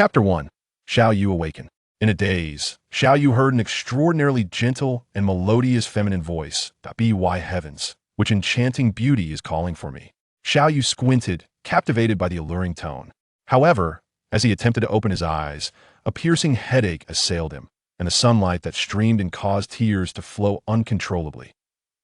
Chapter 1. Xiao Yu Awaken. In a daze, Xiao Yu heard an extraordinarily gentle and melodious feminine voice, "By heavens, which enchanting beauty is calling for me." Xiao Yu squinted, captivated by the alluring tone. However, as he attempted to open his eyes, a piercing headache assailed him, and the sunlight that streamed and caused tears to flow uncontrollably.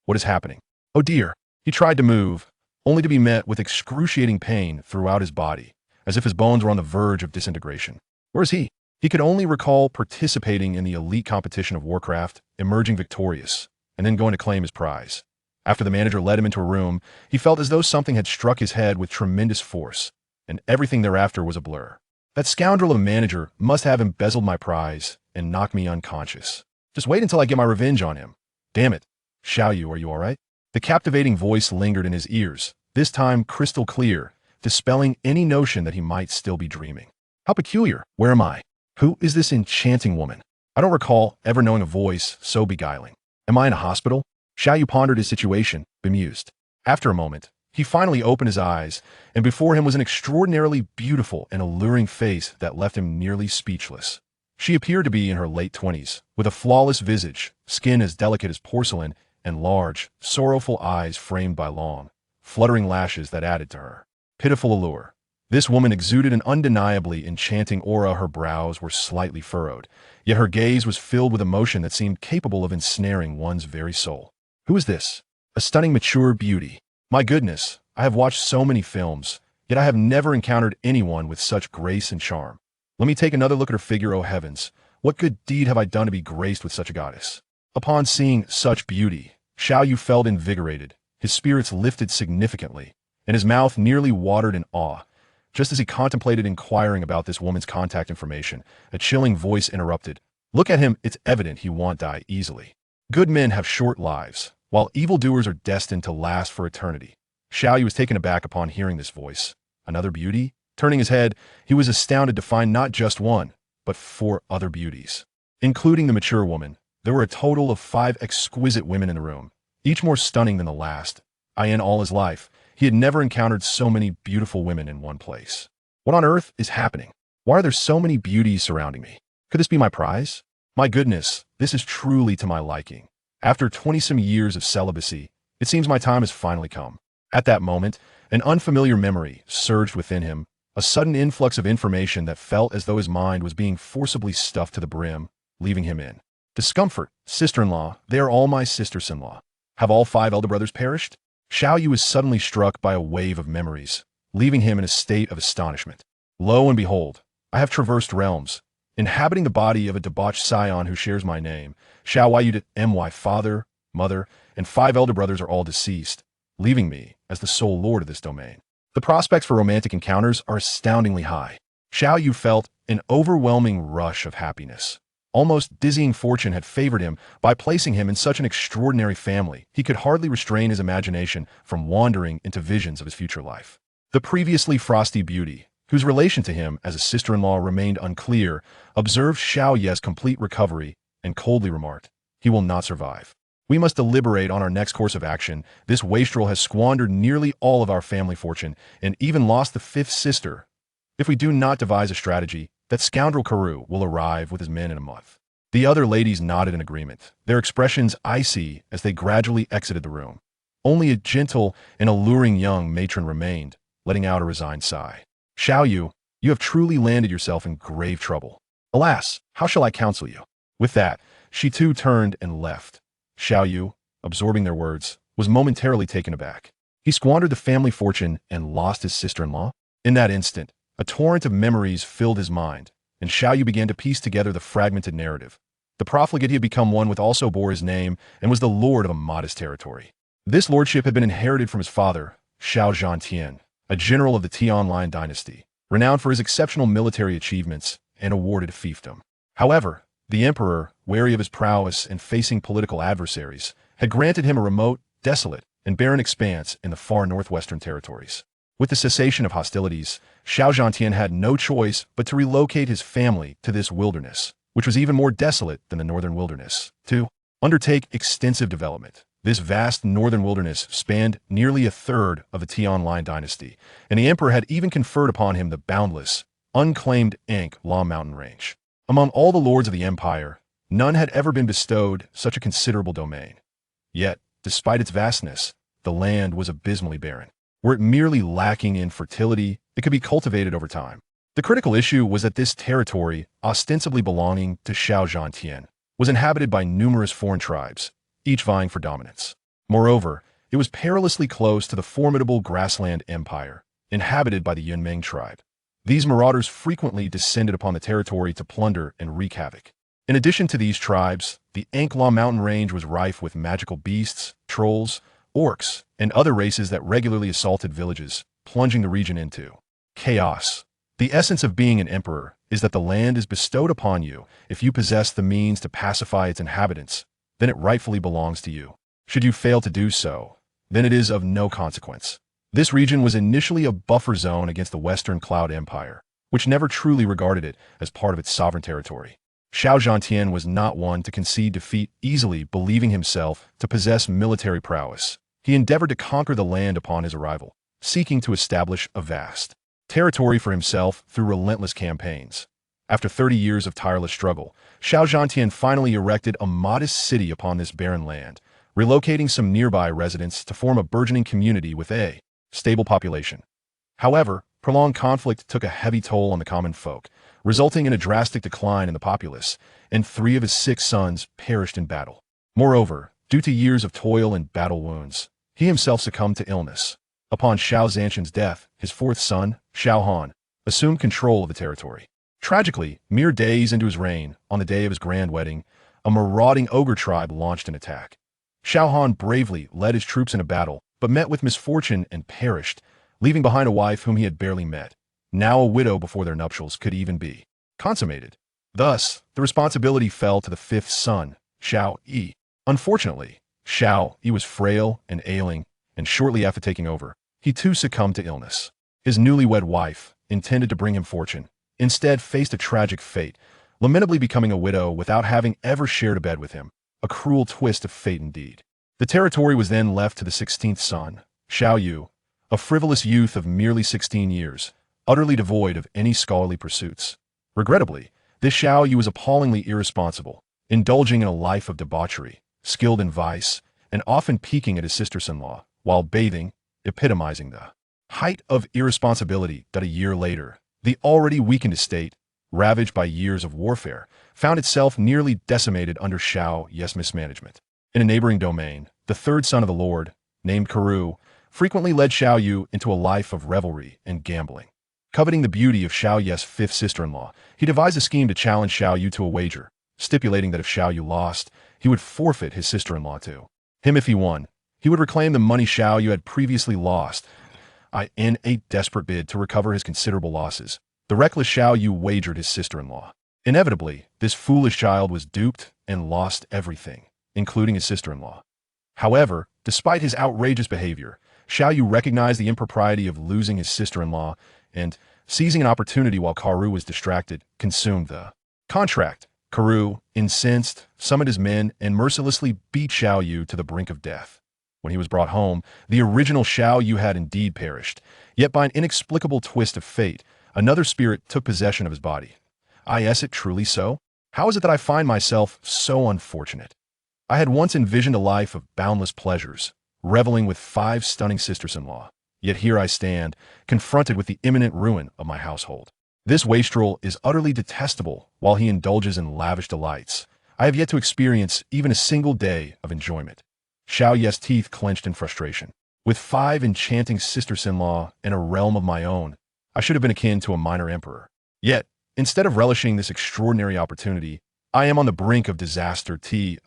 What is happening? Oh dear! He tried to move, only to be met with excruciating pain throughout his body, as if his bones were on the verge of disintegration. Where is he? He could only recall participating in the elite competition of Warcraft, emerging victorious, and then going to claim his prize. After the manager led him into a room, he felt as though something had struck his head with tremendous force, and everything thereafter was a blur. That scoundrel of a manager must have embezzled my prize and knocked me unconscious. Just wait until I get my revenge on him. Damn it. Xiao Yu, are you all right? The captivating voice lingered in his ears, this time crystal clear, dispelling any notion that he might still be dreaming. How peculiar. Where am I? Who is this enchanting woman? I don't recall ever knowing a voice so beguiling. Am I in a hospital? Xiao Yu pondered his situation, bemused. After a moment, he finally opened his eyes, and before him was an extraordinarily beautiful and alluring face that left him nearly speechless. She appeared to be in her late 20s, with a flawless visage, skin as delicate as porcelain, and large, sorrowful eyes framed by long, fluttering lashes that added to her pitiful allure. This woman exuded an undeniably enchanting aura. Her brows were slightly furrowed, yet her gaze was filled with emotion that seemed capable of ensnaring one's very soul. Who is this? A stunning mature beauty. My goodness, I have watched so many films, yet I have never encountered anyone with such grace and charm. Let me take another look at her figure, oh heavens. What good deed have I done to be graced with such a goddess? Upon seeing such beauty, Xiao Yu felt invigorated, his spirits lifted significantly, and his mouth nearly watered in awe. Just as he contemplated inquiring about this woman's contact information, a chilling voice interrupted. Look at him, it's evident he won't die easily. Good men have short lives, while evildoers are destined to last for eternity. Xiao Yu was taken aback upon hearing this voice. Another beauty? Turning his head, he was astounded to find not just one, but 4 other beauties. Including the mature woman, there were a total of 5 exquisite women in the room, each more stunning than the last. In all his life, he had never encountered so many beautiful women in one place. What on earth is happening? Why are there so many beauties surrounding me? Could this be my prize? My goodness, this is truly to my liking. After 20-some years of celibacy, it seems my time has finally come. At that moment, an unfamiliar memory surged within him, a sudden influx of information that felt as though his mind was being forcibly stuffed to the brim, leaving him in discomfort. Sister-in-law, they are all my sisters-in-law. Have all 5 elder brothers perished? Xiao Yu was suddenly struck by a wave of memories, leaving him in a state of astonishment. Lo and behold, I have traversed realms, inhabiting the body of a debauched scion who shares my name. Xiao Yu my father, mother, and 5 elder brothers are all deceased, leaving me as the sole lord of this domain. The prospects for romantic encounters are astoundingly high. Xiao Yu felt an overwhelming rush of happiness. Almost dizzying fortune had favored him by placing him in such an extraordinary family. He could hardly restrain his imagination from wandering into visions of his future life. The previously frosty beauty, whose relation to him as a sister-in-law remained unclear, observed Xiao Yu's complete recovery and coldly remarked, "He will not survive. We must deliberate on our next course of action. This wastrel has squandered nearly all of our family fortune and even lost the 5th sister. If we do not devise a strategy, that scoundrel Karu will arrive with his men in a month." The other ladies nodded in agreement, their expressions icy as they gradually exited the room. Only a gentle and alluring young matron remained, letting out a resigned sigh. "Xiao Yu, you have truly landed yourself in grave trouble. Alas, how shall I counsel you?" With that, she too turned and left. Xiao Yu, absorbing their words, was momentarily taken aback. He squandered the family fortune and lost his sister-in-law? In that instant, a torrent of memories filled his mind, and Xiao Yu began to piece together the fragmented narrative. The profligate he had become one with also bore his name and was the lord of a modest territory. This lordship had been inherited from his father, Xiao Zhantian, a general of the Tianlin dynasty, renowned for his exceptional military achievements and awarded fiefdom. However, the emperor, wary of his prowess and facing political adversaries, had granted him a remote, desolate, and barren expanse in the far northwestern territories. With the cessation of hostilities, Xiao Zhantian had no choice but to relocate his family to this wilderness, which was even more desolate than the northern wilderness. To undertake extensive development, this vast northern wilderness spanned nearly a third of the Tianlin dynasty, and the emperor had even conferred upon him the boundless, unclaimed La mountain range. Among all the lords of the empire, none had ever been bestowed such a considerable domain. Yet, despite its vastness, the land was abysmally barren. Were it merely lacking in fertility, it could be cultivated over time. The critical issue was that this territory, ostensibly belonging to Xiao Zhantian, was inhabited by numerous foreign tribes, each vying for dominance. Moreover, it was perilously close to the formidable grassland empire, inhabited by the Yunmeng tribe. These marauders frequently descended upon the territory to plunder and wreak havoc. In addition to these tribes, the La mountain range was rife with magical beasts, trolls, orcs, and other races that regularly assaulted villages, plunging the region into chaos. The essence of being an emperor is that the land is bestowed upon you. If you possess the means to pacify its inhabitants, then it rightfully belongs to you. Should you fail to do so, then it is of no consequence. This region was initially a buffer zone against the Western Cloud Empire, which never truly regarded it as part of its sovereign territory. Xiao Zhantian was not one to concede defeat easily, believing himself to possess military prowess. He endeavored to conquer the land upon his arrival, seeking to establish a vast territory for himself through relentless campaigns. After 30 years of tireless struggle, Xiao Zhantian finally erected a modest city upon this barren land, relocating some nearby residents to form a burgeoning community with a stable population. However, prolonged conflict took a heavy toll on the common folk, resulting in a drastic decline in the populace, and 3 of his 6 sons perished in battle. Moreover, due to years of toil and battle wounds, he himself succumbed to illness. Upon Xiao Zhanshan's death, his 4th son, Xiao Han, assumed control of the territory. Tragically, mere days into his reign, on the day of his grand wedding, a marauding ogre tribe launched an attack. Xiao Han bravely led his troops into battle, but met with misfortune and perished, leaving behind a wife whom he had barely met, now a widow before their nuptials could even be consummated. Thus, the responsibility fell to the 5th son, Xiao Yi. Unfortunately, Xiao Yi was frail and ailing, and shortly after taking over, he too succumbed to illness. His newlywed wife, intended to bring him fortune, instead faced a tragic fate, lamentably becoming a widow without having ever shared a bed with him, a cruel twist of fate indeed. The territory was then left to the 16th son, Xiao Yu, a frivolous youth of merely 16 years, utterly devoid of any scholarly pursuits. Regrettably, this Xiao Yu was appallingly irresponsible, indulging in a life of debauchery, skilled in vice, and often peeking at his sister-in-law, while bathing, epitomizing the height of irresponsibility that a year later, the already weakened estate, ravaged by years of warfare, found itself nearly decimated under Xiao Yu's mismanagement. In a neighboring domain, the 3rd son of the lord, named Karu, frequently led Xiao Yu into a life of revelry and gambling. Coveting the beauty of Xiao Yu's 5th sister-in-law, he devised a scheme to challenge Xiao Yu to a wager, stipulating that if Xiao Yu lost, he would forfeit his sister-in-law to him. If he won, he would reclaim the money Xiao Yu had previously lost. In a desperate bid to recover his considerable losses, the reckless Xiao Yu wagered his sister-in-law. Inevitably, this foolish child was duped and lost everything, including his sister-in-law. However, despite his outrageous behavior, Xiao Yu recognized the impropriety of losing his sister-in-law and, seizing an opportunity while Karu was distracted, consumed the contract. Karu, incensed, summoned his men and mercilessly beat Xiao Yu to the brink of death. When he was brought home, the original Xiao Yu had indeed perished, yet by an inexplicable twist of fate, another spirit took possession of his body. Is it truly so? How is it that I find myself so unfortunate? I had once envisioned a life of boundless pleasures, reveling with 5 stunning sisters-in-law. Yet here I stand, confronted with the imminent ruin of my household. This wastrel is utterly detestable while he indulges in lavish delights. I have yet to experience even a single day of enjoyment. Xiao Yu's teeth clenched in frustration. With 5 enchanting sisters-in-law and a realm of my own, I should have been akin to a minor emperor. Yet, instead of relishing this extraordinary opportunity, I am on the brink of disaster.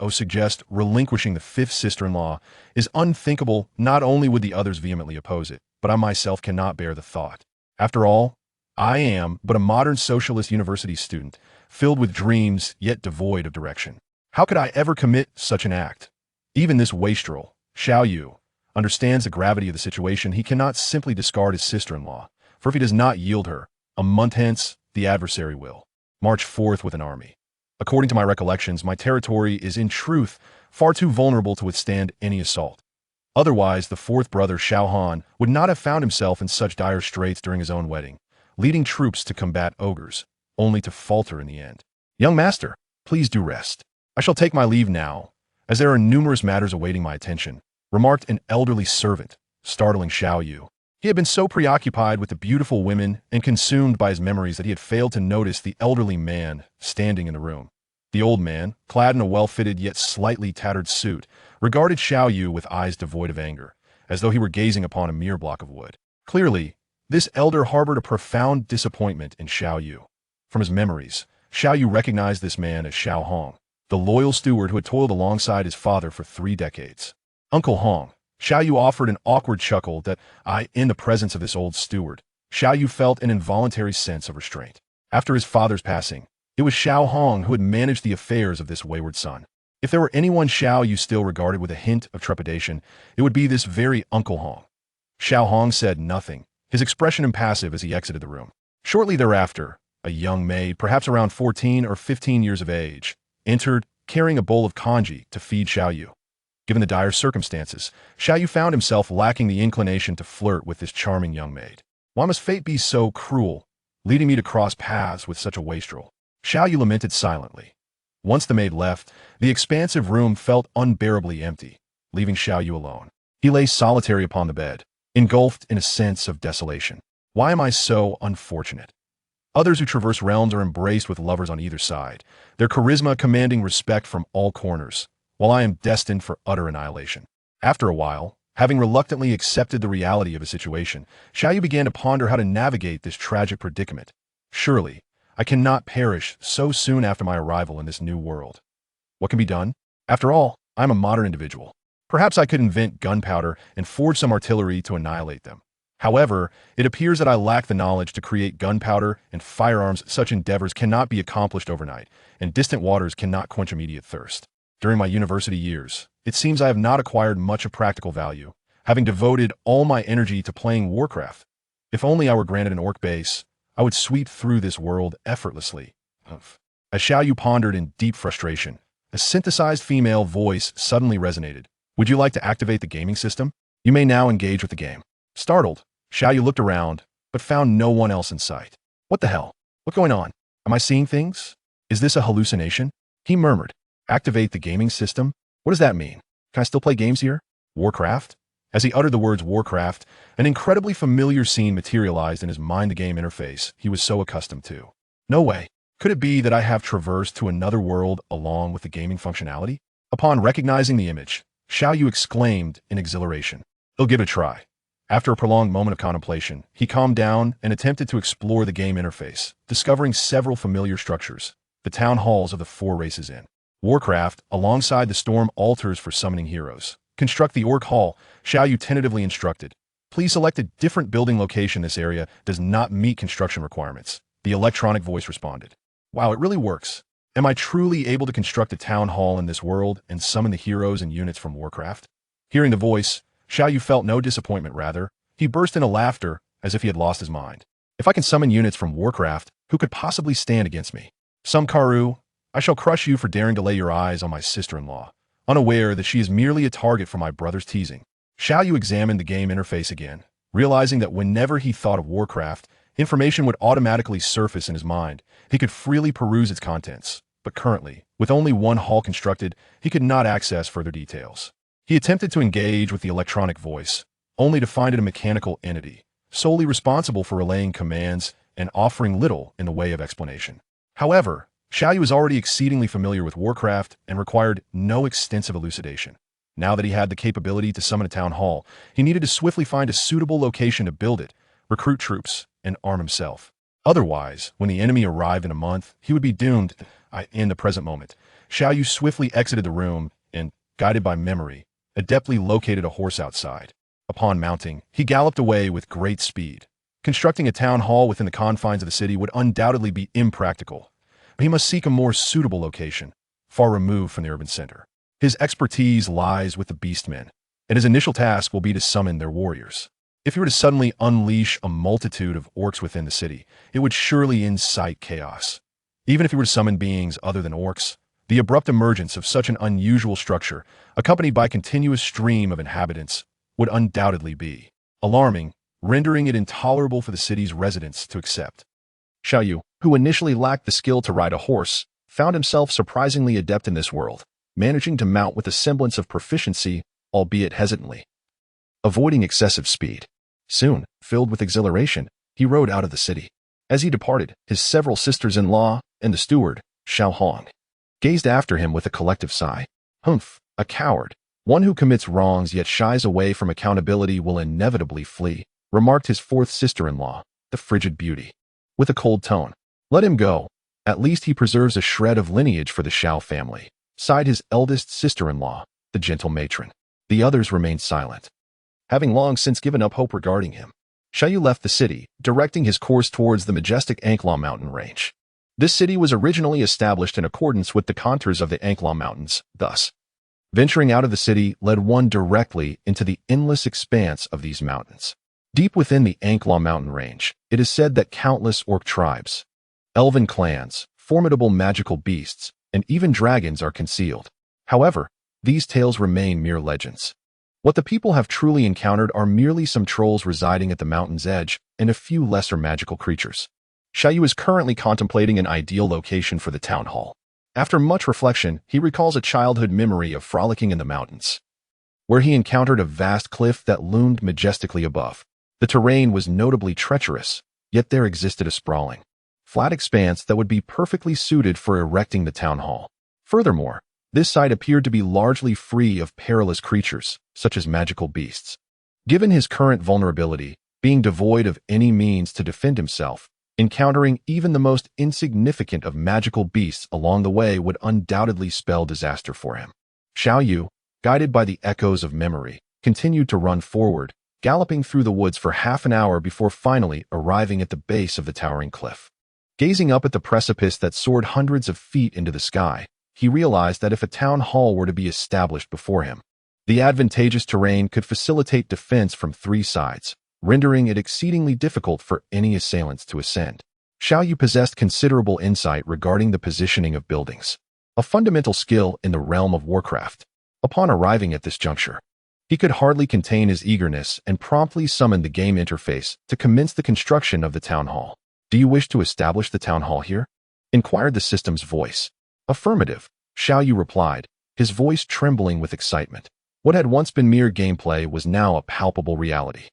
Suggest relinquishing the 5th sister-in-law is unthinkable. Not only would the others vehemently oppose it, but I myself cannot bear the thought. After all, I am but a modern socialist university student, filled with dreams yet devoid of direction. How could I ever commit such an act? Even this wastrel, Xiao Yu, understands the gravity of the situation. He cannot simply discard his sister-in-law, for if he does not yield her, a month hence, the adversary will march forth with an army. According to my recollections, my territory is in truth far too vulnerable to withstand any assault. Otherwise, the 4th brother Xiao Han would not have found himself in such dire straits during his own wedding, leading troops to combat ogres, only to falter in the end. "Young master, please do rest. I shall take my leave now, as there are numerous matters awaiting my attention," remarked an elderly servant, startling Xiao Yu. He had been so preoccupied with the beautiful women and consumed by his memories that he had failed to notice the elderly man standing in the room. The old man, clad in a well-fitted yet slightly tattered suit, regarded Xiao Yu with eyes devoid of anger, as though he were gazing upon a mere block of wood. Clearly, this elder harbored a profound disappointment in Xiao Yu. From his memories, Xiao Yu recognized this man as Xiao Hong, the loyal steward who had toiled alongside his father for 3 decades. "Uncle Hong," Xiao Yu offered an awkward chuckle that, in the presence of this old steward, Xiao Yu felt an involuntary sense of restraint. After his father's passing, it was Xiao Hong who had managed the affairs of this wayward son. If there were anyone Xiao Yu still regarded with a hint of trepidation, it would be this very Uncle Hong. Xiao Hong said nothing, his expression impassive as he exited the room. Shortly thereafter, a young maid, perhaps around 14 or 15 years of age, entered, carrying a bowl of congee to feed Xiao Yu. Given the dire circumstances, Xiao Yu found himself lacking the inclination to flirt with this charming young maid. Why must fate be so cruel, leading me to cross paths with such a wastrel? Xiao Yu lamented silently. Once the maid left, the expansive room felt unbearably empty, leaving Xiao Yu alone. He lay solitary upon the bed, engulfed in a sense of desolation. Why am I so unfortunate? Others who traverse realms are embraced with lovers on either side, their charisma commanding respect from all corners, while I am destined for utter annihilation. After a while, having reluctantly accepted the reality of his situation, Xiao Yu began to ponder how to navigate this tragic predicament. Surely, I cannot perish so soon after my arrival in this new world. What can be done? After all, I am a modern individual. Perhaps I could invent gunpowder and forge some artillery to annihilate them. However, it appears that I lack the knowledge to create gunpowder and firearms. Such endeavors cannot be accomplished overnight, and distant waters cannot quench immediate thirst. During my university years, it seems I have not acquired much of practical value, having devoted all my energy to playing Warcraft. If only I were granted an orc base, I would sweep through this world effortlessly. As Xiao Yu pondered in deep frustration, a synthesized female voice suddenly resonated. "Would you like to activate the gaming system? You may now engage with the game." Startled, Xiao Yu looked around, but found no one else in sight. "What the hell? What's going on? Am I seeing things? Is this a hallucination?" He murmured. "Activate the gaming system? What does that mean? Can I still play games here? Warcraft?" As he uttered the words Warcraft, an incredibly familiar scene materialized in his mind, the game interface he was so accustomed to. No way. Could it be that I have traversed to another world along with the gaming functionality? Upon recognizing the image, Xiao Yu exclaimed in exhilaration. "I'll give it a try." After a prolonged moment of contemplation, he calmed down and attempted to explore the game interface, discovering several familiar structures, the town halls of the 4 races in Warcraft, alongside the storm altars for summoning heroes. "Construct the Orc Hall," Xiao Yu tentatively instructed. "Please select a different building location. This area does not meet construction requirements." The electronic voice responded. "Wow, it really works. Am I truly able to construct a town hall in this world and summon the heroes and units from Warcraft?" Hearing the voice, Xiao Yu felt no disappointment. Rather, he burst into laughter as if he had lost his mind. "If I can summon units from Warcraft, who could possibly stand against me? Some Karu, I shall crush you for daring to lay your eyes on my sister-in-law, unaware that she is merely a target for my brother's teasing." Xiao Yu examined the game interface again, realizing that whenever he thought of Warcraft, information would automatically surface in his mind. He could freely peruse its contents, but currently, with only one hall constructed, he could not access further details. He attempted to engage with the electronic voice, only to find it a mechanical entity, solely responsible for relaying commands and offering little in the way of explanation. However, Xiao Yu was already exceedingly familiar with Warcraft and required no extensive elucidation. Now that he had the capability to summon a town hall, he needed to swiftly find a suitable location to build it, recruit troops, and arm himself. Otherwise, when the enemy arrived in a month, he would be doomed. In the present moment, Xiao Yu swiftly exited the room and, guided by memory, adeptly located a horse outside. Upon mounting, he galloped away with great speed. Constructing a town hall within the confines of the city would undoubtedly be impractical, but he must seek a more suitable location, far removed from the urban center. His expertise lies with the beastmen, and his initial task will be to summon their warriors. If he were to suddenly unleash a multitude of orcs within the city, it would surely incite chaos. Even if he were to summon beings other than orcs, the abrupt emergence of such an unusual structure, accompanied by a continuous stream of inhabitants, would undoubtedly be alarming rendering it intolerable for the city's residents to accept. Xiao Yu, who initially lacked the skill to ride a horse, found himself surprisingly adept in this world, managing to mount with a semblance of proficiency, albeit hesitantly. Avoiding excessive speed. Soon, filled with exhilaration, he rode out of the city. As he departed, his several sisters-in-law and the steward, Xiao Hong, gazed after him with a collective sigh. Humph, a coward. One who commits wrongs yet shies away from accountability will inevitably flee, remarked his fourth sister-in-law, the frigid beauty, with a cold tone. Let him go. At least he preserves a shred of lineage for the Xiao family, sighed his eldest sister-in-law, the gentle matron. The others remained silent, having long since given up hope regarding him. Xiao Yu left the city, directing his course towards the majestic Anklong mountain range. This city was originally established in accordance with the contours of the Anklong mountains, thus, venturing out of the city led one directly into the endless expanse of these mountains. Deep within the Anklong mountain range, it is said that countless orc tribes, elven clans, formidable magical beasts, and even dragons are concealed. However, these tales remain mere legends. What the people have truly encountered are merely some trolls residing at the mountain's edge and a few lesser magical creatures. Xiao Yu is currently contemplating an ideal location for the town hall. After much reflection, he recalls a childhood memory of frolicking in the mountains, where he encountered a vast cliff that loomed majestically above. The terrain was notably treacherous, yet there existed a sprawling, flat expanse that would be perfectly suited for erecting the town hall. Furthermore, this site appeared to be largely free of perilous creatures, such as magical beasts. Given his current vulnerability, being devoid of any means to defend himself, encountering even the most insignificant of magical beasts along the way would undoubtedly spell disaster for him. Xiao Yu, guided by the echoes of memory, continued to run forward, galloping through the woods for half an hour before finally arriving at the base of the towering cliff. Gazing up at the precipice that soared hundreds of feet into the sky, he realized that if a town hall were to be established before him, the advantageous terrain could facilitate defense from three sides, rendering it exceedingly difficult for any assailants to ascend. Xiao Yu possessed considerable insight regarding the positioning of buildings, a fundamental skill in the realm of Warcraft. Upon arriving at this juncture, he could hardly contain his eagerness and promptly summoned the game interface to commence the construction of the town hall. Do you wish to establish the town hall here? Inquired the system's voice. Affirmative, Xiao Yu replied, his voice trembling with excitement. What had once been mere gameplay was now a palpable reality.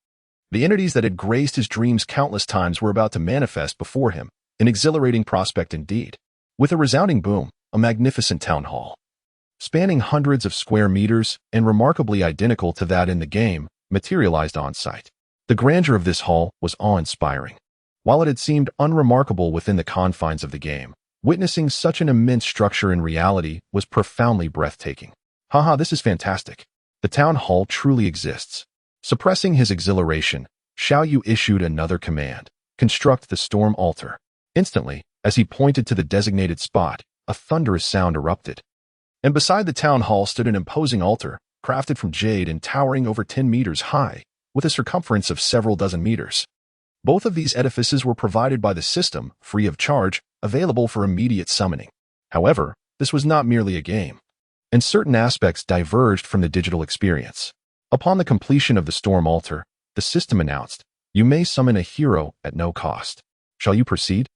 The entities that had graced his dreams countless times were about to manifest before him, an exhilarating prospect indeed. With a resounding boom, a magnificent town hall, spanning hundreds of square meters and remarkably identical to that in the game, materialized on site. The grandeur of this hall was awe-inspiring. While it had seemed unremarkable within the confines of the game, witnessing such an immense structure in reality was profoundly breathtaking. Haha, this is fantastic. The town hall truly exists. Suppressing his exhilaration, Xiao Yu issued another command: construct the storm altar. Instantly, as he pointed to the designated spot, a thunderous sound erupted. And beside the town hall stood an imposing altar, crafted from jade and towering over 10 meters high, with a circumference of several dozen meters. Both of these edifices were provided by the system, free of charge, available for immediate summoning. However, this was not merely a game, and certain aspects diverged from the digital experience. Upon the completion of the storm altar, the system announced, you may summon a hero at no cost. Shall you proceed?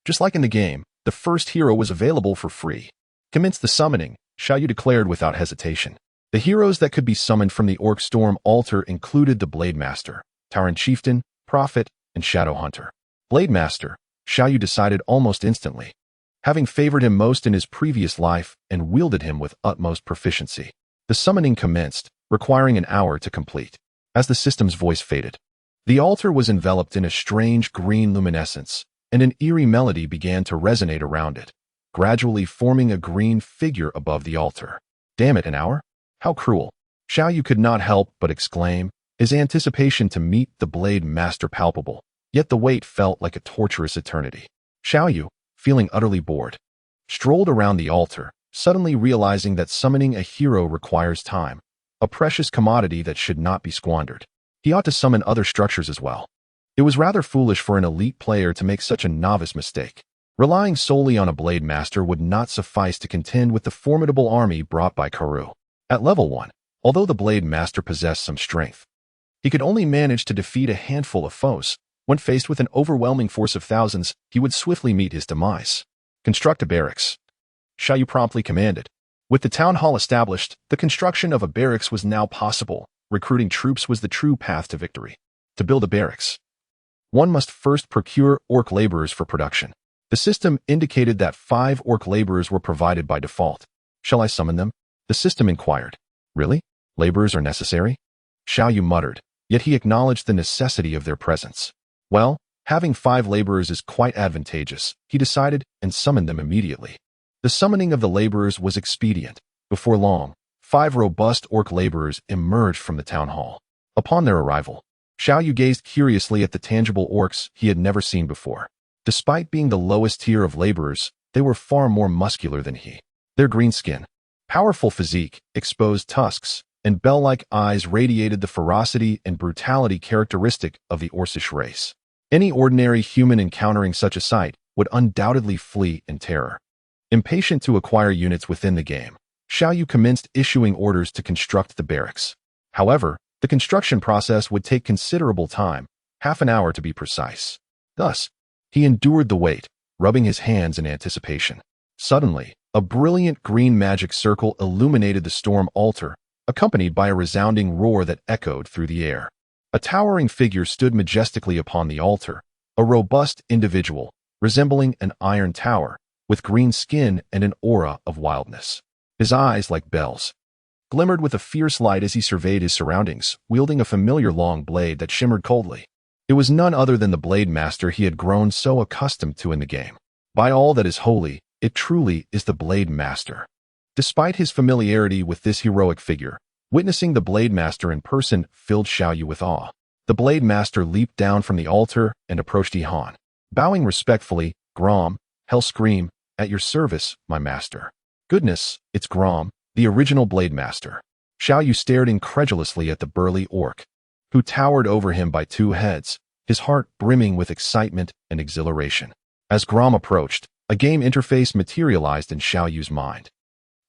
Just like in the game, the first hero was available for free. Commence the summoning, Xiao Yu declared without hesitation. The heroes that could be summoned from the Orc Storm altar included the Blade Master, Tyrande Chieftain, Prophet, and Shadow Hunter. Blade Master, Xiao Yu decided almost instantly, having favored him most in his previous life and wielded him with utmost proficiency. The summoning commenced, requiring an hour to complete. As the system's voice faded, the altar was enveloped in a strange green luminescence, and an eerie melody began to resonate around it, gradually forming a green figure above the altar. Damn it, an hour? How cruel. Xiao Yu could not help but exclaim, his anticipation to meet the Blade Master palpable, yet the wait felt like a torturous eternity. Xiao Yu, feeling utterly bored, strolled around the altar, suddenly realizing that summoning a hero requires time, a precious commodity that should not be squandered. He ought to summon other structures as well. It was rather foolish for an elite player to make such a novice mistake. Relying solely on a Blade Master would not suffice to contend with the formidable army brought by Karoo. At level 1, although the Blade Master possessed some strength, He could only manage to defeat a handful of foes. When faced with an overwhelming force of thousands, he would swiftly meet his demise. Construct a barracks. Xiao Yu promptly commanded. With the town hall established, the construction of a barracks was now possible. Recruiting troops was the true path to victory. To build a barracks, one must first procure orc laborers for production. The system indicated that 5 orc laborers were provided by default. Shall I summon them? The system inquired. Really? Laborers are necessary? Xiao Yu muttered, yet he acknowledged the necessity of their presence. Well, having 5 laborers is quite advantageous, he decided, and summoned them immediately. The summoning of the laborers was expedient. Before long, 5 robust orc laborers emerged from the town hall. Upon their arrival, Xiao Yu gazed curiously at the tangible orcs he had never seen before. Despite being the lowest tier of laborers, they were far more muscular than he. Their green skin, powerful physique, exposed tusks, and bell-like eyes radiated the ferocity and brutality characteristic of the Orcish race. Any ordinary human encountering such a sight would undoubtedly flee in terror. Impatient to acquire units within the game, Xiao Yu commenced issuing orders to construct the barracks. However, the construction process would take considerable time, half an hour to be precise. Thus, he endured the wait, rubbing his hands in anticipation. Suddenly, a brilliant green magic circle illuminated the storm altar, accompanied by a resounding roar that echoed through the air. A towering figure stood majestically upon the altar, a robust individual, resembling an iron tower, with green skin and an aura of wildness. His eyes, like bells, glimmered with a fierce light as he surveyed his surroundings, wielding a familiar long blade that shimmered coldly. It was none other than the Blade Master he had grown so accustomed to in the game. By all that is holy, it truly is the Blade Master. Despite his familiarity with this heroic figure, witnessing the Blade Master in person filled Xiao Yu with awe. The Blade Master leaped down from the altar and approached Ihan. Bowing respectfully, Gromm, Hellscream, at your service, my master. Goodness, it's Gromm, the original Blade Master. Xiao Yu stared incredulously at the burly orc, who towered over him by 2 heads, his heart brimming with excitement and exhilaration. As Gromm approached, a game interface materialized in Xiao Yu's mind,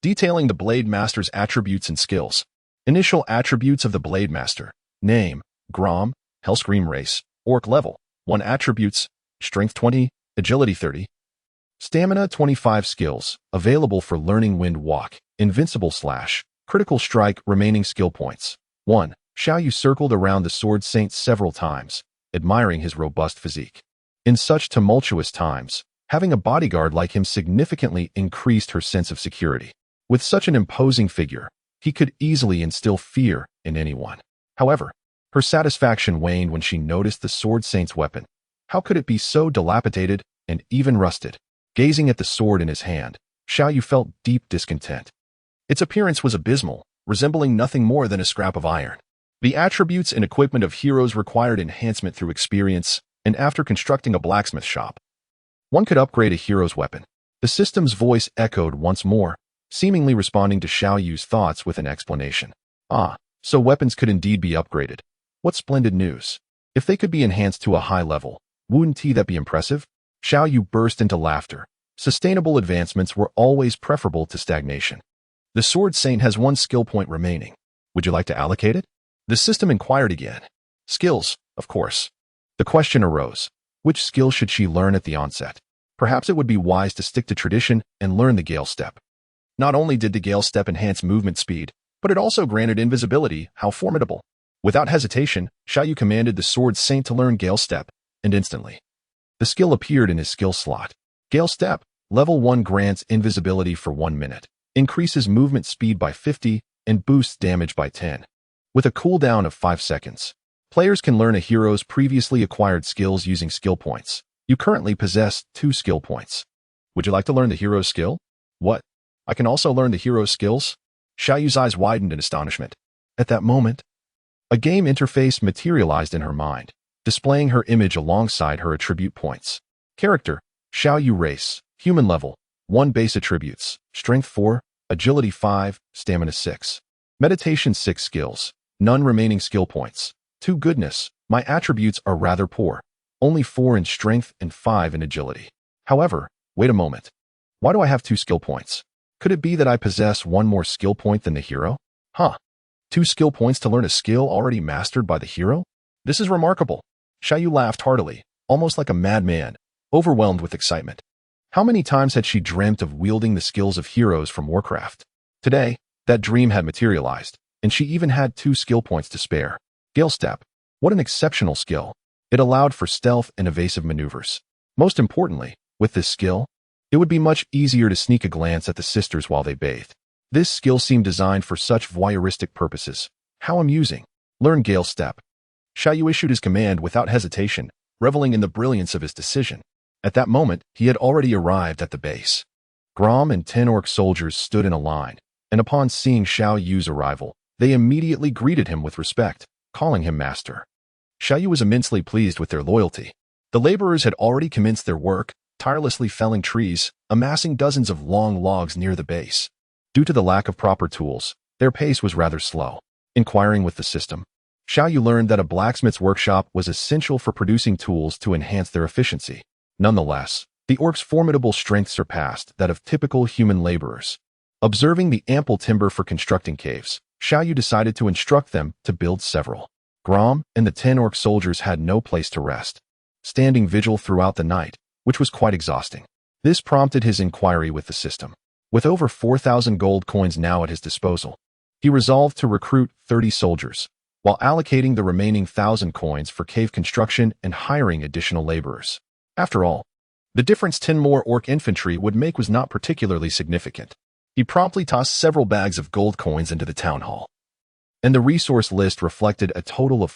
detailing the Blade Master's attributes and skills. Initial attributes of the Blade Master. Name, Gromm, Hellscream race, orc level. 1 attributes, strength 20, agility 30, stamina 25 skills, available for learning wind walk, invincible slash, critical strike remaining skill points. 1. Xiao Yu circled around the Sword Saint several times, admiring his robust physique. In such tumultuous times, having a bodyguard like him significantly increased her sense of security. With such an imposing figure, he could easily instill fear in anyone. However, her satisfaction waned when she noticed the Sword Saint's weapon. How could it be so dilapidated and even rusted? Gazing at the sword in his hand, Xiao Yu felt deep discontent. Its appearance was abysmal, resembling nothing more than a scrap of iron. The attributes and equipment of heroes required enhancement through experience, and after constructing a blacksmith shop, one could upgrade a hero's weapon. The system's voice echoed once more, seemingly responding to Xiao Yu's thoughts with an explanation. Ah, so weapons could indeed be upgraded. What splendid news. If they could be enhanced to a high level, wouldn't that be impressive? Xiao Yu burst into laughter. Sustainable advancements were always preferable to stagnation. The Sword Saint has 1 skill point remaining. Would you like to allocate it? The system inquired again. Skills, of course. The question arose. Which skill should she learn at the onset? Perhaps it would be wise to stick to tradition and learn the Gale Step. Not only did the Gale Step enhance movement speed, but it also granted invisibility. How formidable. Without hesitation, Xiao Yu commanded the Sword Saint to learn Gale Step, and instantly, the skill appeared in his skill slot. Gale Step, level 1, grants invisibility for 1 minute, increases movement speed by 50, and boosts damage by 10. With a cooldown of 5 seconds, players can learn a hero's previously acquired skills using skill points. You currently possess 2 skill points. Would you like to learn the hero's skill? What? I can also learn the hero's skills? Xiao Yu's eyes widened in astonishment. At that moment, a game interface materialized in her mind, displaying her image alongside her attribute points. Character, Xiao Yu race, human level, 1 base attributes, strength 4, agility 5, stamina 6. Meditation 6 skills, none remaining skill points. 2 goodness, my attributes are rather poor, only 4 in strength and 5 in agility. However, wait a moment. Why do I have 2 skill points? Could it be that I possess 1 more skill point than the hero? Huh. 2 skill points to learn a skill already mastered by the hero? This is remarkable. Xiao Yu laughed heartily, almost like a madman, overwhelmed with excitement. How many times had she dreamt of wielding the skills of heroes from Warcraft? Today, that dream had materialized, and she even had 2 skill points to spare. Gale Step. What an exceptional skill. It allowed for stealth and evasive maneuvers. Most importantly, with this skill, it would be much easier to sneak a glance at the sisters while they bathed. This skill seemed designed for such voyeuristic purposes. How amusing. Learn Gale Step. Xiao Yu issued his command without hesitation, reveling in the brilliance of his decision. At that moment, he had already arrived at the base. Gromm and 10 orc soldiers stood in a line, and upon seeing Xiao Yu's arrival, they immediately greeted him with respect, calling him master. Xiao Yu was immensely pleased with their loyalty. The laborers had already commenced their work, tirelessly felling trees, amassing dozens of long logs near the base. Due to the lack of proper tools, their pace was rather slow. Inquiring with the system, Xiao Yu learned that a blacksmith's workshop was essential for producing tools to enhance their efficiency. Nonetheless, the orcs' formidable strength surpassed that of typical human laborers. Observing the ample timber for constructing caves, Xiao Yu decided to instruct them to build several. Gromm and the 10 orc soldiers had no place to rest, standing vigil throughout the night, which was quite exhausting. This prompted his inquiry with the system. With over 4,000 gold coins now at his disposal, he resolved to recruit 30 soldiers, while allocating the remaining 1,000 coins for cave construction and hiring additional laborers. After all, the difference 10 more orc infantry would make was not particularly significant. He promptly tossed several bags of gold coins into the town hall, and the resource list reflected a total of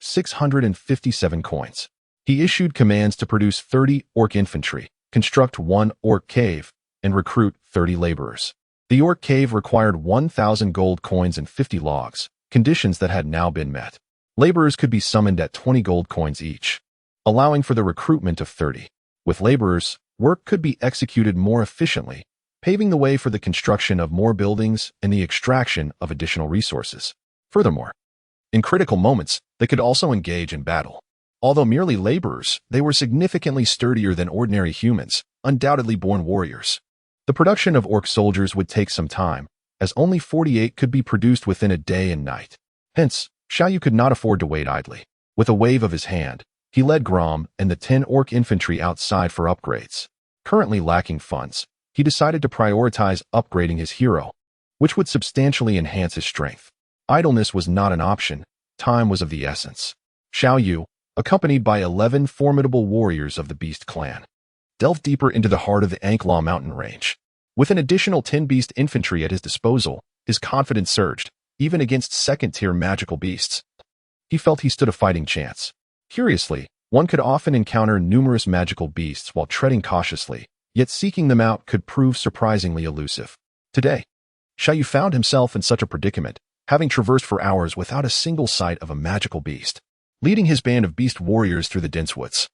657 coins. He issued commands to produce 30 orc infantry, construct 1 orc cave, and recruit 30 laborers. The orc cave required 1,000 gold coins and 50 logs, conditions that had now been met. Laborers could be summoned at 20 gold coins each, allowing for the recruitment of 30. With laborers, work could be executed more efficiently, paving the way for the construction of more buildings and the extraction of additional resources. Furthermore, in critical moments, they could also engage in battle. Although merely laborers, they were significantly sturdier than ordinary humans, undoubtedly born warriors. The production of orc soldiers would take some time, as only 48 could be produced within a day and night. Hence, Xiao Yu could not afford to wait idly. With a wave of his hand, he led Gromm and the 10 orc infantry outside for upgrades. Currently lacking funds, he decided to prioritize upgrading his hero, which would substantially enhance his strength. Idleness was not an option. Time was of the essence. Xiao Yu, accompanied by 11 formidable warriors of the Beast clan, delved deeper into the heart of the Anklaw mountain range. With an additional 10 beast infantry at his disposal, his confidence surged, even against second-tier magical beasts. He felt he stood a fighting chance. Curiously, one could often encounter numerous magical beasts while treading cautiously, yet seeking them out could prove surprisingly elusive. Today, Xiao Yu found himself in such a predicament, having traversed for hours without a single sight of a magical beast, leading his band of beast warriors through the dense woods.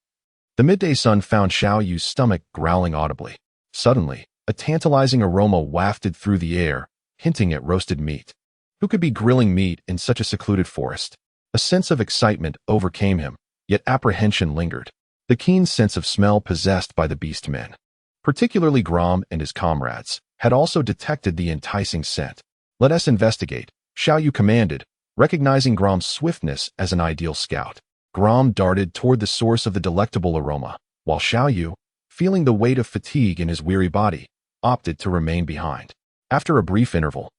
The midday sun found Xiao Yu's stomach growling audibly. Suddenly, a tantalizing aroma wafted through the air, hinting at roasted meat. Who could be grilling meat in such a secluded forest? A sense of excitement overcame him, yet apprehension lingered. The keen sense of smell possessed by the beast men, particularly Gromm and his comrades, had also detected the enticing scent. Let us investigate, Xiao Yu commanded, recognizing Gromm's swiftness as an ideal scout. Gromm darted toward the source of the delectable aroma, while Xiao Yu, feeling the weight of fatigue in his weary body, opted to remain behind. After a brief interval,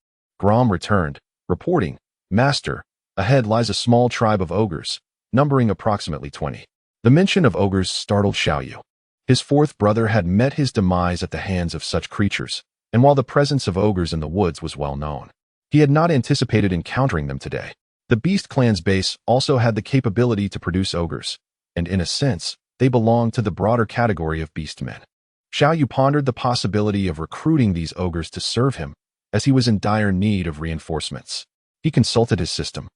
Gromm returned, reporting, "Master, ahead lies a small tribe of ogres, numbering approximately 20. The mention of ogres startled Xiao Yu. His fourth brother had met his demise at the hands of such creatures, and while the presence of ogres in the woods was well known, he had not anticipated encountering them today. The Beast clan's base also had the capability to produce ogres, and in a sense, they belonged to the broader category of beastmen. Xiao Yu pondered the possibility of recruiting these ogres to serve him, as he was in dire need of reinforcements. He consulted his system,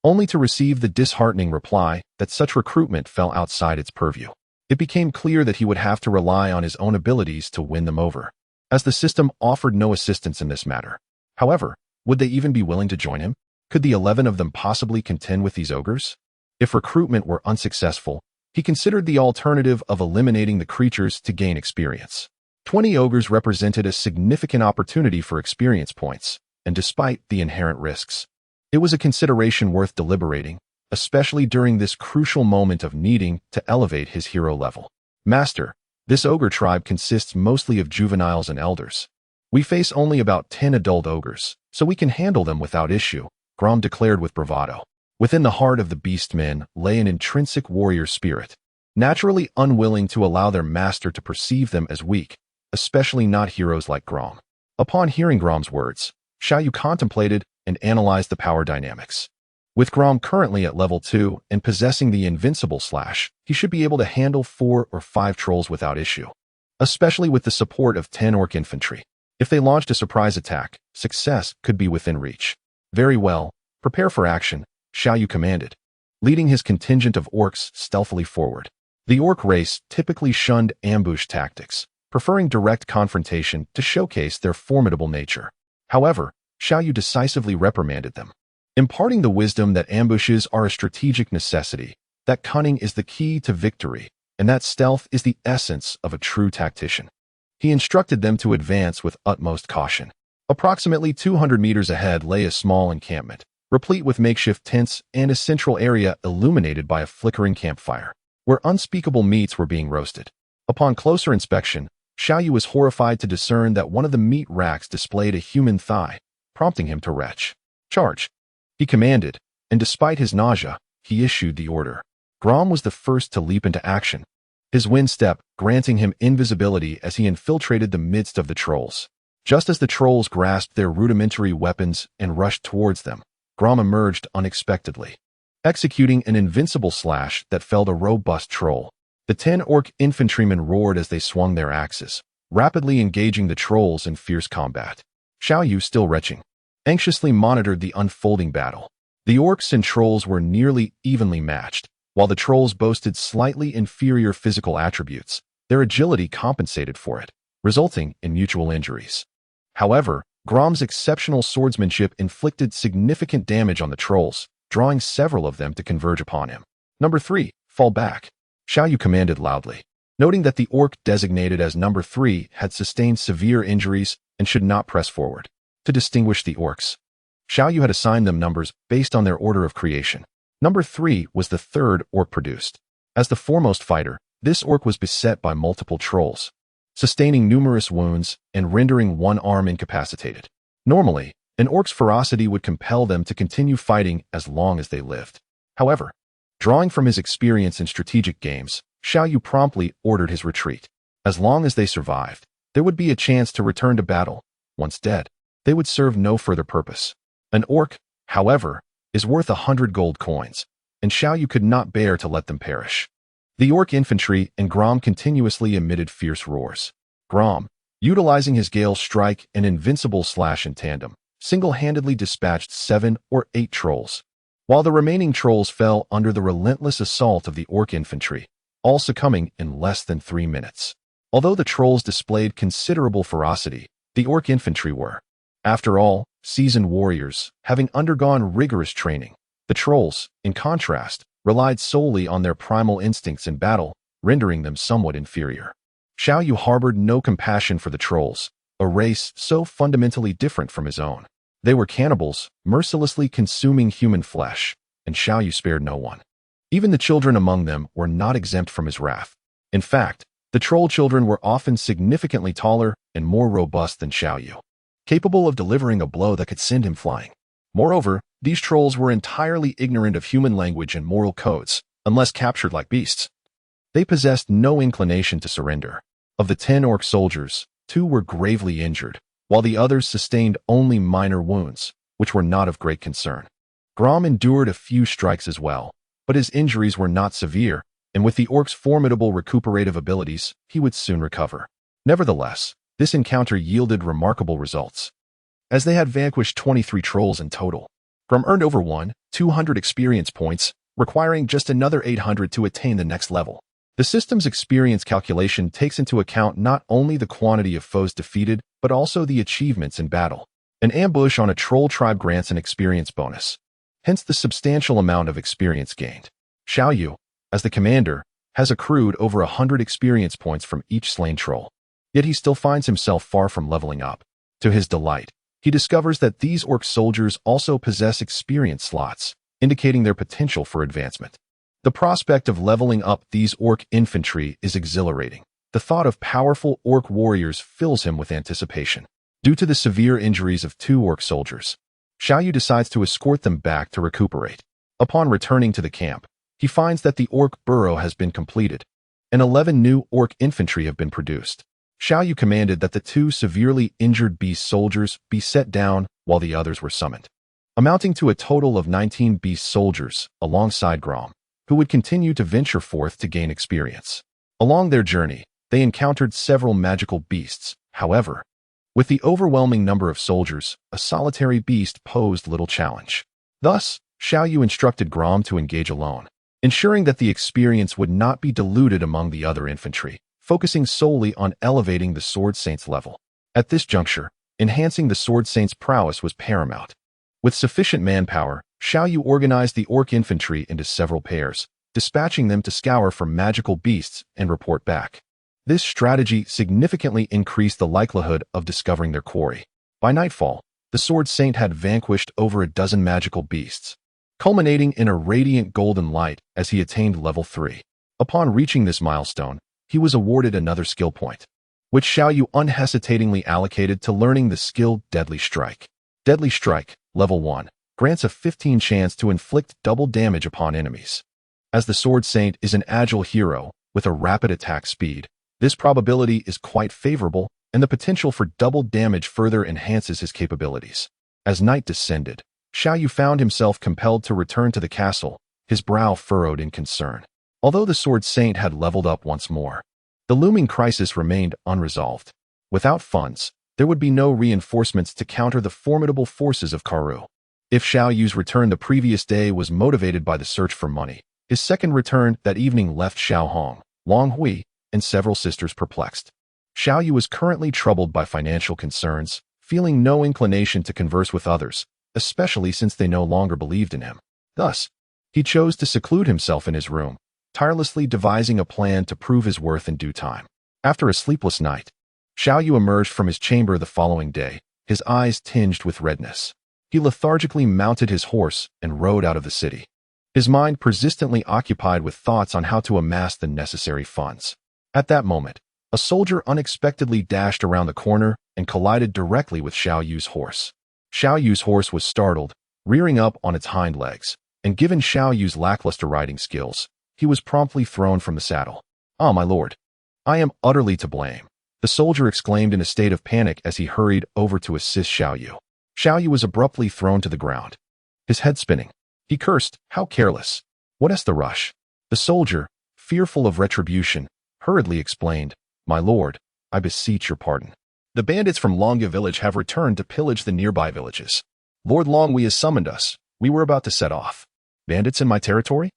only to receive the disheartening reply that such recruitment fell outside its purview. It became clear that he would have to rely on his own abilities to win them over, as the system offered no assistance in this matter. However, would they even be willing to join him? Could the 11 of them possibly contend with these ogres? If recruitment were unsuccessful, he considered the alternative of eliminating the creatures to gain experience. 20 ogres represented a significant opportunity for experience points, and despite the inherent risks, It was a consideration worth deliberating, especially during this crucial moment of needing to elevate his hero level. Master, this ogre tribe consists mostly of juveniles and elders. We face only about 10 adult ogres, so we can handle them without issue, Gromm declared with bravado. Within the heart of the beastmen lay an intrinsic warrior spirit, naturally unwilling to allow their master to perceive them as weak, especially not heroes like Gromm. Upon hearing Gromm's words, Xiao Yu contemplated and analyzed the power dynamics. With Gromm currently at level 2 and possessing the invincible slash, he should be able to handle 4 or 5 trolls without issue, especially with the support of 10 orc infantry. If they launched a surprise attack, success could be within reach. Very well, prepare for action, Xiao Yu commanded, leading his contingent of orcs stealthily forward. The orc race typically shunned ambush tactics, preferring direct confrontation to showcase their formidable nature. However, Xiao Yu decisively reprimanded them, imparting the wisdom that ambushes are a strategic necessity, that cunning is the key to victory, and that stealth is the essence of a true tactician. He instructed them to advance with utmost caution. Approximately 200 meters ahead lay a small encampment, replete with makeshift tents and a central area illuminated by a flickering campfire, where unspeakable meats were being roasted. Upon closer inspection, Xiao Yu was horrified to discern that one of the meat racks displayed a human thigh, prompting him to retch. Charge! He commanded, and despite his nausea, he issued the order. Gromm was the first to leap into action, his wind step granting him invisibility as he infiltrated the midst of the trolls. Just as the trolls grasped their rudimentary weapons and rushed towards them, Gromm emerged unexpectedly, executing an invincible slash that felled a robust troll. The 10 orc infantrymen roared as they swung their axes, rapidly engaging the trolls in fierce combat. Xiao Yu, still retching, anxiously monitored the unfolding battle. The orcs and trolls were nearly evenly matched. While the trolls boasted slightly inferior physical attributes, their agility compensated for it, resulting in mutual injuries. However, Gromm's exceptional swordsmanship inflicted significant damage on the trolls, drawing several of them to converge upon him. Number 3, fall back, Xiao Yu commanded loudly, noting that the orc designated as number 3 had sustained severe injuries and should not press forward. To distinguish the orcs, Xiao Yu had assigned them numbers based on their order of creation. Number 3 was the third orc produced. As the foremost fighter, this orc was beset by multiple trolls, sustaining numerous wounds and rendering one arm incapacitated. Normally, an orc's ferocity would compel them to continue fighting as long as they lived. However, drawing from his experience in strategic games, Xiao Yu promptly ordered his retreat. As long as they survived, there would be a chance to return to battle. Once dead, they would serve no further purpose. An orc, however, is worth 100 gold coins, and Xiao Yu could not bear to let them perish. The orc infantry and Gromm continuously emitted fierce roars. Gromm, utilizing his Gale Strike and invincible slash in tandem, single-handedly dispatched 7 or 8 trolls, while the remaining trolls fell under the relentless assault of the orc infantry, all succumbing in less than 3 minutes. Although the trolls displayed considerable ferocity, the orc infantry were, after all, seasoned warriors, having undergone rigorous training. The trolls, in contrast, relied solely on their primal instincts in battle, rendering them somewhat inferior. Xiao Yu harbored no compassion for the trolls, a race so fundamentally different from his own. They were cannibals, mercilessly consuming human flesh, and Xiao Yu spared no one. Even the children among them were not exempt from his wrath. In fact, the troll children were often significantly taller and more robust than Xiao Yu, capable of delivering a blow that could send him flying. Moreover, these trolls were entirely ignorant of human language and moral codes, unless captured like beasts. They possessed no inclination to surrender. Of the 10 orc soldiers, 2 were gravely injured, while the others sustained only minor wounds, which were not of great concern. Gromm endured a few strikes as well, but his injuries were not severe, and with the orc's formidable recuperative abilities, he would soon recover. Nevertheless, this encounter yielded remarkable results, as they had vanquished 23 trolls in total. Gromm earned over 200 experience points, requiring just another 800 to attain the next level. The system's experience calculation takes into account not only the quantity of foes defeated, but also the achievements in battle. An ambush on a troll tribe grants an experience bonus, hence the substantial amount of experience gained. Xiao Yu, as the commander, has accrued over 100 experience points from each slain troll. Yet he still finds himself far from leveling up. To his delight, He discovers that these orc soldiers also possess experience slots, indicating their potential for advancement. The prospect of leveling up these orc infantry is exhilarating. The thought of powerful orc warriors fills him with anticipation. Due to the severe injuries of 2 orc soldiers, Xiao Yu decides to escort them back to recuperate. Upon returning to the camp, he finds that the orc burrow has been completed, and 11 new orc infantry have been produced. Xiao Yu commanded that the 2 severely injured beast soldiers be set down while the others were summoned, amounting to a total of 19 beast soldiers alongside Gromm, who would continue to venture forth to gain experience. Along their journey, they encountered several magical beasts. However, with the overwhelming number of soldiers, a solitary beast posed little challenge. Thus, Xiao Yu instructed Gromm to engage alone, ensuring that the experience would not be diluted among the other infantry, focusing solely on elevating the Sword Saint's level. At this juncture, enhancing the Sword Saint's prowess was paramount. With sufficient manpower, Xiao Yu organized the orc infantry into several pairs, dispatching them to scour for magical beasts and report back. This strategy significantly increased the likelihood of discovering their quarry. By nightfall, the Sword Saint had vanquished over a dozen magical beasts, culminating in a radiant golden light as he attained level 3. Upon reaching this milestone, he was awarded another skill point, which Xiao Yu unhesitatingly allocated to learning the skill Deadly Strike. Deadly Strike, level 1, grants a 15 chance to inflict double damage upon enemies. As the Sword Saint is an agile hero with a rapid attack speed, this probability is quite favorable, and the potential for double damage further enhances his capabilities. As night descended, Xiao Yu found himself compelled to return to the castle, his brow furrowed in concern. Although the Sword Saint had leveled up once more, the looming crisis remained unresolved. Without funds, there would be no reinforcements to counter the formidable forces of Karoo. If Xiao Yu's return the previous day was motivated by the search for money, his second return that evening left Xiao Hong, Long Hui, and several sisters perplexed. Xiao Yu was currently troubled by financial concerns, feeling no inclination to converse with others, especially since they no longer believed in him. Thus, he chose to seclude himself in his room, tirelessly devising a plan to prove his worth in due time. After a sleepless night, Xiao Yu emerged from his chamber the following day, his eyes tinged with redness. He lethargically mounted his horse and rode out of the city, his mind persistently occupied with thoughts on how to amass the necessary funds. At that moment, a soldier unexpectedly dashed around the corner and collided directly with Xiao Yu's horse. Xiao Yu's horse was startled, rearing up on its hind legs, and given Xiao Yu's lackluster riding skills, he was promptly thrown from the saddle. "Ah, my lord, I am utterly to blame," the soldier exclaimed in a state of panic as he hurried over to assist Xiao Yu. Xiao Yu was abruptly thrown to the ground, his head spinning. He cursed, "How careless! What's the rush?" The soldier, fearful of retribution, hurriedly explained, "My lord, I beseech your pardon. The bandits from Longya village have returned to pillage the nearby villages. Lord Longwi has summoned us. We were about to set off." "Bandits in my territory?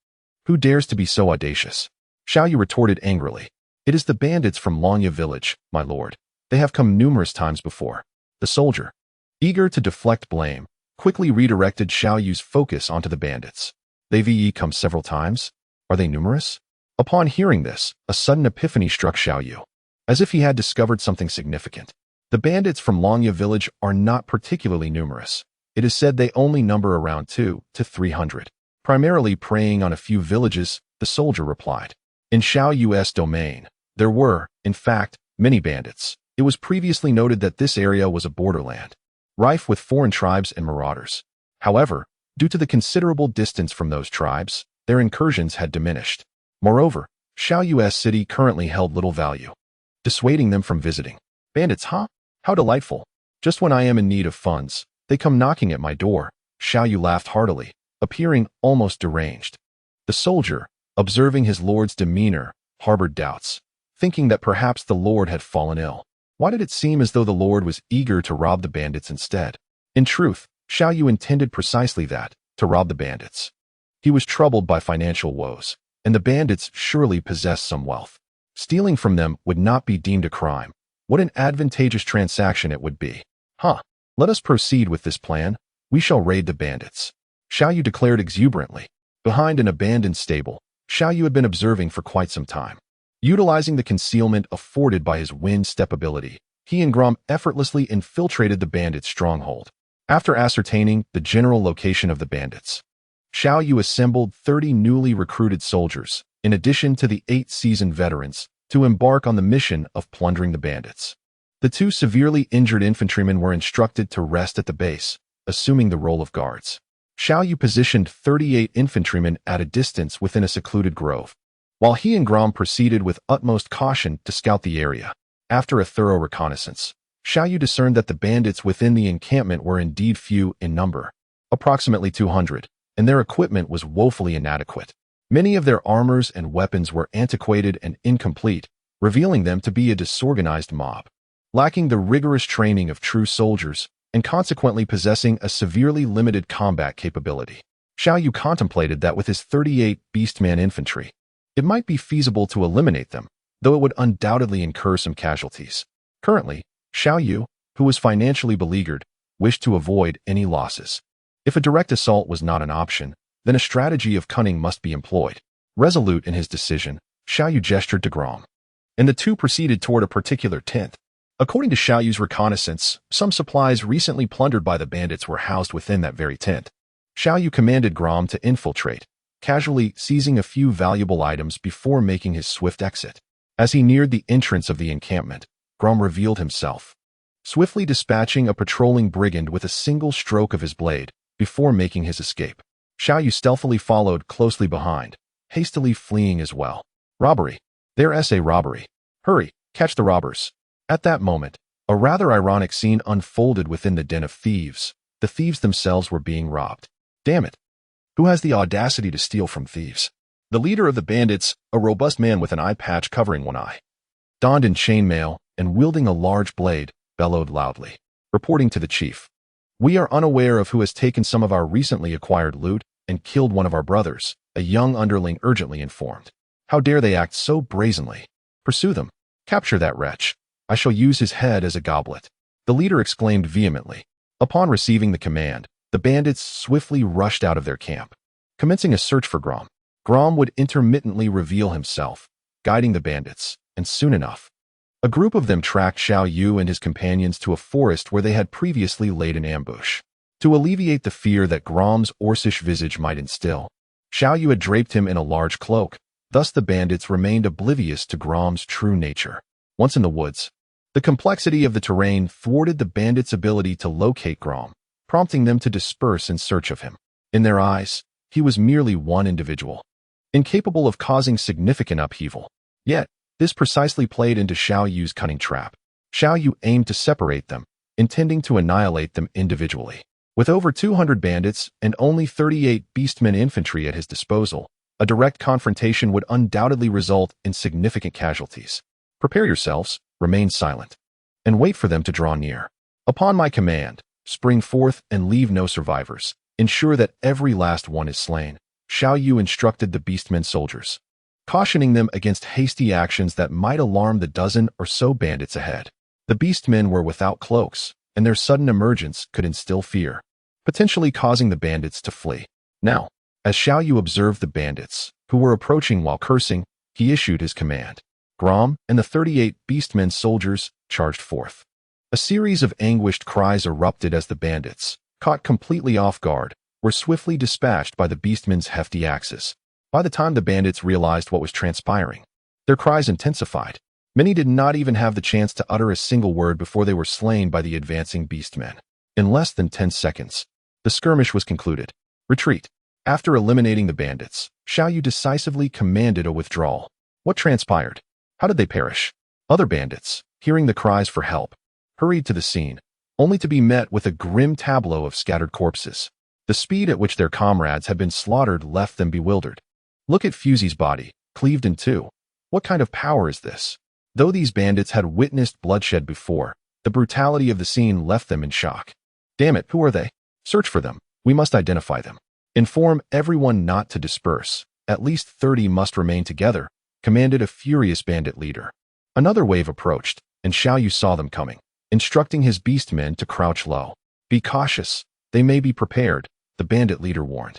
Who dares to be so audacious?" Xiao Yu retorted angrily. "It is the bandits from Longya village, my lord. They have come numerous times before." The soldier, eager to deflect blame, quickly redirected Xiao Yu's focus onto the bandits. "They've come several times? Are they numerous?" Upon hearing this, a sudden epiphany struck Xiao Yu, as if he had discovered something significant. The bandits from Longya village are not particularly numerous. It is said they only number around 200 to 300. Primarily preying on a few villages, the soldier replied. In Xiao Yu's domain, there were, in fact, many bandits. It was previously noted that this area was a borderland, rife with foreign tribes and marauders. However, due to the considerable distance from those tribes, their incursions had diminished. Moreover, Xiao Yu's city currently held little value, dissuading them from visiting. "Bandits, huh? How delightful. Just when I am in need of funds, they come knocking at my door." Xiao Yu laughed heartily, appearing almost deranged. The soldier, observing his lord's demeanor, harbored doubts, thinking that perhaps the lord had fallen ill. Why did it seem as though the lord was eager to rob the bandits instead? In truth, Xiao Yu intended precisely that, to rob the bandits. He was troubled by financial woes, and the bandits surely possessed some wealth. Stealing from them would not be deemed a crime. What an advantageous transaction it would be. Let us proceed with this plan. We shall raid the bandits," Xiao Yu declared exuberantly. Behind an abandoned stable, Xiao Yu had been observing for quite some time. Utilizing the concealment afforded by his wind step ability, he and Gromm effortlessly infiltrated the bandits' stronghold. After ascertaining the general location of the bandits, Xiao Yu assembled 30 newly recruited soldiers, in addition to the 8 seasoned veterans, to embark on the mission of plundering the bandits. The 2 severely injured infantrymen were instructed to rest at the base, assuming the role of guards. Xiao Yu positioned 38 infantrymen at a distance within a secluded grove, while he and Gromm proceeded with utmost caution to scout the area. After a thorough reconnaissance, Xiao Yu discerned that the bandits within the encampment were indeed few in number, approximately 200, and their equipment was woefully inadequate. Many of their armors and weapons were antiquated and incomplete, revealing them to be a disorganized mob, lacking the rigorous training of true soldiers and consequently possessing a severely limited combat capability. Xiao Yu contemplated that with his 38 beastman infantry, it might be feasible to eliminate them, though it would undoubtedly incur some casualties. Currently, Xiao Yu, who was financially beleaguered, wished to avoid any losses. If a direct assault was not an option, then a strategy of cunning must be employed. Resolute in his decision, Xiao Yu gestured to Gromm, and the 2 proceeded toward a particular tent. According to Xiao Yu's reconnaissance, some supplies recently plundered by the bandits were housed within that very tent. Xiao Yu commanded Gromm to infiltrate, casually seizing a few valuable items before making his swift exit. As he neared the entrance of the encampment, Gromm revealed himself, swiftly dispatching a patrolling brigand with a single stroke of his blade before making his escape. Xiao Yu stealthily followed closely behind, hastily fleeing as well. Robbery. There's a robbery. Hurry, catch the robbers. At that moment, a rather ironic scene unfolded within the den of thieves. The thieves themselves were being robbed. Damn it. Who has the audacity to steal from thieves? The leader of the bandits, a robust man with an eye patch covering one eye, donned in chainmail and wielding a large blade, bellowed loudly, reporting to the chief. We are unaware of who has taken some of our recently acquired loot and killed one of our brothers, a young underling urgently informed. How dare they act so brazenly? Pursue them. Capture that wretch. I shall use his head as a goblet. The leader exclaimed vehemently. Upon receiving the command, the bandits swiftly rushed out of their camp, commencing a search for Gromm. Gromm would intermittently reveal himself, guiding the bandits, and soon enough, a group of them tracked Xiao Yu and his companions to a forest where they had previously laid an ambush. To alleviate the fear that Gromm's Orcish visage might instill, Xiao Yu had draped him in a large cloak. Thus the bandits remained oblivious to Gromm's true nature. Once in the woods, the complexity of the terrain thwarted the bandits' ability to locate Gromm, prompting them to disperse in search of him. In their eyes, he was merely one individual, incapable of causing significant upheaval. Yet, this precisely played into Xiao Yu's cunning trap. Xiao Yu aimed to separate them, intending to annihilate them individually. With over 200 bandits and only 38 beastmen infantry at his disposal, a direct confrontation would undoubtedly result in significant casualties. Prepare yourselves, remain silent, and wait for them to draw near. Upon my command, spring forth and leave no survivors. Ensure that every last one is slain. Xiao Yu instructed the beastmen soldiers, cautioning them against hasty actions that might alarm the dozen or so bandits ahead. The beastmen were without cloaks, and their sudden emergence could instill fear, potentially causing the bandits to flee. Now, as Xiao Yu observed the bandits, who were approaching while cursing, he issued his command. Gromm and the 38 beastmen soldiers charged forth. A series of anguished cries erupted as the bandits, caught completely off guard, were swiftly dispatched by the beastmen's hefty axes. By the time the bandits realized what was transpiring, their cries intensified. Many did not even have the chance to utter a single word before they were slain by the advancing beastmen. In less than 10 seconds, the skirmish was concluded. Retreat. After eliminating the bandits, Xiao Yu decisively commanded a withdrawal. What transpired? How did they perish? Other bandits, hearing the cries for help, hurried to the scene, only to be met with a grim tableau of scattered corpses. The speed at which their comrades had been slaughtered left them bewildered. Look at Fusy's body, cleaved in two. What kind of power is this? Though these bandits had witnessed bloodshed before, the brutality of the scene left them in shock. Damn it, who are they? Search for them. We must identify them. Inform everyone not to disperse. At least 30 must remain together, commanded a furious bandit leader. Another wave approached, and Xiao Yu saw them coming, instructing his beastmen to crouch low. Be cautious. They may be prepared, the bandit leader warned,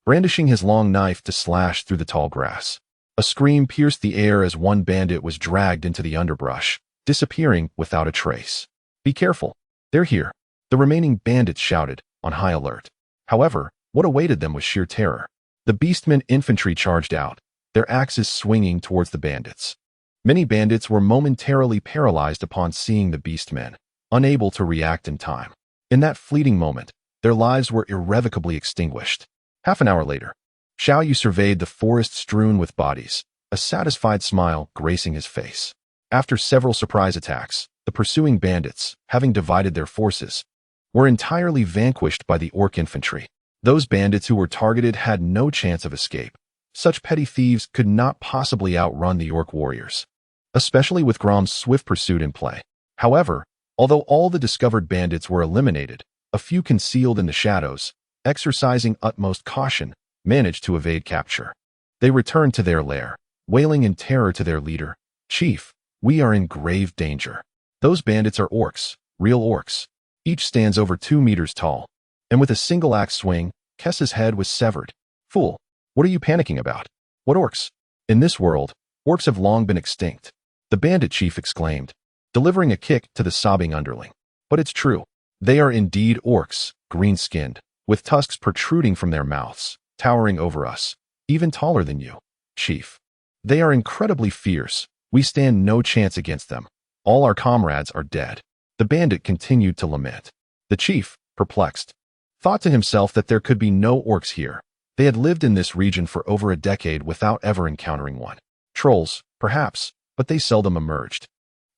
brandishing his long knife to slash through the tall grass. A scream pierced the air as one bandit was dragged into the underbrush, disappearing without a trace. "Be careful. They're here," the remaining bandits shouted, on high alert. However, what awaited them was sheer terror. The beastmen infantry charged out, their axes swinging towards the bandits. Many bandits were momentarily paralyzed upon seeing the beastmen, unable to react in time. In that fleeting moment, their lives were irrevocably extinguished. Half an hour later, Xiao Yu surveyed the forest strewn with bodies, a satisfied smile gracing his face. After several surprise attacks, the pursuing bandits, having divided their forces, were entirely vanquished by the orc infantry. Those bandits who were targeted had no chance of escape. Such petty thieves could not possibly outrun the orc warriors, especially with Gromm's swift pursuit in play. However, although all the discovered bandits were eliminated, a few concealed in the shadows, exercising utmost caution, managed to evade capture. They returned to their lair, wailing in terror to their leader, "Chief, we are in grave danger. Those bandits are orcs, real orcs. Each stands over 2 meters tall." And with a single axe swing, Kessa's head was severed. "Fool, what are you panicking about? What orcs? In this world, orcs have long been extinct," the bandit chief exclaimed, delivering a kick to the sobbing underling. "But it's true. They are indeed orcs, green-skinned, with tusks protruding from their mouths, towering over us, even taller than you, Chief. They are incredibly fierce. We stand no chance against them. All our comrades are dead." The bandit continued to lament. The chief, perplexed, thought to himself that there could be no orcs here. They had lived in this region for over a decade without ever encountering one. Trolls, perhaps, but they seldom emerged.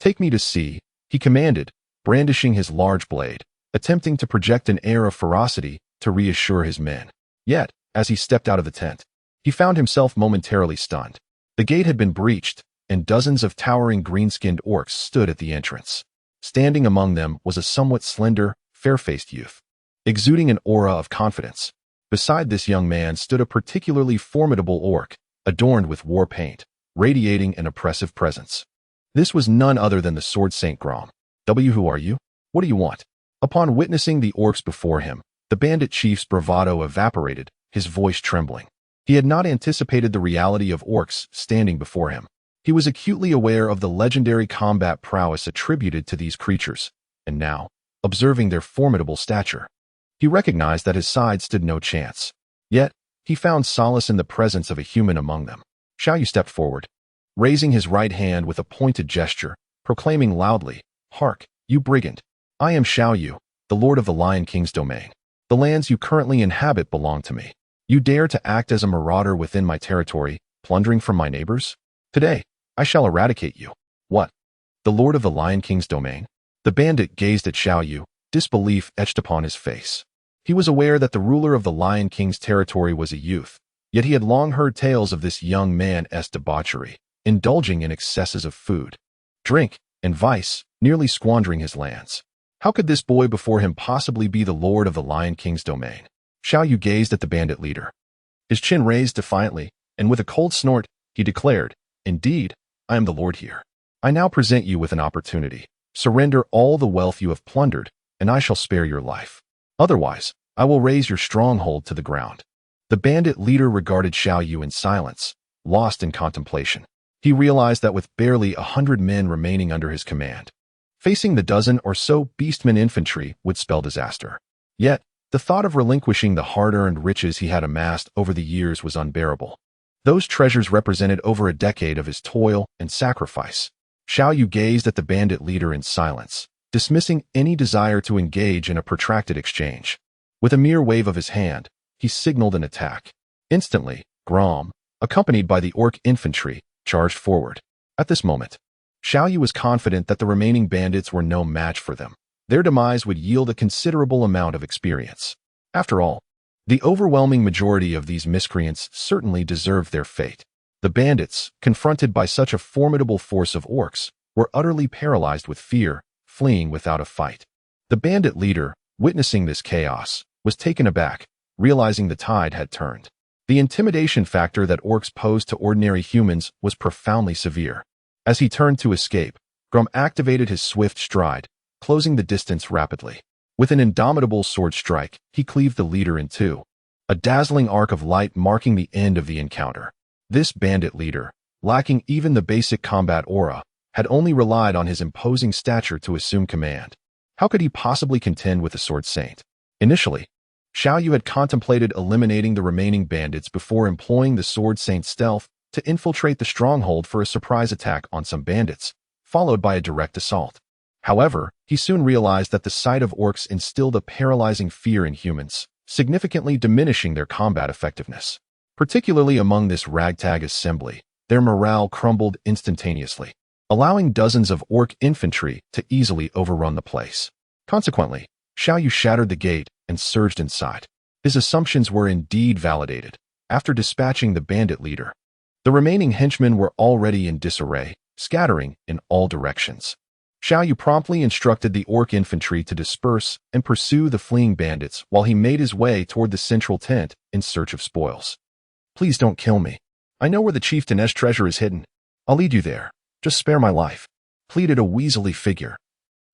"Take me to see," he commanded, brandishing his large blade, attempting to project an air of ferocity to reassure his men. Yet, as he stepped out of the tent, he found himself momentarily stunned. The gate had been breached, and dozens of towering green-skinned orcs stood at the entrance. Standing among them was a somewhat slender, fair-faced youth, exuding an aura of confidence. Beside this young man stood a particularly formidable orc, adorned with war paint, radiating an oppressive presence. This was none other than the Sword Saint Gromm.W. "Who are you? What do you want?" Upon witnessing the orcs before him, the bandit chief's bravado evaporated, his voice trembling. He had not anticipated the reality of orcs standing before him. He was acutely aware of the legendary combat prowess attributed to these creatures, and now, observing their formidable stature, he recognized that his side stood no chance. Yet, he found solace in the presence of a human among them. Xiao Yu stepped forward, raising his right hand with a pointed gesture, proclaiming loudly, "Hark, you brigand! I am Xiao Yu, the Lord of the Lion King's domain. The lands you currently inhabit belong to me. You dare to act as a marauder within my territory, plundering from my neighbors? Today, I shall eradicate you." "What? The Lord of the Lion King's domain?" The bandit gazed at Xiao Yu, disbelief etched upon his face. He was aware that the ruler of the Lion King's territory was a youth, yet he had long heard tales of this young man's debauchery, indulging in excesses of food, drink, and vice, nearly squandering his lands. How could this boy before him possibly be the Lord of the Lion King's domain? Xiao Yu gazed at the bandit leader, his chin raised defiantly, and with a cold snort, he declared, "Indeed, I am the Lord here. I now present you with an opportunity. Surrender all the wealth you have plundered, and I shall spare your life. Otherwise, I will raise your stronghold to the ground." The bandit leader regarded Xiao Yu in silence, lost in contemplation. He realized that with barely 100 men remaining under his command, facing the dozen or so beastmen infantry would spell disaster. Yet, the thought of relinquishing the hard-earned riches he had amassed over the years was unbearable. Those treasures represented over a decade of his toil and sacrifice. Xiao Yu gazed at the bandit leader in silence, dismissing any desire to engage in a protracted exchange. With a mere wave of his hand, he signaled an attack. Instantly, Gromm, accompanied by the orc infantry, charged forward. At this moment, Xiao Yu was confident that the remaining bandits were no match for them. Their demise would yield a considerable amount of experience. After all, the overwhelming majority of these miscreants certainly deserved their fate. The bandits, confronted by such a formidable force of orcs, were utterly paralyzed with fear, fleeing without a fight. The bandit leader, witnessing this chaos, was taken aback, realizing the tide had turned. The intimidation factor that orcs posed to ordinary humans was profoundly severe. As he turned to escape, Gromm activated his swift stride, closing the distance rapidly. With an indomitable sword strike, he cleaved the leader in two, a dazzling arc of light marking the end of the encounter. This bandit leader, lacking even the basic combat aura, had only relied on his imposing stature to assume command. How could he possibly contend with the Sword Saint? Initially, Xiao Yu had contemplated eliminating the remaining bandits before employing the Sword Saint's stealth to infiltrate the stronghold for a surprise attack on some bandits, followed by a direct assault. However, he soon realized that the sight of orcs instilled a paralyzing fear in humans, significantly diminishing their combat effectiveness. Particularly among this ragtag assembly, their morale crumbled instantaneously, allowing dozens of orc infantry to easily overrun the place. Consequently, Xiao Yu shattered the gate and surged inside. His assumptions were indeed validated. After dispatching the bandit leader, the remaining henchmen were already in disarray, scattering in all directions. Xiao Yu promptly instructed the orc infantry to disperse and pursue the fleeing bandits while he made his way toward the central tent in search of spoils. "Please don't kill me. I know where the chieftain's treasure is hidden. I'll lead you there. Just spare my life," pleaded a weaselly figure,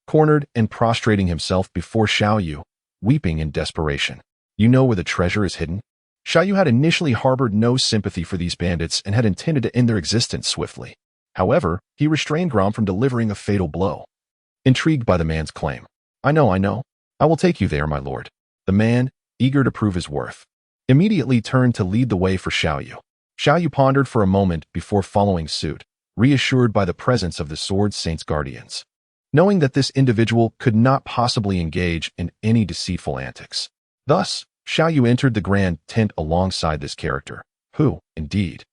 cornered and prostrating himself before Xiao Yu, weeping in desperation. "You know where the treasure is hidden?" Xiao Yu had initially harbored no sympathy for these bandits and had intended to end their existence swiftly. However, he restrained Gromm from delivering a fatal blow. Intrigued by the man's claim, I know. I will take you there, my lord." The man, eager to prove his worth, immediately turned to lead the way for Xiao Yu. Xiao Yu pondered for a moment before following suit, reassured by the presence of the Sword Saint's guardians. Knowing that this individual could not possibly engage in any deceitful antics. Thus, Xiao Yu entered the grand tent alongside this character, who, indeed,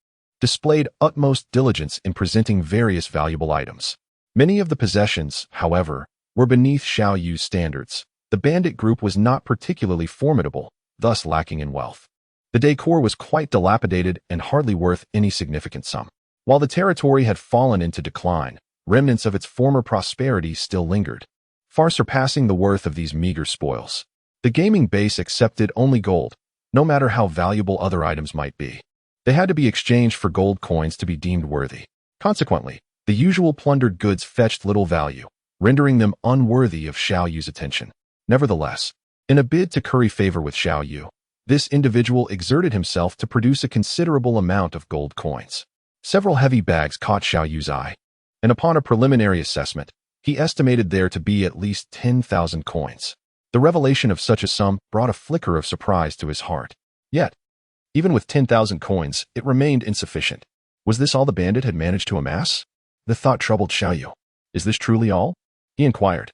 displayed utmost diligence in presenting various valuable items. Many of the possessions, however, were beneath Xiao Yu's standards. The bandit group was not particularly formidable, thus lacking in wealth. The decor was quite dilapidated and hardly worth any significant sum. While the territory had fallen into decline, remnants of its former prosperity still lingered, far surpassing the worth of these meager spoils. The gaming base accepted only gold, no matter how valuable other items might be. They had to be exchanged for gold coins to be deemed worthy. Consequently, the usual plundered goods fetched little value, rendering them unworthy of Xiao Yu's attention. Nevertheless, in a bid to curry favor with Xiao Yu, this individual exerted himself to produce a considerable amount of gold coins. Several heavy bags caught Xiao Yu's eye, and upon a preliminary assessment, he estimated there to be at least 10,000 coins. The revelation of such a sum brought a flicker of surprise to his heart. Yet, even with 10,000 coins, it remained insufficient. Was this all the bandit had managed to amass? The thought troubled Xiao Yu. Is this truly all? He inquired,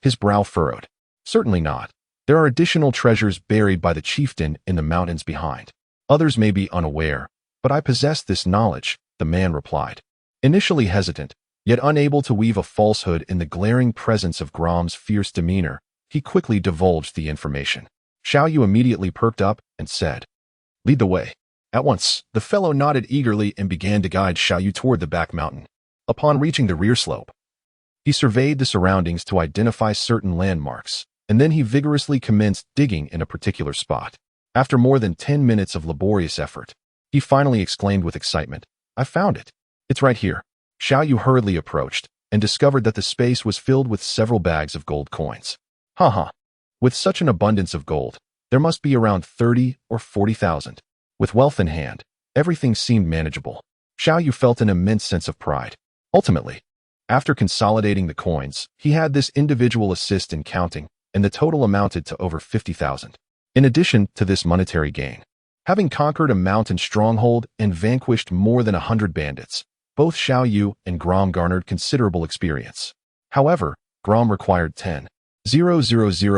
his brow furrowed. Certainly not. There are additional treasures buried by the chieftain in the mountains behind. Others may be unaware, but I possess this knowledge, the man replied. Initially hesitant, yet unable to weave a falsehood in the glaring presence of Gromm's fierce demeanor, he quickly divulged the information. Xiao Yu immediately perked up and said, "Lead the way." At once, the fellow nodded eagerly and began to guide Xiao Yu toward the back mountain. Upon reaching the rear slope, he surveyed the surroundings to identify certain landmarks, and then he vigorously commenced digging in a particular spot. After more than 10 minutes of laborious effort, he finally exclaimed with excitement, "I found it. It's right here." Xiao Yu hurriedly approached and discovered that the space was filled with several bags of gold coins. With such an abundance of gold, there must be around 30 or 40,000. With wealth in hand, everything seemed manageable. Xiao Yu felt an immense sense of pride. Ultimately, after consolidating the coins, he had this individual assist in counting, and the total amounted to over 50,000. In addition to this monetary gain, having conquered a mountain stronghold and vanquished more than 100 bandits, both Xiao Yu and Gromm garnered considerable experience. However, Gromm required 10,000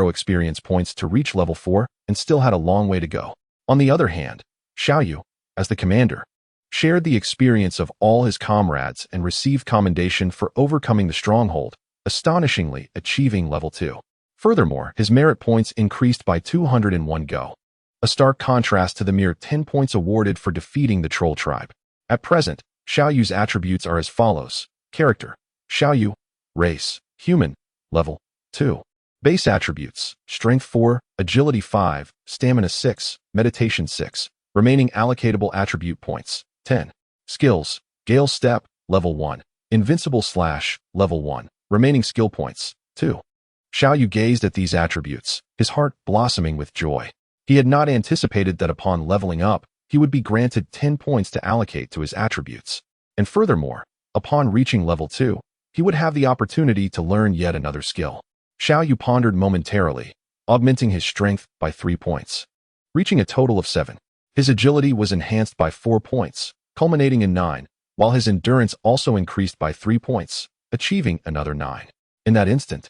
experience points to reach level 4 and still had a long way to go. On the other hand, Xiao Yu, as the commander, shared the experience of all his comrades and received commendation for overcoming the stronghold, astonishingly achieving level 2. Furthermore, his merit points increased by 201 go, a stark contrast to the mere 10 points awarded for defeating the troll tribe. At present, Xiao Yu's attributes are as follows. Character: Xiao Yu. Race: human. Level 2. Base attributes: Strength 4, Agility 5, Stamina 6, Meditation 6. Remaining allocatable attribute points: 10. Skills: Gale Step, Level 1. Invincible Slash, Level 1. Remaining skill points: 2. Xiao Yu gazed at these attributes, his heart blossoming with joy. He had not anticipated that upon leveling up, he would be granted 10 points to allocate to his attributes. And furthermore, upon reaching level 2, he would have the opportunity to learn yet another skill. Xiao Yu pondered momentarily, augmenting his strength by 3 points, reaching a total of 7. His agility was enhanced by 4 points, culminating in 9, while his endurance also increased by 3 points, achieving another 9. In that instant,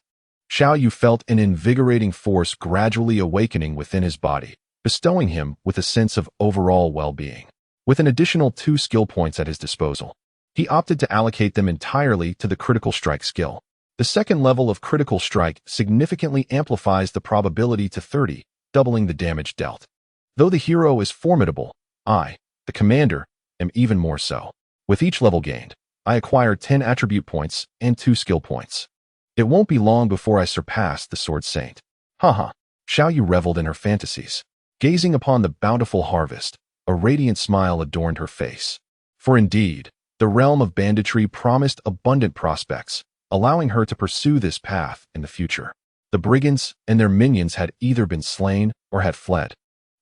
Xiao Yu felt an invigorating force gradually awakening within his body, bestowing him with a sense of overall well-being. With an additional 2 skill points at his disposal, he opted to allocate them entirely to the critical strike skill. The second level of critical strike significantly amplifies the probability to 30, doubling the damage dealt. Though the hero is formidable, I, the commander, am even more so. With each level gained, I acquire 10 attribute points and 2 skill points. It won't be long before I surpass the Sword Saint. Haha. Xiao Yu reveled in her fantasies. Gazing upon the bountiful harvest, a radiant smile adorned her face. For indeed, the realm of banditry promised abundant prospects, allowing her to pursue this path in the future. The brigands and their minions had either been slain or had fled,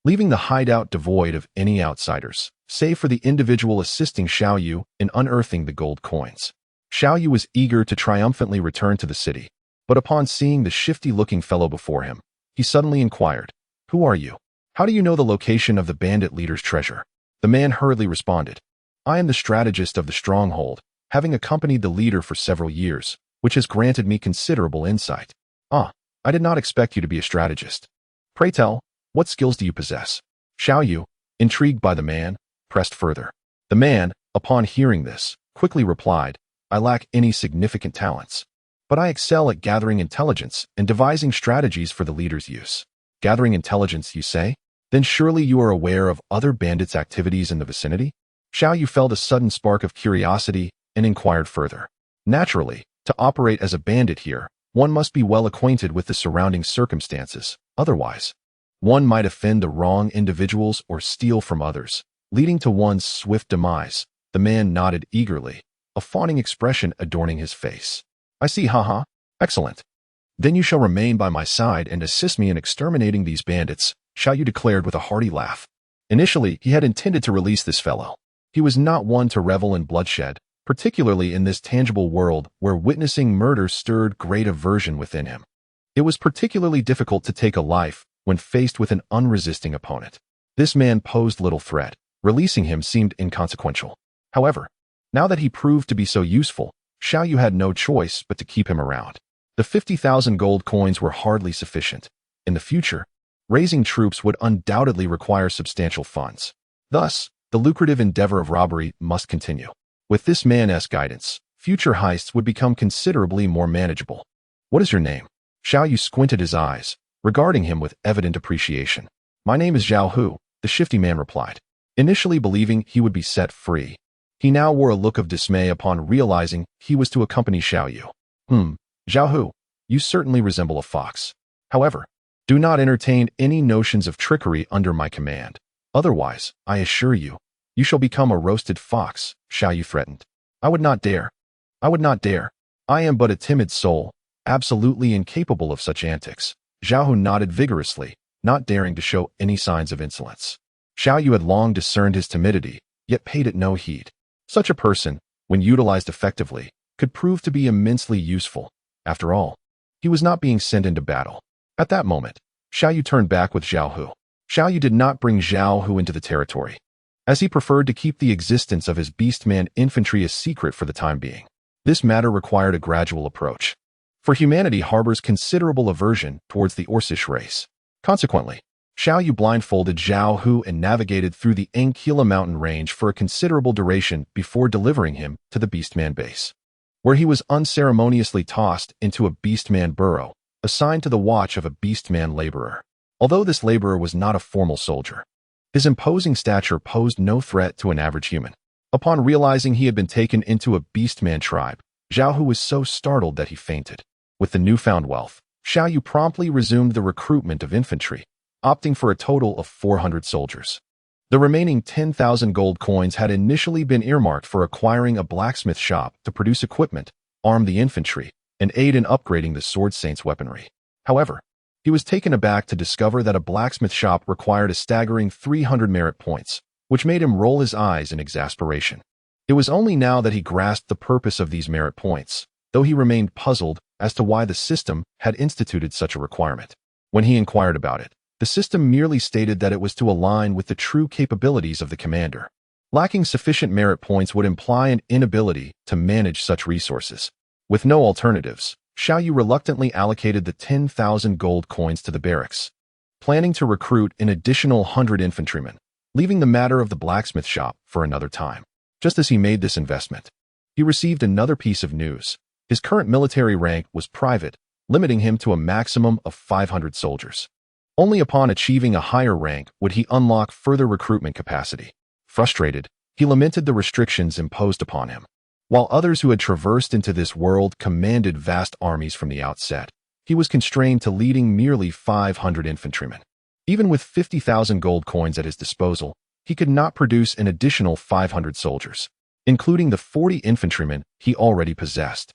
leaving the hideout devoid of any outsiders, save for the individual assisting Xiao Yu in unearthing the gold coins. Xiao Yu was eager to triumphantly return to the city, but upon seeing the shifty-looking fellow before him, he suddenly inquired, "Who are you? How do you know the location of the bandit leader's treasure?" The man hurriedly responded, "I am the strategist of the stronghold, having accompanied the leader for several years, which has granted me considerable insight." "Ah, I did not expect you to be a strategist. Pray tell, what skills do you possess?" Xiao Yu, intrigued by the man, pressed further. The man, upon hearing this, quickly replied, "I lack any significant talents, but I excel at gathering intelligence and devising strategies for the leader's use." "Gathering intelligence, you say? Then surely you are aware of other bandits' activities in the vicinity?" Xiao Yu felt a sudden spark of curiosity and inquired further. Naturally, to operate as a bandit here, one must be well acquainted with the surrounding circumstances. Otherwise, one might offend the wrong individuals or steal from others, leading to one's swift demise. The man nodded eagerly, a fawning expression adorning his face. "I see, haha. Excellent. Then you shall remain by my side and assist me in exterminating these bandits," Xiao Yu declared with a hearty laugh. Initially, he had intended to release this fellow. He was not one to revel in bloodshed, particularly in this tangible world where witnessing murder stirred great aversion within him. It was particularly difficult to take a life when faced with an unresisting opponent. This man posed little threat. Releasing him seemed inconsequential. However, now that he proved to be so useful, Xiao Yu had no choice but to keep him around. The 50,000 gold coins were hardly sufficient. In the future, raising troops would undoubtedly require substantial funds. Thus, the lucrative endeavor of robbery must continue. With this man's guidance, future heists would become considerably more manageable. "What is your name?" Xiao Yu squinted his eyes, regarding him with evident appreciation. "My name is Zhao Hu," the shifty man replied. Initially believing he would be set free, he now wore a look of dismay upon realizing he was to accompany Xiao Yu. Zhao Hu, you certainly resemble a fox. However, do not entertain any notions of trickery under my command. Otherwise, I assure you, you shall become a roasted fox," Xiao Yu threatened. I would not dare. I am but a timid soul, absolutely incapable of such antics." Zhao Hu nodded vigorously, not daring to show any signs of insolence. Xiao Yu had long discerned his timidity, yet paid it no heed. Such a person, when utilized effectively, could prove to be immensely useful. After all, he was not being sent into battle. At that moment, Xiao Yu turned back with Zhao Hu. Xiao Yu did not bring Zhao Hu into the territory, as he preferred to keep the existence of his beastman infantry a secret for the time being. This matter required a gradual approach, for humanity harbors considerable aversion towards the Orcish race. Consequently, Xiao Yu blindfolded Zhao Hu and navigated through the Anquila mountain range for a considerable duration before delivering him to the Beastman base, where he was unceremoniously tossed into a Beastman burrow, assigned to the watch of a Beastman laborer. Although this laborer was not a formal soldier, his imposing stature posed no threat to an average human. Upon realizing he had been taken into a Beastman tribe, Zhao Hu was so startled that he fainted. With the newfound wealth, Xiao Yu promptly resumed the recruitment of infantry, opting for a total of 400 soldiers. The remaining 10,000 gold coins had initially been earmarked for acquiring a blacksmith shop to produce equipment, arm the infantry, and aid in upgrading the Sword Saint's weaponry. However, he was taken aback to discover that a blacksmith shop required a staggering 300 merit points, which made him roll his eyes in exasperation. It was only now that he grasped the purpose of these merit points. though he remained puzzled as to why the system had instituted such a requirement. When he inquired about it, the system merely stated that it was to align with the true capabilities of the commander. Lacking sufficient merit points would imply an inability to manage such resources. With no alternatives, Xiao Yu reluctantly allocated the 10,000 gold coins to the barracks, planning to recruit an additional 100 infantrymen, leaving the matter of the blacksmith shop for another time. Just as he made this investment, he received another piece of news. His current military rank was private, limiting him to a maximum of 500 soldiers. Only upon achieving a higher rank would he unlock further recruitment capacity. Frustrated, he lamented the restrictions imposed upon him. While others who had traversed into this world commanded vast armies from the outset, he was constrained to leading merely 500 infantrymen. Even with 50,000 gold coins at his disposal, he could not produce an additional 500 soldiers, including the 40 infantrymen he already possessed.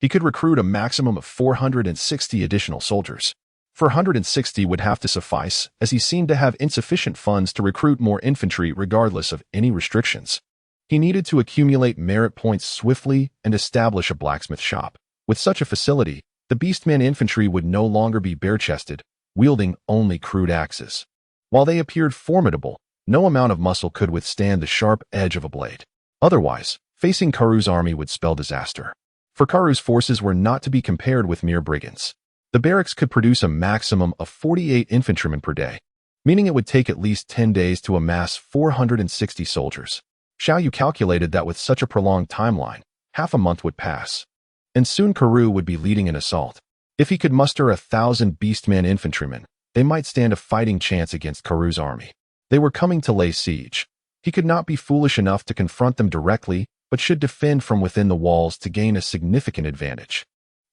He could recruit a maximum of 460 additional soldiers. 460 would have to suffice, as he seemed to have insufficient funds to recruit more infantry regardless of any restrictions. He needed to accumulate merit points swiftly and establish a blacksmith shop. With such a facility, the beastman infantry would no longer be bare-chested, wielding only crude axes. While they appeared formidable, no amount of muscle could withstand the sharp edge of a blade. Otherwise, facing Karu's army would spell disaster. For Karu's forces were not to be compared with mere brigands. The barracks could produce a maximum of 48 infantrymen per day, meaning it would take at least 10 days to amass 460 soldiers. Xiao Yu calculated that with such a prolonged timeline, half a month would pass, and soon Karu would be leading an assault. If he could muster 1,000 beastman infantrymen, they might stand a fighting chance against Karu's army. They were coming to lay siege. He could not be foolish enough to confront them directly, but should defend from within the walls to gain a significant advantage.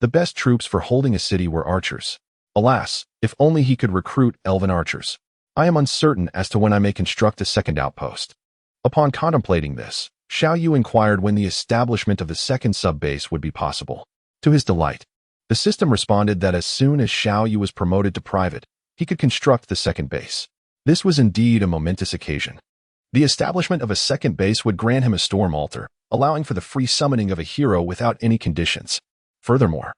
The best troops for holding a city were archers. Alas, if only he could recruit elven archers. I am uncertain as to when I may construct a second outpost. Upon contemplating this, Xiao Yu inquired when the establishment of the second sub-base would be possible. To his delight, the system responded that as soon as Xiao Yu was promoted to private, he could construct the second base. This was indeed a momentous occasion. The establishment of a second base would grant him a storm altar, allowing for the free summoning of a hero without any conditions. Furthermore,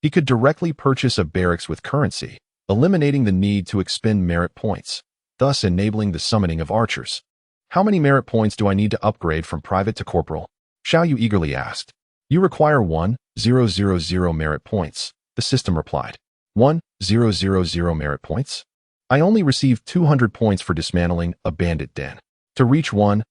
he could directly purchase a barracks with currency, eliminating the need to expend merit points, thus enabling the summoning of archers. How many merit points do I need to upgrade from private to corporal? Xiao Yu eagerly asked. You require 1,000 merit points, the system replied. 1,000 merit points? I only received 200 points for dismantling a bandit den. To reach 1,000,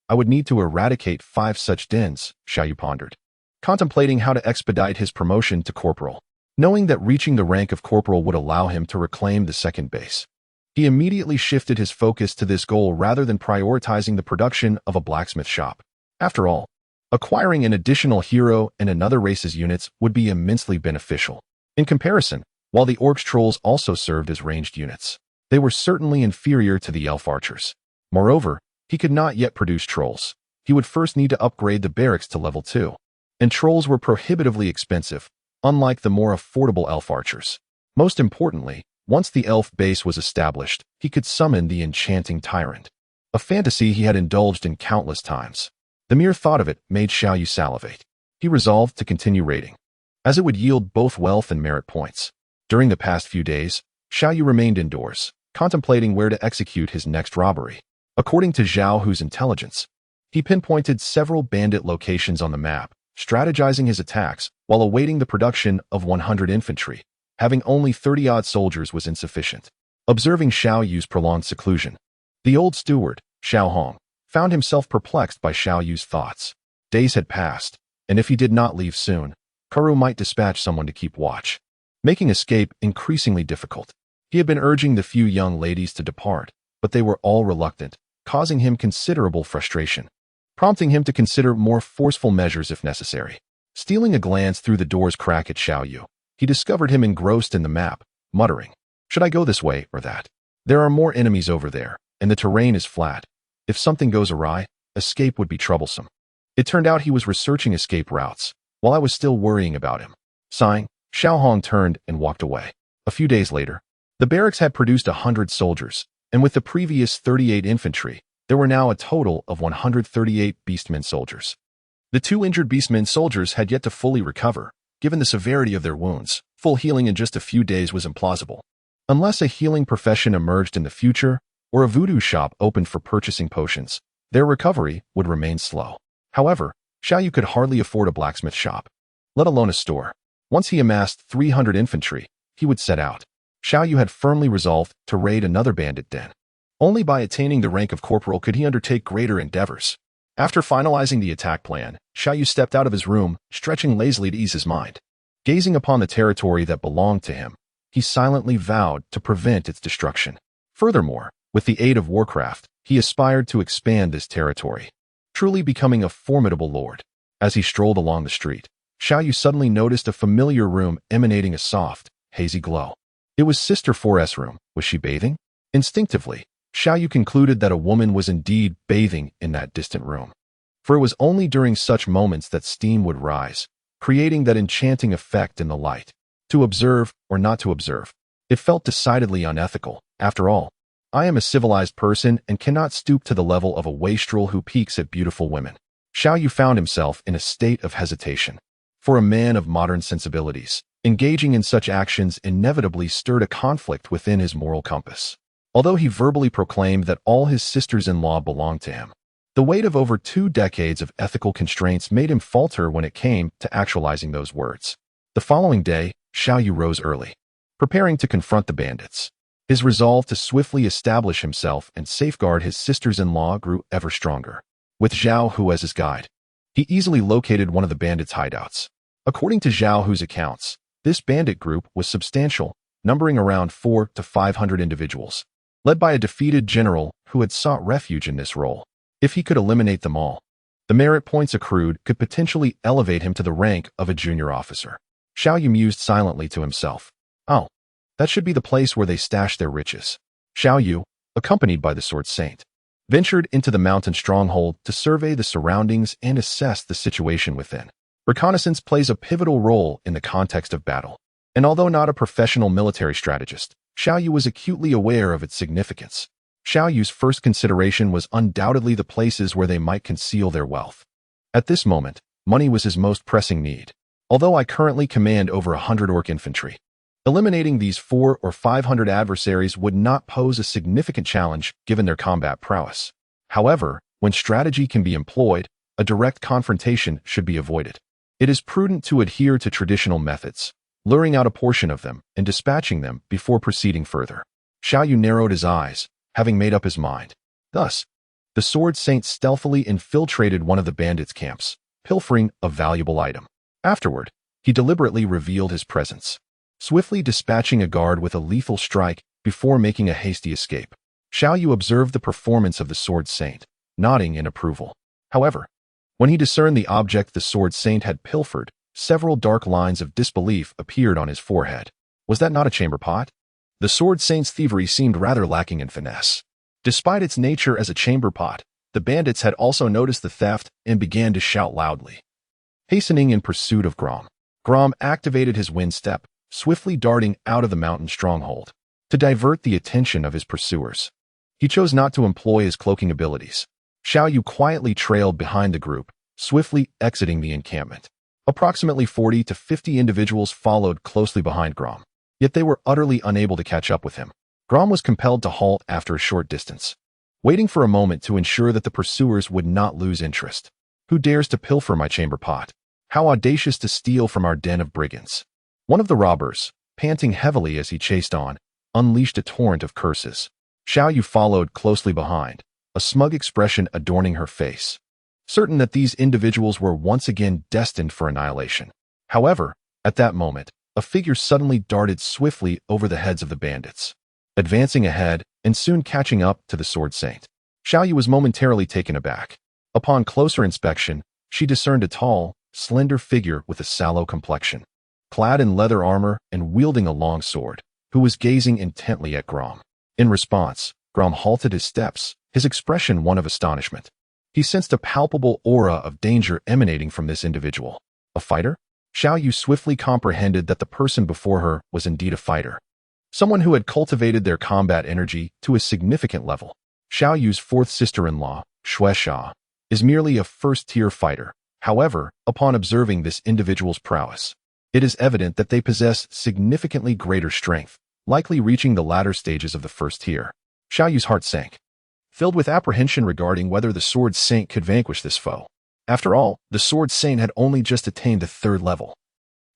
I would need to eradicate 5 such dens, Xiao Yu pondered, contemplating how to expedite his promotion to corporal. Knowing that reaching the rank of corporal would allow him to reclaim the second base, he immediately shifted his focus to this goal rather than prioritizing the production of a blacksmith shop. After all, acquiring an additional hero and another race's units would be immensely beneficial. In comparison, while the orcs trolls also served as ranged units, they were certainly inferior to the elf archers. Moreover, he could not yet produce trolls. He would first need to upgrade the barracks to level 2. And trolls were prohibitively expensive, unlike the more affordable elf archers. Most importantly, once the elf base was established, he could summon the enchanting Tyrande, a fantasy he had indulged in countless times. The mere thought of it made Xiao Yu salivate. He resolved to continue raiding, as it would yield both wealth and merit points. During the past few days, Xiao Yu remained indoors, contemplating where to execute his next robbery. According to Xiao Hu's intelligence, he pinpointed several bandit locations on the map, strategizing his attacks while awaiting the production of 100 infantry. Having only 30-odd soldiers was insufficient. Observing Xiao Yu's prolonged seclusion, the old steward, Xiao Hong, found himself perplexed by Xiao Yu's thoughts. Days had passed, and if he did not leave soon, Karu might dispatch someone to keep watch, making escape increasingly difficult. He had been urging the few young ladies to depart, but they were all reluctant, causing him considerable frustration, prompting him to consider more forceful measures if necessary. Stealing a glance through the door's crack at Xiao Yu, he discovered him engrossed in the map, muttering, "Should I go this way or that? There are more enemies over there, and the terrain is flat. If something goes awry, escape would be troublesome." It turned out he was researching escape routes, while I was still worrying about him. Sighing, Xiao Hong turned and walked away. A few days later, the barracks had produced 100 soldiers, and with the previous 38 infantry, there were now a total of 138 beastmen soldiers. The two injured beastmen soldiers had yet to fully recover. Given the severity of their wounds, full healing in just a few days was implausible. Unless a healing profession emerged in the future, or a voodoo shop opened for purchasing potions, their recovery would remain slow. However, Xiao Yu could hardly afford a blacksmith shop, let alone a store. Once he amassed 300 infantry, he would set out. Xiao Yu had firmly resolved to raid another bandit den. Only by attaining the rank of corporal could he undertake greater endeavors. After finalizing the attack plan, Xiao Yu stepped out of his room, stretching lazily to ease his mind. Gazing upon the territory that belonged to him, he silently vowed to prevent its destruction. Furthermore, with the aid of Warcraft, he aspired to expand this territory, truly becoming a formidable lord. As he strolled along the street, Xiao Yu suddenly noticed a familiar room emanating a soft, hazy glow. It was Sister 4's room. Was she bathing? Instinctively, Xiao Yu concluded that a woman was indeed bathing in that distant room. For it was only during such moments that steam would rise, creating that enchanting effect in the light. To observe or not to observe, it felt decidedly unethical. After all, I am a civilized person and cannot stoop to the level of a wastrel who peeks at beautiful women. Xiao Yu found himself in a state of hesitation. For a man of modern sensibilities, engaging in such actions inevitably stirred a conflict within his moral compass. Although he verbally proclaimed that all his sisters-in-law belonged to him, the weight of over 2 decades of ethical constraints made him falter when it came to actualizing those words. The following day, Xiao Yu rose early, preparing to confront the bandits. His resolve to swiftly establish himself and safeguard his sisters-in-law grew ever stronger. With Xiao Hu as his guide, he easily located one of the bandits' hideouts. According to Xiao Hu's accounts, this bandit group was substantial, numbering around 400 to 500 individuals, led by a defeated general who had sought refuge in this role. If he could eliminate them all, the merit points accrued could potentially elevate him to the rank of a junior officer. Xiao Yu mused silently to himself. Oh, that should be the place where they stash their riches. Xiao Yu, accompanied by the Sword Saint, ventured into the mountain stronghold to survey the surroundings and assess the situation within. Reconnaissance plays a pivotal role in the context of battle, and although not a professional military strategist, Xiao Yu was acutely aware of its significance. Xiao Yu's first consideration was undoubtedly the places where they might conceal their wealth. At this moment, money was his most pressing need. Although I currently command over 100 orc infantry, eliminating these 400 or 500 adversaries would not pose a significant challenge given their combat prowess. However, when strategy can be employed, a direct confrontation should be avoided. It is prudent to adhere to traditional methods, luring out a portion of them and dispatching them before proceeding further. Xiao Yu narrowed his eyes, having made up his mind. Thus, the Sword Saint stealthily infiltrated one of the bandits' camps, pilfering a valuable item. Afterward, he deliberately revealed his presence, swiftly dispatching a guard with a lethal strike before making a hasty escape. Xiao Yu observed the performance of the Sword Saint, nodding in approval. However, when he discerned the object the Sword Saint had pilfered, several dark lines of disbelief appeared on his forehead. Was that not a chamber pot? The Sword Saint's thievery seemed rather lacking in finesse. Despite its nature as a chamber pot, the bandits had also noticed the theft and began to shout loudly, hastening in pursuit of Gromm. Gromm activated his wind step, swiftly darting out of the mountain stronghold. To divert the attention of his pursuers, he chose not to employ his cloaking abilities. Xiao Yu quietly trailed behind the group, swiftly exiting the encampment. Approximately 40 to 50 individuals followed closely behind Gromm, yet they were utterly unable to catch up with him. Gromm was compelled to halt after a short distance, waiting for a moment to ensure that the pursuers would not lose interest. Who dares to pilfer my chamber pot? How audacious to steal from our den of brigands! One of the robbers, panting heavily as he chased on, unleashed a torrent of curses. Xiao Yu followed closely behind, a smug expression adorning her face, certain that these individuals were once again destined for annihilation. However, at that moment, a figure suddenly darted swiftly over the heads of the bandits, advancing ahead and soon catching up to the Sword Saint. Xiao Yu was momentarily taken aback. Upon closer inspection, she discerned a tall, slender figure with a sallow complexion, clad in leather armor and wielding a long sword, who was gazing intently at Gromm. In response, Gromm halted his steps, his expression one of astonishment. He sensed a palpable aura of danger emanating from this individual. A fighter? Xiao Yu swiftly comprehended that the person before her was indeed a fighter, someone who had cultivated their combat energy to a significant level. Xiao Yu's fourth sister-in-law, Shueisha, is merely a first-tier fighter. However, upon observing this individual's prowess, it is evident that they possess significantly greater strength, likely reaching the latter stages of the first tier. Xiao Yu's heart sank, filled with apprehension regarding whether the Sword Saint could vanquish this foe. After all, the Sword Saint had only just attained the 3rd level,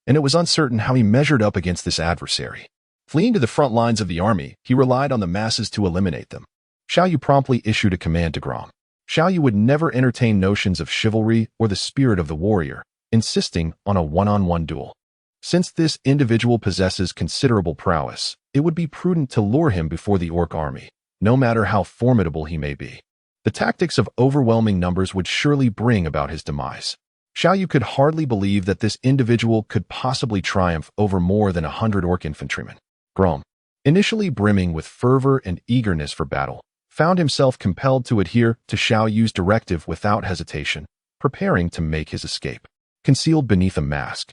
and it was uncertain how he measured up against this adversary. Fleeing to the front lines of the army, he relied on the masses to eliminate them. Xiao Yu promptly issued a command to Gromm. Xiao Yu would never entertain notions of chivalry or the spirit of the warrior, insisting on a one-on-one duel. Since this individual possesses considerable prowess, it would be prudent to lure him before the orc army, no matter how formidable he may be. The tactics of overwhelming numbers would surely bring about his demise. Xiao Yu could hardly believe that this individual could possibly triumph over more than 100 orc infantrymen. Gromm, initially brimming with fervor and eagerness for battle, found himself compelled to adhere to Xiao Yu's directive without hesitation, preparing to make his escape. Concealed beneath a mask,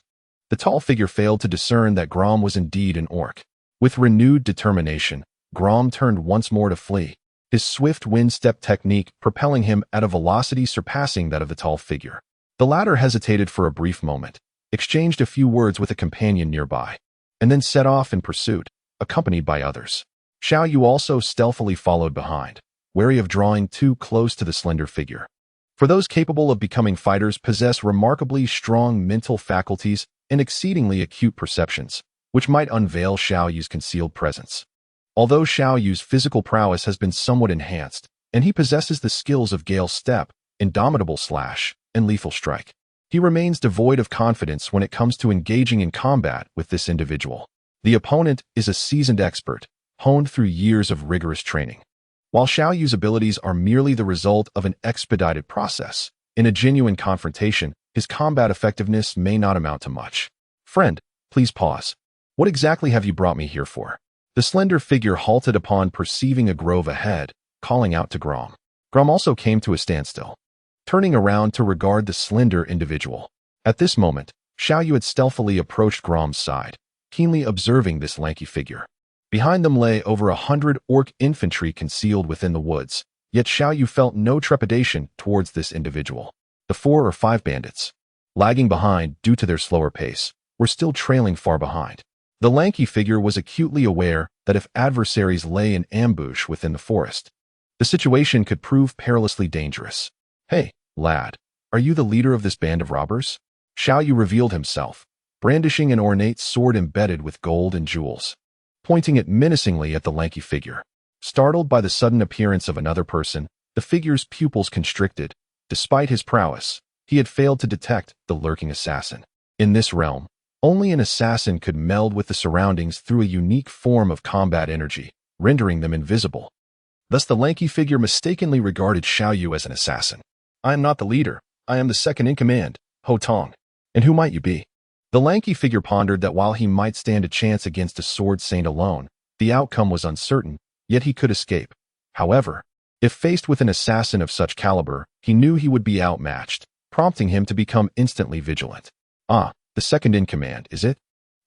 the tall figure failed to discern that Gromm was indeed an orc. With renewed determination, Gromm turned once more to flee, his swift wind-step technique propelling him at a velocity surpassing that of the tall figure. The latter hesitated for a brief moment, exchanged a few words with a companion nearby, and then set off in pursuit, accompanied by others. Xiao Yu also stealthily followed behind, wary of drawing too close to the slender figure. For those capable of becoming fighters possess remarkably strong mental faculties and exceedingly acute perceptions, which might unveil Xiao Yu's concealed presence. Although Xiao Yu's physical prowess has been somewhat enhanced, and he possesses the skills of Gale Step, Indomitable Slash, and Lethal Strike, he remains devoid of confidence when it comes to engaging in combat with this individual. The opponent is a seasoned expert, honed through years of rigorous training. While Xiao Yu's abilities are merely the result of an expedited process, in a genuine confrontation, his combat effectiveness may not amount to much. Friend, please pause. What exactly have you brought me here for? The slender figure halted upon perceiving a grove ahead, calling out to Gromm. Gromm also came to a standstill, turning around to regard the slender individual. At this moment, Xiao Yu had stealthily approached Gromm's side, keenly observing this lanky figure. Behind them lay over 100 orc infantry concealed within the woods, yet Xiao Yu felt no trepidation towards this individual. The 4 or 5 bandits, lagging behind due to their slower pace, were still trailing far behind. The lanky figure was acutely aware that if adversaries lay in ambush within the forest, the situation could prove perilously dangerous. Hey, lad, are you the leader of this band of robbers? Xiao Yu revealed himself, brandishing an ornate sword embedded with gold and jewels, pointing it menacingly at the lanky figure. Startled by the sudden appearance of another person, the figure's pupils constricted. Despite his prowess, he had failed to detect the lurking assassin. In this realm, only an assassin could meld with the surroundings through a unique form of combat energy, rendering them invisible. Thus the lanky figure mistakenly regarded Xiao Yu as an assassin. I am not the leader. I am the second in command, Ho Tong. And who might you be? The lanky figure pondered that while he might stand a chance against a sword saint alone, the outcome was uncertain, yet he could escape. However, if faced with an assassin of such caliber, he knew he would be outmatched, prompting him to become instantly vigilant. Ah, the second in command, is it?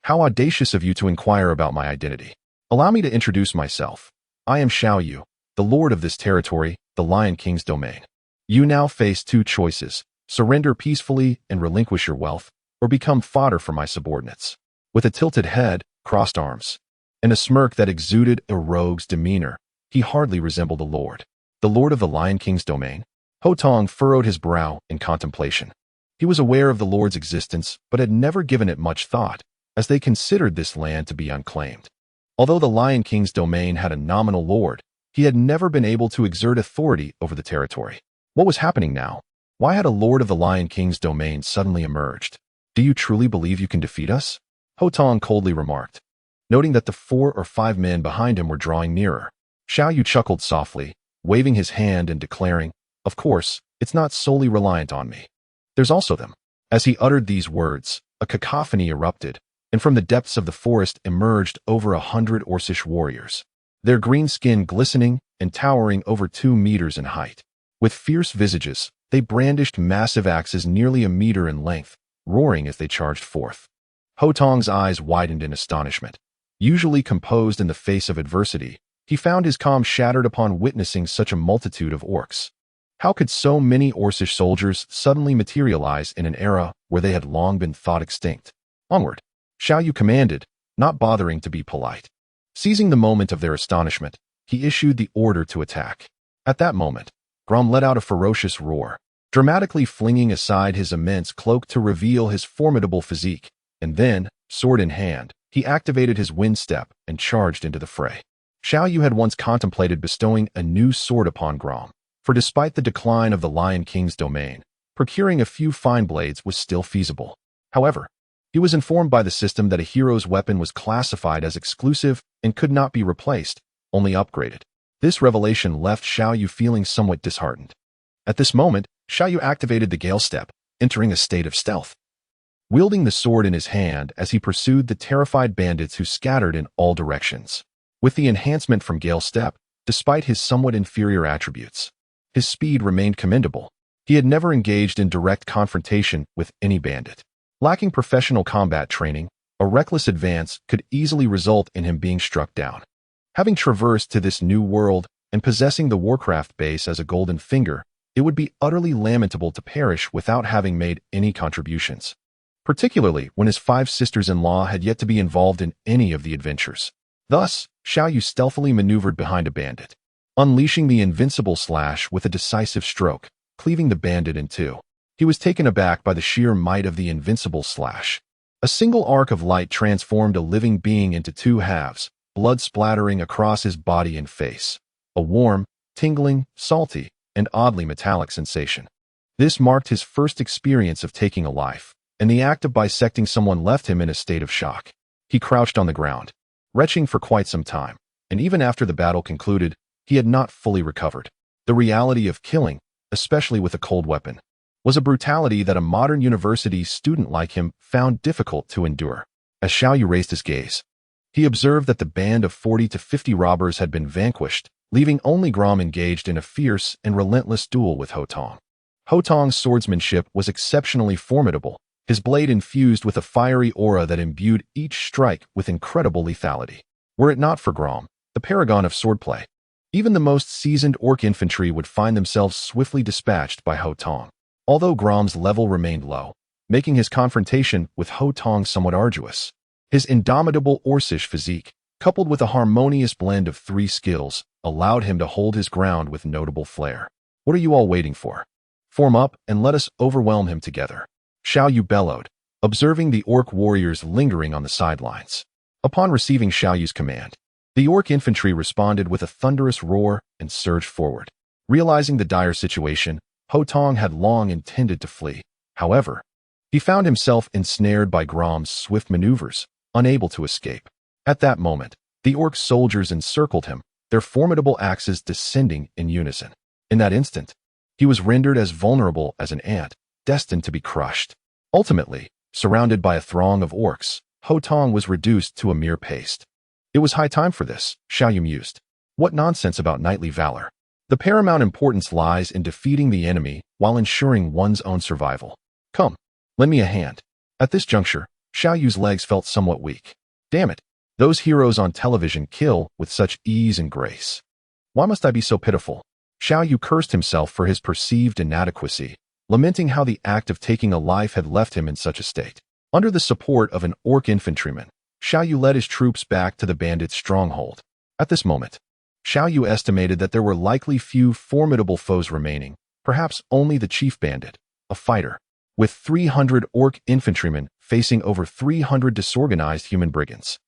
How audacious of you to inquire about my identity. Allow me to introduce myself. I am Xiao Yu, the lord of this territory, the Lion King's domain. You now face 2 choices: surrender peacefully and relinquish your wealth, or become fodder for my subordinates. With a tilted head, crossed arms, and a smirk that exuded a rogue's demeanor, he hardly resembled a lord. The lord of the Lion King's domain? Ho Tong furrowed his brow in contemplation. He was aware of the lord's existence, but had never given it much thought, as they considered this land to be unclaimed. Although the Lion King's domain had a nominal lord, he had never been able to exert authority over the territory. What was happening now? Why had a lord of the Lion King's domain suddenly emerged? Do you truly believe you can defeat us? Ho Tong coldly remarked, noting that the 4 or 5 men behind him were drawing nearer. Xiao Yu chuckled softly, waving his hand and declaring, "Of course, it's not solely reliant on me. There's also them." As he uttered these words, a cacophony erupted, and from the depths of the forest emerged over 100 Orcish warriors, their green skin glistening and towering over 2 meters in height. With fierce visages, they brandished massive axes nearly a meter in length, roaring as they charged forth. Ho Tong's eyes widened in astonishment. Usually composed in the face of adversity, he found his calm shattered upon witnessing such a multitude of orcs. How could so many Orcish soldiers suddenly materialize in an era where they had long been thought extinct? Onward, Xiao Yu commanded, not bothering to be polite. Seizing the moment of their astonishment, he issued the order to attack. At that moment, Gromm let out a ferocious roar, dramatically flinging aside his immense cloak to reveal his formidable physique, and then, sword in hand, he activated his wind step and charged into the fray. Xiao Yu had once contemplated bestowing a new sword upon Gromm, for despite the decline of the Lion King's domain, procuring a few fine blades was still feasible. However, he was informed by the system that a hero's weapon was classified as exclusive and could not be replaced, only upgraded. This revelation left Xiao Yu feeling somewhat disheartened. At this moment, Xiao Yu activated the Gale Step, entering a state of stealth. Wielding the sword in his hand as he pursued the terrified bandits who scattered in all directions. With the enhancement from Gale Step, despite his somewhat inferior attributes, his speed remained commendable. He had never engaged in direct confrontation with any bandit. Lacking professional combat training, a reckless advance could easily result in him being struck down. Having traversed to this new world and possessing the Warcraft base as a golden finger, it would be utterly lamentable to perish without having made any contributions, particularly when his 5 sisters-in-law had yet to be involved in any of the adventures. Thus, Xiao Yu stealthily maneuvered behind a bandit, unleashing the invincible slash with a decisive stroke, cleaving the bandit in two. He was taken aback by the sheer might of the invincible slash. A single arc of light transformed a living being into 2 halves, blood splattering across his body and face. A warm, tingling, salty, and oddly metallic sensation. This marked his first experience of taking a life, and the act of bisecting someone left him in a state of shock. He crouched on the ground, retching for quite some time, and even after the battle concluded, he had not fully recovered. The reality of killing, especially with a cold weapon, was a brutality that a modern university student like him found difficult to endure. As Xiao Yu raised his gaze, he observed that the band of 40 to 50 robbers had been vanquished, leaving only Gromm engaged in a fierce and relentless duel with Ho Tong. Ho Tong's swordsmanship was exceptionally formidable, his blade infused with a fiery aura that imbued each strike with incredible lethality. Were it not for Gromm, the paragon of swordplay, even the most seasoned orc infantry would find themselves swiftly dispatched by Ho Tong. Although Gromm's level remained low, making his confrontation with Ho Tong somewhat arduous. His indomitable Orcish physique, coupled with a harmonious blend of 3 skills, allowed him to hold his ground with notable flair. What are you all waiting for? Form up and let us overwhelm him together. Xiao Yu bellowed, observing the orc warriors lingering on the sidelines. Upon receiving Xiao Yu's command, the orc infantry responded with a thunderous roar and surged forward. Realizing the dire situation, Ho Tong had long intended to flee. However, he found himself ensnared by Gromm's swift maneuvers, unable to escape. At that moment, the orc soldiers encircled him, their formidable axes descending in unison. In that instant, he was rendered as vulnerable as an ant, destined to be crushed. Ultimately, surrounded by a throng of orcs, Ho Tong was reduced to a mere paste. It was high time for this, Xiao Yu mused. What nonsense about knightly valor. The paramount importance lies in defeating the enemy while ensuring one's own survival. Come, lend me a hand. At this juncture, Xiao Yu's legs felt somewhat weak. Damn it, those heroes on television kill with such ease and grace. Why must I be so pitiful? Xiao Yu cursed himself for his perceived inadequacy, lamenting how the act of taking a life had left him in such a state. Under the support of an orc infantryman, Xiao Yu led his troops back to the bandits' stronghold. At this moment, Xiao Yu estimated that there were likely few formidable foes remaining, perhaps only the chief bandit, a fighter, with 300 orc infantrymen facing over 300 disorganized human brigands.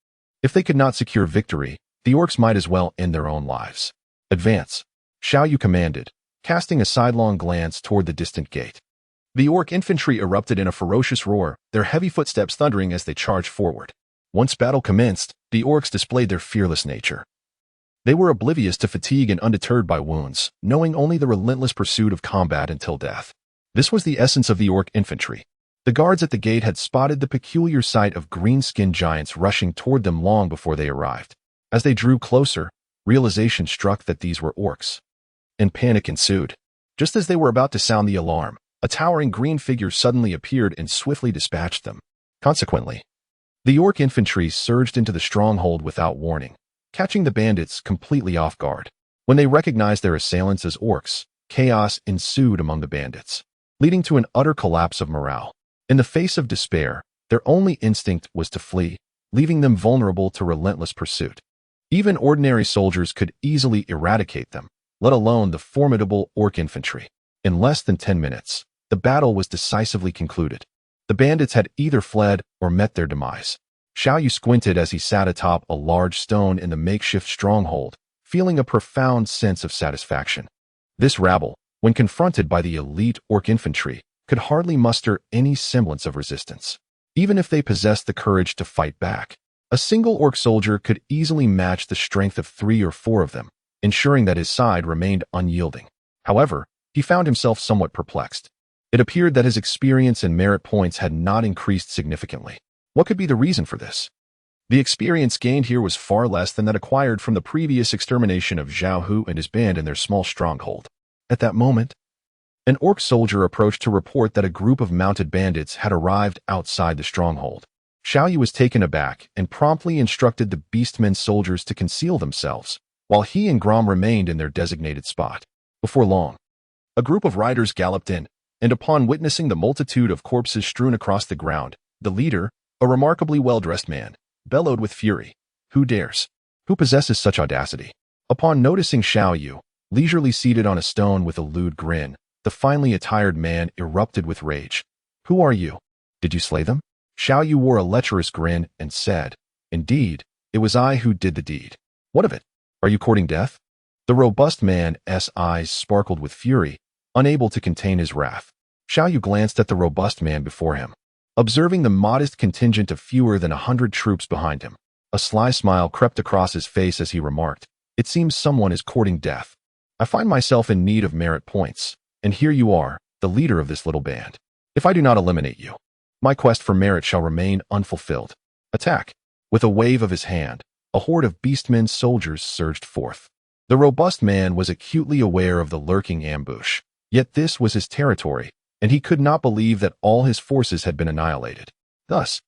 If they could not secure victory, the orcs might as well end their own lives. Advance, Xiao Yu commanded, casting a sidelong glance toward the distant gate. The orc infantry erupted in a ferocious roar, their heavy footsteps thundering as they charged forward. Once battle commenced, the orcs displayed their fearless nature. They were oblivious to fatigue and undeterred by wounds, knowing only the relentless pursuit of combat until death. This was the essence of the orc infantry. The guards at the gate had spotted the peculiar sight of green-skinned giants rushing toward them long before they arrived. As they drew closer, realization struck that these were orcs, and panic ensued. Just as they were about to sound the alarm, a towering green figure suddenly appeared and swiftly dispatched them. Consequently, the orc infantry surged into the stronghold without warning, catching the bandits completely off guard. When they recognized their assailants as orcs, chaos ensued among the bandits, leading to an utter collapse of morale. In the face of despair, their only instinct was to flee, leaving them vulnerable to relentless pursuit. Even ordinary soldiers could easily eradicate them, let alone the formidable orc infantry. In less than 10 minutes, the battle was decisively concluded. The bandits had either fled or met their demise. Xiao Yu squinted as he sat atop a large stone in the makeshift stronghold, feeling a profound sense of satisfaction. This rabble, when confronted by the elite orc infantry, could hardly muster any semblance of resistance. Even if they possessed the courage to fight back, a single orc soldier could easily match the strength of 3 or 4 of them, ensuring that his side remained unyielding. However, he found himself somewhat perplexed. It appeared that his experience and merit points had not increased significantly. What could be the reason for this? The experience gained here was far less than that acquired from the previous extermination of Xiao Yu and his band in their small stronghold. At that moment, an orc soldier approached to report that a group of mounted bandits had arrived outside the stronghold. Xiao Yu was taken aback and promptly instructed the beastmen soldiers to conceal themselves, while he and Gromm remained in their designated spot. Before long, a group of riders galloped in, and upon witnessing the multitude of corpses strewn across the ground, the leader, a remarkably well-dressed man, bellowed with fury. Who dares? Who possesses such audacity? Upon noticing Xiao Yu, leisurely seated on a stone with a lewd grin, the finely attired man erupted with rage. Who are you? Did you slay them? Xiao Yu wore a lecherous grin and said, Indeed, it was I who did the deed. What of it? Are you courting death? The robust man's eyes sparkled with fury, unable to contain his wrath. Xiao Yu glanced at the robust man before him, observing the modest contingent of fewer than 100 troops behind him. A sly smile crept across his face as he remarked, It seems someone is courting death. I find myself in need of merit points, and here you are, the leader of this little band. If I do not eliminate you, my quest for merit shall remain unfulfilled. Attack! With a wave of his hand, a horde of beastmen soldiers surged forth. The robust man was acutely aware of the lurking ambush, yet this was his territory, and he could not believe that all his forces had been annihilated. Thus,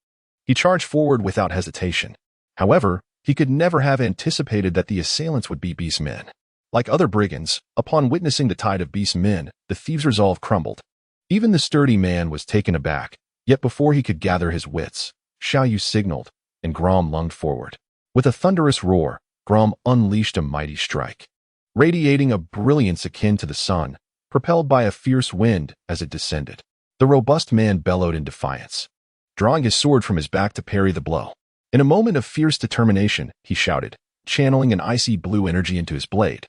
he charged forward without hesitation. However, he could never have anticipated that the assailants would be beastmen. Like other brigands, upon witnessing the tide of beastmen, the thieves' resolve crumbled. Even the sturdy man was taken aback, yet before he could gather his wits, Xiao Yu signaled, and Gromm lunged forward. With a thunderous roar, Gromm unleashed a mighty strike, radiating a brilliance akin to the sun, propelled by a fierce wind as it descended. The robust man bellowed in defiance, drawing his sword from his back to parry the blow. In a moment of fierce determination, he shouted, channeling an icy blue energy into his blade,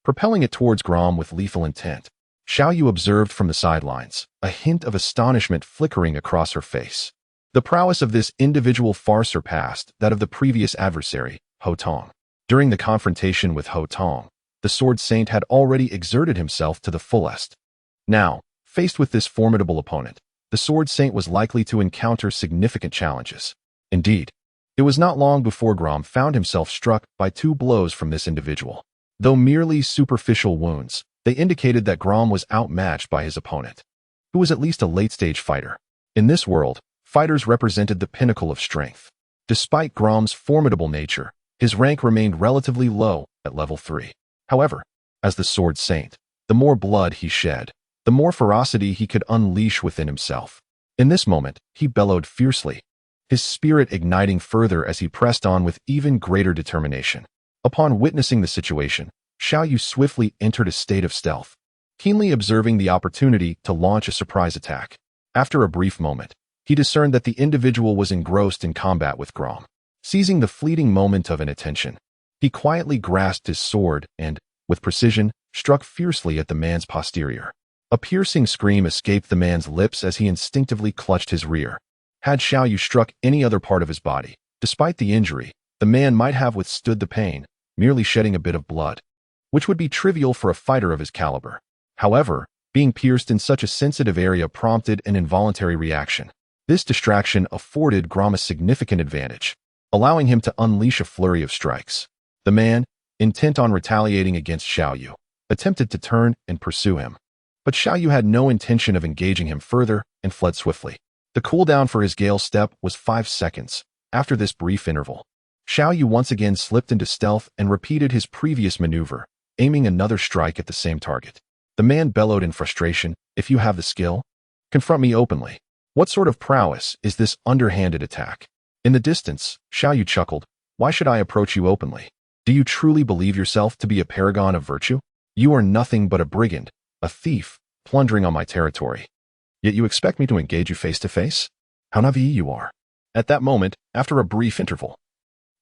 propelling it towards Gromm with lethal intent. Xiao Yu observed from the sidelines, a hint of astonishment flickering across her face. The prowess of this individual far surpassed that of the previous adversary, Ho Tong. During the confrontation with Ho Tong, the Sword Saint had already exerted himself to the fullest. Now, faced with this formidable opponent, the Sword Saint was likely to encounter significant challenges. Indeed, it was not long before Gromm found himself struck by 2 blows from this individual. Though merely superficial wounds, they indicated that Gromm was outmatched by his opponent, who was at least a late-stage fighter. In this world, fighters represented the pinnacle of strength. Despite Gromm's formidable nature, his rank remained relatively low at level 3. However, as the Sword Saint, the more blood he shed, the more ferocity he could unleash within himself. In this moment, he bellowed fiercely, his spirit igniting further as he pressed on with even greater determination. Upon witnessing the situation, Xiao Yu swiftly entered a state of stealth, keenly observing the opportunity to launch a surprise attack. After a brief moment, he discerned that the individual was engrossed in combat with Gromm. Seizing the fleeting moment of inattention, he quietly grasped his sword and, with precision, struck fiercely at the man's posterior. A piercing scream escaped the man's lips as he instinctively clutched his rear. Had Xiao Yu struck any other part of his body, despite the injury, the man might have withstood the pain, merely shedding a bit of blood, which would be trivial for a fighter of his caliber. However, being pierced in such a sensitive area prompted an involuntary reaction. This distraction afforded Gromm a significant advantage, allowing him to unleash a flurry of strikes. The man, intent on retaliating against Xiao Yu, attempted to turn and pursue him. But Xiao Yu had no intention of engaging him further and fled swiftly. The cooldown for his Gale Step was 5 seconds. After this brief interval, Xiao Yu once again slipped into stealth and repeated his previous maneuver, aiming another strike at the same target. The man bellowed in frustration, "If you have the skill, confront me openly. What sort of prowess is this underhanded attack?" In the distance, Xiao Yu chuckled, "Why should I approach you openly? Do you truly believe yourself to be a paragon of virtue? You are nothing but a brigand, a thief, plundering on my territory. Yet you expect me to engage you face to face? How naive you are." At that moment, after a brief interval,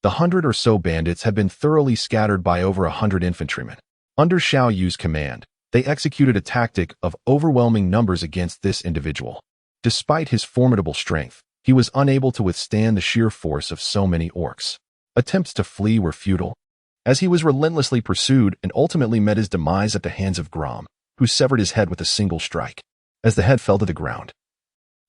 the 100 or so bandits had been thoroughly scattered by over 100 infantrymen. Under Xiao Yu's command, they executed a tactic of overwhelming numbers against this individual. Despite his formidable strength, he was unable to withstand the sheer force of so many orcs. Attempts to flee were futile, as he was relentlessly pursued and ultimately met his demise at the hands of Gromm, who severed his head with a single strike. As the head fell to the ground,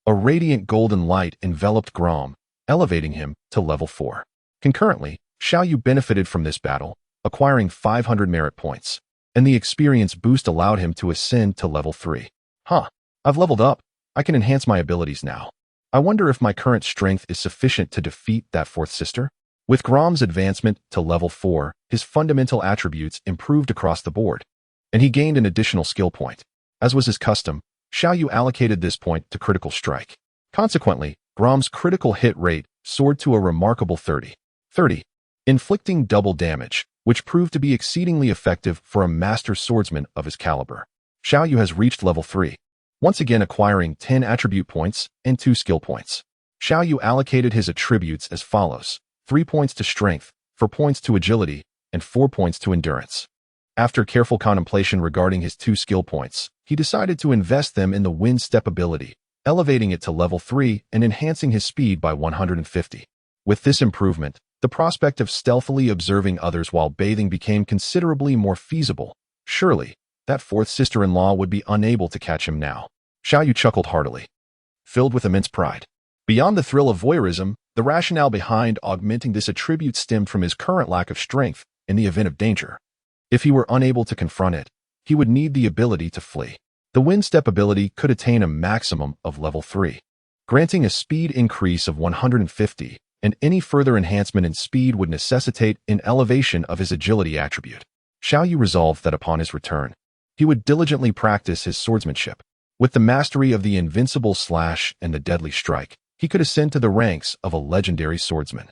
a radiant golden light enveloped Gromm, elevating him to level 4. Concurrently, Xiao Yu benefited from this battle, acquiring 500 merit points, and the experience boost allowed him to ascend to level 3. I've leveled up. I can enhance my abilities now. I wonder if my current strength is sufficient to defeat that fourth sister? With Gromm's advancement to level 4, his fundamental attributes improved across the board, and he gained an additional skill point. As was his custom, Xiao Yu allocated this point to critical strike. Consequently, Gromm's critical hit rate soared to a remarkable 30, inflicting double damage, which proved to be exceedingly effective for a master swordsman of his caliber. Xiao Yu has reached level 3, once again acquiring 10 attribute points and 2 skill points. Xiao Yu allocated his attributes as follows: 3 points to strength, 4 points to agility, and 4 points to endurance. After careful contemplation regarding his 2 skill points, he decided to invest them in the wind step ability, elevating it to level 3 and enhancing his speed by 150. With this improvement, the prospect of stealthily observing others while bathing became considerably more feasible. Surely, that fourth sister-in-law would be unable to catch him now. Xiao Yu chuckled heartily, filled with immense pride. Beyond the thrill of voyeurism, the rationale behind augmenting this attribute stemmed from his current lack of strength in the event of danger. If he were unable to confront it, he would need the ability to flee. The wind step ability could attain a maximum of level 3, granting a speed increase of 150, and any further enhancement in speed would necessitate an elevation of his agility attribute. Xiao Yu resolved that upon his return, he would diligently practice his swordsmanship. With the mastery of the invincible slash and the deadly strike, he could ascend to the ranks of a legendary swordsman.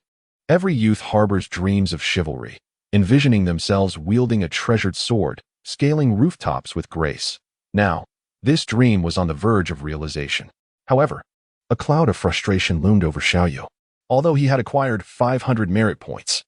Every youth harbors dreams of chivalry, envisioning themselves wielding a treasured sword, scaling rooftops with grace. Now, this dream was on the verge of realization. However, a cloud of frustration loomed over Xiao Yu. Although he had acquired 500 merit points,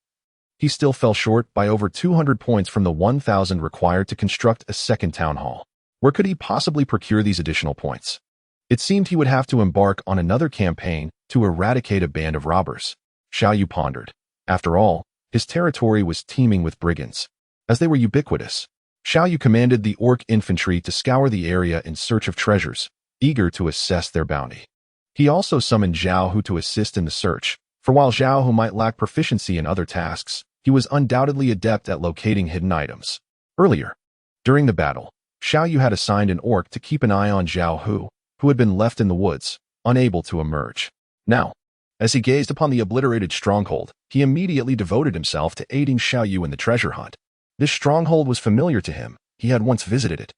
he still fell short by over 200 points from the 1,000 required to construct a second town hall. Where could he possibly procure these additional points? It seemed he would have to embark on another campaign to eradicate a band of robbers. Xiao Yu pondered. After all, his territory was teeming with brigands, as they were ubiquitous. Xiao Yu commanded the orc infantry to scour the area in search of treasures, eager to assess their bounty. He also summoned Xiao Hu to assist in the search, for while Xiao Hu might lack proficiency in other tasks, he was undoubtedly adept at locating hidden items. Earlier, during the battle, Xiao Yu had assigned an orc to keep an eye on Xiao Hu, who had been left in the woods, unable to emerge. Now, as he gazed upon the obliterated stronghold, he immediately devoted himself to aiding Xiao Yu in the treasure hunt. This stronghold was familiar to him. He had once visited it,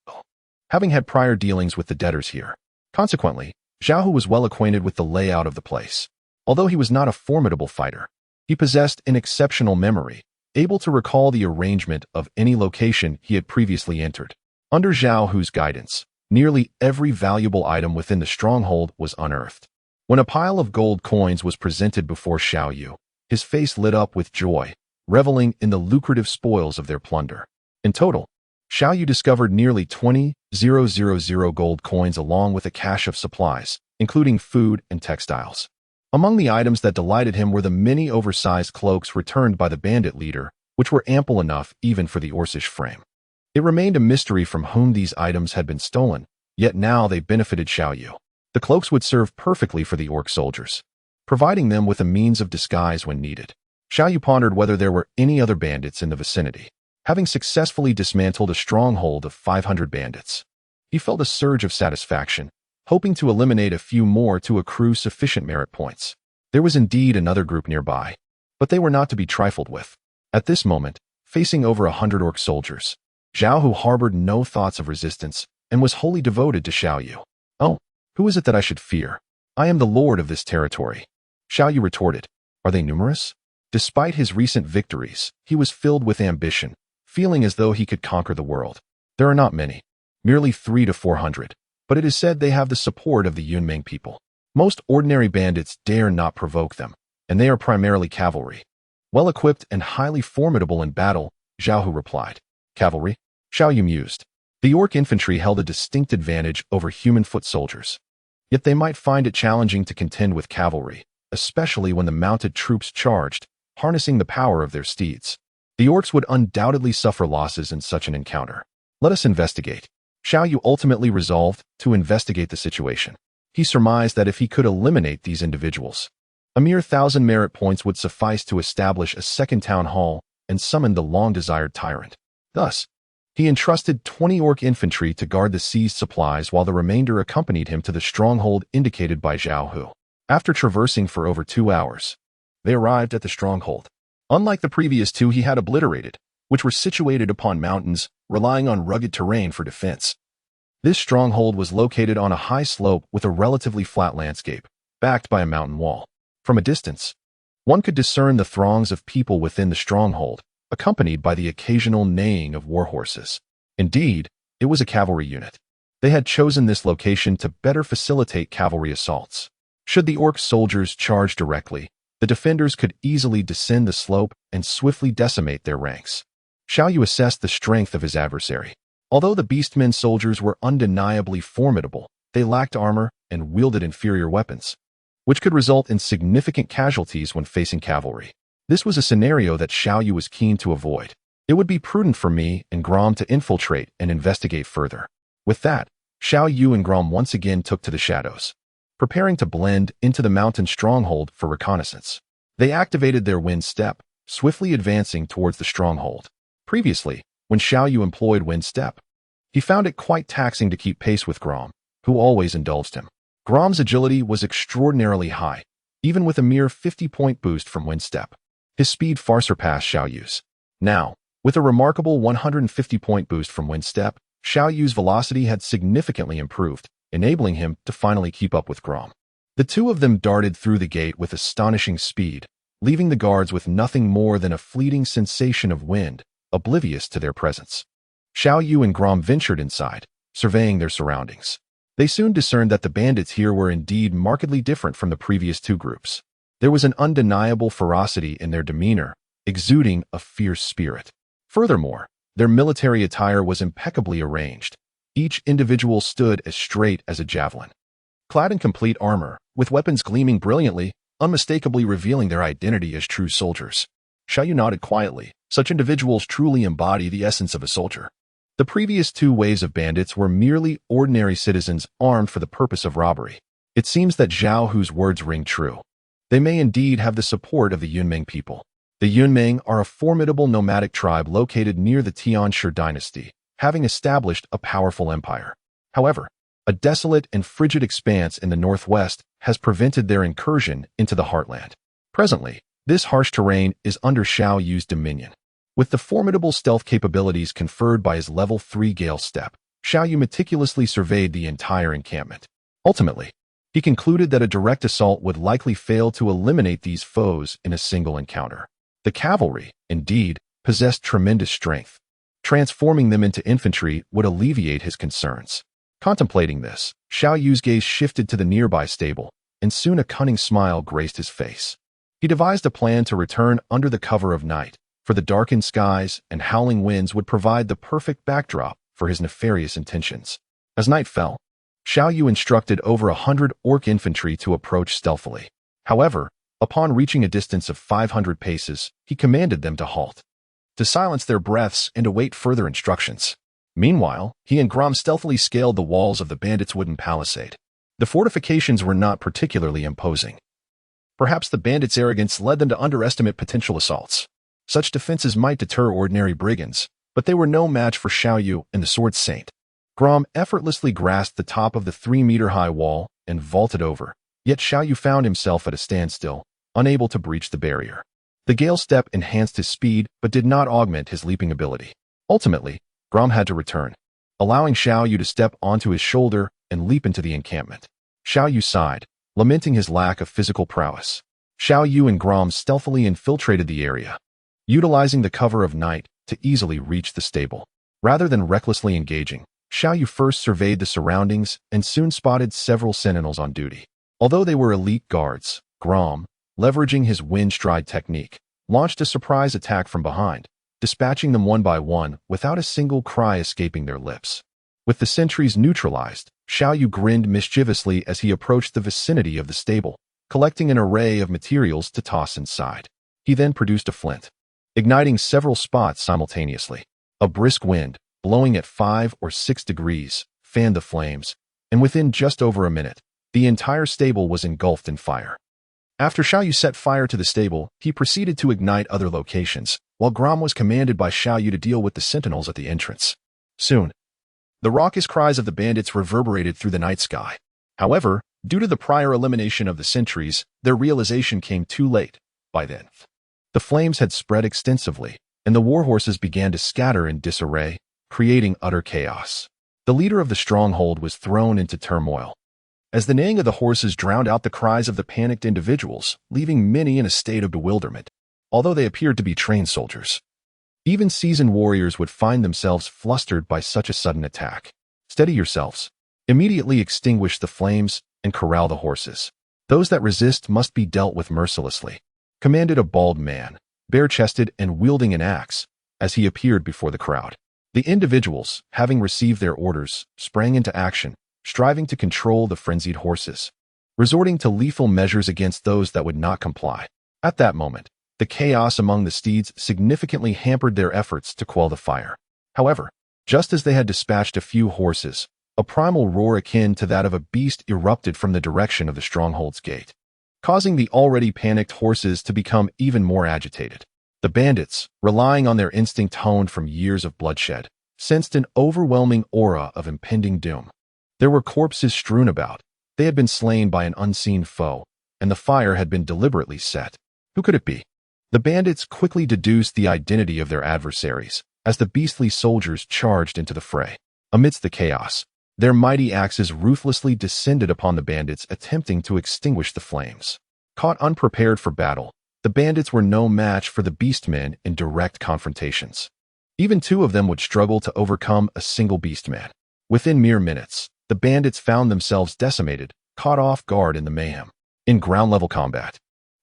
having had prior dealings with the debtors here. Consequently, Xiao Hu was well acquainted with the layout of the place. Although he was not a formidable fighter, he possessed an exceptional memory, able to recall the arrangement of any location he had previously entered. Under Xiao Hu's guidance, nearly every valuable item within the stronghold was unearthed. When a pile of gold coins was presented before Xiao Yu, his face lit up with joy, reveling in the lucrative spoils of their plunder. In total, Xiao Yu discovered nearly 20,000 gold coins along with a cache of supplies, including food and textiles. Among the items that delighted him were the many oversized cloaks returned by the bandit leader, which were ample enough even for the Orcish frame. It remained a mystery from whom these items had been stolen, yet now they benefited Xiao Yu. The cloaks would serve perfectly for the orc soldiers, providing them with a means of disguise when needed. Xiao Yu pondered whether there were any other bandits in the vicinity. Having successfully dismantled a stronghold of 500 bandits, he felt a surge of satisfaction, hoping to eliminate a few more to accrue sufficient merit points. There was indeed another group nearby, but they were not to be trifled with. At this moment, facing over 100 orc soldiers, Xiao Yu harbored no thoughts of resistance and was wholly devoted to Xiao Yu. "Oh, who is it that I should fear? I am the lord of this territory." Xiao Yu retorted. "Are they numerous?" Despite his recent victories, he was filled with ambition, feeling as though he could conquer the world. "There are not many, merely 300 to 400, but it is said they have the support of the Yunmeng people. Most ordinary bandits dare not provoke them, and they are primarily cavalry. Well-equipped and highly formidable in battle," Xiao Yu replied. "Cavalry?" Xiao Yu mused. The orc infantry held a distinct advantage over human foot soldiers. Yet they might find it challenging to contend with cavalry, especially when the mounted troops charged, harnessing the power of their steeds. The orcs would undoubtedly suffer losses in such an encounter. "Let us investigate." Xiao Yu ultimately resolved to investigate the situation. He surmised that if he could eliminate these individuals, a mere 1,000 merit points would suffice to establish a second town hall and summon the long-desired tyrant. Thus, he entrusted 20 orc infantry to guard the seized supplies while the remainder accompanied him to the stronghold indicated by Xiao Yu. After traversing for over 2 hours, they arrived at the stronghold. Unlike the previous two he had obliterated, which were situated upon mountains, relying on rugged terrain for defense, this stronghold was located on a high slope with a relatively flat landscape, backed by a mountain wall. From a distance, one could discern the throngs of people within the stronghold, accompanied by the occasional neighing of war horses. Indeed, it was a cavalry unit. They had chosen this location to better facilitate cavalry assaults. Should the orc soldiers charge directly, the defenders could easily descend the slope and swiftly decimate their ranks. Xiao Yu assessed the strength of his adversary. Although the beastmen soldiers were undeniably formidable, they lacked armor and wielded inferior weapons, which could result in significant casualties when facing cavalry. This was a scenario that Xiao Yu was keen to avoid. It would be prudent for me and Gromm to infiltrate and investigate further. With that, Xiao Yu and Gromm once again took to the shadows, preparing to blend into the mountain stronghold for reconnaissance. They activated their wind step, swiftly advancing towards the stronghold. Previously, when Xiao Yu employed wind step, he found it quite taxing to keep pace with Gromm, who always indulged him. Gromm's agility was extraordinarily high, even with a mere 50-point boost from wind step. His speed far surpassed Xiao Yu's. Now, with a remarkable 150-point boost from wind step, Xiao Yu's velocity had significantly improved, enabling him to finally keep up with Gromm. The two of them darted through the gate with astonishing speed, leaving the guards with nothing more than a fleeting sensation of wind, oblivious to their presence. Xiao Yu and Gromm ventured inside, surveying their surroundings. They soon discerned that the bandits here were indeed markedly different from the previous two groups. There was an undeniable ferocity in their demeanor, exuding a fierce spirit. Furthermore, their military attire was impeccably arranged. Each individual stood as straight as a javelin. Clad in complete armor, with weapons gleaming brilliantly, unmistakably revealing their identity as true soldiers. Xiao Yu nodded quietly. Such individuals truly embody the essence of a soldier. The previous two waves of bandits were merely ordinary citizens armed for the purpose of robbery. It seems that Xiao Yu's words ring true. They may indeed have the support of the Yunmeng people. The Yunmeng are a formidable nomadic tribe located near the Tianshi dynasty, having established a powerful empire. However, a desolate and frigid expanse in the northwest has prevented their incursion into the heartland. Presently, this harsh terrain is under Xiao Yu's dominion. With the formidable stealth capabilities conferred by his level 3 Gale Step, Xiao Yu meticulously surveyed the entire encampment. Ultimately, he concluded that a direct assault would likely fail to eliminate these foes in a single encounter. The cavalry, indeed, possessed tremendous strength. Transforming them into infantry would alleviate his concerns. Contemplating this, Xiao Yu's gaze shifted to the nearby stable, and soon a cunning smile graced his face. He devised a plan to return under the cover of night, for the darkened skies and howling winds would provide the perfect backdrop for his nefarious intentions. As night fell, Xiao Yu instructed over 100 orc infantry to approach stealthily. However, upon reaching a distance of 500 paces, he commanded them to halt, to silence their breaths and await further instructions. Meanwhile, he and Gromm stealthily scaled the walls of the bandits' wooden palisade. The fortifications were not particularly imposing. Perhaps the bandits' arrogance led them to underestimate potential assaults. Such defenses might deter ordinary brigands, but they were no match for Xiao Yu and the Sword Saint. Gromm effortlessly grasped the top of the 3-meter-high wall and vaulted over, yet Xiao Yu found himself at a standstill, unable to breach the barrier. The Gale Step enhanced his speed but did not augment his leaping ability. Ultimately, Gromm had to return, allowing Xiao Yu to step onto his shoulder and leap into the encampment. Xiao Yu sighed, lamenting his lack of physical prowess. Xiao Yu and Gromm stealthily infiltrated the area, utilizing the cover of night to easily reach the stable. Rather than recklessly engaging, Xiao Yu first surveyed the surroundings and soon spotted several sentinels on duty. Although they were elite guards, Gromm, leveraging his wind stride technique, launched a surprise attack from behind, dispatching them one by one without a single cry escaping their lips. With the sentries neutralized, Xiao Yu grinned mischievously as he approached the vicinity of the stable, collecting an array of materials to toss inside. He then produced a flint, igniting several spots simultaneously. A brisk wind, blowing at 5 or 6 degrees, fanned the flames, and within just over a minute, the entire stable was engulfed in fire. After Xiao Yu set fire to the stable, he proceeded to ignite other locations, while Gromm was commanded by Xiao Yu to deal with the sentinels at the entrance. Soon, the raucous cries of the bandits reverberated through the night sky. However, due to the prior elimination of the sentries, their realization came too late. By then, the flames had spread extensively, and the warhorses began to scatter in disarray, creating utter chaos. The leader of the stronghold was thrown into turmoil, as the neighing of the horses drowned out the cries of the panicked individuals, leaving many in a state of bewilderment. Although they appeared to be trained soldiers, even seasoned warriors would find themselves flustered by such a sudden attack. Steady yourselves. Immediately extinguish the flames and corral the horses. Those that resist must be dealt with mercilessly, commanded a bald man, bare-chested and wielding an axe, as he appeared before the crowd. The individuals, having received their orders, sprang into action, striving to control the frenzied horses, resorting to lethal measures against those that would not comply. At that moment, the chaos among the steeds significantly hampered their efforts to quell the fire. However, just as they had dispatched a few horses, a primal roar akin to that of a beast erupted from the direction of the stronghold's gate, causing the already panicked horses to become even more agitated. The bandits, relying on their instinct honed from years of bloodshed, sensed an overwhelming aura of impending doom. There were corpses strewn about. They had been slain by an unseen foe, and the fire had been deliberately set. Who could it be? The bandits quickly deduced the identity of their adversaries, as the beastly soldiers charged into the fray. Amidst the chaos, their mighty axes ruthlessly descended upon the bandits attempting to extinguish the flames. Caught unprepared for battle, the bandits were no match for the beastmen in direct confrontations. Even two of them would struggle to overcome a single beastman. Within mere minutes, the bandits found themselves decimated, caught off guard in the mayhem. In ground-level combat,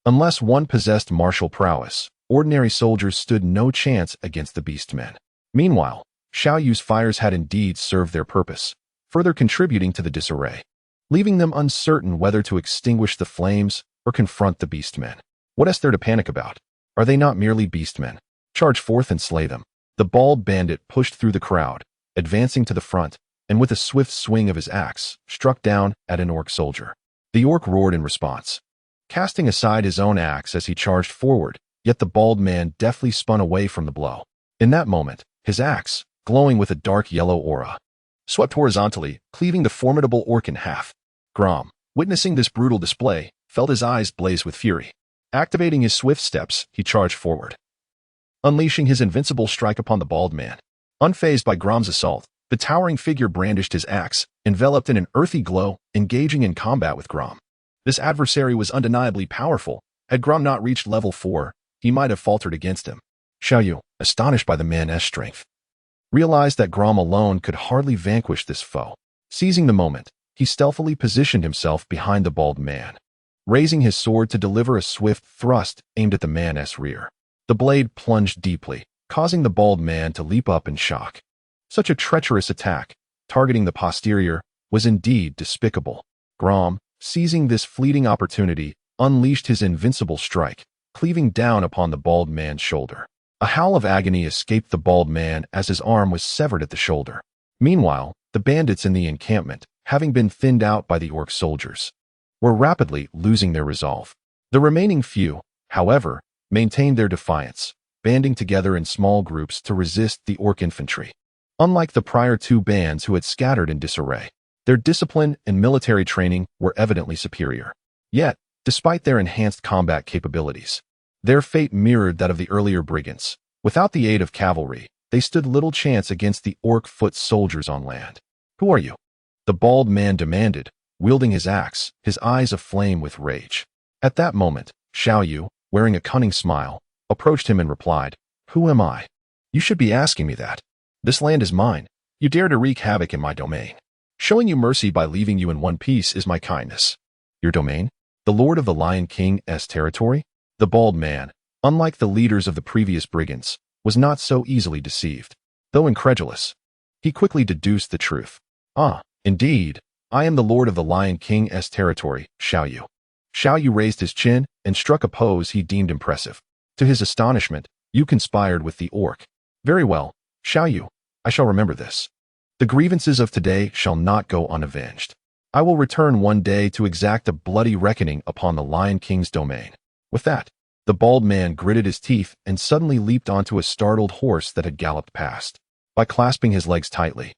unless one possessed martial prowess, ordinary soldiers stood no chance against the beastmen. Meanwhile, Xiao Yu's fires had indeed served their purpose, further contributing to the disarray, leaving them uncertain whether to extinguish the flames or confront the beastmen. What is there to panic about? Are they not merely beastmen? Charge forth and slay them. The bald bandit pushed through the crowd, advancing to the front, and with a swift swing of his axe, struck down at an orc soldier. The orc roared in response, casting aside his own axe as he charged forward, yet the bald man deftly spun away from the blow. In that moment, his axe, glowing with a dark yellow aura, swept horizontally, cleaving the formidable orc in half. Gromm, witnessing this brutal display, felt his eyes blaze with fury. Activating his swift steps, he charged forward, unleashing his invincible strike upon the bald man. Unfazed by Gromm's assault, the towering figure brandished his axe, enveloped in an earthy glow, engaging in combat with Gromm. This adversary was undeniably powerful. Had Gromm not reached level 4, he might have faltered against him. Xiao Yu, astonished by the man's strength, realized that Gromm alone could hardly vanquish this foe. Seizing the moment, he stealthily positioned himself behind the bald man, raising his sword to deliver a swift thrust aimed at the man's rear. The blade plunged deeply, causing the bald man to leap up in shock. Such a treacherous attack, targeting the posterior, was indeed despicable. Gromm, seizing this fleeting opportunity, unleashed his invincible strike, cleaving down upon the bald man's shoulder. A howl of agony escaped the bald man as his arm was severed at the shoulder. Meanwhile, the bandits in the encampment, having been thinned out by the orc soldiers, were rapidly losing their resolve. The remaining few, however, maintained their defiance, banding together in small groups to resist the orc infantry. Unlike the prior two bands who had scattered in disarray, their discipline and military training were evidently superior. Yet, despite their enhanced combat capabilities, their fate mirrored that of the earlier brigands. Without the aid of cavalry, they stood little chance against the orc foot soldiers on land. "Who are you?" the bald man demanded, wielding his axe, his eyes aflame with rage. At that moment, Xiao Yu, wearing a cunning smile, approached him and replied, "Who am I? You should be asking me that. This land is mine. You dare to wreak havoc in my domain. Showing you mercy by leaving you in one piece is my kindness." "Your domain? The Lord of the Lion King's territory?" The bald man, unlike the leaders of the previous brigands, was not so easily deceived. Though incredulous, he quickly deduced the truth. "Ah, indeed, I am the Lord of the Lion King's territory, Xiao Yu." Xiao Yu raised his chin and struck a pose he deemed impressive. To his astonishment, Yu conspired with the orc. "Very well, Xiao Yu, I shall remember this. The grievances of today shall not go unavenged. I will return one day to exact a bloody reckoning upon the Lion King's domain." With that, the bald man gritted his teeth and suddenly leaped onto a startled horse that had galloped past. By clasping his legs tightly,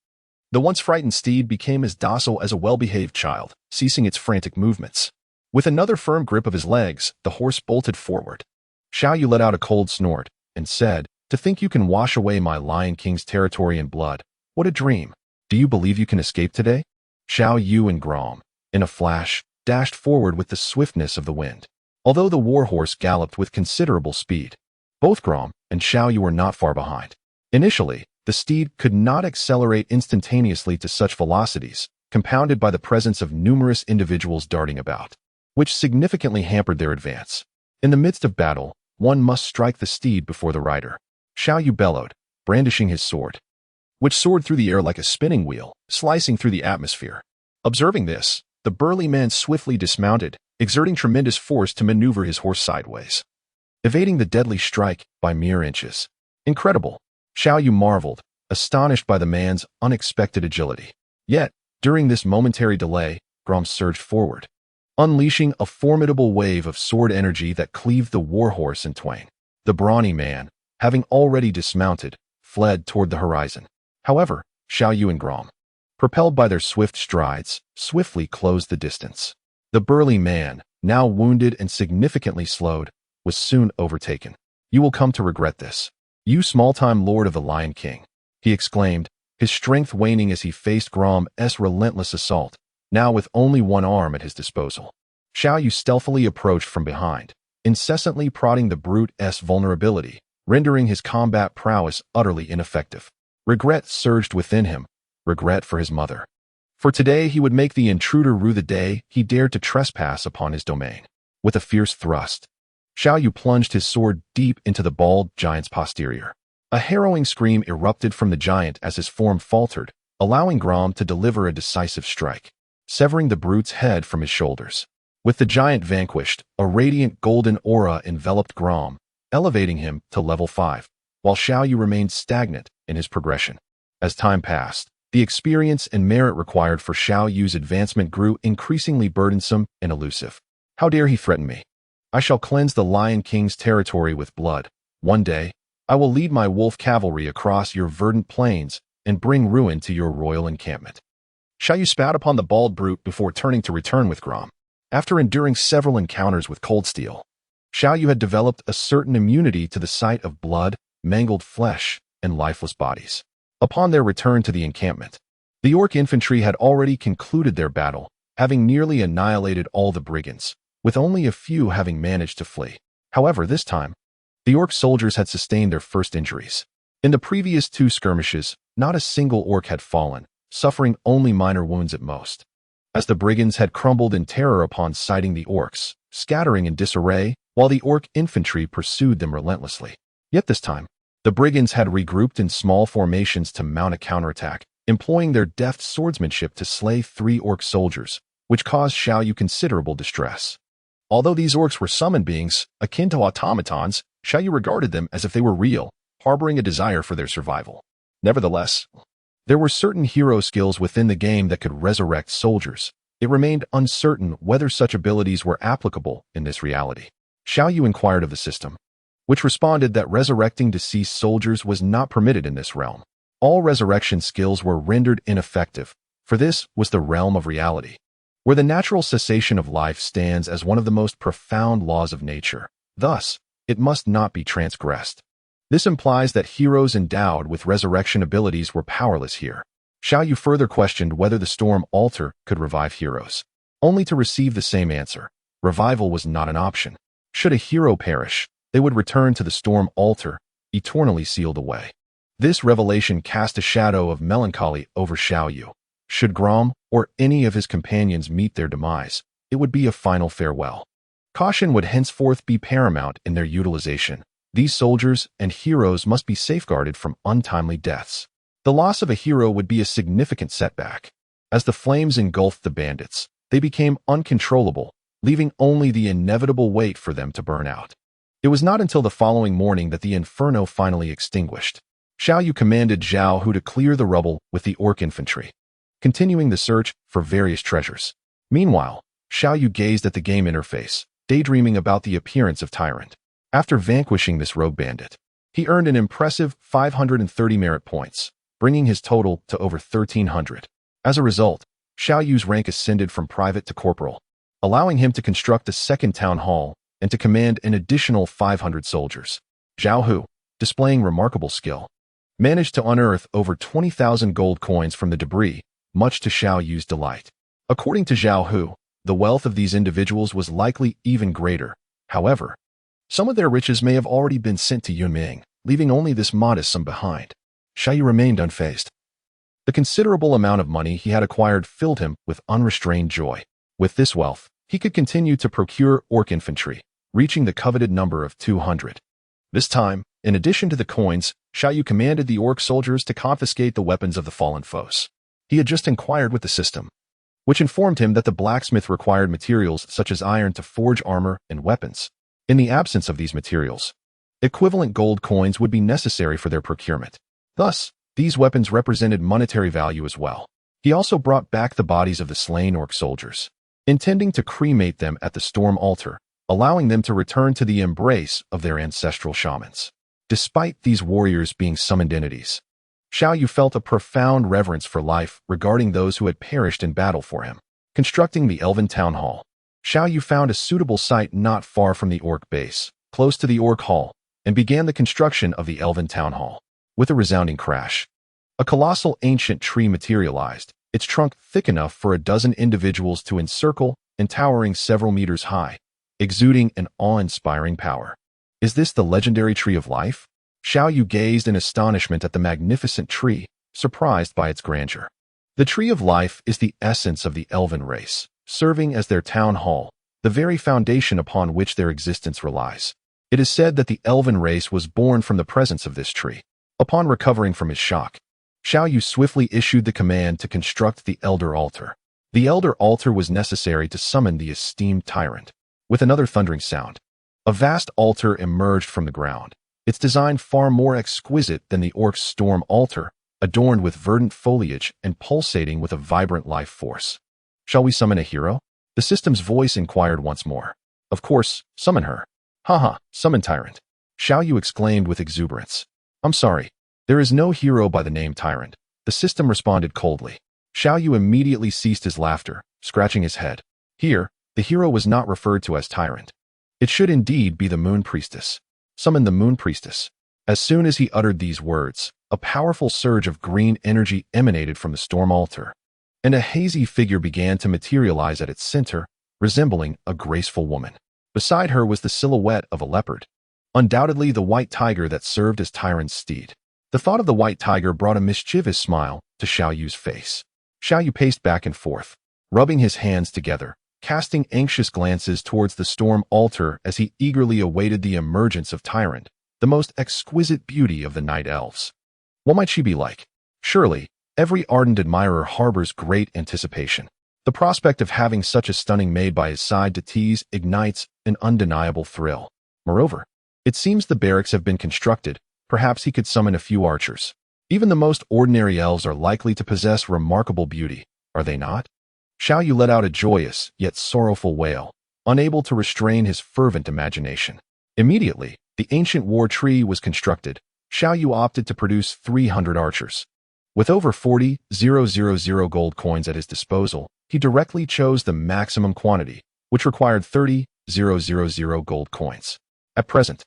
the once frightened steed became as docile as a well-behaved child, ceasing its frantic movements. With another firm grip of his legs, the horse bolted forward. Xiao Yu let out a cold snort and said, "To think you can wash away my Lion King's territory in blood. What a dream. Do you believe you can escape today?" Xiao Yu and Gromm, in a flash, dashed forward with the swiftness of the wind. Although the warhorse galloped with considerable speed, both Gromm and Xiao Yu were not far behind. Initially, the steed could not accelerate instantaneously to such velocities, compounded by the presence of numerous individuals darting about, which significantly hampered their advance. In the midst of battle, one must strike the steed before the rider. Xiao Yu bellowed, brandishing his sword, which soared through the air like a spinning wheel, slicing through the atmosphere. Observing this, the burly man swiftly dismounted, exerting tremendous force to maneuver his horse sideways, evading the deadly strike by mere inches. Incredible! Xiao Yu marveled, astonished by the man's unexpected agility. Yet, during this momentary delay, Gromm surged forward, unleashing a formidable wave of sword energy that cleaved the warhorse in twain. The brawny man, having already dismounted, fled toward the horizon. However, Xiao Yu and Gromm, propelled by their swift strides, swiftly closed the distance. The burly man, now wounded and significantly slowed, was soon overtaken. "You will come to regret this. You small-time Lord of the Lion King," he exclaimed, his strength waning as he faced Gromm's relentless assault, now with only one arm at his disposal. Xiao Yu stealthily approached from behind, incessantly prodding the brute's vulnerability, rendering his combat prowess utterly ineffective. Regret surged within him, regret for his mother. For today he would make the intruder rue the day he dared to trespass upon his domain. With a fierce thrust, Xiao Yu plunged his sword deep into the bald giant's posterior. A harrowing scream erupted from the giant as his form faltered, allowing Gromm to deliver a decisive strike, severing the brute's head from his shoulders. With the giant vanquished, a radiant golden aura enveloped Gromm, elevating him to level 5, while Xiao Yu remained stagnant in his progression. As time passed, the experience and merit required for Xiao Yu's advancement grew increasingly burdensome and elusive. How dare he threaten me? I shall cleanse the Lion King's territory with blood. One day, I will lead my wolf cavalry across your verdant plains and bring ruin to your royal encampment. Xiao Yu spat upon the bald brute before turning to return with Gromm. After enduring several encounters with cold steel, Xiao Yu had developed a certain immunity to the sight of blood, mangled flesh, and lifeless bodies. Upon their return to the encampment, the orc infantry had already concluded their battle, having nearly annihilated all the brigands, with only a few having managed to flee. However, this time, the orc soldiers had sustained their first injuries. In the previous 2 skirmishes, not a single orc had fallen, suffering only minor wounds at most. As the brigands had crumbled in terror upon sighting the orcs, scattering in disarray, while the orc infantry pursued them relentlessly. Yet this time, the brigands had regrouped in small formations to mount a counterattack, employing their deft swordsmanship to slay 3 orc soldiers, which caused Xiao Yu considerable distress. Although these orcs were summoned beings, akin to automatons, Xiao Yu regarded them as if they were real, harboring a desire for their survival. Nevertheless, there were certain hero skills within the game that could resurrect soldiers. It remained uncertain whether such abilities were applicable in this reality. Xiao Yu inquired of the system, which responded that resurrecting deceased soldiers was not permitted in this realm. All resurrection skills were rendered ineffective, for this was the realm of reality, where the natural cessation of life stands as one of the most profound laws of nature. Thus, it must not be transgressed. This implies that heroes endowed with resurrection abilities were powerless here. Xiao Yu further questioned whether the storm altar could revive heroes, only to receive the same answer. Revival was not an option. Should a hero perish, they would return to the storm altar, eternally sealed away. This revelation cast a shadow of melancholy over Xiao Yu. Should Gromm or any of his companions meet their demise, it would be a final farewell. Caution would henceforth be paramount in their utilization. These soldiers and heroes must be safeguarded from untimely deaths. The loss of a hero would be a significant setback. As the flames engulfed the bandits, they became uncontrollable, leaving only the inevitable wait for them to burn out. It was not until the following morning that the inferno finally extinguished. Xiao Yu commanded Xiao Hu to clear the rubble with the orc infantry, continuing the search for various treasures. Meanwhile, Xiao Yu gazed at the game interface, daydreaming about the appearance of Tyrande. After vanquishing this rogue bandit, he earned an impressive 530 merit points, bringing his total to over 1,300. As a result, Xiao Yu's rank ascended from private to corporal, allowing him to construct a second town hall and to command an additional 500 soldiers. Xiao Hu, displaying remarkable skill, managed to unearth over 20,000 gold coins from the debris, much to Xiao Yu's delight. According to Xiao Hu, the wealth of these individuals was likely even greater. However, some of their riches may have already been sent to Yunming, leaving only this modest sum behind. Xiao Yu remained unfazed. The considerable amount of money he had acquired filled him with unrestrained joy. With this wealth, he could continue to procure orc infantry, reaching the coveted number of 200. This time, in addition to the coins, Xiao Yu commanded the orc soldiers to confiscate the weapons of the fallen foes. He had just inquired with the system, which informed him that the blacksmith required materials such as iron to forge armor and weapons. In the absence of these materials, equivalent gold coins would be necessary for their procurement. Thus, these weapons represented monetary value as well. He also brought back the bodies of the slain orc soldiers, intending to cremate them at the storm altar, allowing them to return to the embrace of their ancestral shamans. Despite these warriors being summoned entities, Xiao Yu felt a profound reverence for life regarding those who had perished in battle for him. Constructing the elven town hall, Xiao Yu found a suitable site not far from the orc base, close to the orc hall, and began the construction of the elven town hall. With a resounding crash, a colossal ancient tree materialized, its trunk thick enough for a dozen individuals to encircle and towering several meters high, exuding an awe-inspiring power. Is this the legendary tree of life? Xiao Yu gazed in astonishment at the magnificent tree, surprised by its grandeur. The tree of life is the essence of the elven race, serving as their town hall, the very foundation upon which their existence relies. It is said that the elven race was born from the presence of this tree. Upon recovering from his shock, Xiao Yu swiftly issued the command to construct the Elder Altar. The Elder Altar was necessary to summon the esteemed Tyrande. With another thundering sound, a vast altar emerged from the ground, its design far more exquisite than the orc's storm altar, adorned with verdant foliage and pulsating with a vibrant life force. Shall we summon a hero? The system's voice inquired once more. Of course, summon her. Haha, summon Tyrande. Xiao Yu exclaimed with exuberance. I'm sorry, there is no hero by the name Tyrande. The system responded coldly. Xiao Yu immediately ceased his laughter, scratching his head. Here, the hero was not referred to as Tyrande. It should indeed be the Moon Priestess. Summon the Moon Priestess. As soon as he uttered these words, a powerful surge of green energy emanated from the storm altar, and a hazy figure began to materialize at its center, resembling a graceful woman. Beside her was the silhouette of a leopard, undoubtedly the white tiger that served as Tyrande's steed. The thought of the white tiger brought a mischievous smile to Xiao Yu's face. Xiao Yu paced back and forth, rubbing his hands together, casting anxious glances towards the storm altar as he eagerly awaited the emergence of Tyrande, the most exquisite beauty of the night elves. What might she be like? Surely, every ardent admirer harbors great anticipation. The prospect of having such a stunning maid by his side to tease ignites an undeniable thrill. Moreover, it seems the barracks have been constructed. Perhaps he could summon a few archers. Even the most ordinary elves are likely to possess remarkable beauty, are they not? Xiao Yu let out a joyous, yet sorrowful wail, unable to restrain his fervent imagination. Immediately, the ancient war tree was constructed. Xiao Yu opted to produce 300 archers. With over 40,000 gold coins at his disposal, he directly chose the maximum quantity, which required 30,000 gold coins. At present,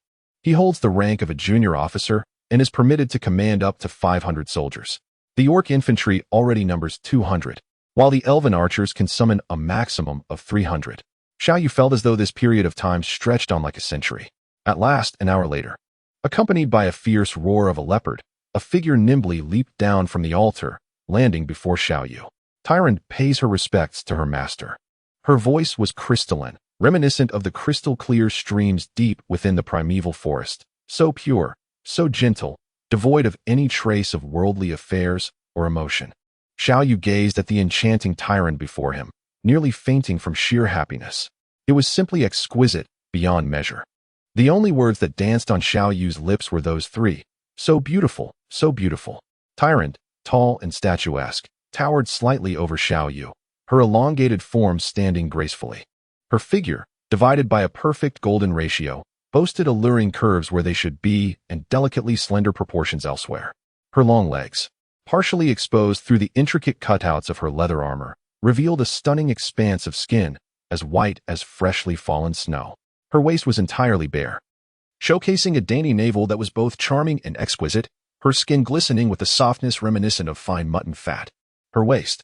He holds the rank of a junior officer and is permitted to command up to 500 soldiers. The orc infantry already numbers 200, while the elven archers can summon a maximum of 300. Xiao Yu felt as though this period of time stretched on like a century. At last, an hour later, accompanied by a fierce roar of a leopard, a figure nimbly leaped down from the altar, landing before Xiao Yu. Tyrande pays her respects to her master. Her voice was crystalline, reminiscent of the crystal-clear streams deep within the primeval forest, so pure, so gentle, devoid of any trace of worldly affairs or emotion. Xiao Yu gazed at the enchanting Tyrande before him, nearly fainting from sheer happiness. It was simply exquisite, beyond measure. The only words that danced on Xiao Yu's lips were those three. So beautiful, so beautiful. Tyrande, tall and statuesque, towered slightly over Xiao Yu, her elongated form standing gracefully. Her figure, divided by a perfect golden ratio, boasted alluring curves where they should be and delicately slender proportions elsewhere. Her long legs, partially exposed through the intricate cutouts of her leather armor, revealed a stunning expanse of skin, as white as freshly fallen snow. Her waist was entirely bare, showcasing a dainty navel that was both charming and exquisite, her skin glistening with a softness reminiscent of fine mutton fat. Her waist,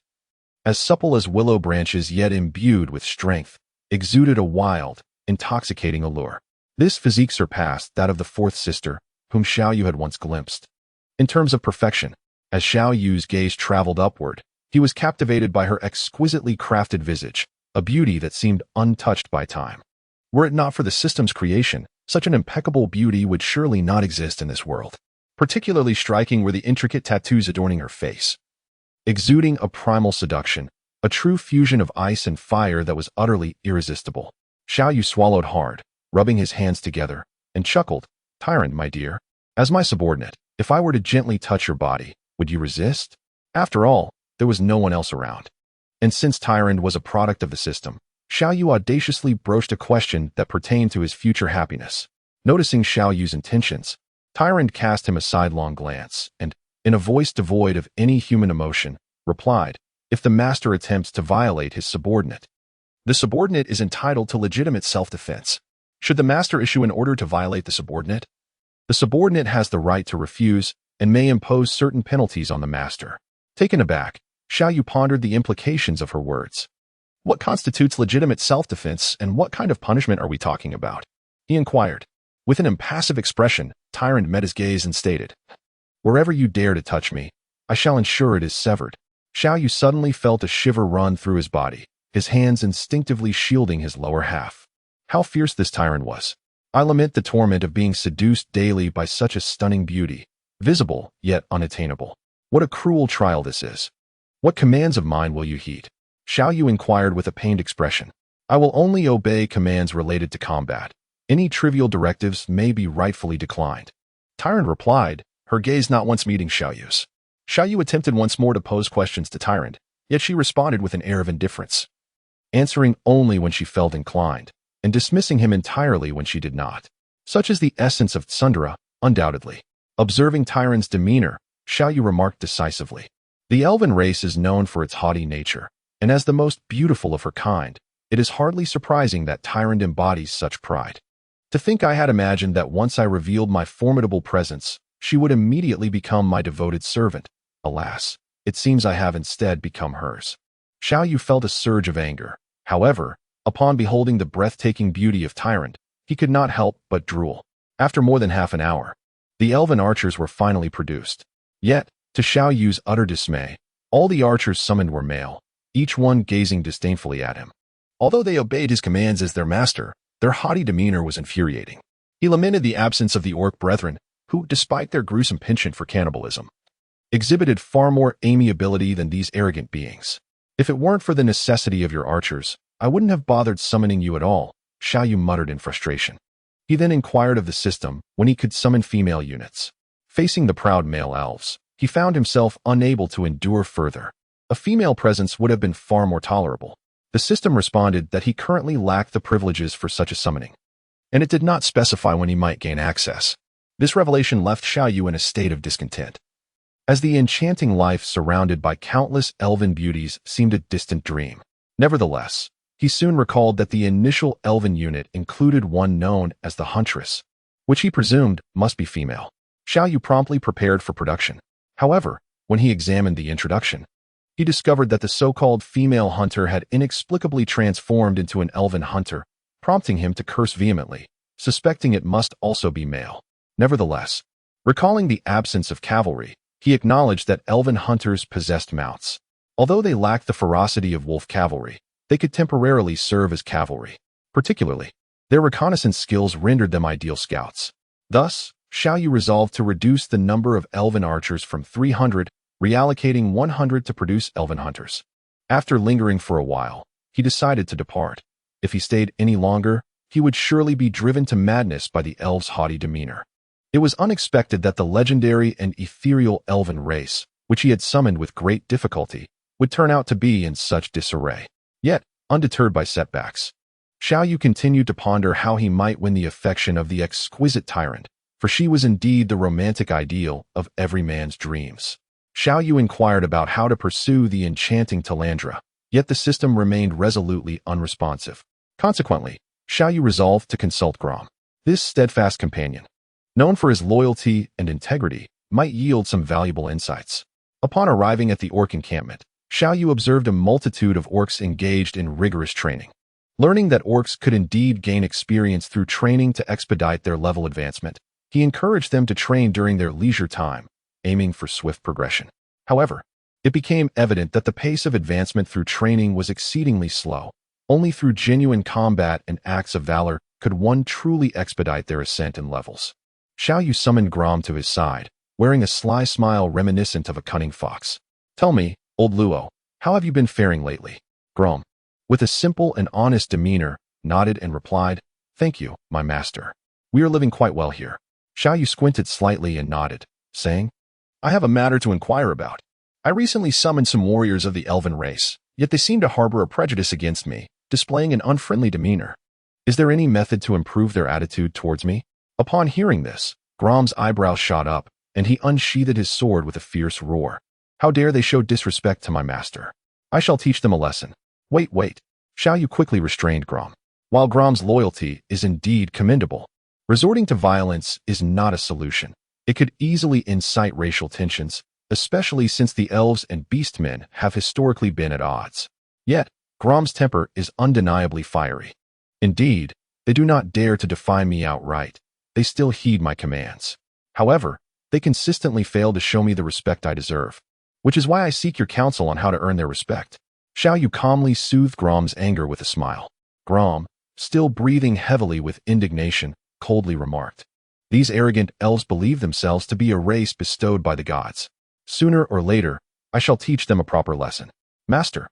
as supple as willow branches yet imbued with strength, exuded a wild, intoxicating allure. This physique surpassed that of the fourth sister, whom Xiao Yu had once glimpsed. In terms of perfection, as Xiao Yu's gaze traveled upward, he was captivated by her exquisitely crafted visage, a beauty that seemed untouched by time. Were it not for the system's creation, such an impeccable beauty would surely not exist in this world. Particularly striking were the intricate tattoos adorning her face, exuding a primal seduction, a true fusion of ice and fire that was utterly irresistible. Xiao Yu swallowed hard, rubbing his hands together, and chuckled. Tyrande, my dear, as my subordinate, if I were to gently touch your body, would you resist? After all, there was no one else around. And since Tyrande was a product of the system, Xiao Yu audaciously broached a question that pertained to his future happiness. Noticing Xiao Yu's intentions, Tyrande cast him a sidelong glance and, in a voice devoid of any human emotion, replied, if the master attempts to violate his subordinate, the subordinate is entitled to legitimate self-defense. Should the master issue an order to violate the subordinate has the right to refuse and may impose certain penalties on the master. Taken aback, Xiao Yu pondered the implications of her words. What constitutes legitimate self-defense and what kind of punishment are we talking about? He inquired. With an impassive expression, Tyrande met his gaze and stated, wherever you dare to touch me, I shall ensure it is severed. Xiao Yu suddenly felt a shiver run through his body, his hands instinctively shielding his lower half. How fierce this Tyrande was. I lament the torment of being seduced daily by such a stunning beauty, visible yet unattainable. What a cruel trial this is. What commands of mine will you heed? Xiao Yu inquired with a pained expression. I will only obey commands related to combat. Any trivial directives may be rightfully declined. Tyrande replied, her gaze not once meeting Xiao Yu's. Xiao Yu attempted once more to pose questions to Tyrande, yet she responded with an air of indifference, answering only when she felt inclined, and dismissing him entirely when she did not. Such is the essence of tsundere, undoubtedly. Observing Tyrande's demeanor, Xiao Yu remarked decisively. The elven race is known for its haughty nature, and as the most beautiful of her kind, it is hardly surprising that Tyrande embodies such pride. To think I had imagined that once I revealed my formidable presence, she would immediately become my devoted servant. Alas, it seems I have instead become hers. Xiao Yu felt a surge of anger. However, upon beholding the breathtaking beauty of Tyrande, he could not help but drool. After more than half an hour, the elven archers were finally produced. Yet, to Xiao Yu's utter dismay, all the archers summoned were male, each one gazing disdainfully at him. Although they obeyed his commands as their master, their haughty demeanor was infuriating. He lamented the absence of the orc brethren, who, despite their gruesome penchant for cannibalism, exhibited far more amiability than these arrogant beings. If it weren't for the necessity of your archers, I wouldn't have bothered summoning you at all, Xiao Yu muttered in frustration. He then inquired of the system when he could summon female units. Facing the proud male elves, he found himself unable to endure further. A female presence would have been far more tolerable. The system responded that he currently lacked the privileges for such a summoning, and it did not specify when he might gain access. This revelation left Xiao Yu in a state of discontent, as the enchanting life surrounded by countless elven beauties seemed a distant dream. Nevertheless, he soon recalled that the initial elven unit included one known as the huntress, which he presumed must be female. Xiao Yu promptly prepared for production. However, when he examined the introduction, he discovered that the so-called female hunter had inexplicably transformed into an elven hunter, prompting him to curse vehemently, suspecting it must also be male. Nevertheless, recalling the absence of cavalry, he acknowledged that elven hunters possessed mounts. Although they lacked the ferocity of wolf cavalry, they could temporarily serve as cavalry. Particularly, their reconnaissance skills rendered them ideal scouts. Thus, Xiao Yu resolved to reduce the number of elven archers from 300, reallocating 100 to produce elven hunters. After lingering for a while, he decided to depart. If he stayed any longer, he would surely be driven to madness by the elves' haughty demeanor. It was unexpected that the legendary and ethereal elven race, which he had summoned with great difficulty, would turn out to be in such disarray. Yet, undeterred by setbacks, Xiao Yu continued to ponder how he might win the affection of the exquisite Tyrande, for she was indeed the romantic ideal of every man's dreams. Xiao Yu inquired about how to pursue the enchanting Tyrande, yet the system remained resolutely unresponsive. Consequently, Xiao Yu resolved to consult Gromm. This steadfast companion, known for his loyalty and integrity, might yield some valuable insights. Upon arriving at the orc encampment, Xiao Yu observed a multitude of orcs engaged in rigorous training. Learning that orcs could indeed gain experience through training to expedite their level advancement, he encouraged them to train during their leisure time, aiming for swift progression. However, it became evident that the pace of advancement through training was exceedingly slow. Only through genuine combat and acts of valor could one truly expedite their ascent in levels. Xiao Yu summoned Gromm to his side, wearing a sly smile reminiscent of a cunning fox. "Tell me, old Luo, how have you been faring lately?" Gromm, with a simple and honest demeanor, nodded and replied, "Thank you, my master. We are living quite well here." Xiao Yu squinted slightly and nodded, saying, "I have a matter to inquire about. I recently summoned some warriors of the elven race, yet they seem to harbor a prejudice against me, displaying an unfriendly demeanor. Is there any method to improve their attitude towards me?" Upon hearing this, Gromm's eyebrows shot up, and he unsheathed his sword with a fierce roar. "How dare they show disrespect to my master? I shall teach them a lesson." Wait. Xiao Yu quickly restrained Gromm. While Gromm's loyalty is indeed commendable, resorting to violence is not a solution. It could easily incite racial tensions, especially since the elves and beastmen have historically been at odds. Yet, Gromm's temper is undeniably fiery. Indeed, they do not dare to defy me outright. They still heed my commands. However, they consistently fail to show me the respect I deserve, which is why I seek your counsel on how to earn their respect. Xiao Yu calmly soothed Gromm's anger with a smile. Gromm, still breathing heavily with indignation, coldly remarked, "These arrogant elves believe themselves to be a race bestowed by the gods. Sooner or later, I shall teach them a proper lesson. Master,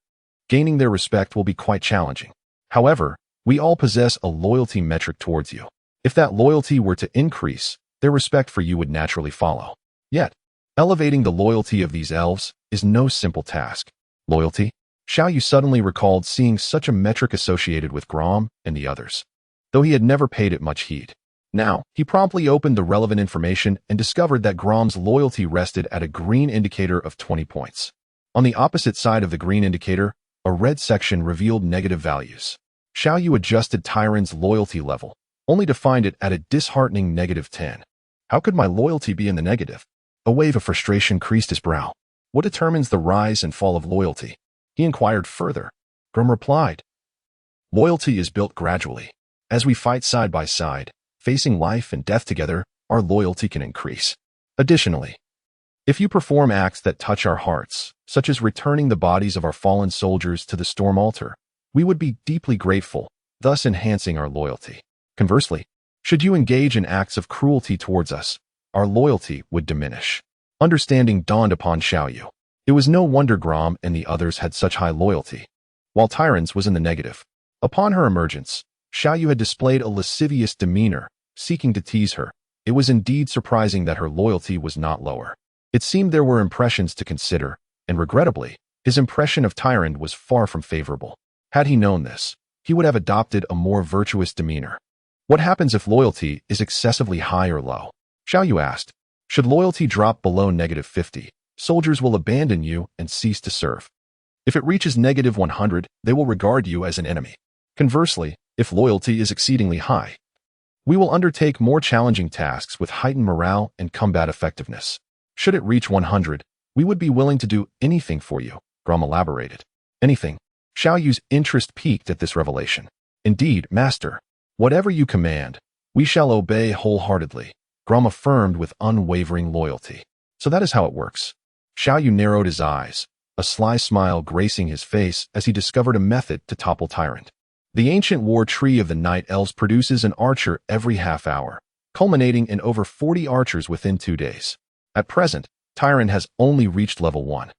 gaining their respect will be quite challenging. However, we all possess a loyalty metric towards you. If that loyalty were to increase, their respect for you would naturally follow. Yet, elevating the loyalty of these elves is no simple task." Loyalty? Xiao Yu suddenly recalled seeing such a metric associated with Gromm and the others, though he had never paid it much heed. Now, he promptly opened the relevant information and discovered that Gromm's loyalty rested at a green indicator of 20 points. On the opposite side of the green indicator, a red section revealed negative values. Xiao Yu adjusted Tyrande's loyalty level, only to find it at a disheartening -10. How could my loyalty be in the negative? A wave of frustration creased his brow. What determines the rise and fall of loyalty? He inquired further. Gromm replied, "Loyalty is built gradually. As we fight side by side, facing life and death together, our loyalty can increase. Additionally, if you perform acts that touch our hearts, such as returning the bodies of our fallen soldiers to the storm altar, we would be deeply grateful, thus enhancing our loyalty. Conversely, should you engage in acts of cruelty towards us, our loyalty would diminish." Understanding dawned upon Xiao Yu. It was no wonder Gromm and the others had such high loyalty, while Tyrande's was in the negative. Upon her emergence, Xiao Yu had displayed a lascivious demeanor, seeking to tease her. It was indeed surprising that her loyalty was not lower. It seemed there were impressions to consider, and regrettably, his impression of Tyrande was far from favorable. Had he known this, he would have adopted a more virtuous demeanor. What happens if loyalty is excessively high or low? Xiao Yu asked. Should loyalty drop below -50, soldiers will abandon you and cease to serve. If it reaches -100, they will regard you as an enemy. Conversely, if loyalty is exceedingly high, We will undertake more challenging tasks with heightened morale and combat effectiveness. Should it reach 100, we would be willing to do anything for you, Gromm elaborated. Anything? Xiao Yu's interest piqued at this revelation. Indeed, master. Whatever you command, we shall obey wholeheartedly, Gromm affirmed with unwavering loyalty. So that is how it works. Xiao Yu narrowed his eyes, a sly smile gracing his face as he discovered a method to topple Tyrande. The ancient war tree of the Night Elves produces an archer every half hour, culminating in over 40 archers within 2 days. At present, Tyrande has only reached level 1,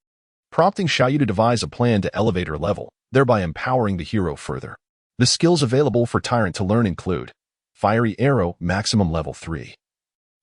prompting Xiao Yu to devise a plan to elevate her level, thereby empowering the hero further. The skills available for Tyrande to learn include Fiery Arrow, maximum level 3,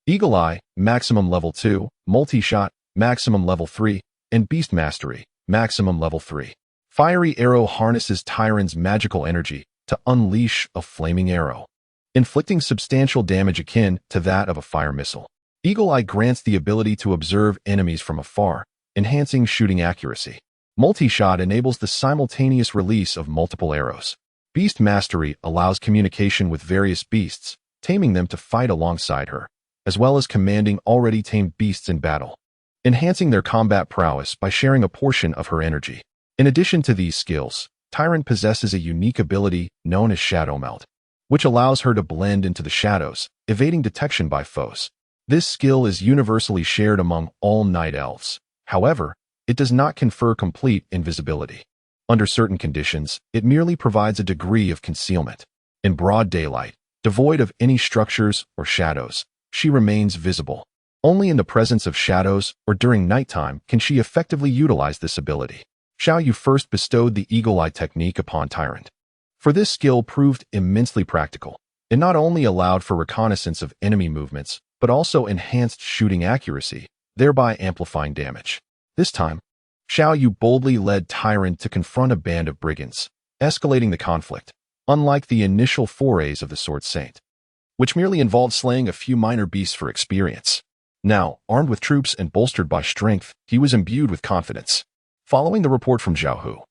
Eagle Eye, maximum level 2, Multi-Shot, maximum level 3, and Beast Mastery, maximum level 3. Fiery Arrow harnesses Tyrande's magical energy to unleash a flaming arrow, inflicting substantial damage akin to that of a fire missile. Eagle Eye grants the ability to observe enemies from afar, enhancing shooting accuracy. Multi-Shot enables the simultaneous release of multiple arrows. Beast Mastery allows communication with various beasts, taming them to fight alongside her, as well as commanding already tamed beasts in battle, enhancing their combat prowess by sharing a portion of her energy. In addition to these skills, Tyrande possesses a unique ability known as Shadow Melt, which allows her to blend into the shadows, evading detection by foes. This skill is universally shared among all Night Elves. However, it does not confer complete invisibility. Under certain conditions, it merely provides a degree of concealment. In broad daylight, devoid of any structures or shadows, she remains visible. Only in the presence of shadows or during nighttime can she effectively utilize this ability. Xiao Yu first bestowed the Eagle Eye technique upon Tyrande. For this skill proved immensely practical. It not only allowed for reconnaissance of enemy movements, but also enhanced shooting accuracy, thereby amplifying damage. This time, Xiao Yu boldly led Tyrande to confront a band of brigands, escalating the conflict, unlike the initial forays of the Sword Saint, which merely involved slaying a few minor beasts for experience. Now, armed with troops and bolstered by strength, he was imbued with confidence. Following the report from Xiao Hu,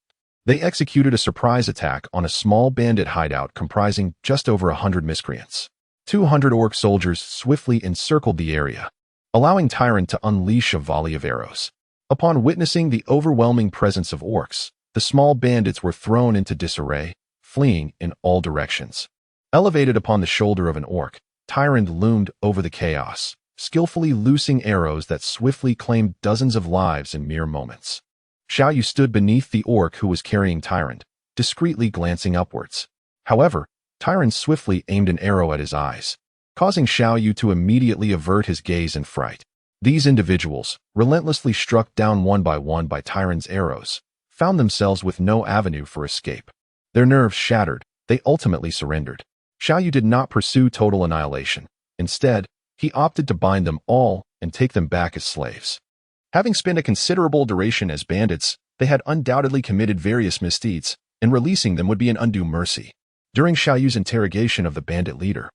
they executed a surprise attack on a small bandit hideout comprising just over 100 miscreants. 200 orc soldiers swiftly encircled the area, allowing Tyrande to unleash a volley of arrows. Upon witnessing the overwhelming presence of orcs, the small bandits were thrown into disarray, fleeing in all directions. Elevated upon the shoulder of an orc, Tyrande loomed over the chaos, skillfully loosing arrows that swiftly claimed dozens of lives in mere moments. Xiao Yu stood beneath the orc who was carrying Tyrande, discreetly glancing upwards. However, Tyrande swiftly aimed an arrow at his eyes, causing Xiao Yu to immediately avert his gaze in fright. These individuals, relentlessly struck down one by Tyrande's arrows, found themselves with no avenue for escape. Their nerves shattered, they ultimately surrendered. Xiao Yu did not pursue total annihilation. Instead, he opted to bind them all and take them back as slaves. Having spent a considerable duration as bandits, they had undoubtedly committed various misdeeds, and releasing them would be an undue mercy. During Xiao Yu's interrogation of the bandit leader,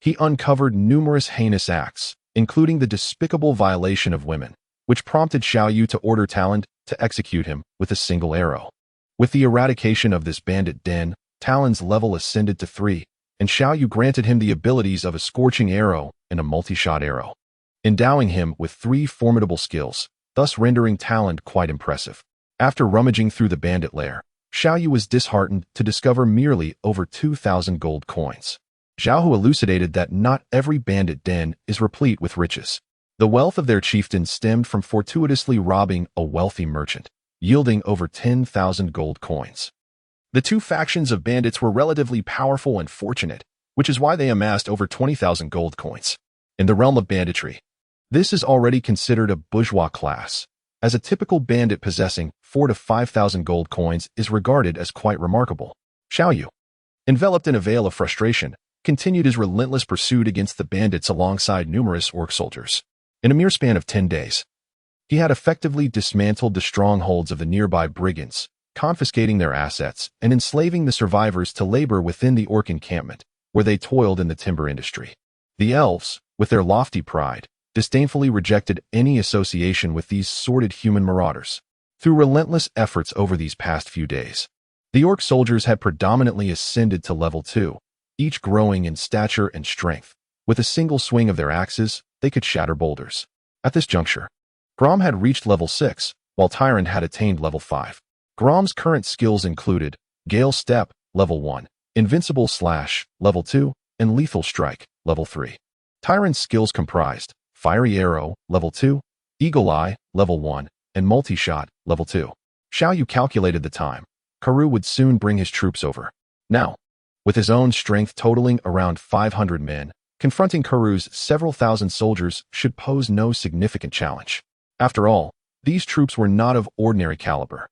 he uncovered numerous heinous acts, including the despicable violation of women, which prompted Xiao Yu to order Tyrande to execute him with a single arrow. With the eradication of this bandit den, Tyrande's level ascended to 3, and Xiao Yu granted him the abilities of a scorching arrow and a multi-shot arrow, endowing him with 3 formidable skills, thus rendering Tyrande quite impressive. After rummaging through the bandit lair, Xiao Yu was disheartened to discover merely over 2,000 gold coins. Xiao Hu elucidated that not every bandit den is replete with riches. The wealth of their chieftain stemmed from fortuitously robbing a wealthy merchant, yielding over 10,000 gold coins. The two factions of bandits were relatively powerful and fortunate, which is why they amassed over 20,000 gold coins. In the realm of banditry, this is already considered a bourgeois class, as a typical bandit possessing 4,000 to 5,000 gold coins is regarded as quite remarkable. Xiao Yu, enveloped in a veil of frustration, continued his relentless pursuit against the bandits alongside numerous orc soldiers. In a mere span of 10 days, he had effectively dismantled the strongholds of the nearby brigands, confiscating their assets and enslaving the survivors to labor within the orc encampment, where they toiled in the timber industry. The elves, with their lofty pride, disdainfully rejected any association with these sordid human marauders. Through relentless efforts over these past few days, the orc soldiers had predominantly ascended to level 2, each growing in stature and strength. With a single swing of their axes, they could shatter boulders. At this juncture, Gromm had reached level 6, while Tyrande had attained level 5. Gromm's current skills included Gale Step, level 1, Invincible Slash, level 2, and Lethal Strike, level 3. Tyrande's skills comprised Fiery Arrow, level 2, Eagle Eye, level 1, and Multi-Shot, level 2. Xiao Yu calculated the time. Karoo would soon bring his troops over. Now, with his own strength totaling around 500 men, confronting Karoo's several thousand soldiers should pose no significant challenge. After all, these troops were not of ordinary caliber.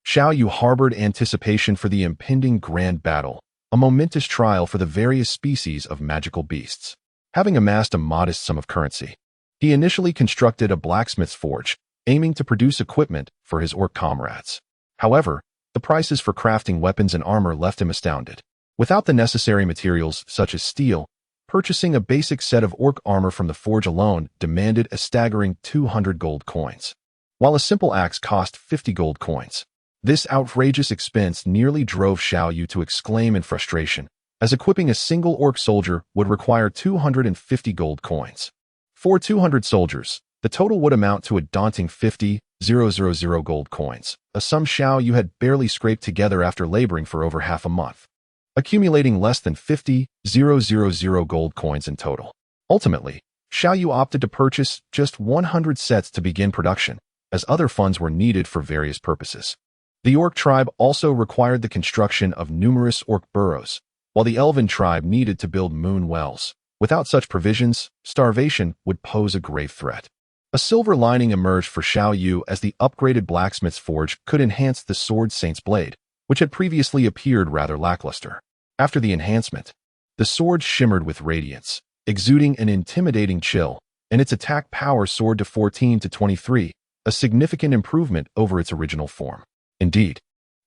Xiao Yu harbored anticipation for the impending grand battle, a momentous trial for the various species of magical beasts. Having amassed a modest sum of currency, he initially constructed a blacksmith's forge, aiming to produce equipment for his orc comrades. However, the prices for crafting weapons and armor left him astounded. Without the necessary materials such as steel, purchasing a basic set of orc armor from the forge alone demanded a staggering 200 gold coins, while a simple axe cost 50 gold coins. This outrageous expense nearly drove Xiao Yu to exclaim in frustration, as equipping a single orc soldier would require 250 gold coins. For 200 soldiers, the total would amount to a daunting 50,000 gold coins, a sum Xiao Yu had barely scraped together after laboring for over half a month, accumulating less than 50,000 gold coins in total. Ultimately, Xiao Yu opted to purchase just 100 sets to begin production, as other funds were needed for various purposes. The orc tribe also required the construction of numerous orc burrows, while the elven tribe needed to build moon wells. Without such provisions, starvation would pose a grave threat. A silver lining emerged for Xiao Yu as the upgraded blacksmith's forge could enhance the sword Saint's blade, which had previously appeared rather lackluster. After the enhancement, the sword shimmered with radiance, exuding an intimidating chill, and its attack power soared to 14 to 23, a significant improvement over its original form. Indeed,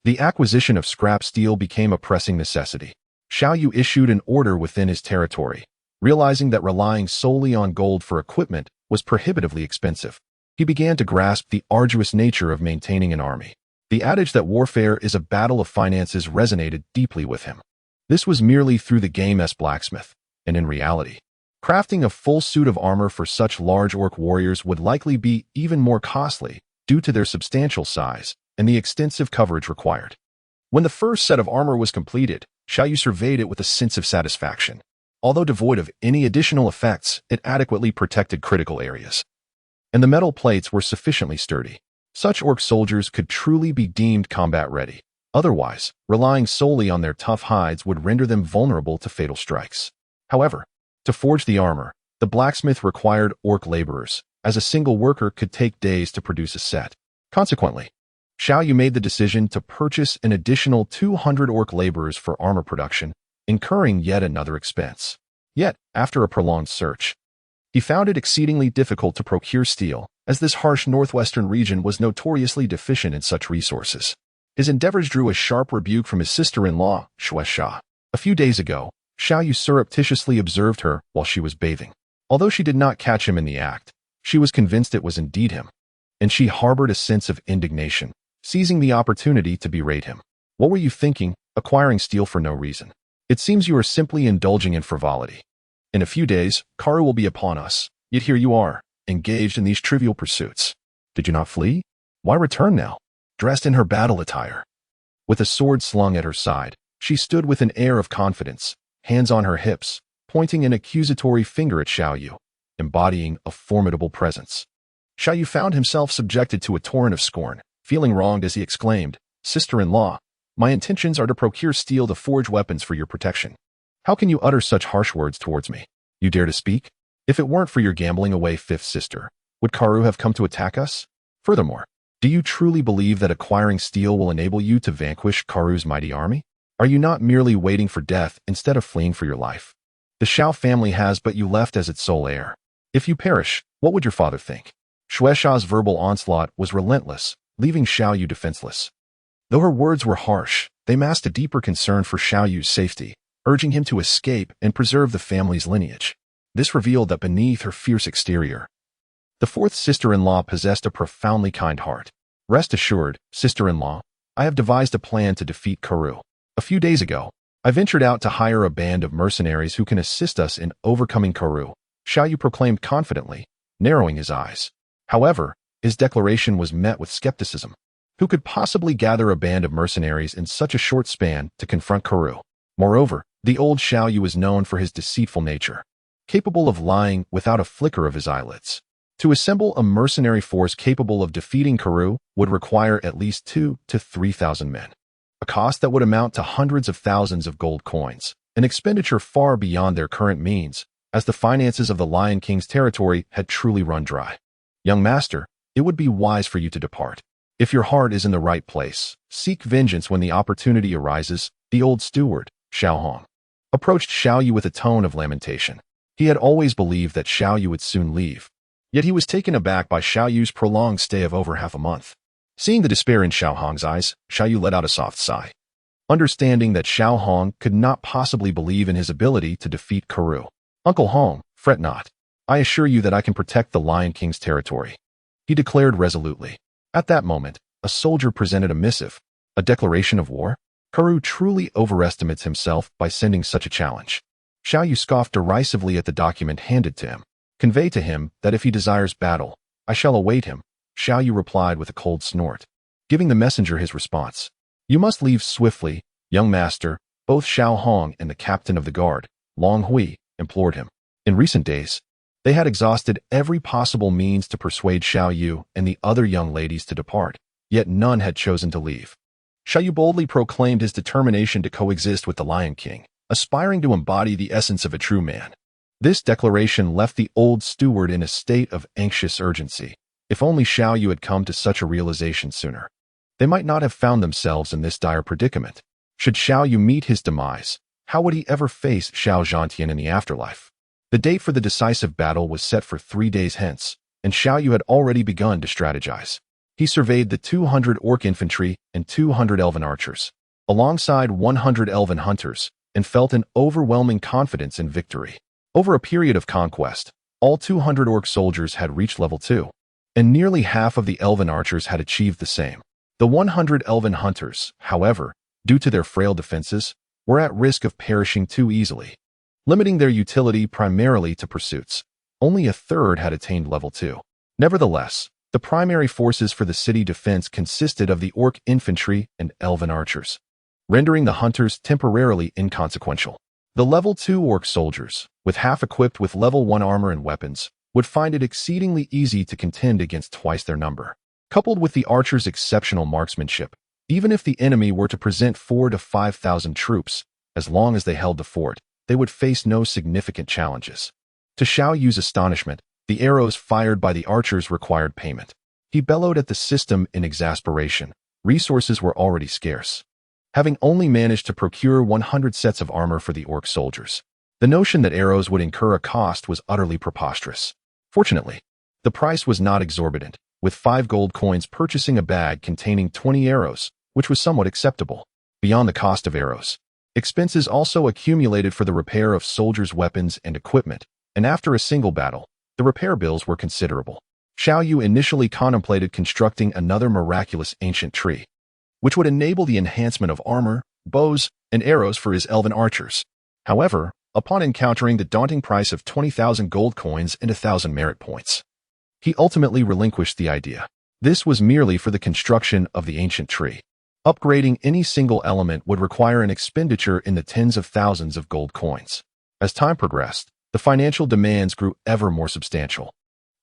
the acquisition of scrap steel became a pressing necessity. Xiao Yu issued an order within his territory, realizing that relying solely on gold for equipment was prohibitively expensive. He began to grasp the arduous nature of maintaining an army. The adage that warfare is a battle of finances resonated deeply with him. This was merely through the game's blacksmith, and in reality, crafting a full suit of armor for such large orc warriors would likely be even more costly due to their substantial size and the extensive coverage required. When the first set of armor was completed, Xiao Yu surveyed it with a sense of satisfaction. Although devoid of any additional effects, it adequately protected critical areas, and the metal plates were sufficiently sturdy. Such orc soldiers could truly be deemed combat-ready. Otherwise, relying solely on their tough hides would render them vulnerable to fatal strikes. However, to forge the armor, the blacksmith required orc laborers, as a single worker could take days to produce a set. Consequently, Xiao Yu made the decision to purchase an additional 200 orc laborers for armor production, incurring yet another expense. Yet, after a prolonged search, he found it exceedingly difficult to procure steel, as this harsh northwestern region was notoriously deficient in such resources. His endeavors drew a sharp rebuke from his sister-in-law, Shueisha. A few days ago, Xiao Yu surreptitiously observed her while she was bathing. Although she did not catch him in the act, she was convinced it was indeed him, and she harbored a sense of indignation, seizing the opportunity to berate him. "What were you thinking, acquiring steel for no reason? It seems you are simply indulging in frivolity. In a few days, Karoo will be upon us, yet here you are, engaged in these trivial pursuits. Did you not flee? Why return now, dressed in her battle attire?" With a sword slung at her side, she stood with an air of confidence, hands on her hips, pointing an accusatory finger at Xiao Yu, embodying a formidable presence. Xiao Yu found himself subjected to a torrent of scorn, feeling wronged as he exclaimed, "Sister-in-law, my intentions are to procure steel to forge weapons for your protection. How can you utter such harsh words towards me? You dare to speak? If it weren't for your gambling away fifth sister, would Karoo have come to attack us? Furthermore, do you truly believe that acquiring steel will enable you to vanquish Karoo's mighty army? Are you not merely waiting for death instead of fleeing for your life? The Xiao family has but you left as its sole heir. If you perish, what would your father think?" Shueisha's verbal onslaught was relentless, leaving Xiao Yu defenseless. Though her words were harsh, they masked a deeper concern for Xiao Yu's safety, urging him to escape and preserve the family's lineage. This revealed that beneath her fierce exterior, the fourth sister-in-law possessed a profoundly kind heart. "Rest assured, sister-in-law, I have devised a plan to defeat Karoo. A few days ago, I ventured out to hire a band of mercenaries who can assist us in overcoming Karoo, Xiao Yu proclaimed confidently, narrowing his eyes. However, his declaration was met with skepticism. Who could possibly gather a band of mercenaries in such a short span to confront Karoo? Moreover, the old Xiao Yu was known for his deceitful nature, capable of lying without a flicker of his eyelids. To assemble a mercenary force capable of defeating Karoo would require at least 2,000 to 3,000 men, a cost that would amount to hundreds of thousands of gold coins, an expenditure far beyond their current means, as the finances of the Lion King's territory had truly run dry. Young master, it would be wise for you to depart. If your heart is in the right place, seek vengeance when the opportunity arises. The old steward, Xiao Hong, approached Xiao Yu with a tone of lamentation. He had always believed that Xiao Yu would soon leave, yet he was taken aback by Xiao Yu's prolonged stay of over half a month. Seeing the despair in Xiao Hong's eyes, Xiao Yu let out a soft sigh, understanding that Xiao Hong could not possibly believe in his ability to defeat Karoo. Uncle Hong, fret not. I assure you that I can protect the Lion King's territory, he declared resolutely. At that moment, a soldier presented a missive, a declaration of war. Karoo truly overestimates himself by sending such a challenge. Xiao Yu scoffed derisively at the document handed to him. Convey to him that if he desires battle, I shall await him, Xiao Yu replied with a cold snort, giving the messenger his response. You must leave swiftly, young master. Both Xiao Hong and the captain of the guard, Long-Hui, implored him. In recent days, they had exhausted every possible means to persuade Xiao Yu and the other young ladies to depart, yet none had chosen to leave. Xiao Yu boldly proclaimed his determination to coexist with the Lion King, aspiring to embody the essence of a true man. This declaration left the old steward in a state of anxious urgency. If only Xiao Yu had come to such a realization sooner, they might not have found themselves in this dire predicament. Should Xiao Yu meet his demise, how would he ever face Xiao Zhantian in the afterlife? The date for the decisive battle was set for 3 days hence, and Xiao Yu had already begun to strategize. He surveyed the 200 orc infantry and 200 elven archers, alongside 100 elven hunters, and felt an overwhelming confidence in victory. Over a period of conquest, all 200 orc soldiers had reached level 2, and nearly half of the elven archers had achieved the same. The 100 elven hunters, however, due to their frail defenses, were at risk of perishing too easily, limiting their utility primarily to pursuits. Only a third had attained level 2. Nevertheless, the primary forces for the city defense consisted of the orc infantry and elven archers, rendering the hunters temporarily inconsequential. The level 2 orc soldiers, with half equipped with level 1 armor and weapons, would find it exceedingly easy to contend against twice their number. Coupled with the archers' exceptional marksmanship, even if the enemy were to present 4,000 to 5,000 troops, as long as they held the fort, they would face no significant challenges. To Xiao Yu's astonishment, the arrows fired by the archers required payment. He bellowed at the system in exasperation. Resources were already scarce, having only managed to procure 100 sets of armor for the orc soldiers. The notion that arrows would incur a cost was utterly preposterous. Fortunately, the price was not exorbitant, with 5 gold coins purchasing a bag containing 20 arrows, which was somewhat acceptable. Beyond the cost of arrows, expenses also accumulated for the repair of soldiers' weapons and equipment, and after a single battle, the repair bills were considerable. Xiao Yu initially contemplated constructing another miraculous ancient tree, which would enable the enhancement of armor, bows, and arrows for his elven archers. However, upon encountering the daunting price of 20,000 gold coins and 1,000 merit points, he ultimately relinquished the idea. This was merely for the construction of the ancient tree. Upgrading any single element would require an expenditure in the tens of thousands of gold coins. As time progressed, the financial demands grew ever more substantial.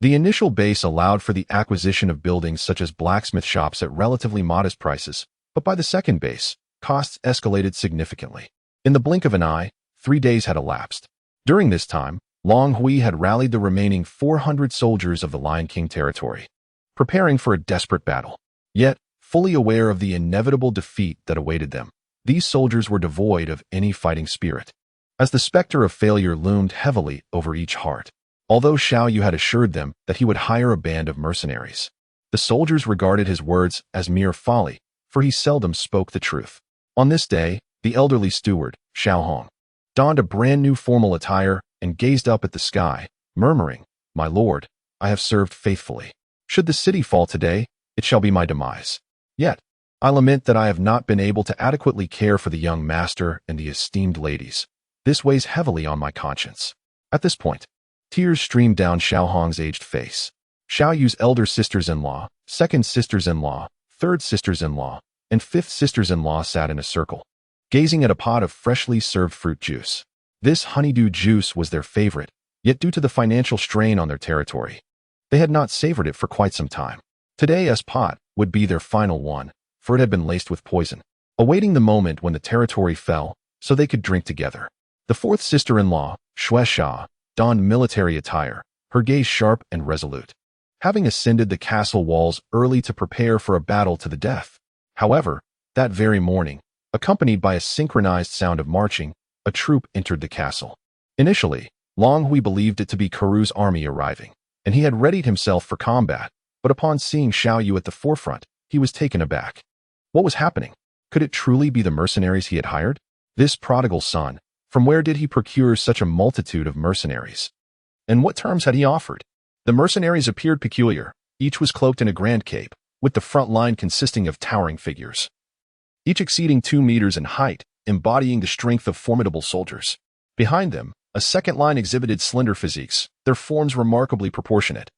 The initial base allowed for the acquisition of buildings such as blacksmith shops at relatively modest prices, but by the second base, costs escalated significantly. In the blink of an eye, 3 days had elapsed. During this time, Long-Hui had rallied the remaining 400 soldiers of the Lion King territory, preparing for a desperate battle. Yet, fully aware of the inevitable defeat that awaited them, these soldiers were devoid of any fighting spirit, as the specter of failure loomed heavily over each heart. Although Xiao Yu had assured them that he would hire a band of mercenaries, the soldiers regarded his words as mere folly, for he seldom spoke the truth. On this day, the elderly steward, Xiao Hong, donned a brand new formal attire and gazed up at the sky, murmuring, "My lord, I have served faithfully. Should the city fall today, it shall be my demise. Yet, I lament that I have not been able to adequately care for the young master and the esteemed ladies. This weighs heavily on my conscience." At this point, tears streamed down Xiao Hong's aged face. Xiao Yu's elder sisters-in-law, second sisters-in-law, third sisters-in-law, and fifth sisters-in-law sat in a circle, gazing at a pot of freshly served fruit juice. This honeydew juice was their favorite, yet due to the financial strain on their territory, they had not savored it for quite some time. Today's pot would be their final one, for it had been laced with poison, awaiting the moment when the territory fell so they could drink together. The fourth sister-in-law, Shuesha, donned military attire, her gaze sharp and resolute, having ascended the castle walls early to prepare for a battle to the death. However, that very morning, accompanied by a synchronized sound of marching, a troop entered the castle. Initially, Long Hui believed it to be Karu's army arriving, and he had readied himself for combat, but upon seeing Xiao Yu at the forefront, he was taken aback. What was happening? Could it truly be the mercenaries he had hired? This prodigal son, from where did he procure such a multitude of mercenaries? And what terms had he offered? The mercenaries appeared peculiar. Each was cloaked in a grand cape, with the front line consisting of towering figures, each exceeding 2 meters in height, embodying the strength of formidable soldiers. Behind them, a second line exhibited slender physiques, their forms remarkably proportionate,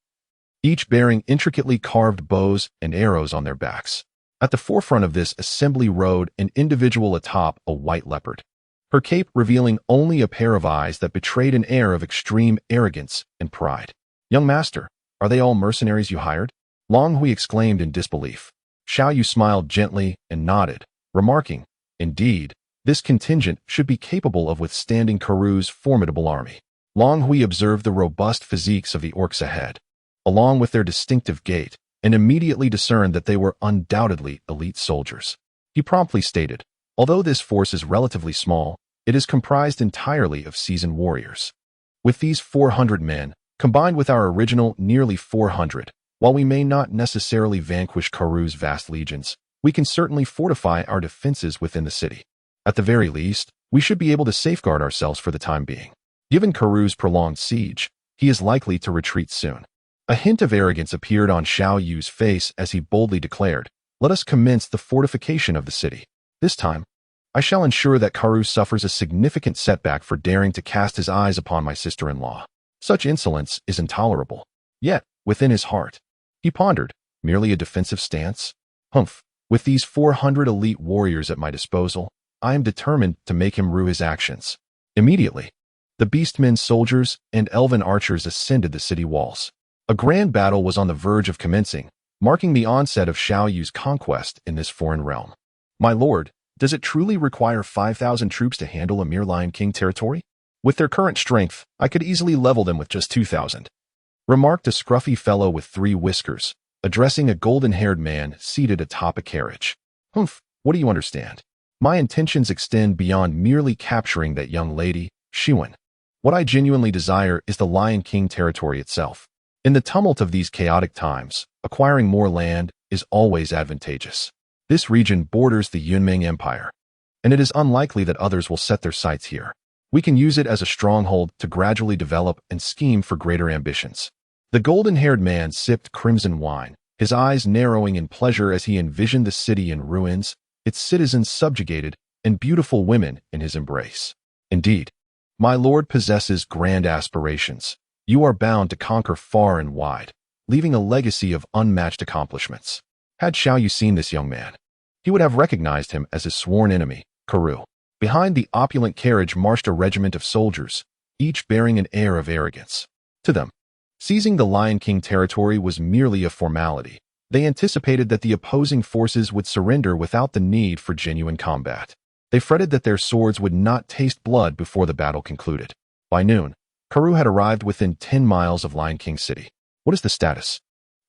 each bearing intricately carved bows and arrows on their backs. At the forefront of this assembly rode an individual atop a white leopard, her cape revealing only a pair of eyes that betrayed an air of extreme arrogance and pride. "Young master, are they all mercenaries you hired?" Long Hui exclaimed in disbelief. Xiao Yu smiled gently and nodded, remarking, "Indeed, this contingent should be capable of withstanding Karu's formidable army." Long Hui observed the robust physiques of the orcs ahead, along with their distinctive gait, and immediately discerned that they were undoubtedly elite soldiers. He promptly stated, "Although this force is relatively small, it is comprised entirely of seasoned warriors. With these 400 men, combined with our original nearly 400, while we may not necessarily vanquish Karu's vast legions, we can certainly fortify our defenses within the city. At the very least, we should be able to safeguard ourselves for the time being. Given Karu's prolonged siege, he is likely to retreat soon." A hint of arrogance appeared on Xiao Yu's face as he boldly declared, "Let us commence the fortification of the city. This time, I shall ensure that Karu suffers a significant setback for daring to cast his eyes upon my sister-in-law. Such insolence is intolerable." Yet, within his heart, he pondered, merely a defensive stance? Humph, with these 400 elite warriors at my disposal, I am determined to make him rue his actions. Immediately, the beastmen soldiers and elven archers ascended the city walls. A grand battle was on the verge of commencing, marking the onset of Xiao Yu's conquest in this foreign realm. "My lord, does it truly require 5,000 troops to handle a mere Lion King territory? With their current strength, I could easily level them with just 2,000, remarked a scruffy fellow with 3 whiskers, addressing a golden-haired man seated atop a carriage. "Humph, what do you understand? My intentions extend beyond merely capturing that young lady, Xiwen. What I genuinely desire is the Lion King territory itself. In the tumult of these chaotic times, acquiring more land is always advantageous. This region borders the Yunming Empire, and it is unlikely that others will set their sights here. We can use it as a stronghold to gradually develop and scheme for greater ambitions." The golden-haired man sipped crimson wine, his eyes narrowing in pleasure as he envisioned the city in ruins, its citizens subjugated, and beautiful women in his embrace. "Indeed, my lord possesses grand aspirations. You are bound to conquer far and wide, leaving a legacy of unmatched accomplishments." Had Xiao Yu seen this young man, he would have recognized him as his sworn enemy, Karu. Behind the opulent carriage marched a regiment of soldiers, each bearing an air of arrogance. To them, seizing the Lion King territory was merely a formality. They anticipated that the opposing forces would surrender without the need for genuine combat. They fretted that their swords would not taste blood before the battle concluded. By noon, Karu had arrived within 10 miles of Lion King City. "What is the status?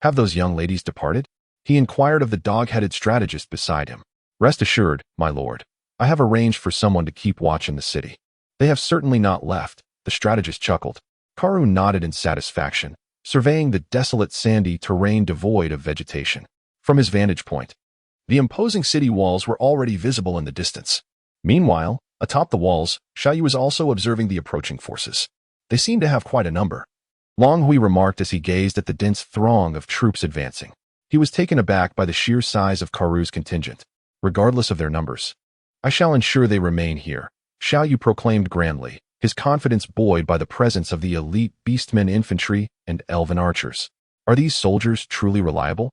Have those young ladies departed?" he inquired of the dog-headed strategist beside him. "Rest assured, my lord, I have arranged for someone to keep watch in the city. They have certainly not left," the strategist chuckled. Karu nodded in satisfaction, surveying the desolate sandy terrain devoid of vegetation. From his vantage point, the imposing city walls were already visible in the distance. Meanwhile, atop the walls, Xiao Yu was also observing the approaching forces. They seemed to have quite a number. Long Hui remarked as he gazed at the dense throng of troops advancing. He was taken aback by the sheer size of Karu's contingent, regardless of their numbers. "I shall ensure they remain here," Xiao Yu proclaimed grandly, his confidence buoyed by the presence of the elite beastmen infantry and elven archers. "Are these soldiers truly reliable?"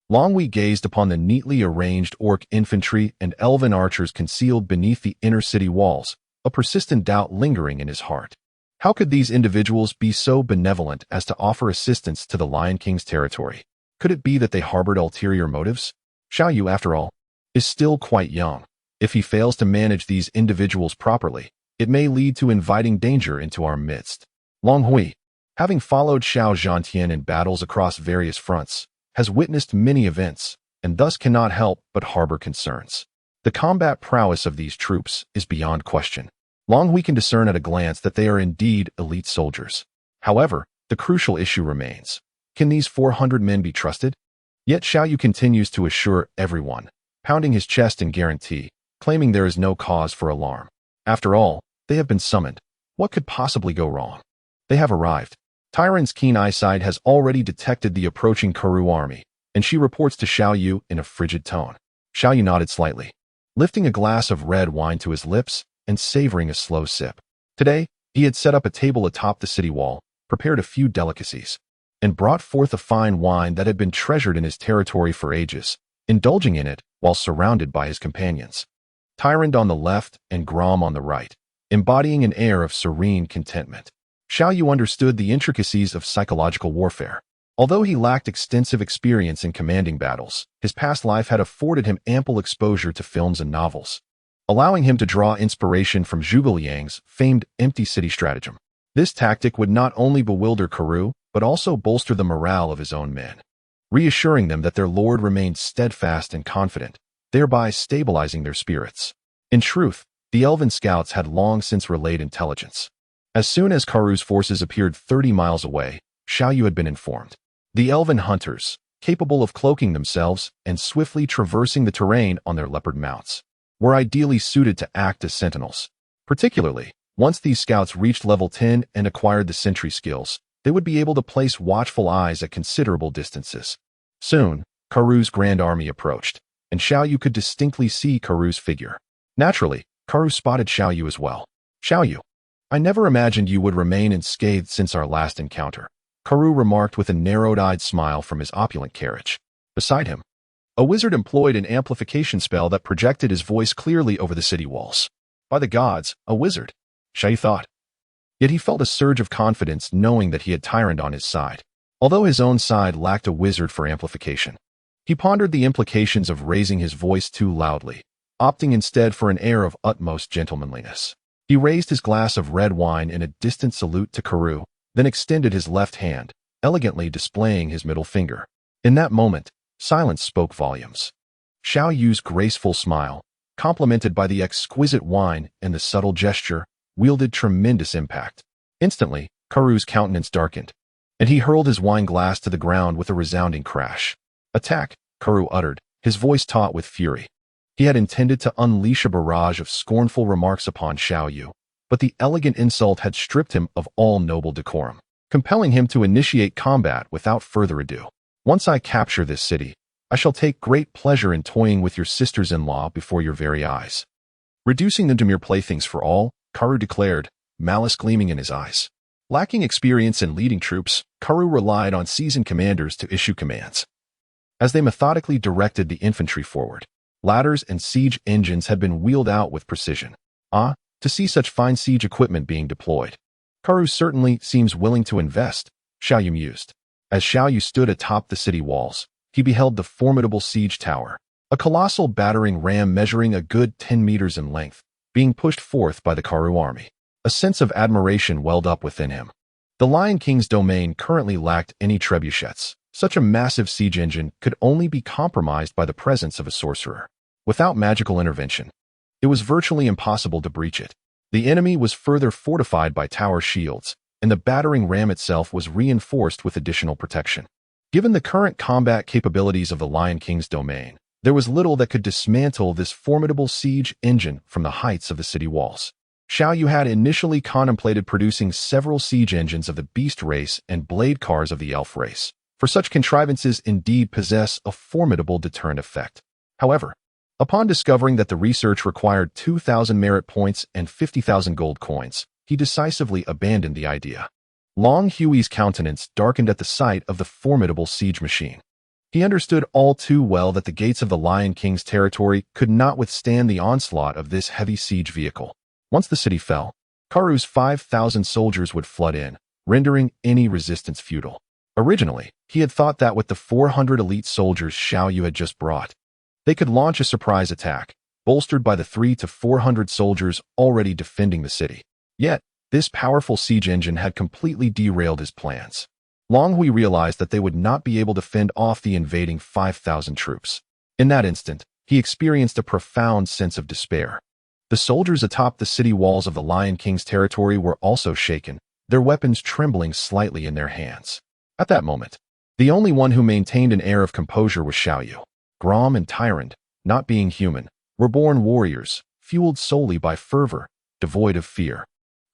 Longhui gazed upon the neatly arranged orc infantry and elven archers concealed beneath the inner city walls, a persistent doubt lingering in his heart. How could these individuals be so benevolent as to offer assistance to the Lion King's territory? Could it be that they harbored ulterior motives? Xiao Yu, after all, is still quite young. If he fails to manage these individuals properly, it may lead to inviting danger into our midst. Longhui, having followed Xiao Zhantian in battles across various fronts, has witnessed many events, and thus cannot help but harbor concerns. The combat prowess of these troops is beyond question. Longhui can discern at a glance that they are indeed elite soldiers. However, the crucial issue remains. Can these 400 men be trusted? Yet Xiao Yu continues to assure everyone, pounding his chest in guarantee, claiming there is no cause for alarm. After all, they have been summoned. What could possibly go wrong? They have arrived. Tyrande's keen eyesight has already detected the approaching Karu army, and she reports to Xiao Yu in a frigid tone. Xiao Yu nodded slightly, lifting a glass of red wine to his lips and savoring a slow sip. Today, he had set up a table atop the city wall, prepared a few delicacies, and brought forth a fine wine that had been treasured in his territory for ages, indulging in it while surrounded by his companions. Tyrande on the left and Gromm on the right, embodying an air of serene contentment. Xiao Yu understood the intricacies of psychological warfare. Although he lacked extensive experience in commanding battles, his past life had afforded him ample exposure to films and novels, allowing him to draw inspiration from Zhuge Liang's famed empty city stratagem. This tactic would not only bewilder Karu, but also bolster the morale of his own men, reassuring them that their lord remained steadfast and confident, thereby stabilizing their spirits. In truth, the elven scouts had long since relayed intelligence. As soon as Karu's forces appeared 30 miles away, Xiao Yu had been informed. The elven hunters, capable of cloaking themselves and swiftly traversing the terrain on their leopard mounts, were ideally suited to act as sentinels. Particularly, once these scouts reached level 10 and acquired the sentry skills, they would be able to place watchful eyes at considerable distances. Soon, Karu's grand army approached, and Xiao Yu could distinctly see Karu's figure. Naturally, Karu spotted Xiao Yu as well. "Xiao Yu, I never imagined you would remain unscathed since our last encounter," Karu remarked with a narrowed-eyed smile from his opulent carriage. Beside him, a wizard employed an amplification spell that projected his voice clearly over the city walls. By the gods, a wizard, Xiao Yu thought. Yet he felt a surge of confidence knowing that he had Tyrande on his side, although his own side lacked a wizard for amplification. He pondered the implications of raising his voice too loudly, opting instead for an air of utmost gentlemanliness. He raised his glass of red wine in a distant salute to Karu, then extended his left hand, elegantly displaying his middle finger. In that moment, silence spoke volumes. Xiao Yu's graceful smile, complemented by the exquisite wine and the subtle gesture, wielded tremendous impact. Instantly, Karu's countenance darkened, and he hurled his wine glass to the ground with a resounding crash. "Attack," Karu uttered, his voice taut with fury. He had intended to unleash a barrage of scornful remarks upon Xiao Yu, but the elegant insult had stripped him of all noble decorum, compelling him to initiate combat without further ado. "Once I capture this city, I shall take great pleasure in toying with your sisters-in-law before your very eyes." Reducing them to mere playthings for all, Karu declared, malice gleaming in his eyes. Lacking experience in leading troops, Karu relied on seasoned commanders to issue commands. As they methodically directed the infantry forward, ladders and siege engines had been wheeled out with precision. To see such fine siege equipment being deployed. Karu certainly seems willing to invest, Xiao Yu mused. As Xiao Yu stood atop the city walls, he beheld the formidable siege tower, a colossal battering ram measuring a good 10 meters in length, being pushed forth by the Karu army. A sense of admiration welled up within him. The Lion King's domain currently lacked any trebuchets. Such a massive siege engine could only be compromised by the presence of a sorcerer. Without magical intervention, it was virtually impossible to breach it. The enemy was further fortified by tower shields, and the battering ram itself was reinforced with additional protection. Given the current combat capabilities of the Lion King's domain, there was little that could dismantle this formidable siege engine from the heights of the city walls. Xiao Yu had initially contemplated producing several siege engines of the beast race and blade cars of the elf race, for such contrivances indeed possess a formidable deterrent effect. However, upon discovering that the research required 2,000 merit points and 50,000 gold coins, he decisively abandoned the idea. Long Hui's countenance darkened at the sight of the formidable siege machine. He understood all too well that the gates of the Lion King's territory could not withstand the onslaught of this heavy siege vehicle. Once the city fell, Karu's 5,000 soldiers would flood in, rendering any resistance futile. Originally, he had thought that with the 400 elite soldiers Xiao Yu had just brought, they could launch a surprise attack, bolstered by the 300 to 400 soldiers already defending the city. Yet, this powerful siege engine had completely derailed his plans. Long Hui realized that they would not be able to fend off the invading 5,000 troops. In that instant, he experienced a profound sense of despair. The soldiers atop the city walls of the Lion King's territory were also shaken, their weapons trembling slightly in their hands. At that moment, the only one who maintained an air of composure was Xiao Yu. Gromm and Tyrande, not being human, were born warriors, fueled solely by fervor, devoid of fear.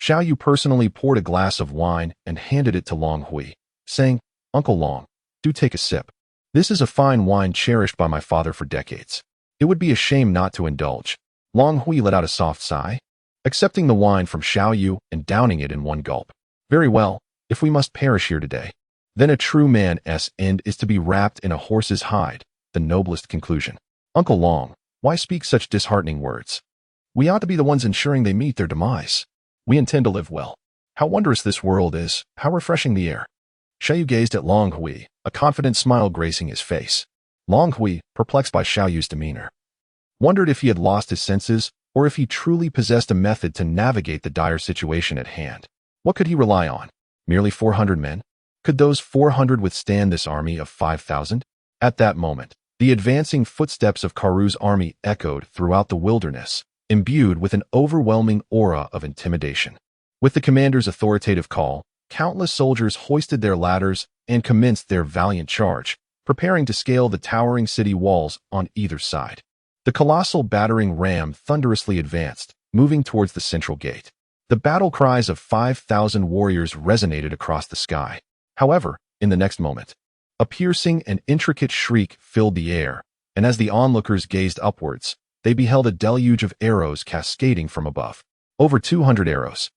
Xiao Yu personally poured a glass of wine and handed it to Long Hui, saying, "Uncle Long, do take a sip. This is a fine wine cherished by my father for decades. It would be a shame not to indulge." Long Hui let out a soft sigh, accepting the wine from Xiao Yu and downing it in one gulp. "Very well, if we must perish here today, then a true man's end is to be wrapped in a horse's hide, the noblest conclusion. Uncle Long, why speak such disheartening words? We ought to be the ones ensuring they meet their demise. We intend to live well. How wondrous this world is, how refreshing the air." Xiao Yu gazed at Long Hui, a confident smile gracing his face. Long Hui, perplexed by Xiao Yu's demeanor, wondered if he had lost his senses or if he truly possessed a method to navigate the dire situation at hand. What could he rely on? Merely 400 men? Could those 400 withstand this army of 5,000? At that moment, the advancing footsteps of Karu's army echoed throughout the wilderness, imbued with an overwhelming aura of intimidation. With the commander's authoritative call, countless soldiers hoisted their ladders and commenced their valiant charge, preparing to scale the towering city walls on either side. The colossal battering ram thunderously advanced, moving towards the central gate. The battle cries of 5,000 warriors resonated across the sky. However, in the next moment, a piercing and intricate shriek filled the air, and as the onlookers gazed upwards, they beheld a deluge of arrows cascading from above. Over 200 arrows,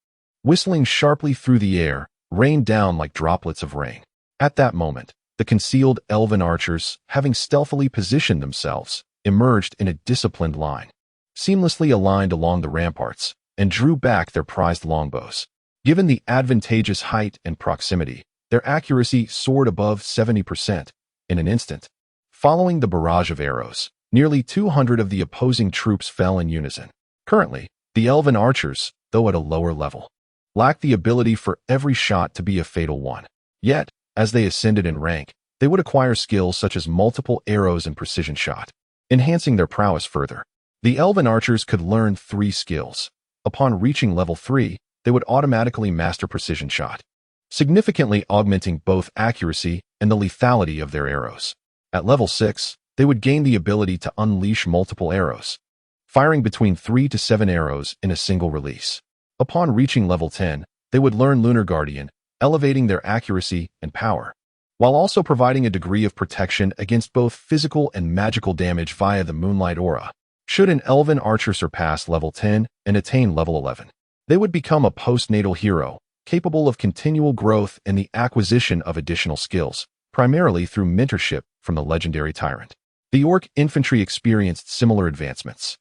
whistling sharply through the air, rained down like droplets of rain. At that moment, the concealed elven archers, having stealthily positioned themselves, emerged in a disciplined line, seamlessly aligned along the ramparts, and drew back their prized longbows. Given the advantageous height and proximity, their accuracy soared above 70% in an instant. Following the barrage of arrows, nearly 200 of the opposing troops fell in unison. Currently, the elven archers, though at a lower level, lacked the ability for every shot to be a fatal one. Yet, as they ascended in rank, they would acquire skills such as multiple arrows and precision shot, enhancing their prowess further. The elven archers could learn 3 skills. Upon reaching level 3, they would automatically master precision shot, significantly augmenting both accuracy and the lethality of their arrows. At level 6, they would gain the ability to unleash multiple arrows, firing between 3 to 7 arrows in a single release. Upon reaching level 10, they would learn Lunar Guardian, elevating their accuracy and power, while also providing a degree of protection against both physical and magical damage via the Moonlight Aura. Should an elven archer surpass level 10 and attain level 11, they would become a postnatal hero, capable of continual growth and the acquisition of additional skills, primarily through mentorship from the legendary Tyrande. The orc infantry experienced similar advancements.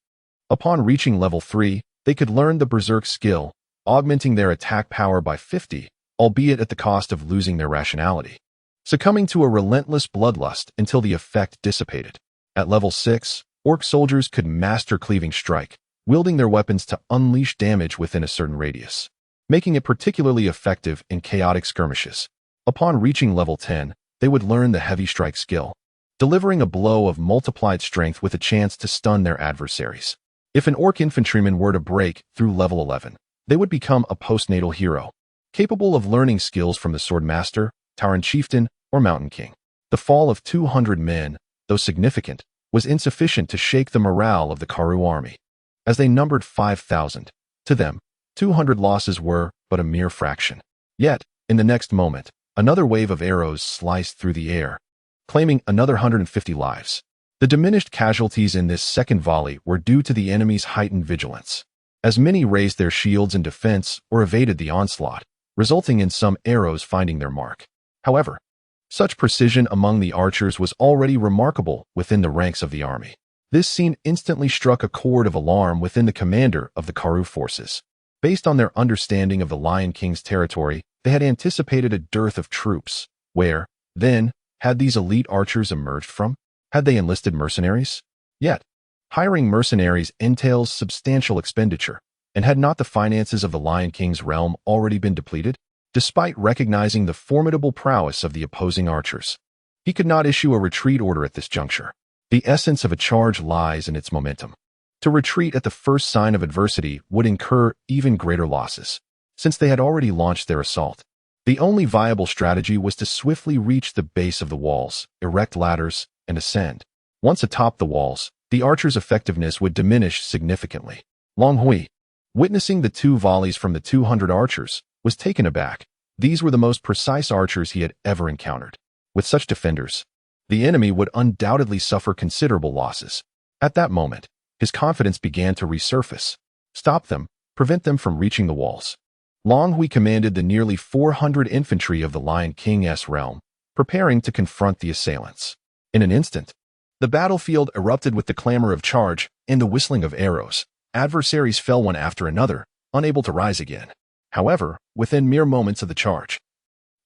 Upon reaching level 3, they could learn the Berserk skill, augmenting their attack power by 50, albeit at the cost of losing their rationality, succumbing to a relentless bloodlust until the effect dissipated. At level 6, orc soldiers could master Cleaving Strike, wielding their weapons to unleash damage within a certain radius, making it particularly effective in chaotic skirmishes. Upon reaching level 10, they would learn the Heavy Strike skill, delivering a blow of multiplied strength with a chance to stun their adversaries. If an orc infantryman were to break through level 11, they would become a postnatal hero, capable of learning skills from the Swordmaster, Tauren Chieftain, or Mountain King. The fall of 200 men, though significant, was insufficient to shake the morale of the Karu army. As they numbered 5,000, to them, 200 losses were but a mere fraction. Yet, in the next moment, Another wave of arrows sliced through the air, claiming another 150 lives. The diminished casualties in this second volley were due to the enemy's heightened vigilance, as many raised their shields in defense or evaded the onslaught, resulting in some arrows finding their mark. However, such precision among the archers was already remarkable within the ranks of the army. This scene instantly struck a chord of alarm within the commander of the Karoo forces. Based on their understanding of the Lion King's territory, they had anticipated a dearth of troops. Where, then, had these elite archers emerged from? Had they enlisted mercenaries? Yet, hiring mercenaries entails substantial expenditure, and had not the finances of the Lion King's realm already been depleted? Despite recognizing the formidable prowess of the opposing archers, he could not issue a retreat order at this juncture. The essence of a charge lies in its momentum. To retreat at the first sign of adversity would incur even greater losses, since they had already launched their assault. The only viable strategy was to swiftly reach the base of the walls, erect ladders, and ascend. Once atop the walls, the archers' effectiveness would diminish significantly. Long Hui, witnessing the 2 volleys from the 200 archers, was taken aback. These were the most precise archers he had ever encountered. With such defenders, the enemy would undoubtedly suffer considerable losses. At that moment, his confidence began to resurface. Stop them, prevent them from reaching the walls. Long Hui commanded the nearly 400 infantry of the Lion King's realm, preparing to confront the assailants. In an instant, the battlefield erupted with the clamor of charge and the whistling of arrows. Adversaries fell one after another, unable to rise again. However, within mere moments of the charge,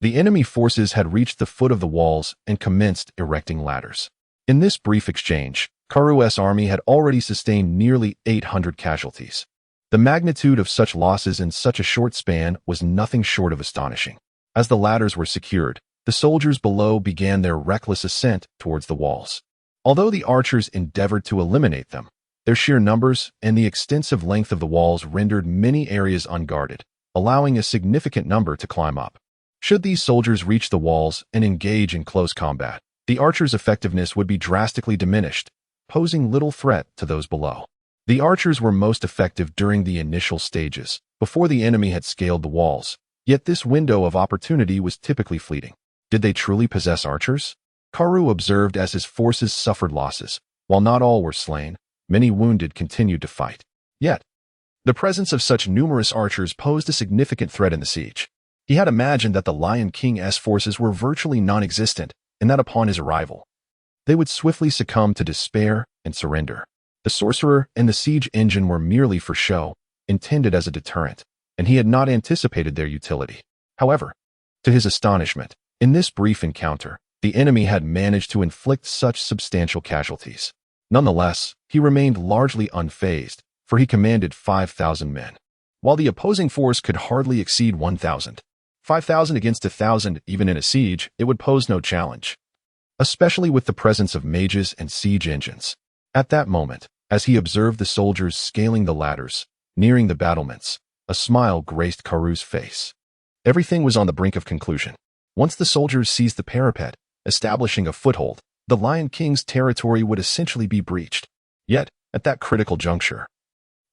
the enemy forces had reached the foot of the walls and commenced erecting ladders. In this brief exchange, Karoo's army had already sustained nearly 800 casualties. The magnitude of such losses in such a short span was nothing short of astonishing. As the ladders were secured, the soldiers below began their reckless ascent towards the walls. Although the archers endeavored to eliminate them, their sheer numbers and the extensive length of the walls rendered many areas unguarded, allowing a significant number to climb up. Should these soldiers reach the walls and engage in close combat, the archers' effectiveness would be drastically diminished, posing little threat to those below. The archers were most effective during the initial stages, before the enemy had scaled the walls, yet this window of opportunity was typically fleeting. Did they truly possess archers? Karoo observed as his forces suffered losses. While not all were slain, many wounded continued to fight. Yet, the presence of such numerous archers posed a significant threat in the siege. He had imagined that the Lion King's forces were virtually non-existent, and that upon his arrival, they would swiftly succumb to despair and surrender. The sorcerer and the siege engine were merely for show, intended as a deterrent, and he had not anticipated their utility. However, to his astonishment, in this brief encounter, the enemy had managed to inflict such substantial casualties. Nonetheless, he remained largely unfazed, for he commanded 5,000 men, while the opposing force could hardly exceed 1,000. 5,000 against 1,000, even in a siege, it would pose no challenge, especially with the presence of mages and siege engines. At that moment, as he observed the soldiers scaling the ladders, nearing the battlements, a smile graced Karoo's face. Everything was on the brink of conclusion. Once the soldiers seized the parapet, establishing a foothold, the Lion King's territory would essentially be breached. Yet, at that critical juncture,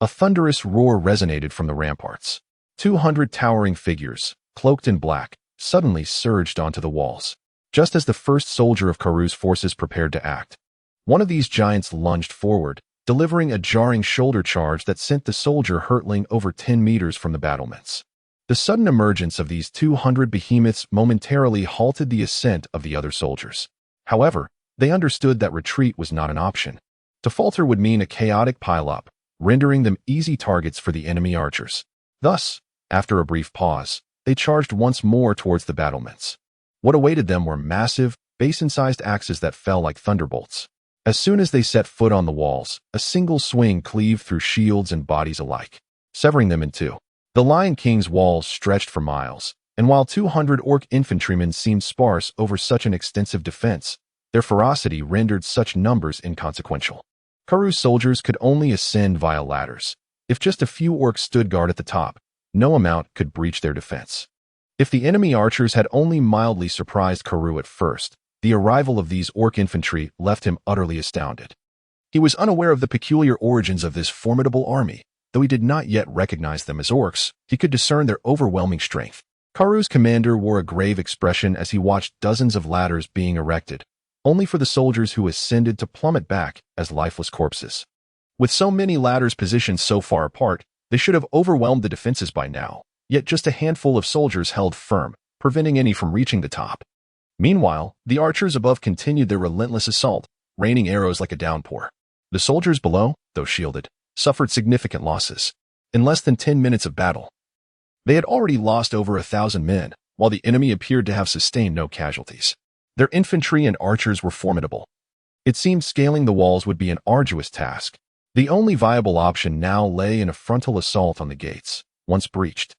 a thunderous roar resonated from the ramparts. 200 towering figures, cloaked in black, suddenly surged onto the walls. Just as the first soldier of Karoo's forces prepared to act, one of these giants lunged forward, delivering a jarring shoulder charge that sent the soldier hurtling over 10 meters from the battlements. The sudden emergence of these 200 behemoths momentarily halted the ascent of the other soldiers. However, they understood that retreat was not an option. To falter would mean a chaotic pile-up, rendering them easy targets for the enemy archers. Thus, after a brief pause, they charged once more towards the battlements. What awaited them were massive, basin-sized axes that fell like thunderbolts. As soon as they set foot on the walls, a single swing cleaved through shields and bodies alike, severing them in two. The Lion King's walls stretched for miles, and while 200 orc infantrymen seemed sparse over such an extensive defense, their ferocity rendered such numbers inconsequential. Karoo's soldiers could only ascend via ladders. If just a few orcs stood guard at the top, no amount could breach their defense. If the enemy archers had only mildly surprised Karoo at first, the arrival of these orc infantry left him utterly astounded. He was unaware of the peculiar origins of this formidable army. Though he did not yet recognize them as orcs, he could discern their overwhelming strength. Karu's commander wore a grave expression as he watched dozens of ladders being erected, only for the soldiers who ascended to plummet back as lifeless corpses. With so many ladders positioned so far apart, they should have overwhelmed the defenses by now, yet just a handful of soldiers held firm, preventing any from reaching the top. Meanwhile, the archers above continued their relentless assault, raining arrows like a downpour. The soldiers below, though shielded, suffered significant losses. In less than 10 minutes of battle, they had already lost over 1,000 men, while the enemy appeared to have sustained no casualties. Their infantry and archers were formidable. It seemed scaling the walls would be an arduous task. The only viable option now lay in a frontal assault on the gates, once breached.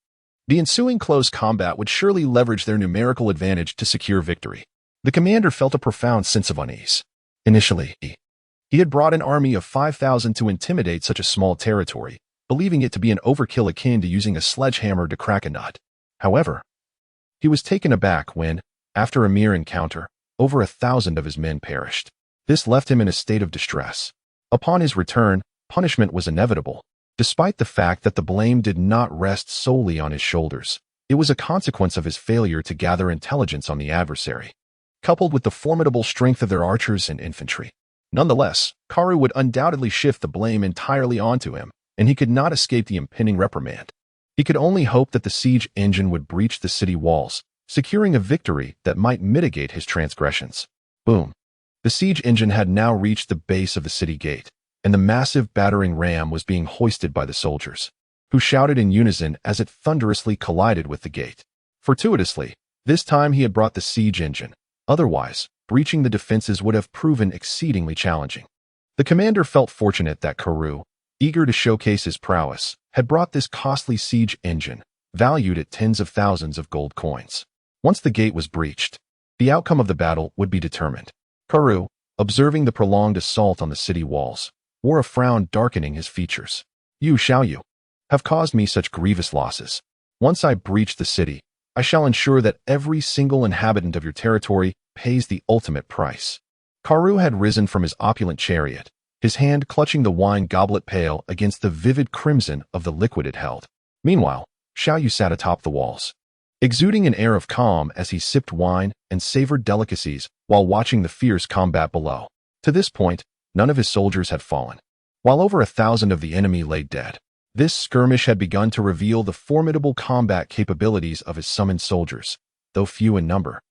The ensuing close combat would surely leverage their numerical advantage to secure victory. The commander felt a profound sense of unease. Initially, he had brought an army of 5,000 to intimidate such a small territory, believing it to be an overkill akin to using a sledgehammer to crack a nut. However, he was taken aback when, after a mere encounter, over 1,000 of his men perished. This left him in a state of distress. Upon his return, punishment was inevitable. Despite the fact that the blame did not rest solely on his shoulders, it was a consequence of his failure to gather intelligence on the adversary, coupled with the formidable strength of their archers and infantry. Nonetheless, Karu would undoubtedly shift the blame entirely onto him, and he could not escape the impending reprimand. He could only hope that the siege engine would breach the city walls, securing a victory that might mitigate his transgressions. Boom. The siege engine had now reached the base of the city gate, and the massive battering ram was being hoisted by the soldiers, who shouted in unison as it thunderously collided with the gate. Fortuitously, this time he had brought the siege engine. Otherwise, breaching the defenses would have proven exceedingly challenging. The commander felt fortunate that Karu, eager to showcase his prowess, had brought this costly siege engine, valued at tens of thousands of gold coins. Once the gate was breached, the outcome of the battle would be determined. Karu, observing the prolonged assault on the city walls, wore a frown darkening his features. You, Xiao Yu, have caused me such grievous losses. Once I breach the city, I shall ensure that every single inhabitant of your territory pays the ultimate price. Karu had risen from his opulent chariot, his hand clutching the wine goblet pail against the vivid crimson of the liquid it held. Meanwhile, Xiao Yu sat atop the walls, exuding an air of calm as he sipped wine and savored delicacies while watching the fierce combat below. To this point, none of his soldiers had fallen, while over 1,000 of the enemy lay dead. This skirmish had begun to reveal the formidable combat capabilities of his summoned soldiers, though few in number.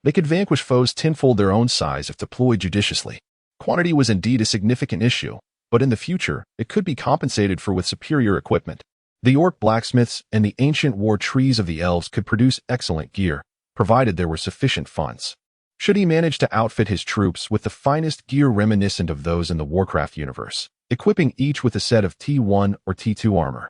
They could vanquish foes tenfold their own size if deployed judiciously. Quantity was indeed a significant issue, but in the future, it could be compensated for with superior equipment. The orc blacksmiths and the ancient war trees of the elves could produce excellent gear, provided there were sufficient funds. Should he manage to outfit his troops with the finest gear reminiscent of those in the Warcraft universe, equipping each with a set of T1 or T2 armor,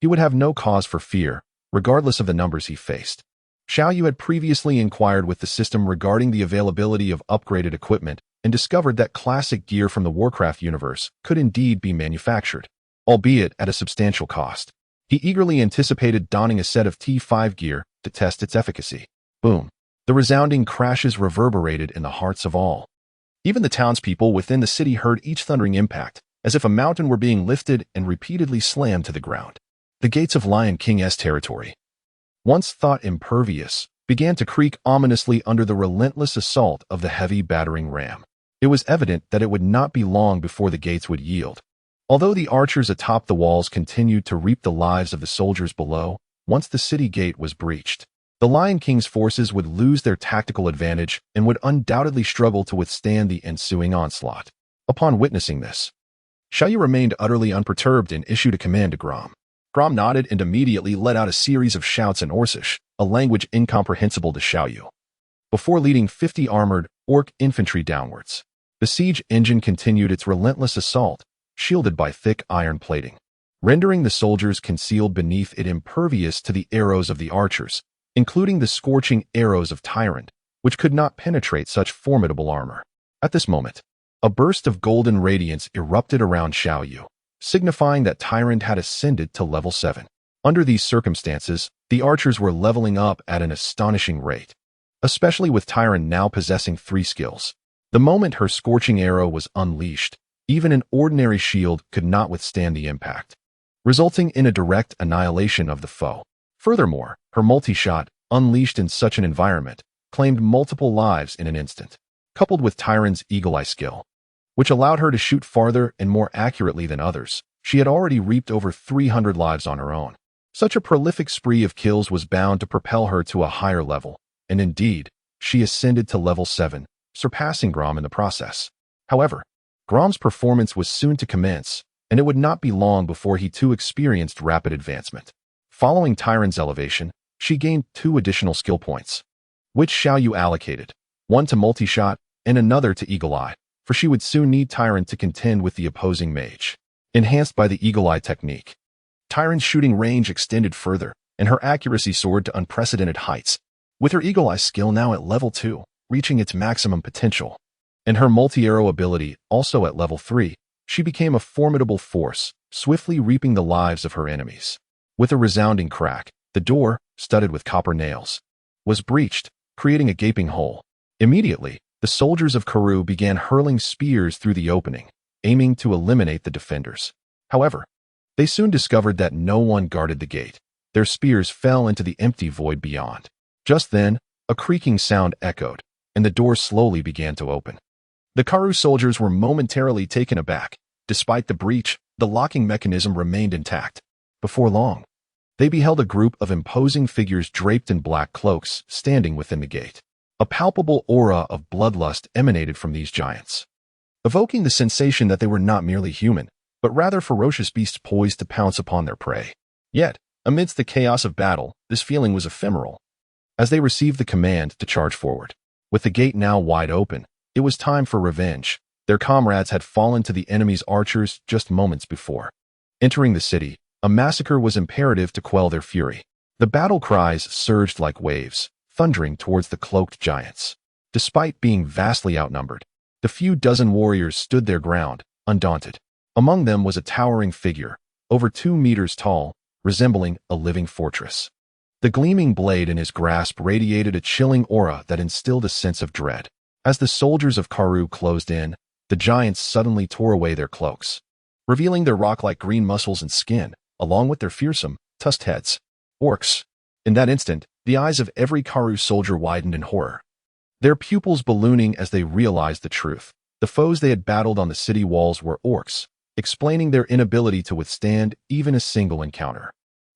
he would have no cause for fear, regardless of the numbers he faced. Xiao Yu had previously inquired with the system regarding the availability of upgraded equipment and discovered that classic gear from the Warcraft universe could indeed be manufactured, albeit at a substantial cost. He eagerly anticipated donning a set of T5 gear to test its efficacy. Boom. The resounding crashes reverberated in the hearts of all. Even the townspeople within the city heard each thundering impact, as if a mountain were being lifted and repeatedly slammed to the ground. The gates of Lion King's territory, once thought impervious, began to creak ominously under the relentless assault of the heavy battering ram. It was evident that it would not be long before the gates would yield. Although the archers atop the walls continued to reap the lives of the soldiers below, once the city gate was breached, the Lion King's forces would lose their tactical advantage and would undoubtedly struggle to withstand the ensuing onslaught. Upon witnessing this, Xiao Yu remained utterly unperturbed and issued a command to Gromm. Gromm nodded and immediately let out a series of shouts in Orcish, a language incomprehensible to Xiao Yu, before leading 50 armored orc infantry downwards. The siege engine continued its relentless assault, shielded by thick iron plating, rendering the soldiers concealed beneath it impervious to the arrows of the archers, including the scorching arrows of Tyrande, which could not penetrate such formidable armor. At this moment, a burst of golden radiance erupted around Xiao Yu, signifying that Tyrande had ascended to level 7. Under these circumstances, the archers were leveling up at an astonishing rate, especially with Tyrande now possessing 3 skills. The moment her scorching arrow was unleashed, even an ordinary shield could not withstand the impact, resulting in a direct annihilation of the foe. Furthermore, her multi-shot, unleashed in such an environment, claimed multiple lives in an instant, coupled with Tyrande's eagle-eye skill, which allowed her to shoot farther and more accurately than others. She had already reaped over 300 lives on her own. Such a prolific spree of kills was bound to propel her to a higher level, and indeed, she ascended to level 7, surpassing Gromm in the process. However, Gromm's performance was soon to commence, and it would not be long before he too experienced rapid advancement. Following Tyrande's elevation, she gained 2 additional skill points, which Xiao Yu allocated, one to multi-shot and another to eagle-eye, for she would soon need Tyrande to contend with the opposing mage. Enhanced by the eagle-eye technique, Tyrande's shooting range extended further, and her accuracy soared to unprecedented heights, with her eagle-eye skill now at level 2, reaching its maximum potential. And her multi-arrow ability, also at level 3, she became a formidable force, swiftly reaping the lives of her enemies. With a resounding crack, the door, studded with copper nails, was breached, creating a gaping hole. Immediately, the soldiers of Karoo began hurling spears through the opening, aiming to eliminate the defenders. However, they soon discovered that no one guarded the gate. Their spears fell into the empty void beyond. Just then, a creaking sound echoed, and the door slowly began to open. The Karoo soldiers were momentarily taken aback. Despite the breach, the locking mechanism remained intact. Before long, they beheld a group of imposing figures draped in black cloaks standing within the gate. A palpable aura of bloodlust emanated from these giants, evoking the sensation that they were not merely human, but rather ferocious beasts poised to pounce upon their prey. Yet, amidst the chaos of battle, this feeling was ephemeral, as they received the command to charge forward. With the gate now wide open, it was time for revenge. Their comrades had fallen to the enemy's archers just moments before. Entering the city, a massacre was imperative to quell their fury. The battle cries surged like waves, thundering towards the cloaked giants. Despite being vastly outnumbered, the few dozen warriors stood their ground, undaunted. Among them was a towering figure, over 2 meters tall, resembling a living fortress. The gleaming blade in his grasp radiated a chilling aura that instilled a sense of dread. As the soldiers of Karoo closed in, the giants suddenly tore away their cloaks, revealing their rock-like green muscles and skin, along with their fearsome, tusked heads. Orcs. In that instant, the eyes of every Karoo soldier widened in horror, their pupils ballooning as they realized the truth. The foes they had battled on the city walls were orcs, explaining their inability to withstand even a single encounter.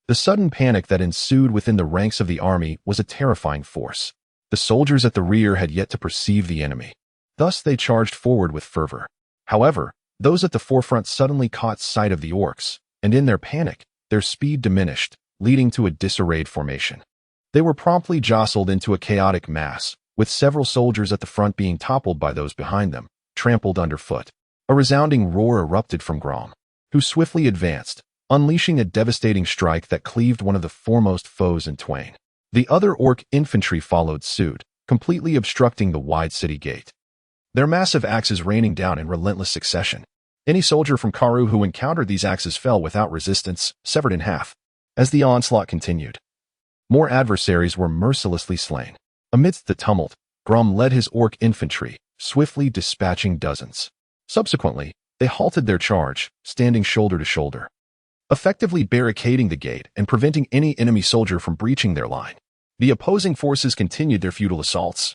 The sudden panic that ensued within the ranks of the army was a terrifying force. The soldiers at the rear had yet to perceive the enemy. Thus they charged forward with fervor. However, those at the forefront suddenly caught sight of the orcs, and in their panic, their speed diminished, leading to a disarrayed formation. They were promptly jostled into a chaotic mass, with several soldiers at the front being toppled by those behind them, trampled underfoot. A resounding roar erupted from Gromm, who swiftly advanced, unleashing a devastating strike that cleaved one of the foremost foes in twain. The other orc infantry followed suit, completely obstructing the wide city gate, their massive axes raining down in relentless succession. Any soldier from Karoo who encountered these axes fell without resistance, severed in half. As the onslaught continued, more adversaries were mercilessly slain. Amidst the tumult, Gromm led his orc infantry, swiftly dispatching dozens. Subsequently, they halted their charge, standing shoulder to shoulder, effectively barricading the gate and preventing any enemy soldier from breaching their line. The opposing forces continued their futile assaults.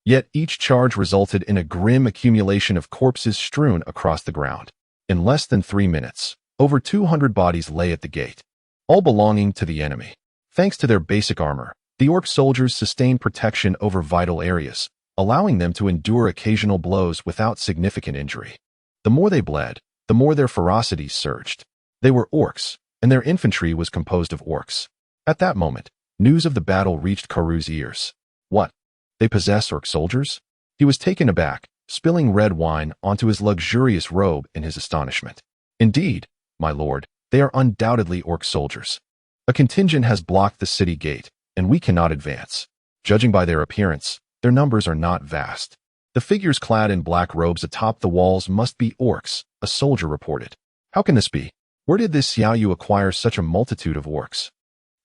Yet each charge resulted in a grim accumulation of corpses strewn across the ground. In less than 3 minutes, over 200 bodies lay at the gate, all belonging to the enemy. Thanks to their basic armor, the orc soldiers sustained protection over vital areas, allowing them to endure occasional blows without significant injury. The more they bled, the more their ferocity surged. They were orcs, and their infantry was composed of orcs. At that moment, news of the battle reached Karoo's ears. What? They possess orc soldiers? He was taken aback, spilling red wine onto his luxurious robe in his astonishment. Indeed, my lord, they are undoubtedly orc soldiers. A contingent has blocked the city gate, and we cannot advance. Judging by their appearance, their numbers are not vast. The figures clad in black robes atop the walls must be orcs, a soldier reported. How can this be? Where did this Xiao Yu acquire such a multitude of orcs?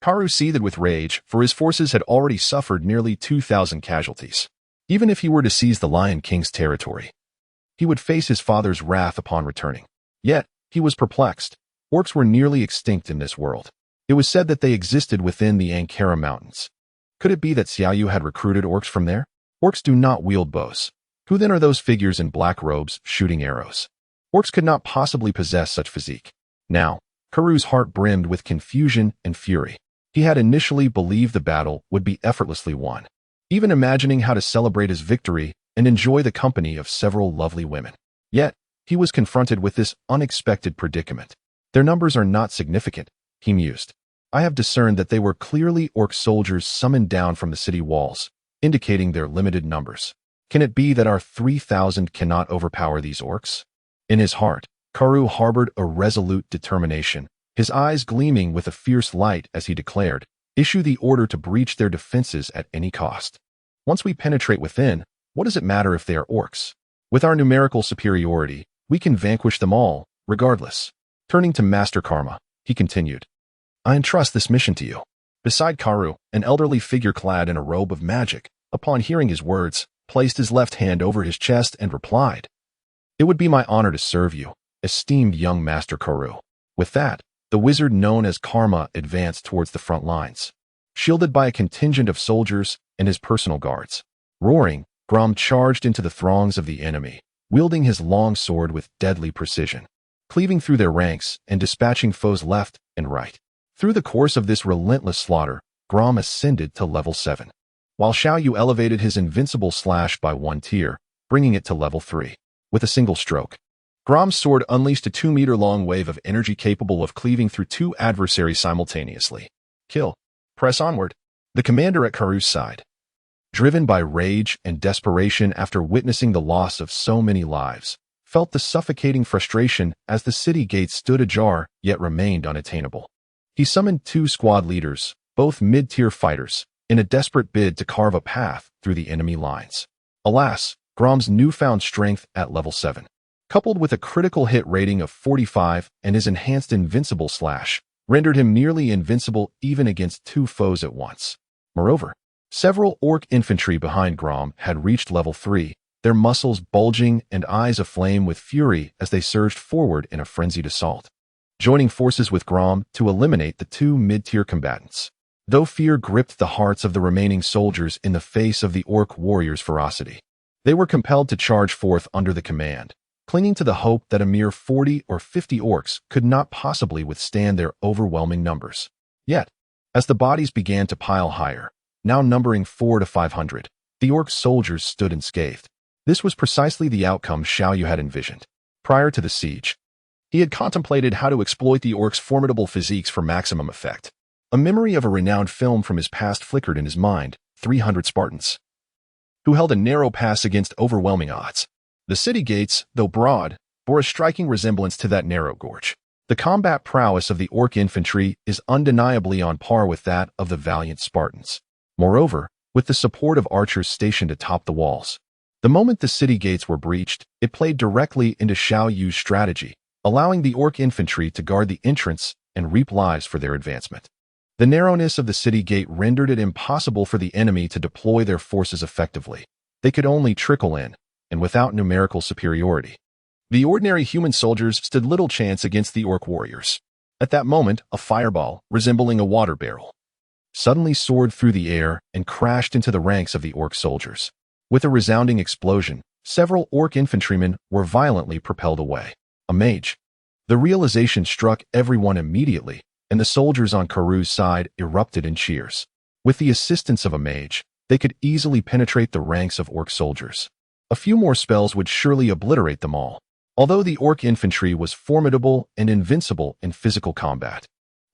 Karoo seethed with rage, for his forces had already suffered nearly 2,000 casualties. Even if he were to seize the Lion King's territory, he would face his father's wrath upon returning. Yet, he was perplexed. Orcs were nearly extinct in this world. It was said that they existed within the Ankara Mountains. Could it be that Xiao Yu had recruited orcs from there? Orcs do not wield bows. Who then are those figures in black robes shooting arrows? Orcs could not possibly possess such physique. Now, Karu's heart brimmed with confusion and fury. He had initially believed the battle would be effortlessly won, even imagining how to celebrate his victory and enjoy the company of several lovely women. Yet, he was confronted with this unexpected predicament. Their numbers are not significant, he mused. I have discerned that they were clearly orc soldiers summoned down from the city walls, indicating their limited numbers. Can it be that our 3,000 cannot overpower these orcs? In his heart, Karu harbored a resolute determination, his eyes gleaming with a fierce light as he declared, "Issue the order to breach their defenses at any cost. Once we penetrate within, what does it matter if they are orcs? With our numerical superiority, we can vanquish them all, regardless." Turning to Master Karma, he continued, "I entrust this mission to you." Beside Karu, an elderly figure clad in a robe of magic, upon hearing his words, placed his left hand over his chest and replied, "It would be my honor to serve you, esteemed young Master Karu." With that, the wizard known as Karma advanced towards the front lines. Shielded by a contingent of soldiers and his personal guards, roaring, Gromm charged into the throngs of the enemy, wielding his long sword with deadly precision, cleaving through their ranks and dispatching foes left and right. Through the course of this relentless slaughter, Gromm ascended to level 7, while Xiao Yu elevated his invincible slash by 1 tier, bringing it to level 3. With a single stroke, Gromm's sword unleashed a 2-meter-long wave of energy capable of cleaving through 2 adversaries simultaneously. Kill. Press onward. The commander at Karu's side, driven by rage and desperation after witnessing the loss of so many lives, felt the suffocating frustration as the city gates stood ajar yet remained unattainable. He summoned 2 squad leaders, both mid-tier fighters, in a desperate bid to carve a path through the enemy lines. Alas, Gromm's newfound strength at level 7, coupled with a critical hit rating of 45 and his enhanced invincible slash, rendered him nearly invincible even against 2 foes at once. Moreover, several orc infantry behind Gromm had reached level 3, their muscles bulging and eyes aflame with fury as they surged forward in a frenzied assault, joining forces with Gromm to eliminate the 2 mid-tier combatants. Though fear gripped the hearts of the remaining soldiers in the face of the orc warriors' ferocity, they were compelled to charge forth under the command, clinging to the hope that a mere 40 or 50 orcs could not possibly withstand their overwhelming numbers. Yet, as the bodies began to pile higher, now numbering 400 to 500, the orc soldiers stood unscathed. This was precisely the outcome Xiao Yu had envisioned. Prior to the siege, he had contemplated how to exploit the orcs' formidable physiques for maximum effect. A memory of a renowned film from his past flickered in his mind, 300 Spartans, who held a narrow pass against overwhelming odds. The city gates, though broad, bore a striking resemblance to that narrow gorge. The combat prowess of the orc infantry is undeniably on par with that of the valiant Spartans. Moreover, with the support of archers stationed atop the walls, the moment the city gates were breached, it played directly into Xiao Yu's strategy, allowing the orc infantry to guard the entrance and reap lives for their advancement. The narrowness of the city gate rendered it impossible for the enemy to deploy their forces effectively. They could only trickle in, and without numerical superiority, the ordinary human soldiers stood little chance against the orc warriors. At that moment, a fireball, resembling a water barrel, suddenly soared through the air and crashed into the ranks of the orc soldiers. With a resounding explosion, several orc infantrymen were violently propelled away. A mage. The realization struck everyone immediately, and the soldiers on Karu's side erupted in cheers. With the assistance of a mage, they could easily penetrate the ranks of orc soldiers. A few more spells would surely obliterate them all. Although the orc infantry was formidable and invincible in physical combat,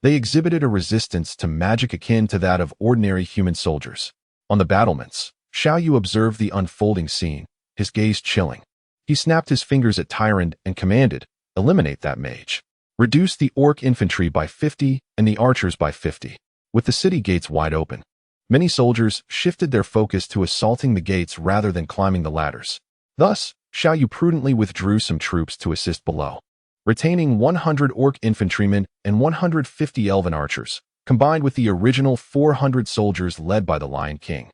they exhibited a resistance to magic akin to that of ordinary human soldiers. On the battlements, Xiao Yu observed the unfolding scene, his gaze chilling. He snapped his fingers at Tyrande and commanded, "Eliminate that mage. Reduce the orc infantry by 50 and the archers by 50. With the city gates wide open, many soldiers shifted their focus to assaulting the gates rather than climbing the ladders. Thus, Xiao Yu prudently withdrew some troops to assist below, retaining 100 orc infantrymen and 150 elven archers, combined with the original 400 soldiers led by the Lion King.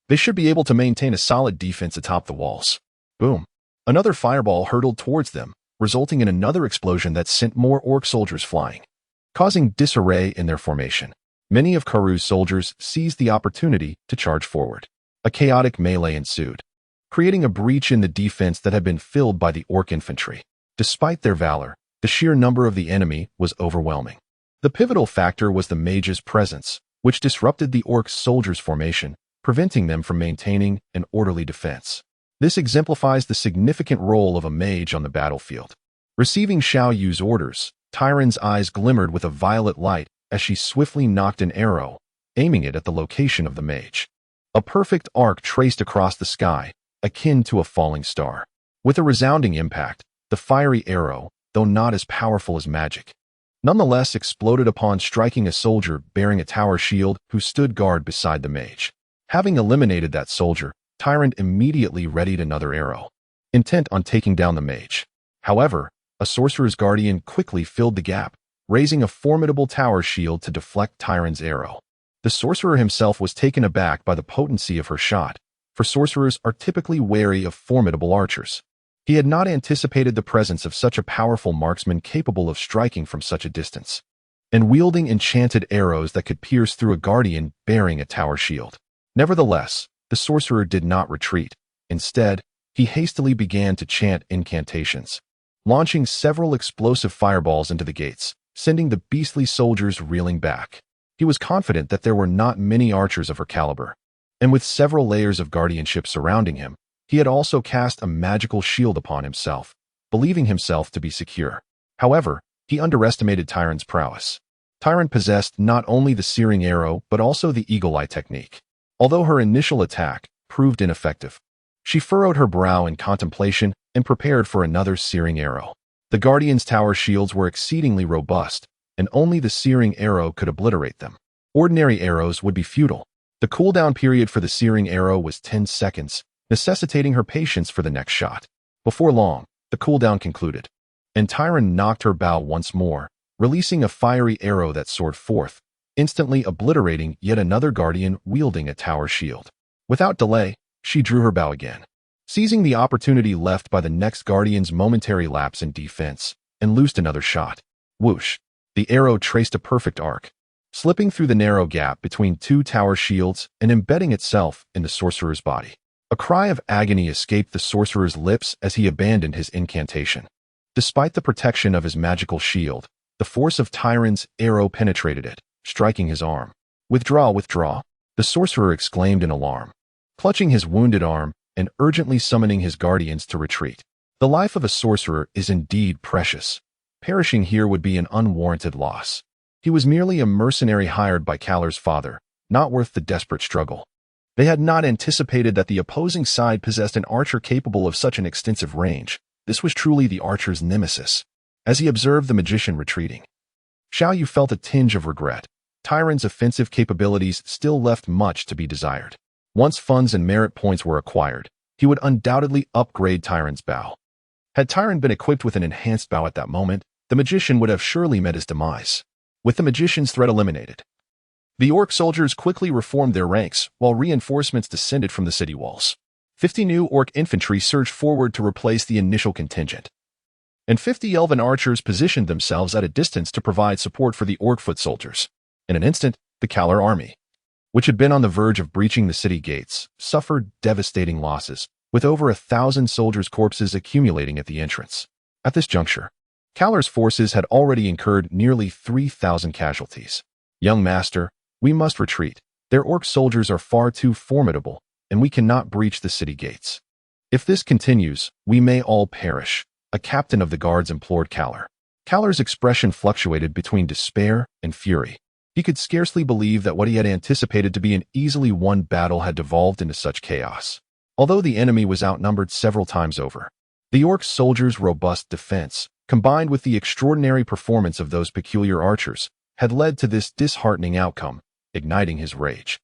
They should be able to maintain a solid defense atop the walls." Boom. Another fireball hurtled towards them, resulting in another explosion that sent more orc soldiers flying, causing disarray in their formation. Many of Karu's soldiers seized the opportunity to charge forward. A chaotic melee ensued, creating a breach in the defense that had been filled by the orc infantry. Despite their valor, the sheer number of the enemy was overwhelming. The pivotal factor was the mage's presence, which disrupted the orcs' soldiers' formation, preventing them from maintaining an orderly defense. This exemplifies the significant role of a mage on the battlefield. Receiving Xiao Yu's orders, Tyrande's eyes glimmered with a violet light as she swiftly nocked an arrow, aiming it at the location of the mage. A perfect arc traced across the sky, akin to a falling star. With a resounding impact, the fiery arrow, though not as powerful as magic, nonetheless exploded upon striking a soldier bearing a tower shield who stood guard beside the mage. Having eliminated that soldier, Tyrande immediately readied another arrow, intent on taking down the mage. However, a sorcerer's guardian quickly filled the gap, raising a formidable tower shield to deflect Tyrande's arrow. The sorcerer himself was taken aback by the potency of her shot, for sorcerers are typically wary of formidable archers. He had not anticipated the presence of such a powerful marksman capable of striking from such a distance, and wielding enchanted arrows that could pierce through a guardian bearing a tower shield. Nevertheless, the sorcerer did not retreat. Instead, he hastily began to chant incantations, launching several explosive fireballs into the gates, sending the beastly soldiers reeling back. He was confident that there were not many archers of her caliber, and with several layers of guardianship surrounding him, he had also cast a magical shield upon himself, believing himself to be secure. However, he underestimated Tyrande's prowess. Tyrande possessed not only the searing arrow but also the eagle eye technique. Although her initial attack proved ineffective, she furrowed her brow in contemplation and prepared for another searing arrow. The Guardian's tower shields were exceedingly robust, and only the searing arrow could obliterate them. Ordinary arrows would be futile. The cooldown period for the searing arrow was 10 seconds, necessitating her patience for the next shot. Before long, the cooldown concluded, and Tyrande knocked her bow once more, releasing a fiery arrow that soared forth, instantly obliterating yet another guardian wielding a tower shield. Without delay, she drew her bow again, seizing the opportunity left by the next guardian's momentary lapse in defense, and loosed another shot. Whoosh! The arrow traced a perfect arc, slipping through the narrow gap between two tower shields and embedding itself in the sorcerer's body. A cry of agony escaped the sorcerer's lips as he abandoned his incantation. Despite the protection of his magical shield, the force of Tyrande's arrow penetrated it, striking his arm. "Withdraw, withdraw," the sorcerer exclaimed in alarm, clutching his wounded arm and urgently summoning his guardians to retreat. The life of a sorcerer is indeed precious. Perishing here would be an unwarranted loss. He was merely a mercenary hired by Kallar's father, not worth the desperate struggle. They had not anticipated that the opposing side possessed an archer capable of such an extensive range. This was truly the archer's nemesis. As he observed the magician retreating, Xiao Yu felt a tinge of regret. Tyrande's offensive capabilities still left much to be desired. Once funds and merit points were acquired, he would undoubtedly upgrade Tyrande's bow. Had Tyrande been equipped with an enhanced bow at that moment, the magician would have surely met his demise. With the magician's threat eliminated, the orc soldiers quickly reformed their ranks while reinforcements descended from the city walls. 50 new orc infantry surged forward to replace the initial contingent, and 50 elven archers positioned themselves at a distance to provide support for the orc foot soldiers. In an instant, the Kallar army, which had been on the verge of breaching the city gates, suffered devastating losses, with over 1,000 soldiers' corpses accumulating at the entrance. At this juncture, Kallar's forces had already incurred nearly 3,000 casualties. "Young master, we must retreat. Their orc soldiers are far too formidable, and we cannot breach the city gates. If this continues, we may all perish," a captain of the guards implored Kallar. Kallar's expression fluctuated between despair and fury. He could scarcely believe that what he had anticipated to be an easily won battle had devolved into such chaos. Although the enemy was outnumbered several times over, the orc soldiers' robust defense, combined with the extraordinary performance of those peculiar archers, had led to this disheartening outcome, igniting his rage.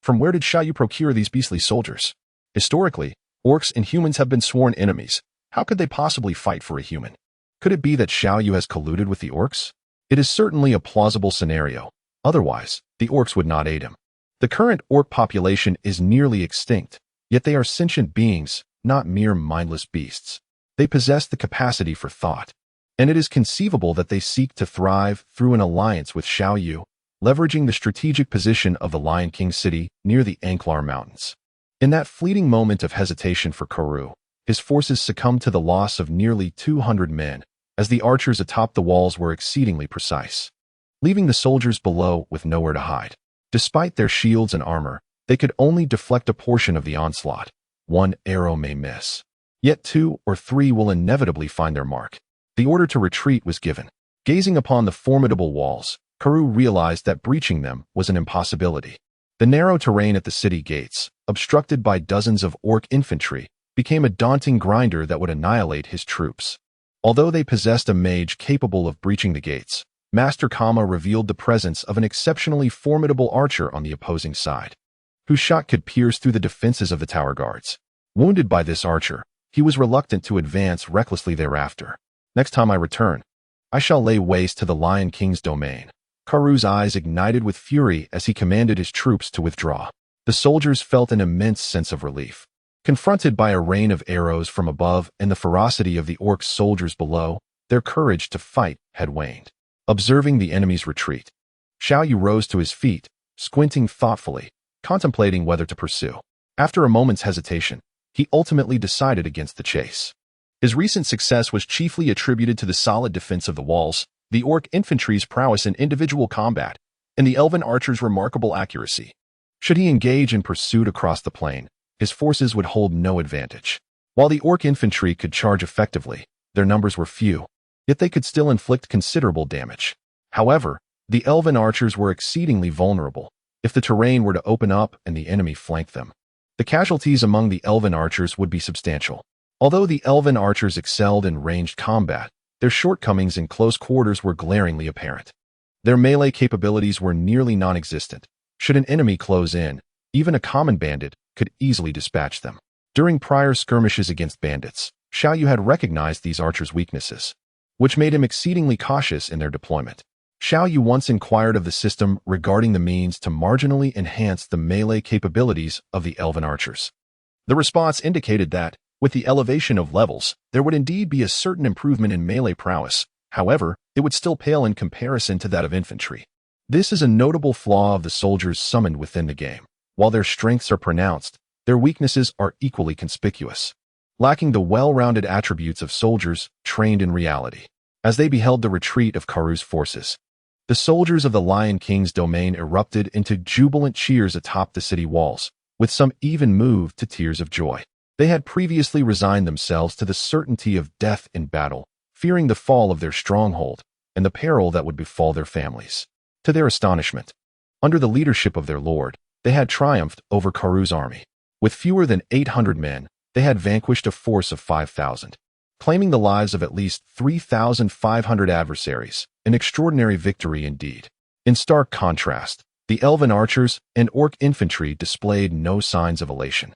From where did Xiao Yu procure these beastly soldiers? Historically, orcs and humans have been sworn enemies. How could they possibly fight for a human? Could it be that Xiao Yu has colluded with the orcs? It is certainly a plausible scenario. Otherwise, the orcs would not aid him. The current orc population is nearly extinct, yet they are sentient beings, not mere mindless beasts. They possess the capacity for thought, and it is conceivable that they seek to thrive through an alliance with Xiao Yu, leveraging the strategic position of the Lion King city near the Anklar Mountains. In that fleeting moment of hesitation for Karoo, his forces succumbed to the loss of nearly 200 men, as the archers atop the walls were exceedingly precise, leaving the soldiers below with nowhere to hide. Despite their shields and armor, they could only deflect a portion of the onslaught. One arrow may miss, yet 2 or 3 will inevitably find their mark. The order to retreat was given. Gazing upon the formidable walls, Karoo realized that breaching them was an impossibility. The narrow terrain at the city gates, obstructed by dozens of orc infantry, became a daunting grinder that would annihilate his troops. Although they possessed a mage capable of breaching the gates, Master Kama revealed the presence of an exceptionally formidable archer on the opposing side, whose shot could pierce through the defenses of the tower guards. Wounded by this archer, he was reluctant to advance recklessly thereafter. Next time I return, I shall lay waste to the Lion King's domain. Karoo's eyes ignited with fury as he commanded his troops to withdraw. The soldiers felt an immense sense of relief. Confronted by a rain of arrows from above and the ferocity of the orc soldiers below, their courage to fight had waned. Observing the enemy's retreat, Xiao Yu rose to his feet, squinting thoughtfully, contemplating whether to pursue. After a moment's hesitation, he ultimately decided against the chase. His recent success was chiefly attributed to the solid defense of the walls, the orc infantry's prowess in individual combat, and the elven archer's remarkable accuracy. Should he engage in pursuit across the plain, his forces would hold no advantage. While the orc infantry could charge effectively, their numbers were few, yet they could still inflict considerable damage. However, the elven archers were exceedingly vulnerable if the terrain were to open up and the enemy flanked them. The casualties among the elven archers would be substantial. Although the elven archers excelled in ranged combat, their shortcomings in close quarters were glaringly apparent. Their melee capabilities were nearly non-existent. Should an enemy close in, even a common bandit could easily dispatch them. During prior skirmishes against bandits, Xiao Yu had recognized these archers' weaknesses, which made him exceedingly cautious in their deployment. Xiao Yu once inquired of the system regarding the means to marginally enhance the melee capabilities of the elven archers. The response indicated that, with the elevation of levels, there would indeed be a certain improvement in melee prowess. However, it would still pale in comparison to that of infantry. This is a notable flaw of the soldiers summoned within the game. While their strengths are pronounced, their weaknesses are equally conspicuous, lacking the well-rounded attributes of soldiers trained in reality. As they beheld the retreat of Karoo's forces, the soldiers of the Lion King's domain erupted into jubilant cheers atop the city walls, with some even moved to tears of joy. They had previously resigned themselves to the certainty of death in battle, fearing the fall of their stronghold and the peril that would befall their families. To their astonishment, under the leadership of their lord, they had triumphed over Karoo's army. With fewer than 800 men, they had vanquished a force of 5,000, claiming the lives of at least 3,500 adversaries, an extraordinary victory indeed. In stark contrast, the elven archers and orc infantry displayed no signs of elation.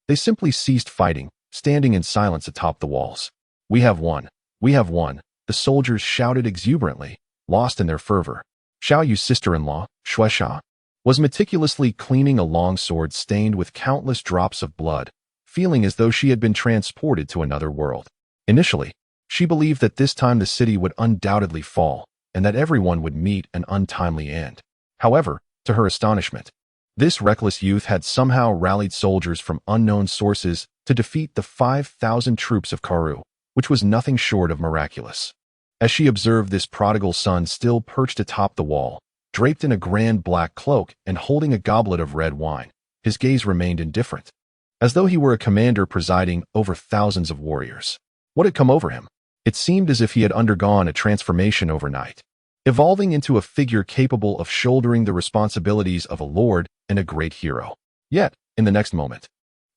They simply ceased fighting, standing in silence atop the walls. "We have won! We have won!" the soldiers shouted exuberantly, lost in their fervor. Xiao Yu's sister-in-law, Shueisha, was meticulously cleaning a long sword stained with countless drops of blood, feeling as though she had been transported to another world. Initially, she believed that this time the city would undoubtedly fall, and that everyone would meet an untimely end. However, to her astonishment, this reckless youth had somehow rallied soldiers from unknown sources to defeat the 5,000 troops of Karoo, which was nothing short of miraculous. As she observed this prodigal son still perched atop the wall, draped in a grand black cloak and holding a goblet of red wine, his gaze remained indifferent, as though he were a commander presiding over thousands of warriors. What had come over him? It seemed as if he had undergone a transformation overnight, evolving into a figure capable of shouldering the responsibilities of a lord and a great hero. Yet, in the next moment,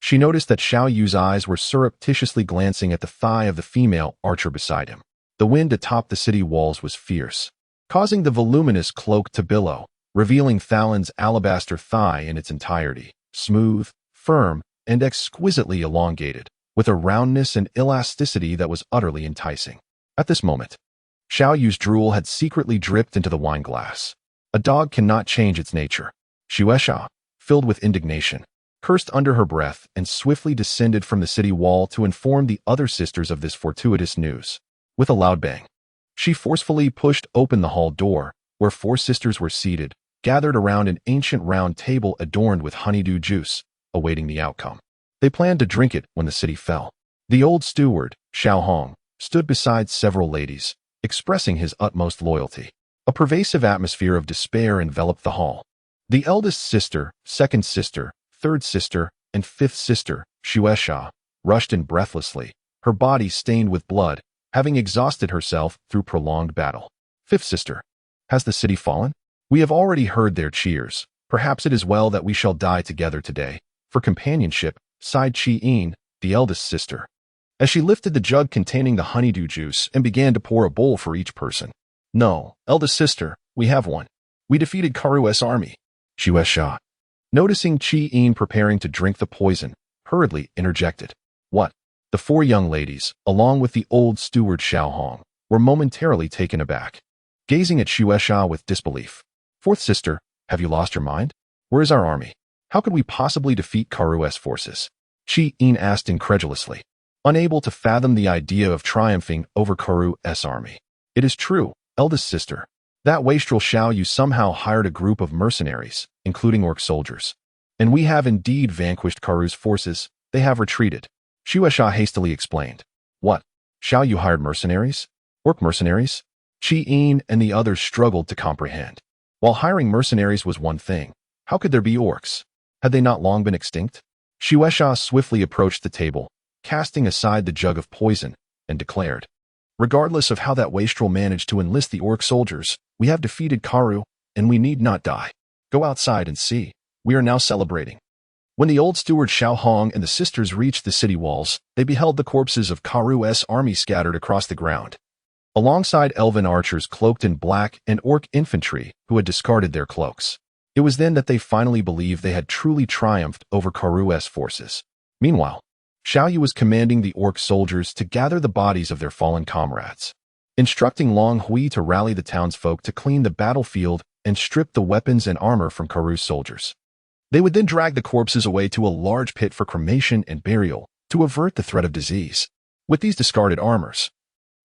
she noticed that Xiao Yu's eyes were surreptitiously glancing at the thigh of the female archer beside him. The wind atop the city walls was fierce, causing the voluminous cloak to billow, revealing Thalin's alabaster thigh in its entirety, smooth, firm, and exquisitely elongated, with a roundness and elasticity that was utterly enticing. At this moment, Xiao Yu's drool had secretly dripped into the wine glass. A dog cannot change its nature. Shueisha, filled with indignation, cursed under her breath and swiftly descended from the city wall to inform the other sisters of this fortuitous news. With a loud bang, she forcefully pushed open the hall door, where 4 sisters were seated, gathered around an ancient round table adorned with honeydew juice, awaiting the outcome. They planned to drink it when the city fell. The old steward, Xiao Hong, stood beside several ladies, expressing his utmost loyalty. A pervasive atmosphere of despair enveloped the hall. The eldest sister, second sister, third sister, and fifth sister, Shueisha, rushed in breathlessly, her body stained with blood, having exhausted herself through prolonged battle. Fifth sister, has the city fallen? We have already heard their cheers. Perhaps it is well that we shall die together today. For companionship, sighed Chi-In, the eldest sister, as she lifted the jug containing the honeydew juice and began to pour a bowl for each person. No, eldest sister, we have one. We defeated Karu's army. Shueisha, noticing Chi-In preparing to drink the poison, hurriedly interjected. What? The four young ladies, along with the old steward Xiao Hong, were momentarily taken aback, gazing at Shueisha with disbelief. Fourth sister, have you lost your mind? Where is our army? How could we possibly defeat Karu's forces? Chi-In asked incredulously, unable to fathom the idea of triumphing over Karu's army. It is true, eldest sister. That wastrel Xiao Yu somehow hired a group of mercenaries, including orc soldiers. And we have indeed vanquished Karu's forces. They have retreated. Shueisha hastily explained. What? Xiao Yu hired mercenaries? Orc mercenaries? Chi-In and the others struggled to comprehend. While hiring mercenaries was one thing, how could there be orcs? Had they not long been extinct? Shueisha swiftly approached the table, casting aside the jug of poison, and declared, regardless of how that wastrel managed to enlist the orc soldiers, we have defeated Karu, and we need not die. Go outside and see. We are now celebrating. When the old steward Xiao Hong and the sisters reached the city walls, they beheld the corpses of Karu's army scattered across the ground, alongside elven archers cloaked in black and orc infantry who had discarded their cloaks. It was then that they finally believed they had truly triumphed over Karu's forces. Meanwhile, Xiao Yu was commanding the orc soldiers to gather the bodies of their fallen comrades, instructing Long Hui to rally the townsfolk to clean the battlefield and strip the weapons and armor from Karu's soldiers. They would then drag the corpses away to a large pit for cremation and burial to avert the threat of disease. With these discarded armors,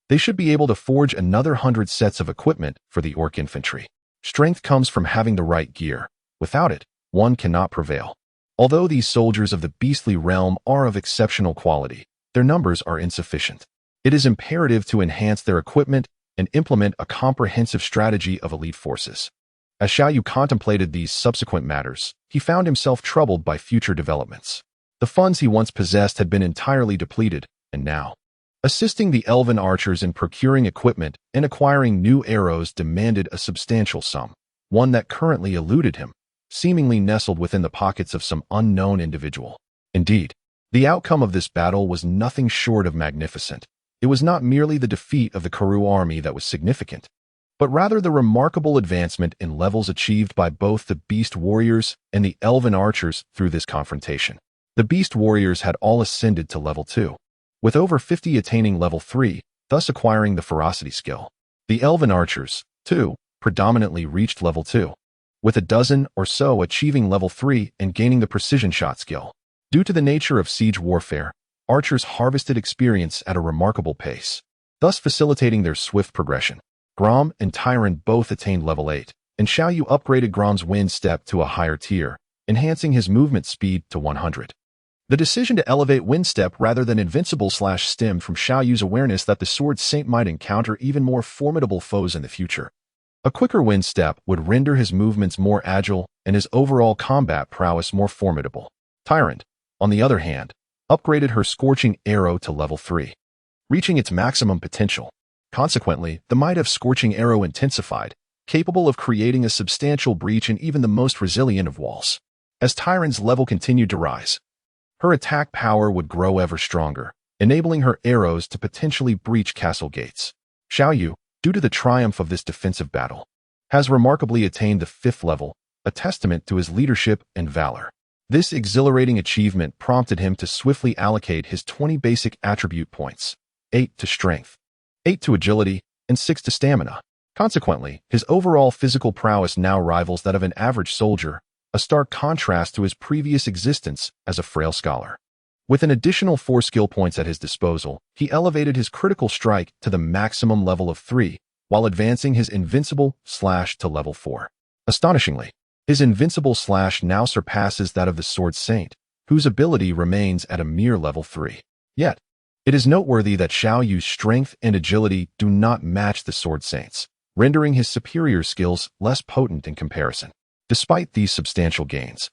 they should be able to forge another 100 sets of equipment for the orc infantry. Strength comes from having the right gear. Without it, one cannot prevail. Although these soldiers of the beastly realm are of exceptional quality, their numbers are insufficient. It is imperative to enhance their equipment and implement a comprehensive strategy of elite forces. As Xiao Yu contemplated these subsequent matters, he found himself troubled by future developments. The funds he once possessed had been entirely depleted, and now, assisting the elven archers in procuring equipment and acquiring new arrows demanded a substantial sum, one that currently eluded him, seemingly nestled within the pockets of some unknown individual. Indeed, the outcome of this battle was nothing short of magnificent. It was not merely the defeat of the Karu army that was significant, but rather the remarkable advancement in levels achieved by both the beast warriors and the elven archers through this confrontation. The beast warriors had all ascended to level 2, with over 50 attaining level 3, thus acquiring the ferocity skill. The elven archers, too, predominantly reached level 2, with a dozen or so achieving level 3 and gaining the precision shot skill. Due to the nature of siege warfare, archers harvested experience at a remarkable pace, thus facilitating their swift progression. Gromm and Tyrande both attained level 8, and Xiao Yu upgraded Gromm's wind step to a higher tier, enhancing his movement speed to 100. The decision to elevate wind step rather than invincible stemmed from Xiao Yu's awareness that the sword saint might encounter even more formidable foes in the future. A quicker wind step would render his movements more agile and his overall combat prowess more formidable. Tyrande, on the other hand, upgraded her scorching arrow to level 3, reaching its maximum potential. Consequently, the might of scorching arrow intensified, capable of creating a substantial breach in even the most resilient of walls. As Tyrande's level continued to rise, her attack power would grow ever stronger, enabling her arrows to potentially breach castle gates. Xiao Yu, due to the triumph of this defensive battle, has remarkably attained the 5th level, a testament to his leadership and valor. This exhilarating achievement prompted him to swiftly allocate his 20 basic attribute points, 8 to strength, 8 to agility, and 6 to stamina. Consequently, his overall physical prowess now rivals that of an average soldier, a stark contrast to his previous existence as a frail scholar. With an additional 4 skill points at his disposal, he elevated his critical strike to the maximum level of 3, while advancing his invincible slash to level 4. Astonishingly, his invincible slash now surpasses that of the Sword Saint, whose ability remains at a mere level 3. Yet, it is noteworthy that Xiao Yu's strength and agility do not match the Sword Saint's, rendering his superior skills less potent in comparison. Despite these substantial gains,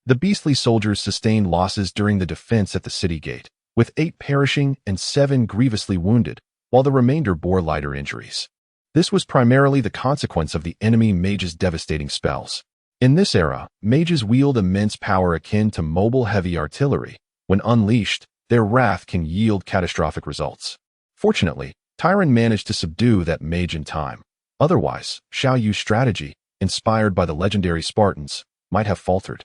the beastly soldiers sustained losses during the defense at the city gate, with 8 perishing and 7 grievously wounded, while the remainder bore lighter injuries. This was primarily the consequence of the enemy mage's devastating spells. In this era, mages wield immense power akin to mobile heavy artillery. When unleashed, their wrath can yield catastrophic results. Fortunately, Tyrande managed to subdue that mage in time. Otherwise, Xiao Yu's strategy, inspired by the legendary Spartans, might have faltered.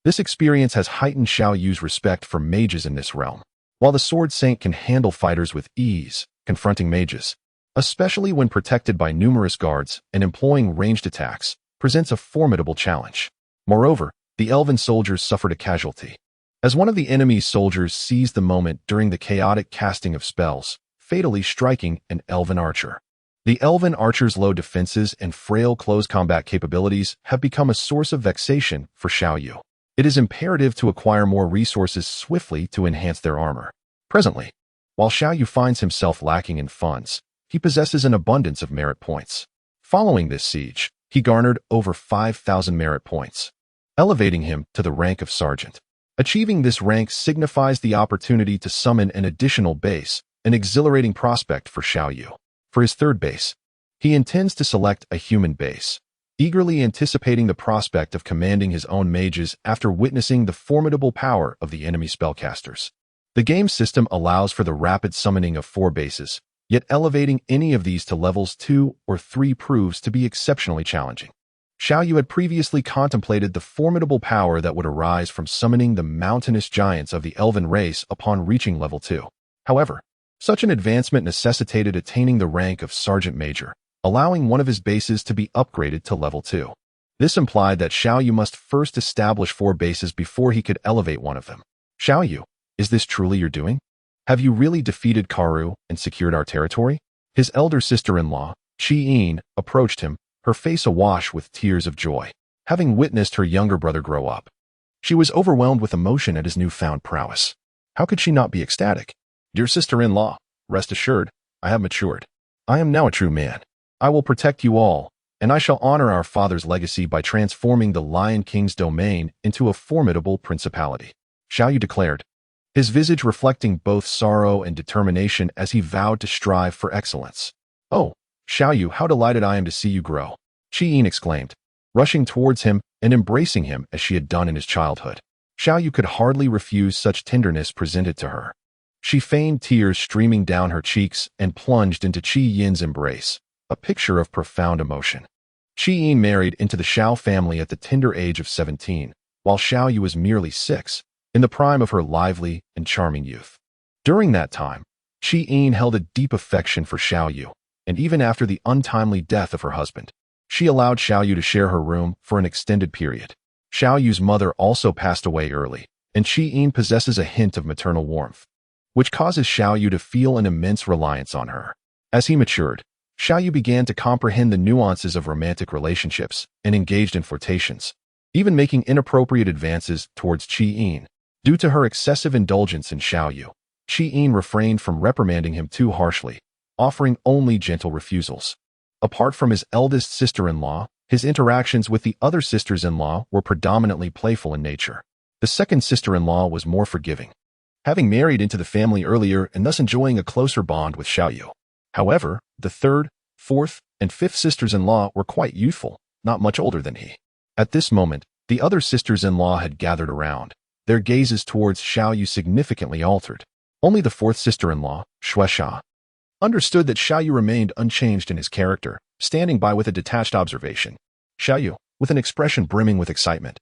This experience has heightened Xiao Yu's respect for mages in this realm. While the Sword Saint can handle fighters with ease, confronting mages, especially when protected by numerous guards and employing ranged attacks, presents a formidable challenge. Moreover, the elven soldiers suffered a casualty, as one of the enemy's soldiers seized the moment during the chaotic casting of spells, fatally striking an elven archer. The elven archer's low defenses and frail close combat capabilities have become a source of vexation for Xiao Yu. It is imperative to acquire more resources swiftly to enhance their armor. Presently, while Xiao Yu finds himself lacking in funds, he possesses an abundance of merit points. Following this siege, he garnered over 5,000 merit points, elevating him to the rank of sergeant. Achieving this rank signifies the opportunity to summon an additional base, an exhilarating prospect for Xiao Yu. For his third base, he intends to select a human base, eagerly anticipating the prospect of commanding his own mages after witnessing the formidable power of the enemy spellcasters. The game system allows for the rapid summoning of 4 bases, yet elevating any of these to levels 2 or 3 proves to be exceptionally challenging. Xiao Yu had previously contemplated the formidable power that would arise from summoning the mountainous giants of the elven race upon reaching level 2. However, such an advancement necessitated attaining the rank of Sergeant Major, allowing one of his bases to be upgraded to level 2. This implied that Xiao Yu must first establish 4 bases before he could elevate one of them. Xiao Yu, is this truly your doing? Have you really defeated Karu and secured our territory? His elder sister-in-law, Qi, approached him, her face awash with tears of joy, having witnessed her younger brother grow up. She was overwhelmed with emotion at his newfound prowess. How could she not be ecstatic? Dear sister-in-law, rest assured, I have matured. I am now a true man. I will protect you all, and I shall honor our father's legacy by transforming the Lion King's domain into a formidable principality. Xiao Yu declared, his visage reflecting both sorrow and determination as he vowed to strive for excellence. Oh, Xiao Yu, how delighted I am to see you grow, Qi exclaimed, rushing towards him and embracing him as she had done in his childhood. Xiao Yu could hardly refuse such tenderness presented to her. She feigned tears streaming down her cheeks and plunged into Qi Yin's embrace, a picture of profound emotion. Qi Yin married into the Xiao family at the tender age of 17, while Xiao Yu was merely 6, in the prime of her lively and charming youth. During that time, Qi Yin held a deep affection for Xiao Yu, and even after the untimely death of her husband, she allowed Xiao Yu to share her room for an extended period. Xiao Yu's mother also passed away early, and Qi Yin possesses a hint of maternal warmth, which causes Xiao Yu to feel an immense reliance on her. As he matured, Xiao Yu began to comprehend the nuances of romantic relationships and engaged in flirtations, even making inappropriate advances towards Qi Yin. Due to her excessive indulgence in Xiao Yu, Qi Yin refrained from reprimanding him too harshly, offering only gentle refusals. Apart from his eldest sister-in-law, his interactions with the other sisters-in-law were predominantly playful in nature. The second sister-in-law was more forgiving, having married into the family earlier and thus enjoying a closer bond with Xiao Yu. However, the third, fourth, and fifth sisters-in-law were quite youthful, not much older than he. At this moment, the other sisters-in-law had gathered around, their gazes towards Xiao Yu significantly altered. Only the fourth sister-in-law, Shueisha, understood that Xiao Yu remained unchanged in his character, standing by with a detached observation. Xiao Yu, with an expression brimming with excitement,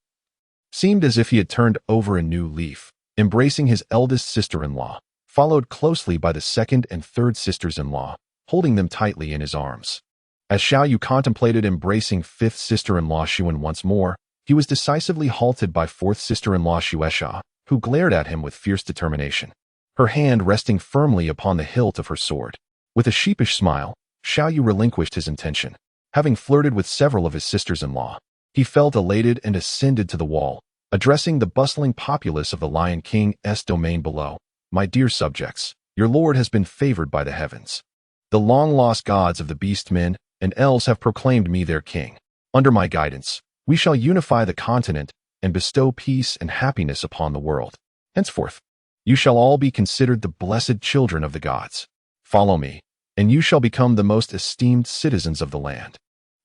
seemed as if he had turned over a new leaf, embracing his eldest sister-in-law, followed closely by the second and third sisters-in-law, holding them tightly in his arms. As Xiao Yu contemplated embracing fifth sister-in-law Xuan once more, he was decisively halted by fourth sister-in-law Shueisha, who glared at him with fierce determination, her hand resting firmly upon the hilt of her sword. With a sheepish smile, Xiao Yu relinquished his intention. Having flirted with several of his sisters-in-law, He felt elated and ascended to the wall, addressing the bustling populace of the Lion King's domain below. My dear subjects, your lord has been favored by the heavens. The long-lost gods of the beastmen and elves have proclaimed me their king. Under my guidance, we shall unify the continent and bestow peace and happiness upon the world. Henceforth, you shall all be considered the blessed children of the gods. Follow me, and you shall become the most esteemed citizens of the land.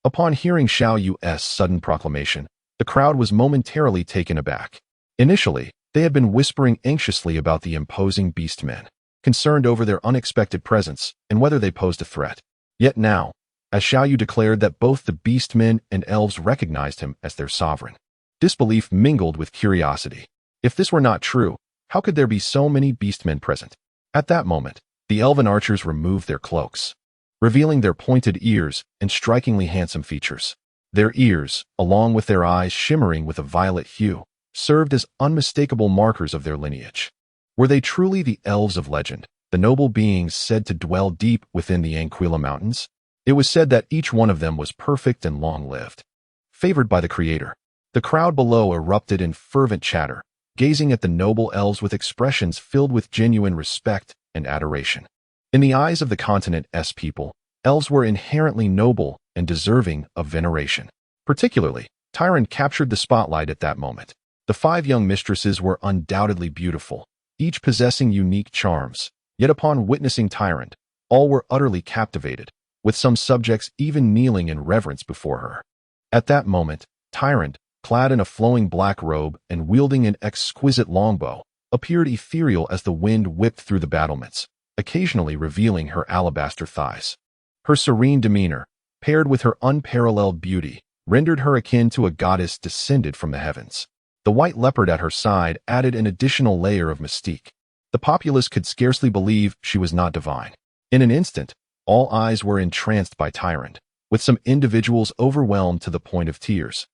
Upon hearing Xiao Yu's sudden proclamation, the crowd was momentarily taken aback. Initially, they had been whispering anxiously about the imposing beastmen, concerned over their unexpected presence and whether they posed a threat. Yet now, as Xiao Yu declared that both the beastmen and elves recognized him as their sovereign, disbelief mingled with curiosity. If this were not true, how could there be so many beastmen present? At that moment, the elven archers removed their cloaks, revealing their pointed ears and strikingly handsome features. Their ears, along with their eyes shimmering with a violet hue, served as unmistakable markers of their lineage. Were they truly the elves of legend, the noble beings said to dwell deep within the Anquila Mountains? It was said that each one of them was perfect and long-lived. Favored by the Creator, the crowd below erupted in fervent chatter, gazing at the noble elves with expressions filled with genuine respect and adoration. In the eyes of the continent's people, elves were inherently noble and deserving of veneration. Particularly, Tyrande captured the spotlight at that moment. The 5 young mistresses were undoubtedly beautiful, each possessing unique charms, yet upon witnessing Tyrande, all were utterly captivated, with some subjects even kneeling in reverence before her. At that moment, Tyrande, clad in a flowing black robe and wielding an exquisite longbow, appeared ethereal as the wind whipped through the battlements, occasionally revealing her alabaster thighs. Her serene demeanor, paired with her unparalleled beauty, rendered her akin to a goddess descended from the heavens. The white leopard at her side added an additional layer of mystique. The populace could scarcely believe she was not divine. In an instant, all eyes were entranced by Tyrande, with some individuals overwhelmed to the point of tears,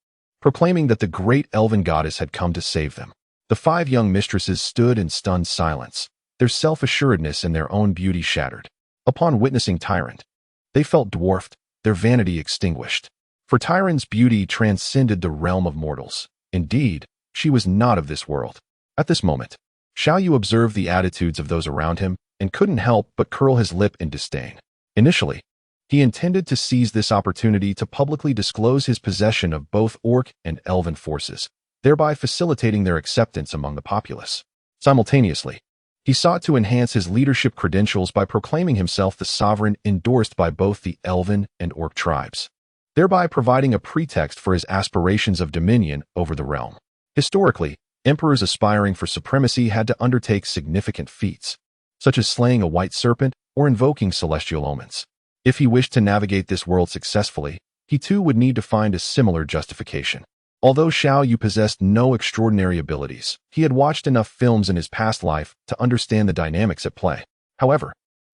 proclaiming that the great elven goddess had come to save them. The 5 young mistresses stood in stunned silence, their self-assuredness and their own beauty shattered. Upon witnessing Tyrande, they felt dwarfed, their vanity extinguished. For Tyrande's beauty transcended the realm of mortals. Indeed, she was not of this world. At this moment, Xiao Yu observed the attitudes of those around him and couldn't help but curl his lip in disdain. Initially, he intended to seize this opportunity to publicly disclose his possession of both orc and elven forces, thereby facilitating their acceptance among the populace. Simultaneously, he sought to enhance his leadership credentials by proclaiming himself the sovereign endorsed by both the elven and orc tribes, thereby providing a pretext for his aspirations of dominion over the realm. Historically, emperors aspiring for supremacy had to undertake significant feats, such as slaying a white serpent or invoking celestial omens. If he wished to navigate this world successfully, he too would need to find a similar justification. Although Xiao Yu possessed no extraordinary abilities, he had watched enough films in his past life to understand the dynamics at play. However,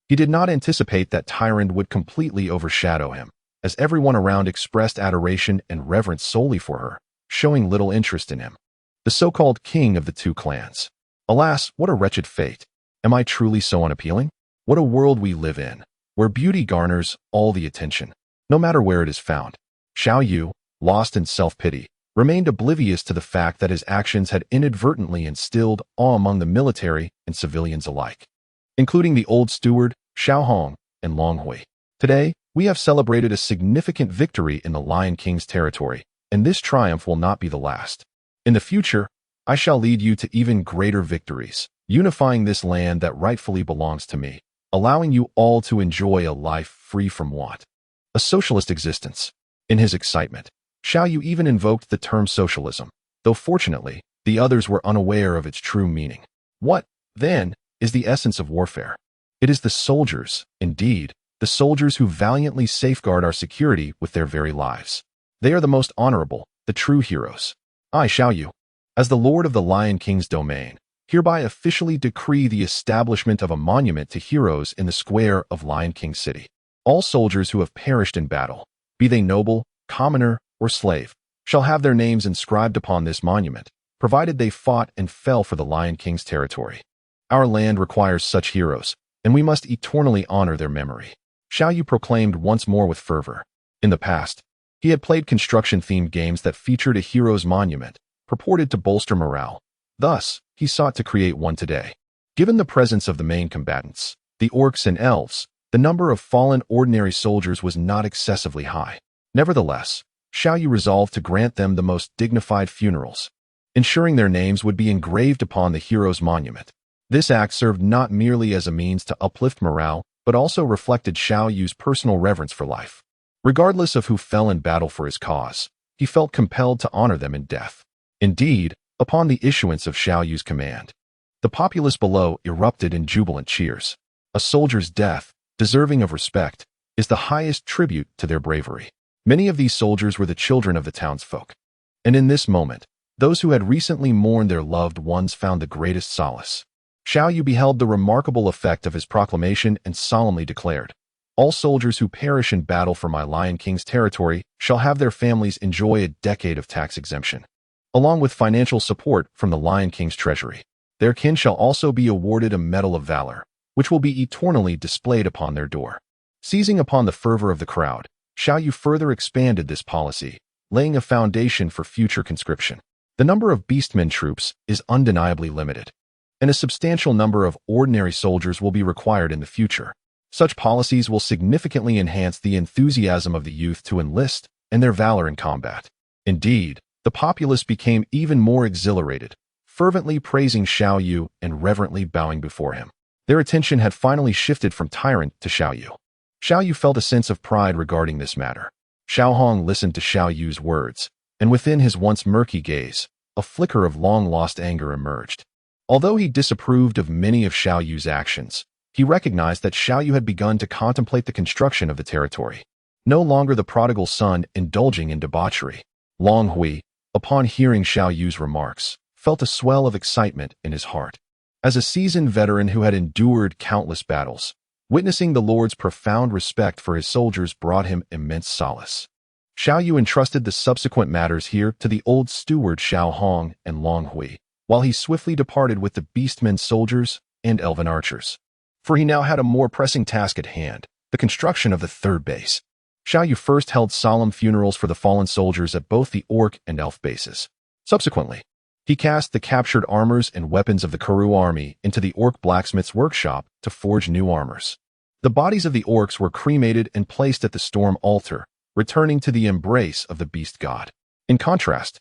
he did not anticipate that Tyrande would completely overshadow him, as everyone around expressed adoration and reverence solely for her, showing little interest in him, the so-called king of the 2 clans. Alas, what a wretched fate! Am I truly so unappealing? What a world we live in, where beauty garners all the attention, no matter where it is found. Xiao Yu, lost in self-pity, remained oblivious to the fact that his actions had inadvertently instilled awe among the military and civilians alike, including the old steward, Xiao Hong, and Long Hui. Today, we have celebrated a significant victory in the Lion King's territory, and this triumph will not be the last. In the future, I shall lead you to even greater victories, unifying this land that rightfully belongs to me, allowing you all to enjoy a life free from want. A socialist existence. In his excitement, Xiao Yu even invoked the term socialism, though fortunately, the others were unaware of its true meaning. What, then, is the essence of warfare? It is the soldiers, indeed, the soldiers who valiantly safeguard our security with their very lives. They are the most honorable, the true heroes. I, Xiao Yu, as the Lord of the Lion King's domain, hereby officially decree the establishment of a monument to heroes in the square of Lion King City. All soldiers who have perished in battle, be they noble, commoner, or slave, shall have their names inscribed upon this monument, provided they fought and fell for the Lion King's territory. Our land requires such heroes, and we must eternally honor their memory. Xiao Yu proclaimed once more with fervor. In the past, He had played construction-themed games that featured a hero's monument, purported to bolster morale. Thus, he sought to create one today. Given the presence of the main combatants, the orcs and elves, the number of fallen ordinary soldiers was not excessively high. Nevertheless, Xiao Yu resolved to grant them the most dignified funerals, ensuring their names would be engraved upon the hero's monument. This act served not merely as a means to uplift morale, but also reflected Xiao Yu's personal reverence for life. Regardless of who fell in battle for his cause, he felt compelled to honor them in death. Indeed, upon the issuance of Xiao Yu's command, the populace below erupted in jubilant cheers. A soldier's death, deserving of respect, is the highest tribute to their bravery. Many of these soldiers were the children of the townsfolk. And in this moment, those who had recently mourned their loved ones found the greatest solace. Xiao Yu beheld the remarkable effect of his proclamation and solemnly declared, "All soldiers who perish in battle for my Lion King's territory shall have their families enjoy a decade of tax exemption, along with financial support from the Lion King's treasury. Their kin shall also be awarded a medal of valor, which will be eternally displayed upon their door." Seizing upon the fervor of the crowd, Xiao Yu further expanded this policy, laying a foundation for future conscription. The number of beastmen troops is undeniably limited, and a substantial number of ordinary soldiers will be required in the future. Such policies will significantly enhance the enthusiasm of the youth to enlist and their valor in combat. Indeed, the populace became even more exhilarated, fervently praising Xiao Yu and reverently bowing before him. Their attention had finally shifted from Tyrande to Xiao Yu. Xiao Yu felt a sense of pride regarding this matter. Xiao Hong listened to Xiao Yu's words, and within his once murky gaze, a flicker of long-lost anger emerged. Although he disapproved of many of Xiao Yu's actions, he recognized that Xiao Yu had begun to contemplate the construction of the territory. No longer the prodigal son indulging in debauchery. Hui, upon hearing Xiao Yu's remarks, felt a swell of excitement in his heart. As a seasoned veteran who had endured countless battles, witnessing the Lord's profound respect for his soldiers brought him immense solace. Xiao Yu entrusted the subsequent matters here to the old steward Xiao Hong and Hui, while he swiftly departed with the beastmen soldiers and elven archers. For he now had a more pressing task at hand, the construction of the third base. Xiao Yu first held solemn funerals for the fallen soldiers at both the orc and elf bases. Subsequently, he cast the captured armors and weapons of the Kuru army into the orc blacksmith's workshop to forge new armors. The bodies of the orcs were cremated and placed at the storm altar, returning to the embrace of the beast god. In contrast,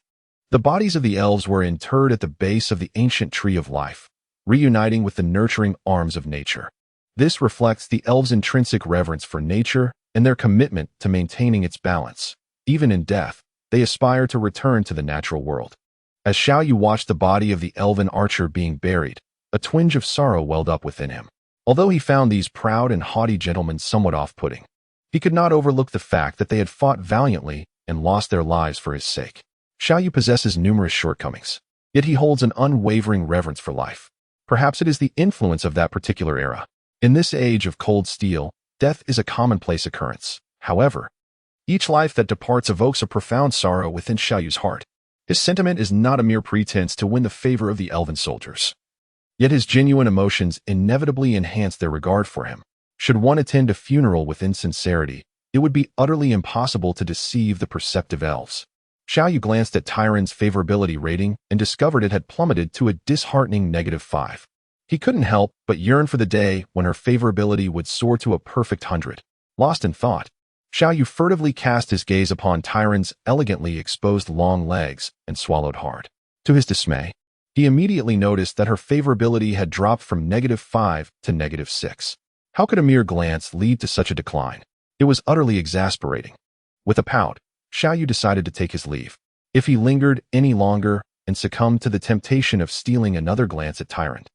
the bodies of the elves were interred at the base of the ancient tree of life, reuniting with the nurturing arms of nature. This reflects the elves' intrinsic reverence for nature and their commitment to maintaining its balance. Even in death, they aspire to return to the natural world. As Xiao Yu watched the body of the elven archer being buried, a twinge of sorrow welled up within him. Although he found these proud and haughty gentlemen somewhat off-putting, he could not overlook the fact that they had fought valiantly and lost their lives for his sake. Xiao Yu possesses numerous shortcomings, yet he holds an unwavering reverence for life. Perhaps it is the influence of that particular era. In this age of cold steel, death is a commonplace occurrence. However, each life that departs evokes a profound sorrow within Xiao Yu's heart. His sentiment is not a mere pretense to win the favor of the elven soldiers. Yet his genuine emotions inevitably enhance their regard for him. Should one attend a funeral with insincerity, it would be utterly impossible to deceive the perceptive elves. Xiao Yu glanced at Tyrande's favorability rating and discovered it had plummeted to a disheartening -5. He couldn't help but yearn for the day when her favorability would soar to a perfect 100. Lost in thought, Xiao Yu furtively cast his gaze upon Tyrande's elegantly exposed long legs and swallowed hard. To his dismay, he immediately noticed that her favorability had dropped from -5 to -6. How could a mere glance lead to such a decline? It was utterly exasperating. With a pout, Xiao Yu decided to take his leave. If he lingered any longer and succumbed to the temptation of stealing another glance at Tyrande,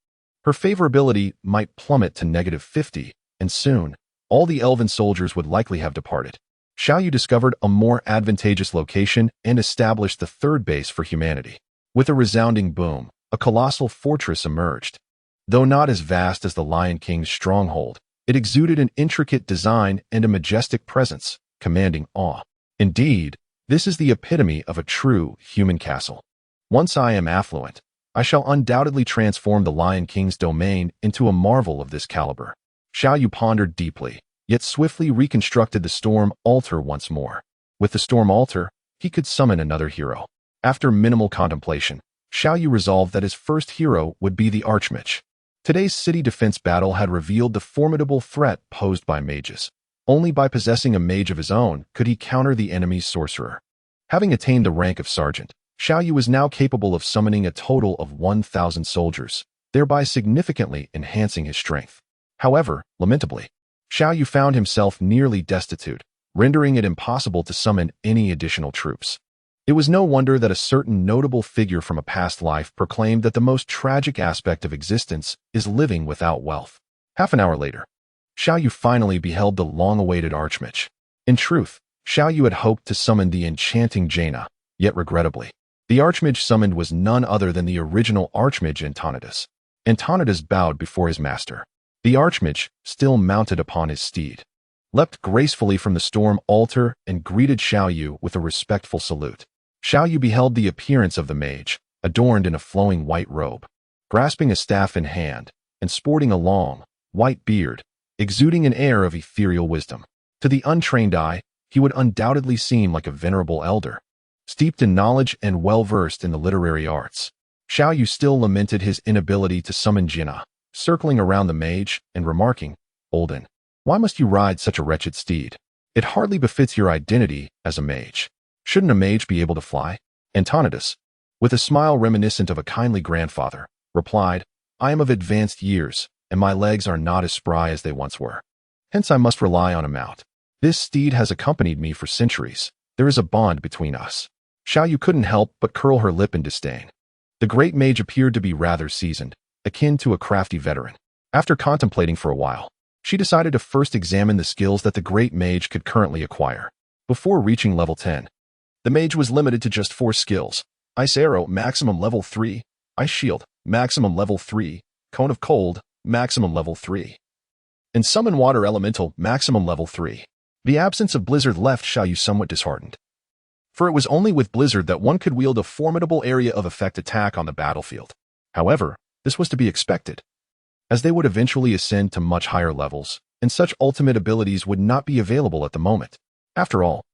her favorability might plummet to -50, and soon, all the elven soldiers would likely have departed. Xiao Yu discovered a more advantageous location and established the third base for humanity. With a resounding boom, a colossal fortress emerged. Though not as vast as the Lion King's stronghold, it exuded an intricate design and a majestic presence, commanding awe. Indeed, this is the epitome of a true human castle. Once I am affluent, I shall undoubtedly transform the Lion King's domain into a marvel of this caliber. Xiao Yu pondered deeply, yet swiftly reconstructed the storm altar once more. With the storm altar, he could summon another hero. After minimal contemplation, Xiao Yu resolved that his first hero would be the Archmage. Today's city defense battle had revealed the formidable threat posed by mages. Only by possessing a mage of his own could he counter the enemy's sorcerer. Having attained the rank of sergeant, Xiao Yu was now capable of summoning a total of 1,000 soldiers, thereby significantly enhancing his strength. However, lamentably, Xiao Yu found himself nearly destitute, rendering it impossible to summon any additional troops. It was no wonder that a certain notable figure from a past life proclaimed that the most tragic aspect of existence is living without wealth. Half an hour later, Xiao Yu finally beheld the long-awaited Archmage. In truth, Xiao Yu had hoped to summon the enchanting Jaina, yet regrettably, the Archmage summoned was none other than the original Archmage Antonidas. Antonidas bowed before his master. The Archmage, still mounted upon his steed, leapt gracefully from the storm altar and greeted Xiao Yu with a respectful salute. Xiao Yu beheld the appearance of the mage, adorned in a flowing white robe, grasping a staff in hand, and sporting a long, white beard, exuding an air of ethereal wisdom. To the untrained eye, he would undoubtedly seem like a venerable elder, steeped in knowledge and well-versed in the literary arts. Xiao Yu still lamented his inability to summon Jaina, circling around the mage and remarking, "Olden, why must you ride such a wretched steed? It hardly befits your identity as a mage. Shouldn't a mage be able to fly?" Antonidas, with a smile reminiscent of a kindly grandfather, replied, "I am of advanced years, and my legs are not as spry as they once were. Hence I must rely on a mount. This steed has accompanied me for centuries. There is a bond between us." Xiao Yu couldn't help but curl her lip in disdain. The great mage appeared to be rather seasoned, akin to a crafty veteran. After contemplating for a while, she decided to first examine the skills that the great mage could currently acquire. Before reaching level 10, the mage was limited to just 4 skills: Ice Arrow, maximum level 3, Ice Shield, maximum level 3, Cone of Cold, maximum level 3, and Summon Water Elemental, maximum level 3. The absence of Blizzard left Xiao Yu somewhat disheartened, for it was only with Blizzard that one could wield a formidable area of effect attack on the battlefield. However, this was to be expected, as they would eventually ascend to much higher levels, and such ultimate abilities would not be available at the moment. After all,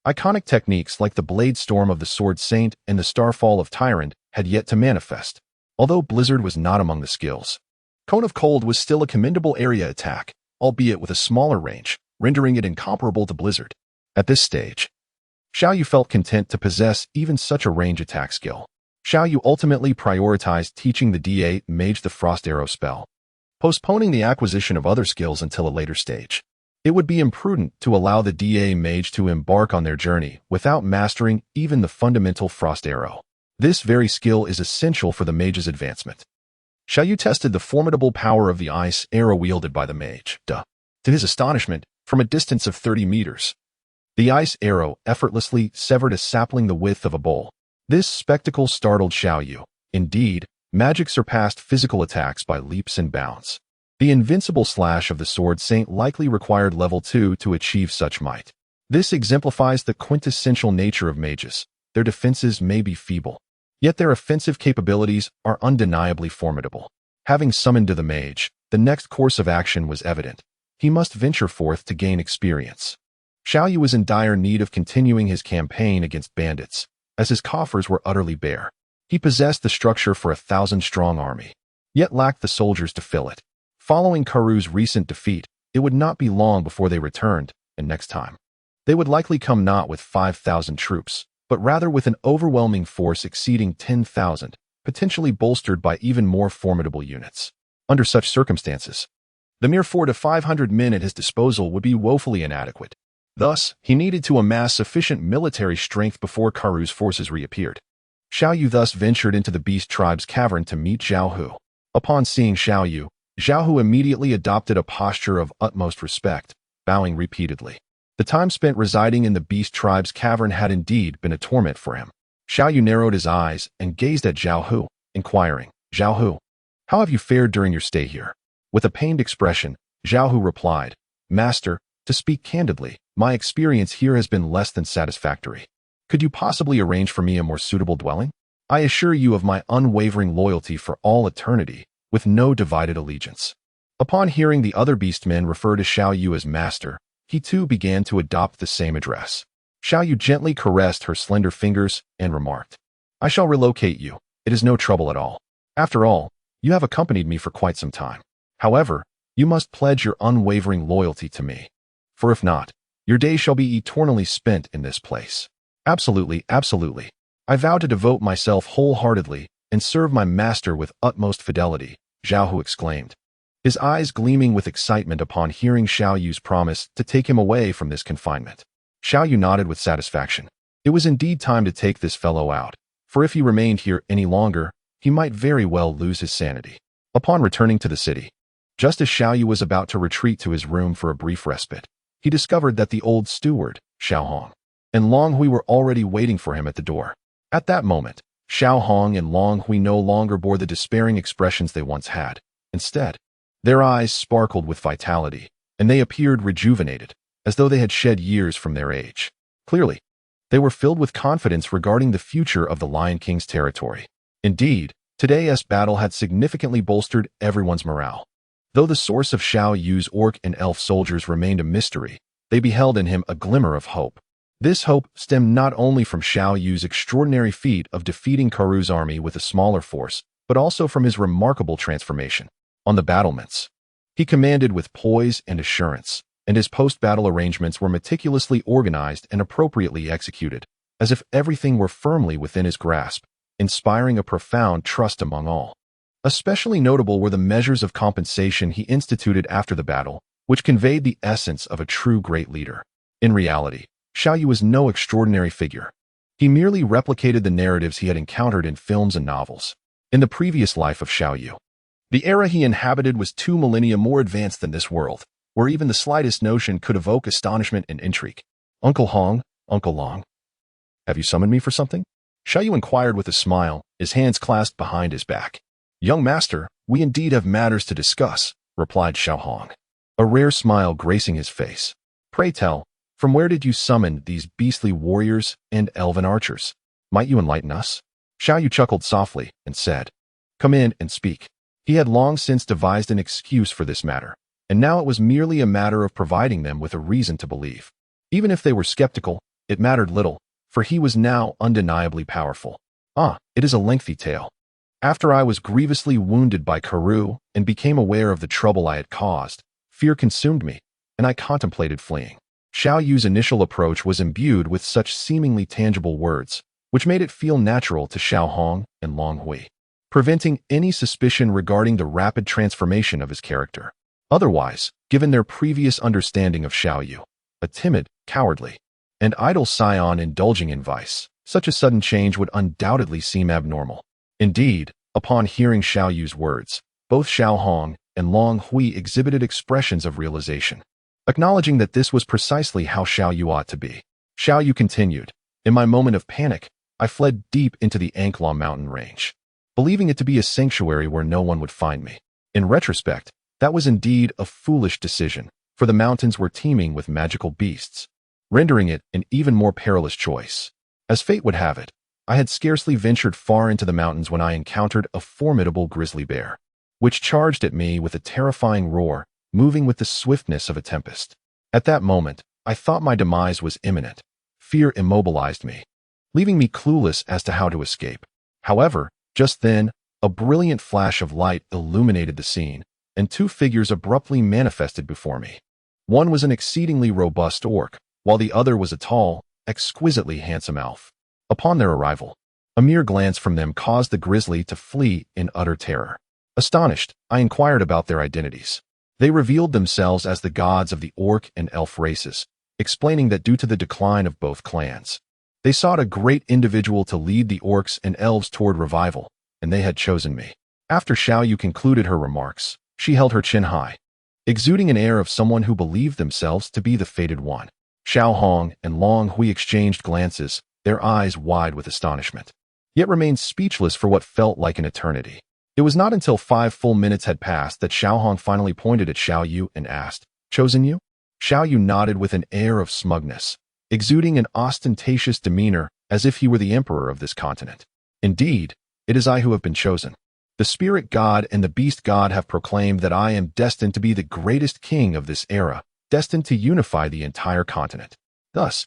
iconic techniques like the Blade Storm of the Sword Saint and the Starfall of Tyrande had yet to manifest. Although Blizzard was not among the skills, Cone of Cold was still a commendable area attack, albeit with a smaller range, rendering it incomparable to Blizzard. At this stage, Xiao Yu felt content to possess even such a range attack skill. Xiao Yu ultimately prioritized teaching the D8 mage the Frost Arrow spell, postponing the acquisition of other skills until a later stage. It would be imprudent to allow the DA mage to embark on their journey without mastering even the fundamental Frost Arrow. This very skill is essential for the mage's advancement. Xiao Yu tested the formidable power of the ice arrow wielded by the mage. To his astonishment, from a distance of 30 meters, the ice arrow effortlessly severed a sapling the width of a bowl. This spectacle startled Xiao Yu. Indeed, magic surpassed physical attacks by leaps and bounds. The invincible slash of the Sword Saint likely required level 2 to achieve such might. This exemplifies the quintessential nature of mages. Their defenses may be feeble, yet their offensive capabilities are undeniably formidable. Having summoned to the mage, the next course of action was evident. He must venture forth to gain experience. Xiao Yu was in dire need of continuing his campaign against bandits, as his coffers were utterly bare. He possessed the structure for a 1,000-strong army, yet lacked the soldiers to fill it. Following Karu's recent defeat, it would not be long before they returned, and next time, they would likely come not with 5,000 troops, but rather with an overwhelming force exceeding 10,000, potentially bolstered by even more formidable units. Under such circumstances, the mere 400 to 500 men at his disposal would be woefully inadequate. Thus, he needed to amass sufficient military strength before Karu's forces reappeared. Xiao Yu thus ventured into the Beast Tribe's cavern to meet Xiao Hu. Upon seeing Xiao Yu, Xiao Hu immediately adopted a posture of utmost respect, bowing repeatedly. The time spent residing in the Beast Tribe's cavern had indeed been a torment for him. Xiao Yu narrowed his eyes and gazed at Xiao Hu, inquiring, "Xiao Hu, how have you fared during your stay here?" With a pained expression, Xiao Hu replied, "Master, to speak candidly, my experience here has been less than satisfactory. Could you possibly arrange for me a more suitable dwelling? I assure you of my unwavering loyalty for all eternity, with no divided allegiance." Upon hearing the other beastmen refer to Xiao Yu as master, he too began to adopt the same address. Xiao Yu gently caressed her slender fingers and remarked, I shall relocate you. It is no trouble at all. After all, you have accompanied me for quite some time. However, you must pledge your unwavering loyalty to me. For if not, your days shall be eternally spent in this place. Absolutely, absolutely. I vow to devote myself wholeheartedly and serve my master with utmost fidelity, Xiao Yu exclaimed, his eyes gleaming with excitement upon hearing Xiao Yu's promise to take him away from this confinement. Xiao Yu nodded with satisfaction. It was indeed time to take this fellow out, for if he remained here any longer, he might very well lose his sanity. Upon returning to the city, just as Xiao Yu was about to retreat to his room for a brief respite, he discovered that the old steward, Xiao Hong, and Long Hui were already waiting for him at the door. At that moment, Xiao Hong and Long Hui no longer bore the despairing expressions they once had. Instead, their eyes sparkled with vitality, and they appeared rejuvenated, as though they had shed years from their age. Clearly, they were filled with confidence regarding the future of the Lion King's territory. Indeed, today's battle had significantly bolstered everyone's morale. Though the source of Xiao Yu's orc and elf soldiers remained a mystery, they beheld in him a glimmer of hope. This hope stemmed not only from Xiao Yu's extraordinary feat of defeating Karu's army with a smaller force, but also from his remarkable transformation. On the battlements, he commanded with poise and assurance, and his post-battle arrangements were meticulously organized and appropriately executed, as if everything were firmly within his grasp, inspiring a profound trust among all. Especially notable were the measures of compensation he instituted after the battle, which conveyed the essence of a true great leader. In reality, Xiao Yu was no extraordinary figure. He merely replicated the narratives he had encountered in films and novels. In the previous life of Xiao Yu, the era he inhabited was 2 millennia more advanced than this world, where even the slightest notion could evoke astonishment and intrigue. Uncle Hong, Uncle Long, have you summoned me for something? Xiao Yu inquired with a smile, his hands clasped behind his back. Young master, we indeed have matters to discuss, replied Xiao Hong, a rare smile gracing his face. Pray tell, from where did you summon these beastly warriors and elven archers? Might you enlighten us? Xiao Yu chuckled softly and said, Come in and speak. He had long since devised an excuse for this matter, and now it was merely a matter of providing them with a reason to believe. Even if they were skeptical, it mattered little, for he was now undeniably powerful. It is a lengthy tale. After I was grievously wounded by Karu and became aware of the trouble I had caused, fear consumed me, and I contemplated fleeing. Xiao Yu's initial approach was imbued with such seemingly tangible words, which made it feel natural to Xiao Hong and Long Hui, preventing any suspicion regarding the rapid transformation of his character. Otherwise, given their previous understanding of Xiao Yu, a timid, cowardly, and idle scion indulging in vice, such a sudden change would undoubtedly seem abnormal. Indeed, upon hearing Xiao Yu's words, both Xiao Hong and Long Hui exhibited expressions of realization, acknowledging that this was precisely how Xiao Yu ought to be. Xiao Yu continued, In my moment of panic, I fled deep into the Ankla mountain range, believing it to be a sanctuary where no one would find me. In retrospect, that was indeed a foolish decision, for the mountains were teeming with magical beasts, rendering it an even more perilous choice. As fate would have it, I had scarcely ventured far into the mountains when I encountered a formidable grizzly bear, which charged at me with a terrifying roar, moving with the swiftness of a tempest. At that moment, I thought my demise was imminent. Fear immobilized me, leaving me clueless as to how to escape. However, just then, a brilliant flash of light illuminated the scene, and 2 figures abruptly manifested before me. One was an exceedingly robust orc, while the other was a tall, exquisitely handsome elf. Upon their arrival, a mere glance from them caused the grizzly to flee in utter terror. Astonished, I inquired about their identities. They revealed themselves as the gods of the orc and elf races, explaining that due to the decline of both clans, they sought a great individual to lead the orcs and elves toward revival, and they had chosen me. After Xiao Yu concluded her remarks, she held her chin high, exuding an air of someone who believed themselves to be the fated one. Xiao Hong and Long Hui exchanged glances, their eyes wide with astonishment, yet remained speechless for what felt like an eternity. It was not until 5 full minutes had passed that Xiao Hong finally pointed at Xiao Yu and asked, Chosen you? Xiao Yu nodded with an air of smugness, exuding an ostentatious demeanor as if he were the emperor of this continent. Indeed, it is I who have been chosen. The spirit god and the beast god have proclaimed that I am destined to be the greatest king of this era, destined to unify the entire continent. Thus,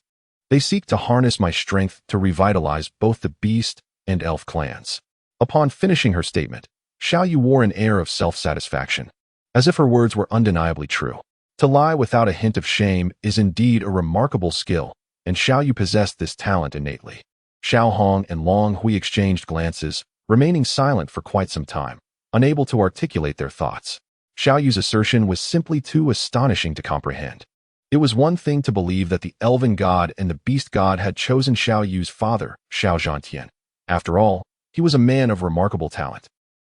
They seek to harness my strength to revitalize both the beast and elf clans. Upon finishing her statement, Xiao Yu wore an air of self-satisfaction, as if her words were undeniably true. To lie without a hint of shame is indeed a remarkable skill, and Xiao Yu possessed this talent innately. Xiao Hong and Long Hui exchanged glances, remaining silent for quite some time, unable to articulate their thoughts. Xiao Yu's assertion was simply too astonishing to comprehend. It was one thing to believe that the elven god and the beast god had chosen Xiao Yu's father, Xiao Zhantian. After all, he was a man of remarkable talent,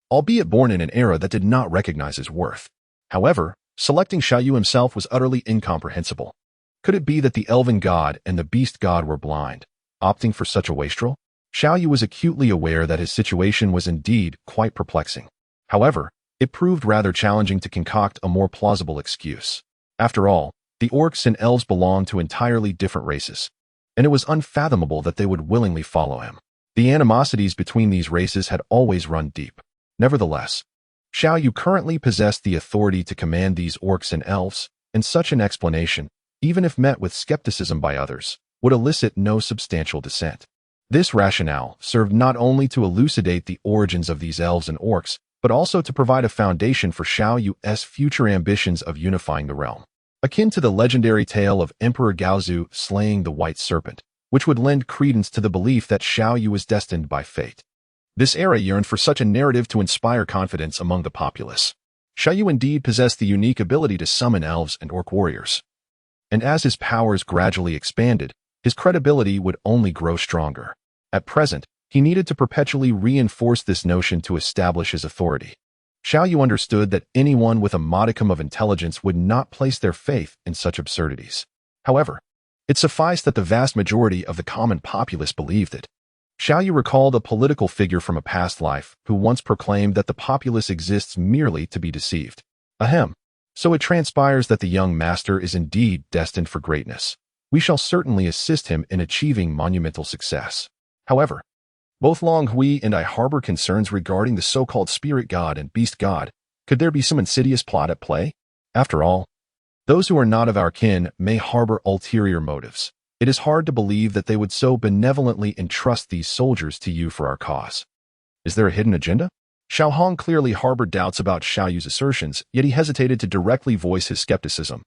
albeit born in an era that did not recognize his worth. However, selecting Xiao Yu himself was utterly incomprehensible. Could it be that the elven god and the beast god were blind, opting for such a wastrel? Xiao Yu was acutely aware that his situation was indeed quite perplexing. However, it proved rather challenging to concoct a more plausible excuse. After all, the orcs and elves belonged to entirely different races, and it was unfathomable that they would willingly follow him. The animosities between these races had always run deep. Nevertheless, Xiao Yu currently possessed the authority to command these orcs and elves, and such an explanation, even if met with skepticism by others, would elicit no substantial dissent. This rationale served not only to elucidate the origins of these elves and orcs, but also to provide a foundation for Xiao Yu's future ambitions of unifying the realm, akin to the legendary tale of Emperor Gaozu slaying the white serpent, which would lend credence to the belief that Xiao Yu was destined by fate. This era yearned for such a narrative to inspire confidence among the populace. Xiao Yu indeed possessed the unique ability to summon elves and orc warriors, and as his powers gradually expanded, his credibility would only grow stronger. At present, he needed to perpetually reinforce this notion to establish his authority. Xiao Yu understood that anyone with a modicum of intelligence would not place their faith in such absurdities. However, it sufficed that the vast majority of the common populace believed it. Xiao Yu recalled a political figure from a past life who once proclaimed that the populace exists merely to be deceived. Ahem. So it transpires that the young master is indeed destined for greatness. We shall certainly assist him in achieving monumental success. However, both Long Hui and I harbor concerns regarding the so-called spirit god and beast god. Could there be some insidious plot at play? After all, those who are not of our kin may harbor ulterior motives. It is hard to believe that they would so benevolently entrust these soldiers to you for our cause. Is there a hidden agenda? Xiao Hong clearly harbored doubts about Xiao Yu's assertions, yet he hesitated to directly voice his skepticism.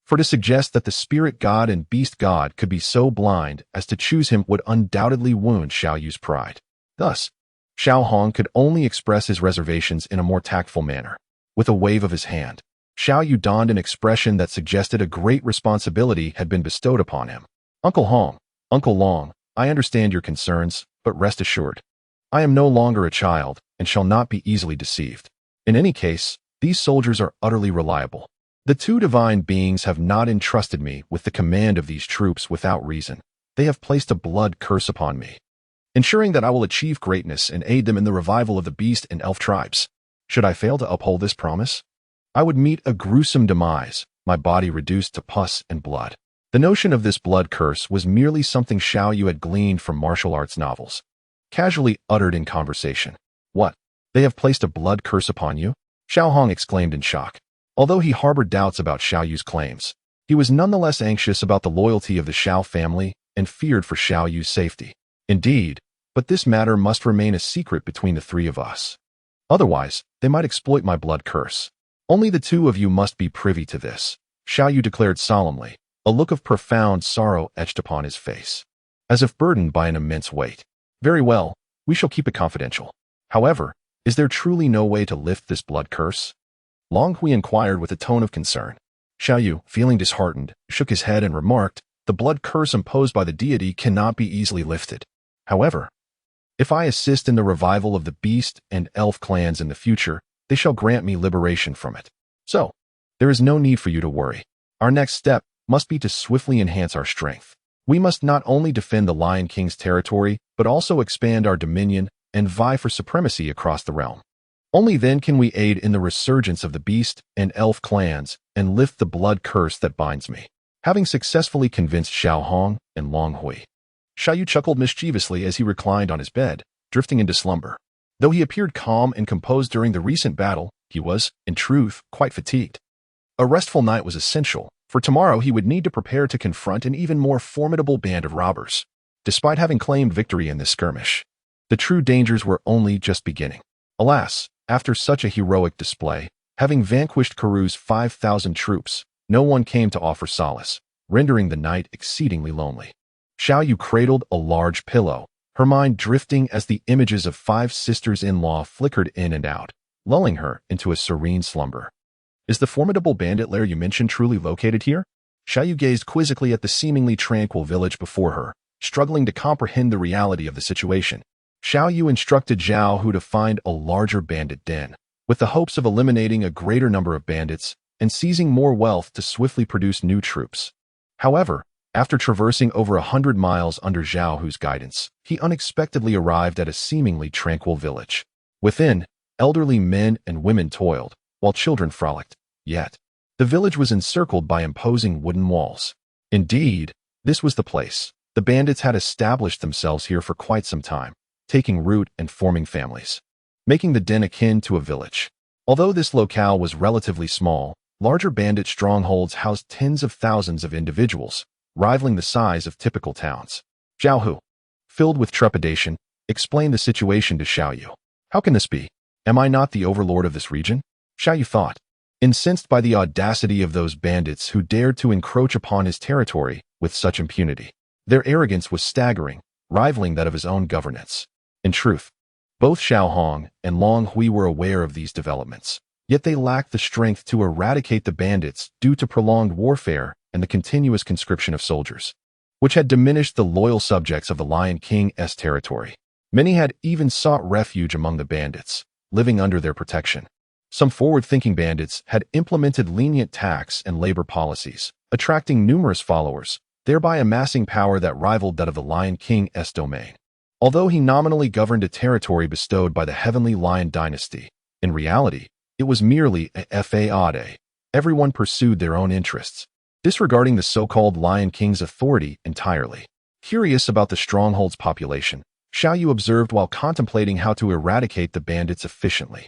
For to suggest that the spirit god and beast god could be so blind as to choose him would undoubtedly wound Xiao Yu's pride. Thus, Xiao Hong could only express his reservations in a more tactful manner. With a wave of his hand, Xiao Yu donned an expression that suggested a great responsibility had been bestowed upon him. Uncle Hong, Uncle Long, I understand your concerns, but rest assured, I am no longer a child and shall not be easily deceived. In any case, these soldiers are utterly reliable. The two divine beings have not entrusted me with the command of these troops without reason. They have placed a blood curse upon me, ensuring that I will achieve greatness and aid them in the revival of the beast and elf tribes. Should I fail to uphold this promise, I would meet a gruesome demise, my body reduced to pus and blood. The notion of this blood curse was merely something Xiao Yu had gleaned from martial arts novels, casually uttered in conversation. What? They have placed a blood curse upon you? Xiao Hong exclaimed in shock. Although he harbored doubts about Xiao Yu's claims, he was nonetheless anxious about the loyalty of the Xiao family and feared for Xiao Yu's safety. Indeed, but this matter must remain a secret between the three of us. Otherwise, they might exploit my blood curse. Only the two of you must be privy to this, Xiao Yu declared solemnly, a look of profound sorrow etched upon his face, as if burdened by an immense weight. Very well, we shall keep it confidential. However, is there truly no way to lift this blood curse? Long Hui inquired with a tone of concern. Xiao Yu, feeling disheartened, shook his head and remarked, the blood curse imposed by the deity cannot be easily lifted. However, if I assist in the revival of the beast and elf clans in the future, they shall grant me liberation from it. So, there is no need for you to worry. Our next step must be to swiftly enhance our strength. We must not only defend the Lion King's territory, but also expand our dominion and vie for supremacy across the realm. Only then can we aid in the resurgence of the beast and elf clans and lift the blood curse that binds me. Having successfully convinced Xiao Hong and Long Hui, Xiao Yu chuckled mischievously as he reclined on his bed, drifting into slumber. Though he appeared calm and composed during the recent battle, he was, in truth, quite fatigued. A restful night was essential, For tomorrow he would need to prepare to confront an even more formidable band of robbers. Despite having claimed victory in this skirmish, the true dangers were only just beginning. Alas, after such a heroic display, having vanquished Karu's 5,000 troops, no one came to offer solace, rendering the night exceedingly lonely. Xiao Yu cradled a large pillow, her mind drifting as the images of 5 sisters-in-law flickered in and out, lulling her into a serene slumber. Is the formidable bandit lair you mentioned truly located here? Xiao Yu gazed quizzically at the seemingly tranquil village before her, struggling to comprehend the reality of the situation. Xiao Yu instructed Xiao Hu to find a larger bandit den, with the hopes of eliminating a greater number of bandits and seizing more wealth to swiftly produce new troops. However, after traversing over 100 miles under Xiao Hu's guidance, he unexpectedly arrived at a seemingly tranquil village. Within, elderly men and women toiled, while children frolicked. Yet, the village was encircled by imposing wooden walls. Indeed, this was the place. The bandits had established themselves here for quite some time, taking root and forming families, making the den akin to a village. Although this locale was relatively small, larger bandit strongholds housed tens of thousands of individuals, rivaling the size of typical towns. Xiao Hu, filled with trepidation, explained the situation to Xiao Yu. How can this be? Am I not the overlord of this region? Xiao Yu thought, incensed by the audacity of those bandits who dared to encroach upon his territory with such impunity. Their arrogance was staggering, rivaling that of his own governance. In truth, both Xiao Hong and Long Hui were aware of these developments, yet they lacked the strength to eradicate the bandits due to prolonged warfare and the continuous conscription of soldiers, which had diminished the loyal subjects of the Lion King's territory. Many had even sought refuge among the bandits, living under their protection. Some forward-thinking bandits had implemented lenient tax and labor policies, attracting numerous followers, thereby amassing power that rivaled that of the Lion King's domain. Although he nominally governed a territory bestowed by the Heavenly Lion dynasty, in reality, it was merely a fade. Everyone pursued their own interests, disregarding the so-called Lion King's authority entirely. Curious about the stronghold's population, Xiao Yu observed while contemplating how to eradicate the bandits efficiently.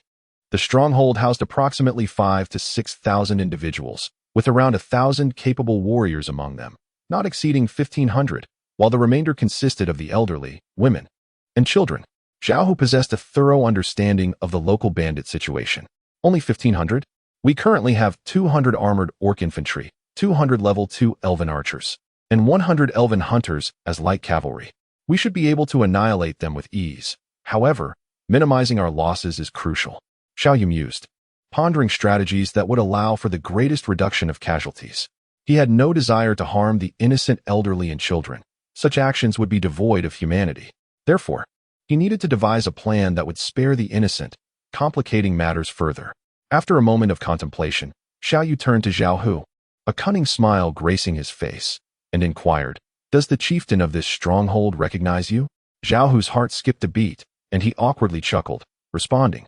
The stronghold housed approximately 5,000 to 6,000 individuals, with around 1,000 capable warriors among them, not exceeding 1,500, while the remainder consisted of the elderly, women, and children. Xiao Hu possessed a thorough understanding of the local bandit situation. Only 1,500? We currently have 200 armored orc infantry, 200 level 2 elven archers, and 100 elven hunters as light cavalry. We should be able to annihilate them with ease. However, minimizing our losses is crucial. Xiao Yu mused, pondering strategies that would allow for the greatest reduction of casualties. He had no desire to harm the innocent elderly and children. Such actions would be devoid of humanity. Therefore, he needed to devise a plan that would spare the innocent, complicating matters further. After a moment of contemplation, Xiao Yu turned to Xiao Hu, a cunning smile gracing his face, and inquired, "Does the chieftain of this stronghold recognize you?" Xiao Hu's heart skipped a beat, and he awkwardly chuckled, responding,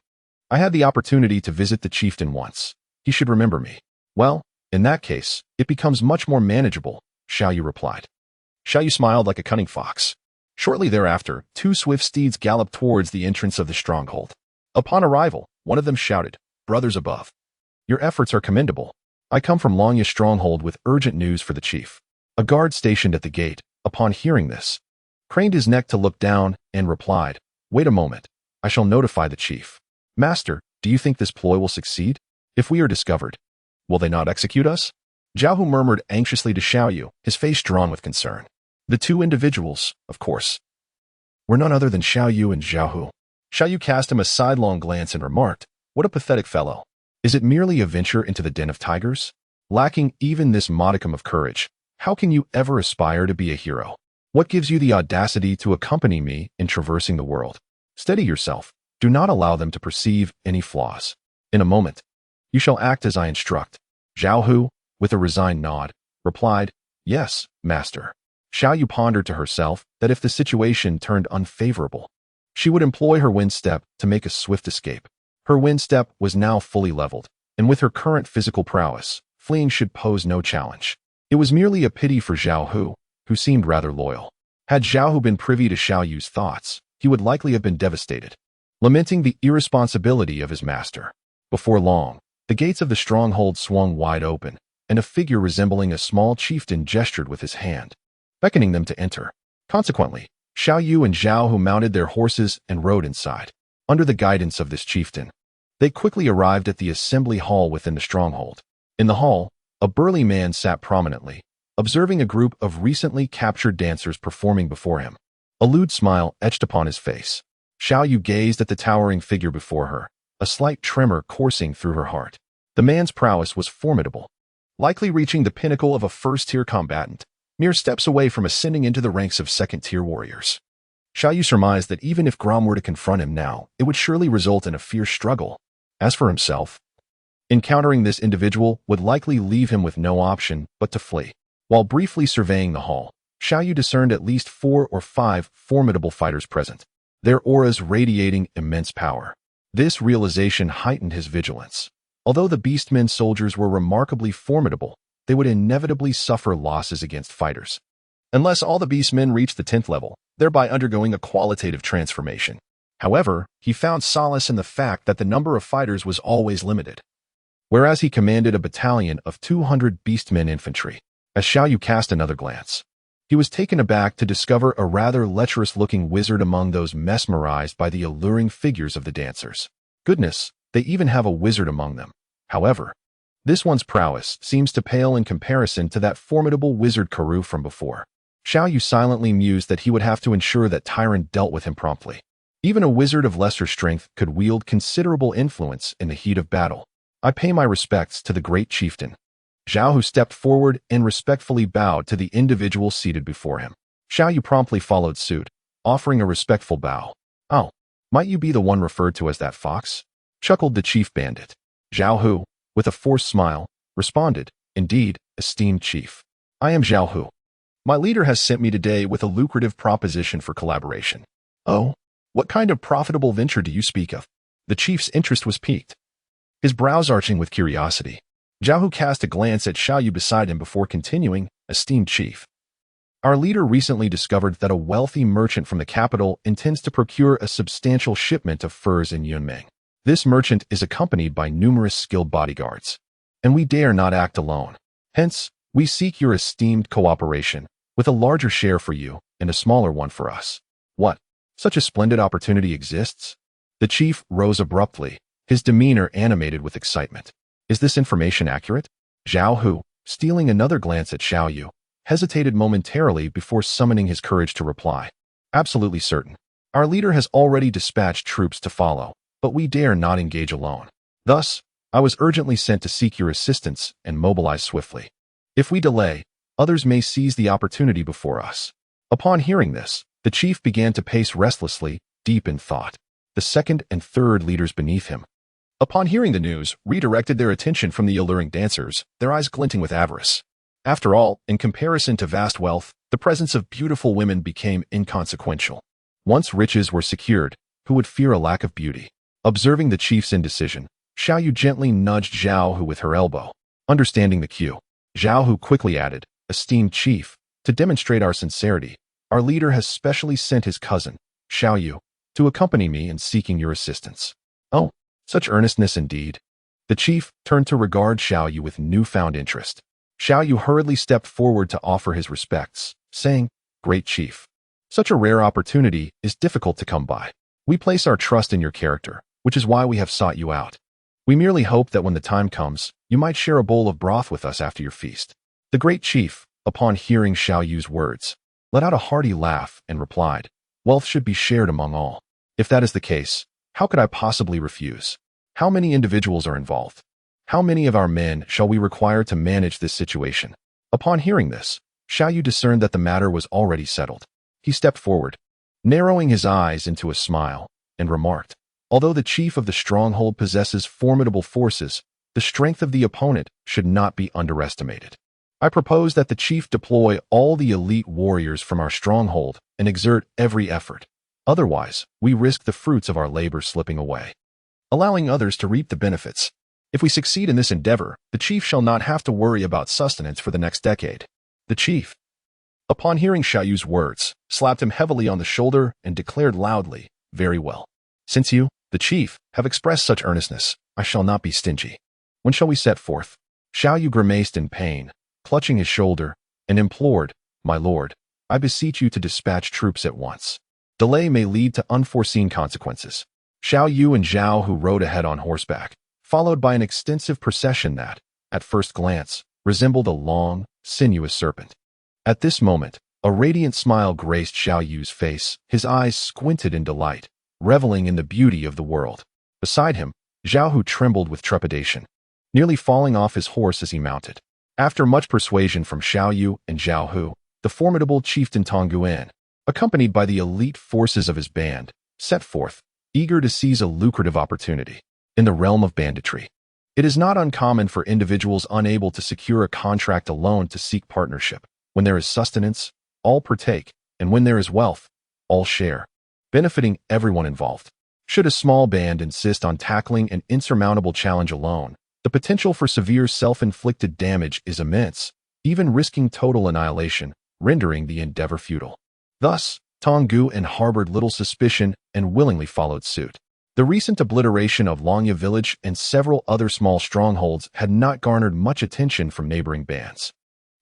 "I had the opportunity to visit the chieftain once. He should remember me." "Well, in that case, it becomes much more manageable," Xiao Yu replied. Xiao Yu smiled like a cunning fox. Shortly thereafter, 2 swift steeds galloped towards the entrance of the stronghold. Upon arrival, one of them shouted, "Brothers above, your efforts are commendable. I come from Longya's stronghold with urgent news for the chief." A guard stationed at the gate, upon hearing this, craned his neck to look down and replied, "Wait a moment. I shall notify the chief." "Master, do you think this ploy will succeed? If we are discovered, will they not execute us?" Xiao Hu murmured anxiously to Xiao Yu, his face drawn with concern. The 2 individuals, of course, were none other than Xiao Yu and Xiao Hu. Xiao Yu cast him a sidelong glance and remarked, "What a pathetic fellow. Is it merely a venture into the den of tigers? Lacking even this modicum of courage, how can you ever aspire to be a hero? What gives you the audacity to accompany me in traversing the world? Steady yourself. Do not allow them to perceive any flaws. In a moment, you shall act as I instruct." Xiao Hu, with a resigned nod, replied, "Yes, master." Xiao Yu pondered to herself that if the situation turned unfavorable, she would employ her wind step to make a swift escape. Her wind step was now fully leveled, and with her current physical prowess, fleeing should pose no challenge. It was merely a pity for Xiao Hu, who seemed rather loyal. Had Xiao Hu been privy to Xiao Yu's thoughts, he would likely have been devastated, lamenting the irresponsibility of his master. Before long, the gates of the stronghold swung wide open, and a figure resembling a small chieftain gestured with his hand, beckoning them to enter. Consequently, Xiao Yu and Zhao Hu mounted their horses and rode inside. Under the guidance of this chieftain, they quickly arrived at the assembly hall within the stronghold. In the hall, a burly man sat prominently, observing a group of recently captured dancers performing before him. A lewd smile etched upon his face. Xiao Yu gazed at the towering figure before her, a slight tremor coursing through her heart. The man's prowess was formidable, likely reaching the pinnacle of a first-tier combatant, mere steps away from ascending into the ranks of second-tier warriors. Xiao Yu surmised that even if Gromm were to confront him now, it would surely result in a fierce struggle. As for himself, encountering this individual would likely leave him with no option but to flee. While briefly surveying the hall, Xiao Yu discerned at least 4 or 5 formidable fighters present, their auras radiating immense power. This realization heightened his vigilance. Although the Beastmen soldiers were remarkably formidable, they would inevitably suffer losses against fighters, unless all the Beastmen reached the 10th level, thereby undergoing a qualitative transformation. However, he found solace in the fact that the number of fighters was always limited, whereas he commanded a battalion of 200 Beastmen infantry. As Xiao Yu cast another glance, he was taken aback to discover a rather lecherous-looking wizard among those mesmerized by the alluring figures of the dancers. Goodness, they even have a wizard among them. However, this one's prowess seems to pale in comparison to that formidable wizard Karu from before. Xiao Yu silently mused that he would have to ensure that Tyrande dealt with him promptly. Even a wizard of lesser strength could wield considerable influence in the heat of battle. I pay my respects to the great chieftain. Zhao Hu stepped forward and respectfully bowed to the individual seated before him. Xiao Yu promptly followed suit, offering a respectful bow. "Oh, might you be the one referred to as that fox?" chuckled the chief bandit. Zhao Hu, with a forced smile, responded, "Indeed, esteemed chief. I am Zhao Hu. My leader has sent me today with a lucrative proposition for collaboration." "Oh, what kind of profitable venture do you speak of?" The chief's interest was piqued, his brows arching with curiosity. Zhao Hu cast a glance at Xiao Yu beside him before continuing, "Esteemed chief, our leader recently discovered that a wealthy merchant from the capital intends to procure a substantial shipment of furs in Yunmeng. This merchant is accompanied by numerous skilled bodyguards, and we dare not act alone. Hence, we seek your esteemed cooperation, with a larger share for you and a smaller one for us." "What? Such a splendid opportunity exists?" The chief rose abruptly, his demeanor animated with excitement. "Is this information accurate?" Zhao Hu, stealing another glance at Xiao Yu, hesitated momentarily before summoning his courage to reply. "Absolutely certain. Our leader has already dispatched troops to follow, but we dare not engage alone. Thus, I was urgently sent to seek your assistance and mobilize swiftly. If we delay, others may seize the opportunity before us." Upon hearing this, the chief began to pace restlessly, deep in thought. The second and third leaders beneath him, upon hearing the news, redirected their attention from the alluring dancers, their eyes glinting with avarice. After all, in comparison to vast wealth, the presence of beautiful women became inconsequential. Once riches were secured, who would fear a lack of beauty? Observing the chief's indecision, Xiao Yu gently nudged Zhao Hu with her elbow. Understanding the cue, Zhao Hu quickly added, "Esteemed chief, to demonstrate our sincerity, our leader has specially sent his cousin, Xiao Yu, to accompany me in seeking your assistance." "Oh, such earnestness indeed." The chief turned to regard Xiao Yu with newfound interest. Xiao Yu hurriedly stepped forward to offer his respects, saying, "Great chief, such a rare opportunity is difficult to come by. We place our trust in your character, which is why we have sought you out. We merely hope that when the time comes, you might share a bowl of broth with us after your feast." The great chief, upon hearing Xiao Yu's words, let out a hearty laugh and replied, "Wealth should be shared among all. If that is the case, how could I possibly refuse? How many individuals are involved? How many of our men shall we require to manage this situation?" Upon hearing this, Xiao Yu discerned that the matter was already settled. He stepped forward, narrowing his eyes into a smile, and remarked, "Although the chief of the stronghold possesses formidable forces, the strength of the opponent should not be underestimated. I propose that the chief deploy all the elite warriors from our stronghold and exert every effort. Otherwise, we risk the fruits of our labor slipping away, allowing others to reap the benefits. If we succeed in this endeavor, the chief shall not have to worry about sustenance for the next decade." The chief, upon hearing Xiao Yu's words, slapped him heavily on the shoulder and declared loudly, "Very well. Since you, the chief, have expressed such earnestness, I shall not be stingy. When shall we set forth?" Xiao Yu grimaced in pain, clutching his shoulder, and implored, "My lord, I beseech you to dispatch troops at once. Delay may lead to unforeseen consequences." Xiao Yu and Zhao Hu rode ahead on horseback, followed by an extensive procession that, at first glance, resembled a long, sinuous serpent. At this moment, a radiant smile graced Xiao Yu's face, his eyes squinted in delight, reveling in the beauty of the world. Beside him, Zhao Hu trembled with trepidation, nearly falling off his horse as he mounted. After much persuasion from Xiao Yu and Zhao Hu, the formidable chieftain Tong, accompanied by the elite forces of his band, set forth, eager to seize a lucrative opportunity. In the realm of banditry, it is not uncommon for individuals unable to secure a contract alone to seek partnership. When there is sustenance, all partake, and when there is wealth, all share, benefiting everyone involved. Should a small band insist on tackling an insurmountable challenge alone, the potential for severe self-inflicted damage is immense, even risking total annihilation, rendering the endeavor futile. Thus, Tong harbored little suspicion and willingly followed suit. The recent obliteration of Longya village and several other small strongholds had not garnered much attention from neighboring bands.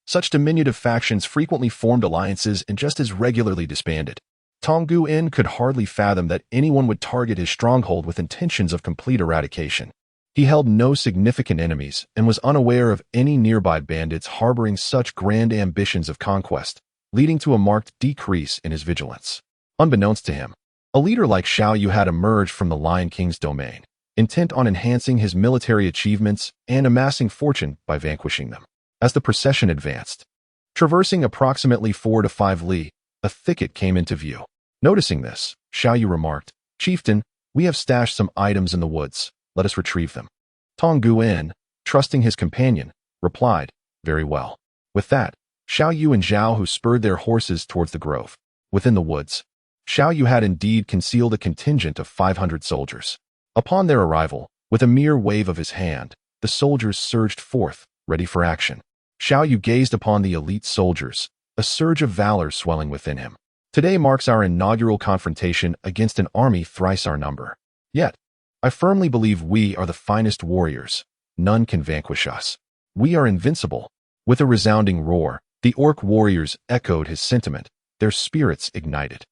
Such diminutive factions frequently formed alliances and just as regularly disbanded. Tong could hardly fathom that anyone would target his stronghold with intentions of complete eradication. He held no significant enemies and was unaware of any nearby bandits harboring such grand ambitions of conquest, leading to a marked decrease in his vigilance. Unbeknownst to him, a leader like Xiao Yu had emerged from the Lion King's domain, intent on enhancing his military achievements and amassing fortune by vanquishing them. As the procession advanced, traversing approximately 4 to 5 li, a thicket came into view. Noticing this, Xiao Yu remarked, "Chieftain, we have stashed some items in the woods. Let us retrieve them." Tong trusting his companion, replied, "Very well." With that, Xiao Yu and Zhao Hu spurred their horses towards the grove. Within the woods, Xiao Yu had indeed concealed a contingent of 500 soldiers. Upon their arrival, with a mere wave of his hand, the soldiers surged forth, ready for action. Xiao Yu gazed upon the elite soldiers, a surge of valor swelling within him. Today marks our inaugural confrontation against an army thrice our number. Yet, I firmly believe we are the finest warriors. None can vanquish us. We are invincible. With a resounding roar, the orc warriors echoed his sentiment, their spirits ignited.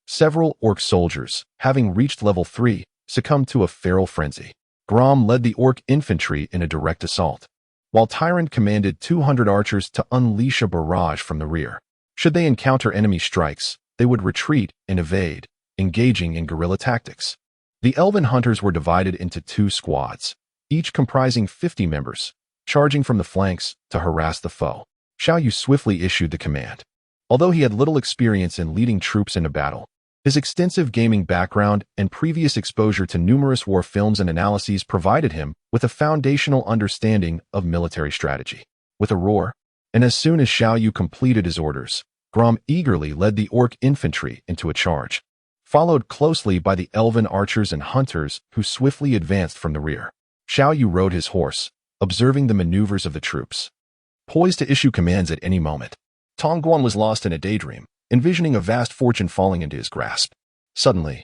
Several orc soldiers, having reached level 3, succumbed to a feral frenzy. Gromm led the orc infantry in a direct assault, while Tyrande commanded 200 archers to unleash a barrage from the rear. Should they encounter enemy strikes, they would retreat and evade, engaging in guerrilla tactics. The elven hunters were divided into 2 squads, each comprising 50 members, charging from the flanks to harass the foe. Xiao Yu swiftly issued the command. Although he had little experience in leading troops into battle, his extensive gaming background and previous exposure to numerous war films and analyses provided him with a foundational understanding of military strategy. With a roar, and as soon as Xiao Yu completed his orders, Gromm eagerly led the orc infantry into a charge, followed closely by the elven archers and hunters who swiftly advanced from the rear. Xiao Yu rode his horse, observing the maneuvers of the troops, poised to issue commands at any moment. Tong was lost in a daydream, envisioning a vast fortune falling into his grasp. Suddenly,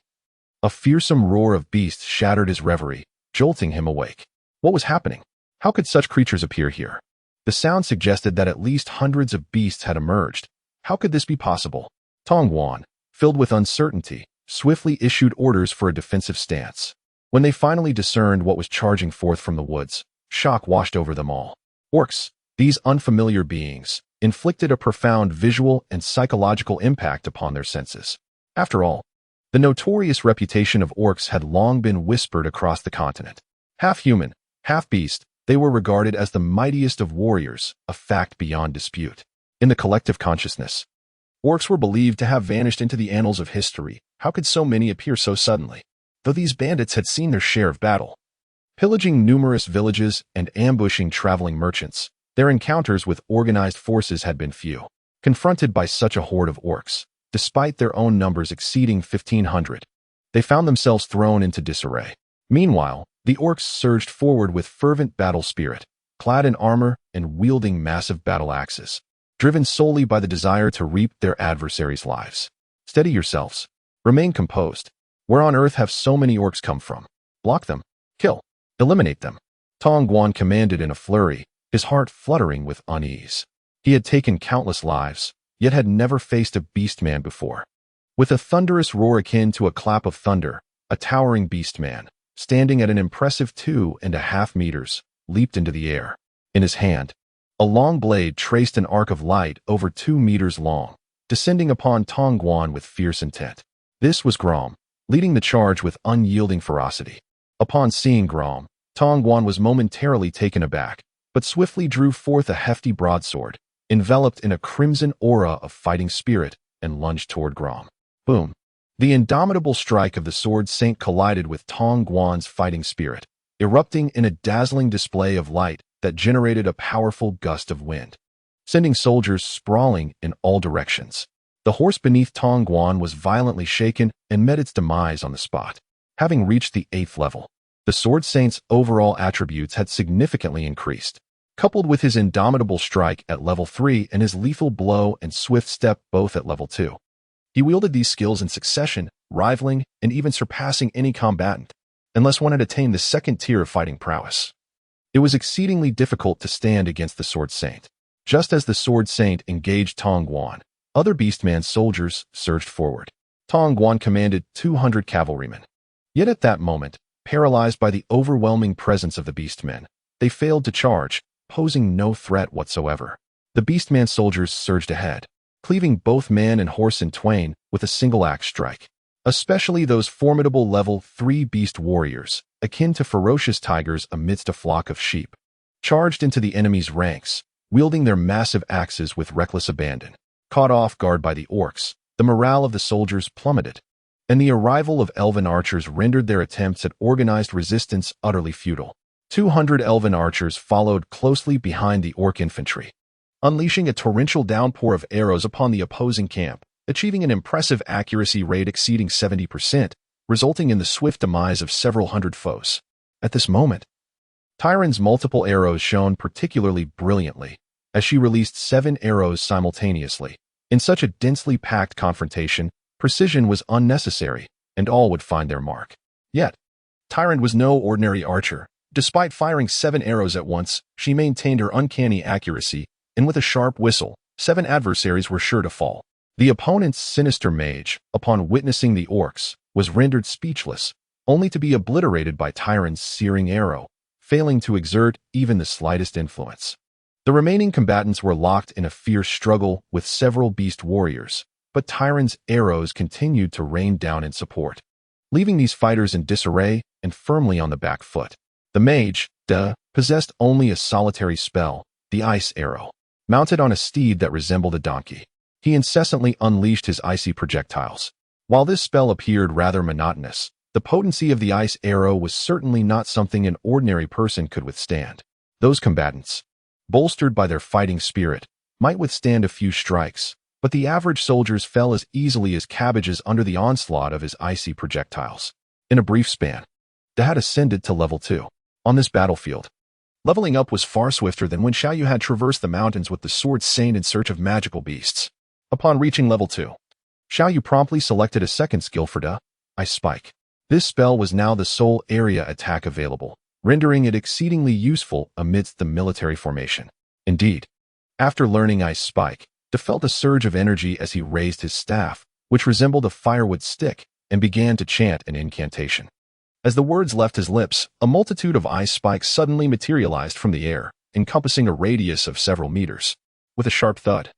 a fearsome roar of beasts shattered his reverie, jolting him awake. What was happening? How could such creatures appear here? The sound suggested that at least hundreds of beasts had emerged. How could this be possible? Tong, filled with uncertainty, swiftly issued orders for a defensive stance. When they finally discerned what was charging forth from the woods, shock washed over them all. Orcs, these unfamiliar beings, inflicted a profound visual and psychological impact upon their senses. After all, the notorious reputation of orcs had long been whispered across the continent. Half human, half beast, they were regarded as the mightiest of warriors, a fact beyond dispute. In the collective consciousness, orcs were believed to have vanished into the annals of history. How could so many appear so suddenly? Though these bandits had seen their share of battle, pillaging numerous villages and ambushing traveling merchants, their encounters with organized forces had been few. Confronted by such a horde of orcs, despite their own numbers exceeding 1,500, they found themselves thrown into disarray. Meanwhile, the orcs surged forward with fervent battle spirit, clad in armor and wielding massive battle axes, driven solely by the desire to reap their adversaries' lives. Steady yourselves. Remain composed. Where on earth have so many orcs come from? Block them. Kill. Eliminate them. Tong commanded in a flurry, his heart fluttering with unease. He had taken countless lives, yet had never faced a beastman before. With a thunderous roar akin to a clap of thunder, a towering beastman, standing at an impressive 2.5 meters, leaped into the air. In his hand, a long blade traced an arc of light over 2 meters long, descending upon Tongguan with fierce intent. This was Gromm, leading the charge with unyielding ferocity. Upon seeing Gromm, Tongguan was momentarily taken aback, but swiftly drew forth a hefty broadsword, enveloped in a crimson aura of fighting spirit, and lunged toward Gromm. Boom! The indomitable strike of the sword saint collided with Tongguan's fighting spirit, erupting in a dazzling display of light that generated a powerful gust of wind, sending soldiers sprawling in all directions. The horse beneath Tongguan was violently shaken and met its demise on the spot. Having reached the 8th level, the sword saint's overall attributes had significantly increased. Coupled with his indomitable strike at level 3 and his lethal blow and swift step both at level 2. He wielded these skills in succession, rivaling and even surpassing any combatant, unless one had attained the 2nd tier of fighting prowess. It was exceedingly difficult to stand against the Sword Saint. Just as the Sword Saint engaged Tongguan, other Beastman soldiers surged forward. Tongguan commanded 200 cavalrymen. Yet at that moment, paralyzed by the overwhelming presence of the Beastmen, they failed to charge, posing no threat whatsoever. The Beastman soldiers surged ahead, cleaving both man and horse in twain with a single-axe strike. Especially those formidable level 3 beast warriors, akin to ferocious tigers amidst a flock of sheep, charged into the enemy's ranks, wielding their massive axes with reckless abandon. Caught off guard by the orcs, the morale of the soldiers plummeted, and the arrival of elven archers rendered their attempts at organized resistance utterly futile. 200 elven archers followed closely behind the orc infantry, unleashing a torrential downpour of arrows upon the opposing camp, achieving an impressive accuracy rate exceeding 70%, resulting in the swift demise of several hundred foes. At this moment, Tyrande's multiple arrows shone particularly brilliantly, as she released 7 arrows simultaneously. In such a densely packed confrontation, precision was unnecessary, and all would find their mark. Yet, Tyrande was no ordinary archer. Despite firing 7 arrows at once, she maintained her uncanny accuracy, and with a sharp whistle, 7 adversaries were sure to fall. The opponent's sinister mage, upon witnessing the orcs, was rendered speechless, only to be obliterated by Tyrande's searing arrow, failing to exert even the slightest influence. The remaining combatants were locked in a fierce struggle with several beast warriors, but Tyrande's arrows continued to rain down in support, leaving these fighters in disarray and firmly on the back foot. The mage, possessed only a solitary spell, the ice arrow, mounted on a steed that resembled a donkey. He incessantly unleashed his icy projectiles. While this spell appeared rather monotonous, the potency of the ice arrow was certainly not something an ordinary person could withstand. Those combatants, bolstered by their fighting spirit, might withstand a few strikes, but the average soldiers fell as easily as cabbages under the onslaught of his icy projectiles. In a brief span, they had ascended to level 2. On this battlefield, leveling up was far swifter than when Xiao Yu had traversed the mountains with the Sword Saint in search of magical beasts. Upon reaching level 2, Xiao Yu promptly selected a second skill for the Ice Spike. This spell was now the sole area attack available, rendering it exceedingly useful amidst the military formation. Indeed, after learning Ice Spike, De felt a surge of energy as he raised his staff, which resembled a firewood stick, and began to chant an incantation. As the words left his lips, a multitude of ice spikes suddenly materialized from the air, encompassing a radius of several meters. With a sharp thud,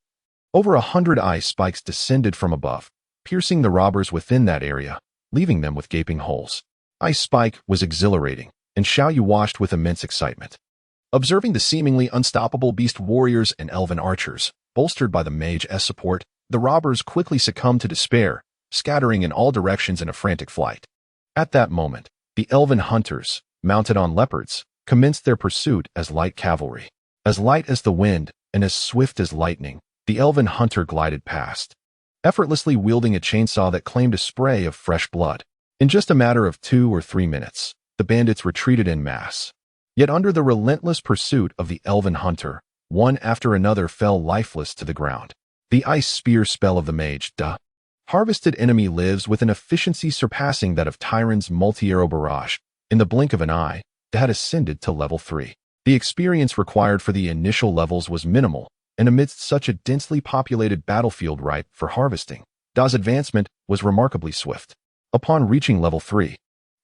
over 100 ice spikes descended from above, piercing the robbers within that area, leaving them with gaping holes. Ice Spike was exhilarating, and Xiao Yu watched with immense excitement. Observing the seemingly unstoppable beast warriors and elven archers, bolstered by the mage's support, the robbers quickly succumbed to despair, scattering in all directions in a frantic flight. At that moment, the elven hunters, mounted on leopards, commenced their pursuit as light cavalry. As light as the wind and as swift as lightning, the elven hunter glided past, effortlessly wielding a chainsaw that claimed a spray of fresh blood. In just a matter of 2 or 3 minutes, the bandits retreated en masse. Yet under the relentless pursuit of the elven hunter, one after another fell lifeless to the ground. The ice spear spell of the mage, harvested enemy lives with an efficiency surpassing that of Tyrande's multi-arrow barrage. In the blink of an eye, they had ascended to level 3. The experience required for the initial levels was minimal, and amidst such a densely populated battlefield ripe for harvesting, Da's advancement was remarkably swift. Upon reaching level 3,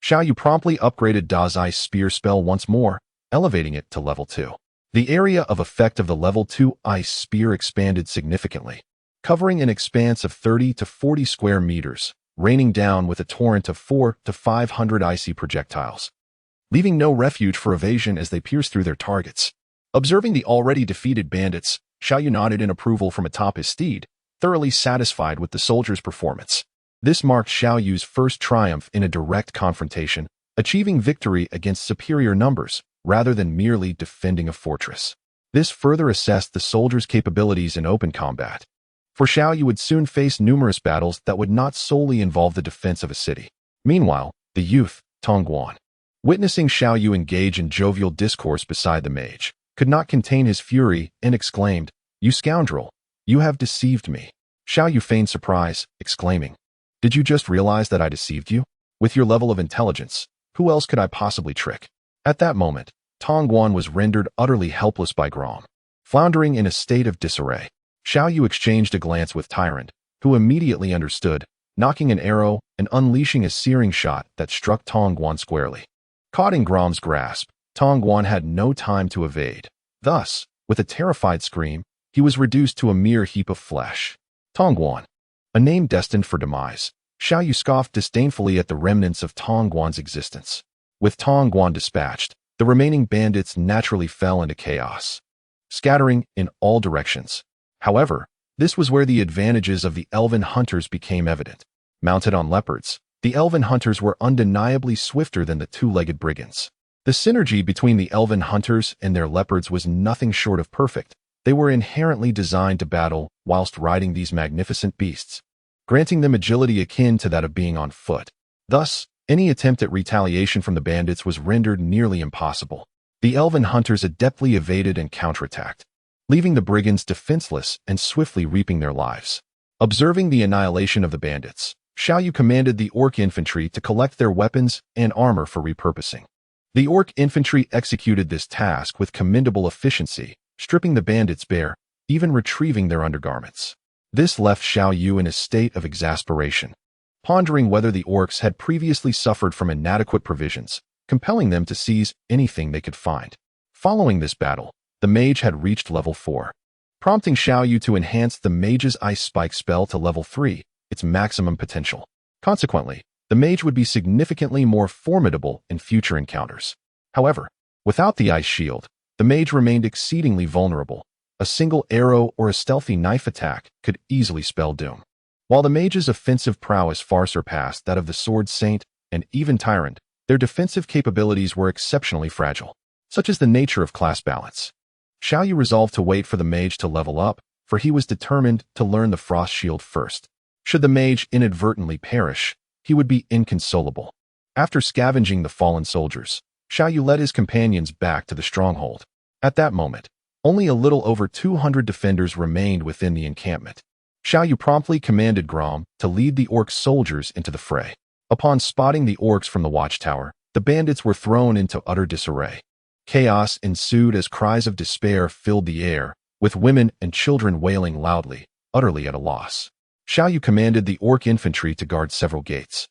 Xiao Yu promptly upgraded Da's ice spear spell once more, elevating it to level 2. The area of effect of the level 2 ice spear expanded significantly, covering an expanse of 30 to 40 square meters, raining down with a torrent of 400 to 500 icy projectiles, leaving no refuge for evasion as they pierced through their targets. Observing the already defeated bandits, Xiao Yu nodded in approval from atop his steed, thoroughly satisfied with the soldiers' performance. This marked Xiao Yu's first triumph in a direct confrontation, achieving victory against superior numbers, rather than merely defending a fortress. This further assessed the soldiers' capabilities in open combat. For Xiao Yu would soon face numerous battles that would not solely involve the defense of a city. Meanwhile, the youth, Tongguan, witnessing Xiao Yu engage in jovial discourse beside the mage, could not contain his fury and exclaimed, "You scoundrel! You have deceived me." Xiao Yu feigned surprise, exclaiming, "Did you just realize that I deceived you? With your level of intelligence, who else could I possibly trick?" At that moment, Tongguan was rendered utterly helpless by Gromm. Floundering in a state of disarray, Xiao Yu exchanged a glance with Tyrande, who immediately understood, knocking an arrow and unleashing a searing shot that struck Tongguan squarely. Caught in Gromm's grasp, Tongguan had no time to evade. Thus, with a terrified scream, he was reduced to a mere heap of flesh. Tongguan, a name destined for demise, Xiao Yu scoffed disdainfully at the remnants of Tongguan's existence. With Tongguan dispatched, the remaining bandits naturally fell into chaos, scattering in all directions. However, this was where the advantages of the elven hunters became evident. Mounted on leopards, the elven hunters were undeniably swifter than the two-legged brigands. The synergy between the elven hunters and their leopards was nothing short of perfect. They were inherently designed to battle whilst riding these magnificent beasts, granting them agility akin to that of being on foot. Thus, any attempt at retaliation from the bandits was rendered nearly impossible. The elven hunters adeptly evaded and counterattacked, leaving the brigands defenseless and swiftly reaping their lives. Observing the annihilation of the bandits, Xiao Yu commanded the orc infantry to collect their weapons and armor for repurposing. The orc infantry executed this task with commendable efficiency, stripping the bandits bare, even retrieving their undergarments. This left Xiao Yu in a state of exasperation, pondering whether the orcs had previously suffered from inadequate provisions, compelling them to seize anything they could find. Following this battle, the mage had reached level 4, prompting Xiao Yu to enhance the mage's ice spike spell to level 3, its maximum potential. Consequently, the mage would be significantly more formidable in future encounters. However, without the ice shield, the mage remained exceedingly vulnerable. A single arrow or a stealthy knife attack could easily spell doom. While the mage's offensive prowess far surpassed that of the sword saint and even Tyrande, their defensive capabilities were exceptionally fragile, such as the nature of class balance. Xiao Yu resolved to wait for the mage to level up, for he was determined to learn the frost shield first. Should the mage inadvertently perish, he would be inconsolable. After scavenging the fallen soldiers, Xiao Yu led his companions back to the stronghold. At that moment, only a little over 200 defenders remained within the encampment. Xiao Yu promptly commanded Gromm to lead the orc soldiers into the fray. Upon spotting the orcs from the watchtower, the bandits were thrown into utter disarray. Chaos ensued as cries of despair filled the air, with women and children wailing loudly, utterly at a loss. Xiao Yu commanded the orc infantry to guard several gates,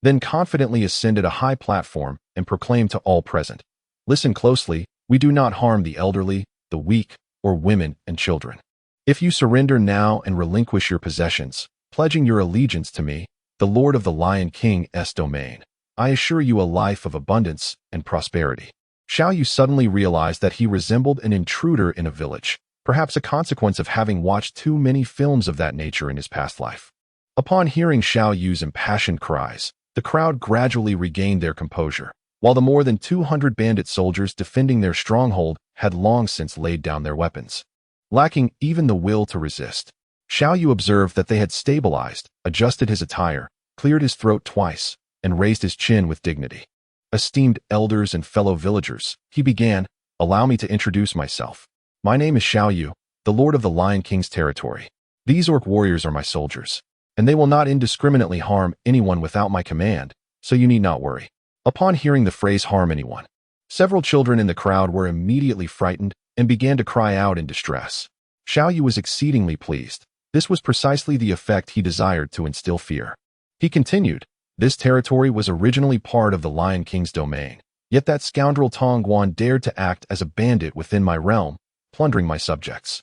then confidently ascended a high platform and proclaimed to all present, "Listen closely, we do not harm the elderly, the weak, or women and children. If you surrender now and relinquish your possessions, pledging your allegiance to me, the Lord of the Lion King's domain, I assure you a life of abundance and prosperity." Xiao Yu suddenly realized that he resembled an intruder in a village, perhaps a consequence of having watched too many films of that nature in his past life. Upon hearing Xiao Yu's impassioned cries, the crowd gradually regained their composure, while the more than 200 bandit soldiers defending their stronghold had long since laid down their weapons. Lacking even the will to resist, Xiao Yu observed that they had stabilized, adjusted his attire, cleared his throat twice, and raised his chin with dignity. "Esteemed elders and fellow villagers," he began, "allow me to introduce myself. My name is Xiao Yu, the Lord of the Lion King's territory. These orc warriors are my soldiers, and they will not indiscriminately harm anyone without my command, so you need not worry." Upon hearing the phrase "harm anyone," Several children in the crowd were immediately frightened and began to cry out in distress. Xiao Yu was exceedingly pleased. This was precisely the effect he desired to instill fear. He continued, "This territory was originally part of the Lion King's domain, yet that scoundrel Tong Guan dared to act as a bandit within my realm, plundering my subjects.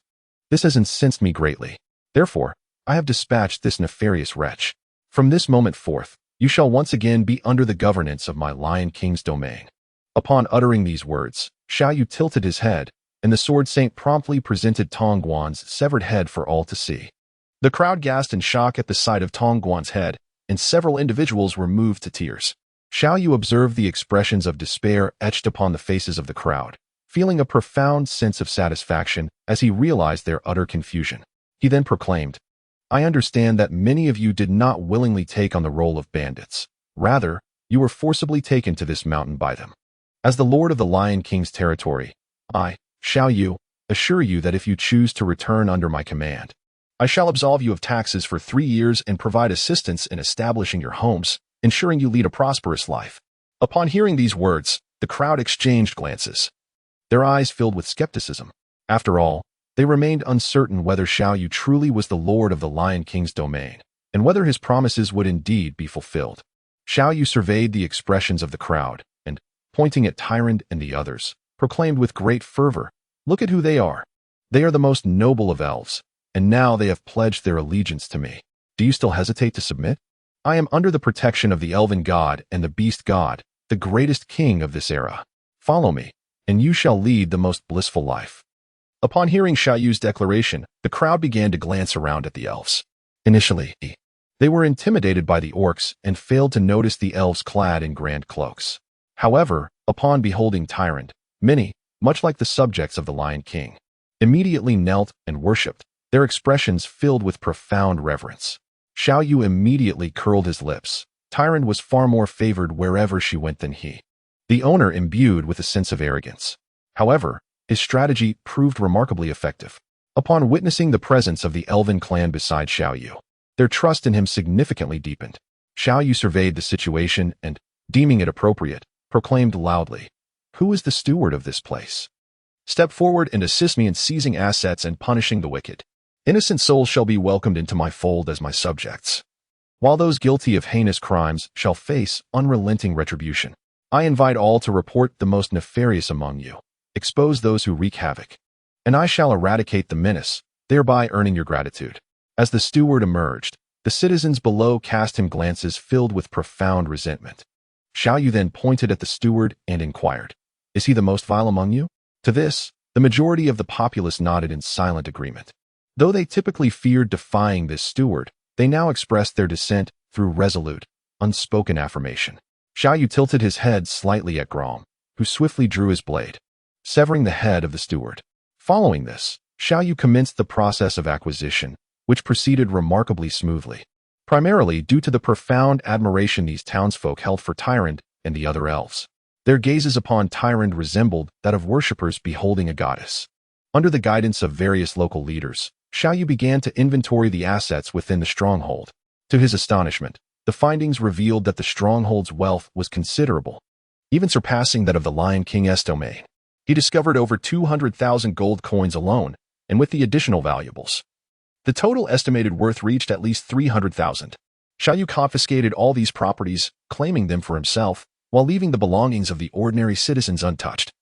This has incensed me greatly. Therefore, I have dispatched this nefarious wretch. From this moment forth, you shall once again be under the governance of my Lion King's domain." Upon uttering these words, Xiao Yu tilted his head, and the sword saint promptly presented Tong Guan's severed head for all to see. The crowd gasped in shock at the sight of Tong Guan's head, and several individuals were moved to tears. Xiao Yu observed the expressions of despair etched upon the faces of the crowd, feeling a profound sense of satisfaction as he realized their utter confusion. He then proclaimed, "I understand that many of you did not willingly take on the role of bandits. Rather, you were forcibly taken to this mountain by them. As the Lord of the Lion King's territory, I, Xiao Yu, assure you that if you choose to return under my command, I shall absolve you of taxes for 3 years and provide assistance in establishing your homes, ensuring you lead a prosperous life." Upon hearing these words, the crowd exchanged glances. Their eyes filled with skepticism. After all, they remained uncertain whether Xiao Yu truly was the Lord of the Lion King's domain, and whether his promises would indeed be fulfilled. Xiao Yu surveyed the expressions of the crowd, and, pointing at Tyrande and the others, proclaimed with great fervor, "Look at who they are. They are the most noble of elves, and now they have pledged their allegiance to me. Do you still hesitate to submit? I am under the protection of the elven god and the beast god, the greatest king of this era. Follow me, and you shall lead the most blissful life." Upon hearing Xiao Yu's declaration, the crowd began to glance around at the elves. Initially, they were intimidated by the orcs and failed to notice the elves clad in grand cloaks. However, upon beholding Tyrande, many, much like the subjects of the Lion King, immediately knelt and worshipped, their expressions filled with profound reverence. Xiao Yu immediately curled his lips. Tyrande was far more favored wherever she went than he. The owner imbued with a sense of arrogance. However, his strategy proved remarkably effective. Upon witnessing the presence of the elven clan beside Xiao Yu, their trust in him significantly deepened. Xiao Yu surveyed the situation and, deeming it appropriate, proclaimed loudly, "Who is the steward of this place? Step forward and assist me in seizing assets and punishing the wicked. Innocent souls shall be welcomed into my fold as my subjects, while those guilty of heinous crimes shall face unrelenting retribution. I invite all to report the most nefarious among you, expose those who wreak havoc, and I shall eradicate the menace, thereby earning your gratitude." As the steward emerged, the citizens below cast him glances filled with profound resentment. Xiao Yu then pointed at the steward and inquired, "Is he the most vile among you?" To this, the majority of the populace nodded in silent agreement. Though they typically feared defying this steward, they now expressed their dissent through resolute, unspoken affirmation. Xiao Yu tilted his head slightly at Gromm, who swiftly drew his blade, severing the head of the steward. Following this, Xiao Yu commenced the process of acquisition, which proceeded remarkably smoothly, primarily due to the profound admiration these townsfolk held for Tyrande and the other elves. Their gazes upon Tyrande resembled that of worshippers beholding a goddess. Under the guidance of various local leaders, Xiao Yu began to inventory the assets within the stronghold. To his astonishment, the findings revealed that the stronghold's wealth was considerable, even surpassing that of the Lion King's domain. He discovered over 200,000 gold coins alone, and with the additional valuables, the total estimated worth reached at least 300,000. Xiao Yu confiscated all these properties, claiming them for himself, while leaving the belongings of the ordinary citizens untouched,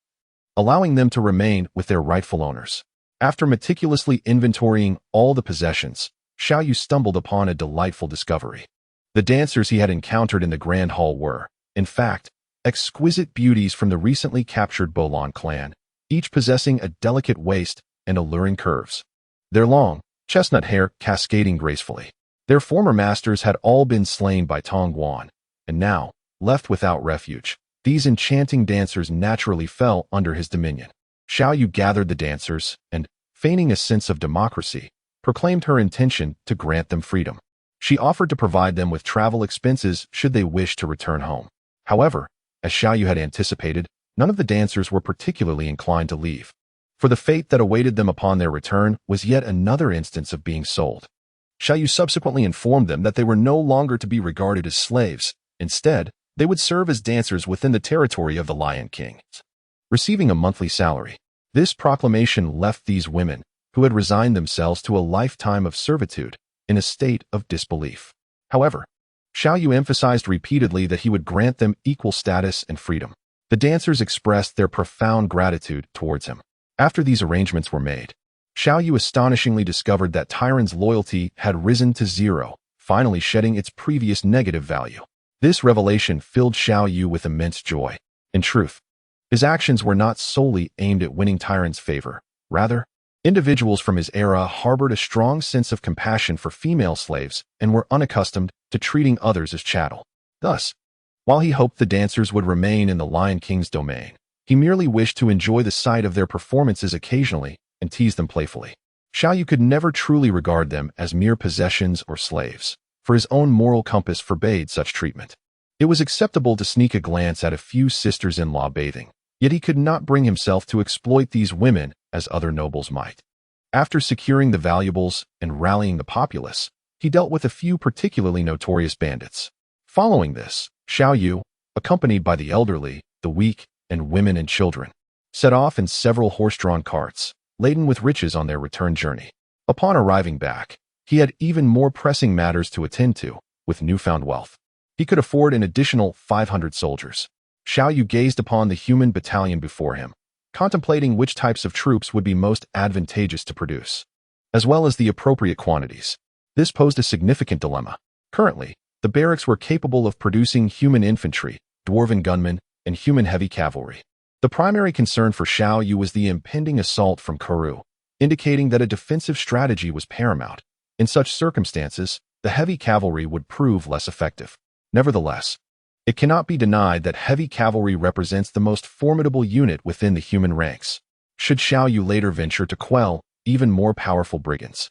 allowing them to remain with their rightful owners. After meticulously inventorying all the possessions, Xiao Yu stumbled upon a delightful discovery. The dancers he had encountered in the Grand Hall were, in fact, exquisite beauties from the recently captured Bolan clan, each possessing a delicate waist and alluring curves, their long, chestnut hair cascading gracefully. Their former masters had all been slain by Tong Guan, and now, left without refuge, these enchanting dancers naturally fell under his dominion. Xiao Yu gathered the dancers and, feigning a sense of democracy, proclaimed her intention to grant them freedom. She offered to provide them with travel expenses should they wish to return home. However, as Xiao Yu had anticipated, none of the dancers were particularly inclined to leave, for the fate that awaited them upon their return was yet another instance of being sold. Xiao Yu subsequently informed them that they were no longer to be regarded as slaves. Instead, they would serve as dancers within the territory of the Lion King. receiving a monthly salary. This proclamation left these women, who had resigned themselves to a lifetime of servitude, in a state of disbelief. However, Xiao Yu emphasized repeatedly that he would grant them equal status and freedom. The dancers expressed their profound gratitude towards him. After these arrangements were made, Xiao Yu astonishingly discovered that Tyrande's loyalty had risen to 0, finally shedding its previous negative value. This revelation filled Xiao Yu with immense joy. In truth, his actions were not solely aimed at winning Tyrande's favor. Rather, individuals from his era harbored a strong sense of compassion for female slaves and were unaccustomed to treating others as chattel. Thus, while he hoped the dancers would remain in the Lion King's domain, he merely wished to enjoy the sight of their performances occasionally and tease them playfully. Xiao Yu could never truly regard them as mere possessions or slaves, for his own moral compass forbade such treatment. It was acceptable to sneak a glance at a few sisters-in-law bathing, yet he could not bring himself to exploit these women as other nobles might. After securing the valuables and rallying the populace, he dealt with a few particularly notorious bandits. Following this, Xiao Yu, accompanied by the elderly, the weak, and women and children, set off in several horse-drawn carts, laden with riches on their return journey. Upon arriving back, he had even more pressing matters to attend to. With newfound wealth, he could afford an additional 500 soldiers. Xiao Yu gazed upon the human battalion before him, contemplating which types of troops would be most advantageous to produce, as well as the appropriate quantities. This posed a significant dilemma. Currently, the barracks were capable of producing human infantry, dwarven gunmen, and human heavy cavalry. The primary concern for Xiao Yu was the impending assault from Kuru, indicating that a defensive strategy was paramount. In such circumstances, the heavy cavalry would prove less effective. Nevertheless, it cannot be denied that heavy cavalry represents the most formidable unit within the human ranks, should Xiao Yu later venture to quell even more powerful brigands.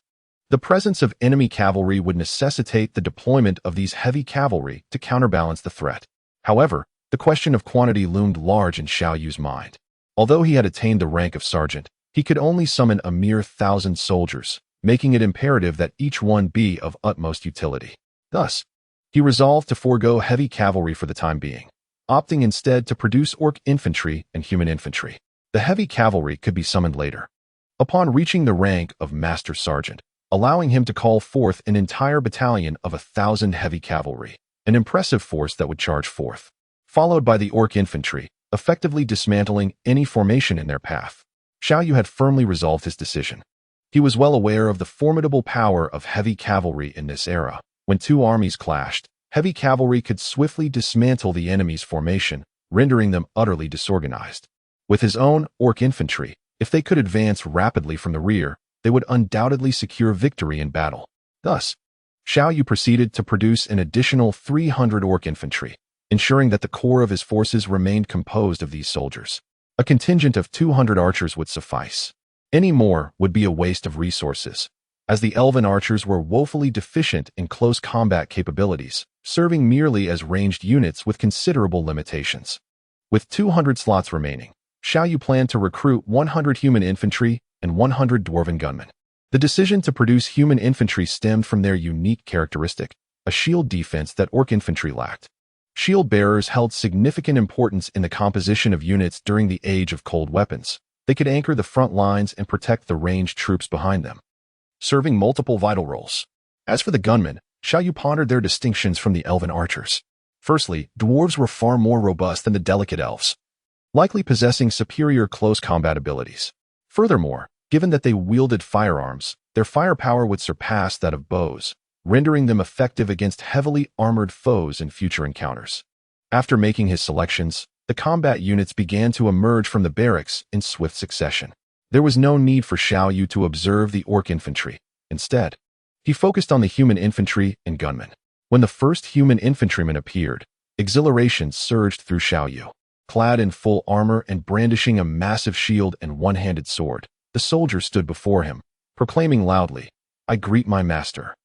The presence of enemy cavalry would necessitate the deployment of these heavy cavalry to counterbalance the threat. However, the question of quantity loomed large in Xiao Yu's mind. Although he had attained the rank of sergeant, he could only summon a mere 1,000 soldiers, making it imperative that each one be of utmost utility. Thus, he resolved to forego heavy cavalry for the time being, opting instead to produce orc infantry and human infantry. The heavy cavalry could be summoned later, upon reaching the rank of master sergeant, allowing him to call forth an entire battalion of 1,000 heavy cavalry, an impressive force that would charge forth, followed by the orc infantry, effectively dismantling any formation in their path. Xiao Yu had firmly resolved his decision. He was well aware of the formidable power of heavy cavalry in this era. When two armies clashed, heavy cavalry could swiftly dismantle the enemy's formation, rendering them utterly disorganized. With his own orc infantry, if they could advance rapidly from the rear, they would undoubtedly secure victory in battle. Thus, Xiao Yu proceeded to produce an additional 300 orc infantry, ensuring that the core of his forces remained composed of these soldiers. A contingent of 200 archers would suffice. Any more would be a waste of resources, as the elven archers were woefully deficient in close combat capabilities, serving merely as ranged units with considerable limitations. With 200 slots remaining, Xiao Yu planned to recruit 100 human infantry and 100 dwarven gunmen. The decision to produce human infantry stemmed from their unique characteristic, a shield defense that orc infantry lacked. Shield bearers held significant importance in the composition of units during the age of cold weapons. They could anchor the front lines and protect the ranged troops behind them, serving multiple vital roles. As for the gunmen, Xiao Yu pondered their distinctions from the elven archers. Firstly, dwarves were far more robust than the delicate elves, likely possessing superior close combat abilities. Furthermore, given that they wielded firearms, their firepower would surpass that of bows, rendering them effective against heavily armored foes in future encounters. After making his selections, the combat units began to emerge from the barracks in swift succession. There was no need for Xiao Yu to observe the orc infantry. Instead, he focused on the human infantry and gunmen. When the first human infantryman appeared, exhilaration surged through Xiao Yu. Clad in full armor and brandishing a massive shield and one-handed sword, the soldier stood before him, proclaiming loudly, "I greet my master."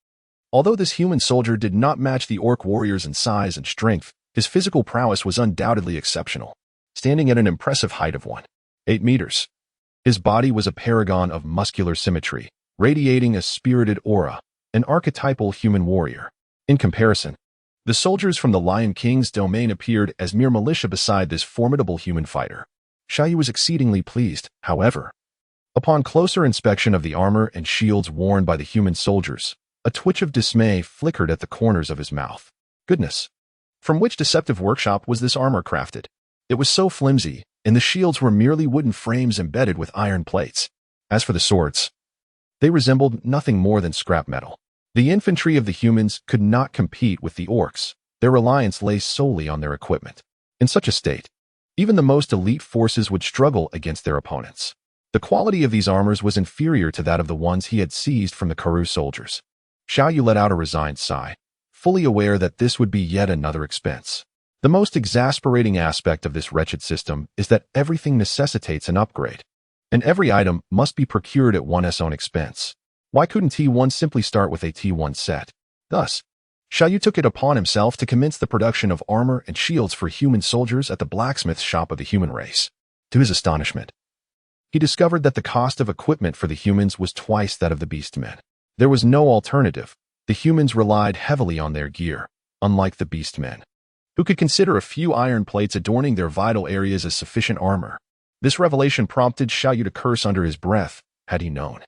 Although this human soldier did not match the orc warriors in size and strength, his physical prowess was undoubtedly exceptional, standing at an impressive height of 1.8 meters. His body was a paragon of muscular symmetry, radiating a spirited aura, an archetypal human warrior. In comparison, the soldiers from the Lion King's domain appeared as mere militia beside this formidable human fighter. Xiao Yu was exceedingly pleased, however. Upon closer inspection of the armor and shields worn by the human soldiers, a twitch of dismay flickered at the corners of his mouth. Goodness! From which deceptive workshop was this armor crafted? It was so flimsy, and the shields were merely wooden frames embedded with iron plates. As for the swords, they resembled nothing more than scrap metal. The infantry of the humans could not compete with the orcs. Their reliance lay solely on their equipment. In such a state, even the most elite forces would struggle against their opponents. The quality of these armors was inferior to that of the ones he had seized from the Karoo soldiers. Xiao Yu let out a resigned sigh, fully aware that this would be yet another expense. The most exasperating aspect of this wretched system is that everything necessitates an upgrade, and every item must be procured at one's own expense. Why couldn't T1 simply start with a T1 set? Thus, Xiao Yu took it upon himself to commence the production of armor and shields for human soldiers at the blacksmith shop of the human race. To his astonishment, he discovered that the cost of equipment for the humans was twice that of the beastmen. There was no alternative. The humans relied heavily on their gear, unlike the beastmen, who could consider a few iron plates adorning their vital areas as sufficient armor. This revelation prompted Xiao Yu to curse under his breath. Had he known,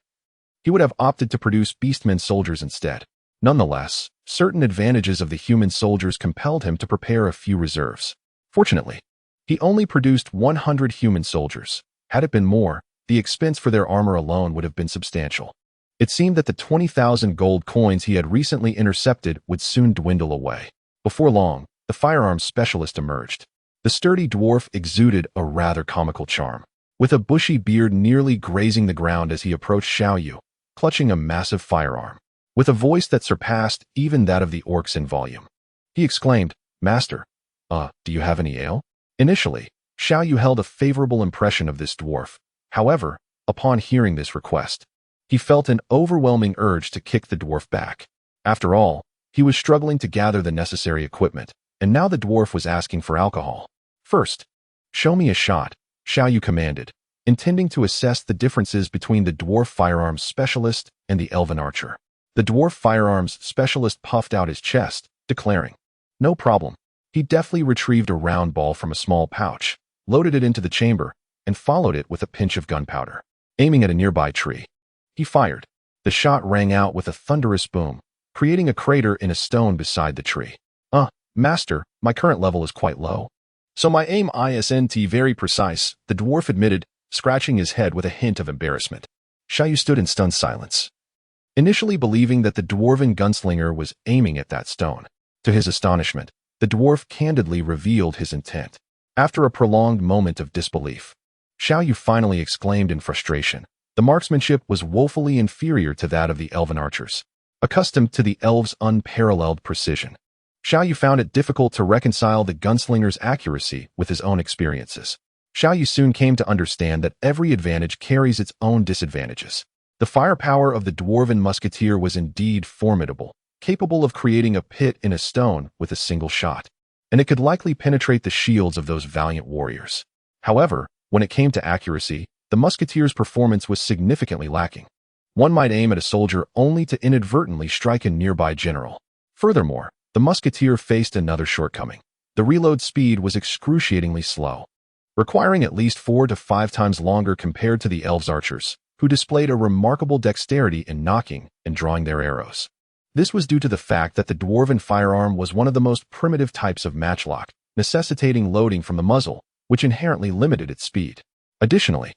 he would have opted to produce beastmen soldiers instead. Nonetheless, certain advantages of the human soldiers compelled him to prepare a few reserves. Fortunately, he only produced 100 human soldiers. Had it been more, the expense for their armor alone would have been substantial. It seemed that the 20,000 gold coins he had recently intercepted would soon dwindle away. Before long, the firearms specialist emerged. The sturdy dwarf exuded a rather comical charm, with a bushy beard nearly grazing the ground as he approached Xiao Yu, clutching a massive firearm. With a voice that surpassed even that of the orcs in volume, he exclaimed, "Master, do you have any ale?" Initially, Xiao Yu held a favorable impression of this dwarf. However, upon hearing this request, he felt an overwhelming urge to kick the dwarf back. After all, he was struggling to gather the necessary equipment, and now the dwarf was asking for alcohol. "First, show me a shot," Xiao Yu commanded, intending to assess the differences between the dwarf firearms specialist and the elven archer. The dwarf firearms specialist puffed out his chest, declaring, "No problem." He deftly retrieved a round ball from a small pouch, loaded it into the chamber, and followed it with a pinch of gunpowder. Aiming at a nearby tree, he fired. The shot rang out with a thunderous boom, creating a crater in a stone beside the tree. Master, my current level is quite low, so my aim isn't very precise," the dwarf admitted, scratching his head with a hint of embarrassment. Xiao Yu stood in stunned silence, initially believing that the dwarven gunslinger was aiming at that stone. To his astonishment, the dwarf candidly revealed his intent. After a prolonged moment of disbelief, Xiao Yu finally exclaimed in frustration. The marksmanship was woefully inferior to that of the elven archers, accustomed to the elves' unparalleled precision. Xiao Yu found it difficult to reconcile the gunslinger's accuracy with his own experiences. Xiao Yu soon came to understand that every advantage carries its own disadvantages. The firepower of the dwarven musketeer was indeed formidable, capable of creating a pit in a stone with a single shot, and it could likely penetrate the shields of those valiant warriors. However, when it came to accuracy, the musketeer's performance was significantly lacking. One might aim at a soldier only to inadvertently strike a nearby general. Furthermore, the musketeer faced another shortcoming. The reload speed was excruciatingly slow, requiring at least 4 to 5 times longer compared to the elves' archers, who displayed a remarkable dexterity in nocking and drawing their arrows. This was due to the fact that the dwarven firearm was one of the most primitive types of matchlock, necessitating loading from the muzzle, which inherently limited its speed. Additionally,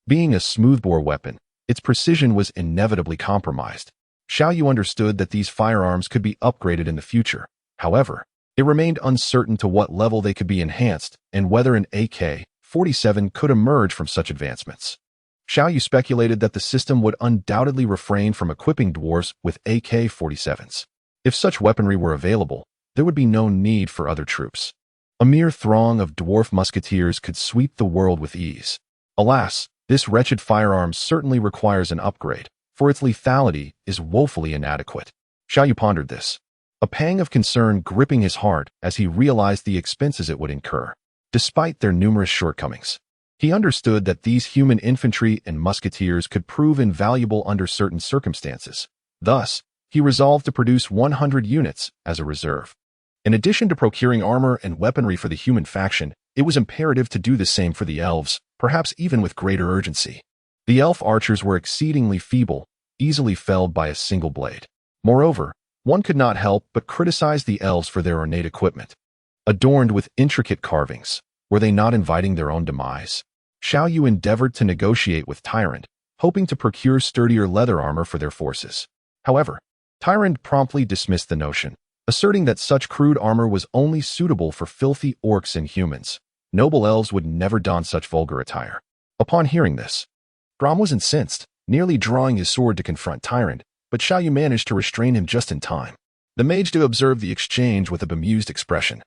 being a smoothbore weapon, its precision was inevitably compromised. Xiao Yu understood that these firearms could be upgraded in the future. However, it remained uncertain to what level they could be enhanced and whether an AK-47 could emerge from such advancements. Xiao Yu speculated that the system would undoubtedly refrain from equipping dwarves with AK-47s. If such weaponry were available, there would be no need for other troops. A mere throng of dwarf musketeers could sweep the world with ease. Alas, this wretched firearm certainly requires an upgrade, for its lethality is woefully inadequate. Xiao Yu pondered this, a pang of concern gripping his heart as he realized the expenses it would incur. Despite their numerous shortcomings, he understood that these human infantry and musketeers could prove invaluable under certain circumstances. Thus, he resolved to produce 100 units as a reserve. In addition to procuring armor and weaponry for the human faction, it was imperative to do the same for the elves, perhaps even with greater urgency. The elf archers were exceedingly feeble, easily felled by a single blade. Moreover, one could not help but criticize the elves for their ornate equipment. Adorned with intricate carvings, were they not inviting their own demise? Xiao Yu endeavored to negotiate with Tyrande, hoping to procure sturdier leather armor for their forces. However, Tyrande promptly dismissed the notion, asserting that such crude armor was only suitable for filthy orcs and humans. Noble elves would never don such vulgar attire. Upon hearing this, Gromm was incensed, nearly drawing his sword to confront Tyrande, but Xiao Yu managed to restrain him just in time. The mage observed the exchange with a bemused expression.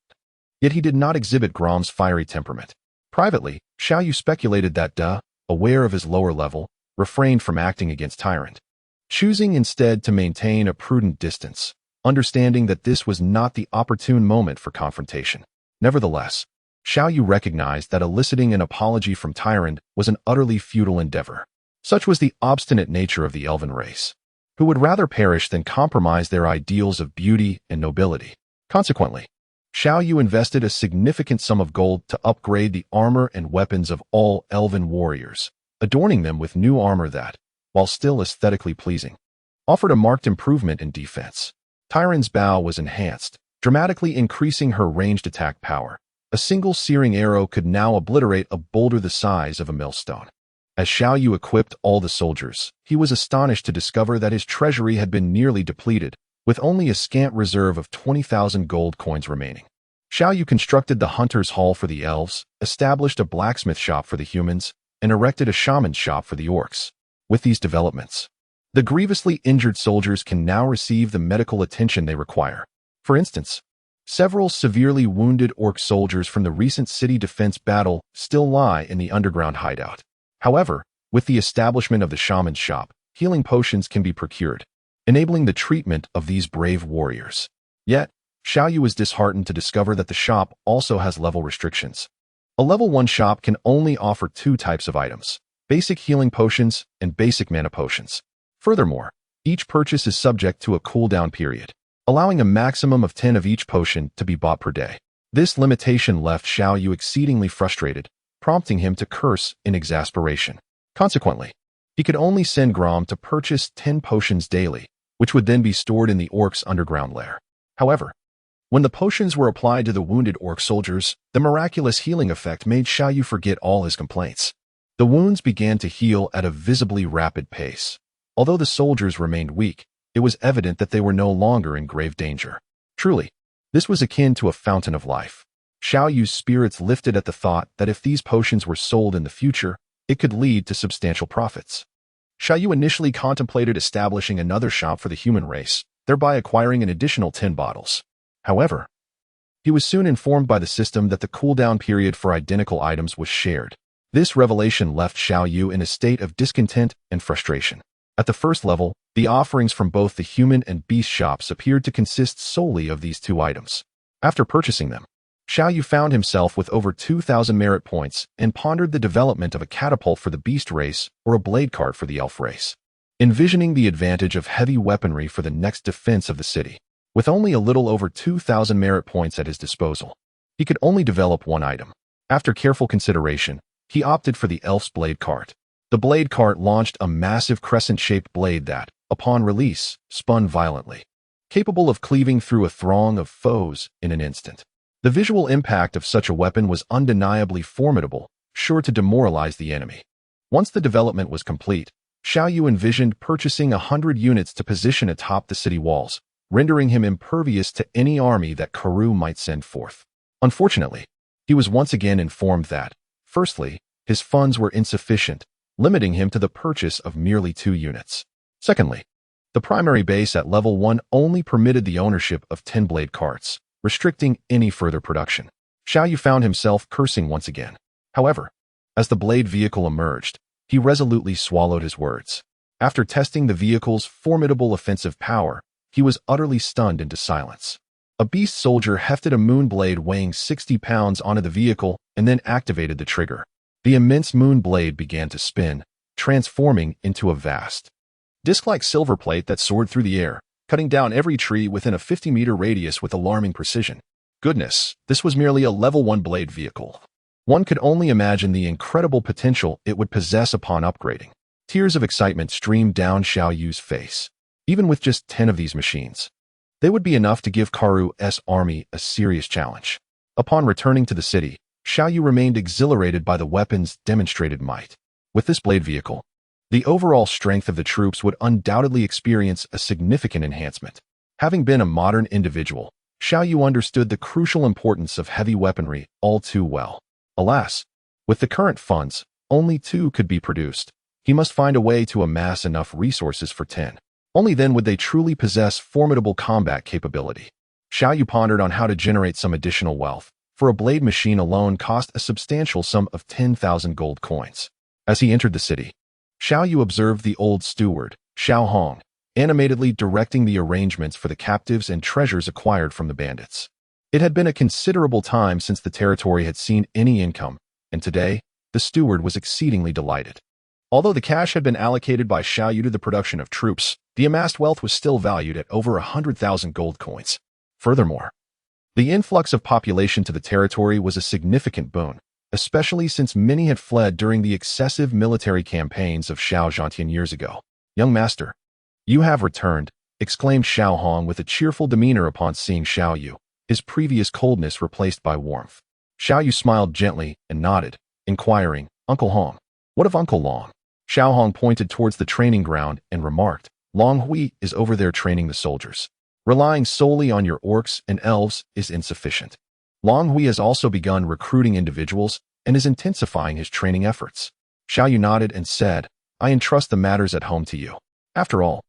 Yet he did not exhibit Gromm's fiery temperament. Privately, Xiao Yu speculated that aware of his lower level, refrained from acting against Tyrande, choosing instead to maintain a prudent distance, understanding that this was not the opportune moment for confrontation. Nevertheless, Xiao Yu recognized that eliciting an apology from Tyrande was an utterly futile endeavor. Such was the obstinate nature of the elven race, who would rather perish than compromise their ideals of beauty and nobility. Consequently, Xiao Yu invested a significant sum of gold to upgrade the armor and weapons of all elven warriors, adorning them with new armor that, while still aesthetically pleasing, offered a marked improvement in defense. Tyrande's bow was enhanced, dramatically increasing her ranged attack power. A single searing arrow could now obliterate a boulder the size of a millstone. As Xiao Yu equipped all the soldiers, he was astonished to discover that his treasury had been nearly depleted, with only a scant reserve of 20,000 gold coins remaining. Xiao Yu constructed the Hunter's Hall for the elves, established a blacksmith shop for the humans, and erected a shaman's shop for the orcs. With these developments, the grievously injured soldiers can now receive the medical attention they require. For instance, several severely wounded orc soldiers from the recent city defense battle still lie in the underground hideout. However, with the establishment of the shaman's shop, healing potions can be procured, enabling the treatment of these brave warriors. Yet, Xiao Yu was disheartened to discover that the shop also has level restrictions. A level 1 shop can only offer 2 types of items: basic healing potions and basic mana potions. Furthermore, each purchase is subject to a cooldown period, allowing a maximum of 10 of each potion to be bought per day. This limitation left Xiao Yu exceedingly frustrated, prompting him to curse in exasperation. Consequently, he could only send Gromm to purchase 10 potions daily, which would then be stored in the orcs' underground lair. However, when the potions were applied to the wounded orc soldiers, the miraculous healing effect made Xiao Yu forget all his complaints. The wounds began to heal at a visibly rapid pace. Although the soldiers remained weak, it was evident that they were no longer in grave danger. Truly, this was akin to a fountain of life. Xiao Yu's spirits lifted at the thought that if these potions were sold in the future, it could lead to substantial profits. Xiao Yu initially contemplated establishing another shop for the human race, thereby acquiring an additional 10 bottles. However, he was soon informed by the system that the cooldown period for identical items was shared. This revelation left Xiao Yu in a state of discontent and frustration. At the first level, the offerings from both the human and beast shops appeared to consist solely of these 2 items. After purchasing them, Xiao Yu found himself with over 2,000 merit points and pondered the development of a catapult for the beast race or a blade cart for the elf race. Envisioning the advantage of heavy weaponry for the next defense of the city, with only a little over 2,000 merit points at his disposal, he could only develop one item. After careful consideration, he opted for the elf's blade cart. The blade cart launched a massive crescent-shaped blade that, upon release, spun violently, capable of cleaving through a throng of foes in an instant. The visual impact of such a weapon was undeniably formidable, sure to demoralize the enemy. Once the development was complete, Xiao Yu envisioned purchasing 100 units to position atop the city walls, rendering him impervious to any army that Karoo might send forth. Unfortunately, he was once again informed that, firstly, his funds were insufficient, limiting him to the purchase of merely 2 units. Secondly, the primary base at level 1 only permitted the ownership of 10 blade carts, restricting any further production. Xiao Yu found himself cursing once again. However, as the blade vehicle emerged, he resolutely swallowed his words. After testing the vehicle's formidable offensive power, he was utterly stunned into silence. A beast soldier hefted a moon blade weighing 60 pounds onto the vehicle and then activated the trigger. The immense moon blade began to spin, transforming into a vast, disc-like silver plate that soared through the air, cutting down every tree within a 50-meter radius with alarming precision. Goodness, this was merely a level 1 blade vehicle. One could only imagine the incredible potential it would possess upon upgrading. Tears of excitement streamed down Xiao Yu's face. Even with just 10 of these machines, they would be enough to give Karu's army a serious challenge. Upon returning to the city, Xiao Yu remained exhilarated by the weapon's demonstrated might. With this blade vehicle, the overall strength of the troops would undoubtedly experience a significant enhancement. Having been a modern individual, Xiao Yu understood the crucial importance of heavy weaponry all too well. Alas, with the current funds, only 2 could be produced. He must find a way to amass enough resources for 10. Only then would they truly possess formidable combat capability. Xiao Yu pondered on how to generate some additional wealth, for a blade machine alone cost a substantial sum of 10,000 gold coins. As he entered the city, Xiao Yu observed the old steward, Xiao Hong, animatedly directing the arrangements for the captives and treasures acquired from the bandits. It had been a considerable time since the territory had seen any income, and today, the steward was exceedingly delighted. Although the cash had been allocated by Xiao Yu to the production of troops, the amassed wealth was still valued at over 100,000 gold coins. Furthermore, the influx of population to the territory was a significant boon, especially since many had fled during the excessive military campaigns of Xiao Zhantian years ago. "Young master, you have returned," exclaimed Xiao Hong with a cheerful demeanor upon seeing Xiao Yu, his previous coldness replaced by warmth. Xiao Yu smiled gently and nodded, inquiring, "Uncle Hong, what of Uncle Long?" Xiao Hong pointed towards the training ground and remarked, "Long-Hui is over there training the soldiers. Relying solely on your orcs and elves is insufficient. Long-Hui has also begun recruiting individuals and is intensifying his training efforts." Xiao Yu nodded and said, "I entrust the matters at home to you. After all,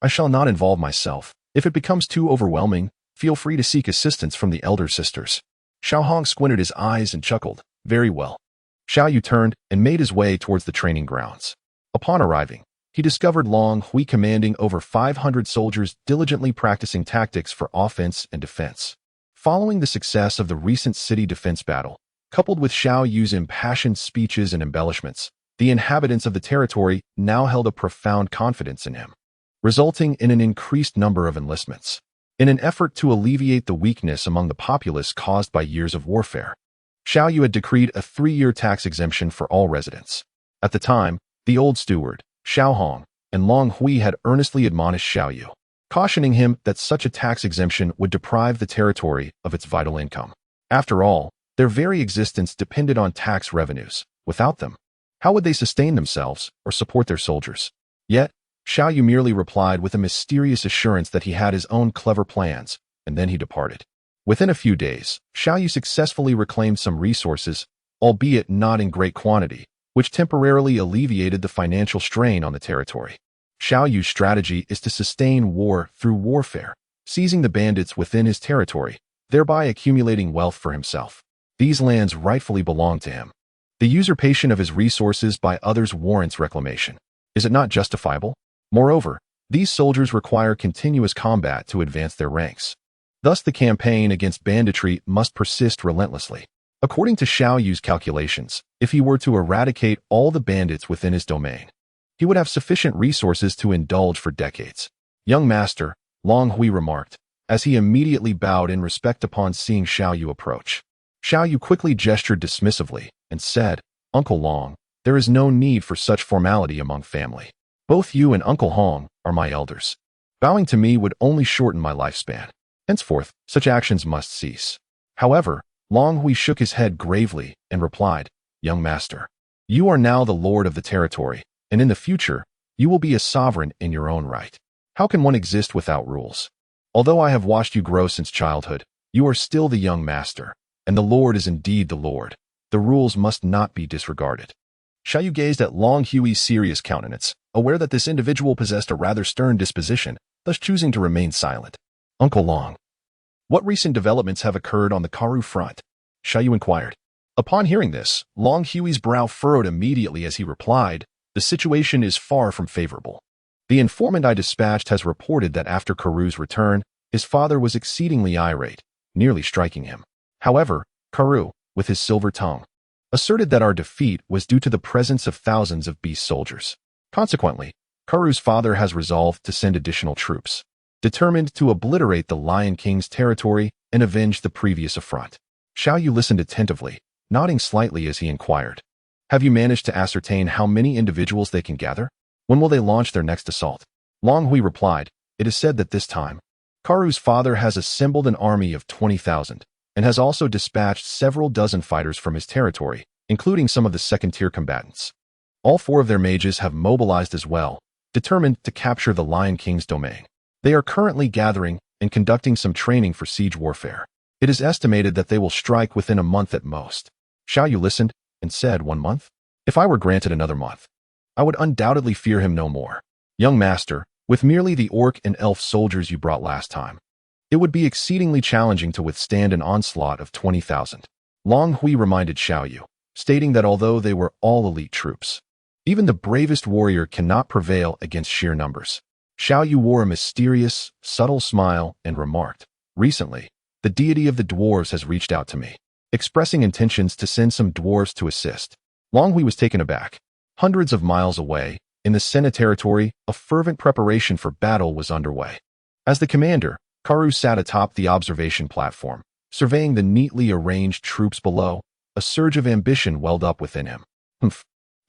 I shall not involve myself. If it becomes too overwhelming, feel free to seek assistance from the elder sisters." Xiao Hong squinted his eyes and chuckled, "Very well." Xiao Yu turned and made his way towards the training grounds. Upon arriving, he discovered Long-Hui commanding over 500 soldiers diligently practicing tactics for offense and defense. Following the success of the recent city defense battle, coupled with Xiao Yu's impassioned speeches and embellishments, the inhabitants of the territory now held a profound confidence in him, resulting in an increased number of enlistments. In an effort to alleviate the weakness among the populace caused by years of warfare, Xiao Yu had decreed a 3-year tax exemption for all residents. At the time, the old steward, Xiao Hong, and Long-Hui had earnestly admonished Xiao Yu, cautioning him that such a tax exemption would deprive the territory of its vital income. After all, their very existence depended on tax revenues. Without them, how would they sustain themselves or support their soldiers? Yet, Xiao Yu merely replied with a mysterious assurance that he had his own clever plans, and then he departed. Within a few days, Xiao Yu successfully reclaimed some resources, albeit not in great quantity, which temporarily alleviated the financial strain on the territory. Xiao Yu's strategy is to sustain war through warfare, seizing the bandits within his territory, thereby accumulating wealth for himself. These lands rightfully belong to him. The usurpation of his resources by others warrants reclamation. Is it not justifiable? Moreover, these soldiers require continuous combat to advance their ranks. Thus the campaign against banditry must persist relentlessly. According to Xiao Yu's calculations, if he were to eradicate all the bandits within his domain, he would have sufficient resources to indulge for decades. "Young master," Long-Hui remarked, as he immediately bowed in respect upon seeing Xiao Yu approach. Xiao Yu quickly gestured dismissively and said, "Uncle Long, there is no need for such formality among family. Both you and Uncle Hong are my elders. Bowing to me would only shorten my lifespan. Henceforth, such actions must cease." However, Long-Hui shook his head gravely and replied, "Young master, you are now the lord of the territory, and in the future, you will be a sovereign in your own right. How can one exist without rules? Although I have watched you grow since childhood, you are still the young master, and the lord is indeed the lord. The rules must not be disregarded." Xiao Yu gazed at Long-Hui's serious countenance, aware that this individual possessed a rather stern disposition, thus choosing to remain silent. "Uncle Long, what recent developments have occurred on the Karu front?" Xiao Yu inquired. Upon hearing this, Long-Hui's brow furrowed immediately as he replied, "The situation is far from favorable. The informant I dispatched has reported that after Karu's return, his father was exceedingly irate, nearly striking him. However, Karu, with his silver tongue, asserted that our defeat was due to the presence of thousands of beast soldiers. Consequently, Karu's father has resolved to send additional troops, determined to obliterate the Lion King's territory and avenge the previous affront." Xiao Yu listened attentively, nodding slightly as he inquired. Have you managed to ascertain how many individuals they can gather? When will they launch their next assault? Hui replied, it is said that this time, Karu's father has assembled an army of 20,000 and has also dispatched several dozen fighters from his territory, including some of the second-tier combatants. All 4 of their mages have mobilized as well, determined to capture the Lion King's domain. They are currently gathering and conducting some training for siege warfare. It is estimated that they will strike within a month at most. Xiao Yu listened and said, 1 month? If I were granted another month, I would undoubtedly fear him no more. Young master, with merely the orc and elf soldiers you brought last time, it would be exceedingly challenging to withstand an onslaught of 20,000. Hui reminded Xiao Yu, stating that although they were all elite troops, even the bravest warrior cannot prevail against sheer numbers. Xiao Yu wore a mysterious, subtle smile and remarked, recently, the deity of the dwarves has reached out to me, expressing intentions to send some dwarves to assist. Hui was taken aback. Hundreds of miles away, in the Senna territory, a fervent preparation for battle was underway. As the commander, Karu sat atop the observation platform, surveying the neatly arranged troops below. A surge of ambition welled up within him.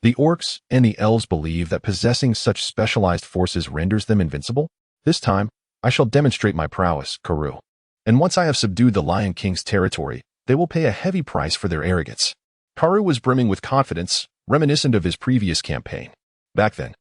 The orcs and the elves believe that possessing such specialized forces renders them invincible? This time, I shall demonstrate my prowess, Karu. And once I have subdued the Lion King's territory, they will pay a heavy price for their arrogance. Karu was brimming with confidence, reminiscent of his previous campaign. Back then,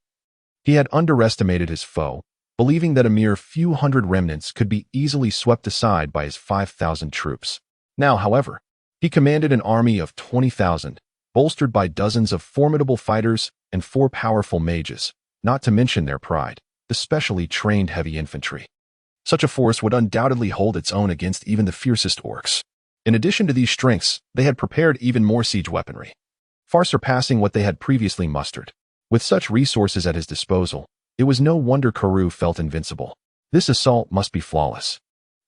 he had underestimated his foe, believing that a mere few hundred remnants could be easily swept aside by his 5,000 troops. Now, however, he commanded an army of 20,000, bolstered by dozens of formidable fighters and 4 powerful mages, not to mention their pride, the specially trained heavy infantry. Such a force would undoubtedly hold its own against even the fiercest orcs. In addition to these strengths, they had prepared even more siege weaponry, far surpassing what they had previously mustered. With such resources at his disposal, it was no wonder Karu felt invincible. This assault must be flawless.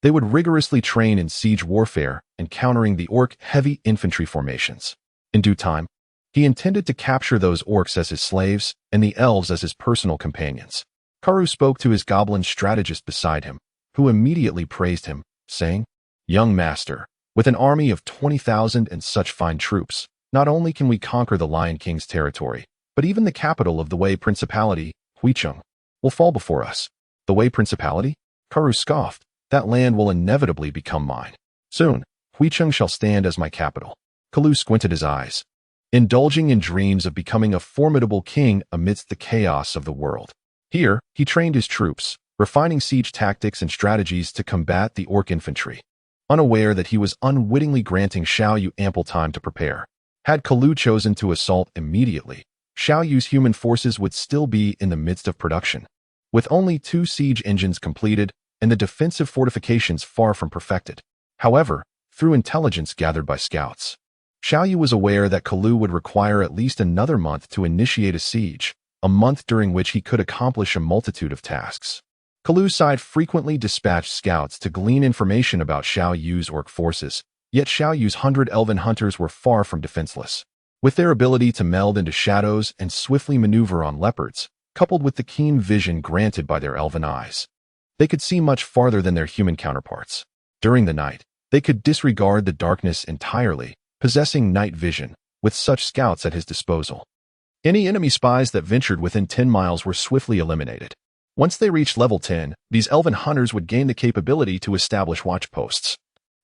They would rigorously train in siege warfare and countering the orc heavy infantry formations. In due time, he intended to capture those orcs as his slaves and the elves as his personal companions. Karu spoke to his goblin strategist beside him, who immediately praised him, saying, Young master, with an army of 20,000 and such fine troops, not only can we conquer the Lion King's territory, but even the capital of the Wei Principality, Huicheng, will fall before us. The Wei Principality? Karu scoffed. That land will inevitably become mine. Soon, Huicheng shall stand as my capital. Kalu squinted his eyes, indulging in dreams of becoming a formidable king amidst the chaos of the world. Here, he trained his troops, refining siege tactics and strategies to combat the orc infantry, unaware that he was unwittingly granting Xiao Yu ample time to prepare. Had Kalu chosen to assault immediately, Xiao Yu's human forces would still be in the midst of production. With only 2 siege engines completed and the defensive fortifications far from perfected. However, through intelligence gathered by scouts, Xiao Yu was aware that Kalu would require at least another month to initiate a siege, a month during which he could accomplish a multitude of tasks. Kalu's side frequently dispatched scouts to glean information about Xiao Yu's orc forces, yet Xiao Yu's 100 elven hunters were far from defenseless. With their ability to meld into shadows and swiftly maneuver on leopards, coupled with the keen vision granted by their elven eyes, they could see much farther than their human counterparts. During the night, they could disregard the darkness entirely, possessing night vision, with such scouts at his disposal. Any enemy spies that ventured within 10 miles were swiftly eliminated. Once they reached level 10, these elven hunters would gain the capability to establish watchposts,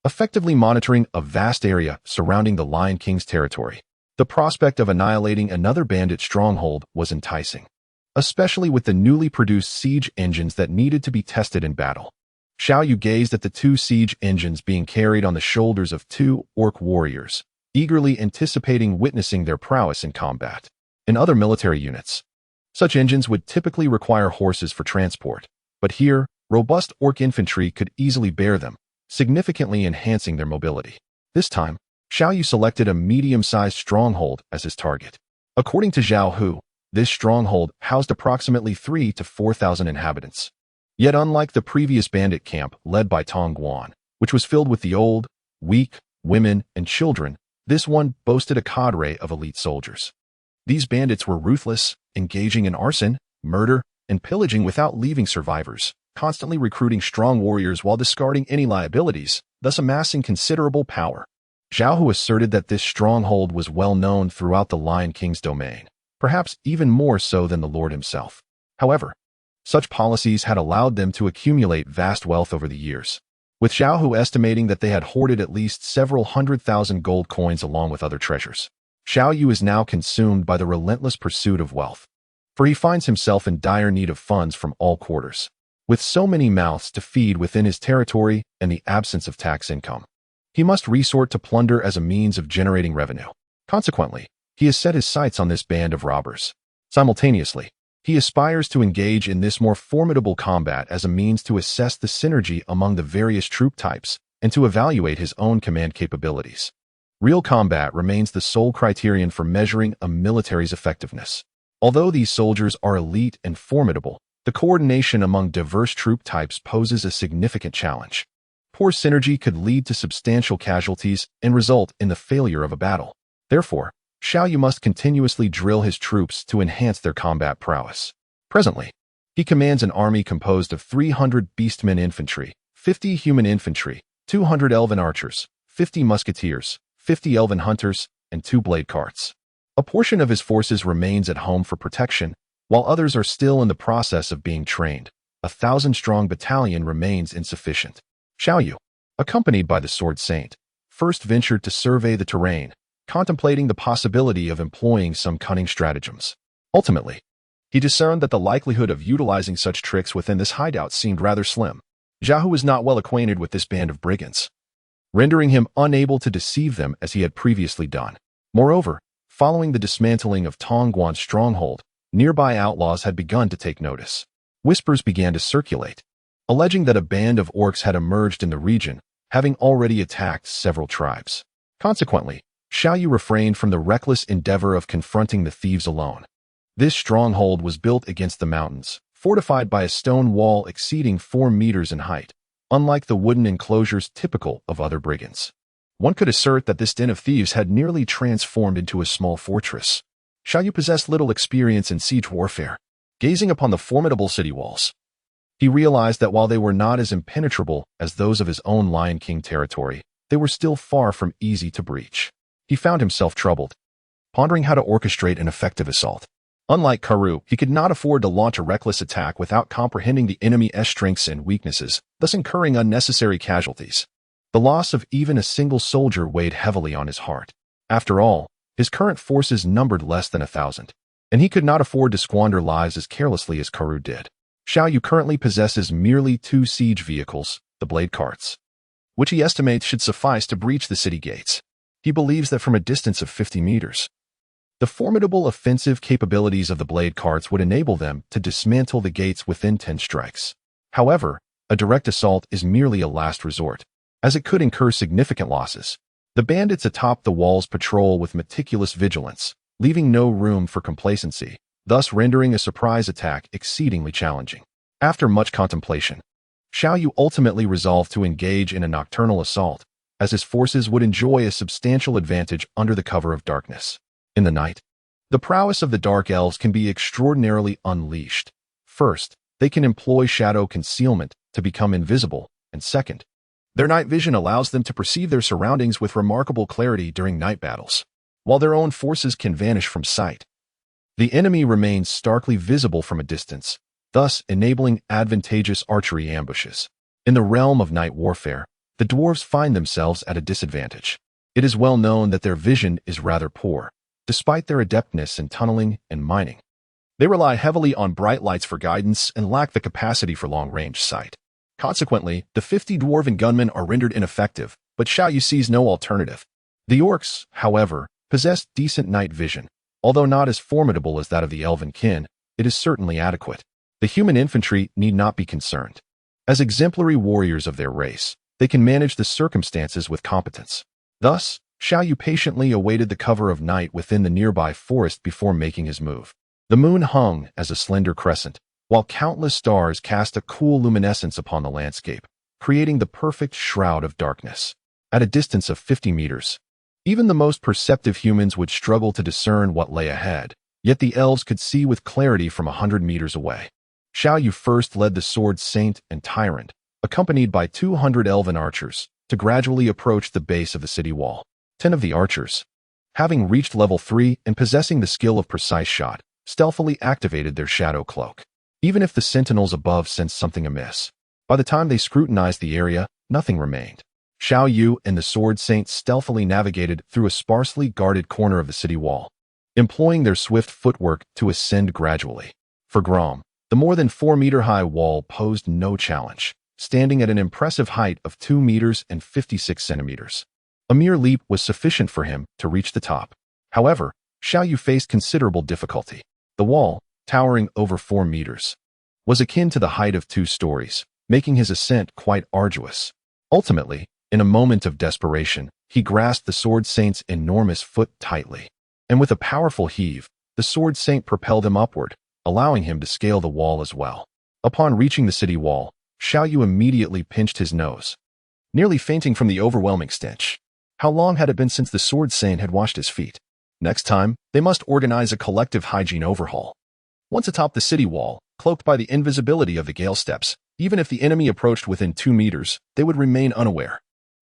effectively monitoring a vast area surrounding the Lion King's territory. The prospect of annihilating another bandit stronghold was enticing, especially with the newly produced siege engines that needed to be tested in battle. Xiao Yu gazed at the 2 siege engines being carried on the shoulders of 2 orc warriors, eagerly anticipating witnessing their prowess in combat. In other military units, such engines would typically require horses for transport, but here, robust orc infantry could easily bear them, significantly enhancing their mobility. This time, Xiao Yu selected a medium-sized stronghold as his target. According to Zhao Hu, this stronghold housed approximately 3,000 to 4,000 inhabitants. Yet unlike the previous bandit camp led by Tong Guan, which was filled with the old, weak, women, and children, this one boasted a cadre of elite soldiers. These bandits were ruthless, engaging in arson, murder, and pillaging without leaving survivors, constantly recruiting strong warriors while discarding any liabilities, thus amassing considerable power. Xiao Yu asserted that this stronghold was well known throughout the Lion King's domain, perhaps even more so than the Lord himself. However, such policies had allowed them to accumulate vast wealth over the years, with Xiao Yu estimating that they had hoarded at least several 100,000 gold coins along with other treasures. Xiao Yu is now consumed by the relentless pursuit of wealth, for he finds himself in dire need of funds from all quarters. With so many mouths to feed within his territory and the absence of tax income, he must resort to plunder as a means of generating revenue. Consequently, he has set his sights on this band of robbers. Simultaneously, he aspires to engage in this more formidable combat as a means to assess the synergy among the various troop types and to evaluate his own command capabilities. Real combat remains the sole criterion for measuring a military's effectiveness. Although these soldiers are elite and formidable, the coordination among diverse troop types poses a significant challenge. Poor synergy could lead to substantial casualties and result in the failure of a battle. Therefore, Xiao Yu must continuously drill his troops to enhance their combat prowess. Presently, he commands an army composed of 300 beastmen infantry, 50 human infantry, 200 elven archers, 50 musketeers, 50 elven hunters, and 2 blade carts. A portion of his forces remains at home for protection, while others are still in the process of being trained. A 1,000-strong battalion remains insufficient. Xiao Yu, accompanied by the Sword Saint, first ventured to survey the terrain, contemplating the possibility of employing some cunning stratagems. Ultimately, he discerned that the likelihood of utilizing such tricks within this hideout seemed rather slim. Xiao Yu was not well acquainted with this band of brigands, rendering him unable to deceive them as he had previously done. Moreover, following the dismantling of Tongguan's stronghold, nearby outlaws had begun to take notice. Whispers began to circulate, alleging that a band of orcs had emerged in the region, having already attacked several tribes. Consequently, Xiao Yu refrained from the reckless endeavor of confronting the thieves alone. This stronghold was built against the mountains, fortified by a stone wall exceeding 4 meters in height, unlike the wooden enclosures typical of other brigands. One could assert that this den of thieves had nearly transformed into a small fortress. Xiao Yu possessed little experience in siege warfare. Gazing upon the formidable city walls, he realized that while they were not as impenetrable as those of his own Lion King territory, they were still far from easy to breach. He found himself troubled, pondering how to orchestrate an effective assault. Unlike Karoo, he could not afford to launch a reckless attack without comprehending the enemy's strengths and weaknesses, thus incurring unnecessary casualties. The loss of even a single soldier weighed heavily on his heart. After all, his current forces numbered less than 1,000, and he could not afford to squander lives as carelessly as Karoo did. Xiao Yu currently possesses merely 2 siege vehicles, the blade carts, which he estimates should suffice to breach the city gates. He believes that from a distance of 50 meters, the formidable offensive capabilities of the blade carts would enable them to dismantle the gates within 10 strikes. However, a direct assault is merely a last resort, as it could incur significant losses. The bandits atop the walls patrol with meticulous vigilance, leaving no room for complacency, thus rendering a surprise attack exceedingly challenging. After much contemplation, Xiao Yu ultimately resolved to engage in a nocturnal assault, as his forces would enjoy a substantial advantage under the cover of darkness. In the night, the prowess of the Dark Elves can be extraordinarily unleashed. First, they can employ shadow concealment to become invisible, and second, their night vision allows them to perceive their surroundings with remarkable clarity during night battles. While their own forces can vanish from sight, the enemy remains starkly visible from a distance, thus enabling advantageous archery ambushes. In the realm of night warfare, the dwarves find themselves at a disadvantage. It is well known that their vision is rather poor, despite their adeptness in tunneling and mining. They rely heavily on bright lights for guidance and lack the capacity for long-range sight. Consequently, the 50 dwarven gunmen are rendered ineffective, but Xiao Yu sees no alternative. The orcs, however, possess decent night vision. Although not as formidable as that of the elven kin, it is certainly adequate. The human infantry need not be concerned. As exemplary warriors of their race, they can manage the circumstances with competence. Thus, Xiao Yu patiently awaited the cover of night within the nearby forest before making his move. The moon hung as a slender crescent, while countless stars cast a cool luminescence upon the landscape, creating the perfect shroud of darkness. At a distance of 50 meters, even the most perceptive humans would struggle to discern what lay ahead, yet the elves could see with clarity from 100 meters away. Xiao Yu first led the Sword Saint and Tyrande, accompanied by 200 elven archers, to gradually approach the base of the city wall. 10 of the archers, having reached level 3 and possessing the skill of precise shot, stealthily activated their shadow cloak. Even if the sentinels above sensed something amiss, by the time they scrutinized the area, nothing remained. Xiao Yu and the Sword Saint stealthily navigated through a sparsely guarded corner of the city wall, employing their swift footwork to ascend gradually. For Gromm, the more than 4-meter-high wall posed no challenge, standing at an impressive height of 2 meters and 56 centimeters. A mere leap was sufficient for him to reach the top. However, Xiao Yu faced considerable difficulty. The wall, towering over 4 meters, was akin to the height of 2 stories, making his ascent quite arduous. Ultimately, in a moment of desperation, he grasped the Sword Saint's enormous foot tightly, and with a powerful heave, the Sword Saint propelled him upward, allowing him to scale the wall as well. Upon reaching the city wall, Xiao Yu immediately pinched his nose, nearly fainting from the overwhelming stench. How long had it been since the Sword Saint had washed his feet? Next time, they must organize a collective hygiene overhaul. Once atop the city wall, cloaked by the invisibility of the gale steps, even if the enemy approached within 2 meters, they would remain unaware.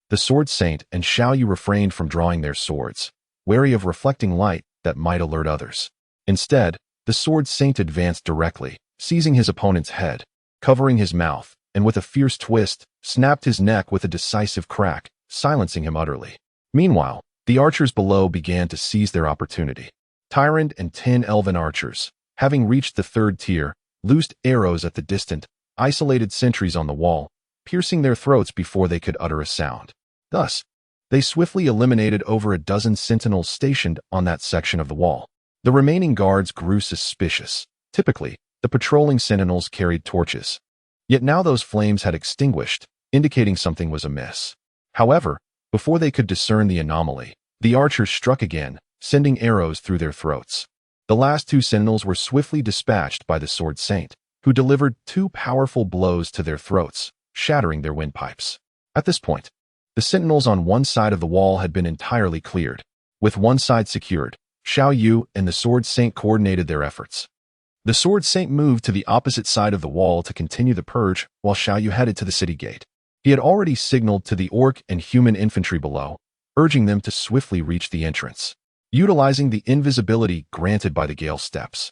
The Sword Saint and Xiao Yu refrained from drawing their swords, wary of reflecting light that might alert others. Instead, the Sword Saint advanced directly, seizing his opponent's head, covering his mouth, and with a fierce twist, snapped his neck with a decisive crack, silencing him utterly. Meanwhile, the archers below began to seize their opportunity. Tyrande and 10 elven archers, having reached the 3rd tier, loosed arrows at the distant, isolated sentries on the wall, piercing their throats before they could utter a sound. Thus, they swiftly eliminated over a dozen sentinels stationed on that section of the wall. The remaining guards grew suspicious. Typically, the patrolling sentinels carried torches. Yet now those flames had extinguished, indicating something was amiss. However, before they could discern the anomaly, the archers struck again, sending arrows through their throats. The last 2 sentinels were swiftly dispatched by the Sword Saint, who delivered 2 powerful blows to their throats, shattering their windpipes. At this point, the sentinels on one side of the wall had been entirely cleared. With one side secured, Xiao Yu and the Sword Saint coordinated their efforts. The Sword Saint moved to the opposite side of the wall to continue the purge, while Xiao Yu headed to the city gate. He had already signaled to the orc and human infantry below, urging them to swiftly reach the entrance. Utilizing the invisibility granted by the gale steps,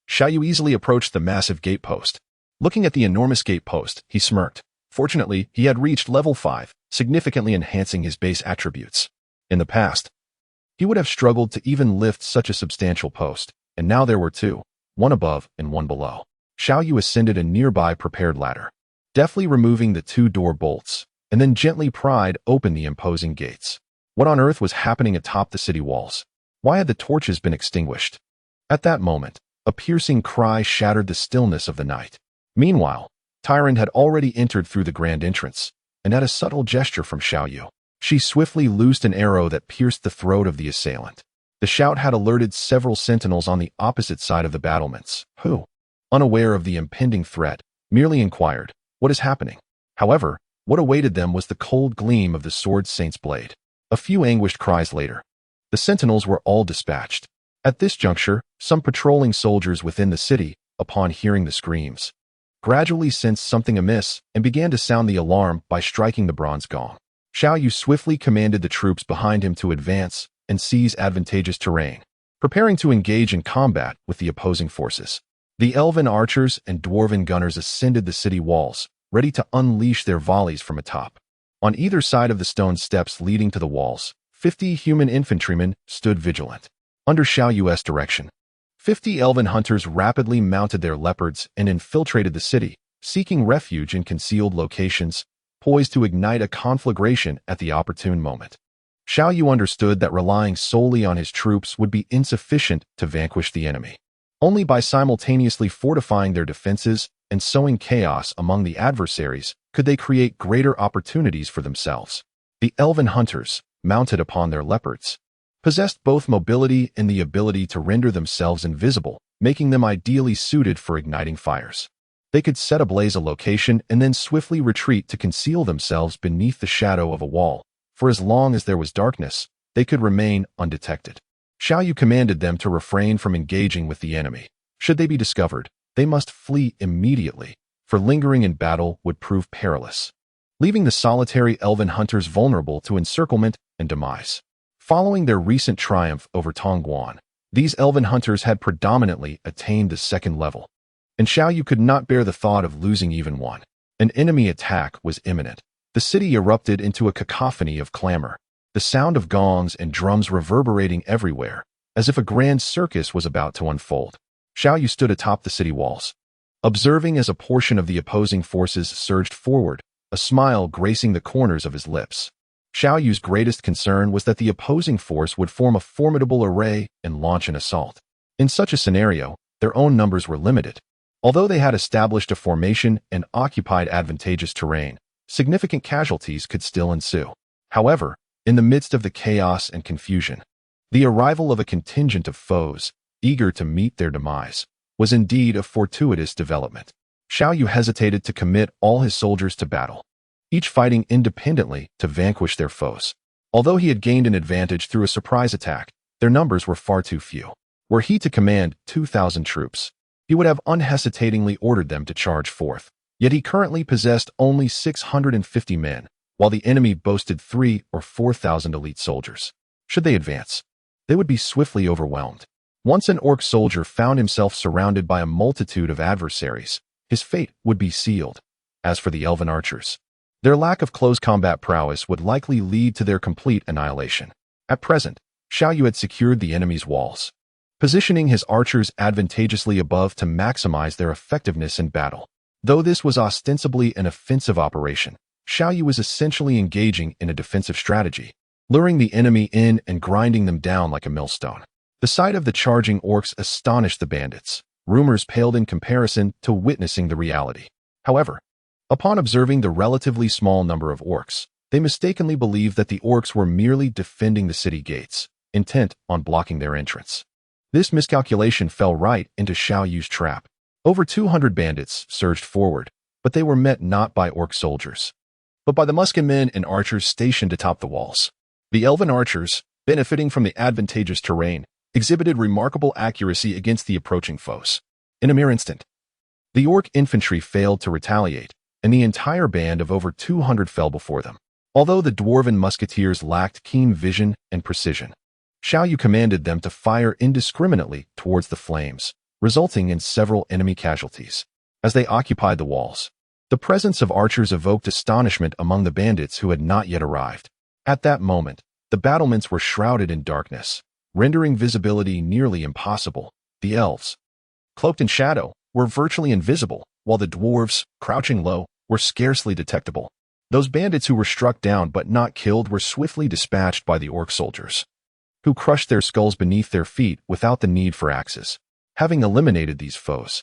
Xiao Yu easily approached the massive gatepost. Looking at the enormous gatepost, he smirked. Fortunately, he had reached level 5, significantly enhancing his base attributes. In the past, he would have struggled to even lift such a substantial post, and now there were 2, one above and one below. Xiao Yu ascended a nearby prepared ladder, deftly removing the 2 door bolts, and then gently pried open the imposing gates. What on earth was happening atop the city walls? Why had the torches been extinguished? At that moment, a piercing cry shattered the stillness of the night. Meanwhile, Tyrande had already entered through the grand entrance, and at a subtle gesture from Xiao Yu, she swiftly loosed an arrow that pierced the throat of the assailant. The shout had alerted several sentinels on the opposite side of the battlements, who, unaware of the impending threat, merely inquired, "What is happening?" However, what awaited them was the cold gleam of the Sword Saint's blade. A few anguished cries later, the sentinels were all dispatched. At this juncture, some patrolling soldiers within the city, upon hearing the screams, gradually sensed something amiss and began to sound the alarm by striking the bronze gong. Xiao Yu swiftly commanded the troops behind him to advance and seize advantageous terrain, preparing to engage in combat with the opposing forces. The elven archers and dwarven gunners ascended the city walls, ready to unleash their volleys from atop. On either side of the stone steps leading to the walls, 50 human infantrymen stood vigilant. Under Xiao Yu's direction, 50 elven hunters rapidly mounted their leopards and infiltrated the city, seeking refuge in concealed locations, poised to ignite a conflagration at the opportune moment. Xiao Yu understood that relying solely on his troops would be insufficient to vanquish the enemy. Only by simultaneously fortifying their defenses and sowing chaos among the adversaries could they create greater opportunities for themselves. The elven hunters, mounted upon their leopards, possessed both mobility and the ability to render themselves invisible, making them ideally suited for igniting fires. They could set ablaze a location and then swiftly retreat to conceal themselves beneath the shadow of a wall. For as long as there was darkness, they could remain undetected. Xiao Yu commanded them to refrain from engaging with the enemy. Should they be discovered, they must flee immediately, for lingering in battle would prove perilous, leaving the solitary elven hunters vulnerable to encirclement and demise. Following their recent triumph over Tongguan, these elven hunters had predominantly attained the second level, and Xiao Yu could not bear the thought of losing even one. An enemy attack was imminent. The city erupted into a cacophony of clamor, the sound of gongs and drums reverberating everywhere, as if a grand circus was about to unfold. Xiao Yu stood atop the city walls, observing as a portion of the opposing forces surged forward, a smile gracing the corners of his lips. Xiao Yu's greatest concern was that the opposing force would form a formidable array and launch an assault. In such a scenario, their own numbers were limited. Although they had established a formation and occupied advantageous terrain, significant casualties could still ensue. However, in the midst of the chaos and confusion, the arrival of a contingent of foes, eager to meet their demise, was indeed a fortuitous development. Xiao Yu hesitated to commit all his soldiers to battle, each fighting independently to vanquish their foes. Although he had gained an advantage through a surprise attack, their numbers were far too few. Were he to command 2,000 troops, he would have unhesitatingly ordered them to charge forth. Yet he currently possessed only 650 men, while the enemy boasted 3,000 or 4,000 elite soldiers. Should they advance, they would be swiftly overwhelmed. Once an orc soldier found himself surrounded by a multitude of adversaries, his fate would be sealed. As for the elven archers, their lack of close combat prowess would likely lead to their complete annihilation. At present, Xiao Yu had secured the enemy's walls, positioning his archers advantageously above to maximize their effectiveness in battle. Though this was ostensibly an offensive operation, Xiao Yu was essentially engaging in a defensive strategy, luring the enemy in and grinding them down like a millstone. The sight of the charging orcs astonished the bandits. Rumors paled in comparison to witnessing the reality. However, upon observing the relatively small number of orcs, they mistakenly believed that the orcs were merely defending the city gates, intent on blocking their entrance. This miscalculation fell right into Xiao Yu's trap. Over 200 bandits surged forward, but they were met not by orc soldiers, but by the musketmen and archers stationed atop the walls. The elven archers, benefiting from the advantageous terrain, exhibited remarkable accuracy against the approaching foes. In a mere instant, the orc infantry failed to retaliate, and the entire band of over 200 fell before them. Although the dwarven musketeers lacked keen vision and precision, Xiao Yu commanded them to fire indiscriminately towards the flames, resulting in several enemy casualties. As they occupied the walls, the presence of archers evoked astonishment among the bandits who had not yet arrived. At that moment, the battlements were shrouded in darkness, rendering visibility nearly impossible. The elves, cloaked in shadow, were virtually invisible, while the dwarves, crouching low, were scarcely detectable. Those bandits who were struck down but not killed were swiftly dispatched by the orc soldiers, who crushed their skulls beneath their feet without the need for axes. Having eliminated these foes,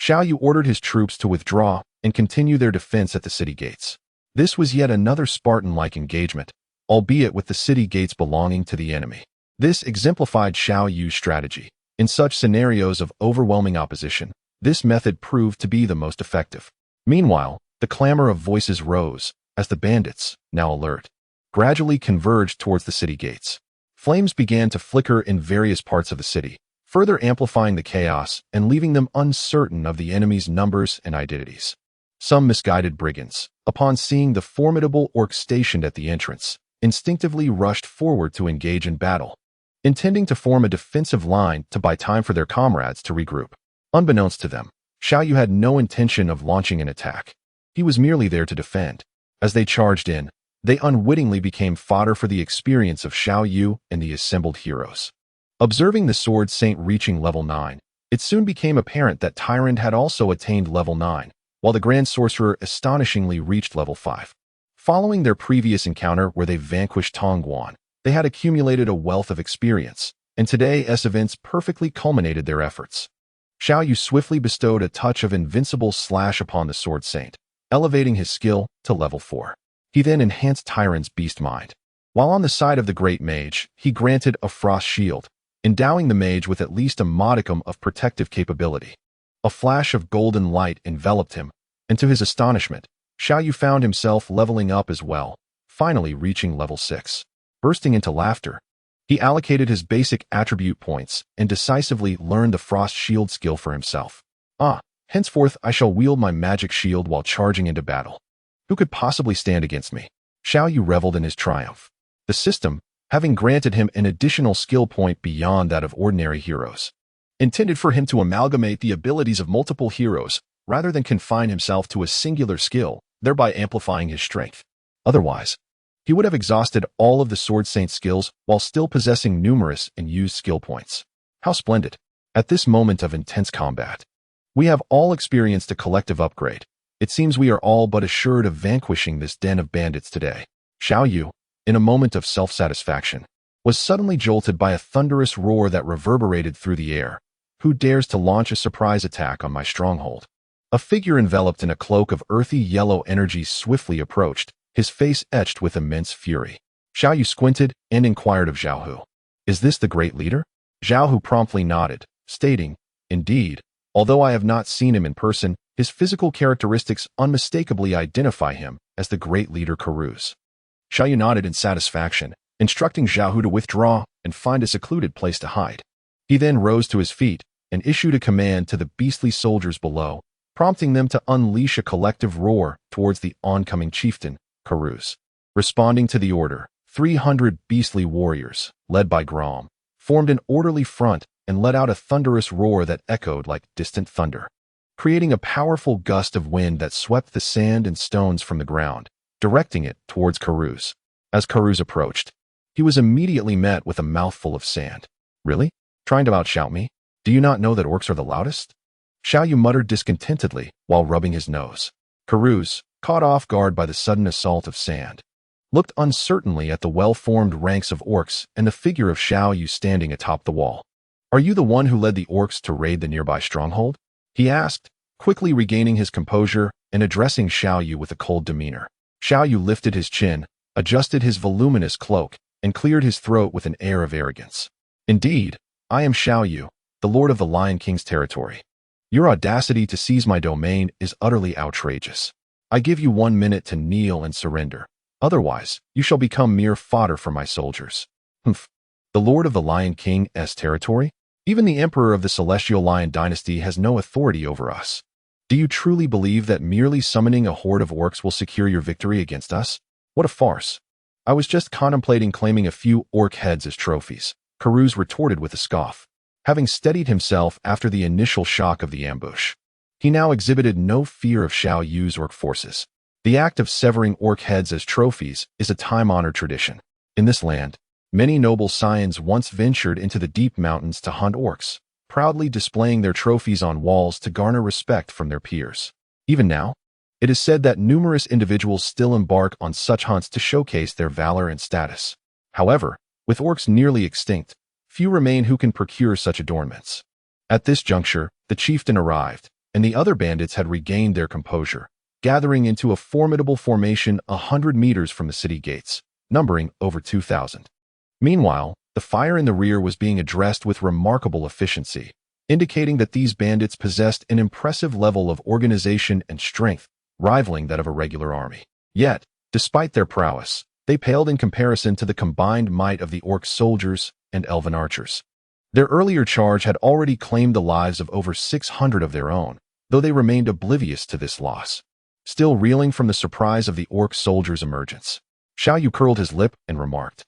Xiao Yu ordered his troops to withdraw and continue their defense at the city gates. This was yet another Spartan-like engagement, albeit with the city gates belonging to the enemy. This exemplified Xiao Yu's strategy. In such scenarios of overwhelming opposition, this method proved to be the most effective. Meanwhile, the clamor of voices rose as the bandits, now alert, gradually converged towards the city gates. Flames began to flicker in various parts of the city, further amplifying the chaos and leaving them uncertain of the enemy's numbers and identities. Some misguided brigands, upon seeing the formidable orcs stationed at the entrance, instinctively rushed forward to engage in battle, intending to form a defensive line to buy time for their comrades to regroup. Unbeknownst to them, Xiao Yu had no intention of launching an attack. He was merely there to defend. As they charged in, they unwittingly became fodder for the experience of Xiao Yu and the assembled heroes. Observing the Sword Saint reaching level 9, it soon became apparent that Tyrande had also attained level 9, while the Grand Sorcerer astonishingly reached level 5. Following their previous encounter where they vanquished Tongguan, they had accumulated a wealth of experience, and today's events perfectly culminated their efforts. Xiao Yu swiftly bestowed a touch of invincible slash upon the Sword Saint, elevating his skill to level 4. He then enhanced Tyrande's beast mind. While on the side of the Great Mage, he granted a frost shield, endowing the mage with at least a modicum of protective capability. A flash of golden light enveloped him, and to his astonishment, Xiao Yu found himself leveling up as well, finally reaching level 6. Bursting into laughter, he allocated his basic attribute points and decisively learned the frost shield skill for himself. Henceforth I shall wield my magic shield while charging into battle. Who could possibly stand against me? Xiao Yu reveled in his triumph. The system, having granted him an additional skill point beyond that of ordinary heroes, intended for him to amalgamate the abilities of multiple heroes rather than confine himself to a singular skill, thereby amplifying his strength. Otherwise, he would have exhausted all of the Sword Saint's skills while still possessing numerous and used skill points. How splendid! At this moment of intense combat, we have all experienced a collective upgrade. It seems we are all but assured of vanquishing this den of bandits today. Xiao Yu, in a moment of self-satisfaction, was suddenly jolted by a thunderous roar that reverberated through the air. Who dares to launch a surprise attack on my stronghold? A figure enveloped in a cloak of earthy yellow energy swiftly approached, his face etched with immense fury. Xiao Yu squinted and inquired of Xiao Hu, "Is this the great leader?" Xiao Hu promptly nodded, stating, "Indeed, although I have not seen him in person, his physical characteristics unmistakably identify him as the great leader Karuz." Xiao Yu nodded in satisfaction, instructing Xiao Hu to withdraw and find a secluded place to hide. He then rose to his feet and issued a command to the beastly soldiers below, prompting them to unleash a collective roar towards the oncoming chieftain, Karuz. Responding to the order, 300 beastly warriors, led by Gromm, formed an orderly front and let out a thunderous roar that echoed like distant thunder, creating a powerful gust of wind that swept the sand and stones from the ground, directing it towards Karuz. As Karuz approached, he was immediately met with a mouthful of sand. "Really? Trying to outshout me? Do you not know that orcs are the loudest?" Xiao Yu muttered discontentedly while rubbing his nose. Karuz, caught off guard by the sudden assault of sand, looked uncertainly at the well-formed ranks of orcs and the figure of Xiao Yu standing atop the wall. "Are you the one who led the orcs to raid the nearby stronghold?" he asked, quickly regaining his composure and addressing Xiao Yu with a cold demeanor. Xiao Yu lifted his chin, adjusted his voluminous cloak, and cleared his throat with an air of arrogance. "Indeed, I am Xiao Yu, the Lord of the Lion King's territory. Your audacity to seize my domain is utterly outrageous. I give you 1 minute to kneel and surrender. Otherwise, you shall become mere fodder for my soldiers." "Humph. The Lord of the Lion King's territory? Even the Emperor of the Celestial Lion Dynasty has no authority over us. Do you truly believe that merely summoning a horde of orcs will secure your victory against us? What a farce. I was just contemplating claiming a few orc heads as trophies," Karuz retorted with a scoff. Having steadied himself after the initial shock of the ambush, he now exhibited no fear of Xiao Yu's orc forces. The act of severing orc heads as trophies is a time-honored tradition. In this land, many noble scions once ventured into the deep mountains to hunt orcs, proudly displaying their trophies on walls to garner respect from their peers. Even now, it is said that numerous individuals still embark on such hunts to showcase their valor and status. However, with orcs nearly extinct, few remain who can procure such adornments. At this juncture, the chieftain arrived, and the other bandits had regained their composure, gathering into a formidable formation 100 meters from the city gates, numbering over 2,000. Meanwhile, the fire in the rear was being addressed with remarkable efficiency, indicating that these bandits possessed an impressive level of organization and strength, rivaling that of a regular army. Yet, despite their prowess, they paled in comparison to the combined might of the orc soldiers and elven archers. Their earlier charge had already claimed the lives of over 600 of their own, though they remained oblivious to this loss, still reeling from the surprise of the orc soldiers' emergence. Xiao Yu curled his lip and remarked,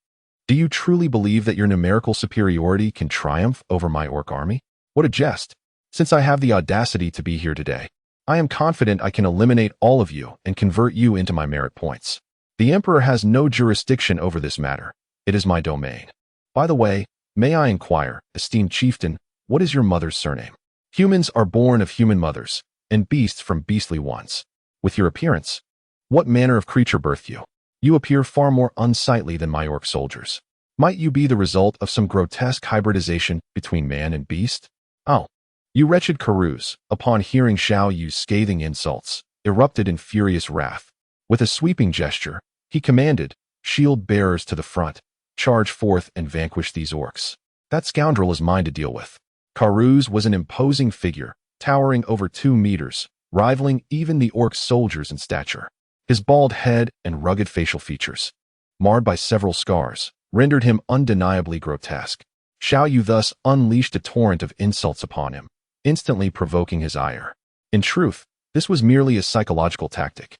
"Do you truly believe that your numerical superiority can triumph over my orc army? What a jest! Since I have the audacity to be here today, I am confident I can eliminate all of you and convert you into my merit points. The Emperor has no jurisdiction over this matter. It is my domain. By the way, may I inquire, esteemed chieftain, what is your mother's surname? Humans are born of human mothers, and beasts from beastly ones. With your appearance, what manner of creature birthed you? You appear far more unsightly than my orc soldiers. Might you be the result of some grotesque hybridization between man and beast?" "Oh, you wretched Karuz," upon hearing Xiao Yu's scathing insults, erupted in furious wrath. With a sweeping gesture, he commanded, "Shield bearers to the front, charge forth and vanquish these orcs. That scoundrel is mine to deal with." Karuz was an imposing figure, towering over 2 meters, rivaling even the orc soldiers in stature. His bald head and rugged facial features, marred by several scars, rendered him undeniably grotesque. Xiao Yu thus unleashed a torrent of insults upon him, instantly provoking his ire. In truth, this was merely a psychological tactic.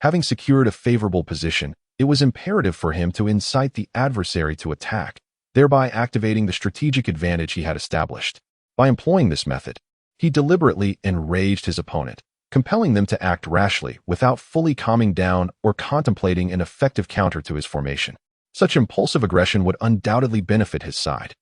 Having secured a favorable position, It was imperative for him to incite the adversary to attack, thereby activating the strategic advantage he had established. By employing this method, he deliberately enraged his opponent, compelling them to act rashly without fully calming down or contemplating an effective counter to his formation. Such impulsive aggression would undoubtedly benefit his side.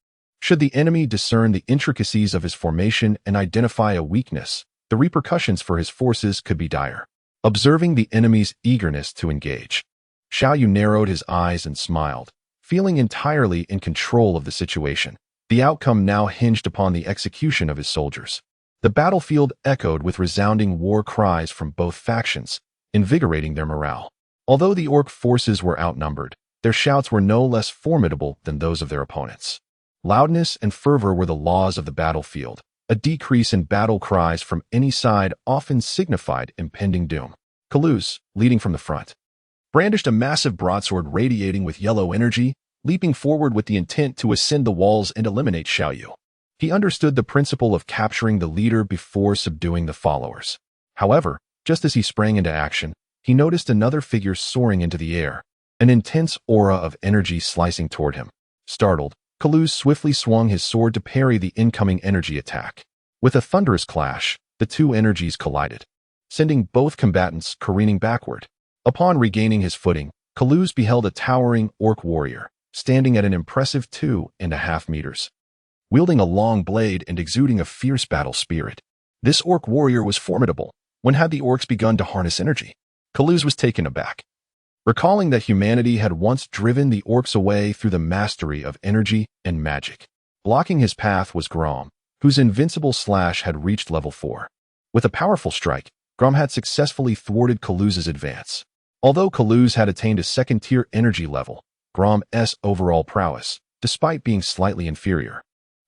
Should the enemy discern the intricacies of his formation and identify a weakness, the repercussions for his forces could be dire. Observing the enemy's eagerness to engage, Xiao Yu narrowed his eyes and smiled, feeling entirely in control of the situation. The outcome now hinged upon the execution of his soldiers. The battlefield echoed with resounding war cries from both factions, invigorating their morale. Although the orc forces were outnumbered, their shouts were no less formidable than those of their opponents. Loudness and fervor were the laws of the battlefield. A decrease in battle cries from any side often signified impending doom. Kaluz, leading from the front, brandished a massive broadsword radiating with yellow energy, leaping forward with the intent to ascend the walls and eliminate Xiao Yu. He understood the principle of capturing the leader before subduing the followers. However, just as he sprang into action, he noticed another figure soaring into the air, an intense aura of energy slicing toward him. Startled, Kaluz swiftly swung his sword to parry the incoming energy attack. With a thunderous clash, the two energies collided, sending both combatants careening backward. Upon regaining his footing, Kaluz beheld a towering orc warrior, standing at an impressive 2.5 meters, wielding a long blade and exuding a fierce battle spirit. This orc warrior was formidable. When had the orcs begun to harness energy? Kaluz was taken aback, recalling that humanity had once driven the orcs away through the mastery of energy and magic. Blocking his path was Gromm, whose invincible slash had reached level 4. With a powerful strike, Gromm had successfully thwarted Kaluz's advance. Although Kaluz had attained a second-tier energy level, Gromm's overall prowess, despite being slightly inferior,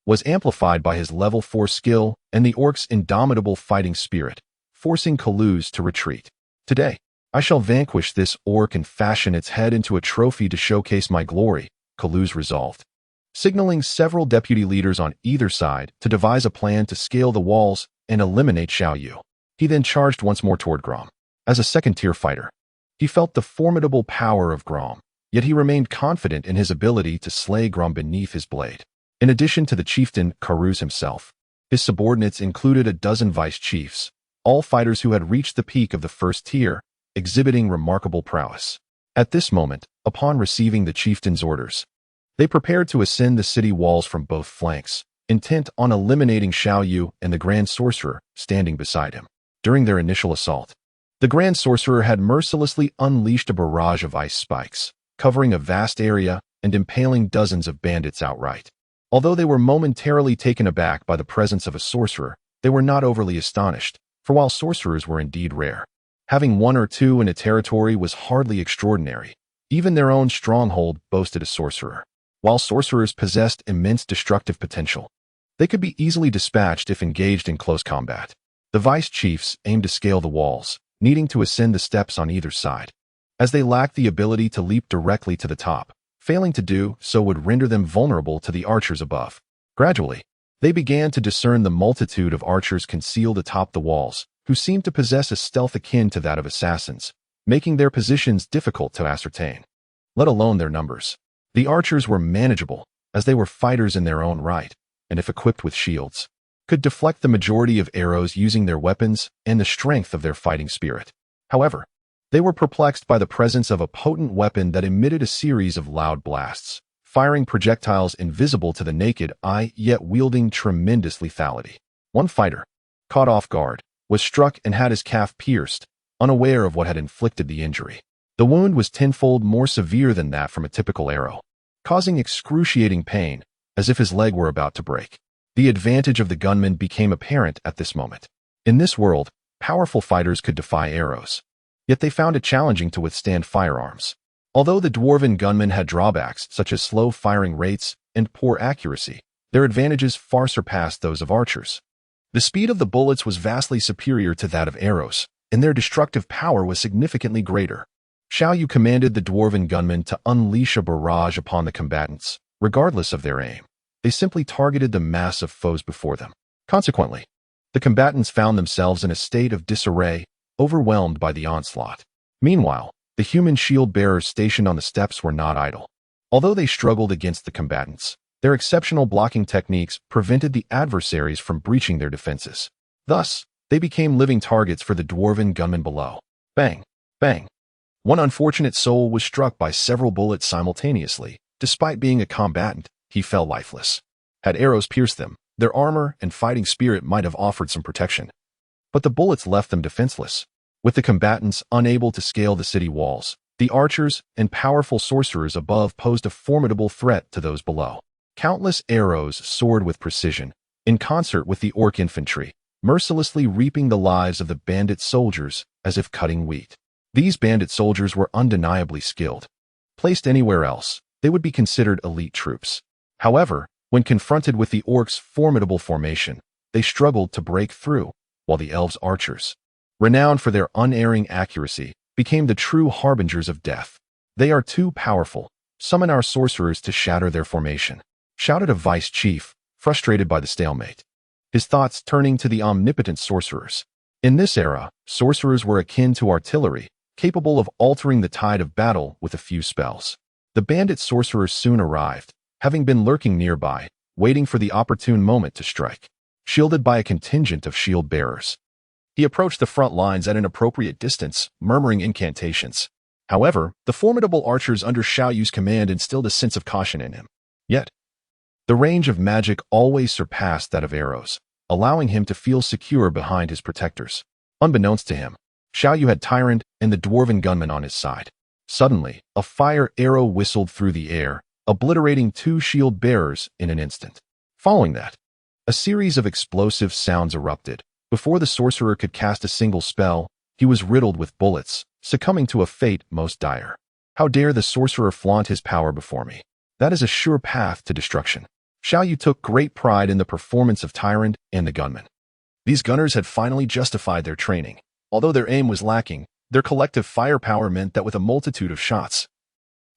was amplified by his level 4 skill and the orc's indomitable fighting spirit, forcing Kaluz to retreat. Today, I shall vanquish this orc and fashion its head into a trophy to showcase my glory, Kaluz resolved. Signaling several deputy leaders on either side to devise a plan to scale the walls and eliminate Xiao Yu, he then charged once more toward Gromm. As a second-tier fighter, he felt the formidable power of Gromm, yet he remained confident in his ability to slay Gromm beneath his blade. In addition to the chieftain Karuz himself, his subordinates included a dozen vice chiefs, all fighters who had reached the peak of the first tier, exhibiting remarkable prowess. At this moment, upon receiving the chieftain's orders, they prepared to ascend the city walls from both flanks, intent on eliminating Xiao Yu and the Grand Sorcerer standing beside him. During their initial assault, the Grand Sorcerer had mercilessly unleashed a barrage of ice spikes, covering a vast area and impaling dozens of bandits outright. Although they were momentarily taken aback by the presence of a sorcerer, they were not overly astonished, for while sorcerers were indeed rare, having one or two in a territory was hardly extraordinary. Even their own stronghold boasted a sorcerer. While sorcerers possessed immense destructive potential, they could be easily dispatched if engaged in close combat. The vice chiefs aimed to scale the walls, needing to ascend the steps on either side, as they lacked the ability to leap directly to the top. Failing to do so would render them vulnerable to the archers above. Gradually, they began to discern the multitude of archers concealed atop the walls, who seemed to possess a stealth akin to that of assassins, making their positions difficult to ascertain, let alone their numbers. The archers were manageable, as they were fighters in their own right, and if equipped with shields, could deflect the majority of arrows using their weapons and the strength of their fighting spirit. However, they were perplexed by the presence of a potent weapon that emitted a series of loud blasts, firing projectiles invisible to the naked eye yet wielding tremendous lethality. One fighter, caught off guard, was struck and had his calf pierced, unaware of what had inflicted the injury. The wound was tenfold more severe than that from a typical arrow, causing excruciating pain, as if his leg were about to break. The advantage of the gunman became apparent at this moment. In this world, powerful fighters could defy arrows, yet they found it challenging to withstand firearms. Although the dwarven gunmen had drawbacks such as slow firing rates and poor accuracy, their advantages far surpassed those of archers. The speed of the bullets was vastly superior to that of arrows, and their destructive power was significantly greater. Xiao Yu commanded the dwarven gunmen to unleash a barrage upon the combatants, regardless of their aim. They simply targeted the mass of foes before them. Consequently, the combatants found themselves in a state of disarray, overwhelmed by the onslaught. Meanwhile, The human shield-bearers stationed on the steps were not idle. Although they struggled against the combatants, their exceptional blocking techniques prevented the adversaries from breaching their defenses. Thus, they became living targets for the dwarven gunmen below. Bang! Bang! One unfortunate soul was struck by several bullets simultaneously. Despite being a combatant, he fell lifeless. Had arrows pierced them, their armor and fighting spirit might have offered some protection. But the bullets left them defenseless. With the combatants unable to scale the city walls, the archers and powerful sorcerers above posed a formidable threat to those below. Countless arrows soared with precision, in concert with the orc infantry, mercilessly reaping the lives of the bandit soldiers as if cutting wheat. These bandit soldiers were undeniably skilled. Placed anywhere else, they would be considered elite troops. However, when confronted with the orcs' formidable formation, they struggled to break through, while the elves' archers, renowned for their unerring accuracy, became the true harbingers of death. "They are too powerful. Summon our sorcerers to shatter their formation," shouted a vice chief, frustrated by the stalemate. His thoughts turning to the omnipotent sorcerers. In this era, sorcerers were akin to artillery, capable of altering the tide of battle with a few spells. The bandit sorcerers soon arrived, having been lurking nearby, waiting for the opportune moment to strike. Shielded by a contingent of shield bearers, he approached the front lines at an appropriate distance, murmuring incantations. However, the formidable archers under Xiao Yu's command instilled a sense of caution in him. Yet, the range of magic always surpassed that of arrows, allowing him to feel secure behind his protectors. Unbeknownst to him, Xiao Yu had Tyrande and the dwarven gunman on his side. Suddenly, a fire arrow whistled through the air, obliterating 2 shield bearers in an instant. Following that, a series of explosive sounds erupted. Before the sorcerer could cast a single spell, he was riddled with bullets, succumbing to a fate most dire. How dare the sorcerer flaunt his power before me? That is a sure path to destruction. Xiao Yu took great pride in the performance of Tyrande and the gunmen. These gunners had finally justified their training. Although their aim was lacking, their collective firepower meant that with a multitude of shots,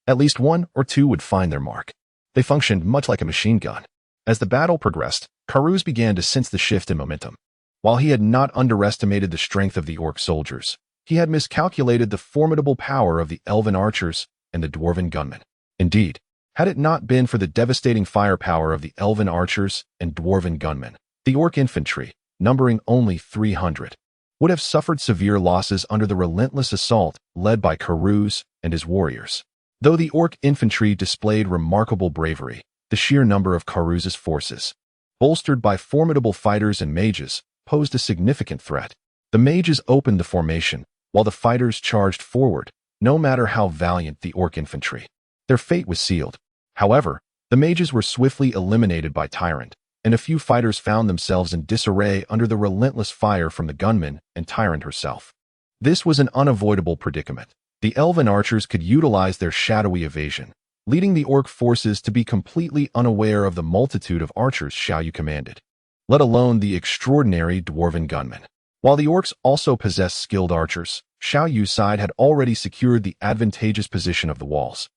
at least 1 or 2 would find their mark. They functioned much like a machine gun. As the battle progressed, Karuz began to sense the shift in momentum. While he had not underestimated the strength of the orc soldiers, he had miscalculated the formidable power of the elven archers and the dwarven gunmen. Indeed, had it not been for the devastating firepower of the elven archers and dwarven gunmen, the orc infantry, numbering only 300, would have suffered severe losses under the relentless assault led by Karuz and his warriors. Though the orc infantry displayed remarkable bravery, the sheer number of Karuz's forces, bolstered by formidable fighters and mages, posed a significant threat. The mages opened the formation, while the fighters charged forward, no matter how valiant the orc infantry. Their fate was sealed. However, the mages were swiftly eliminated by Tyrande, and a few fighters found themselves in disarray under the relentless fire from the gunmen and Tyrande herself. This was an unavoidable predicament. The elven archers could utilize their shadowy evasion, leading the orc forces to be completely unaware of the multitude of archers Xiao Yu commanded, let alone the extraordinary dwarven gunmen. While the orcs also possessed skilled archers, Xiao Yu's side had already secured the advantageous position of the walls,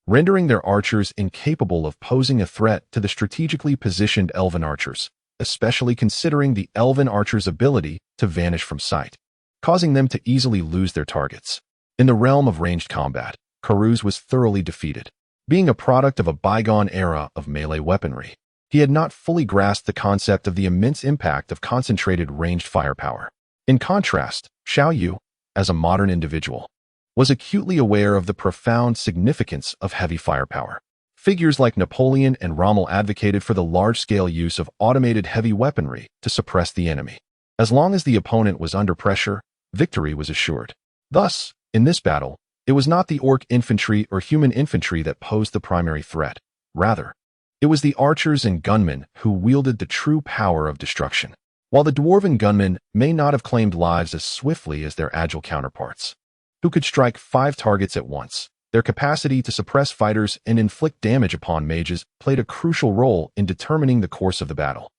rendering their archers incapable of posing a threat to the strategically positioned elven archers, especially considering the elven archers' ability to vanish from sight, causing them to easily lose their targets. In the realm of ranged combat, Karuz was thoroughly defeated. Being a product of a bygone era of melee weaponry, he had not fully grasped the concept of the immense impact of concentrated ranged firepower. In contrast, Xiao Yu, as a modern individual, was acutely aware of the profound significance of heavy firepower. Figures like Napoleon and Rommel advocated for the large-scale use of automated heavy weaponry to suppress the enemy. As long as the opponent was under pressure, victory was assured. Thus, in this battle, it was not the orc infantry or human infantry that posed the primary threat. Rather, it was the archers and gunmen who wielded the true power of destruction. While the dwarven gunmen may not have claimed lives as swiftly as their agile counterparts, who could strike 5 targets at once, their capacity to suppress fighters and inflict damage upon mages played a crucial role in determining the course of the battle.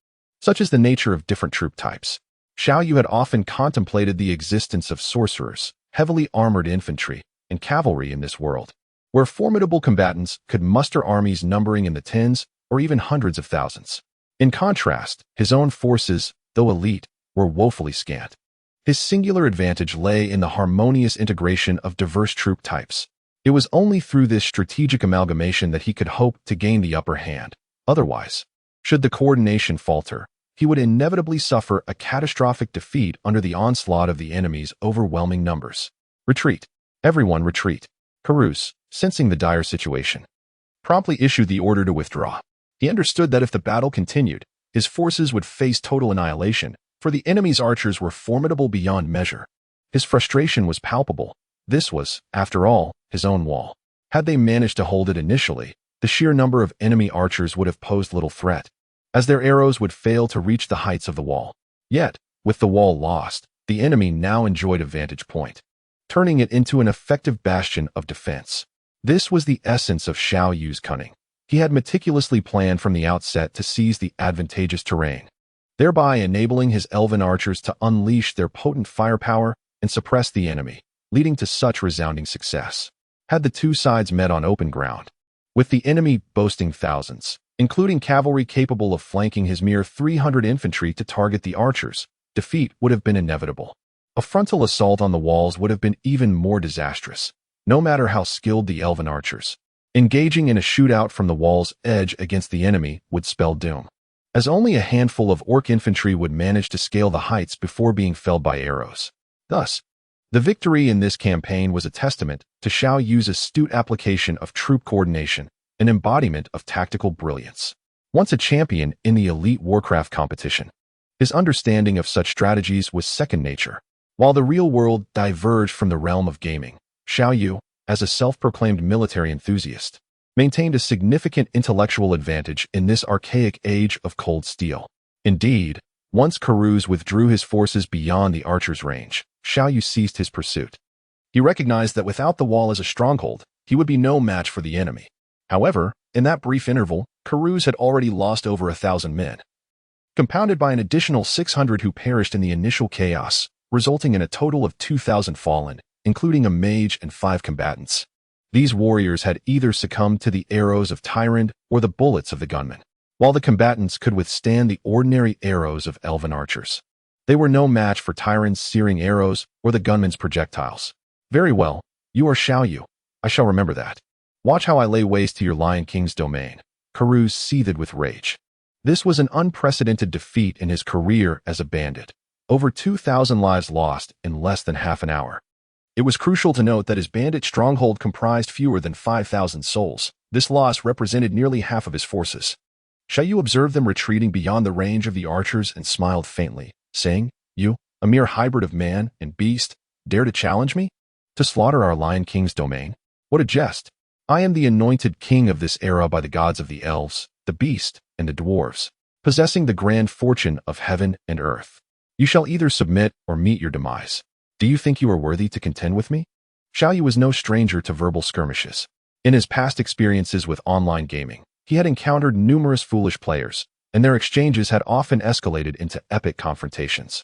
Such is the nature of different troop types. Xiao Yu had often contemplated the existence of sorcerers, heavily armored infantry, and cavalry in this world, where formidable combatants could muster armies numbering in the tens or even hundreds of thousands. In contrast, his own forces, though elite, were woefully scant. His singular advantage lay in the harmonious integration of diverse troop types. It was only through this strategic amalgamation that he could hope to gain the upper hand. Otherwise, should the coordination falter, he would inevitably suffer a catastrophic defeat under the onslaught of the enemy's overwhelming numbers. Retreat. Everyone retreat. Karuz, sensing the dire situation, promptly issued the order to withdraw. He understood that if the battle continued, his forces would face total annihilation, for the enemy's archers were formidable beyond measure. His frustration was palpable. This was, after all, his own wall. Had they managed to hold it initially, the sheer number of enemy archers would have posed little threat, as their arrows would fail to reach the heights of the wall. Yet, with the wall lost, the enemy now enjoyed a vantage point, turning it into an effective bastion of defense. This was the essence of Xiao Yu's cunning. He had meticulously planned from the outset to seize the advantageous terrain, thereby enabling his elven archers to unleash their potent firepower and suppress the enemy, leading to such resounding success. Had the two sides met on open ground, with the enemy boasting thousands, including cavalry capable of flanking his mere 300 infantry to target the archers, defeat would have been inevitable. A frontal assault on the walls would have been even more disastrous, no matter how skilled the elven archers. Engaging in a shootout from the wall's edge against the enemy would spell doom, as only a handful of orc infantry would manage to scale the heights before being felled by arrows. Thus, the victory in this campaign was a testament to Xiao Yu's astute application of troop coordination, an embodiment of tactical brilliance. Once a champion in the elite Warcraft competition, his understanding of such strategies was second nature. While the real world diverged from the realm of gaming, Xiao Yu, as a self-proclaimed military enthusiast, maintained a significant intellectual advantage in this archaic age of cold steel. Indeed, once Karuz withdrew his forces beyond the archer's range, Xiao Yu ceased his pursuit. He recognized that without the wall as a stronghold, he would be no match for the enemy. However, in that brief interval, Karuz had already lost over 1,000 men, compounded by an additional 600 who perished in the initial chaos, resulting in a total of 2,000 fallen, including a mage and 5 combatants. These warriors had either succumbed to the arrows of Tyrande or the bullets of the gunmen, while the combatants could withstand the ordinary arrows of elven archers. They were no match for Tyrande's searing arrows or the gunmen's projectiles. Very well, you are Xiao Yu. I shall remember that. Watch how I lay waste to your Lion King's domain. Karuz seethed with rage. This was an unprecedented defeat in his career as a bandit. Over 2,000 lives lost in less than half an hour. It was crucial to note that his bandit stronghold comprised fewer than 5,000 souls. This loss represented nearly half of his forces. Xiao Yu observed them retreating beyond the range of the archers and smiled faintly, saying, "You, a mere hybrid of man and beast, dare to challenge me? To slaughter our Lion King's domain? What a jest! I am the anointed king of this era by the gods of the elves, the beast, and the dwarves, possessing the grand fortune of heaven and earth. You shall either submit or meet your demise. Do you think you are worthy to contend with me?" Xiao Yu was no stranger to verbal skirmishes. In his past experiences with online gaming, he had encountered numerous foolish players, and their exchanges had often escalated into epic confrontations.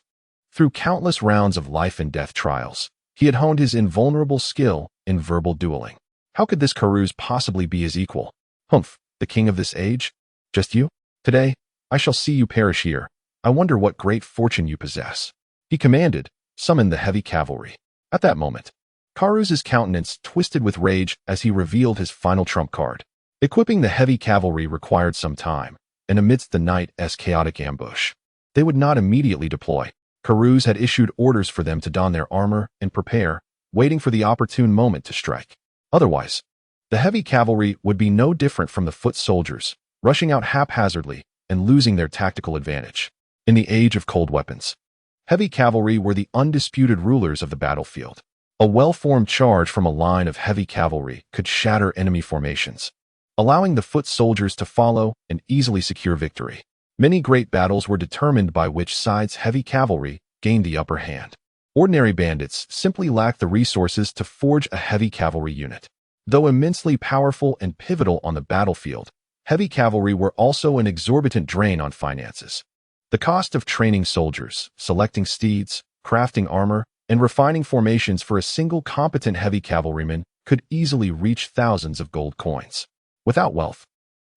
Through countless rounds of life and death trials, he had honed his invulnerable skill in verbal dueling. How could this Karuz possibly be his equal? Humph, the king of this age? Just you? Today, I shall see you perish here. I wonder what great fortune you possess. He commanded, "Summon the heavy cavalry." At that moment, Karuz's countenance twisted with rage as he revealed his final trump card. Equipping the heavy cavalry required some time, and amidst the night's chaotic ambush, they would not immediately deploy. Karuz had issued orders for them to don their armor and prepare, waiting for the opportune moment to strike. Otherwise, the heavy cavalry would be no different from the foot soldiers, rushing out haphazardly and losing their tactical advantage. In the age of cold weapons, heavy cavalry were the undisputed rulers of the battlefield. A well-formed charge from a line of heavy cavalry could shatter enemy formations, allowing the foot soldiers to follow and easily secure victory. Many great battles were determined by which side's heavy cavalry gained the upper hand. Ordinary bandits simply lacked the resources to forge a heavy cavalry unit. Though immensely powerful and pivotal on the battlefield, heavy cavalry were also an exorbitant drain on finances. The cost of training soldiers, selecting steeds, crafting armor, and refining formations for a single competent heavy cavalryman could easily reach thousands of gold coins. Without wealth,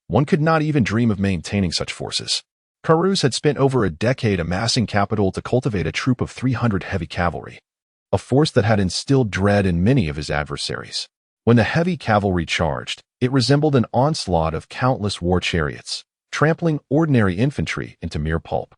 one could not even dream of maintaining such forces. Karuz had spent over a decade amassing capital to cultivate a troop of 300 heavy cavalry, a force that had instilled dread in many of his adversaries. When the heavy cavalry charged, it resembled an onslaught of countless war chariots, trampling ordinary infantry into mere pulp.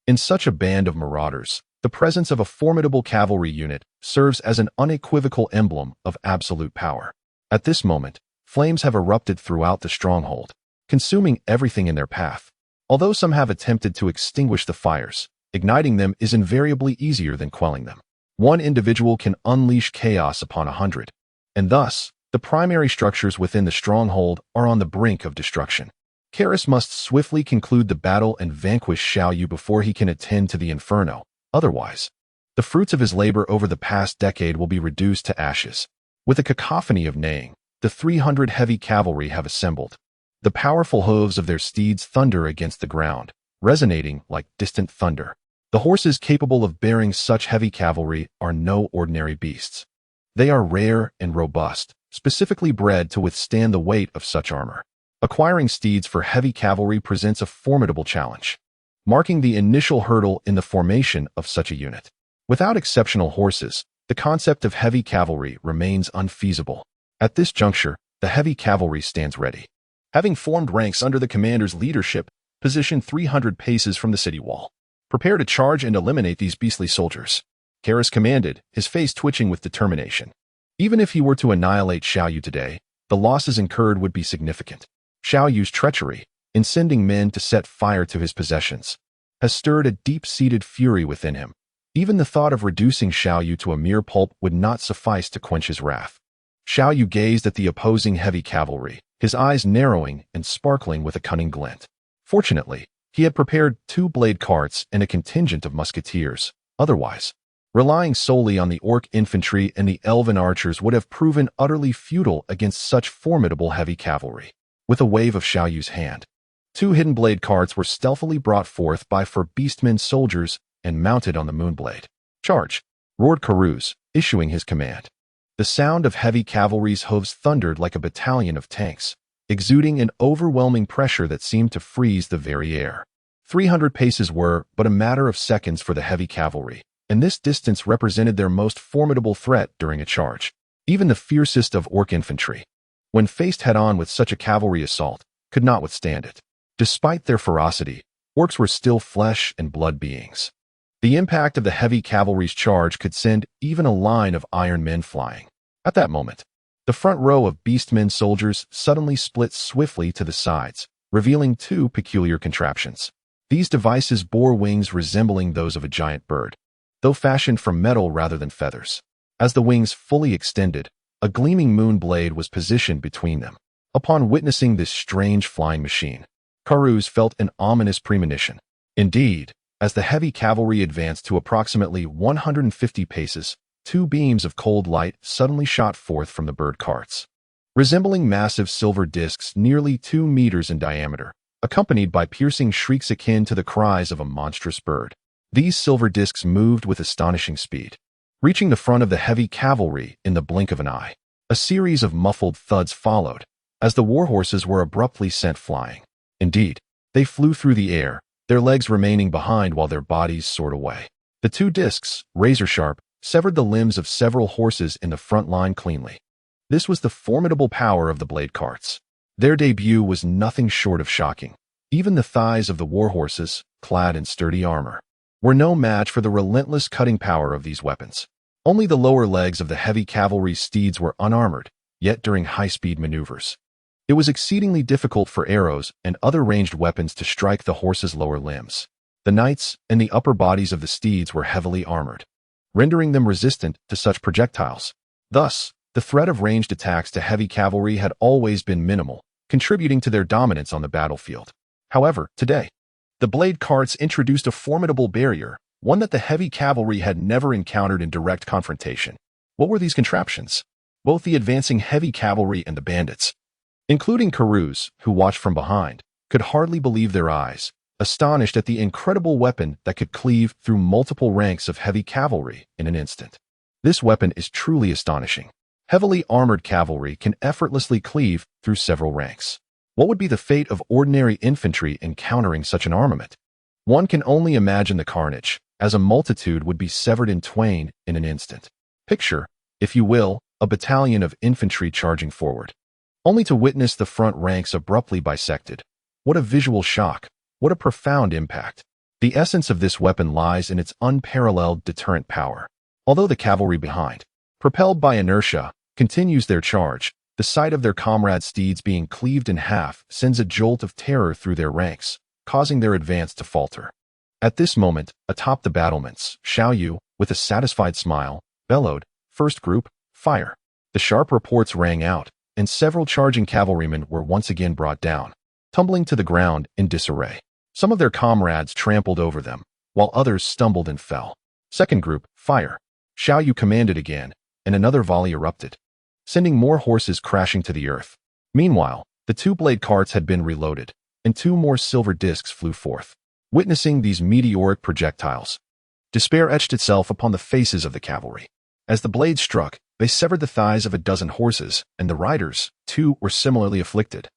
In such a band of marauders, the presence of a formidable cavalry unit serves as an unequivocal emblem of absolute power. At this moment, flames have erupted throughout the stronghold, consuming everything in their path. Although some have attempted to extinguish the fires, igniting them is invariably easier than quelling them. One individual can unleash chaos upon 100, and thus, the primary structures within the stronghold are on the brink of destruction. Karis must swiftly conclude the battle and vanquish Xiao Yu before he can attend to the inferno. Otherwise, the fruits of his labor over the past decade will be reduced to ashes. With a cacophony of neighing, the 300 heavy cavalry have assembled. The powerful hooves of their steeds thunder against the ground, resonating like distant thunder. The horses capable of bearing such heavy cavalry are no ordinary beasts. They are rare and robust, specifically bred to withstand the weight of such armor. Acquiring steeds for heavy cavalry presents a formidable challenge, marking the initial hurdle in the formation of such a unit. Without exceptional horses, the concept of heavy cavalry remains unfeasible. At this juncture, the heavy cavalry stands ready. Having formed ranks under the commander's leadership, positioned 300 paces from the city wall. Prepare to charge and eliminate these beastly soldiers. Karis commanded, his face twitching with determination. Even if he were to annihilate Xiao Yu today, the losses incurred would be significant. Xiao Yu's treachery, in sending men to set fire to his possessions, has stirred a deep-seated fury within him. Even the thought of reducing Xiao Yu to a mere pulp would not suffice to quench his wrath. Xiao Yu gazed at the opposing heavy cavalry, his eyes narrowing and sparkling with a cunning glint. Fortunately, he had prepared 2 blade carts and a contingent of musketeers. Otherwise, relying solely on the orc infantry and the elven archers would have proven utterly futile against such formidable heavy cavalry. With a wave of Xiao Yu's hand, 2 hidden blade carts were stealthily brought forth by 4 beastmen soldiers and mounted on the moonblade. "Charge!" roared Karuz, issuing his command. The sound of heavy cavalry's hooves thundered like a battalion of tanks, exuding an overwhelming pressure that seemed to freeze the very air. 300 paces were but a matter of seconds for the heavy cavalry, and this distance represented their most formidable threat during a charge. Even the fiercest of orc infantry, when faced head-on with such a cavalry assault, could not withstand it. Despite their ferocity, orcs were still flesh and blood beings. The impact of the heavy cavalry's charge could send even a line of iron men flying. At that moment, the front row of beastmen soldiers suddenly split swiftly to the sides, revealing 2 peculiar contraptions. These devices bore wings resembling those of a giant bird, though fashioned from metal rather than feathers. As the wings fully extended, a gleaming moon blade was positioned between them. Upon witnessing this strange flying machine, Karuz felt an ominous premonition. Indeed, as the heavy cavalry advanced to approximately 150 paces, 2 beams of cold light suddenly shot forth from the bird carts, resembling massive silver discs nearly 2 meters in diameter, accompanied by piercing shrieks akin to the cries of a monstrous bird. These silver discs moved with astonishing speed, reaching the front of the heavy cavalry in the blink of an eye. A series of muffled thuds followed, as the warhorses were abruptly sent flying. Indeed, they flew through the air, their legs remaining behind while their bodies soared away. The 2 discs, razor-sharp, severed the limbs of several horses in the front line cleanly. This was the formidable power of the blade carts. Their debut was nothing short of shocking. Even the thighs of the warhorses, clad in sturdy armor, were no match for the relentless cutting power of these weapons. Only the lower legs of the heavy cavalry's steeds were unarmored, yet during high-speed maneuvers, it was exceedingly difficult for arrows and other ranged weapons to strike the horses' lower limbs. The knights and the upper bodies of the steeds were heavily armored, rendering them resistant to such projectiles. Thus, the threat of ranged attacks to heavy cavalry had always been minimal, contributing to their dominance on the battlefield. However, today, the blade carts introduced a formidable barrier, one that the heavy cavalry had never encountered in direct confrontation. What were these contraptions? Both the advancing heavy cavalry and the bandits, including Karuz, who watched from behind, could hardly believe their eyes, astonished at the incredible weapon that could cleave through multiple ranks of heavy cavalry in an instant. This weapon is truly astonishing. Heavily armored cavalry can effortlessly cleave through several ranks. What would be the fate of ordinary infantry encountering such an armament? One can only imagine the carnage, as a multitude would be severed in twain in an instant. Picture, if you will, a battalion of infantry charging forward, only to witness the front ranks abruptly bisected. What a visual shock! What a profound impact! The essence of this weapon lies in its unparalleled deterrent power. Although the cavalry behind, propelled by inertia, continues their charge, the sight of their comrades' steeds being cleaved in half sends a jolt of terror through their ranks, causing their advance to falter. At this moment, atop the battlements, Xiao Yu, with a satisfied smile, bellowed, "First group, fire!" The sharp reports rang out, and several charging cavalrymen were once again brought down, tumbling to the ground in disarray. Some of their comrades trampled over them, while others stumbled and fell. "Second group, fire!" Xiao Yu commanded again, and another volley erupted, sending more horses crashing to the earth. Meanwhile, the two-blade carts had been reloaded, and two more silver discs flew forth. Witnessing these meteoric projectiles, despair etched itself upon the faces of the cavalry. As the blades struck, they severed the thighs of a dozen horses, and the riders, too, were similarly afflicted,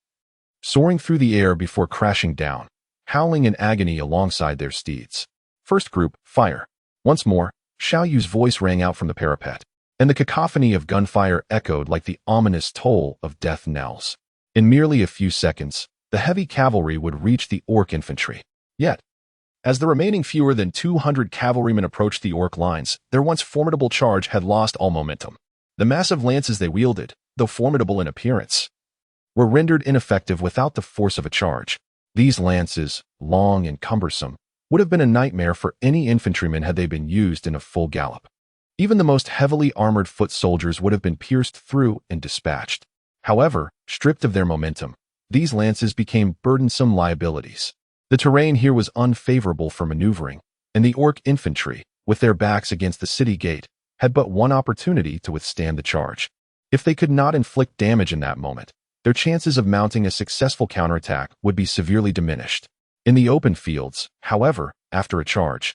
soaring through the air before crashing down, howling in agony alongside their steeds. "First group, fire!" Once more, Xiao Yu's voice rang out from the parapet, and the cacophony of gunfire echoed like the ominous toll of death knells. In merely a few seconds, the heavy cavalry would reach the orc infantry. Yet, as the remaining fewer than 200 cavalrymen approached the orc lines, their once formidable charge had lost all momentum. The massive lances they wielded, though formidable in appearance, were rendered ineffective without the force of a charge. These lances, long and cumbersome, would have been a nightmare for any infantryman had they been used in a full gallop. Even the most heavily armored foot soldiers would have been pierced through and dispatched. However, stripped of their momentum, these lances became burdensome liabilities. The terrain here was unfavorable for maneuvering, and the orc infantry, with their backs against the city gate, had but one opportunity to withstand the charge. If they could not inflict damage in that moment, their chances of mounting a successful counterattack would be severely diminished. In the open fields, however, after a charge,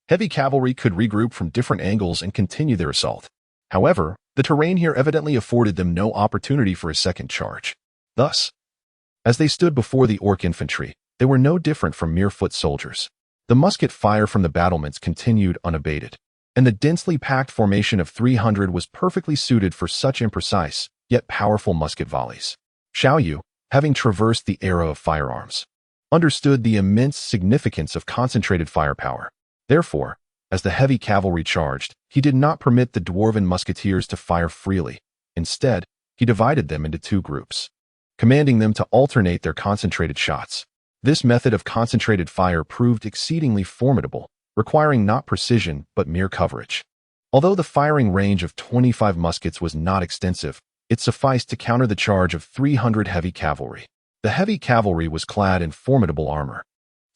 heavy cavalry could regroup from different angles and continue their assault. However, the terrain here evidently afforded them no opportunity for a second charge. Thus, as they stood before the orc infantry, they were no different from mere foot soldiers. The musket fire from the battlements continued unabated, and the densely packed formation of 300 was perfectly suited for such imprecise, yet powerful musket volleys. Xiao Yu, having traversed the era of firearms, understood the immense significance of concentrated firepower. Therefore, as the heavy cavalry charged, he did not permit the dwarven musketeers to fire freely. Instead, he divided them into two groups, commanding them to alternate their concentrated shots. This method of concentrated fire proved exceedingly formidable, requiring not precision but mere coverage. Although the firing range of 25 muskets was not extensive, it sufficed to counter the charge of 300 heavy cavalry. The heavy cavalry was clad in formidable armor,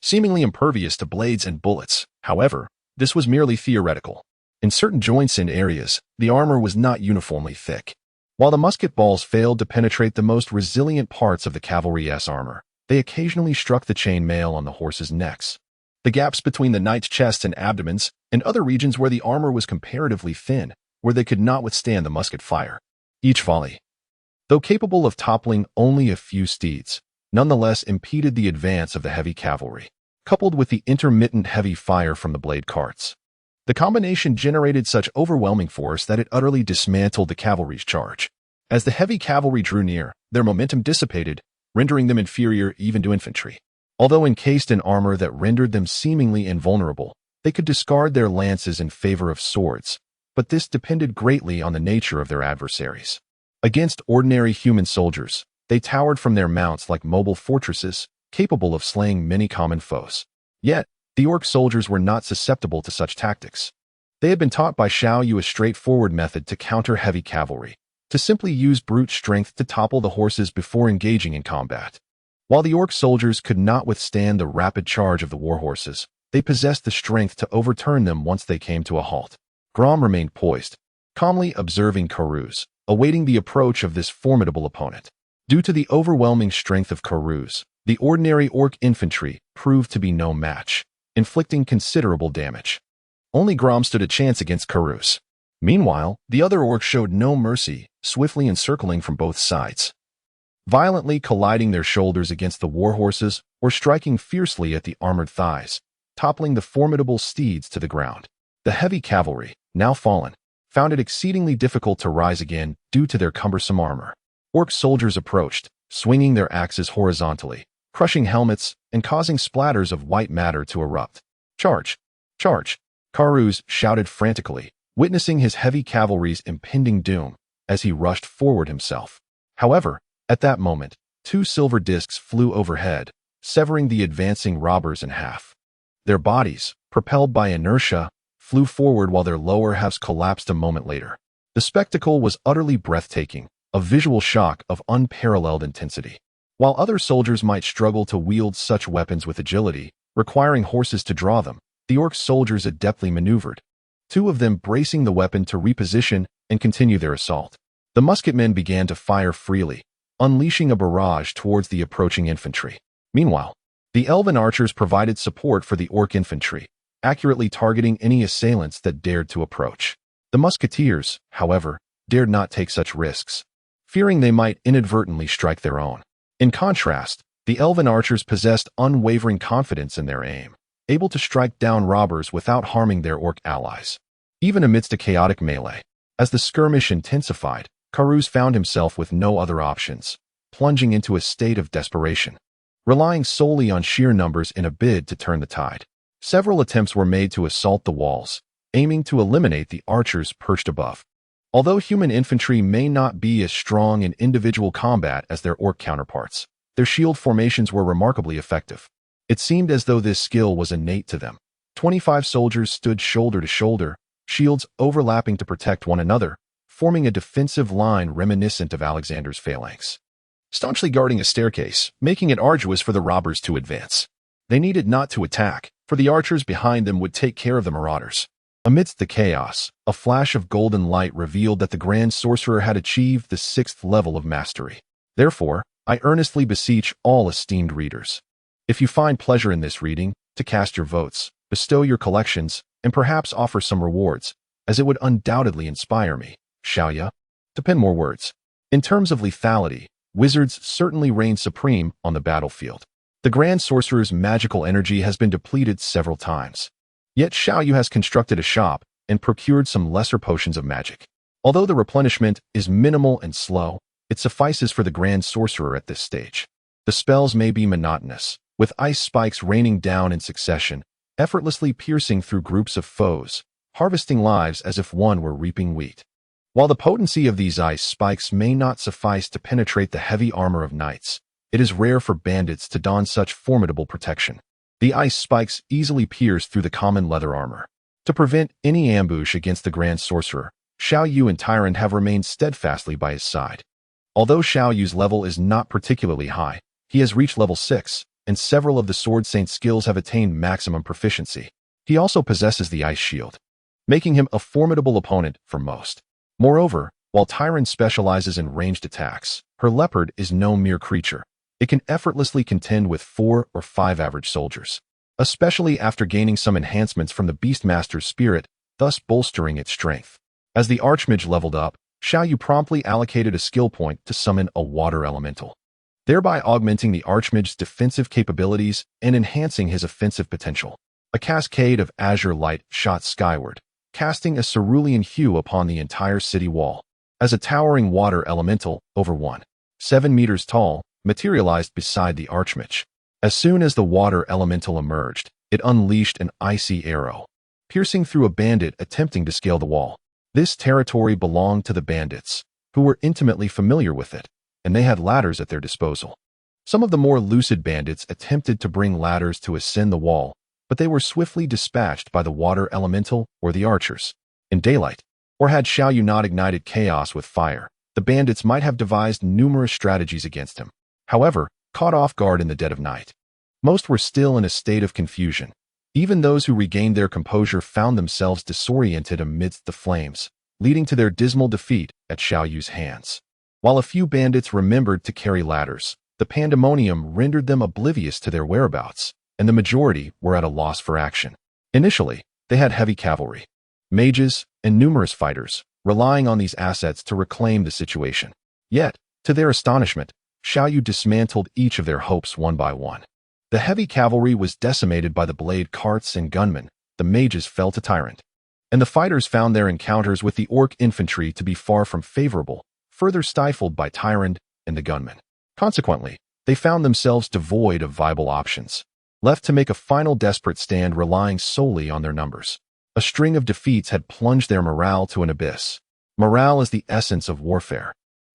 seemingly impervious to blades and bullets. However, this was merely theoretical. In certain joints and areas, the armor was not uniformly thick. While the musket balls failed to penetrate the most resilient parts of the cavalry's armor, they occasionally struck the chain mail on the horses' necks, the gaps between the knights' chests and abdomens, and other regions where the armor was comparatively thin, where they could not withstand the musket fire. Each volley, though capable of toppling only a few steeds, nonetheless impeded the advance of the heavy cavalry, coupled with the intermittent heavy fire from the blade carts. The combination generated such overwhelming force that it utterly dismantled the cavalry's charge. As the heavy cavalry drew near, their momentum dissipated, rendering them inferior even to infantry. Although encased in armor that rendered them seemingly invulnerable, they could discard their lances in favor of swords, but this depended greatly on the nature of their adversaries. Against ordinary human soldiers, they towered from their mounts like mobile fortresses, capable of slaying many common foes. Yet, the orc soldiers were not susceptible to such tactics. They had been taught by Xiao Yu a straightforward method to counter heavy cavalry, to simply use brute strength to topple the horses before engaging in combat. While the orc soldiers could not withstand the rapid charge of the war horses, they possessed the strength to overturn them once they came to a halt. Gromm remained poised, calmly observing Karuz, awaiting the approach of this formidable opponent. Due to the overwhelming strength of Karuz, the ordinary orc infantry proved to be no match, inflicting considerable damage. Only Gromm stood a chance against Karuz. Meanwhile, the other orcs showed no mercy, swiftly encircling from both sides, violently colliding their shoulders against the war horses or striking fiercely at the armored thighs. toppling the formidable steeds to the ground. The heavy cavalry, now fallen, found it exceedingly difficult to rise again due to their cumbersome armor. Orc soldiers approached, swinging their axes horizontally, crushing helmets and causing splatters of white matter to erupt. Charge! Charge! Karuz shouted frantically, witnessing his heavy cavalry's impending doom as he rushed forward himself. However, at that moment, 2 silver discs flew overhead, severing the advancing robbers in half. Their bodies, propelled by inertia, flew forward while their lower halves collapsed a moment later. The spectacle was utterly breathtaking, a visual shock of unparalleled intensity. While other soldiers might struggle to wield such weapons with agility, requiring horses to draw them, the orc soldiers adeptly maneuvered, 2 of them bracing the weapon to reposition and continue their assault. The musketmen began to fire freely, unleashing a barrage towards the approaching infantry. Meanwhile, the elven archers provided support for the orc infantry, accurately targeting any assailants that dared to approach. The musketeers, however, dared not take such risks, fearing they might inadvertently strike their own. In contrast, the elven archers possessed unwavering confidence in their aim, able to strike down robbers without harming their orc allies. Even amidst a chaotic melee, as the skirmish intensified, Karuz found himself with no other options, plunging into a state of desperation, relying solely on sheer numbers in a bid to turn the tide. Several attempts were made to assault the walls, aiming to eliminate the archers perched above. Although human infantry may not be as strong in individual combat as their orc counterparts, their shield formations were remarkably effective. It seemed as though this skill was innate to them. 25 soldiers stood shoulder to shoulder, shields overlapping to protect one another, forming a defensive line reminiscent of Alexander's phalanx, staunchly guarding a staircase, making it arduous for the robbers to advance. They needed not to attack, for the archers behind them would take care of the marauders. Amidst the chaos, a flash of golden light revealed that the Grand Sorcerer had achieved the 6th level of mastery. Therefore, I earnestly beseech all esteemed readers, if you find pleasure in this reading, to cast your votes, bestow your collections, and perhaps offer some rewards, as it would undoubtedly inspire me, Xiao Yu, to pen more words. In terms of lethality, wizards certainly reign supreme on the battlefield. The Grand Sorcerer's magical energy has been depleted several times. Yet Xiao Yu has constructed a shop and procured some lesser potions of magic. Although the replenishment is minimal and slow, it suffices for the Grand Sorcerer at this stage. The spells may be monotonous, with ice spikes raining down in succession, effortlessly piercing through groups of foes, harvesting lives as if one were reaping wheat. While the potency of these ice spikes may not suffice to penetrate the heavy armor of knights, it is rare for bandits to don such formidable protection. The ice spikes easily pierce through the common leather armor. To prevent any ambush against the Grand Sorcerer, Xiao Yu and Tyrande have remained steadfastly by his side. Although Xiao Yu's level is not particularly high, he has reached level 6, and several of the Sword Saint's skills have attained maximum proficiency. He also possesses the Ice Shield, making him a formidable opponent for most. Moreover, while Tyrande specializes in ranged attacks, her leopard is no mere creature. It can effortlessly contend with 4 or 5 average soldiers, especially after gaining some enhancements from the Beastmaster's spirit, thus bolstering its strength. As the Archmage leveled up, Xiao Yu promptly allocated a skill point to summon a water elemental, thereby augmenting the Archmage's defensive capabilities and enhancing his offensive potential. A cascade of azure light shot skyward, casting a cerulean hue upon the entire city wall, as a towering water elemental, over 7 meters tall, materialized beside the Archmage. As soon as the water elemental emerged, it unleashed an icy arrow, piercing through a bandit attempting to scale the wall. This territory belonged to the bandits, who were intimately familiar with it, and they had ladders at their disposal. Some of the more lucid bandits attempted to bring ladders to ascend the wall, but they were swiftly dispatched by the water elemental or the archers. In daylight, or had Xiao Yu not ignited chaos with fire, the bandits might have devised numerous strategies against him. However, caught off guard in the dead of night, most were still in a state of confusion. Even those who regained their composure found themselves disoriented amidst the flames, leading to their dismal defeat at Xiao Yu's hands. While a few bandits remembered to carry ladders, the pandemonium rendered them oblivious to their whereabouts, and the majority were at a loss for action. Initially, they had heavy cavalry, mages, and numerous fighters, relying on these assets to reclaim the situation. Yet, to their astonishment, Xiao Yu dismantled each of their hopes one by one. The heavy cavalry was decimated by the blade carts and gunmen. The mages fell to Tyrande, and the fighters found their encounters with the orc infantry to be far from favorable, further stifled by Tyrande and the gunmen. Consequently, they found themselves devoid of viable options, left to make a final desperate stand relying solely on their numbers. A string of defeats had plunged their morale to an abyss. Morale is the essence of warfare.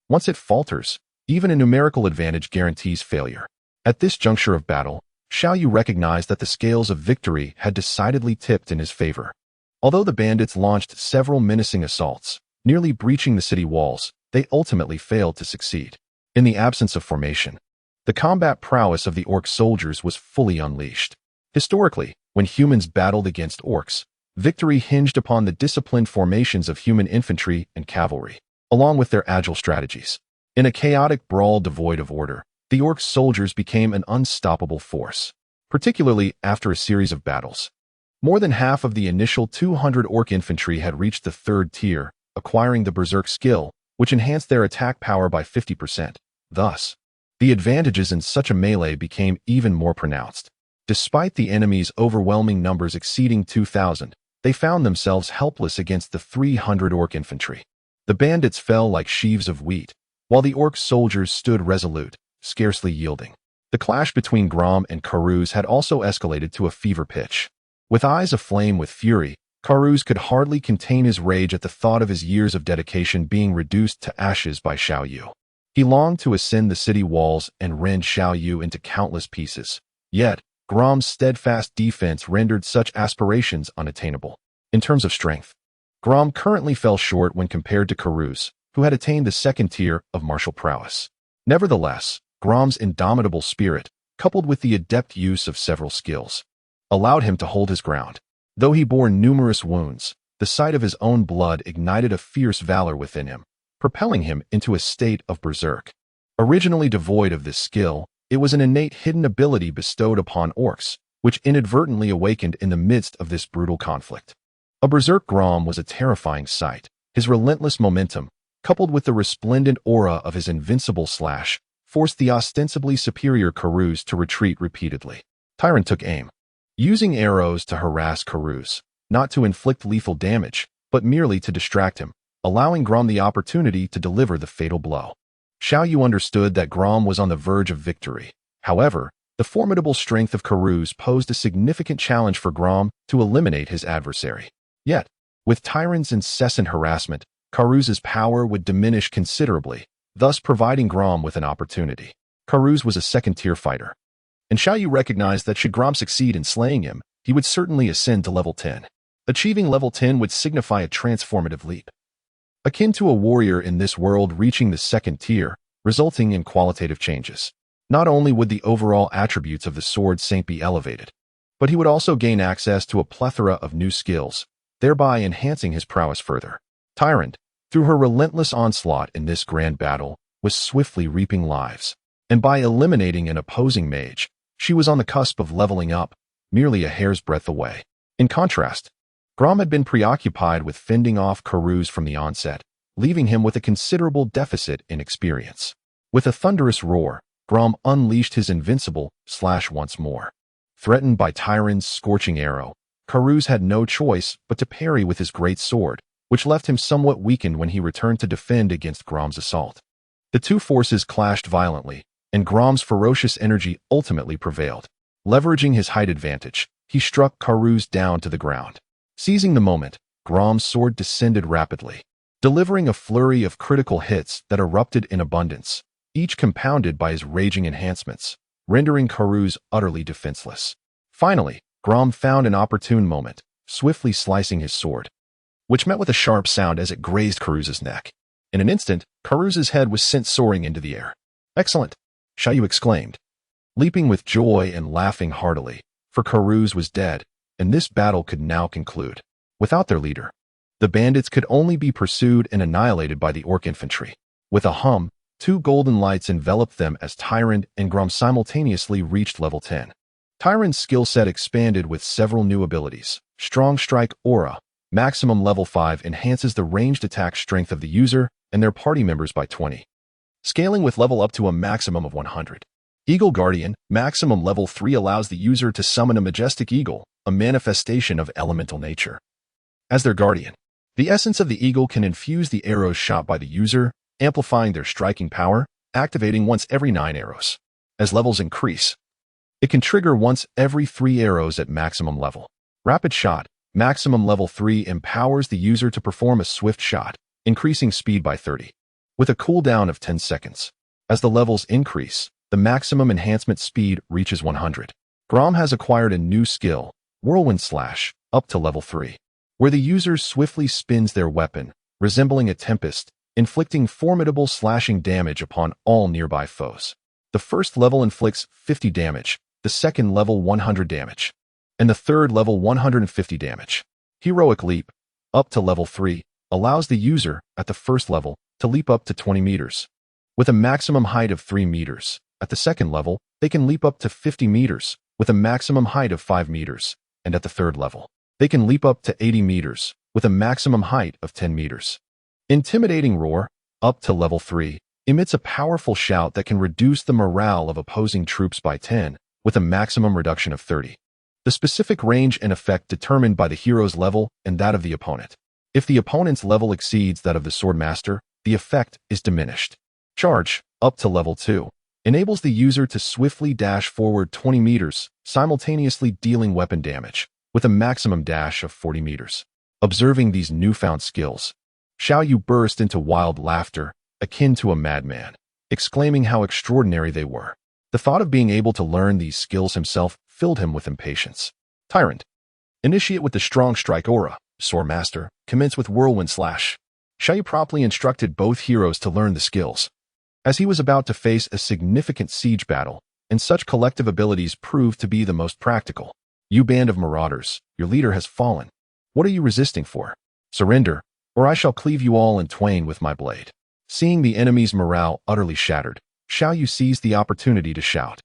Once it falters, even a numerical advantage guarantees failure. At this juncture of battle, Xiao Yu recognized that the scales of victory had decidedly tipped in his favor. Although the bandits launched several menacing assaults, nearly breaching the city walls, they ultimately failed to succeed. In the absence of formation, the combat prowess of the orc soldiers was fully unleashed. Historically, when humans battled against orcs, victory hinged upon the disciplined formations of human infantry and cavalry, along with their agile strategies. In a chaotic brawl devoid of order, the orc soldiers became an unstoppable force, particularly after a series of battles. More than half of the initial 200 orc infantry had reached the third tier, acquiring the berserk skill, which enhanced their attack power by 50%. Thus, the advantages in such a melee became even more pronounced. Despite the enemy's overwhelming numbers exceeding 2,000, they found themselves helpless against the 300 orc infantry. The bandits fell like sheaves of wheat, while the orc soldiers stood resolute, scarcely yielding. The clash between Gromm and Karuz had also escalated to a fever pitch. With eyes aflame with fury, Karuz could hardly contain his rage at the thought of his years of dedication being reduced to ashes by Xiao Yu. He longed to ascend the city walls and rend Xiao Yu into countless pieces. Yet, Gromm's steadfast defense rendered such aspirations unattainable. In terms of strength, Gromm currently fell short when compared to Karuz, who had attained the second tier of martial prowess. Nevertheless, Gromm's indomitable spirit, coupled with the adept use of several skills, allowed him to hold his ground. Though he bore numerous wounds, the sight of his own blood ignited a fierce valor within him, propelling him into a state of berserk. Originally devoid of this skill, it was an innate hidden ability bestowed upon orcs, which inadvertently awakened in the midst of this brutal conflict. A berserk Gromm was a terrifying sight. His relentless momentum, coupled with the resplendent aura of his invincible slash, forced the ostensibly superior Karuz to retreat repeatedly. Tyrande took aim, using arrows to harass Karuz, not to inflict lethal damage, but merely to distract him, allowing Gromm the opportunity to deliver the fatal blow. Xiao Yu understood that Gromm was on the verge of victory. However, the formidable strength of Karuz posed a significant challenge for Gromm to eliminate his adversary. Yet, with Tyrande's incessant harassment, Karuz's power would diminish considerably, thus providing Gromm with an opportunity. Karuz was a second-tier fighter, and Xiao Yu recognized that should Gromm succeed in slaying him, he would certainly ascend to level 10. Achieving level 10 would signify a transformative leap, akin to a warrior in this world reaching the second tier, resulting in qualitative changes. Not only would the overall attributes of the sword saint be elevated, but he would also gain access to a plethora of new skills, thereby enhancing his prowess further. Tyrande, through her relentless onslaught in this grand battle, was swiftly reaping lives, and by eliminating an opposing mage, she was on the cusp of leveling up, merely a hair's breadth away. In contrast, Gromm had been preoccupied with fending off Karuz from the onset, leaving him with a considerable deficit in experience. With a thunderous roar, Gromm unleashed his invincible slash once more. Threatened by Tyrande's scorching arrow, Karuz had no choice but to parry with his great sword, which left him somewhat weakened when he returned to defend against Gromm's assault. The two forces clashed violently, and Gromm's ferocious energy ultimately prevailed. Leveraging his height advantage, he struck Karuz down to the ground. Seizing the moment, Gromm's sword descended rapidly, delivering a flurry of critical hits that erupted in abundance, each compounded by his raging enhancements, rendering Karuz utterly defenseless. Finally, Gromm found an opportune moment, swiftly slicing his sword, which met with a sharp sound as it grazed Karuz's neck. In an instant, Karuz's head was sent soaring into the air. "Excellent!" Xiao Yu exclaimed, leaping with joy and laughing heartily, for Karuz was dead, and this battle could now conclude. Without their leader, the bandits could only be pursued and annihilated by the orc infantry. With a hum, two golden lights enveloped them as Tyrande and Gromm simultaneously reached level 10. Tyrande's skill set expanded with several new abilities. Strong Strike Aura, maximum level 5, enhances the ranged attack strength of the user and their party members by 20, scaling with level up to a maximum of 100. Eagle Guardian, maximum level 3 allows the user to summon a majestic eagle, a manifestation of elemental nature. As their guardian, the essence of the eagle can infuse the arrows shot by the user, amplifying their striking power, activating once every 9 arrows. As levels increase, it can trigger once every 3 arrows at maximum level. Rapid Shot, maximum level 3 empowers the user to perform a swift shot, increasing speed by 30, with a cooldown of 10 seconds. As the levels increase, the maximum enhancement speed reaches 100. Gromm has acquired a new skill, Whirlwind Slash, up to level 3, where the user swiftly spins their weapon, resembling a tempest, inflicting formidable slashing damage upon all nearby foes. The first level inflicts 50 damage, the second level 100 damage, and the third level 150 damage. Heroic Leap, up to level 3, allows the user, at the first level, to leap up to 20 meters, with a maximum height of 3 meters. At the second level, they can leap up to 50 meters, with a maximum height of 5 meters, and at the third level, they can leap up to 80 meters, with a maximum height of 10 meters. Intimidating Roar, up to level 3, emits a powerful shout that can reduce the morale of opposing troops by 10, with a maximum reduction of 30. The specific range and effect determined by the hero's level and that of the opponent. If the opponent's level exceeds that of the Swordmaster, the effect is diminished. Charge, up to level 2, enables the user to swiftly dash forward 20 meters, simultaneously dealing weapon damage, with a maximum dash of 40 meters. Observing these newfound skills, Xiao Yu burst into wild laughter, akin to a madman, exclaiming how extraordinary they were. The thought of being able to learn these skills himself filled him with impatience. Tyrande. Initiate with the Strong Strike Aura, Swordmaster, commence with Whirlwind Slash. Xiao Yu promptly instructed both heroes to learn the skills, as he was about to face a significant siege battle, and such collective abilities proved to be the most practical. You band of marauders, your leader has fallen. What are you resisting for? Surrender, or I shall cleave you all in twain with my blade. Seeing the enemy's morale utterly shattered, Xiao Yu seized the opportunity to shout.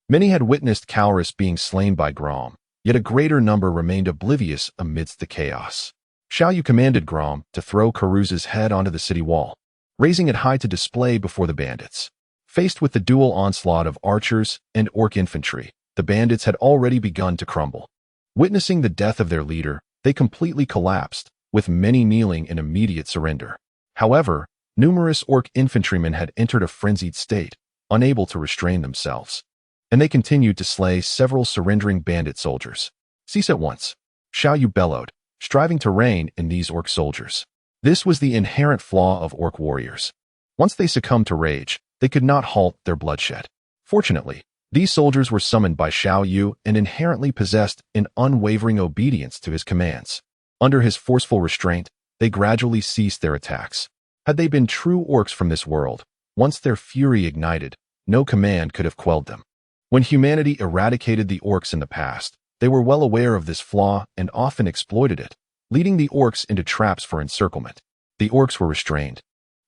Many had witnessed Calrus being slain by Gromm, yet a greater number remained oblivious amidst the chaos. Xiao Yu commanded Gromm to throw Karuz's head onto the city wall, raising it high to display before the bandits. Faced with the dual onslaught of archers and orc infantry, the bandits had already begun to crumble. Witnessing the death of their leader, they completely collapsed, with many kneeling in immediate surrender. However, numerous orc infantrymen had entered a frenzied state, unable to restrain themselves, and they continued to slay several surrendering bandit soldiers. Cease at once, Xiao Yu bellowed, striving to rein in these orc soldiers. This was the inherent flaw of orc warriors. Once they succumbed to rage, they could not halt their bloodshed. Fortunately, these soldiers were summoned by Xiao Yu and inherently possessed an unwavering obedience to his commands. Under his forceful restraint, they gradually ceased their attacks. Had they been true orcs from this world, once their fury ignited, no command could have quelled them. When humanity eradicated the orcs in the past, they were well aware of this flaw and often exploited it, leading the orcs into traps for encirclement. The orcs were restrained,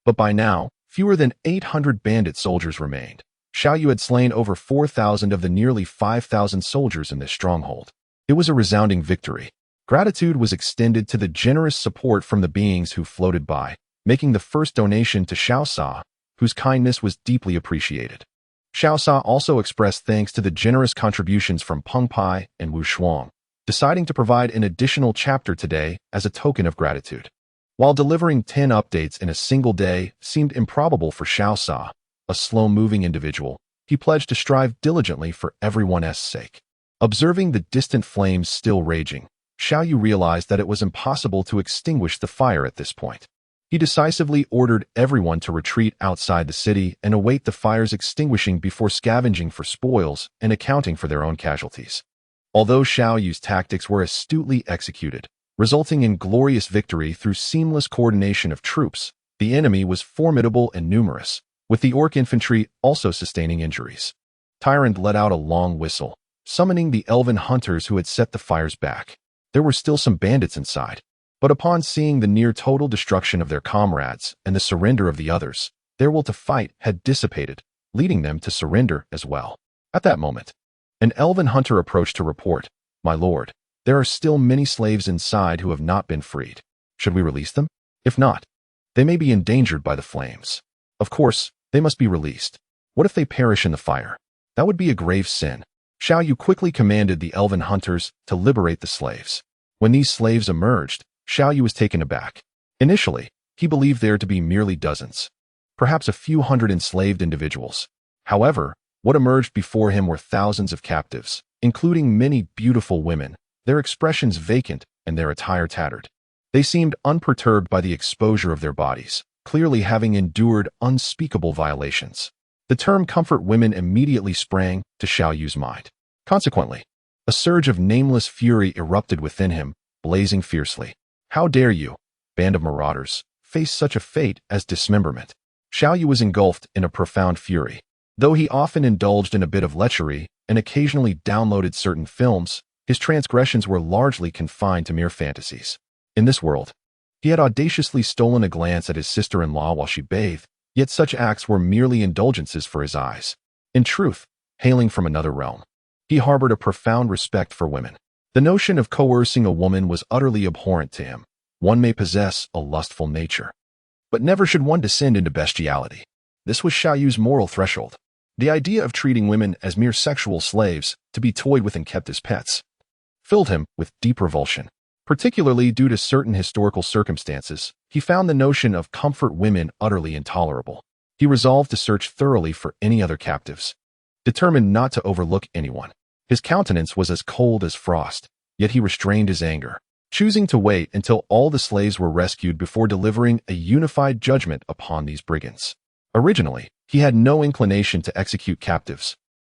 but by now, fewer than 800 bandit soldiers remained. Xiao Yu had slain over 4,000 of the nearly 5,000 soldiers in this stronghold. It was a resounding victory. Gratitude was extended to the generous support from the beings who floated by, making the first donation to Xiao Sa, whose kindness was deeply appreciated. Xiao Sa also expressed thanks to the generous contributions from Peng Pai and Wu Shuang, deciding to provide an additional chapter today as a token of gratitude. While delivering 10 updates in a single day seemed improbable for Xiao Sa, a slow-moving individual, he pledged to strive diligently for everyone's sake. Observing the distant flames still raging, Xiao Yu realized that it was impossible to extinguish the fire at this point. He decisively ordered everyone to retreat outside the city and await the fire's extinguishing before scavenging for spoils and accounting for their own casualties. Although Xiao Yu's tactics were astutely executed, resulting in glorious victory through seamless coordination of troops, the enemy was formidable and numerous, with the orc infantry also sustaining injuries. Tyrande let out a long whistle, summoning the elven hunters who had set the fires back. There were still some bandits inside, but upon seeing the near-total destruction of their comrades and the surrender of the others, their will to fight had dissipated, leading them to surrender as well. At that moment, an elven hunter approached to report, "My lord, there are still many slaves inside who have not been freed. Should we release them? If not, they may be endangered by the flames. Of course, they must be released. What if they perish in the fire?" That would be a grave sin. Xiao Yu quickly commanded the elven hunters to liberate the slaves. When these slaves emerged, Xiao Yu was taken aback. Initially, he believed there to be merely dozens, perhaps a few hundred enslaved individuals. However, what emerged before him were thousands of captives, including many beautiful women, their expressions vacant and their attire tattered. They seemed unperturbed by the exposure of their bodies, clearly having endured unspeakable violations. The term comfort women immediately sprang to Xiao Yu's mind. Consequently, a surge of nameless fury erupted within him, blazing fiercely. How dare you, band of marauders, face such a fate as dismemberment? Xiao Yu was engulfed in a profound fury. Though he often indulged in a bit of lechery and occasionally downloaded certain films, his transgressions were largely confined to mere fantasies. In this world, he had audaciously stolen a glance at his sister-in-law while she bathed, yet such acts were merely indulgences for his eyes. In truth, hailing from another realm, he harbored a profound respect for women. The notion of coercing a woman was utterly abhorrent to him. One may possess a lustful nature, but never should one descend into bestiality. This was Xiao Yu's moral threshold. The idea of treating women as mere sexual slaves to be toyed with and kept as pets filled him with deep revulsion. Particularly due to certain historical circumstances, he found the notion of comfort women utterly intolerable. He resolved to search thoroughly for any other captives, determined not to overlook anyone. His countenance was as cold as frost, yet he restrained his anger, choosing to wait until all the slaves were rescued before delivering a unified judgment upon these brigands. Originally, he had no inclination to execute captives.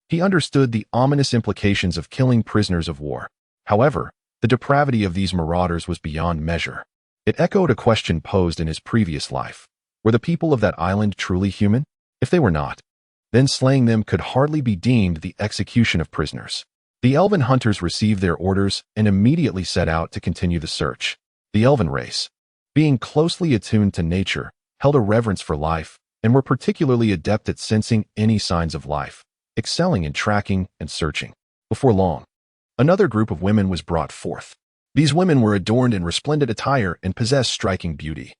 He understood the ominous implications of killing prisoners of war. However, the depravity of these marauders was beyond measure. It echoed a question posed in his previous life. Were the people of that island truly human? If they were not, then slaying them could hardly be deemed the execution of prisoners. The elven hunters received their orders and immediately set out to continue the search. The elven race, being closely attuned to nature, held a reverence for life and were particularly adept at sensing any signs of life, excelling in tracking and searching. Before long, another group of women was brought forth. These women were adorned in resplendent attire and possessed striking beauty,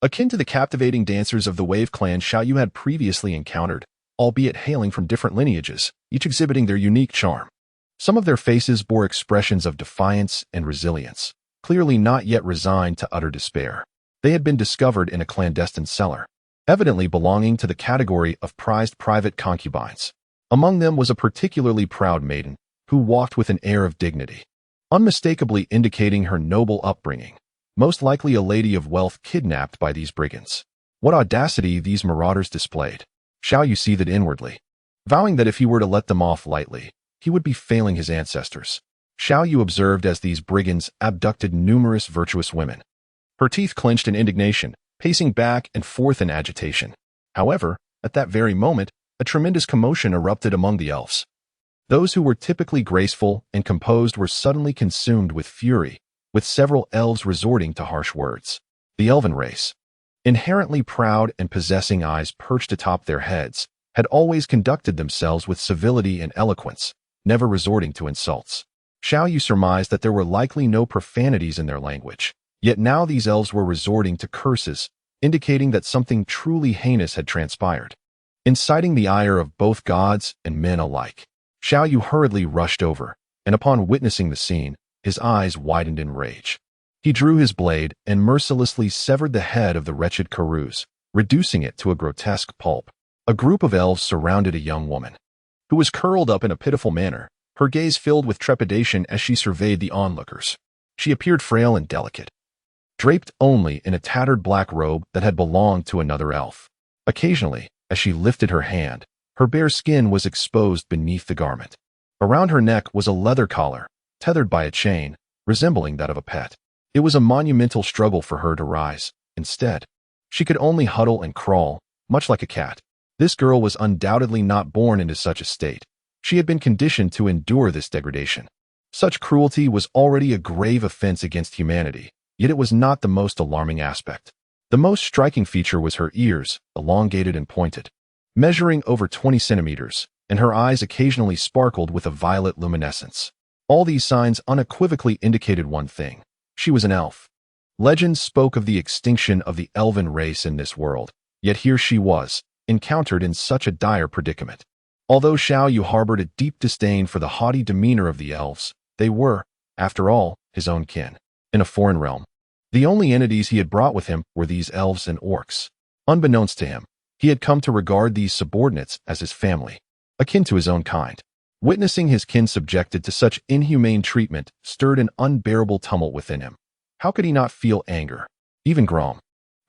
akin to the captivating dancers of the Wave clan Xiao Yu had previously encountered, albeit hailing from different lineages, each exhibiting their unique charm. Some of their faces bore expressions of defiance and resilience, clearly not yet resigned to utter despair. They had been discovered in a clandestine cellar, evidently belonging to the category of prized private concubines. Among them was a particularly proud maiden, who walked with an air of dignity, unmistakably indicating her noble upbringing, most likely a lady of wealth kidnapped by these brigands. What audacity these marauders displayed! Xiao Yu seethed inwardly, vowing that if he were to let them off lightly, he would be failing his ancestors. Xiao Yu observed as these brigands abducted numerous virtuous women. Her teeth clenched in indignation, pacing back and forth in agitation. However, at that very moment, a tremendous commotion erupted among the elves. Those who were typically graceful and composed were suddenly consumed with fury, with several elves resorting to harsh words. The elven race, inherently proud and possessing eyes perched atop their heads, had always conducted themselves with civility and eloquence, never resorting to insults. Xiao Yu surmised that there were likely no profanities in their language, yet now these elves were resorting to curses, indicating that something truly heinous had transpired, inciting the ire of both gods and men alike. Xiao Yu hurriedly rushed over, and upon witnessing the scene, his eyes widened in rage. He drew his blade and mercilessly severed the head of the wretched Karuz, reducing it to a grotesque pulp. A group of elves surrounded a young woman, who was curled up in a pitiful manner, her gaze filled with trepidation as she surveyed the onlookers. She appeared frail and delicate, draped only in a tattered black robe that had belonged to another elf. Occasionally, as she lifted her hand, her bare skin was exposed beneath the garment. Around her neck was a leather collar, tethered by a chain, resembling that of a pet. It was a monumental struggle for her to rise. Instead, she could only huddle and crawl, much like a cat. This girl was undoubtedly not born into such a state. She had been conditioned to endure this degradation. Such cruelty was already a grave offense against humanity, yet it was not the most alarming aspect. The most striking feature was her ears, elongated and pointed, measuring over 20 centimeters, and her eyes occasionally sparkled with a violet luminescence. All these signs unequivocally indicated one thing: she was an elf. Legends spoke of the extinction of the elven race in this world, yet here she was, encountered in such a dire predicament. Although Xiao Yu harbored a deep disdain for the haughty demeanor of the elves, they were, after all, his own kin. In a foreign realm, the only entities he had brought with him were these elves and orcs. Unbeknownst to him, he had come to regard these subordinates as his family, akin to his own kind. Witnessing his kin subjected to such inhumane treatment stirred an unbearable tumult within him. How could he not feel anger? Even Gromm,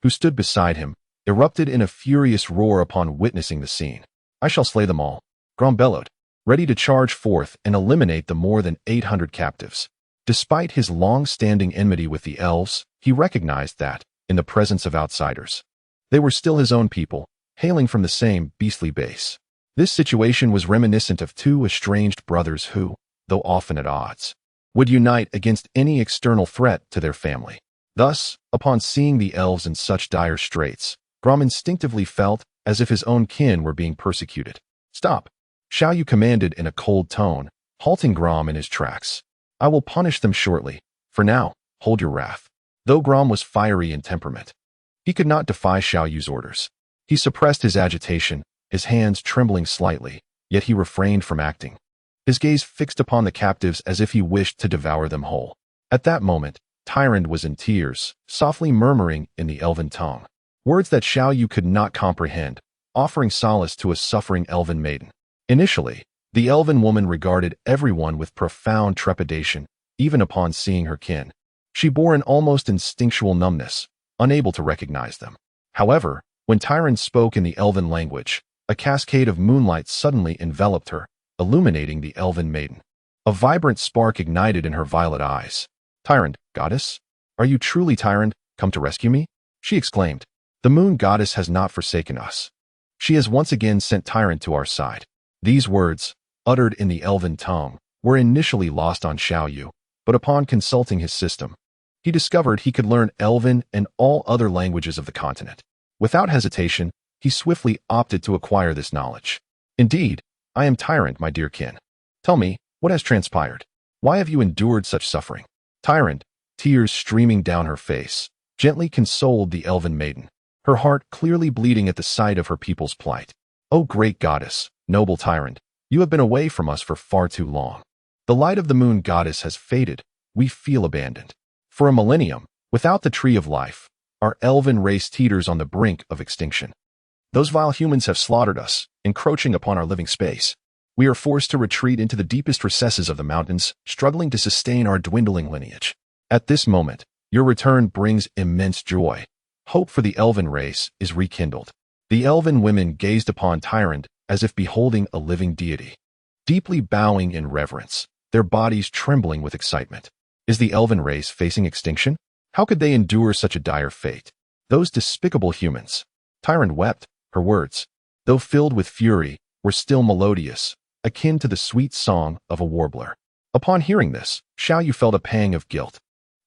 who stood beside him, erupted in a furious roar upon witnessing the scene. "I shall slay them all," Gromm bellowed, ready to charge forth and eliminate the more than 800 captives. Despite his long-standing enmity with the elves, he recognized that, in the presence of outsiders, they were still his own people, hailing from the same beastly base. This situation was reminiscent of two estranged brothers who, though often at odds, would unite against any external threat to their family. Thus, upon seeing the elves in such dire straits, Gromm instinctively felt as if his own kin were being persecuted. "Stop," Xiao Yu commanded in a cold tone, halting Gromm in his tracks. "I will punish them shortly. For now, hold your wrath." Though Gromm was fiery in temperament, he could not defy Xiao Yu's orders. He suppressed his agitation, his hands trembling slightly, yet he refrained from acting, his gaze fixed upon the captives as if he wished to devour them whole. At that moment, Tyrande was in tears, softly murmuring in the elven tongue, words that Xiao Yu could not comprehend, offering solace to a suffering elven maiden. Initially, the elven woman regarded everyone with profound trepidation, even upon seeing her kin. She bore an almost instinctual numbness, unable to recognize them. However, when Tyrande spoke in the elven language, a cascade of moonlight suddenly enveloped her, illuminating the elven maiden. A vibrant spark ignited in her violet eyes. "Tyrande, goddess? Are you truly Tyrande, come to rescue me?" she exclaimed. "The moon goddess has not forsaken us. She has once again sent Tyrande to our side." These words, uttered in the elven tongue, were initially lost on Xiao Yu, but upon consulting his system, he discovered he could learn Elven and all other languages of the continent. Without hesitation, he swiftly opted to acquire this knowledge. "Indeed, I am Tyrande, my dear kin. Tell me, what has transpired? Why have you endured such suffering?" Tyrande, tears streaming down her face, gently consoled the elven maiden, her heart clearly bleeding at the sight of her people's plight. "O great goddess, noble Tyrande, you have been away from us for far too long. The light of the moon goddess has faded. We feel abandoned. For a millennium, without the tree of life, our elven race teeters on the brink of extinction. Those vile humans have slaughtered us, encroaching upon our living space. We are forced to retreat into the deepest recesses of the mountains, struggling to sustain our dwindling lineage. At this moment, your return brings immense joy. Hope for the elven race is rekindled." The elven women gazed upon Tyrande as if beholding a living deity, deeply bowing in reverence, their bodies trembling with excitement. Is the elven race facing extinction? How could they endure such a dire fate? Those despicable humans. Tyrande wept. Her words, though filled with fury, were still melodious, akin to the sweet song of a warbler. Upon hearing this, Xiao Yu felt a pang of guilt.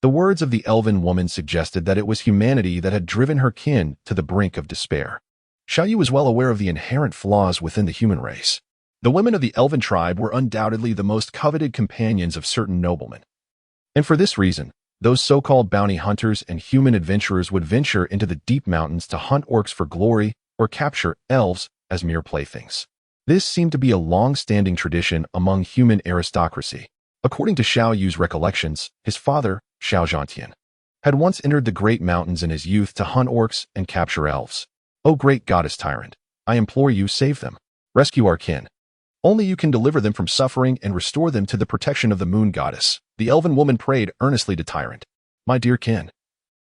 The words of the elven woman suggested that it was humanity that had driven her kin to the brink of despair. Xiao Yu was well aware of the inherent flaws within the human race. The women of the elven tribe were undoubtedly the most coveted companions of certain noblemen. And for this reason, those so-called bounty hunters and human adventurers would venture into the deep mountains to hunt orcs for glory or capture elves as mere playthings. This seemed to be a long-standing tradition among human aristocracy. According to Xiao Yu's recollections, his father, Xiao Zhantian, had once entered the great mountains in his youth to hunt orcs and capture elves. "O great goddess Tyrande, I implore you, save them. Rescue our kin. Only you can deliver them from suffering and restore them to the protection of the moon goddess." The elven woman prayed earnestly to Tyrande. "My dear kin,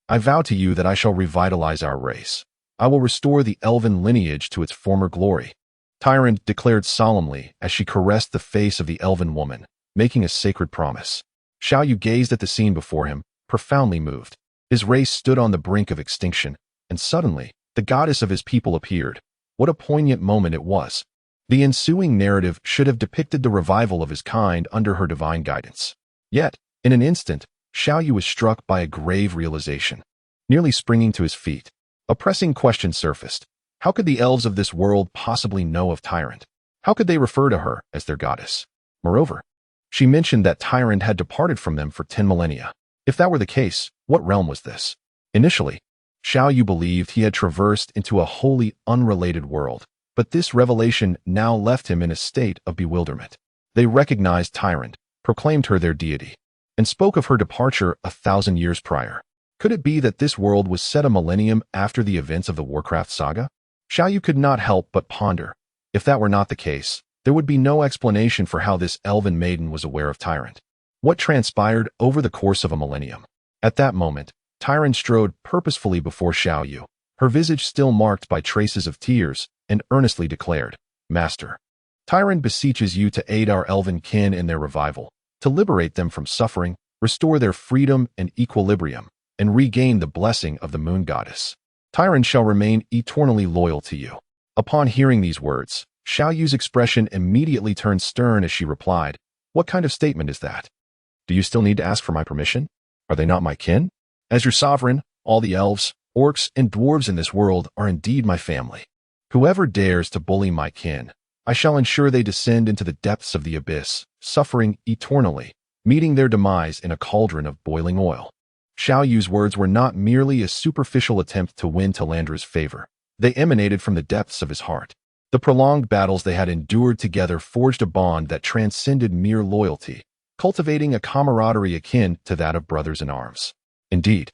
I vow to you that I shall revitalize our race. I will restore the elven lineage to its former glory." Tyrande declared solemnly as she caressed the face of the elven woman, making a sacred promise. Xiao Yu gazed at the scene before him, profoundly moved. His race stood on the brink of extinction, and suddenly, the goddess of his people appeared. What a poignant moment it was. The ensuing narrative should have depicted the revival of his kind under her divine guidance. Yet, in an instant, Xiao Yu was struck by a grave realization. Nearly springing to his feet, a pressing question surfaced. How could the elves of this world possibly know of Tyrande? How could they refer to her as their goddess? Moreover, she mentioned that Tyrande had departed from them for 10 millennia. If that were the case, what realm was this? Initially, Xiao Yu believed he had traversed into a wholly unrelated world, but this revelation now left him in a state of bewilderment. They recognized Tyrande, proclaimed her their deity, and spoke of her departure 1,000 years prior. Could it be that this world was set a millennium after the events of the Warcraft saga? Xiao Yu could not help but ponder. If that were not the case, there would be no explanation for how this elven maiden was aware of Tyrande. What transpired over the course of a millennium? At that moment, Tyrande strode purposefully before Xiao Yu, her visage still marked by traces of tears, and earnestly declared, "Master, Tyrande beseeches you to aid our elven kin in their revival, to liberate them from suffering, restore their freedom and equilibrium, and regain the blessing of the moon goddess. Tyrande shall remain eternally loyal to you." Upon hearing these words, Xiao Yu's expression immediately turned stern as she replied, "What kind of statement is that? Do you still need to ask for my permission? Are they not my kin? As your sovereign, all the elves, orcs, and dwarves in this world are indeed my family. Whoever dares to bully my kin, I shall ensure they descend into the depths of the abyss, suffering eternally, meeting their demise in a cauldron of boiling oil." Xiao Yu's words were not merely a superficial attempt to win Tyrande's favor. They emanated from the depths of his heart. The prolonged battles they had endured together forged a bond that transcended mere loyalty, cultivating a camaraderie akin to that of brothers in arms. Indeed,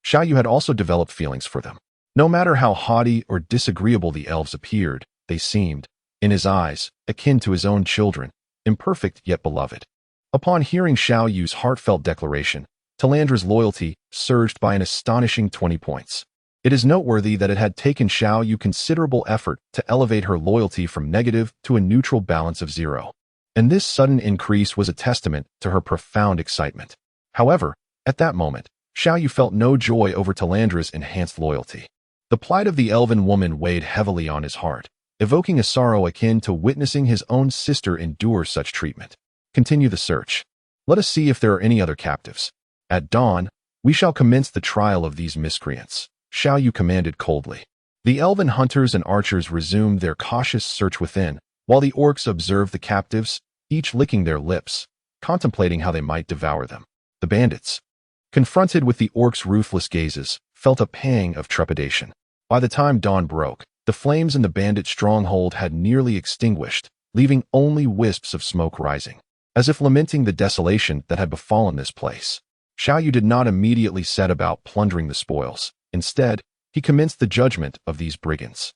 Xiao Yu had also developed feelings for them. No matter how haughty or disagreeable the elves appeared, they seemed, in his eyes, akin to his own children, imperfect yet beloved. Upon hearing Xiao Yu's heartfelt declaration, Tyrande's loyalty surged by an astonishing 20 points. It is noteworthy that it had taken Xiao Yu considerable effort to elevate her loyalty from negative to a neutral balance of 0. And this sudden increase was a testament to her profound excitement. However, at that moment, Xiao Yu felt no joy over Tyrande's enhanced loyalty. The plight of the elven woman weighed heavily on his heart, evoking a sorrow akin to witnessing his own sister endure such treatment. Continue the search. Let us see if there are any other captives. At dawn, we shall commence the trial of these miscreants, Xiao Yu commanded coldly. The elven hunters and archers resumed their cautious search within, while the orcs observed the captives, each licking their lips, contemplating how they might devour them. The bandits, confronted with the orcs' ruthless gazes, felt a pang of trepidation. By the time dawn broke, the flames in the bandit stronghold had nearly extinguished, leaving only wisps of smoke rising. As if lamenting the desolation that had befallen this place, Xiao Yu did not immediately set about plundering the spoils. Instead, he commenced the judgment of these brigands.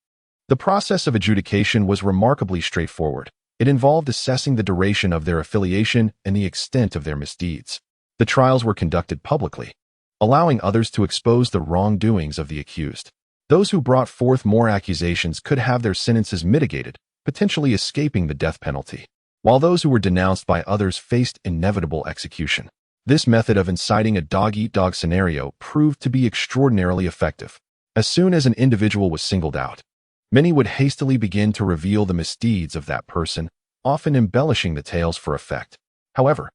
The process of adjudication was remarkably straightforward. It involved assessing the duration of their affiliation and the extent of their misdeeds. The trials were conducted publicly, allowing others to expose the wrongdoings of the accused. Those who brought forth more accusations could have their sentences mitigated, potentially escaping the death penalty, while those who were denounced by others faced inevitable execution. This method of inciting a dog-eat-dog scenario proved to be extraordinarily effective. As soon as an individual was singled out, many would hastily begin to reveal the misdeeds of that person, often embellishing the tales for effect. However,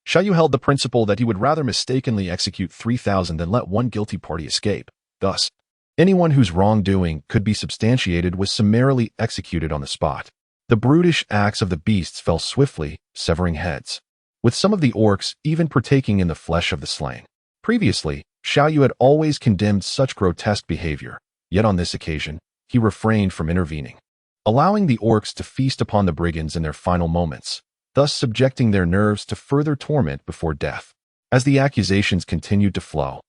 Xiao Yu held the principle that he would rather mistakenly execute 3,000 than let one guilty party escape. Thus, anyone whose wrongdoing could be substantiated was summarily executed on the spot. The brutish axe of the beasts fell swiftly, severing heads, with some of the orcs even partaking in the flesh of the slain. Previously, Xiao Yu had always condemned such grotesque behavior, yet on this occasion, he refrained from intervening, allowing the orcs to feast upon the brigands in their final moments, thus subjecting their nerves to further torment before death. As the accusations continued to flow,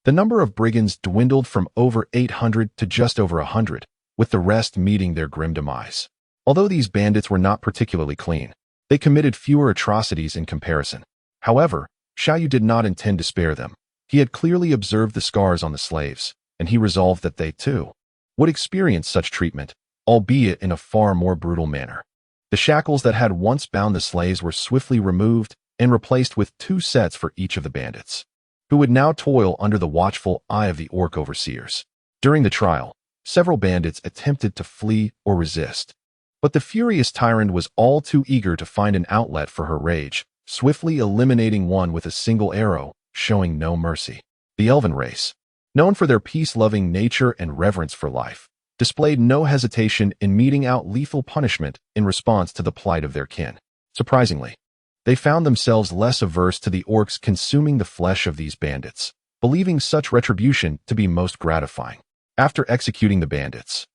the number of brigands dwindled from over 800 to just over 100, with the rest meeting their grim demise. Although these bandits were not particularly clean, they committed fewer atrocities in comparison. However, Xiao Yu did not intend to spare them. He had clearly observed the scars on the slaves, and he resolved that they, too, would experience such treatment, albeit in a far more brutal manner. The shackles that had once bound the slaves were swiftly removed and replaced with 2 sets for each of the bandits, who would now toil under the watchful eye of the orc overseers. During the trial, several bandits attempted to flee or resist, but the furious Tyrande was all too eager to find an outlet for her rage, swiftly eliminating one with a single arrow, showing no mercy. The elven race, known for their peace-loving nature and reverence for life, displayed no hesitation in meting out lethal punishment in response to the plight of their kin. Surprisingly, they found themselves less averse to the orcs consuming the flesh of these bandits, believing such retribution to be most gratifying. After executing the bandits,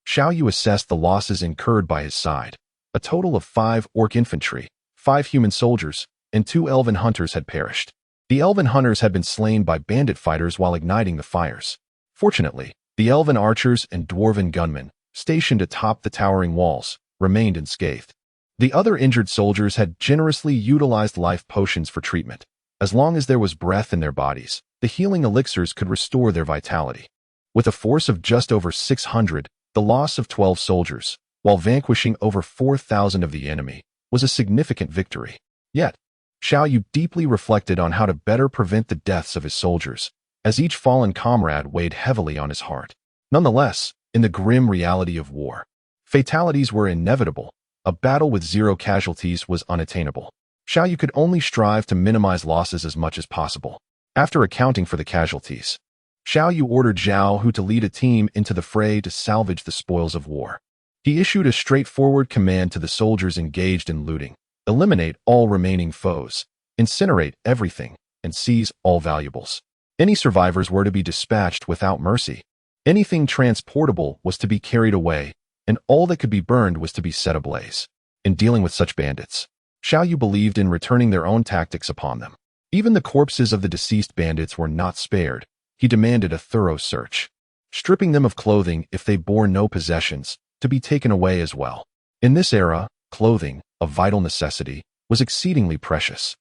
Xiao Yu assessed the losses incurred by his side. A total of 5 orc infantry, 5 human soldiers, and 2 elven hunters had perished. The elven hunters had been slain by bandit fighters while igniting the fires. Fortunately, the elven archers and dwarven gunmen, stationed atop the towering walls, remained unscathed. The other injured soldiers had generously utilized life potions for treatment. As long as there was breath in their bodies, the healing elixirs could restore their vitality. With a force of just over 600, the loss of 12 soldiers, while vanquishing over 4,000 of the enemy, was a significant victory. Yet, Xiao Yu deeply reflected on how to better prevent the deaths of his soldiers, as each fallen comrade weighed heavily on his heart. Nonetheless, in the grim reality of war, fatalities were inevitable. A battle with 0 casualties was unattainable. Xiao Yu could only strive to minimize losses as much as possible. After accounting for the casualties, Xiao Yu ordered Xiao Yu to lead a team into the fray to salvage the spoils of war. He issued a straightforward command to the soldiers engaged in looting: eliminate all remaining foes, incinerate everything, and seize all valuables. Any survivors were to be dispatched without mercy. Anything transportable was to be carried away, and all that could be burned was to be set ablaze. In dealing with such bandits, Xiao Yu believed in returning their own tactics upon them. Even the corpses of the deceased bandits were not spared. He demanded a thorough search, stripping them of clothing if they bore no possessions, to be taken away as well. In this era, clothing, a vital necessity, was exceedingly precious.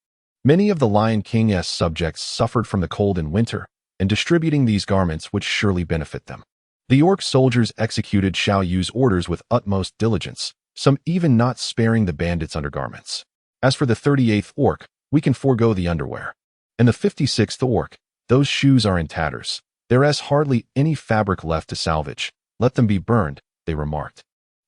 Many of the Lion King's subjects suffered from the cold in winter, and distributing these garments would surely benefit them. The orc soldiers executed Xiao Yu's orders with utmost diligence, some even not sparing the bandits' undergarments. As for the 38th orc, we can forego the underwear. And the 56th orc, those shoes are in tatters. There is hardly any fabric left to salvage. Let them be burned, they remarked.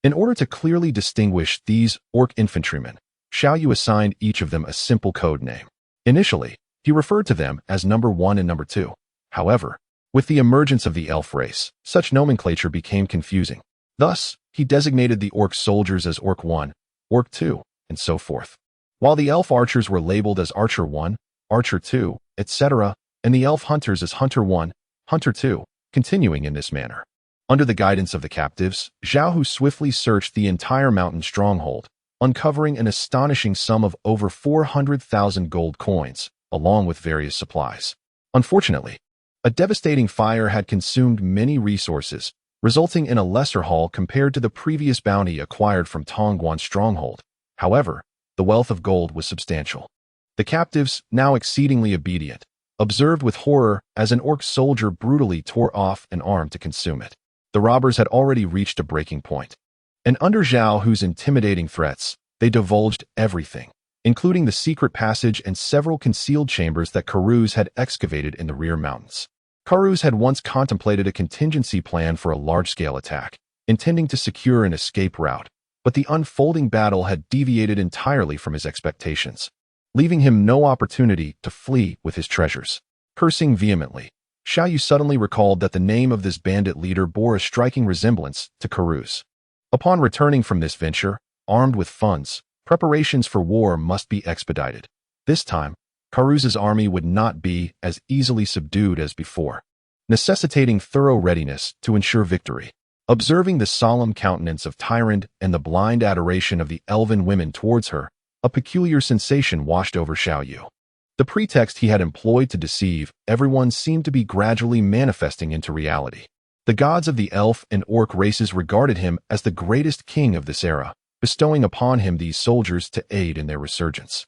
In order to clearly distinguish these orc infantrymen, Xiao Yu assigned each of them a simple code name. Initially, he referred to them as number 1 and number 2. However, with the emergence of the elf race, such nomenclature became confusing. Thus, he designated the orc soldiers as Orc 1, Orc 2, and so forth, while the elf archers were labeled as Archer 1, Archer 2, etc., and the elf hunters as Hunter 1, Hunter 2, continuing in this manner. Under the guidance of the captives, Xiao Yu swiftly searched the entire mountain stronghold, uncovering an astonishing sum of over 400,000 gold coins, along with various supplies. Unfortunately, a devastating fire had consumed many resources, resulting in a lesser haul compared to the previous bounty acquired from Tongguan's stronghold. However, the wealth of gold was substantial. The captives, now exceedingly obedient, observed with horror as an orc soldier brutally tore off an arm to consume it. The robbers had already reached a breaking point, and under Xiao Yu's intimidating threats, they divulged everything, including the secret passage and several concealed chambers that Karuz had excavated in the rear mountains. Karuz had once contemplated a contingency plan for a large-scale attack, intending to secure an escape route, but the unfolding battle had deviated entirely from his expectations, leaving him no opportunity to flee with his treasures. Cursing vehemently, Xiao Yu suddenly recalled that the name of this bandit leader bore a striking resemblance to Karuz. Upon returning from this venture, armed with funds, preparations for war must be expedited. This time, Karuz's army would not be as easily subdued as before, necessitating thorough readiness to ensure victory. Observing the solemn countenance of Tyrande and the blind adoration of the elven women towards her, a peculiar sensation washed over Xiao Yu. The pretext he had employed to deceive everyone seemed to be gradually manifesting into reality. The gods of the elf and orc races regarded him as the greatest king of this era, bestowing upon him these soldiers to aid in their resurgence.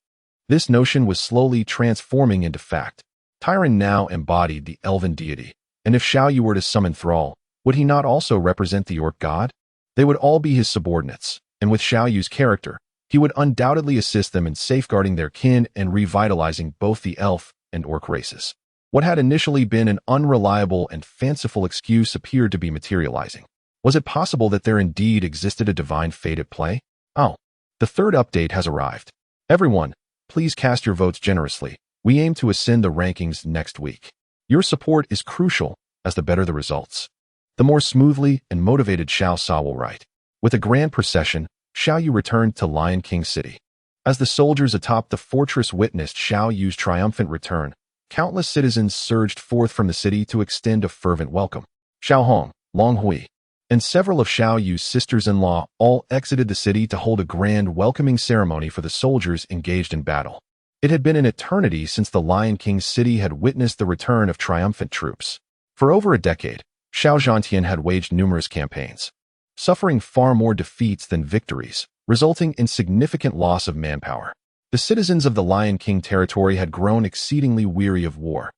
This notion was slowly transforming into fact. Tyrande now embodied the elven deity, and if Xiao Yu were to summon Thrall, would he not also represent the orc god? They would all be his subordinates, and with Xiao Yu's character, he would undoubtedly assist them in safeguarding their kin and revitalizing both the elf and orc races. What had initially been an unreliable and fanciful excuse appeared to be materializing. Was it possible that there indeed existed a divine fate at play? Oh, the third update has arrived. Everyone, please cast your votes generously. We aim to ascend the rankings next week. Your support is crucial, as the better the results, the more smoothly and motivated Xiao Sa will write. With a grand procession, Xiao Yu returned to Lion King City. As the soldiers atop the fortress witnessed Xiao Yu's triumphant return, countless citizens surged forth from the city to extend a fervent welcome. Xiao Hong, Long Hui. and several of Xiao Yu's sisters-in-law all exited the city to hold a grand welcoming ceremony for the soldiers engaged in battle. It had been an eternity since the Lion King's city had witnessed the return of triumphant troops. For over a decade, Xiao Zhantian had waged numerous campaigns, suffering far more defeats than victories, resulting in significant loss of manpower. The citizens of the Lion King territory had grown exceedingly weary of war,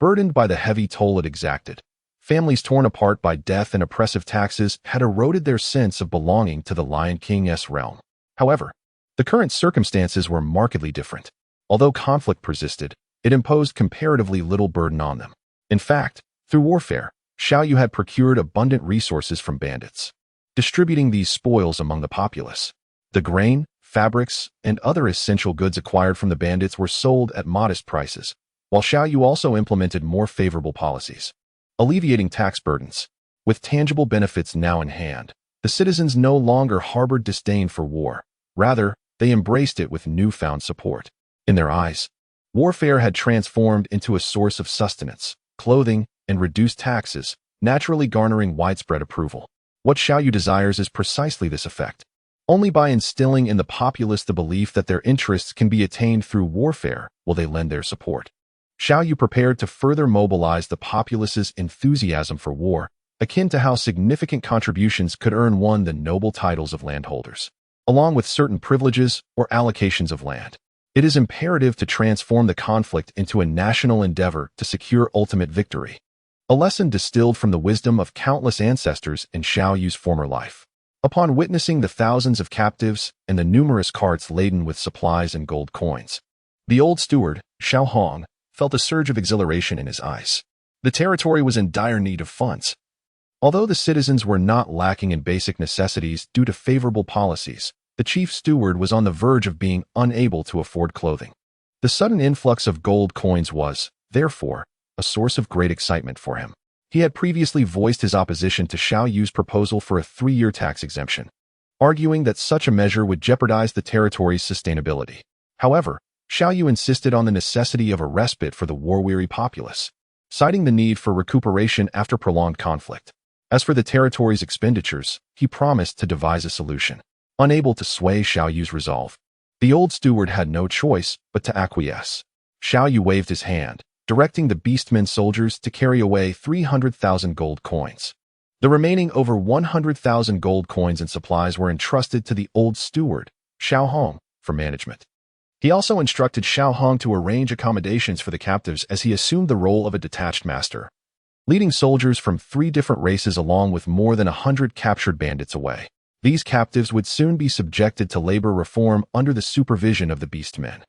burdened by the heavy toll it exacted. Families torn apart by death and oppressive taxes had eroded their sense of belonging to the Lion King's realm. However, the current circumstances were markedly different. Although conflict persisted, it imposed comparatively little burden on them. In fact, through warfare, Xiao Yu had procured abundant resources from bandits, distributing these spoils among the populace. The grain, fabrics, and other essential goods acquired from the bandits were sold at modest prices, while Xiao Yu also implemented more favorable policies, alleviating tax burdens. With tangible benefits now in hand, the citizens no longer harbored disdain for war. Rather, they embraced it with newfound support. In their eyes, warfare had transformed into a source of sustenance, clothing, and reduced taxes, naturally garnering widespread approval. What Xiao Yu desires is precisely this effect. Only by instilling in the populace the belief that their interests can be attained through warfare will they lend their support. Xiao Yu prepared to further mobilize the populace's enthusiasm for war, akin to how significant contributions could earn one the noble titles of landholders, along with certain privileges or allocations of land. It is imperative to transform the conflict into a national endeavor to secure ultimate victory. A lesson distilled from the wisdom of countless ancestors in Xiao Yu's former life. Upon witnessing the thousands of captives and the numerous carts laden with supplies and gold coins, the old steward, Xiao Hong, felt a surge of exhilaration in his eyes. The territory was in dire need of funds. Although the citizens were not lacking in basic necessities due to favorable policies, the chief steward was on the verge of being unable to afford clothing. The sudden influx of gold coins was, therefore, a source of great excitement for him. He had previously voiced his opposition to Xiao Yu's proposal for a 3-year tax exemption, arguing that such a measure would jeopardize the territory's sustainability. However, Xiao Yu insisted on the necessity of a respite for the war-weary populace, citing the need for recuperation after prolonged conflict. As for the territory's expenditures, he promised to devise a solution. Unable to sway Xiao Yu's resolve, the old steward had no choice but to acquiesce. Xiao Yu waved his hand, directing the beastmen soldiers to carry away 300,000 gold coins. The remaining over 100,000 gold coins and supplies were entrusted to the old steward, Xiao Hong, for management. He also instructed Xiao Hong to arrange accommodations for the captives as he assumed the role of a detached master, leading soldiers from 3 different races along with more than 100 captured bandits away. These captives would soon be subjected to labor reform under the supervision of the beastmen.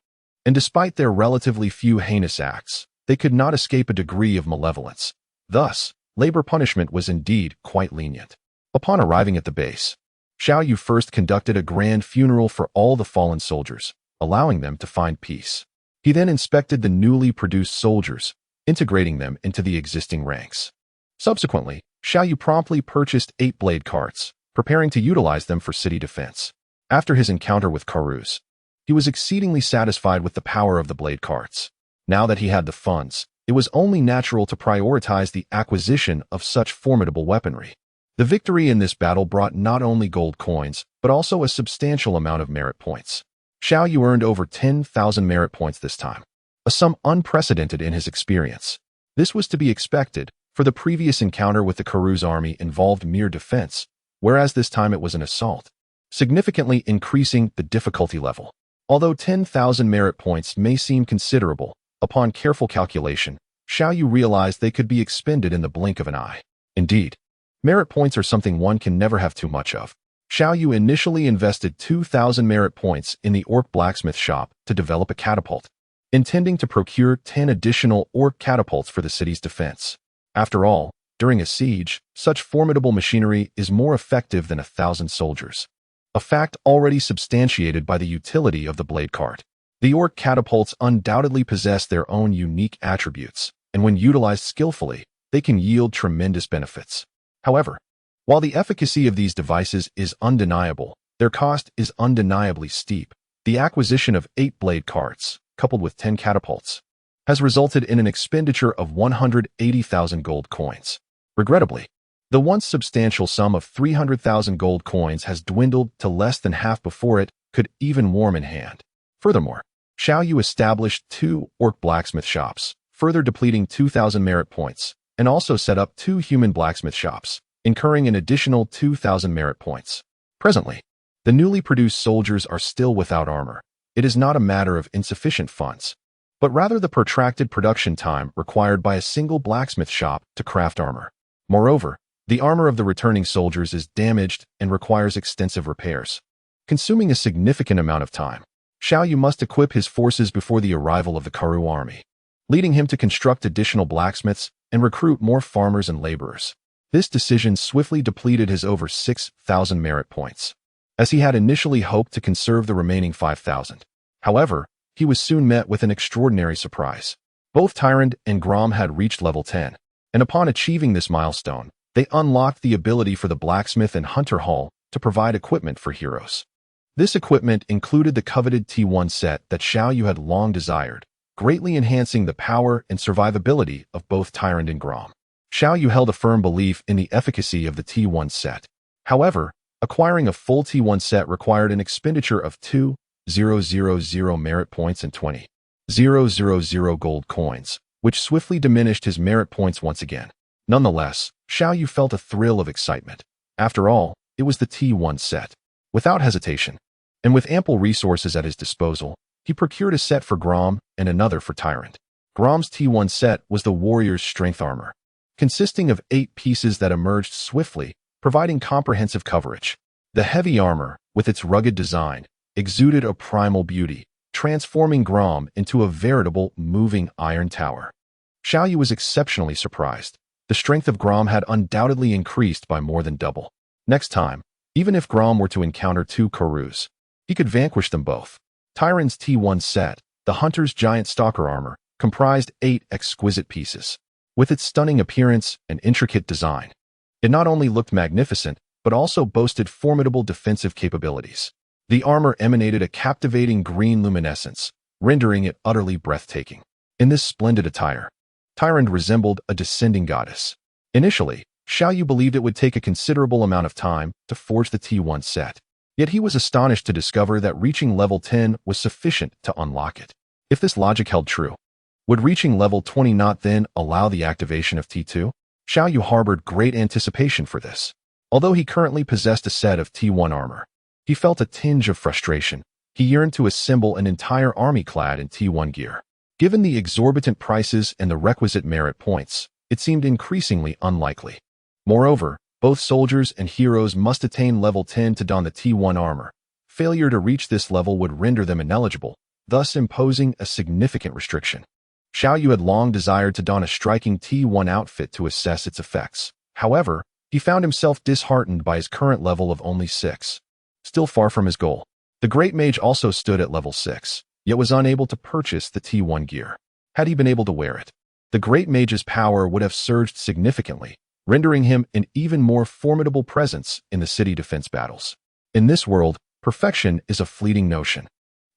And despite their relatively few heinous acts, they could not escape a degree of malevolence. Thus, labor punishment was indeed quite lenient. Upon arriving at the base, Xiao Yu first conducted a grand funeral for all the fallen soldiers, allowing them to find peace. He then inspected the newly produced soldiers, integrating them into the existing ranks. Subsequently, Xiao Yu promptly purchased 8 blade carts, preparing to utilize them for city defense. After his encounter with Karuz, he was exceedingly satisfied with the power of the blade carts. Now that he had the funds, it was only natural to prioritize the acquisition of such formidable weaponry. The victory in this battle brought not only gold coins, but also a substantial amount of merit points. Xiao Yu earned over 10,000 merit points this time, a sum unprecedented in his experience. This was to be expected, for the previous encounter with the Karuz army involved mere defense, whereas this time it was an assault, significantly increasing the difficulty level. Although 10,000 merit points may seem considerable, upon careful calculation, Xiao Yu realized they could be expended in the blink of an eye. Indeed, merit points are something one can never have too much of. Xiao Yu initially invested 2,000 merit points in the orc blacksmith shop to develop a catapult, intending to procure 10 additional orc catapults for the city's defense. After all, during a siege, such formidable machinery is more effective than 1,000 soldiers, a fact already substantiated by the utility of the blade cart. The orc catapults undoubtedly possess their own unique attributes, and when utilized skillfully, they can yield tremendous benefits. However, while the efficacy of these devices is undeniable, their cost is undeniably steep. The acquisition of 8 blade carts, coupled with 10 catapults, has resulted in an expenditure of 180,000 gold coins. Regrettably, The once substantial sum of 300,000 gold coins has dwindled to less than half before it could even warm in hand. Furthermore, Xiao Yu established 2 orc blacksmith shops, further depleting 2,000 merit points, and also set up 2 human blacksmith shops, incurring an additional 2,000 merit points. Presently, the newly produced soldiers are still without armor. It is not a matter of insufficient funds, but rather the protracted production time required by a single blacksmith shop to craft armor. Moreover, the armor of the returning soldiers is damaged and requires extensive repairs, consuming a significant amount of time. Xiao Yu must equip his forces before the arrival of the Karoo army, leading him to construct additional blacksmiths and recruit more farmers and laborers. This decision swiftly depleted his over 6,000 merit points, as he had initially hoped to conserve the remaining 5,000. However, he was soon met with an extraordinary surprise. Both Tyrande and Gromm had reached level 10, and upon achieving this milestone, they unlocked the ability for the blacksmith and hunter hall to provide equipment for heroes. This equipment included the coveted T1 set that Xiao Yu had long desired, greatly enhancing the power and survivability of both Tyrande and Gromm. Xiao Yu held a firm belief in the efficacy of the T1 set. However, acquiring a full T1 set required an expenditure of 2,000 merit points and 20,000 gold coins, which swiftly diminished his merit points once again. Nonetheless, Xiao Yu felt a thrill of excitement. After all, it was the T1 set. Without hesitation, and with ample resources at his disposal, he procured a set for Gromm and another for Tyrande. Gromm's T1 set was the warrior's strength armor, consisting of 8 pieces that emerged swiftly, providing comprehensive coverage. The heavy armor, with its rugged design, exuded a primal beauty, transforming Gromm into a veritable moving iron tower. Xiao Yu was exceptionally surprised. The strength of Gromm had undoubtedly increased by more than double. Next time, even if Gromm were to encounter 2 Karoos, he could vanquish them both. Tyrande's T1 set, the hunter's giant stalker armor, comprised 8 exquisite pieces. With its stunning appearance and intricate design, it not only looked magnificent, but also boasted formidable defensive capabilities. The armor emanated a captivating green luminescence, rendering it utterly breathtaking. In this splendid attire, Tyrande resembled a descending goddess. Initially, Xiao Yu believed it would take a considerable amount of time to forge the T1 set. Yet he was astonished to discover that reaching level 10 was sufficient to unlock it. If this logic held true, would reaching level 20 not then allow the activation of T2? Xiao Yu harbored great anticipation for this. Although he currently possessed a set of T1 armor, he felt a tinge of frustration. He yearned to assemble an entire army clad in T1 gear. Given the exorbitant prices and the requisite merit points, it seemed increasingly unlikely. Moreover, both soldiers and heroes must attain level 10 to don the T1 armor. Failure to reach this level would render them ineligible, thus imposing a significant restriction. Xiao Yu had long desired to don a striking T1 outfit to assess its effects. However, he found himself disheartened by his current level of only 6. Still far from his goal. The Great Mage also stood at level 6, yet was unable to purchase the T1 gear. Had he been able to wear it, the Great Mage's power would have surged significantly, rendering him an even more formidable presence in the city defense battles. In this world, perfection is a fleeting notion.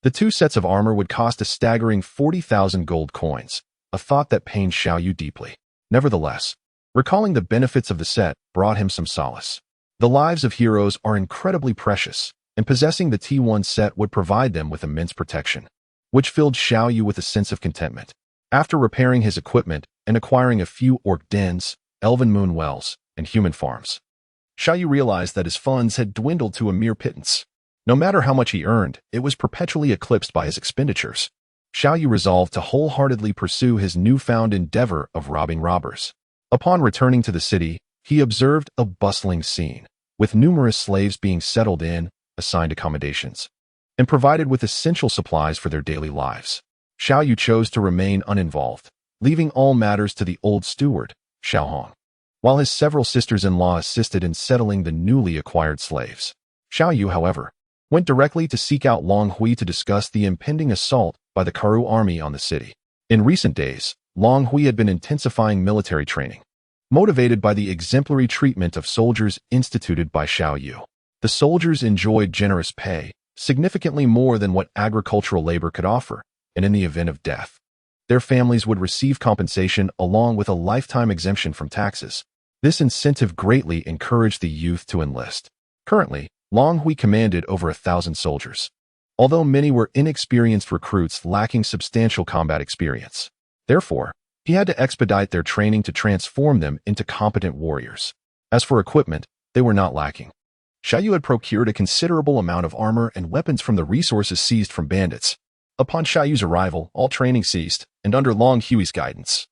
The 2 sets of armor would cost a staggering 40,000 gold coins, a thought that pained Xiao Yu deeply. Nevertheless, recalling the benefits of the set brought him some solace. The lives of heroes are incredibly precious, and possessing the T1 set would provide them with immense protection, which filled Xiao Yu with a sense of contentment. After repairing his equipment and acquiring a few orc dens, elven moon wells, and human farms, Xiao Yu realized that his funds had dwindled to a mere pittance. No matter how much he earned, it was perpetually eclipsed by his expenditures. Xiao Yu resolved to wholeheartedly pursue his newfound endeavor of robbing robbers. Upon returning to the city, he observed a bustling scene, with numerous slaves being settled in, assigned accommodations, and provided with essential supplies for their daily lives. Xiao Yu chose to remain uninvolved, leaving all matters to the old steward, Xiao Hong, while his several sisters-in-law assisted in settling the newly acquired slaves. Xiao Yu, however, went directly to seek out Hui to discuss the impending assault by the Karoo army on the city. In recent days, Hui had been intensifying military training, motivated by the exemplary treatment of soldiers instituted by Xiao Yu. The soldiers enjoyed generous pay, significantly more than what agricultural labor could offer, and in the event of death, their families would receive compensation along with a lifetime exemption from taxes. This incentive greatly encouraged the youth to enlist. Currently, Hui commanded over 1,000 soldiers, although many were inexperienced recruits lacking substantial combat experience. Therefore, he had to expedite their training to transform them into competent warriors. As for equipment, they were not lacking. Xiao Yu had procured a considerable amount of armor and weapons from the resources seized from bandits. Upon Xiao Yu's arrival, all training ceased, and under Hui's guidance,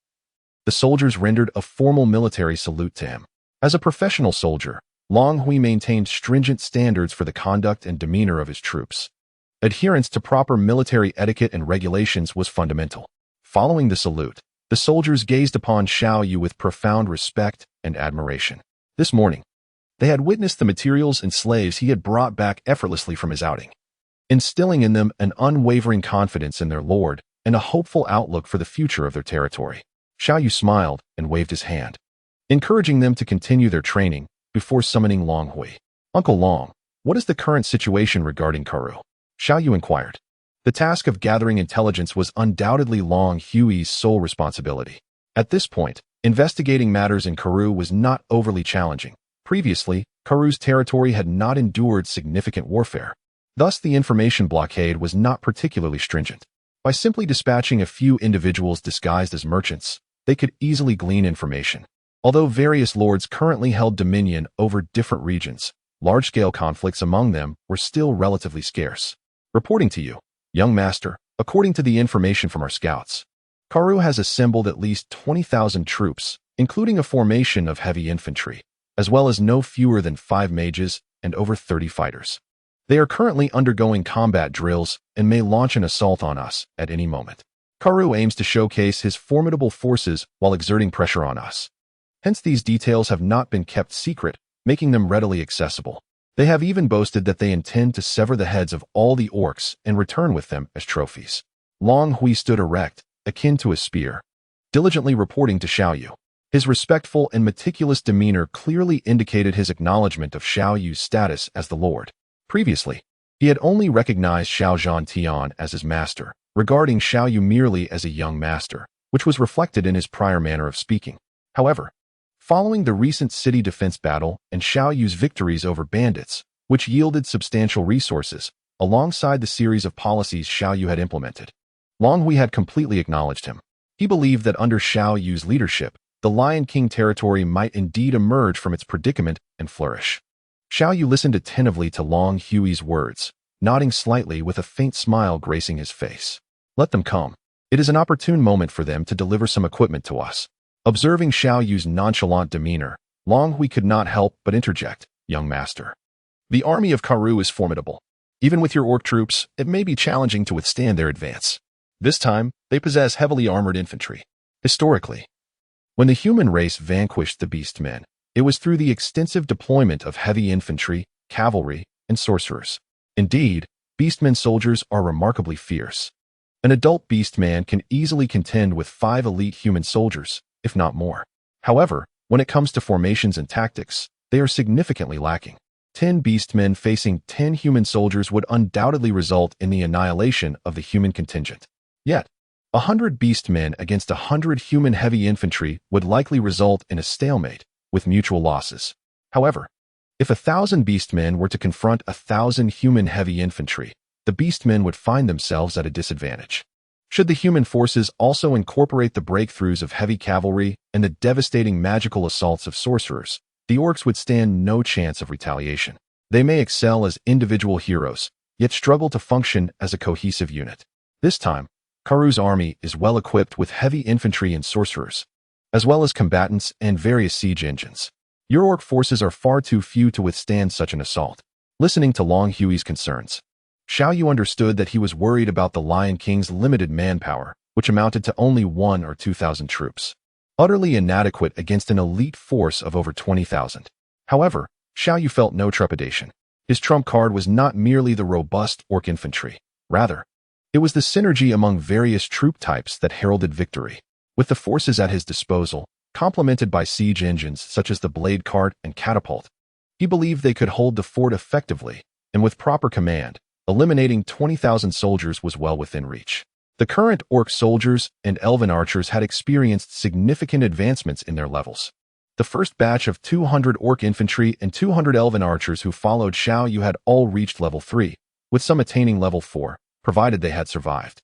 the soldiers rendered a formal military salute to him. As a professional soldier, Hui maintained stringent standards for the conduct and demeanor of his troops. Adherence to proper military etiquette and regulations was fundamental. Following the salute, the soldiers gazed upon Xiao Yu with profound respect and admiration. This morning, they had witnessed the materials and slaves he had brought back effortlessly from his outing, instilling in them an unwavering confidence in their lord and a hopeful outlook for the future of their territory. Xiao Yu smiled and waved his hand, encouraging them to continue their training before summoning Hui. "Uncle Long, what is the current situation regarding Karoo?" Xiao Yu inquired. The task of gathering intelligence was undoubtedly Hui's sole responsibility. At this point, investigating matters in Karoo was not overly challenging. Previously, Karoo's territory had not endured significant warfare. Thus, the information blockade was not particularly stringent. By simply dispatching a few individuals disguised as merchants, they could easily glean information. Although various lords currently held dominion over different regions, large-scale conflicts among them were still relatively scarce. "Reporting to you, young master, according to the information from our scouts, Karoo has assembled at least 20,000 troops, including a formation of heavy infantry, as well as no fewer than 5 mages and over 30 fighters. They are currently undergoing combat drills and may launch an assault on us at any moment. Karoo aims to showcase his formidable forces while exerting pressure on us. Hence, these details have not been kept secret, making them readily accessible. They have even boasted that they intend to sever the heads of all the orcs and return with them as trophies." Hui stood erect, akin to a spear, diligently reporting to Xiao Yu. His respectful and meticulous demeanor clearly indicated his acknowledgement of Xiao Yu's status as the lord. Previously, he had only recognized Xiao Zhantian as his master, regarding Xiao Yu merely as a young master, which was reflected in his prior manner of speaking. However, following the recent city defense battle and Xiao Yu's victories over bandits, which yielded substantial resources, alongside the series of policies Xiao Yu had implemented, Hui had completely acknowledged him. He believed that under Xiao Yu's leadership, the Lion King territory might indeed emerge from its predicament and flourish. Xiao Yu listened attentively to Hui's words, nodding slightly with a faint smile gracing his face. "Let them come. It is an opportune moment for them to deliver some equipment to us." Observing Xiao Yu's nonchalant demeanor, Hui could not help but interject, "Young master, the army of Karoo is formidable. Even with your orc troops, it may be challenging to withstand their advance. This time, they possess heavily armored infantry. Historically, when the human race vanquished the beastmen, it was through the extensive deployment of heavy infantry, cavalry, and sorcerers. Indeed, beastmen soldiers are remarkably fierce. An adult beastman can easily contend with 5 elite human soldiers, if not more. However, when it comes to formations and tactics, they are significantly lacking. 10 beastmen facing 10 human soldiers would undoubtedly result in the annihilation of the human contingent. Yet, 100 beastmen against 100 human heavy infantry would likely result in a stalemate, with mutual losses. However, if 1,000 beastmen were to confront 1,000 human heavy infantry, the beastmen would find themselves at a disadvantage. Should the human forces also incorporate the breakthroughs of heavy cavalry and the devastating magical assaults of sorcerers, the orcs would stand no chance of retaliation. They may excel as individual heroes, yet struggle to function as a cohesive unit. This time, Karoo's army is well equipped with heavy infantry and sorcerers, as well as combatants and various siege engines. Your orc forces are far too few to withstand such an assault." Listening to Hui's concerns, Xiao Yu understood that he was worried about the Lion King's limited manpower, which amounted to only 1,000 or 2,000 troops, utterly inadequate against an elite force of over 20,000. However, Xiao Yu felt no trepidation. His trump card was not merely the robust orc infantry. Rather, it was the synergy among various troop types that heralded victory. With the forces at his disposal, complemented by siege engines such as the blade cart and catapult, he believed they could hold the fort effectively, and with proper command, eliminating 20,000 soldiers was well within reach. The current orc soldiers and elven archers had experienced significant advancements in their levels. The first batch of 200 orc infantry and 200 elven archers who followed Xiao Yu had all reached level 3, with some attaining level 4, provided they had survived.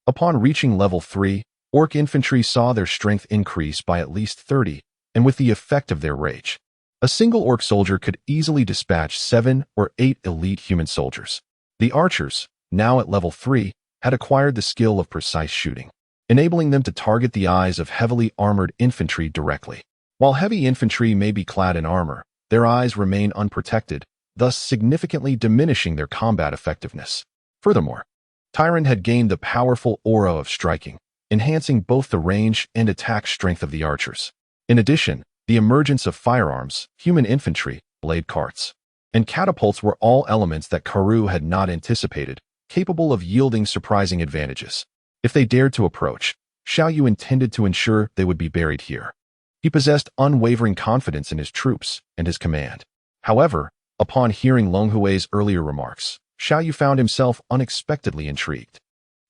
Upon reaching level 3, orc infantry saw their strength increase by at least 30, and with the effect of their rage, a single orc soldier could easily dispatch 7 or 8 elite human soldiers. The archers, now at level 3, had acquired the skill of precise shooting, enabling them to target the eyes of heavily armored infantry directly. While heavy infantry may be clad in armor, their eyes remain unprotected, thus significantly diminishing their combat effectiveness. Furthermore, Tyrande had gained the powerful aura of striking, enhancing both the range and attack strength of the archers. In addition, the emergence of firearms, human infantry, blade carts, and catapults were all elements that Karoo had not anticipated, capable of yielding surprising advantages. If they dared to approach, Xiao Yu intended to ensure they would be buried here. He possessed unwavering confidence in his troops and his command. However, upon hearing Longhui's earlier remarks, Xiao Yu found himself unexpectedly intrigued.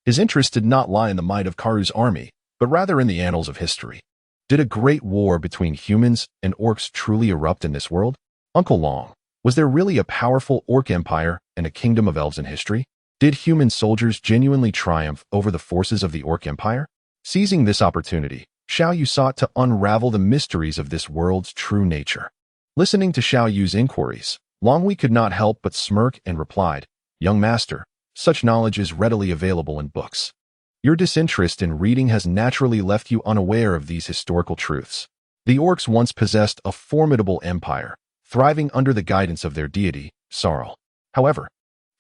His interest did not lie in the might of Karoo's army, but rather in the annals of history. Did a great war between humans and orcs truly erupt in this world? Uncle Long, was there really a powerful orc empire and a kingdom of elves in history? Did human soldiers genuinely triumph over the forces of the orc empire? Seizing this opportunity, Xiao Yu sought to unravel the mysteries of this world's true nature. Listening to Xiao Yu's inquiries, Longhui could not help but smirk and replied, "Young master, such knowledge is readily available in books. Your disinterest in reading has naturally left you unaware of these historical truths. The orcs once possessed a formidable empire, thriving under the guidance of their deity, Sarl. However,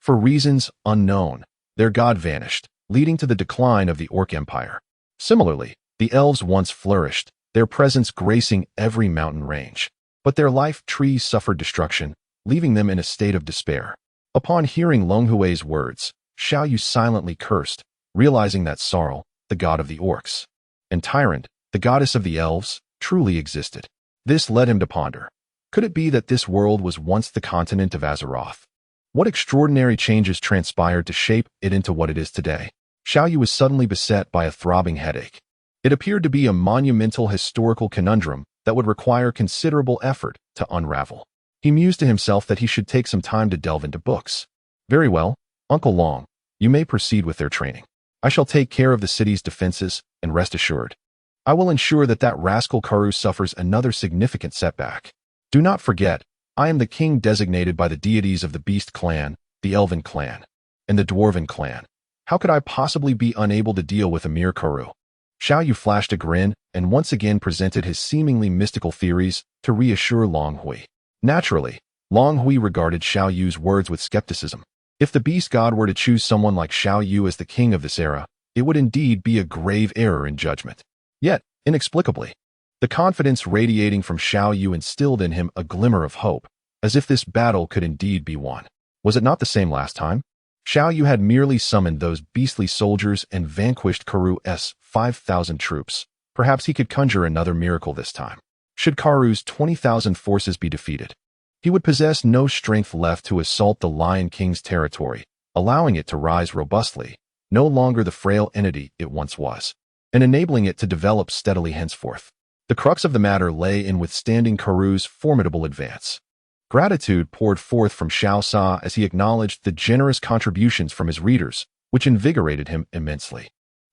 for reasons unknown, their god vanished, leading to the decline of the orc empire. Similarly, the elves once flourished, their presence gracing every mountain range. But their life trees suffered destruction, leaving them in a state of despair." Upon hearing Longhui's words, Xiao Yu silently cursed, realizing that Sarl, the god of the orcs, and Tyrande, the goddess of the elves, truly existed. This led him to ponder. Could it be that this world was once the continent of Azeroth? What extraordinary changes transpired to shape it into what it is today? Xiao Yu was suddenly beset by a throbbing headache. It appeared to be a monumental historical conundrum that would require considerable effort to unravel. He mused to himself that he should take some time to delve into books. "Very well, Uncle Long, you may proceed with their training. I shall take care of the city's defenses, and rest assured, I will ensure that rascal Karoo suffers another significant setback. Do not forget, I am the king designated by the deities of the Beast clan, the Elven clan, and the Dwarven clan. How could I possibly be unable to deal with a mere Karoo?" Xiao Yu flashed a grin and once again presented his seemingly mystical theories to reassure Longhui. Naturally, Longhui regarded Xiao Yu's words with skepticism. If the beast god were to choose someone like Xiao Yu as the king of this era, it would indeed be a grave error in judgment. Yet, inexplicably, the confidence radiating from Xiao Yu instilled in him a glimmer of hope, as if this battle could indeed be won. Was it not the same last time? Xiao Yu had merely summoned those beastly soldiers and vanquished Karoo's 5,000 troops. Perhaps he could conjure another miracle this time. Should Karoo's 20,000 forces be defeated, he would possess no strength left to assault the Lion King's territory, allowing it to rise robustly, no longer the frail entity it once was, and enabling it to develop steadily henceforth. The crux of the matter lay in withstanding Karoo's formidable advance. Gratitude poured forth from Xiao Sa as he acknowledged the generous contributions from his readers, which invigorated him immensely.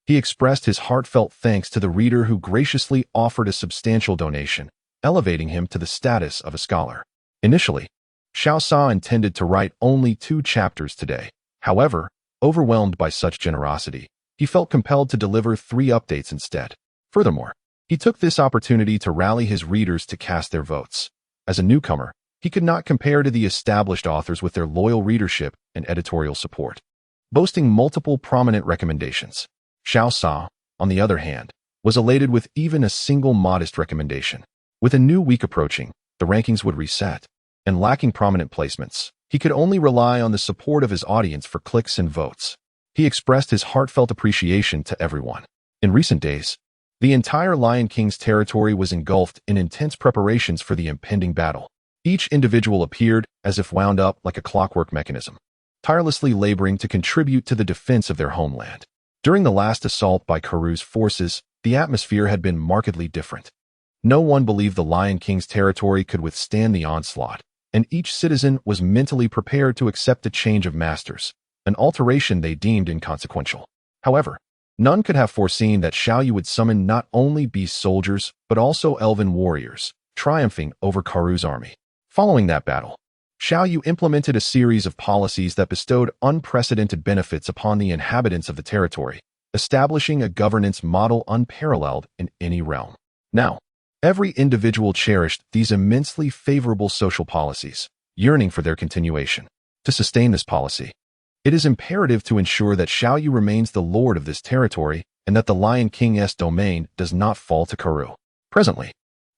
He expressed his heartfelt thanks to the reader who graciously offered a substantial donation, elevating him to the status of a scholar. Initially, Xiao Sa intended to write only 2 chapters today. However, overwhelmed by such generosity, he felt compelled to deliver 3 updates instead. Furthermore, he took this opportunity to rally his readers to cast their votes. As a newcomer, he could not compare to the established authors with their loyal readership and editorial support, boasting multiple prominent recommendations. Xiao Sa, on the other hand, was elated with even a single modest recommendation. With a new week approaching, the rankings would reset, and lacking prominent placements, he could only rely on the support of his audience for clicks and votes. He expressed his heartfelt appreciation to everyone. In recent days, the entire Lion King's territory was engulfed in intense preparations for the impending battle. Each individual appeared as if wound up like a clockwork mechanism, tirelessly laboring to contribute to the defense of their homeland. During the last assault by Karoo's forces, the atmosphere had been markedly different. No one believed the Lion King's territory could withstand the onslaught, and each citizen was mentally prepared to accept a change of masters, an alteration they deemed inconsequential. However, none could have foreseen that Xiao Yu would summon not only beast soldiers, but also elven warriors, triumphing over Karu's army. Following that battle, Xiao Yu implemented a series of policies that bestowed unprecedented benefits upon the inhabitants of the territory, establishing a governance model unparalleled in any realm. Now, every individual cherished these immensely favorable social policies, yearning for their continuation. To sustain this policy, it is imperative to ensure that Xiao Yu remains the lord of this territory and that the Lion King's domain does not fall to Karu. Presently,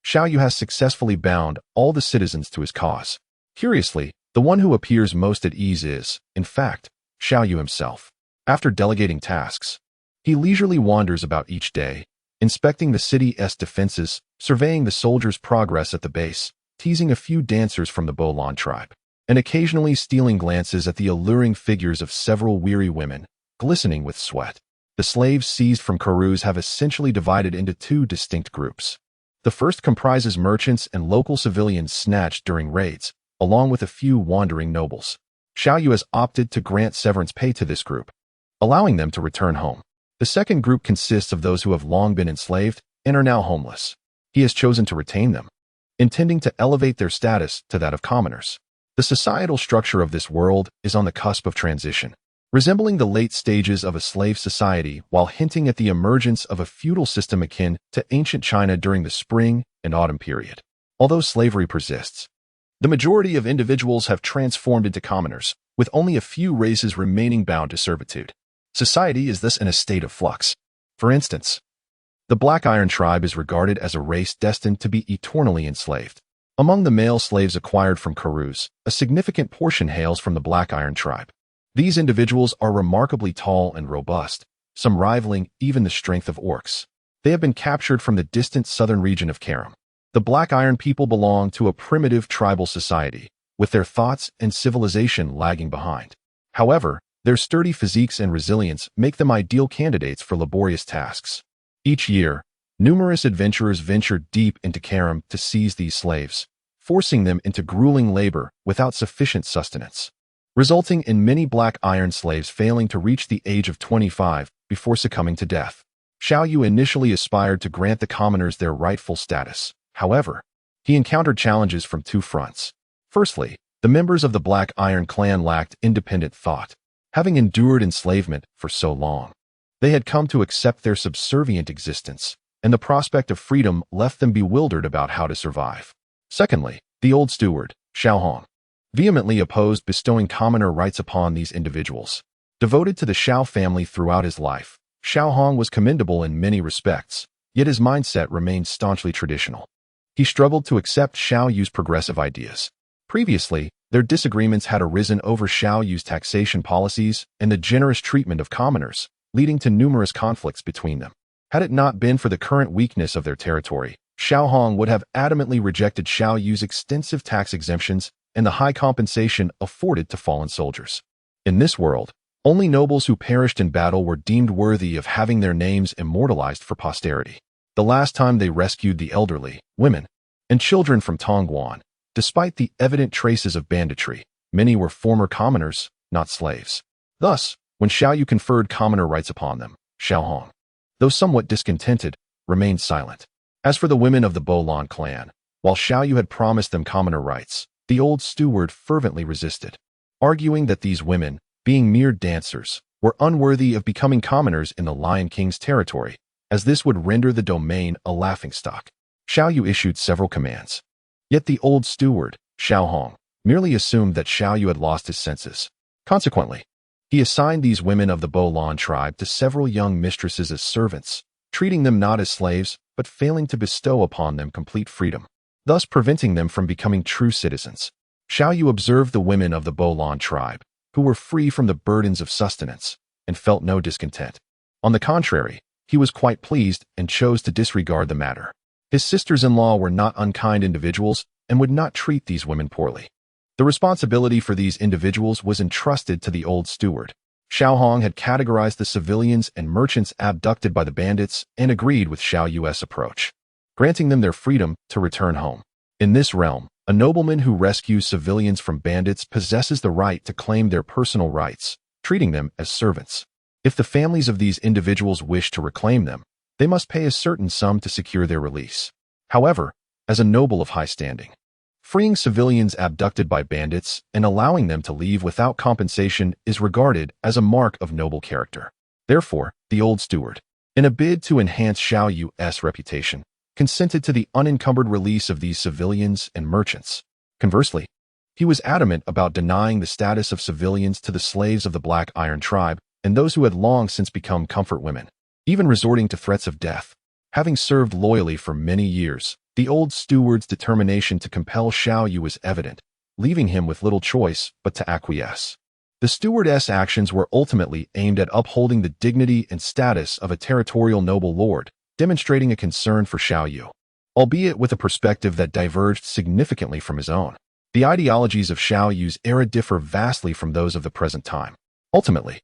Xiao Yu has successfully bound all the citizens to his cause. Curiously, the one who appears most at ease is, in fact, Xiao Yu himself. After delegating tasks, he leisurely wanders about each day, inspecting the city's defenses, surveying the soldiers' progress at the base, teasing a few dancers from the Bolan tribe, and occasionally stealing glances at the alluring figures of several weary women, glistening with sweat. The slaves seized from Karus have essentially divided into two distinct groups. The first comprises merchants and local civilians snatched during raids, along with a few wandering nobles. Xiao Yu has opted to grant severance pay to this group, allowing them to return home. The second group consists of those who have long been enslaved and are now homeless. He has chosen to retain them, intending to elevate their status to that of commoners. The societal structure of this world is on the cusp of transition, resembling the late stages of a slave society while hinting at the emergence of a feudal system akin to ancient China during the spring and autumn period. Although slavery persists, the majority of individuals have transformed into commoners, with only a few races remaining bound to servitude. Society is thus in a state of flux. For instance, the Black Iron tribe is regarded as a race destined to be eternally enslaved. Among the male slaves acquired from Karus, a significant portion hails from the Black Iron tribe. These individuals are remarkably tall and robust, some rivaling even the strength of orcs. They have been captured from the distant southern region of Karam. The Black Iron people belong to a primitive tribal society, with their thoughts and civilization lagging behind. However, their sturdy physiques and resilience make them ideal candidates for laborious tasks. Each year, numerous adventurers venture deep into Karam to seize these slaves, forcing them into grueling labor without sufficient sustenance, resulting in many Black Iron slaves failing to reach the age of 25 before succumbing to death. Xiao Yu initially aspired to grant the commoners their rightful status. However, he encountered challenges from two fronts. Firstly, the members of the Black Iron clan lacked independent thought. Having endured enslavement for so long, they had come to accept their subservient existence, and the prospect of freedom left them bewildered about how to survive. Secondly, the old steward, Xiao Hong, vehemently opposed bestowing commoner rights upon these individuals. Devoted to the Xiao family throughout his life, Xiao Hong was commendable in many respects, yet his mindset remained staunchly traditional. He struggled to accept Xiao Yu's progressive ideas. Previously, their disagreements had arisen over Xiao Yu's taxation policies and the generous treatment of commoners, leading to numerous conflicts between them. Had it not been for the current weakness of their territory, Xiao Hong would have adamantly rejected Xiao Yu's extensive tax exemptions and the high compensation afforded to fallen soldiers. In this world, only nobles who perished in battle were deemed worthy of having their names immortalized for posterity. The last time they rescued the elderly, women, and children from Tongguan, despite the evident traces of banditry, many were former commoners, not slaves. Thus, when Xiao Yu conferred commoner rights upon them, Xiao Hong, though somewhat discontented, remained silent. As for the women of the Bolan clan, while Xiao Yu had promised them commoner rights, the old steward fervently resisted, arguing that these women, being mere dancers, were unworthy of becoming commoners in the Lion King's territory, as this would render the domain a laughingstock. Xiao Yu issued several commands. Yet the old steward, Xiao Hong, merely assumed that Xiao Yu had lost his senses. Consequently, he assigned these women of the Bolan tribe to several young mistresses as servants, treating them not as slaves, but failing to bestow upon them complete freedom, thus preventing them from becoming true citizens. Xiao Yu observed the women of the Bolan tribe, who were free from the burdens of sustenance, and felt no discontent. On the contrary, he was quite pleased and chose to disregard the matter. His sisters-in-law were not unkind individuals and would not treat these women poorly. The responsibility for these individuals was entrusted to the old steward. Xiao Hong had categorized the civilians and merchants abducted by the bandits and agreed with Xiao Yu's approach. granting them their freedom to return home. In this realm, a nobleman who rescues civilians from bandits possesses the right to claim their personal rights, treating them as servants. If the families of these individuals wish to reclaim them, they must pay a certain sum to secure their release. However, as a noble of high standing, freeing civilians abducted by bandits and allowing them to leave without compensation is regarded as a mark of noble character. Therefore, the old steward, in a bid to enhance Xiao Yu's reputation, consented to the unencumbered release of these civilians and merchants. Conversely, he was adamant about denying the status of civilians to the slaves of the Black Iron tribe and those who had long since become comfort women, even resorting to threats of death. Having served loyally for many years, the old steward's determination to compel Xiao Yu was evident, leaving him with little choice but to acquiesce. The stewardess' actions were ultimately aimed at upholding the dignity and status of a territorial noble lord, demonstrating a concern for Xiao Yu, albeit with a perspective that diverged significantly from his own. The ideologies of Xiao Yu's era differ vastly from those of the present time. Ultimately,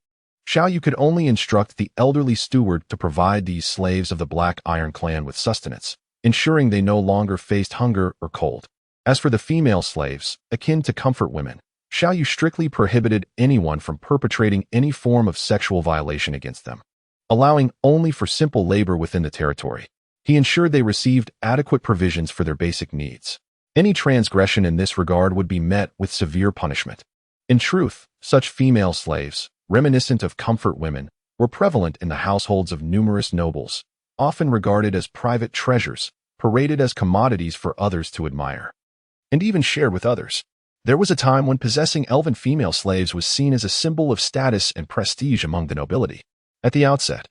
Xiao Yu could only instruct the elderly steward to provide these slaves of the Black Iron clan with sustenance, ensuring they no longer faced hunger or cold. As for the female slaves, akin to comfort women, Xiao Yu strictly prohibited anyone from perpetrating any form of sexual violation against them, allowing only for simple labor within the territory. He ensured they received adequate provisions for their basic needs. Any transgression in this regard would be met with severe punishment. In truth, such female slaves, reminiscent of comfort women, were prevalent in the households of numerous nobles, often regarded as private treasures, paraded as commodities for others to admire, and even shared with others. There was a time when possessing elven female slaves was seen as a symbol of status and prestige among the nobility. At the outset,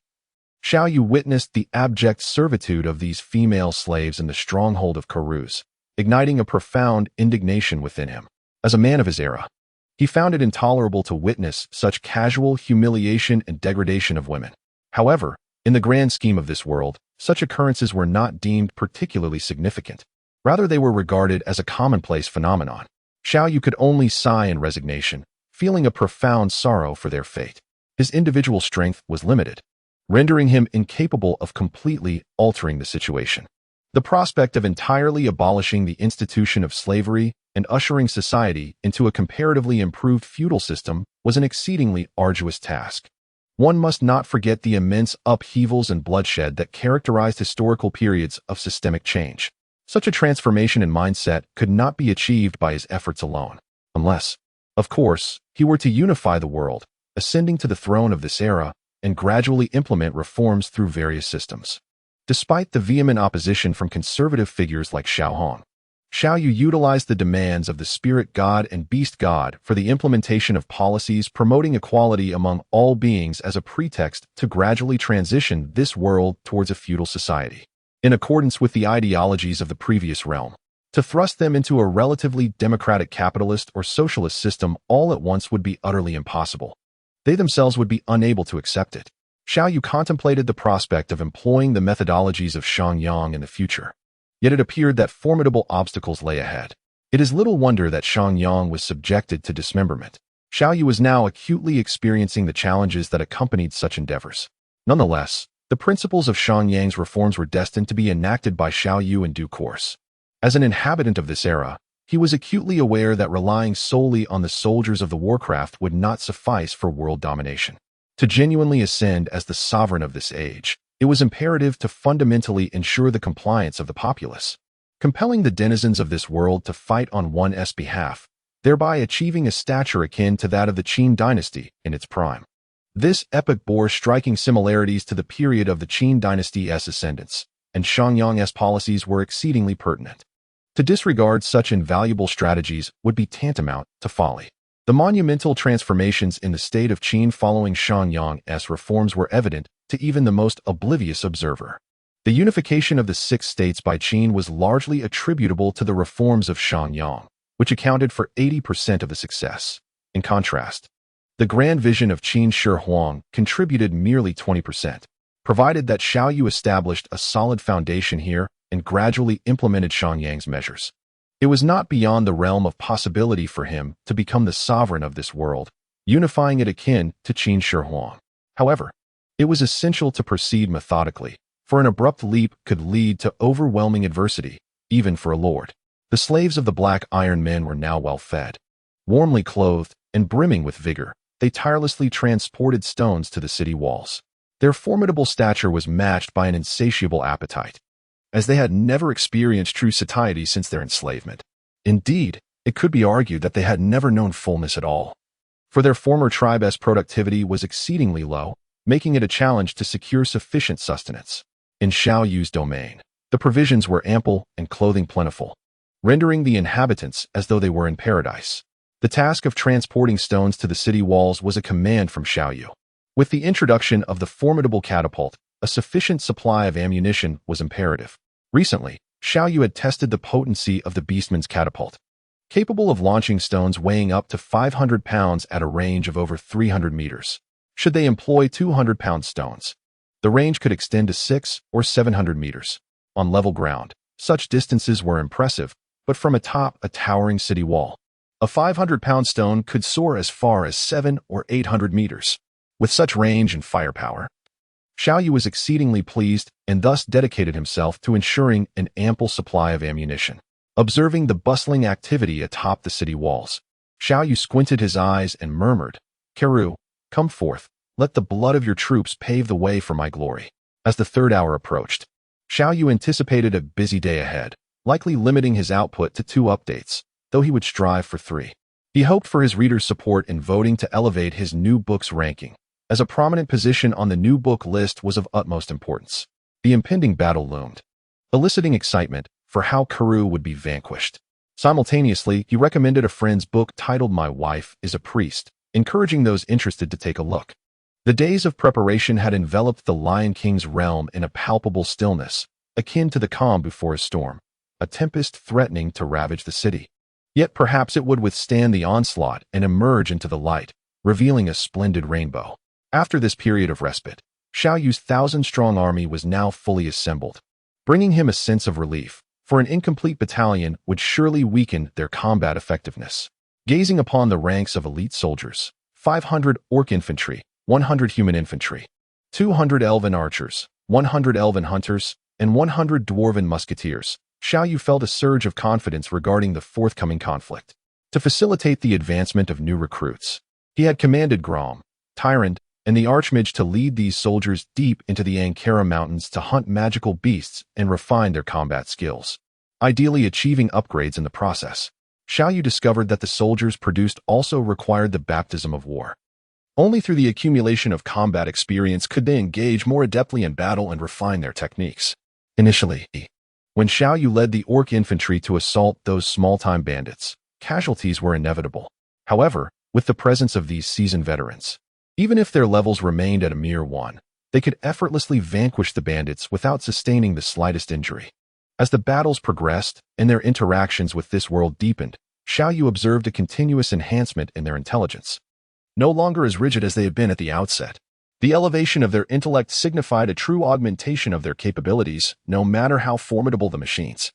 Xiao Yu witnessed the abject servitude of these female slaves in the stronghold of Karuz, igniting a profound indignation within him. As a man of his era, he found it intolerable to witness such casual humiliation and degradation of women. However, in the grand scheme of this world, such occurrences were not deemed particularly significant. Rather, they were regarded as a commonplace phenomenon. Xiao Yu could only sigh in resignation, feeling a profound sorrow for their fate. His individual strength was limited, rendering him incapable of completely altering the situation. The prospect of entirely abolishing the institution of slavery and ushering society into a comparatively improved feudal system was an exceedingly arduous task. One must not forget the immense upheavals and bloodshed that characterized historical periods of systemic change. Such a transformation in mindset could not be achieved by his efforts alone, unless, of course, he were to unify the world, ascending to the throne of this era, and gradually implement reforms through various systems. Despite the vehement opposition from conservative figures like Xiao Yu utilized the demands of the spirit god and beast god for the implementation of policies promoting equality among all beings as a pretext to gradually transition this world towards a feudal society, in accordance with the ideologies of the previous realm. To thrust them into a relatively democratic capitalist or socialist system all at once would be utterly impossible. They themselves would be unable to accept it. Xiao Yu contemplated the prospect of employing the methodologies of Xiangyang in the future. Yet it appeared that formidable obstacles lay ahead. It is little wonder that Xiangyang was subjected to dismemberment. Xiao Yu was now acutely experiencing the challenges that accompanied such endeavors. Nonetheless, the principles of Xiangyang's reforms were destined to be enacted by Xiao Yu in due course. As an inhabitant of this era, he was acutely aware that relying solely on the soldiers of the Warcraft would not suffice for world domination. To genuinely ascend as the sovereign of this age, it was imperative to fundamentally ensure the compliance of the populace, compelling the denizens of this world to fight on one's behalf, thereby achieving a stature akin to that of the Qin dynasty in its prime. This epoch bore striking similarities to the period of the Qin dynasty's ascendance, and Xiangyang's policies were exceedingly pertinent. To disregard such invaluable strategies would be tantamount to folly. The monumental transformations in the state of Qin following Xiangyang's reforms were evident to even the most oblivious observer. The unification of the 6 states by Qin was largely attributable to the reforms of Xiangyang, which accounted for 80% of the success. In contrast, the grand vision of Qin Shi Huang contributed merely 20%, provided that Xiao Yu established a solid foundation here and gradually implemented Xiangyang's measures. It was not beyond the realm of possibility for him to become the sovereign of this world, unifying it akin to Qin Shi Huang. However, it was essential to proceed methodically, for an abrupt leap could lead to overwhelming adversity, even for a lord. The slaves of the Black Iron Men were now well fed. Warmly clothed and brimming with vigor, they tirelessly transported stones to the city walls. Their formidable stature was matched by an insatiable appetite, as they had never experienced true satiety since their enslavement. Indeed, it could be argued that they had never known fullness at all. For their former tribe's productivity was exceedingly low, making it a challenge to secure sufficient sustenance. In Xiao Yu's domain, the provisions were ample and clothing plentiful, rendering the inhabitants as though they were in paradise. The task of transporting stones to the city walls was a command from Xiao Yu. With the introduction of the formidable catapult, a sufficient supply of ammunition was imperative. Recently, Xiao Yu had tested the potency of the beastman's catapult, capable of launching stones weighing up to 500 pounds at a range of over 300 meters. Should they employ 200-pound stones, the range could extend to 600 or 700 meters. On level ground, such distances were impressive, but from atop a towering city wall, a 500-pound stone could soar as far as 700 or 800 meters. With such range and firepower, Xiao Yu was exceedingly pleased and thus dedicated himself to ensuring an ample supply of ammunition. Observing the bustling activity atop the city walls, Xiao Yu squinted his eyes and murmured, "Karu, come forth, let the blood of your troops pave the way for my glory." As the third hour approached, Xiao Yu anticipated a busy day ahead, likely limiting his output to 2 updates, though he would strive for 3. He hoped for his readers' support in voting to elevate his new book's ranking, as a prominent position on the new book list was of utmost importance. The impending battle loomed, eliciting excitement for how Karu would be vanquished. Simultaneously, he recommended a friend's book titled My Wife is a Priest, encouraging those interested to take a look. The days of preparation had enveloped the Lion King's realm in a palpable stillness, akin to the calm before a storm, a tempest threatening to ravage the city. Yet perhaps it would withstand the onslaught and emerge into the light, revealing a splendid rainbow. After this period of respite, Xiao Yu's 1,000-strong army was now fully assembled, bringing him a sense of relief, for an incomplete battalion would surely weaken their combat effectiveness. Gazing upon the ranks of elite soldiers, 500 orc infantry, 100 human infantry, 200 elven archers, 100 elven hunters, and 100 dwarven musketeers, Xiao Yu felt a surge of confidence regarding the forthcoming conflict. To facilitate the advancement of new recruits, he had commanded Gromm, Tyrande, and the Archmage to lead these soldiers deep into the Ankara Mountains to hunt magical beasts and refine their combat skills, ideally achieving upgrades in the process. Xiao Yu discovered that the soldiers produced also required the baptism of war. Only through the accumulation of combat experience could they engage more adeptly in battle and refine their techniques. Initially, when Xiao Yu led the orc infantry to assault those small-time bandits, casualties were inevitable. However, with the presence of these seasoned veterans, even if their levels remained at a mere 1, they could effortlessly vanquish the bandits without sustaining the slightest injury. As the battles progressed and their interactions with this world deepened, Xiao Yu observed a continuous enhancement in their intelligence. No longer as rigid as they had been at the outset, the elevation of their intellect signified a true augmentation of their capabilities, no matter how formidable the machines.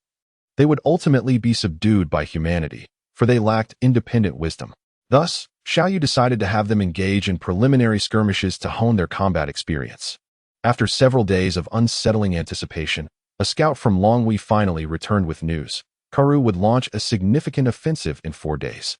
They would ultimately be subdued by humanity, for they lacked independent wisdom. Thus, Xiao Yu decided to have them engage in preliminary skirmishes to hone their combat experience. After several days of unsettling anticipation, a scout from Long.With finally returned with news. Karu would launch a significant offensive in 4 days.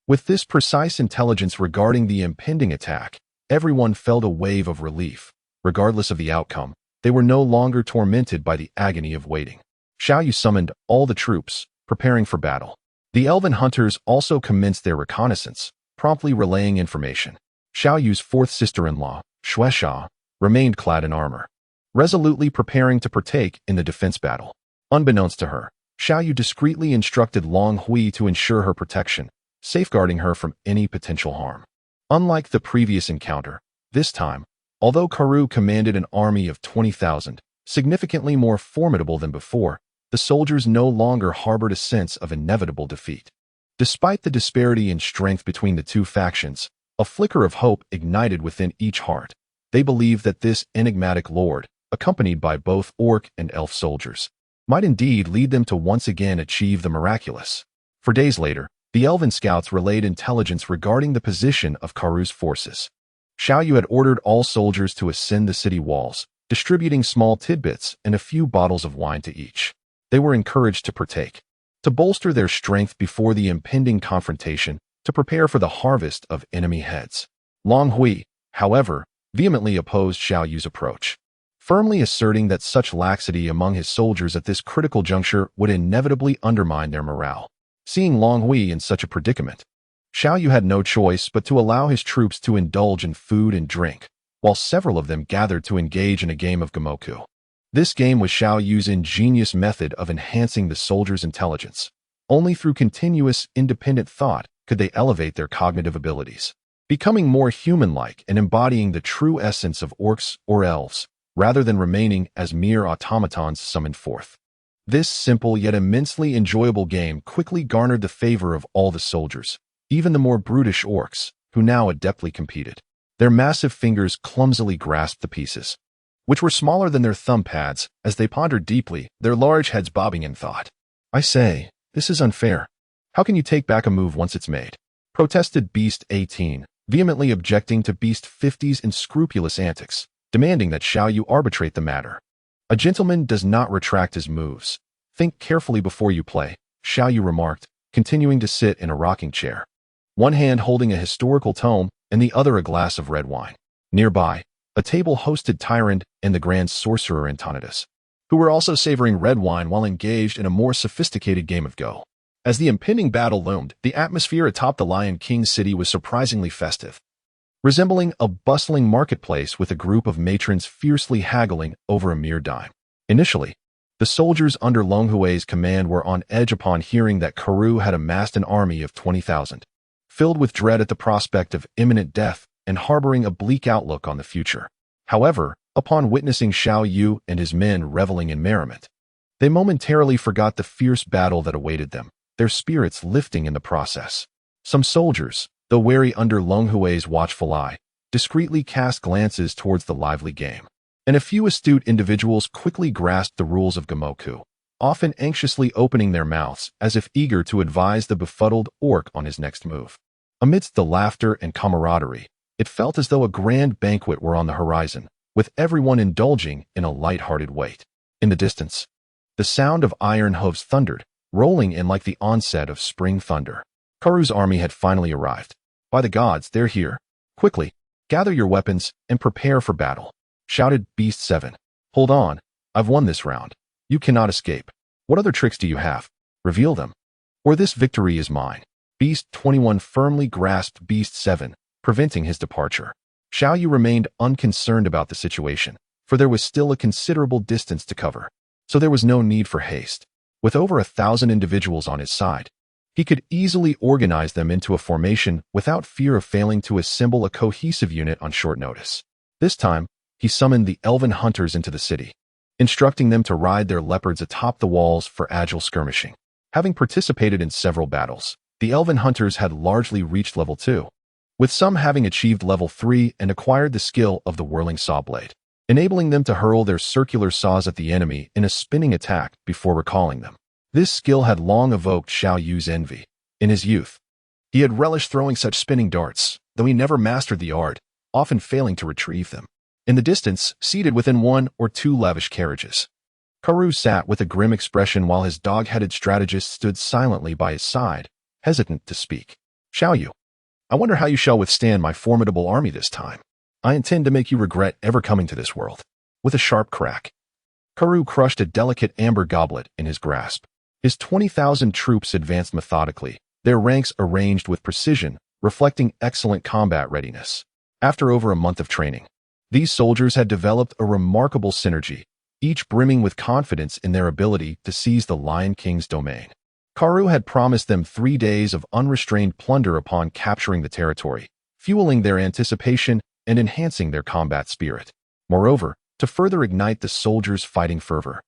With this precise intelligence regarding the impending attack, everyone felt a wave of relief. Regardless of the outcome, they were no longer tormented by the agony of waiting. Xiao Yu summoned all the troops, preparing for battle. The elven hunters also commenced their reconnaissance, promptly relaying information. Xiao Yu's 4th sister-in-law, Shuesha, remained clad in armor, resolutely preparing to partake in the defense battle. Unbeknownst to her, Xiao Yu discreetly instructed Long.With to ensure her protection, safeguarding her from any potential harm. Unlike the previous encounter, this time, although Karu commanded an army of 20,000, significantly more formidable than before, the soldiers no longer harbored a sense of inevitable defeat. Despite the disparity in strength between the two factions, a flicker of hope ignited within each heart. They believed that this enigmatic lord, accompanied by both orc and elf soldiers, might indeed lead them to once again achieve the miraculous. For days later, the elven scouts relayed intelligence regarding the position of Karu's forces. Xiao Yu had ordered all soldiers to ascend the city walls, distributing small tidbits and a few bottles of wine to each. They were encouraged to partake, to bolster their strength before the impending confrontation, to prepare for the harvest of enemy heads. Hui, however, vehemently opposed Xiao Yu's approach, firmly asserting that such laxity among his soldiers at this critical juncture would inevitably undermine their morale. Seeing Hui in such a predicament, Xiao Yu had no choice but to allow his troops to indulge in food and drink, while several of them gathered to engage in a game of Gamoku. This game was Xiao Yu's ingenious method of enhancing the soldiers' intelligence. Only through continuous, independent thought could they elevate their cognitive abilities, becoming more human-like and embodying the true essence of orcs or elves, rather than remaining as mere automatons summoned forth. This simple yet immensely enjoyable game quickly garnered the favor of all the soldiers, even the more brutish orcs, who now adeptly competed. Their massive fingers clumsily grasped the pieces, which were smaller than their thumb pads, as they pondered deeply, their large heads bobbing in thought. "I say, this is unfair. How can you take back a move once it's made?" protested Beast 18, vehemently objecting to Beast 50's unscrupulous antics, demanding that Xiao Yu arbitrate the matter. "A gentleman does not retract his moves. Think carefully before you play," Xiao Yu remarked, continuing to sit in a rocking chair, one hand holding a historical tome and the other a glass of red wine. Nearby, a table hosted Tyrande and the Grand Sorcerer Antonidas, who were also savoring red wine while engaged in a more sophisticated game of Go. As the impending battle loomed, the atmosphere atop the Lion King city was surprisingly festive, resembling a bustling marketplace with a group of matrons fiercely haggling over a mere dime. Initially, the soldiers under Hui's command were on edge upon hearing that Karoo had amassed an army of 20,000, filled with dread at the prospect of imminent death and harboring a bleak outlook on the future. However, upon witnessing Xiao Yu and his men reveling in merriment, they momentarily forgot the fierce battle that awaited them, their spirits lifting in the process. Some soldiers, though wary under Hui's watchful eye, discreetly cast glances towards the lively game, and a few astute individuals quickly grasped the rules of Gamoku, often anxiously opening their mouths as if eager to advise the befuddled orc on his next move. Amidst the laughter and camaraderie, it felt as though a grand banquet were on the horizon, with everyone indulging in a light-hearted wait. In the distance, the sound of iron hooves thundered, rolling in like the onset of spring thunder. Karoo's army had finally arrived. "By the gods, they're here. Quickly, gather your weapons and prepare for battle," shouted Beast 7. "Hold on, I've won this round. You cannot escape. What other tricks do you have? Reveal them, or this victory is mine." Beast 21 firmly grasped Beast 7, preventing his departure. Xiao Yu remained unconcerned about the situation, for there was still a considerable distance to cover, so there was no need for haste. With over 1,000 individuals on his side, he could easily organize them into a formation without fear of failing to assemble a cohesive unit on short notice. This time, he summoned the elven hunters into the city, instructing them to ride their leopards atop the walls for agile skirmishing. Having participated in several battles, the elven hunters had largely reached level 2, with some having achieved level 3 and acquired the skill of the whirling saw blade, enabling them to hurl their circular saws at the enemy in a spinning attack before recalling them. This skill had long evoked Xiao Yu's envy. In his youth, he had relished throwing such spinning darts, though he never mastered the art, often failing to retrieve them. In the distance, seated within one or two lavish carriages, Karoo sat with a grim expression while his dog-headed strategist stood silently by his side, hesitant to speak. "Xiao Yu, I wonder how you shall withstand my formidable army this time. I intend to make you regret ever coming to this world." With a sharp crack, Karoo crushed a delicate amber goblet in his grasp. His 20,000 troops advanced methodically, their ranks arranged with precision, reflecting excellent combat readiness. After over a month of training, these soldiers had developed a remarkable synergy, each brimming with confidence in their ability to seize the Lion King's domain. Karoo had promised them 3 days of unrestrained plunder upon capturing the territory, fueling their anticipation and enhancing their combat spirit. Moreover, to further ignite the soldiers' fighting fervor,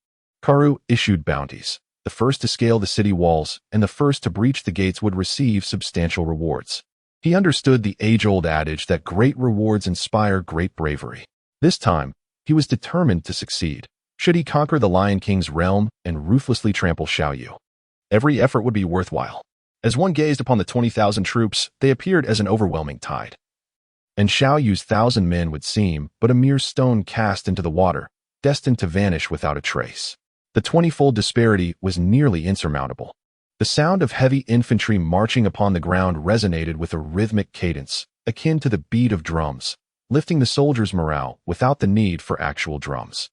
Karoo issued bounties. The first to scale the city walls and the first to breach the gates would receive substantial rewards. He understood the age-old adage that great rewards inspire great bravery. This time, he was determined to succeed. Should he conquer the Lion King's realm and ruthlessly trample Xiao Yu, every effort would be worthwhile. As one gazed upon the 20,000 troops, they appeared as an overwhelming tide, and Xiao Yu's 1,000 men would seem but a mere stone cast into the water destined to vanish without a trace. The 20-fold disparity was nearly insurmountable. The sound of heavy infantry marching upon the ground resonated with a rhythmic cadence, akin to the beat of drums, lifting the soldiers' morale without the need for actual drums.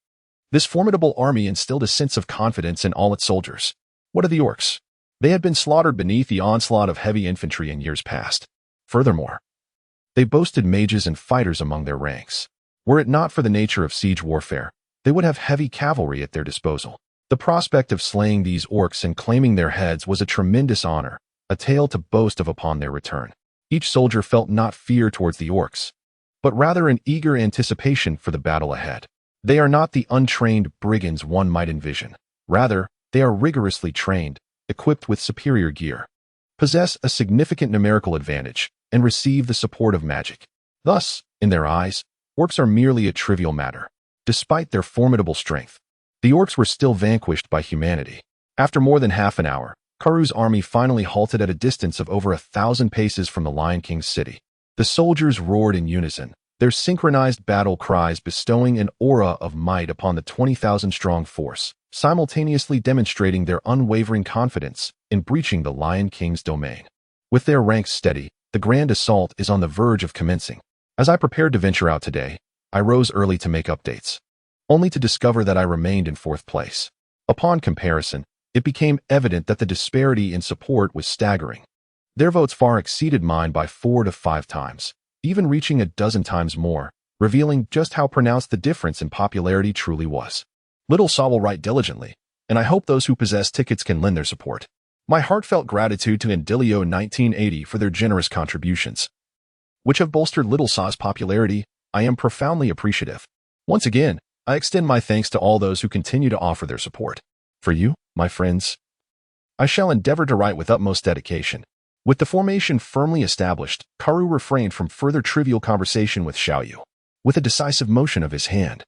This formidable army instilled a sense of confidence in all its soldiers. What of the orcs? They had been slaughtered beneath the onslaught of heavy infantry in years past. Furthermore, they boasted mages and fighters among their ranks. Were it not for the nature of siege warfare, they would have heavy cavalry at their disposal. The prospect of slaying these orcs and claiming their heads was a tremendous honor, a tale to boast of upon their return. Each soldier felt not fear towards the orcs, but rather an eager anticipation for the battle ahead. They are not the untrained brigands one might envision. Rather, they are rigorously trained, equipped with superior gear, possess a significant numerical advantage, and receive the support of magic. Thus, in their eyes, orcs are merely a trivial matter. Despite their formidable strength, the orcs were still vanquished by humanity. After more than half an hour, Karu's army finally halted at a distance of over 1,000 paces from the Lion King's city. The soldiers roared in unison, their synchronized battle cries bestowing an aura of might upon the 20,000-strong force, simultaneously demonstrating their unwavering confidence in breaching the Lion King's domain. With their ranks steady, the grand assault is on the verge of commencing. As I prepared to venture out today, I rose early to make updates, only to discover that I remained in fourth place. Upon comparison, it became evident that the disparity in support was staggering. Their votes far exceeded mine by 4 to 5 times, even reaching a dozen times more, revealing just how pronounced the difference in popularity truly was. Little Saw will write diligently, and I hope those who possess tickets can lend their support. My heartfelt gratitude to Indilio 1980 for their generous contributions, which have bolstered Little Saw's popularity. I am profoundly appreciative. Once again, I extend my thanks to all those who continue to offer their support. For you, my friends, I shall endeavor to write with utmost dedication. With the formation firmly established, Karu refrained from further trivial conversation with Xiao Yu. With a decisive motion of his hand,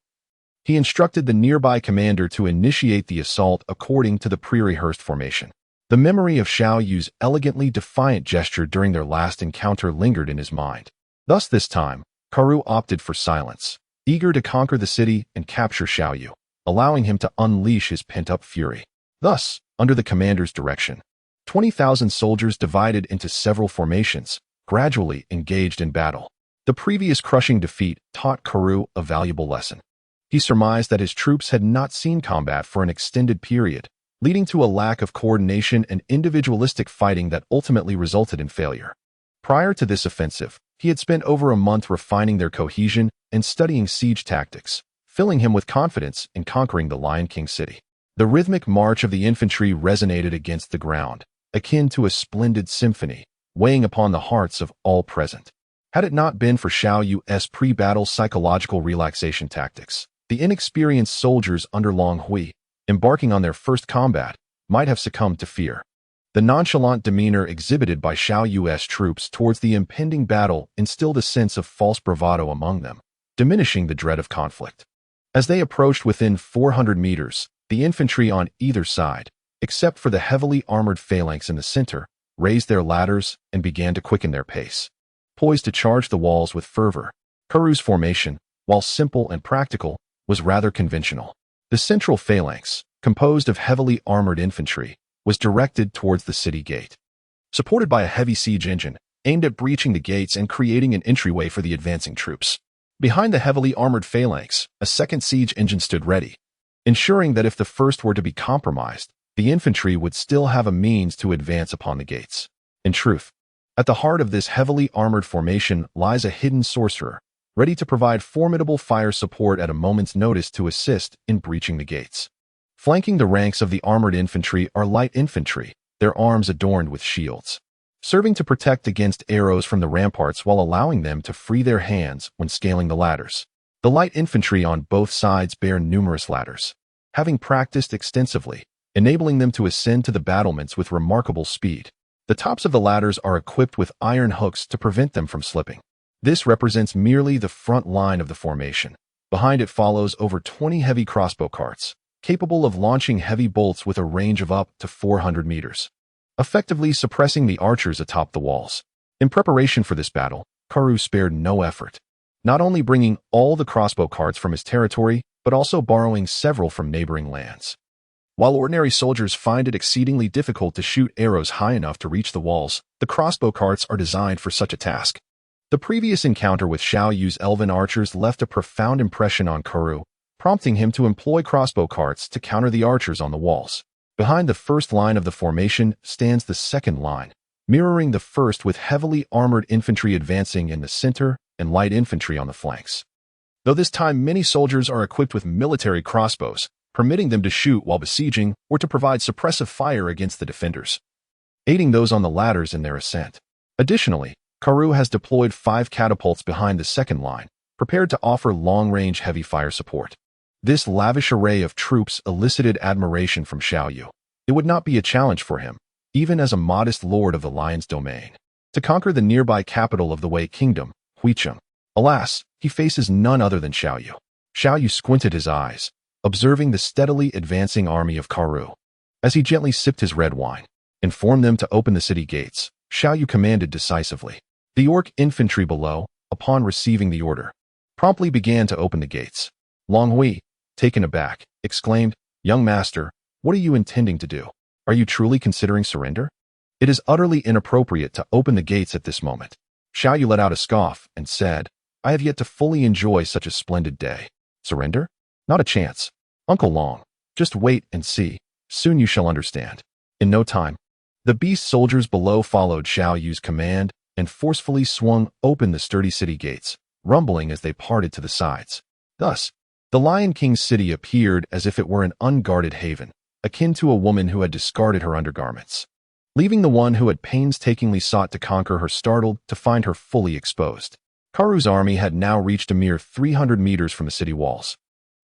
he instructed the nearby commander to initiate the assault according to the pre-rehearsed formation. The memory of Xiao Yu's elegantly defiant gesture during their last encounter lingered in his mind. Thus this time, Karu opted for silence, eager to conquer the city and capture Xiao Yu, allowing him to unleash his pent-up fury. Thus, under the commander's direction, 20,000 soldiers divided into several formations, gradually engaged in battle. The previous crushing defeat taught Karu a valuable lesson. He surmised that his troops had not seen combat for an extended period, leading to a lack of coordination and individualistic fighting that ultimately resulted in failure. Prior to this offensive, he had spent over a month refining their cohesion and studying siege tactics, filling him with confidence in conquering the Lion King city. The rhythmic march of the infantry resonated against the ground, akin to a splendid symphony, weighing upon the hearts of all present. Had it not been for Xiao Yu's pre-battle psychological relaxation tactics, the inexperienced soldiers under Long Hui, embarking on their first combat, might have succumbed to fear. The nonchalant demeanor exhibited by Xiao Yu's troops towards the impending battle instilled a sense of false bravado among them, diminishing the dread of conflict. As they approached within 400 meters, the infantry on either side, except for the heavily armored phalanx in the center, raised their ladders and began to quicken their pace. Poised to charge the walls with fervor, Karu's formation, while simple and practical, was rather conventional. The central phalanx, composed of heavily armored infantry, was directed towards the city gate. Supported by a heavy siege engine, aimed at breaching the gates and creating an entryway for the advancing troops. Behind the heavily armored phalanx, a second siege engine stood ready, ensuring that if the first were to be compromised, the infantry would still have a means to advance upon the gates. In truth, at the heart of this heavily armored formation lies a hidden sorcerer, ready to provide formidable fire support at a moment's notice to assist in breaching the gates. Flanking the ranks of the armored infantry are light infantry, their arms adorned with shields, serving to protect against arrows from the ramparts while allowing them to free their hands when scaling the ladders. The light infantry on both sides bear numerous ladders, having practiced extensively, enabling them to ascend to the battlements with remarkable speed. The tops of the ladders are equipped with iron hooks to prevent them from slipping. This represents merely the front line of the formation. Behind it follows over 20 heavy crossbow carts, capable of launching heavy bolts with a range of up to 400 meters, effectively suppressing the archers atop the walls. In preparation for this battle, Karu spared no effort. not only bringing all the crossbow carts from his territory, but also borrowing several from neighboring lands. While ordinary soldiers find it exceedingly difficult to shoot arrows high enough to reach the walls, the crossbow carts are designed for such a task. The previous encounter with Xiao Yu's elven archers left a profound impression on Karoo, prompting him to employ crossbow carts to counter the archers on the walls. Behind the first line of the formation stands the second line, mirroring the first, with heavily armored infantry advancing in the center and light infantry on the flanks. Though this time many soldiers are equipped with military crossbows, permitting them to shoot while besieging or to provide suppressive fire against the defenders, aiding those on the ladders in their ascent. Additionally, Karoo has deployed 5 catapults behind the second line, prepared to offer long-range heavy fire support. This lavish array of troops elicited admiration from Xiao Yu. It would not be a challenge for him, even as a modest lord of the Lion's Domain, to conquer the nearby capital of the Wei Kingdom, Huicheng. Alas, he faces none other than Xiao Yu. Xiao Yu squinted his eyes, observing the steadily advancing army of Karoo. As he gently sipped his red wine, informed them to open the city gates, Xiao Yu commanded decisively. The orc infantry below, upon receiving the order, promptly began to open the gates. Long Hui, taken aback, exclaimed, "Young master, what are you intending to do? Are you truly considering surrender? It is utterly inappropriate to open the gates at this moment." Xiao Yu let out a scoff and said, "I have yet to fully enjoy such a splendid day. Surrender? Not a chance. Uncle Long, just wait and see. Soon you shall understand." In no time, the beast soldiers below followed Xiao Yu's command and forcefully swung open the sturdy city gates, rumbling as they parted to the sides. Thus, the Lion King's city appeared as if it were an unguarded haven, akin to a woman who had discarded her undergarments, leaving the one who had painstakingly sought to conquer her startled to find her fully exposed. Karoo's army had now reached a mere 300 meters from the city walls,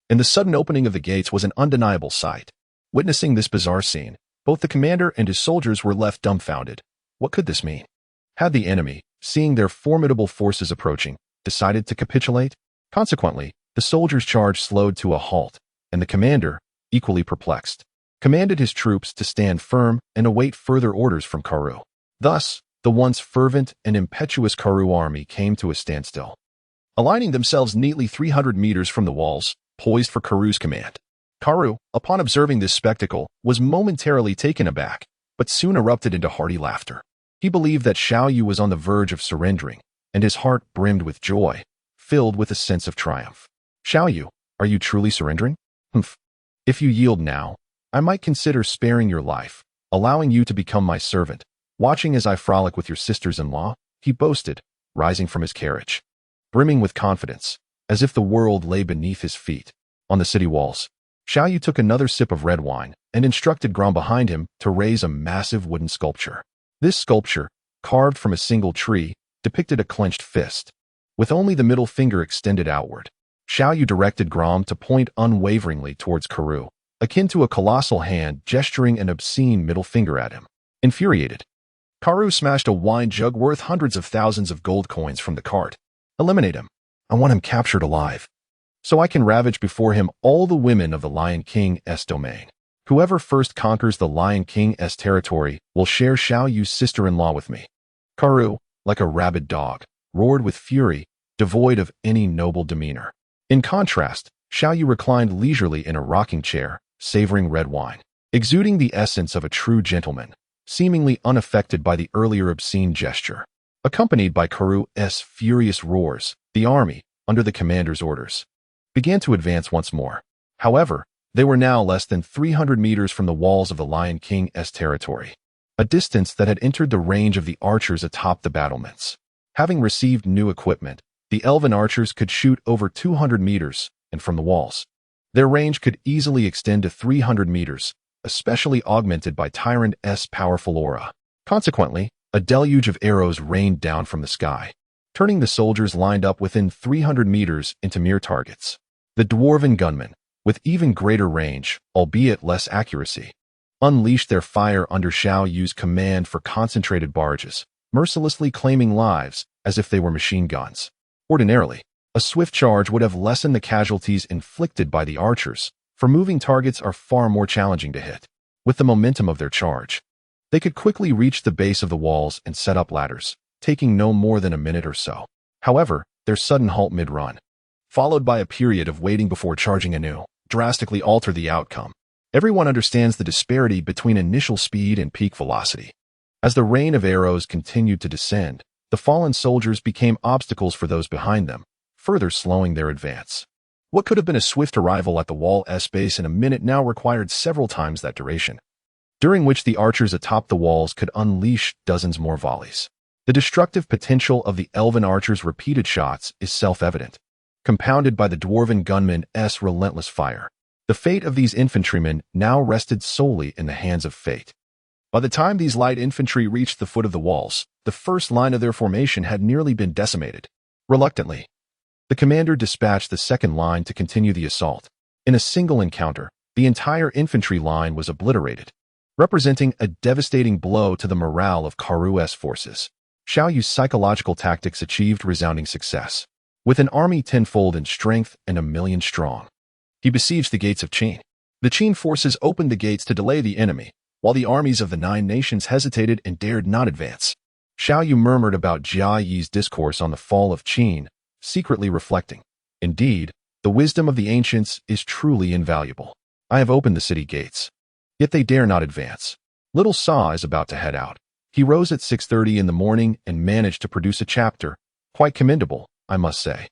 and the sudden opening of the gates was an undeniable sight. Witnessing this bizarre scene, both the commander and his soldiers were left dumbfounded. What could this mean? Had the enemy, seeing their formidable forces approaching, decided to capitulate? Consequently, the soldiers' charge slowed to a halt, and the commander, equally perplexed, commanded his troops to stand firm and await further orders from Karoo. Thus, the once fervent and impetuous Karoo army came to a standstill, aligning themselves neatly 300 meters from the walls, poised for Karoo's command. Karoo, upon observing this spectacle, was momentarily taken aback, but soon erupted into hearty laughter. He believed that Xiao Yu was on the verge of surrendering, and his heart brimmed with joy, filled with a sense of triumph. "Xiao Yu, are you truly surrendering? Humph. If you yield now, I might consider sparing your life, allowing you to become my servant, watching as I frolic with your sisters-in-law," he boasted, rising from his carriage. Brimming with confidence, as if the world lay beneath his feet. On the city walls, Xiao Yu took another sip of red wine and instructed Gromm behind him to raise a massive wooden sculpture. This sculpture, carved from a single tree, depicted a clenched fist, with only the middle finger extended outward. Xiao Yu directed Gromm to point unwaveringly towards Karoo, akin to a colossal hand gesturing an obscene middle finger at him. Infuriated, Karoo smashed a wine jug worth hundreds of thousands of gold coins from the cart. "Eliminate him. I want him captured alive, so I can ravage before him all the women of the Lion King's domain. Whoever first conquers the Lion King's territory will share Xiao Yu's sister-in-law with me." Karoo, like a rabid dog, roared with fury, devoid of any noble demeanor. In contrast, Xiao Yu reclined leisurely in a rocking chair, savoring red wine, exuding the essence of a true gentleman, seemingly unaffected by the earlier obscene gesture. Accompanied by Karoo's furious roars, the army, under the commander's orders, began to advance once more. However, they were now less than 300 meters from the walls of the Lion King's territory, a distance that had entered the range of the archers atop the battlements. Having received new equipment, the elven archers could shoot over 200 meters, and from the walls, their range could easily extend to 300 meters, especially augmented by Tyrande's powerful aura. Consequently, a deluge of arrows rained down from the sky, turning the soldiers lined up within 300 meters into mere targets. The dwarven gunmen, with even greater range, albeit less accuracy, unleashed their fire under Xiao Yu's command for concentrated barrages, mercilessly claiming lives as if they were machine guns. Ordinarily, a swift charge would have lessened the casualties inflicted by the archers, for moving targets are far more challenging to hit. With the momentum of their charge, they could quickly reach the base of the walls and set up ladders, taking no more than a minute or so. However, their sudden halt mid-run, followed by a period of waiting before charging anew, drastically alter the outcome. Everyone understands the disparity between initial speed and peak velocity. As the rain of arrows continued to descend, the fallen soldiers became obstacles for those behind them, further slowing their advance. What could have been a swift arrival at the wall's base in a minute now required several times that duration, during which the archers atop the walls could unleash dozens more volleys. The destructive potential of the elven archers' repeated shots is self-evident, compounded by the dwarven gunmen's relentless fire. The fate of these infantrymen now rested solely in the hands of fate. By the time these light infantry reached the foot of the walls, the first line of their formation had nearly been decimated. Reluctantly, the commander dispatched the second line to continue the assault. In a single encounter, the entire infantry line was obliterated, representing a devastating blow to the morale of Karu's forces. Xiao Yu's psychological tactics achieved resounding success. With an army tenfold in strength and 1,000,000 strong, he besieged the gates of Qin. The Qin forces opened the gates to delay the enemy, while the armies of the 9 nations hesitated and dared not advance. Xiao Yu murmured about Jia Yi's discourse on the fall of Qin, secretly reflecting, "Indeed, the wisdom of the ancients is truly invaluable. I have opened the city gates, yet they dare not advance." Little Sa is about to head out. He rose at 6:30 in the morning and managed to produce a chapter. Quite commendable, I must say.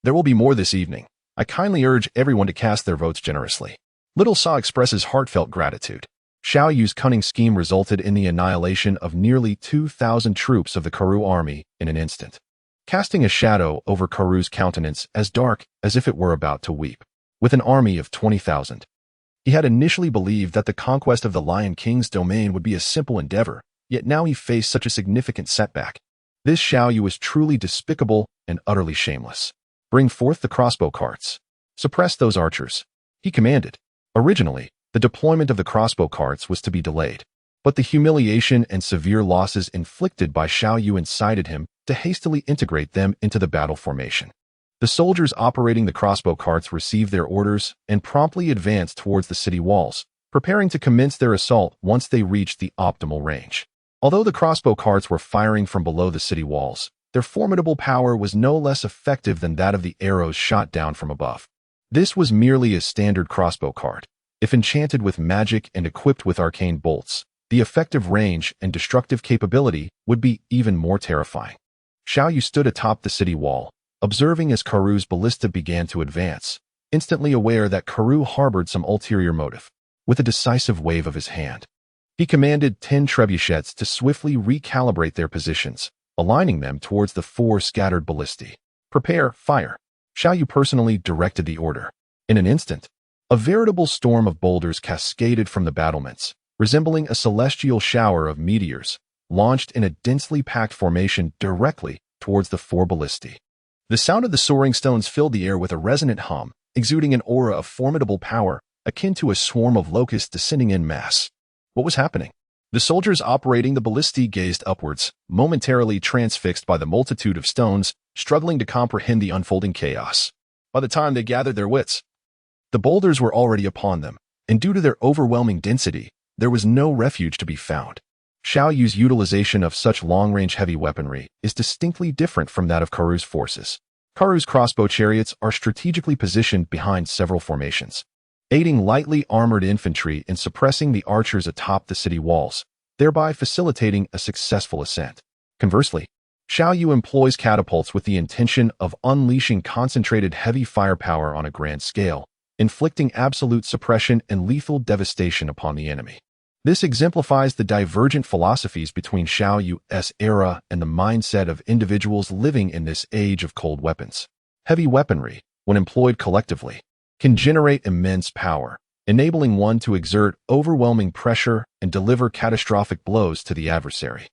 There will be more this evening. I kindly urge everyone to cast their votes generously. Little Sa expresses heartfelt gratitude. Xiao Yu's cunning scheme resulted in the annihilation of nearly 2,000 troops of the Karu army in an instant, casting a shadow over Karu's countenance as dark as if it were about to weep. With an army of 20,000, he had initially believed that the conquest of the Lion King's domain would be a simple endeavor, yet now he faced such a significant setback. This Xiao Yu was truly despicable and utterly shameless. Bring forth the crossbow carts. Suppress those archers, he commanded. Originally, the deployment of the crossbow carts was to be delayed, but the humiliation and severe losses inflicted by Xiao Yu incited him to hastily integrate them into the battle formation. The soldiers operating the crossbow carts received their orders and promptly advanced towards the city walls, preparing to commence their assault once they reached the optimal range. Although the crossbow carts were firing from below the city walls, their formidable power was no less effective than that of the arrows shot down from above. This was merely a standard crossbow cart. If enchanted with magic and equipped with arcane bolts, the effective range and destructive capability would be even more terrifying. Xiao Yu stood atop the city wall, observing as Karu's ballista began to advance, instantly aware that Karu harbored some ulterior motive. With a decisive wave of his hand, he commanded 10 trebuchets to swiftly recalibrate their positions, aligning them towards the 4 scattered ballistae. Prepare, fire. Xiao Yu personally directed the order. In an instant, a veritable storm of boulders cascaded from the battlements, resembling a celestial shower of meteors, launched in a densely packed formation directly towards the 4 ballistae. The sound of the soaring stones filled the air with a resonant hum, exuding an aura of formidable power, akin to a swarm of locusts descending en masse. What was happening? The soldiers operating the ballistae gazed upwards, momentarily transfixed by the multitude of stones, struggling to comprehend the unfolding chaos. By the time they gathered their wits, the boulders were already upon them, and due to their overwhelming density, there was no refuge to be found. Xiao Yu's utilization of such long-range heavy weaponry is distinctly different from that of Karu's forces. Karu's crossbow chariots are strategically positioned behind several formations, aiding lightly armored infantry in suppressing the archers atop the city walls, thereby facilitating a successful ascent. Conversely, Xiao Yu employs catapults with the intention of unleashing concentrated heavy firepower on a grand scale, inflicting absolute suppression and lethal devastation upon the enemy. This exemplifies the divergent philosophies between Xiao Yu's era and the mindset of individuals living in this age of cold weapons. Heavy weaponry, when employed collectively, can generate immense power, enabling one to exert overwhelming pressure and deliver catastrophic blows to the adversary.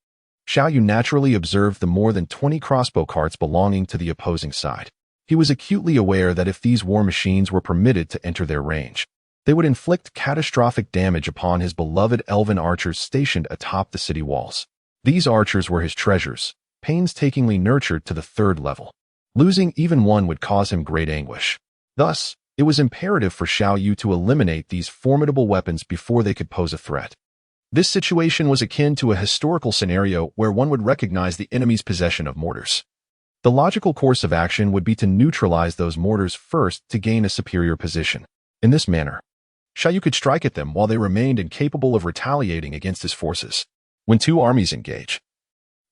Xiao Yu naturally observed the more than 20 crossbow carts belonging to the opposing side. He was acutely aware that if these war machines were permitted to enter their range, they would inflict catastrophic damage upon his beloved elven archers stationed atop the city walls. These archers were his treasures, painstakingly nurtured to the 3rd level. Losing even one would cause him great anguish. Thus, it was imperative for Xiao Yu to eliminate these formidable weapons before they could pose a threat. This situation was akin to a historical scenario where one would recognize the enemy's possession of mortars. The logical course of action would be to neutralize those mortars first to gain a superior position. In this manner, Xiao Yu could strike at them while they remained incapable of retaliating against his forces. When two armies engage,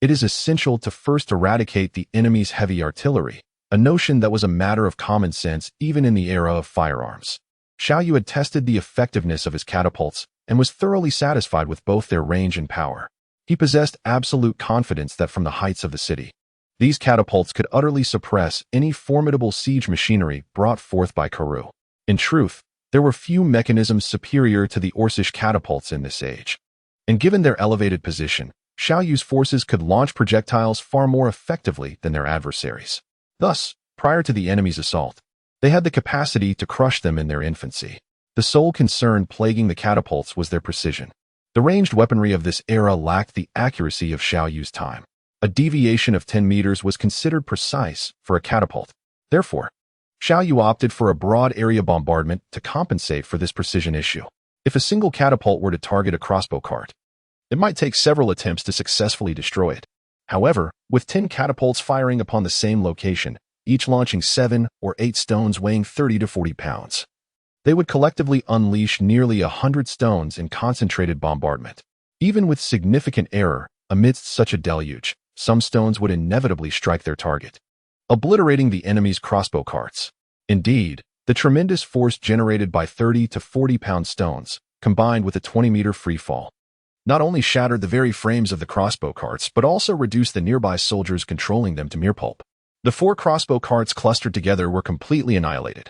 it is essential to first eradicate the enemy's heavy artillery, a notion that was a matter of common sense even in the era of firearms. Xiao Yu had tested the effectiveness of his catapults and was thoroughly satisfied with both their range and power. He possessed absolute confidence that from the heights of the city, these catapults could utterly suppress any formidable siege machinery brought forth by Karu. In truth, there were few mechanisms superior to the Orcish catapults in this age. And given their elevated position, Xiao Yu's forces could launch projectiles far more effectively than their adversaries. Thus, prior to the enemy's assault, they had the capacity to crush them in their infancy. The sole concern plaguing the catapults was their precision. The ranged weaponry of this era lacked the accuracy of Xiao Yu's time. A deviation of 10 meters was considered precise for a catapult. Therefore, Xiao Yu opted for a broad area bombardment to compensate for this precision issue. If a single catapult were to target a crossbow cart, it might take several attempts to successfully destroy it. However, with 10 catapults firing upon the same location, each launching 7 or 8 stones weighing 30 to 40 pounds, they would collectively unleash nearly 100 stones in concentrated bombardment. Even with significant error, amidst such a deluge, some stones would inevitably strike their target, obliterating the enemy's crossbow carts. Indeed, the tremendous force generated by 30 to 40-pound stones, combined with a 20-meter free fall, not only shattered the very frames of the crossbow carts, but also reduced the nearby soldiers controlling them to mere pulp. The 4 crossbow carts clustered together were completely annihilated,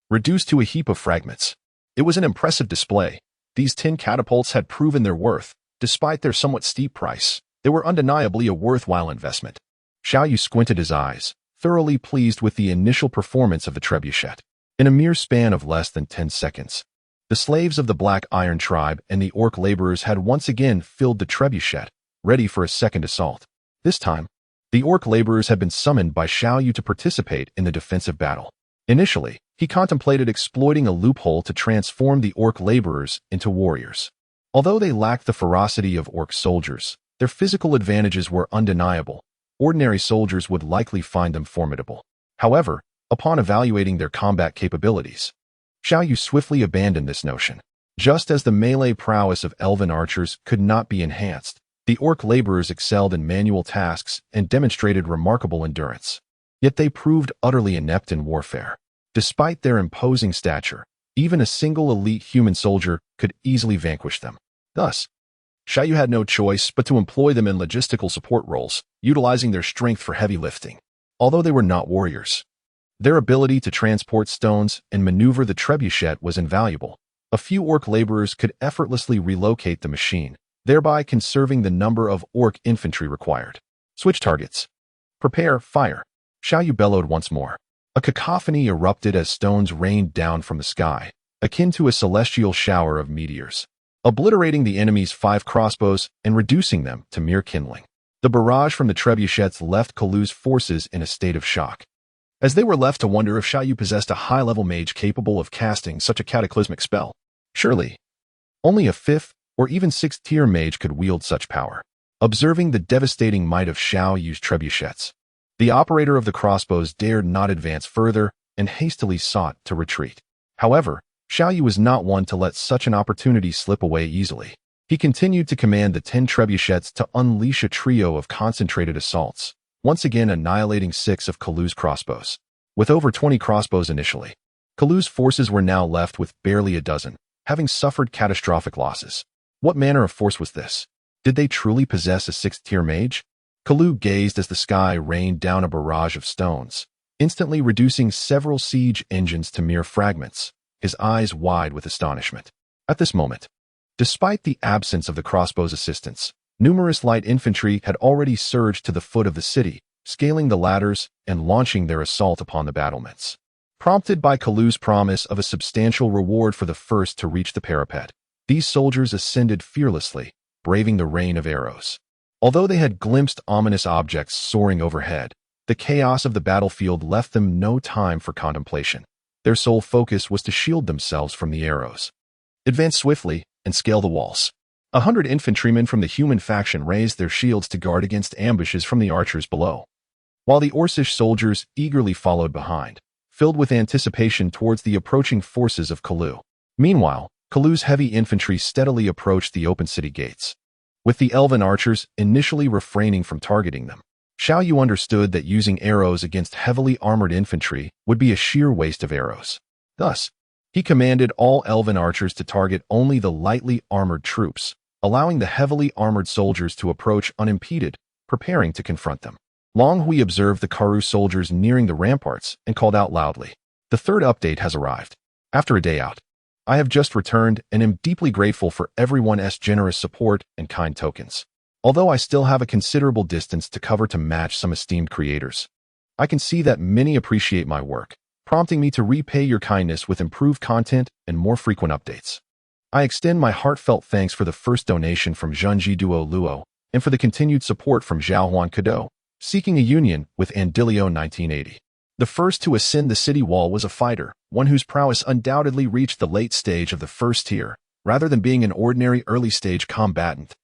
reduced to a heap of fragments. It was an impressive display. These 10 catapults had proven their worth. Despite their somewhat steep price, they were undeniably a worthwhile investment. Xiao Yu squinted his eyes, thoroughly pleased with the initial performance of the trebuchet. In a mere span of less than 10 seconds, the slaves of the Black Iron tribe and the orc laborers had once again filled the trebuchet, ready for a second assault. This time, the orc laborers had been summoned by Xiao Yu to participate in the defensive battle. Initially, he contemplated exploiting a loophole to transform the orc laborers into warriors. Although they lacked the ferocity of orc soldiers, their physical advantages were undeniable. Ordinary soldiers would likely find them formidable. However, upon evaluating their combat capabilities, Xiao Yu swiftly abandoned this notion. Just as the melee prowess of elven archers could not be enhanced, the orc laborers excelled in manual tasks and demonstrated remarkable endurance. Yet they proved utterly inept in warfare. Despite their imposing stature, even a single elite human soldier could easily vanquish them. Thus, Xiao Yu had no choice but to employ them in logistical support roles, utilizing their strength for heavy lifting. Although they were not warriors, their ability to transport stones and maneuver the trebuchet was invaluable. A few orc laborers could effortlessly relocate the machine, thereby conserving the number of orc infantry required. Switch targets. Prepare, fire. Xiao Yu bellowed once more. A cacophony erupted as stones rained down from the sky, akin to a celestial shower of meteors, obliterating the enemy's 5 crossbows and reducing them to mere kindling. The barrage from the trebuchets left Kalu's forces in a state of shock, as they were left to wonder if Xiao Yu possessed a high-level mage capable of casting such a cataclysmic spell. Surely, only a 5th or even 6th tier mage could wield such power. Observing the devastating might of Xiao Yu's trebuchets, the operator of the crossbows dared not advance further and hastily sought to retreat. However, Xiao Yu was not one to let such an opportunity slip away easily. He continued to command the 10 trebuchets to unleash a trio of concentrated assaults, once again annihilating 6 of Kalu's crossbows. With over 20 crossbows initially, Kalu's forces were now left with barely a dozen, having suffered catastrophic losses. What manner of force was this? Did they truly possess a 6th tier mage? Kalu gazed as the sky rained down a barrage of stones, instantly reducing several siege engines to mere fragments, his eyes wide with astonishment. At this moment, despite the absence of the crossbow's assistance, numerous light infantry had already surged to the foot of the city, scaling the ladders and launching their assault upon the battlements. Prompted by Kalu's promise of a substantial reward for the first to reach the parapet, these soldiers ascended fearlessly, braving the rain of arrows. Although they had glimpsed ominous objects soaring overhead, the chaos of the battlefield left them no time for contemplation. Their sole focus was to shield themselves from the arrows, advance swiftly, and scale the walls. 100 infantrymen from the human faction raised their shields to guard against ambushes from the archers below. while the Orcish soldiers eagerly followed behind, filled with anticipation towards the approaching forces of Kalu. Meanwhile, Kalu's heavy infantry steadily approached the open city gates, with the elven archers initially refraining from targeting them. Xiao Yu understood that using arrows against heavily armored infantry would be a sheer waste of arrows. Thus, he commanded all elven archers to target only the lightly armored troops, allowing the heavily armored soldiers to approach unimpeded, preparing to confront them. Long Hui observed the Karoo soldiers nearing the ramparts and called out loudly, "The third update has arrived. After a day out, I have just returned and am deeply grateful for everyone's generous support and kind tokens. Although I still have a considerable distance to cover to match some esteemed creators, I can see that many appreciate my work, prompting me to repay your kindness with improved content and more frequent updates. I extend my heartfelt thanks for the first donation from Zhenji Duo Luo and for the continued support from Zhaohuan Kado, seeking a union with Andilio 1980. The first to ascend the city wall was a fighter, one whose prowess undoubtedly reached the late stage of the first tier, rather than being an ordinary early-stage combatant.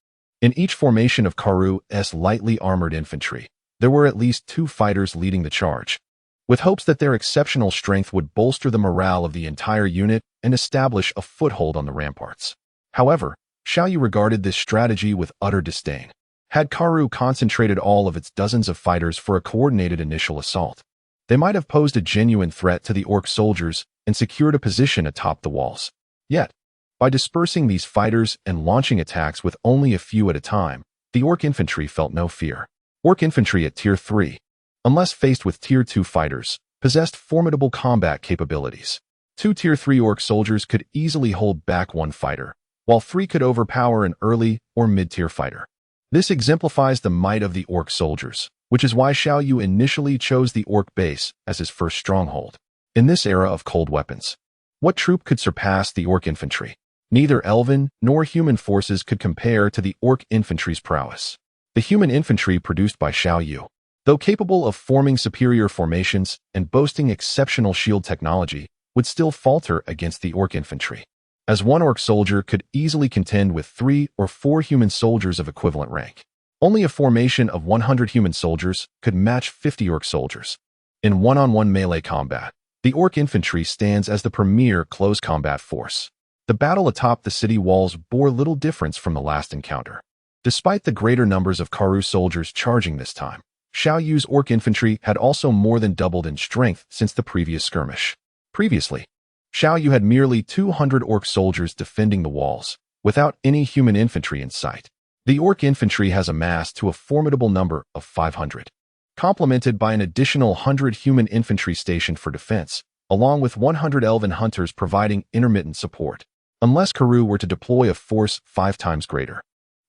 In each formation of Karoo's lightly armored infantry, there were at least 2 fighters leading the charge, with hopes that their exceptional strength would bolster the morale of the entire unit and establish a foothold on the ramparts. However, Xiao Yu regarded this strategy with utter disdain. Had Karoo concentrated all of its dozens of fighters for a coordinated initial assault, they might have posed a genuine threat to the orc soldiers and secured a position atop the walls. Yet, by dispersing these fighters and launching attacks with only a few at a time, the orc infantry felt no fear. Orc infantry at Tier 3, unless faced with Tier 2 fighters, possessed formidable combat capabilities. 2 Tier 3 orc soldiers could easily hold back 1 fighter, while 3 could overpower an early or mid-tier fighter. This exemplifies the might of the orc soldiers, which is why Xiao Yu initially chose the orc base as his first stronghold. In this era of cold weapons, what troop could surpass the orc infantry? Neither elven nor human forces could compare to the orc infantry's prowess. The human infantry produced by Xiao Yu, though capable of forming superior formations and boasting exceptional shield technology, would still falter against the orc infantry, as 1 orc soldier could easily contend with 3 or 4 human soldiers of equivalent rank. Only a formation of 100 human soldiers could match 50 orc soldiers. In one-on-one melee combat, the orc infantry stands as the premier close combat force. The battle atop the city walls bore little difference from the last encounter. Despite the greater numbers of Karoo soldiers charging this time, Xiao Yu's orc infantry had also more than doubled in strength since the previous skirmish. Previously, Xiao Yu had merely 200 orc soldiers defending the walls, without any human infantry in sight. The orc infantry has amassed to a formidable number of 500, complemented by an additional 100 human infantry stationed for defense, along with 100 elven hunters providing intermittent support. Unless Karoo were to deploy a force 5 times greater,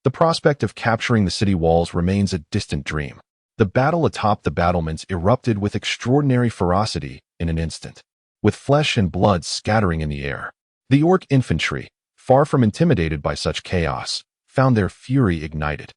the prospect of capturing the city walls remains a distant dream. The battle atop the battlements erupted with extraordinary ferocity in an instant, with flesh and blood scattering in the air. The orc infantry, far from intimidated by such chaos, found their fury ignited,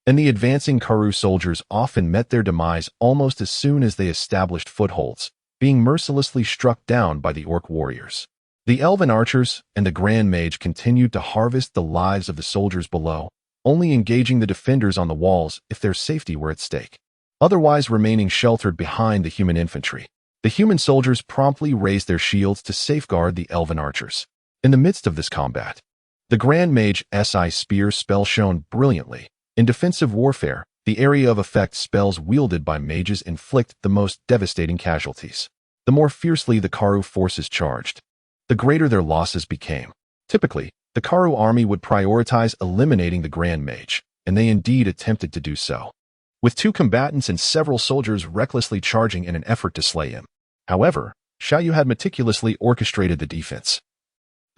and the advancing Karoo soldiers often met their demise almost as soon as they established footholds, being mercilessly struck down by the orc warriors. The elven archers and the Grand Mage continued to harvest the lives of the soldiers below, only engaging the defenders on the walls if their safety were at stake, otherwise remaining sheltered behind the human infantry. The human soldiers promptly raised their shields to safeguard the elven archers. In the midst of this combat, the Grand Mage's spear spell shone brilliantly. In defensive warfare, the area of effect spells wielded by mages inflict the most devastating casualties. The more fiercely the Karoo forces charged, the greater their losses became. Typically, the Karoo army would prioritize eliminating the Grand Mage, and they indeed attempted to do so, with 2 combatants and several soldiers recklessly charging in an effort to slay him. However, Xiao Yu had meticulously orchestrated the defense,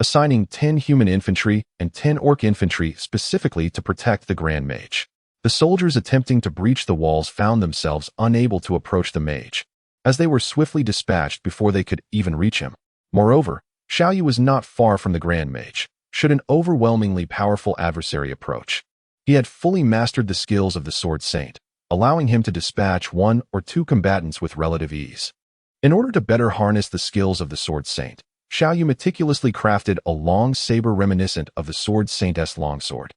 assigning 10 human infantry and 10 orc infantry specifically to protect the Grand Mage. The soldiers attempting to breach the walls found themselves unable to approach the mage, as they were swiftly dispatched before they could even reach him. Moreover, Xiao Yu was not far from the Grand Mage, should an overwhelmingly powerful adversary approach. He had fully mastered the skills of the Sword Saint, allowing him to dispatch 1 or 2 combatants with relative ease. In order to better harness the skills of the Sword Saint, Xiao Yu meticulously crafted a long saber reminiscent of the Sword Saint's longsword,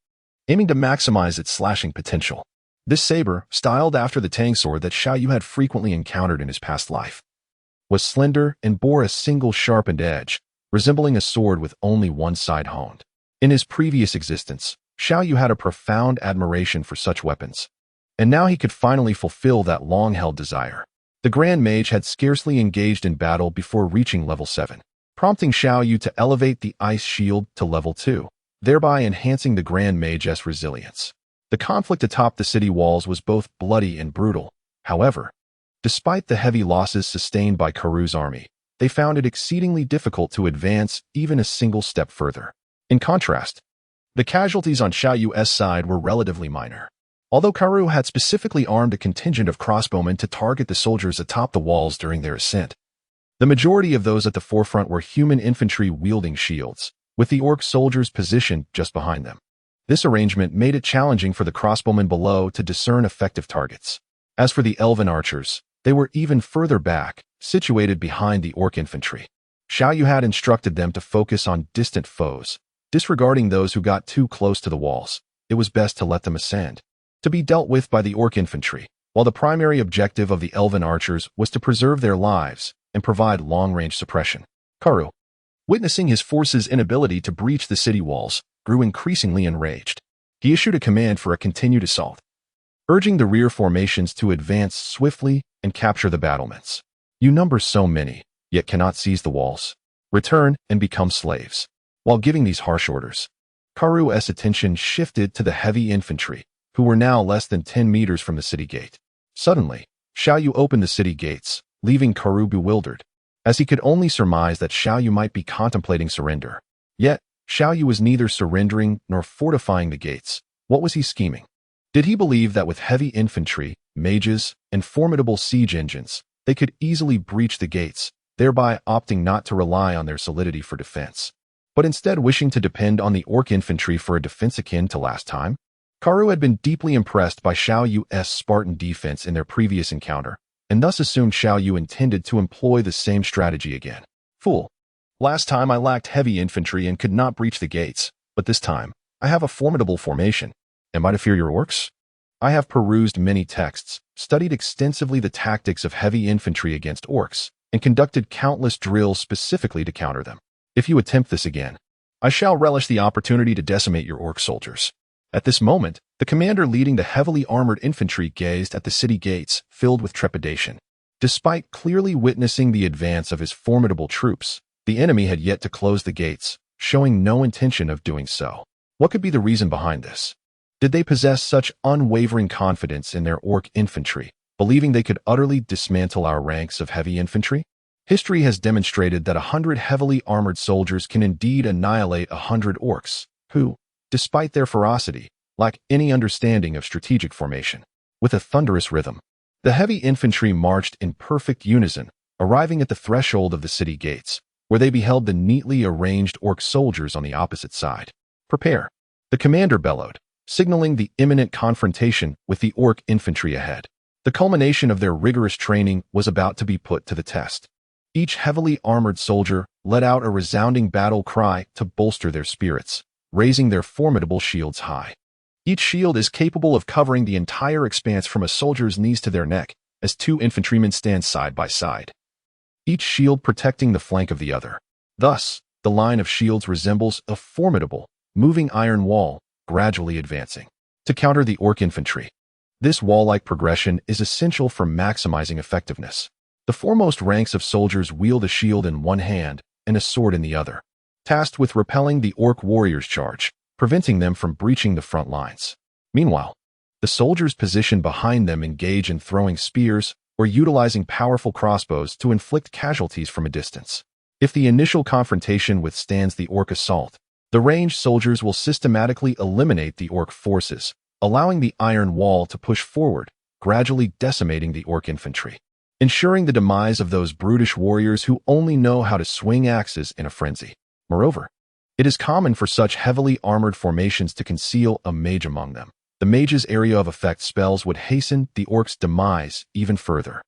aiming to maximize its slashing potential. This saber, styled after the tang sword that Xiao Yu had frequently encountered in his past life, was slender and bore a single sharpened edge, resembling a sword with only one side honed. In his previous existence, Xiao Yu had a profound admiration for such weapons, and now he could finally fulfill that long-held desire. The Grand Mage had scarcely engaged in battle before reaching level 7, prompting Xiao Yu to elevate the Ice Shield to level 2, thereby enhancing the Grand Mage's resilience. The conflict atop the city walls was both bloody and brutal. However, despite the heavy losses sustained by Karu's army, they found it exceedingly difficult to advance even a single step further. In contrast, the casualties on Xiao Yu's side were relatively minor. Although Karu had specifically armed a contingent of crossbowmen to target the soldiers atop the walls during their ascent, the majority of those at the forefront were human infantry wielding shields, with the orc soldiers positioned just behind them. This arrangement made it challenging for the crossbowmen below to discern effective targets. As for the elven archers, they were even further back, situated behind the orc infantry. Xiao Yu had instructed them to focus on distant foes, disregarding those who got too close to the walls. It was best to let them ascend, to be dealt with by the orc infantry, while the primary objective of the elven archers was to preserve their lives and provide long-range suppression. Karu, witnessing his force's inability to breach the city walls, grew increasingly enraged. He issued a command for a continued assault, urging the rear formations to advance swiftly and capture the battlements. You number so many, yet cannot seize the walls. Return and become slaves. While giving these harsh orders, Karu's attention shifted to the heavy infantry, who were now less than 10 meters from the city gate. Suddenly, Xiao Yu opened the city gates, leaving Karu bewildered, as he could only surmise that Xiao Yu might be contemplating surrender. Yet, Xiao Yu was neither surrendering nor fortifying the gates. What was he scheming? Did he believe that with heavy infantry, mages, and formidable siege engines, they could easily breach the gates, thereby opting not to rely on their solidity for defense, but instead wishing to depend on the orc infantry for a defense akin to last time? Karu had been deeply impressed by Xiao Yu's Spartan defense in their previous encounter, and thus assumed Xiao Yu intended to employ the same strategy again. Fool. Last time I lacked heavy infantry and could not breach the gates, but this time, I have a formidable formation. Am I to fear your orcs? I have perused many texts, studied extensively the tactics of heavy infantry against orcs, and conducted countless drills specifically to counter them. If you attempt this again, I shall relish the opportunity to decimate your orc soldiers. At this moment, the commander leading the heavily armored infantry gazed at the city gates, filled with trepidation. Despite clearly witnessing the advance of his formidable troops, the enemy had yet to close the gates, showing no intention of doing so. What could be the reason behind this? Did they possess such unwavering confidence in their orc infantry, believing they could utterly dismantle our ranks of heavy infantry? History has demonstrated that 100 heavily armored soldiers can indeed annihilate 100 orcs, who, despite their ferocity, lack any understanding of strategic formation. With a thunderous rhythm, the heavy infantry marched in perfect unison, arriving at the threshold of the city gates, where they beheld the neatly arranged orc soldiers on the opposite side. Prepare, the commander bellowed, signaling the imminent confrontation with the orc infantry ahead. The culmination of their rigorous training was about to be put to the test. Each heavily armored soldier let out a resounding battle cry to bolster their spirits, raising their formidable shields high. Each shield is capable of covering the entire expanse from a soldier's knees to their neck, as two infantrymen stand side by side, each shield protecting the flank of the other. Thus, the line of shields resembles a formidable, moving iron wall, gradually advancing. To counter the orc infantry, this wall-like progression is essential for maximizing effectiveness. The foremost ranks of soldiers wield a shield in one hand and a sword in the other, tasked with repelling the orc warriors' charge, preventing them from breaching the front lines. Meanwhile, the soldiers positioned behind them engage in throwing spears or utilizing powerful crossbows to inflict casualties from a distance. If the initial confrontation withstands the orc assault, the ranged soldiers will systematically eliminate the orc forces, allowing the iron wall to push forward, gradually decimating the orc infantry, ensuring the demise of those brutish warriors who only know how to swing axes in a frenzy. Moreover, it is common for such heavily armored formations to conceal a mage among them. The mage's area of effect spells would hasten the orcs' demise even further.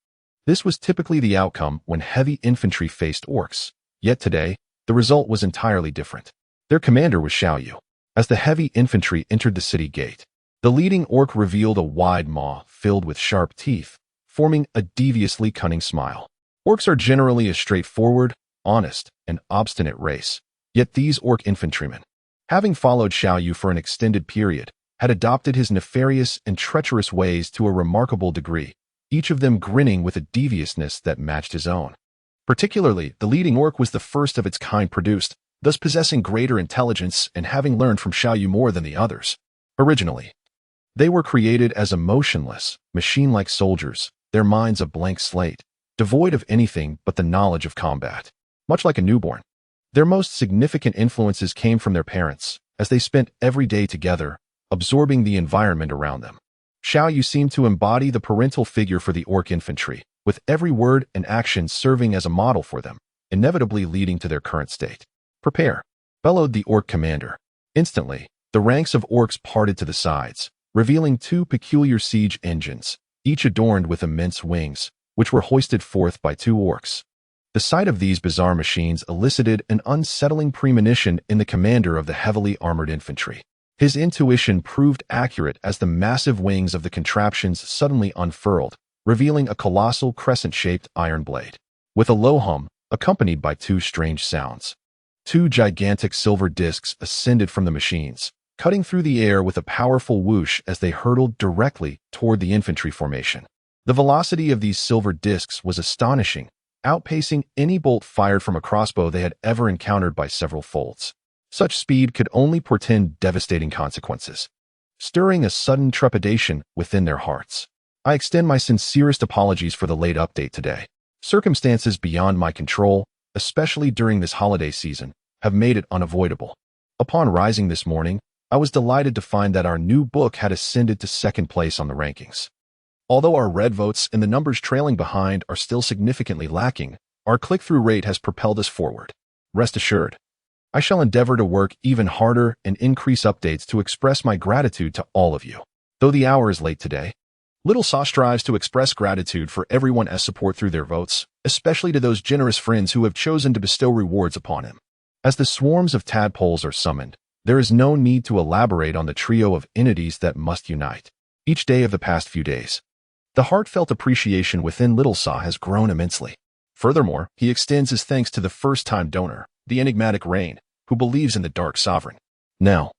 This was typically the outcome when heavy infantry faced orcs, yet today, the result was entirely different. Their commander was Xiao Yu. As the heavy infantry entered the city gate, The leading orc revealed a wide maw filled with sharp teeth, forming a deviously cunning smile. Orcs are generally a straightforward, honest, and obstinate race, yet these orc infantrymen, having followed Xiao Yu for an extended period, had adopted his nefarious and treacherous ways to a remarkable degree, each of them grinning with a deviousness that matched his own. Particularly, the leading orc was the first of its kind produced, thus possessing greater intelligence and having learned from Xiao Yu more than the others. Originally, they were created as emotionless, machine-like soldiers, their minds a blank slate, devoid of anything but the knowledge of combat. Much like a newborn, their most significant influences came from their parents, as they spent every day together, absorbing the environment around them. Xiao Yu seemed to embody the parental figure for the orc infantry, with every word and action serving as a model for them, inevitably leading to their current state. "Prepare," bellowed the orc commander. Instantly, the ranks of orcs parted to the sides, revealing two peculiar siege engines, each adorned with immense wings, which were hoisted forth by two orcs. The sight of these bizarre machines elicited an unsettling premonition in the commander of the heavily armored infantry. His intuition proved accurate as the massive wings of the contraptions suddenly unfurled, revealing a colossal crescent-shaped iron blade. With a low hum, accompanied by two strange sounds, two gigantic silver discs ascended from the machines, cutting through the air with a powerful whoosh as they hurtled directly toward the infantry formation. The velocity of these silver discs was astonishing, outpacing any bolt fired from a crossbow they had ever encountered by several folds. Such speed could only portend devastating consequences, stirring a sudden trepidation within their hearts. I extend my sincerest apologies for the late update today. Circumstances beyond my control, especially during this holiday season, have made it unavoidable. Upon rising this morning, I was delighted to find that our new book had ascended to second place on the rankings. Although our red votes and the numbers trailing behind are still significantly lacking, our click-through rate has propelled us forward. Rest assured, I shall endeavor to work even harder and increase updates to express my gratitude to all of you. Though the hour is late today, Little Saw strives to express gratitude for everyone's support through their votes, especially to those generous friends who have chosen to bestow rewards upon him. As the swarms of tadpoles are summoned, there is no need to elaborate on the trio of entities that must unite. Each day of the past few days, the heartfelt appreciation within Little Saw has grown immensely. Furthermore, he extends his thanks to the first-time donor, the enigmatic Rain, who believes in the Dark Sovereign. Now,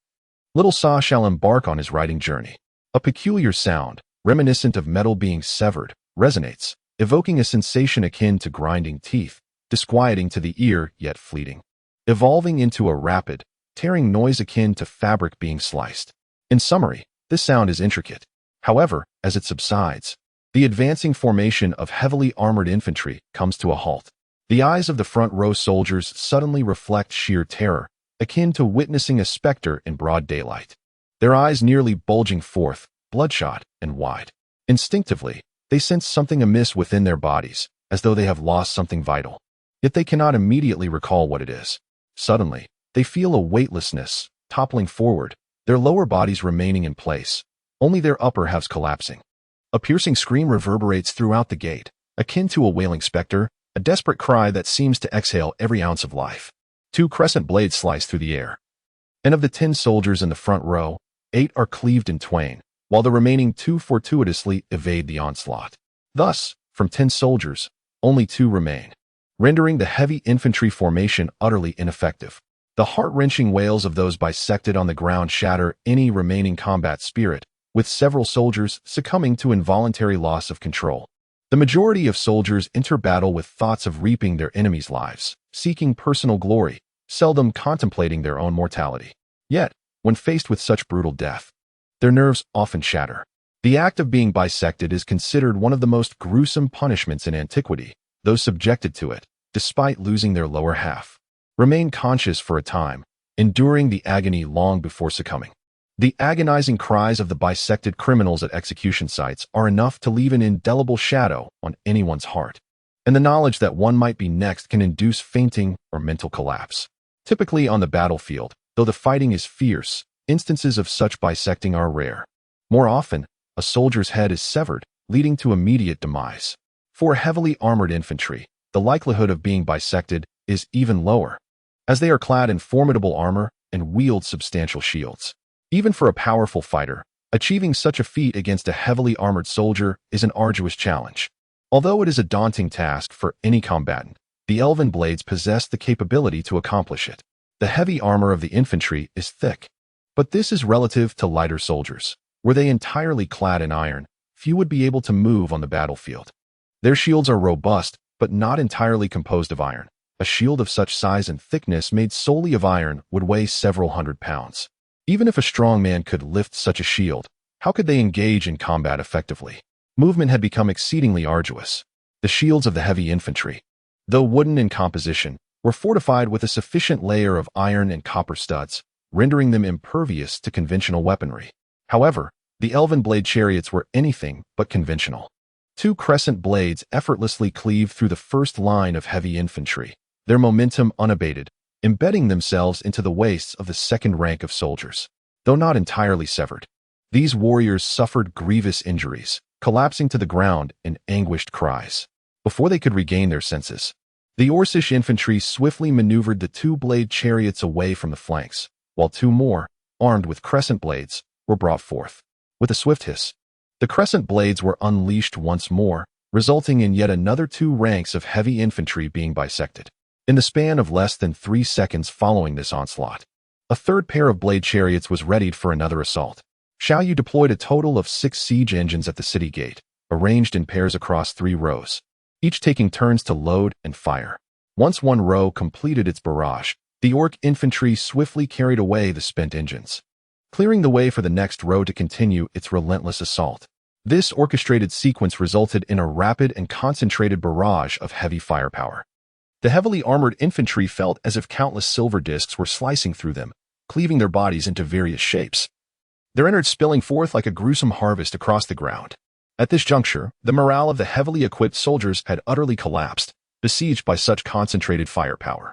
Little Saw shall embark on his writing journey. A peculiar sound, reminiscent of metal being severed, resonates, evoking a sensation akin to grinding teeth, disquieting to the ear yet fleeting, evolving into a rapid, tearing noise akin to fabric being sliced. In summary, this sound is intricate. However, as it subsides, the advancing formation of heavily armored infantry comes to a halt. The eyes of the front row soldiers suddenly reflect sheer terror, akin to witnessing a specter in broad daylight. Their eyes nearly bulging forth, bloodshot and wide. Instinctively, they sense something amiss within their bodies, as though they have lost something vital. Yet they cannot immediately recall what it is. Suddenly, they feel a weightlessness, toppling forward, their lower bodies remaining in place, only their upper halves collapsing. A piercing scream reverberates throughout the gate, akin to a wailing specter, a desperate cry that seems to exhale every ounce of life. Two crescent blades slice through the air, and of the 10 soldiers in the front row, 8 are cleaved in twain, while the remaining 2 fortuitously evade the onslaught. Thus, from 10 soldiers, only 2 remain, rendering the heavy infantry formation utterly ineffective. The heart-wrenching wails of those bisected on the ground shatter any remaining combat spirit, with several soldiers succumbing to involuntary loss of control. The majority of soldiers enter battle with thoughts of reaping their enemies' lives, seeking personal glory, seldom contemplating their own mortality. Yet, when faced with such brutal death, their nerves often shatter. The act of being bisected is considered one of the most gruesome punishments in antiquity. Those subjected to it, despite losing their lower half, remain conscious for a time, enduring the agony long before succumbing. The agonizing cries of the bisected criminals at execution sites are enough to leave an indelible shadow on anyone's heart, and the knowledge that one might be next can induce fainting or mental collapse. Typically on the battlefield, though the fighting is fierce, instances of such bisecting are rare. More often, a soldier's head is severed, leading to immediate demise. For heavily armored infantry, the likelihood of being bisected is even lower, as they are clad in formidable armor and wield substantial shields. Even for a powerful fighter, Achieving such a feat against a heavily armored soldier is an arduous challenge. Although it is a daunting task for any combatant, the elven blades possess the capability to accomplish it. The heavy armor of the infantry is thick, but this is relative to lighter soldiers. Were they entirely clad in iron, few would be able to move on the battlefield. Their shields are robust, but not entirely composed of iron. A shield of such size and thickness made solely of iron would weigh several hundred pounds. Even if a strong man could lift such a shield, how could they engage in combat effectively? Movement had become exceedingly arduous. The shields of the heavy infantry, though wooden in composition, were fortified with a sufficient layer of iron and copper studs, rendering them impervious to conventional weaponry. However, the elven blade chariots were anything but conventional. Two crescent blades effortlessly cleaved through the first line of heavy infantry, their momentum unabated, embedding themselves into the waists of the second rank of soldiers. Though not entirely severed, these warriors suffered grievous injuries, collapsing to the ground in anguished cries. Before they could regain their senses, the Orcish infantry swiftly maneuvered the two-blade chariots away from the flanks, while two more, armed with crescent blades, were brought forth. With a swift hiss, the crescent blades were unleashed once more, resulting in yet another two ranks of heavy infantry being bisected. In the span of less than 3 seconds following this onslaught, a third pair of blade chariots was readied for another assault. Xiao Yu deployed a total of 6 siege engines at the city gate, arranged in pairs across 3 rows, each taking turns to load and fire. Once one row completed its barrage, the orc infantry swiftly carried away the spent engines, clearing the way for the next row to continue its relentless assault. This orchestrated sequence resulted in a rapid and concentrated barrage of heavy firepower. The heavily armored infantry felt as if countless silver discs were slicing through them, cleaving their bodies into various shapes, their innards spilling forth like a gruesome harvest across the ground. At this juncture, the morale of the heavily equipped soldiers had utterly collapsed, besieged by such concentrated firepower.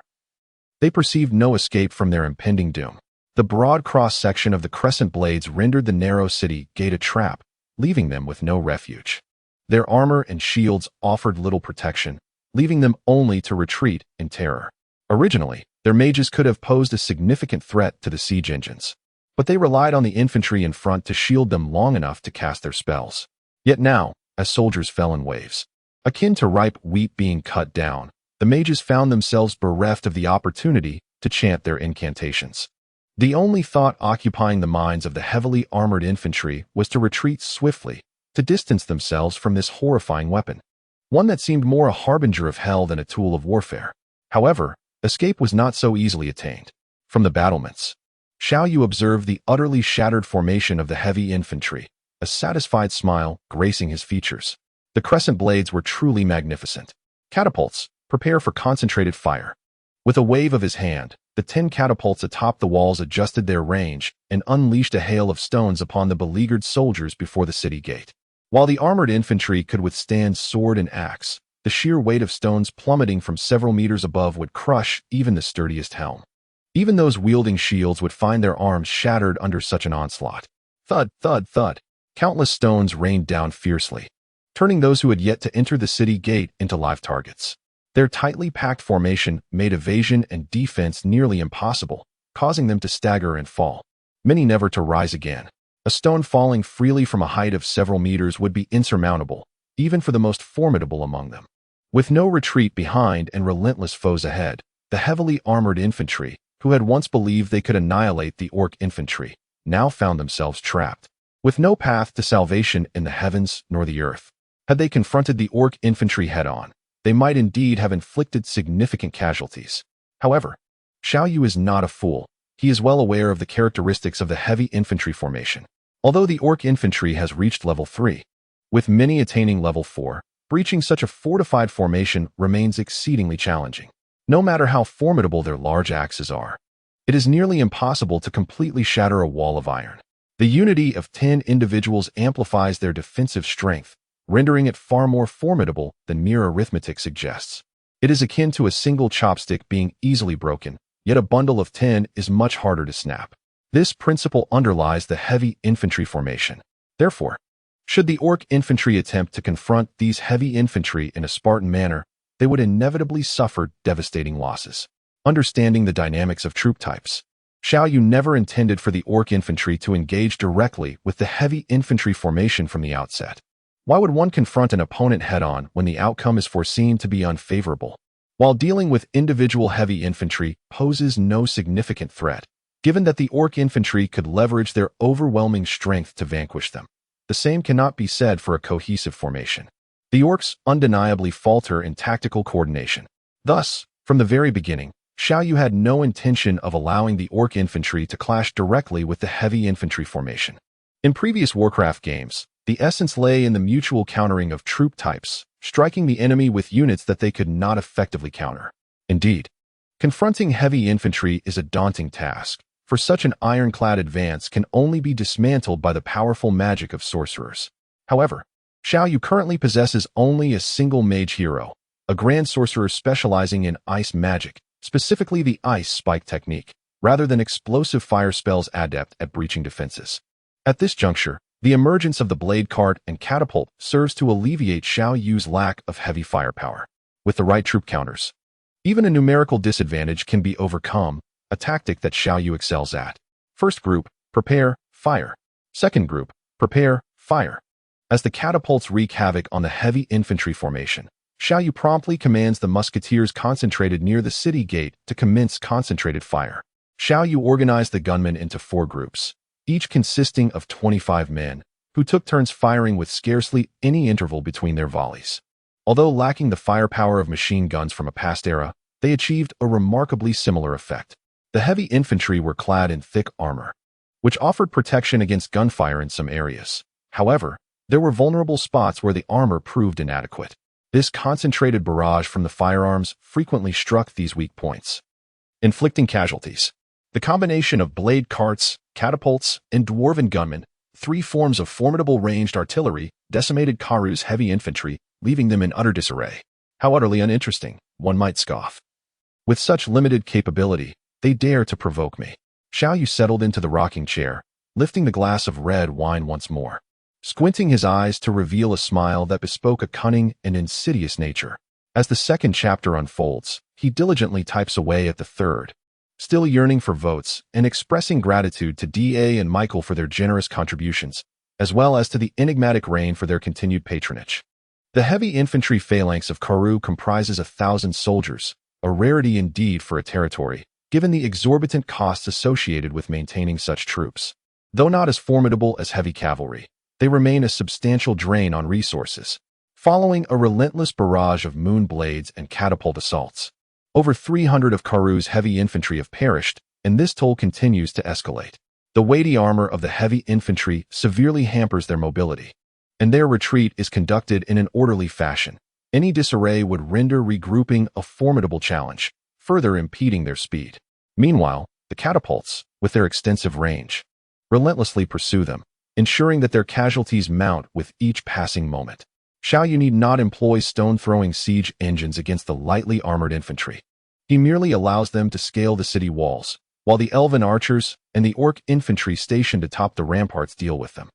They perceived no escape from their impending doom. The broad cross-section of the crescent blades rendered the narrow city gate a trap, leaving them with no refuge. Their armor and shields offered little protection, leaving them only to retreat in terror. Originally, their mages could have posed a significant threat to the siege engines, but they relied on the infantry in front to shield them long enough to cast their spells. Yet now, as soldiers fell in waves, akin to ripe wheat being cut down, the mages found themselves bereft of the opportunity to chant their incantations. The only thought occupying the minds of the heavily armored infantry was to retreat swiftly, to distance themselves from this horrifying weapon, one that seemed more a harbinger of hell than a tool of warfare. However, escape was not so easily attained. From the battlements, Xiao Yu observed the utterly shattered formation of the heavy infantry, a satisfied smile gracing his features. The crescent blades were truly magnificent. Catapults, prepare for concentrated fire. With a wave of his hand, the 10 catapults atop the walls adjusted their range and unleashed a hail of stones upon the beleaguered soldiers before the city gate. While the armored infantry could withstand sword and axe, the sheer weight of stones plummeting from several meters above would crush even the sturdiest helm. Even those wielding shields would find their arms shattered under such an onslaught. Thud, thud, thud. Countless stones rained down fiercely, turning those who had yet to enter the city gate into live targets. Their tightly packed formation made evasion and defense nearly impossible, causing them to stagger and fall, many never to rise again. A stone falling freely from a height of several meters would be insurmountable, even for the most formidable among them. With no retreat behind and relentless foes ahead, the heavily armored infantry, who had once believed they could annihilate the orc infantry, now found themselves trapped, with no path to salvation in the heavens nor the earth. Had they confronted the orc infantry head-on, they might indeed have inflicted significant casualties. However, Xiao Yu is not a fool. He is well aware of the characteristics of the heavy infantry formation. Although the orc infantry has reached level 3, with many attaining level 4, breaching such a fortified formation remains exceedingly challenging. No matter how formidable their large axes are, it is nearly impossible to completely shatter a wall of iron. The unity of 10 individuals amplifies their defensive strength, rendering it far more formidable than mere arithmetic suggests. It is akin to a single chopstick being easily broken, yet a bundle of 10 is much harder to snap. This principle underlies the heavy infantry formation. Therefore, should the orc infantry attempt to confront these heavy infantry in a Spartan manner, they would inevitably suffer devastating losses. Understanding the dynamics of troop types, Xiao Yu never intended for the orc infantry to engage directly with the heavy infantry formation from the outset. Why would one confront an opponent head-on when the outcome is foreseen to be unfavorable? While dealing with individual heavy infantry poses no significant threat, given that the orc infantry could leverage their overwhelming strength to vanquish them. The same cannot be said for a cohesive formation. The orcs undeniably falter in tactical coordination. Thus, from the very beginning, Xiao Yu had no intention of allowing the orc infantry to clash directly with the heavy infantry formation. In previous Warcraft games, the essence lay in the mutual countering of troop types, striking the enemy with units that they could not effectively counter. Indeed, confronting heavy infantry is a daunting task, for such an ironclad advance can only be dismantled by the powerful magic of sorcerers. However, Xiao Yu currently possesses only a single mage hero, a grand sorcerer specializing in ice magic, specifically the ice spike technique, rather than explosive fire spells adept at breaching defenses. At this juncture, the emergence of the blade cart and catapult serves to alleviate Xiao Yu's lack of heavy firepower. With the right troop counters, even a numerical disadvantage can be overcome, a tactic that Xiao Yu excels at. First group, prepare, fire. Second group, prepare, fire. As the catapults wreak havoc on the heavy infantry formation, Xiao Yu promptly commands the musketeers concentrated near the city gate to commence concentrated fire. Xiao Yu organized the gunmen into 4 groups, each consisting of 25 men, who took turns firing with scarcely any interval between their volleys. Although lacking the firepower of machine guns from a past era, they achieved a remarkably similar effect. The heavy infantry were clad in thick armor, which offered protection against gunfire in some areas. However, there were vulnerable spots where the armor proved inadequate. This concentrated barrage from the firearms frequently struck these weak points, inflicting casualties. The combination of blade carts, catapults, and dwarven gunmen, 3 forms of formidable ranged artillery, decimated Karu's heavy infantry, leaving them in utter disarray. How utterly uninteresting, one might scoff. With such limited capability, they dare to provoke me. Xiao Yu settled into the rocking chair, lifting the glass of red wine once more, squinting his eyes to reveal a smile that bespoke a cunning and insidious nature. As the second chapter unfolds, he diligently types away at the third, still yearning for votes and expressing gratitude to D.A. and Michael for their generous contributions, as well as to the enigmatic Rain for their continued patronage. The heavy infantry phalanx of Karu comprises 1,000 soldiers, a rarity indeed for a territory, given the exorbitant costs associated with maintaining such troops. Though not as formidable as heavy cavalry, they remain a substantial drain on resources, following a relentless barrage of moon blades and catapult assaults. Over 300 of Karu's heavy infantry have perished, and this toll continues to escalate. The weighty armor of the heavy infantry severely hampers their mobility, and their retreat is conducted in an orderly fashion. Any disarray would render regrouping a formidable challenge, further impeding their speed. Meanwhile, the catapults, with their extensive range, relentlessly pursue them, ensuring that their casualties mount with each passing moment. Xiao Yu need not employ stone-throwing siege engines against the lightly armored infantry. He merely allows them to scale the city walls, while the elven archers and the orc infantry stationed atop the ramparts deal with them.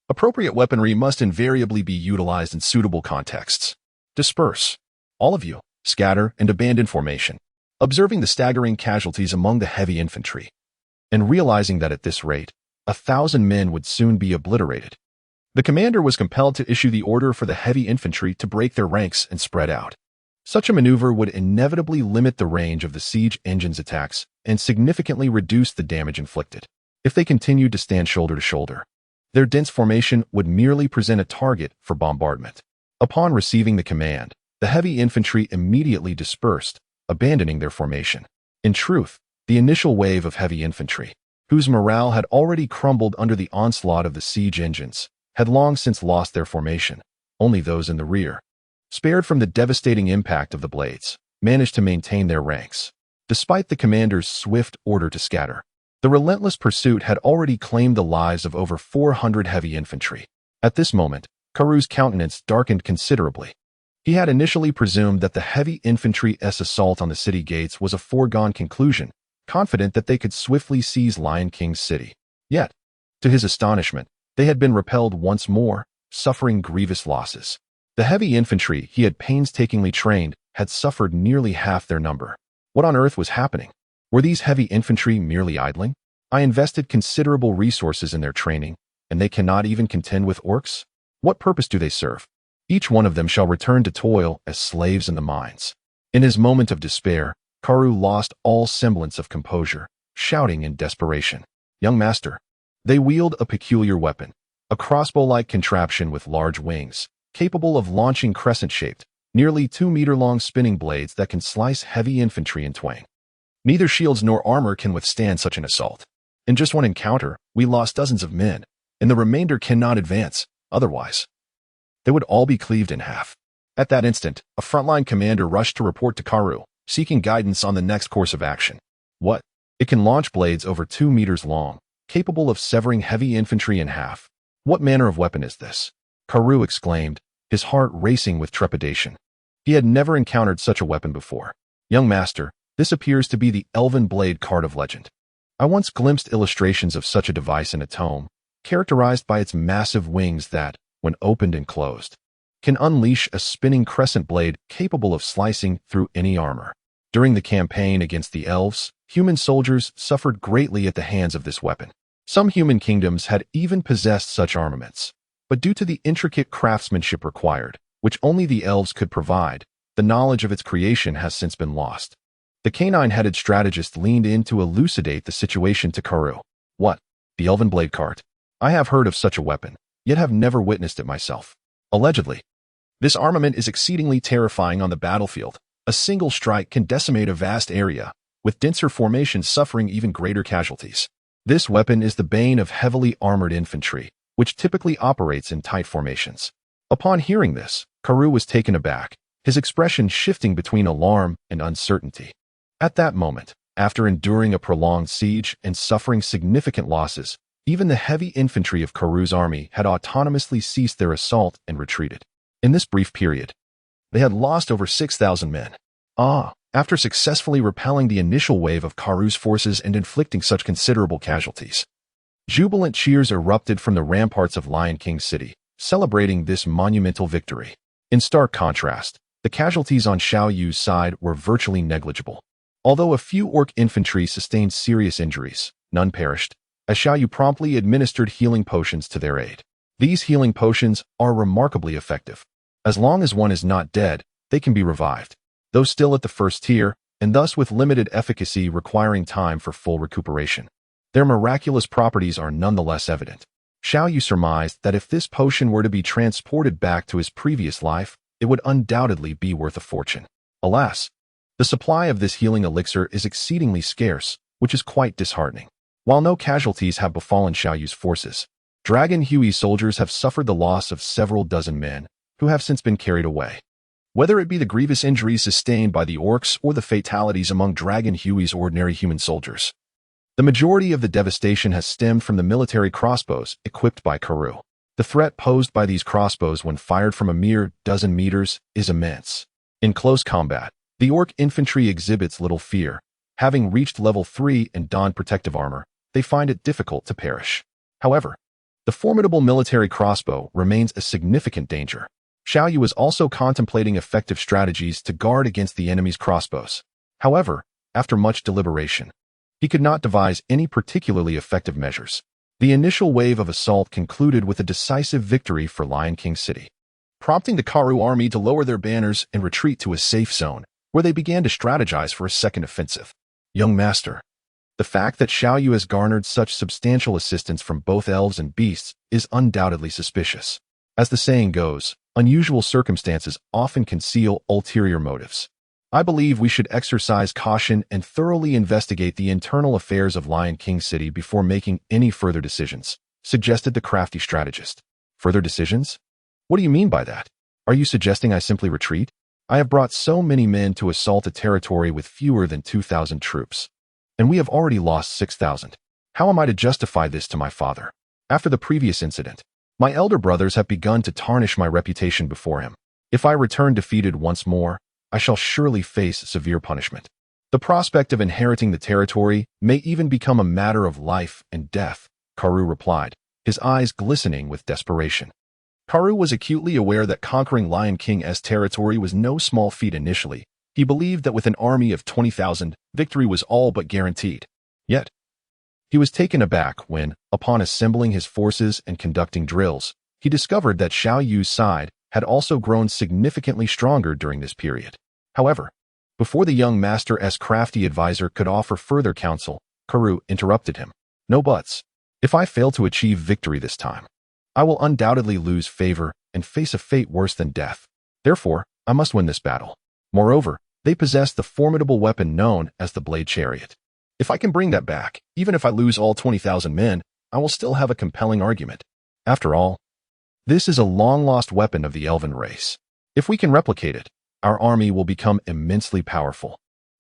Appropriate weaponry must invariably be utilized in suitable contexts. Disperse. All of you, scatter and abandon formation, observing the staggering casualties among the heavy infantry, and realizing that at this rate, 1,000 men would soon be obliterated. The commander was compelled to issue the order for the heavy infantry to break their ranks and spread out. Such a maneuver would inevitably limit the range of the siege engine's attacks and significantly reduce the damage inflicted. If they continued to stand shoulder to shoulder, their dense formation would merely present a target for bombardment. Upon receiving the command, the heavy infantry immediately dispersed, abandoning their formation. In truth, the initial wave of heavy infantry, whose morale had already crumbled under the onslaught of the siege engines, had long since lost their formation. Only those in the rear, spared from the devastating impact of the blades, managed to maintain their ranks. Despite the commander's swift order to scatter, the relentless pursuit had already claimed the lives of over 400 heavy infantry. At this moment, Karu's countenance darkened considerably. He had initially presumed that the heavy infantry's assault on the city gates was a foregone conclusion, confident that they could swiftly seize Lion King's city. Yet, to his astonishment, they had been repelled once more, suffering grievous losses. The heavy infantry he had painstakingly trained had suffered nearly half their number. What on earth was happening? Were these heavy infantry merely idling? I invested considerable resources in their training, and they cannot even contend with orcs? What purpose do they serve? Each one of them shall return to toil as slaves in the mines." In his moment of despair, Karoo lost all semblance of composure, shouting in desperation, "Young master!" They wield a peculiar weapon, a crossbow-like contraption with large wings, capable of launching crescent-shaped, nearly 2-meter-long spinning blades that can slice heavy infantry in twain. Neither shields nor armor can withstand such an assault. In just one encounter, we lost dozens of men, and the remainder cannot advance, otherwise they would all be cleaved in half. At that instant, a frontline commander rushed to report to Karoo, seeking guidance on the next course of action. What? It can launch blades over 2 meters long, capable of severing heavy infantry in half. What manner of weapon is this? Karoo exclaimed, his heart racing with trepidation. He had never encountered such a weapon before. "Young master, this appears to be the elven blade card of legend. I once glimpsed illustrations of such a device in a tome, characterized by its massive wings that, when opened and closed, can unleash a spinning crescent blade capable of slicing through any armor. During the campaign against the elves, human soldiers suffered greatly at the hands of this weapon. Some human kingdoms had even possessed such armaments, but due to the intricate craftsmanship required, which only the elves could provide, the knowledge of its creation has since been lost." The canine-headed strategist leaned in to elucidate the situation to Karoo. "What? The elven blade cart? I have heard of such a weapon, yet have never witnessed it myself. Allegedly, this armament is exceedingly terrifying on the battlefield. A single strike can decimate a vast area, with denser formations suffering even greater casualties. This weapon is the bane of heavily armored infantry, which typically operates in tight formations." Upon hearing this, Karoo was taken aback, his expression shifting between alarm and uncertainty. At that moment, after enduring a prolonged siege and suffering significant losses, even the heavy infantry of Karoo's army had autonomously ceased their assault and retreated. In this brief period, they had lost over 6,000 men. After successfully repelling the initial wave of Karoo's forces and inflicting such considerable casualties, jubilant cheers erupted from the ramparts of Lion King City, celebrating this monumental victory. In stark contrast, the casualties on Xiao Yu's side were virtually negligible. Although a few orc infantry sustained serious injuries, none perished, as Xiao Yu promptly administered healing potions to their aid. These healing potions are remarkably effective. As long as one is not dead, they can be revived, though still at the first tier, and thus with limited efficacy requiring time for full recuperation. Their miraculous properties are nonetheless evident. Xiao Yu surmised that if this potion were to be transported back to his previous life, it would undoubtedly be worth a fortune. Alas, the supply of this healing elixir is exceedingly scarce, which is quite disheartening. While no casualties have befallen Xiao Yu's forces, Dragon Huey's soldiers have suffered the loss of several dozen men, who have since been carried away. Whether it be the grievous injuries sustained by the orcs or the fatalities among Dragon Huey's ordinary human soldiers, the majority of the devastation has stemmed from the military crossbows equipped by Karoo. The threat posed by these crossbows when fired from a mere dozen meters is immense. In close combat, the orc infantry exhibits little fear. Having reached level 3 and donned protective armor, they find it difficult to perish. However, the formidable military crossbow remains a significant danger. Xiao Yu is also contemplating effective strategies to guard against the enemy's crossbows. However, after much deliberation, he could not devise any particularly effective measures. The initial wave of assault concluded with a decisive victory for Lion King City, prompting the Karoo army to lower their banners and retreat to a safe zone, where they began to strategize for a second offensive. "Young master, the fact that Xiao Yu has garnered such substantial assistance from both elves and beasts is undoubtedly suspicious. As the saying goes, unusual circumstances often conceal ulterior motives. I believe we should exercise caution and thoroughly investigate the internal affairs of Lion King City before making any further decisions," suggested the crafty strategist. "Further decisions? What do you mean by that? Are you suggesting I simply retreat? I have brought so many men to assault a territory with fewer than 2,000 troops, and we have already lost 6,000. How am I to justify this to my father? After the previous incident, my elder brothers have begun to tarnish my reputation before him. If I return defeated once more, I shall surely face severe punishment. The prospect of inheriting the territory may even become a matter of life and death," Karoo replied, his eyes glistening with desperation. Karoo was acutely aware that conquering Lion King's territory was no small feat initially. He believed that with an army of 20,000, victory was all but guaranteed. Yet, He was taken aback when, upon assembling his forces and conducting drills, he discovered that Xiao Yu's side had also grown significantly stronger during this period. However, before the young master's crafty advisor could offer further counsel, Karu interrupted him. No buts. If I fail to achieve victory this time, I will undoubtedly lose favor and face a fate worse than death. Therefore, I must win this battle. Moreover, they possess the formidable weapon known as the Blade Chariot. If I can bring that back, even if I lose all 20,000 men, I will still have a compelling argument. After all, this is a long-lost weapon of the elven race. If we can replicate it, our army will become immensely powerful,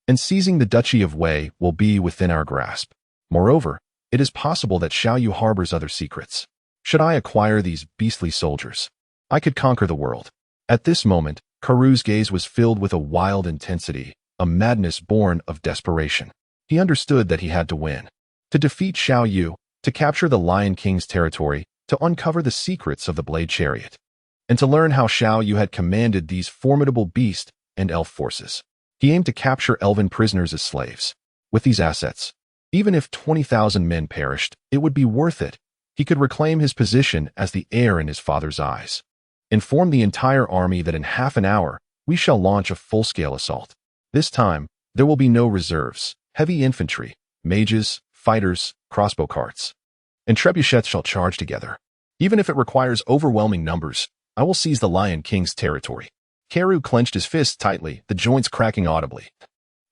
and seizing the Duchy of Wei will be within our grasp. Moreover, it is possible that Xiao Yu harbors other secrets. Should I acquire these beastly soldiers, I could conquer the world. At this moment, Karu's gaze was filled with a wild intensity, a madness born of desperation. He understood that he had to win. To defeat Xiao Yu, to capture the Lion King's territory, to uncover the secrets of the Blade Chariot, and to learn how Xiao Yu had commanded these formidable beast and elf forces. He aimed to capture elven prisoners as slaves. With these assets, even if 20,000 men perished, it would be worth it. He could reclaim his position as the heir in his father's eyes. Inform the entire army that in half an hour, we shall launch a full-scale assault. This time, there will be no reserves. Heavy infantry, mages, fighters, crossbow carts, and trebuchets shall charge together. Even if it requires overwhelming numbers, I will seize the Lion King's territory. Karu clenched his fists tightly, the joints cracking audibly.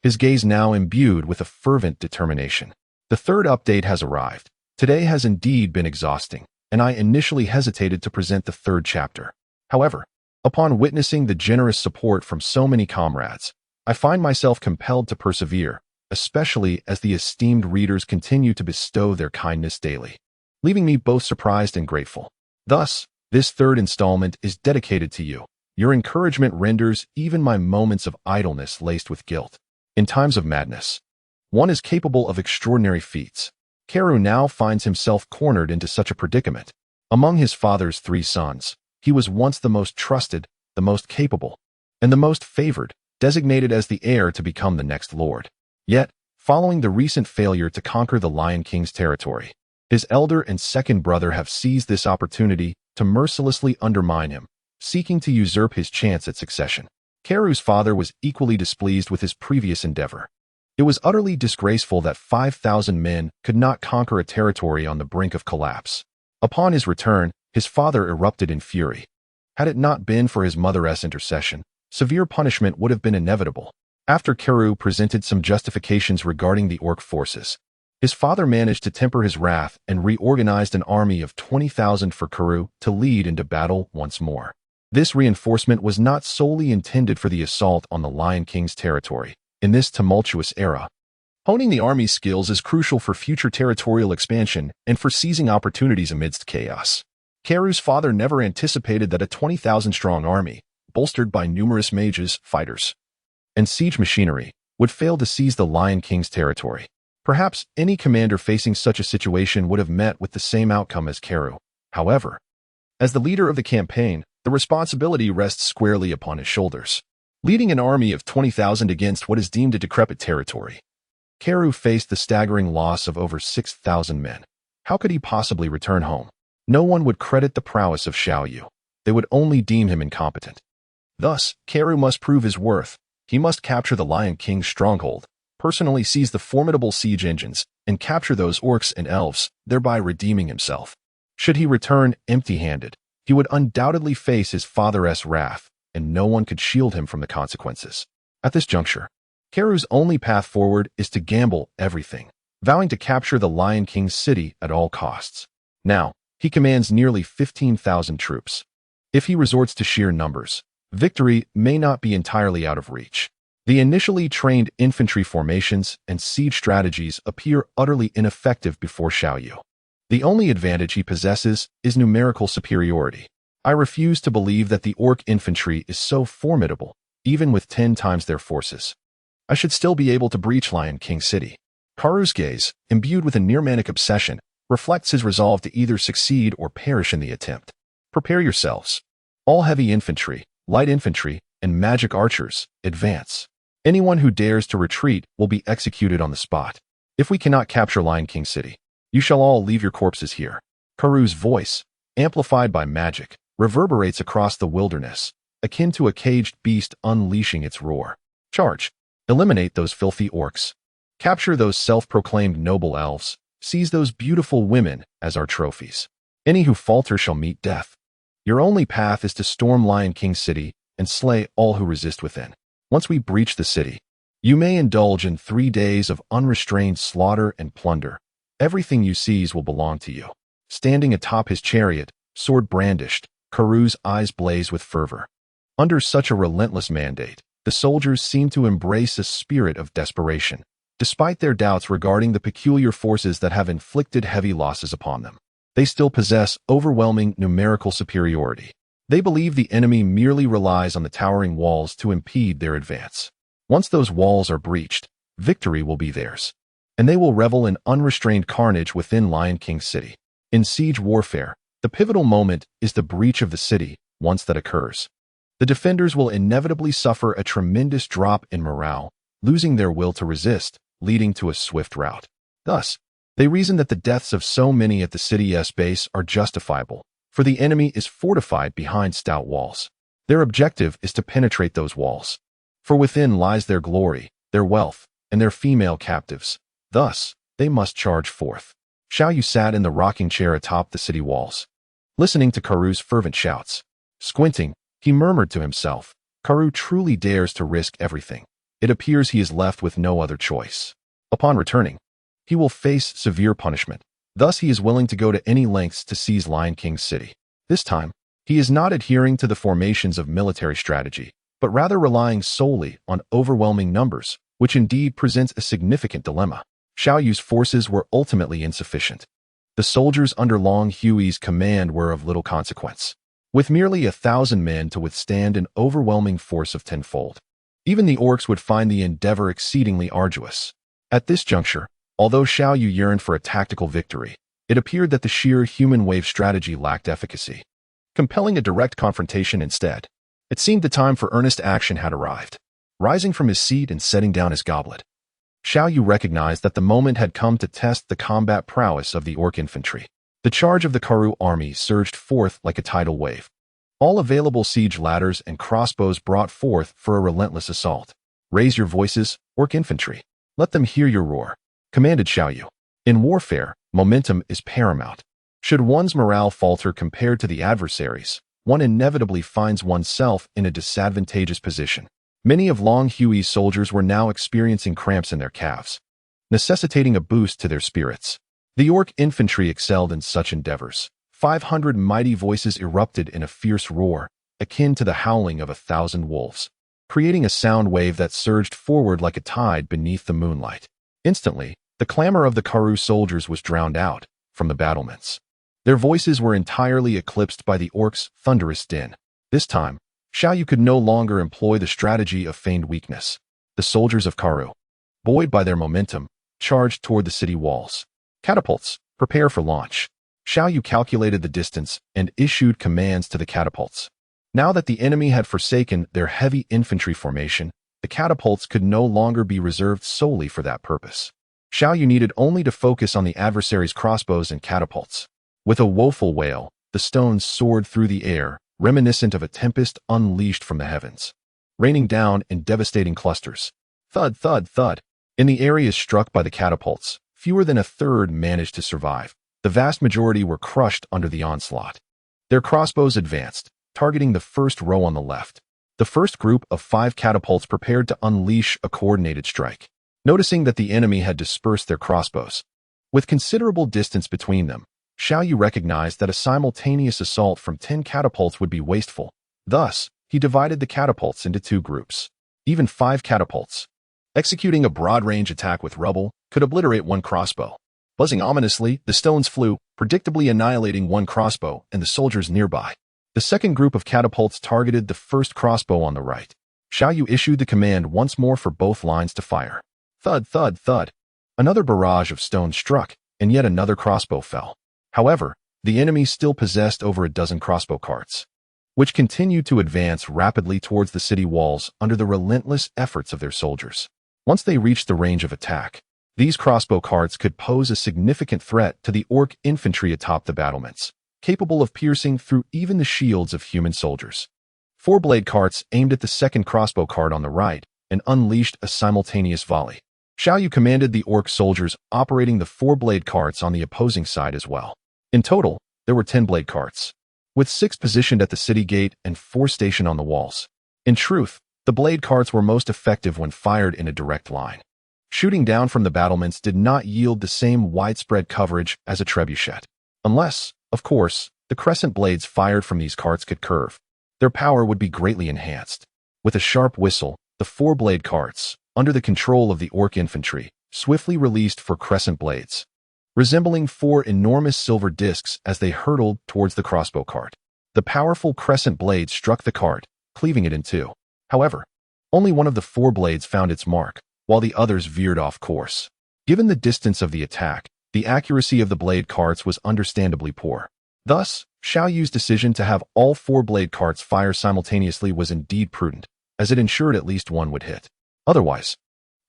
His gaze now imbued with a fervent determination. The third update has arrived. Today has indeed been exhausting, and I initially hesitated to present the third chapter. However, upon witnessing the generous support from so many comrades, I find myself compelled to persevere, especially as the esteemed readers continue to bestow their kindness daily, leaving me both surprised and grateful. Thus, this third installment is dedicated to you. Your encouragement renders even my moments of idleness laced with guilt. In times of madness, one is capable of extraordinary feats. Karu now finds himself cornered into such a predicament. Among his father's 3 sons, he was once the most trusted, the most capable, and the most favored, designated as the heir to become the next lord. Yet, following the recent failure to conquer the Lion King's territory, his elder and second brother have seized this opportunity to mercilessly undermine him, seeking to usurp his chance at succession. Karu's father was equally displeased with his previous endeavor. It was utterly disgraceful that 5,000 men could not conquer a territory on the brink of collapse. Upon his return, his father erupted in fury. Had it not been for his mother's intercession, severe punishment would have been inevitable. After Karu presented some justifications regarding the orc forces, his father managed to temper his wrath and reorganized an army of 20,000 for Karu to lead into battle once more. This reinforcement was not solely intended for the assault on the Lion King's territory. In this tumultuous era, honing the army's skills is crucial for future territorial expansion and for seizing opportunities amidst chaos. Karu's father never anticipated that a 20,000-strong army, bolstered by numerous mages, fighters, and siege machinery, would fail to seize the Lion King's territory. Perhaps any commander facing such a situation would have met with the same outcome as Karu. However, as the leader of the campaign, the responsibility rests squarely upon his shoulders. Leading an army of 20,000 against what is deemed a decrepit territory, Karu faced the staggering loss of over 6,000 men. How could he possibly return home? No one would credit the prowess of Xiao Yu. They would only deem him incompetent. Thus, Karu must prove his worth. He must capture the Lion King's stronghold, personally seize the formidable siege engines, and capture those orcs and elves, thereby redeeming himself. Should he return empty-handed, he would undoubtedly face his father's wrath, and no one could shield him from the consequences. At this juncture, Karu's only path forward is to gamble everything, vowing to capture the Lion King's city at all costs. Now, he commands nearly 15,000 troops. If he resorts to sheer numbers, victory may not be entirely out of reach. The initially trained infantry formations and siege strategies appear utterly ineffective before Xiao Yu. The only advantage he possesses is numerical superiority. I refuse to believe that the orc infantry is so formidable, even with 10 times their forces. I should still be able to breach Lion King City. Karu's gaze, imbued with a near-manic obsession, reflects his resolve to either succeed or perish in the attempt. Prepare yourselves. All heavy infantry, light infantry, and magic archers, advance. Anyone who dares to retreat will be executed on the spot. If we cannot capture Lion King City, You shall all leave your corpses here. Karoo's voice, amplified by magic, reverberates across the wilderness, akin to a caged beast unleashing its roar. Charge. Eliminate those filthy orcs. Capture those self-proclaimed noble elves. Seize those beautiful women as our trophies. Any who falter shall meet death. Your only path is to storm Lion King City and slay all who resist within. Once we breach the city, you may indulge in 3 days of unrestrained slaughter and plunder. Everything you seize will belong to you. Standing atop his chariot, sword brandished, Karoo's eyes blaze with fervor. Under such a relentless mandate, the soldiers seem to embrace a spirit of desperation, despite their doubts regarding the peculiar forces that have inflicted heavy losses upon them. They still possess overwhelming numerical superiority. They believe the enemy merely relies on the towering walls to impede their advance. Once those walls are breached, victory will be theirs, and they will revel in unrestrained carnage within Lion King City. In siege warfare, the pivotal moment is the breach of the city. Once that occurs, the defenders will inevitably suffer a tremendous drop in morale, losing their will to resist, leading to a swift rout. Thus, they reason that the deaths of so many at the city's base are justifiable, for the enemy is fortified behind stout walls. Their objective is to penetrate those walls, for within lies their glory, their wealth, and their female captives. Thus, they must charge forth. Xiao Yu sat in the rocking chair atop the city walls, listening to Karoo's fervent shouts. Squinting, he murmured to himself, Karoo truly dares to risk everything. It appears he is left with no other choice. Upon returning, he will face severe punishment. Thus he is willing to go to any lengths to seize Lion King City. This time, he is not adhering to the formations of military strategy, but rather relying solely on overwhelming numbers, which indeed presents a significant dilemma. Xiao Yu's forces were ultimately insufficient. The soldiers under Long Hui's command were of little consequence, with merely 1,000 men to withstand an overwhelming force of tenfold. Even the orcs would find the endeavor exceedingly arduous. At this juncture, although Xiao Yu yearned for a tactical victory, it appeared that the sheer human wave strategy lacked efficacy, compelling a direct confrontation instead. It seemed the time for earnest action had arrived. Rising from his seat and setting down his goblet, Xiao Yu recognized that the moment had come to test the combat prowess of the orc infantry. The charge of the Karoo army surged forth like a tidal wave. All available siege ladders and crossbows brought forth for a relentless assault. Raise your voices, orc infantry. Let them hear your roar, commanded Xiao Yu. In warfare, momentum is paramount. Should one's morale falter compared to the adversaries, one inevitably finds oneself in a disadvantageous position. Many of Long Hui's soldiers were now experiencing cramps in their calves, necessitating a boost to their spirits. The orc infantry excelled in such endeavors. 500 mighty voices erupted in a fierce roar, akin to the howling of 1,000 wolves, creating a sound wave that surged forward like a tide beneath the moonlight. Instantly, the clamor of the Karoo soldiers was drowned out from the battlements. Their voices were entirely eclipsed by the orcs' thunderous din. This time, Xiao Yu could no longer employ the strategy of feigned weakness. The soldiers of Karoo, buoyed by their momentum, charged toward the city walls. Catapults, prepare for launch. Xiao Yu calculated the distance and issued commands to the catapults. Now that the enemy had forsaken their heavy infantry formation, the catapults could no longer be reserved solely for that purpose. Xiao Yu needed only to focus on the adversary's crossbows and catapults. With a woeful wail, the stones soared through the air, reminiscent of a tempest unleashed from the heavens, raining down in devastating clusters. Thud, thud, thud. In the areas struck by the catapults, fewer than a third managed to survive. The vast majority were crushed under the onslaught. Their crossbows advanced, targeting the first row on the left. The first group of 5 catapults prepared to unleash a coordinated strike. Noticing that the enemy had dispersed their crossbows, with considerable distance between them, Xiao Yu recognized that a simultaneous assault from 10 catapults would be wasteful. Thus, he divided the catapults into 2 groups. Even 5 catapults, executing a broad-range attack with rubble, could obliterate 1 crossbow. Buzzing ominously, the stones flew, predictably annihilating 1 crossbow and the soldiers nearby. The second group of catapults targeted the first crossbow on the right. Xiao Yu issued the command once more for both lines to fire. Thud, thud, thud. Another barrage of stones struck, and yet another crossbow fell. However, the enemy still possessed over a dozen crossbow carts, which continued to advance rapidly towards the city walls under the relentless efforts of their soldiers. Once they reached the range of attack, These crossbow carts could pose a significant threat to the orc infantry atop the battlements, capable of piercing through even the shields of human soldiers. 4 blade carts aimed at the second crossbow cart on the right and unleashed a simultaneous volley. Xiao Yu commanded the orc soldiers operating the 4 blade carts on the opposing side as well. In total, there were 10 blade carts, with 6 positioned at the city gate and 4 stationed on the walls. In truth, the blade carts were most effective when fired in a direct line. Shooting down from the battlements did not yield the same widespread coverage as a trebuchet, unless, of course, the crescent blades fired from these carts could curve. Their power would be greatly enhanced. With a sharp whistle, the 4 blade carts, under the control of the orc infantry, swiftly released 4 crescent blades, resembling 4 enormous silver discs as they hurtled towards the crossbow cart. The powerful crescent blade struck the cart, cleaving it in two. However, only one of the 4 blades found its mark, while the others veered off course. Given the distance of the attack, the accuracy of the blade carts was understandably poor. Thus, Xiao Yu's decision to have all 4 blade carts fire simultaneously was indeed prudent, as it ensured at least one would hit. Otherwise,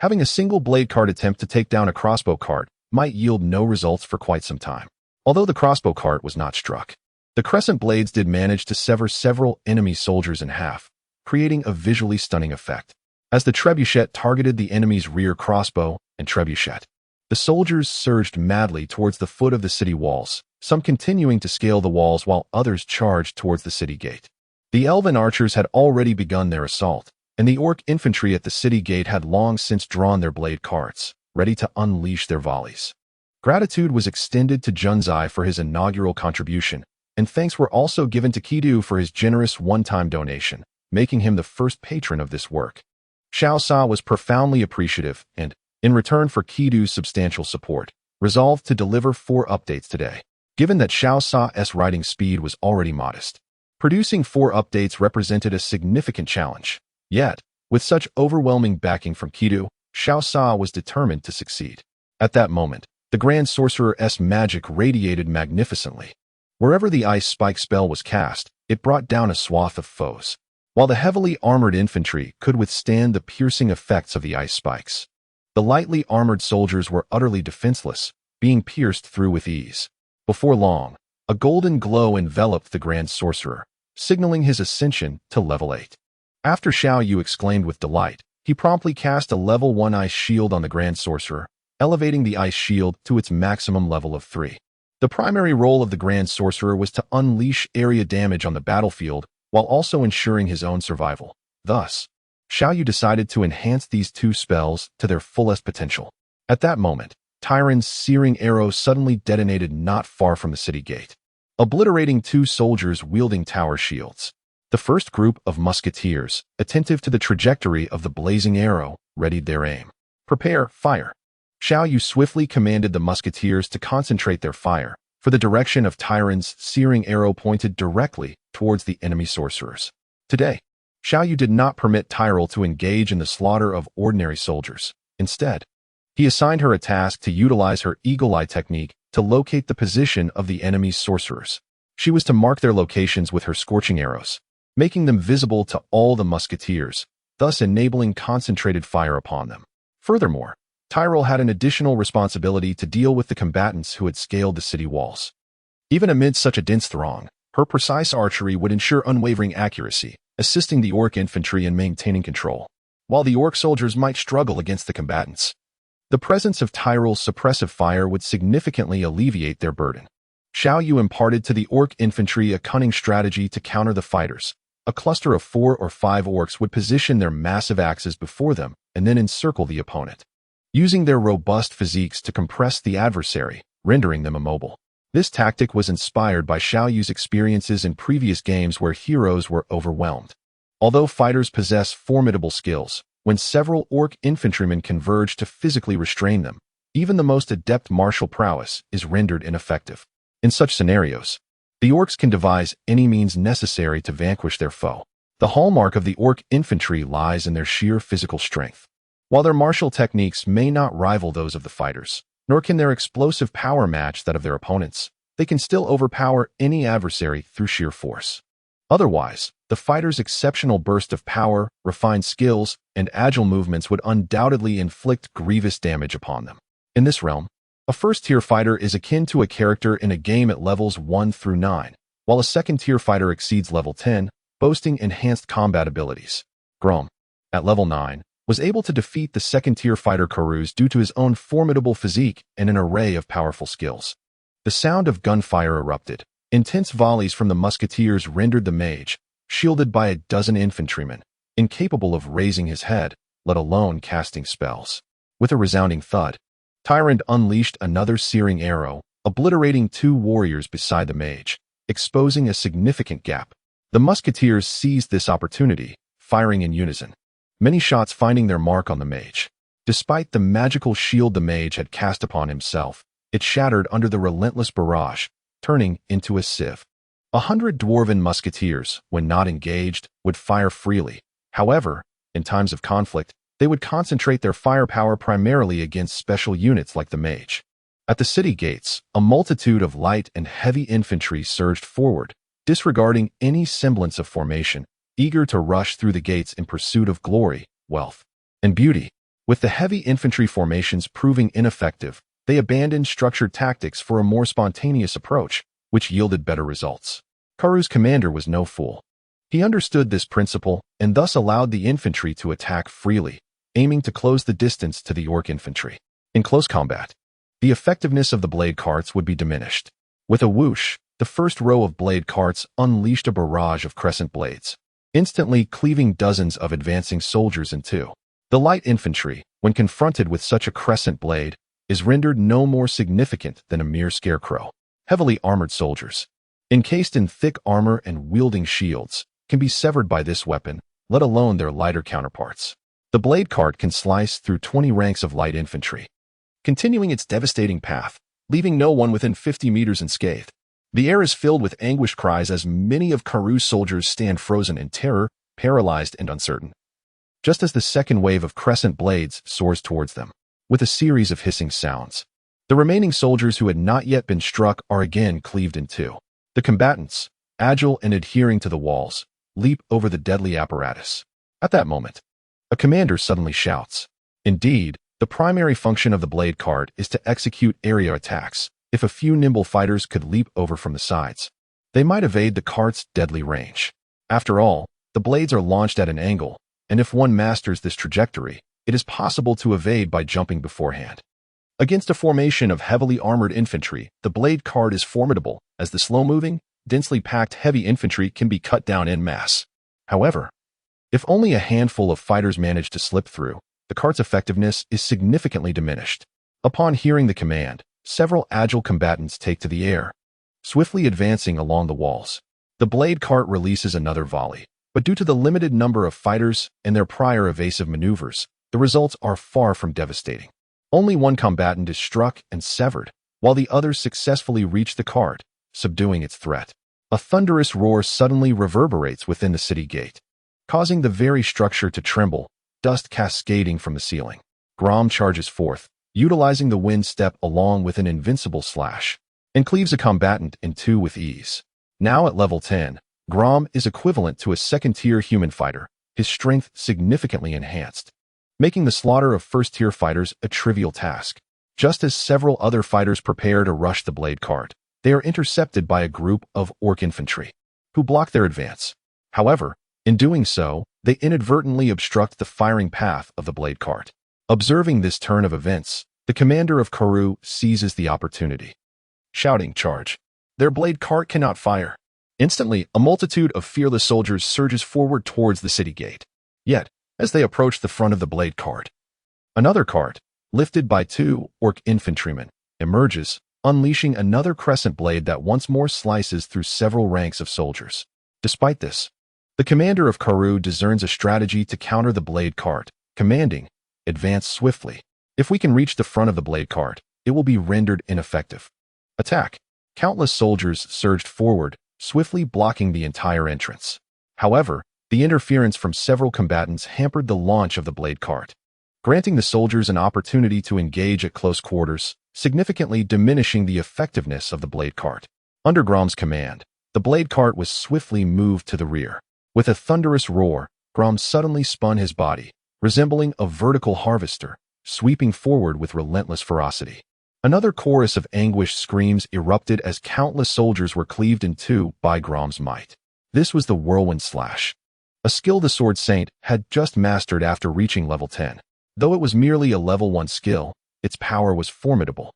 having a single blade cart attempt to take down a crossbow cart might yield no results for quite some time. Although the crossbow cart was not struck, the crescent blades did manage to sever several enemy soldiers in half, creating a visually stunning effect. As the trebuchet targeted the enemy's rear crossbow and trebuchet, the soldiers surged madly towards the foot of the city walls, some continuing to scale the walls while others charged towards the city gate. The elven archers had already begun their assault, and the orc infantry at the city gate had long since drawn their blade carts, ready to unleash their volleys. Gratitude was extended to Junzai for his inaugural contribution, and thanks were also given to Kidu for his generous one-time donation, making him the first patron of this work. Xiao Sa was profoundly appreciative and, in return for Kidu's substantial support, resolved to deliver 4 updates today. Given that Xiao Sa's writing speed was already modest, producing 4 updates represented a significant challenge. Yet, with such overwhelming backing from Kidu, Xiao Sa was determined to succeed. At that moment, the Grand Sorcerer's magic radiated magnificently. Wherever the ice spike spell was cast, it brought down a swath of foes, while the heavily armored infantry could withstand the piercing effects of the ice spikes. The lightly armored soldiers were utterly defenseless, being pierced through with ease. Before long, a golden glow enveloped the Grand Sorcerer, signaling his ascension to level 8. After Xiao Yu exclaimed with delight, he promptly cast a level 1 ice shield on the Grand Sorcerer, elevating the ice shield to its maximum level of 3. The primary role of the Grand Sorcerer was to unleash area damage on the battlefield while also ensuring his own survival. Thus, Xiao Yu decided to enhance these 2 spells to their fullest potential. At that moment, Tyrande's searing arrow suddenly detonated not far from the city gate, obliterating 2 soldiers wielding tower shields. The first group of musketeers, attentive to the trajectory of the blazing arrow, readied their aim. Prepare, fire. Xiao Yu swiftly commanded the musketeers to concentrate their fire, for the direction of Tyrande's searing arrow pointed directly towards the enemy sorcerers. Today, Xiao Yu did not permit Tyrande to engage in the slaughter of ordinary soldiers. Instead, he assigned her a task to utilize her eagle eye technique to locate the position of the enemy's sorcerers. She was to mark their locations with her scorching arrows, making them visible to all the musketeers, thus enabling concentrated fire upon them. Furthermore, Tyrande had an additional responsibility to deal with the combatants who had scaled the city walls. Even amid such a dense throng, her precise archery would ensure unwavering accuracy, assisting the orc infantry in maintaining control. While the orc soldiers might struggle against the combatants, the presence of Tyrande's suppressive fire would significantly alleviate their burden. Xiao Yu imparted to the orc infantry a cunning strategy to counter the fighters. A cluster of 4 or 5 orcs would position their massive axes before them and then encircle the opponent, using their robust physiques to compress the adversary, rendering them immobile. This tactic was inspired by Xiao Yu's experiences in previous games where heroes were overwhelmed. Although fighters possess formidable skills, when several orc infantrymen converge to physically restrain them, even the most adept martial prowess is rendered ineffective. In such scenarios, the orcs can devise any means necessary to vanquish their foe. The hallmark of the orc infantry lies in their sheer physical strength. While their martial techniques may not rival those of the fighters, nor can their explosive power match that of their opponents, they can still overpower any adversary through sheer force. Otherwise, the fighters' exceptional burst of power, refined skills, and agile movements would undoubtedly inflict grievous damage upon them. In this realm, a first-tier fighter is akin to a character in a game at levels 1 through 9, while a second-tier fighter exceeds level 10, boasting enhanced combat abilities. Gromm, at level 9, was able to defeat the second-tier fighter Karuz due to his own formidable physique and an array of powerful skills. The sound of gunfire erupted. Intense volleys from the musketeers rendered the mage, shielded by a dozen infantrymen, incapable of raising his head, let alone casting spells. With a resounding thud, Tyrande unleashed another searing arrow, obliterating 2 warriors beside the mage, exposing a significant gap. The musketeers seized this opportunity, firing in unison, many shots finding their mark on the mage. Despite the magical shield the mage had cast upon himself, it shattered under the relentless barrage, turning into a sieve. 100 dwarven musketeers, when not engaged, would fire freely. However, in times of conflict, they would concentrate their firepower primarily against special units like the mage. At the city gates, a multitude of light and heavy infantry surged forward, disregarding any semblance of formation, eager to rush through the gates in pursuit of glory, wealth, and beauty. With the heavy infantry formations proving ineffective, they abandoned structured tactics for a more spontaneous approach, which yielded better results. Karuz's commander was no fool. He understood this principle and thus allowed the infantry to attack freely, aiming to close the distance to the orc infantry. In close combat, the effectiveness of the blade carts would be diminished. With a whoosh, the first row of blade carts unleashed a barrage of crescent blades, instantly cleaving dozens of advancing soldiers in two. The light infantry, when confronted with such a crescent blade, is rendered no more significant than a mere scarecrow. Heavily armored soldiers, encased in thick armor and wielding shields, can be severed by this weapon, let alone their lighter counterparts. The blade cart can slice through 20 ranks of light infantry, continuing its devastating path, leaving no one within 50 meters unscathed. The air is filled with anguished cries as many of Karuz's soldiers stand frozen in terror, paralyzed and uncertain. Just as the second wave of crescent blades soars towards them, with a series of hissing sounds, the remaining soldiers who had not yet been struck are again cleaved in two. The combatants, agile and adhering to the walls, leap over the deadly apparatus. At that moment, a commander suddenly shouts. Indeed, the primary function of the blade cart is to execute area attacks. If a few nimble fighters could leap over from the sides, they might evade the cart's deadly range. After all, the blades are launched at an angle, and if one masters this trajectory, it is possible to evade by jumping beforehand. Against a formation of heavily armored infantry, the blade cart is formidable, as the slow-moving, densely packed heavy infantry can be cut down en masse. However, if only a handful of fighters manage to slip through, the cart's effectiveness is significantly diminished. Upon hearing the command, several agile combatants take to the air, swiftly advancing along the walls. The blade cart releases another volley, but due to the limited number of fighters and their prior evasive maneuvers, the results are far from devastating. Only one combatant is struck and severed, while the others successfully reach the cart, subduing its threat. A thunderous roar suddenly reverberates within the city gate, causing the very structure to tremble, dust cascading from the ceiling. Gromm charges forth, utilizing the wind step along with an invincible slash, and cleaves a combatant in two with ease. Now at level 10, Gromm is equivalent to a second-tier human fighter, his strength significantly enhanced, making the slaughter of first-tier fighters a trivial task. Just as several other fighters prepare to rush the blade cart, they are intercepted by a group of orc infantry, who block their advance. However, in doing so, they inadvertently obstruct the firing path of the blade cart. Observing this turn of events, the commander of Karuz seizes the opportunity, shouting, "Charge! Their blade cart cannot fire." Instantly, a multitude of fearless soldiers surges forward towards the city gate. Yet, as they approach the front of the blade cart, another cart, lifted by 2 orc infantrymen, emerges, unleashing another crescent blade that once more slices through several ranks of soldiers. Despite this, the commander of Karuz discerns a strategy to counter the blade cart, commanding, "Advance swiftly. If we can reach the front of the blade cart, it will be rendered ineffective. Attack." Countless soldiers surged forward, swiftly blocking the entire entrance. However, the interference from several combatants hampered the launch of the blade cart, granting the soldiers an opportunity to engage at close quarters, significantly diminishing the effectiveness of the blade cart. Under Gromm's command, the blade cart was swiftly moved to the rear. With a thunderous roar, Gromm suddenly spun his body, resembling a vertical harvester, sweeping forward with relentless ferocity. Another chorus of anguished screams erupted as countless soldiers were cleaved in two by Gromm's might. This was the whirlwind slash, a skill the sword saint had just mastered after reaching level 10. Though it was merely a level 1 skill, its power was formidable,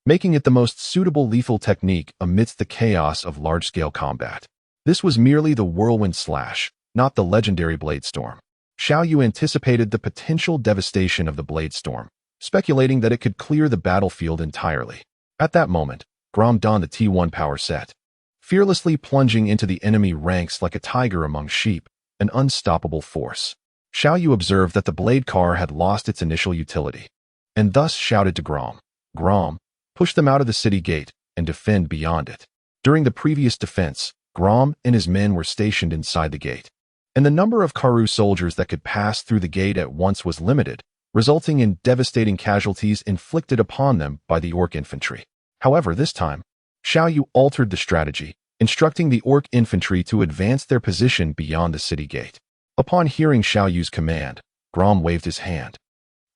making it the most suitable lethal technique amidst the chaos of large-scale combat. This was merely the whirlwind slash, not the legendary blade storm. Xiao Yu anticipated the potential devastation of the blade storm, speculating that it could clear the battlefield entirely. At that moment, Gromm donned the T1 power set, fearlessly plunging into the enemy ranks like a tiger among sheep, an unstoppable force. Xiao Yu observed that the blade car had lost its initial utility, and thus shouted to Gromm, "Gromm, push them out of the city gate and defend beyond it." During the previous defense, Gromm and his men were stationed inside the gate, and the number of Karoo soldiers that could pass through the gate at once was limited, resulting in devastating casualties inflicted upon them by the orc infantry. However, this time, Xiao Yu altered the strategy, instructing the orc infantry to advance their position beyond the city gate. Upon hearing Xiao Yu's command, Gromm waved his hand,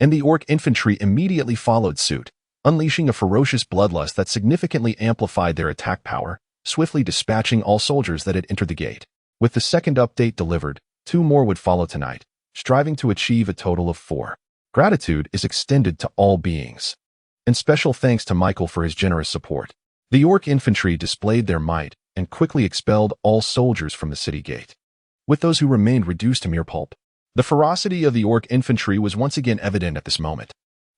and the orc infantry immediately followed suit, unleashing a ferocious bloodlust that significantly amplified their attack power, swiftly dispatching all soldiers that had entered the gate. With the second update delivered, 2 more would follow tonight, striving to achieve a total of 4. Gratitude is extended to all beings, and special thanks to Michael for his generous support. The orc infantry displayed their might and quickly expelled all soldiers from the city gate, with those who remained reduced to mere pulp. The ferocity of the orc infantry was once again evident at this moment.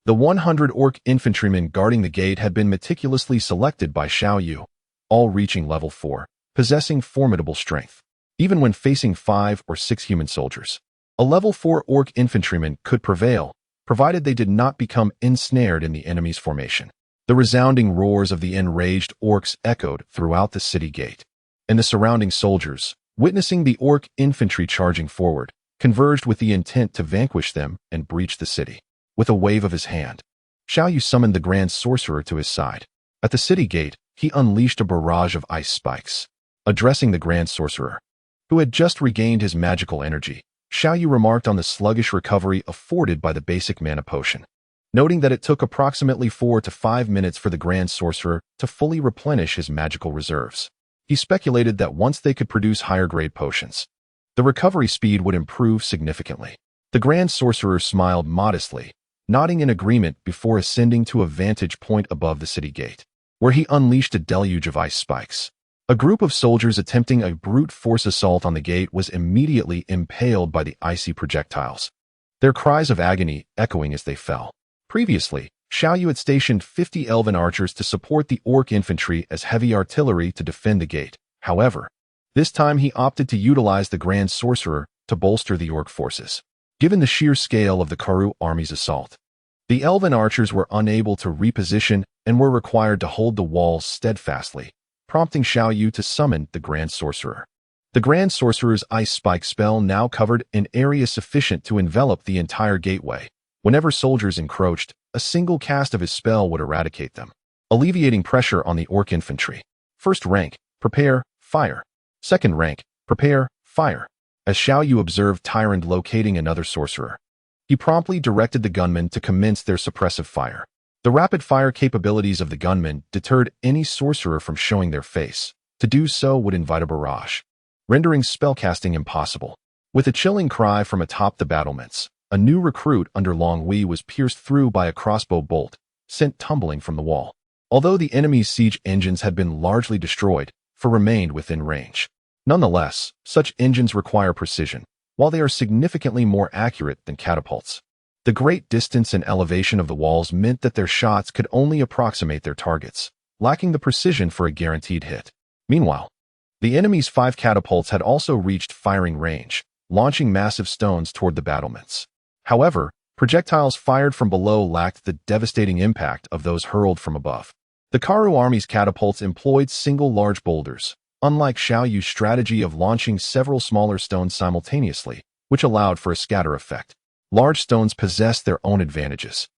The 100 orc infantrymen guarding the gate had been meticulously selected by Xiao Yu, all reaching level 4, possessing formidable strength. Even when facing 5 or 6 human soldiers, a level 4 orc infantryman could prevail, provided they did not become ensnared in the enemy's formation. The resounding roars of the enraged orcs echoed throughout the city gate, and the surrounding soldiers, witnessing the orc infantry charging forward, converged with the intent to vanquish them and breach the city. With a wave of his hand, Xiao Yu summoned the Grand Sorcerer to his side. At the city gate, he unleashed a barrage of ice spikes. Addressing the Grand Sorcerer, who had just regained his magical energy, Xiao Yu remarked on the sluggish recovery afforded by the basic mana potion, noting that it took approximately 4 to 5 minutes for the Grand Sorcerer to fully replenish his magical reserves. He speculated that once they could produce higher-grade potions, the recovery speed would improve significantly. The Grand Sorcerer smiled modestly, nodding in agreement before ascending to a vantage point above the city gate, where he unleashed a deluge of ice spikes. A group of soldiers attempting a brute force assault on the gate was immediately impaled by the icy projectiles, their cries of agony echoing as they fell. Previously, Xiao Yu had stationed 50 elven archers to support the orc infantry as heavy artillery to defend the gate. However, this time he opted to utilize the Grand Sorcerer to bolster the orc forces. Given the sheer scale of the Karoo army's assault, the elven archers were unable to reposition and were required to hold the walls steadfastly, prompting Xiao Yu to summon the Grand Sorcerer. The Grand Sorcerer's ice spike spell now covered an area sufficient to envelop the entire gateway. Whenever soldiers encroached, a single cast of his spell would eradicate them, alleviating pressure on the orc infantry. First rank, prepare, fire. Second rank, prepare, fire. As Xiao Yu observed Tyrande locating another sorcerer, he promptly directed the gunmen to commence their suppressive fire. The rapid-fire capabilities of the gunmen deterred any sorcerer from showing their face. To do so would invite a barrage, rendering spellcasting impossible. With a chilling cry from atop the battlements, a new recruit under Long-Wi was pierced through by a crossbow bolt, sent tumbling from the wall. Although the enemy's siege engines had been largely destroyed, Fa remained within range. Nonetheless, such engines require precision, while they are significantly more accurate than catapults. The great distance and elevation of the walls meant that their shots could only approximate their targets, lacking the precision for a guaranteed hit. Meanwhile, the enemy's 5 catapults had also reached firing range, launching massive stones toward the battlements. However, projectiles fired from below lacked the devastating impact of those hurled from above. The Karoo army's catapults employed single large boulders, unlike Xiao Yu's strategy of launching several smaller stones simultaneously, which allowed for a scatter effect. Large stones possessed their own advantages,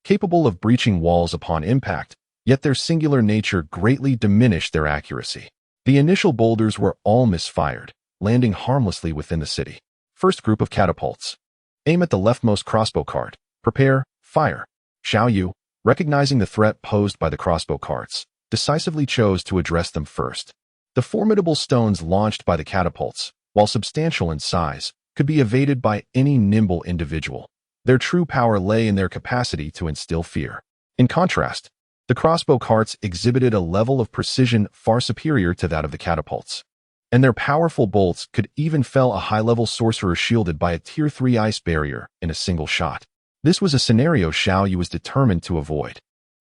capable of breaching walls upon impact, yet their singular nature greatly diminished their accuracy. The initial boulders were all misfired, landing harmlessly within the city. First group of catapults. Aim at the leftmost crossbow cart. Prepare, fire. Xiao Yu, recognizing the threat posed by the crossbow carts, decisively chose to address them first. The formidable stones launched by the catapults, while substantial in size, could be evaded by any nimble individual. Their true power lay in their capacity to instill fear. In contrast, the crossbow carts exhibited a level of precision far superior to that of the catapults, and their powerful bolts could even fell a high-level sorcerer shielded by a Tier 3 ice barrier in a single shot. This was a scenario Xiao Yu was determined to avoid.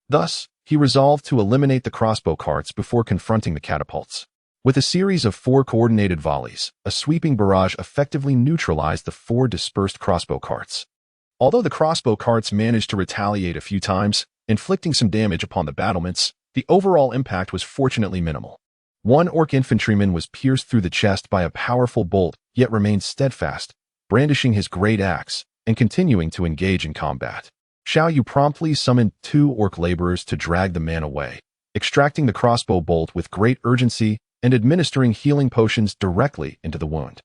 Thus, he resolved to eliminate the crossbow carts before confronting the catapults. With a series of 4 coordinated volleys, a sweeping barrage effectively neutralized the 4 dispersed crossbow carts. Although the crossbow carts managed to retaliate a few times, inflicting some damage upon the battlements, the overall impact was fortunately minimal. One orc infantryman was pierced through the chest by a powerful bolt, yet remained steadfast, brandishing his great axe and continuing to engage in combat. Xiao Yu promptly summoned 2 orc laborers to drag the man away, extracting the crossbow bolt with great urgency and administering healing potions directly into the wound.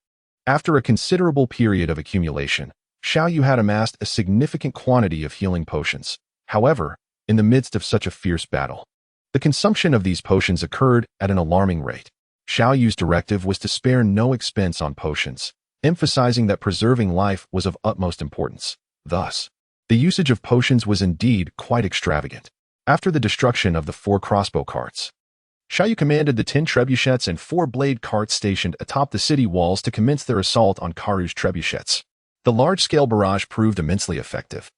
After a considerable period of accumulation, Xiao Yu had amassed a significant quantity of healing potions. However, in the midst of such a fierce battle, the consumption of these potions occurred at an alarming rate. Xiao Yu's directive was to spare no expense on potions, emphasizing that preserving life was of utmost importance. Thus, the usage of potions was indeed quite extravagant. After the destruction of the 4 crossbow carts, Xiao Yu commanded the 10 trebuchets and 4 blade carts stationed atop the city walls to commence their assault on Karu's trebuchets. The large-scale barrage proved immensely effective,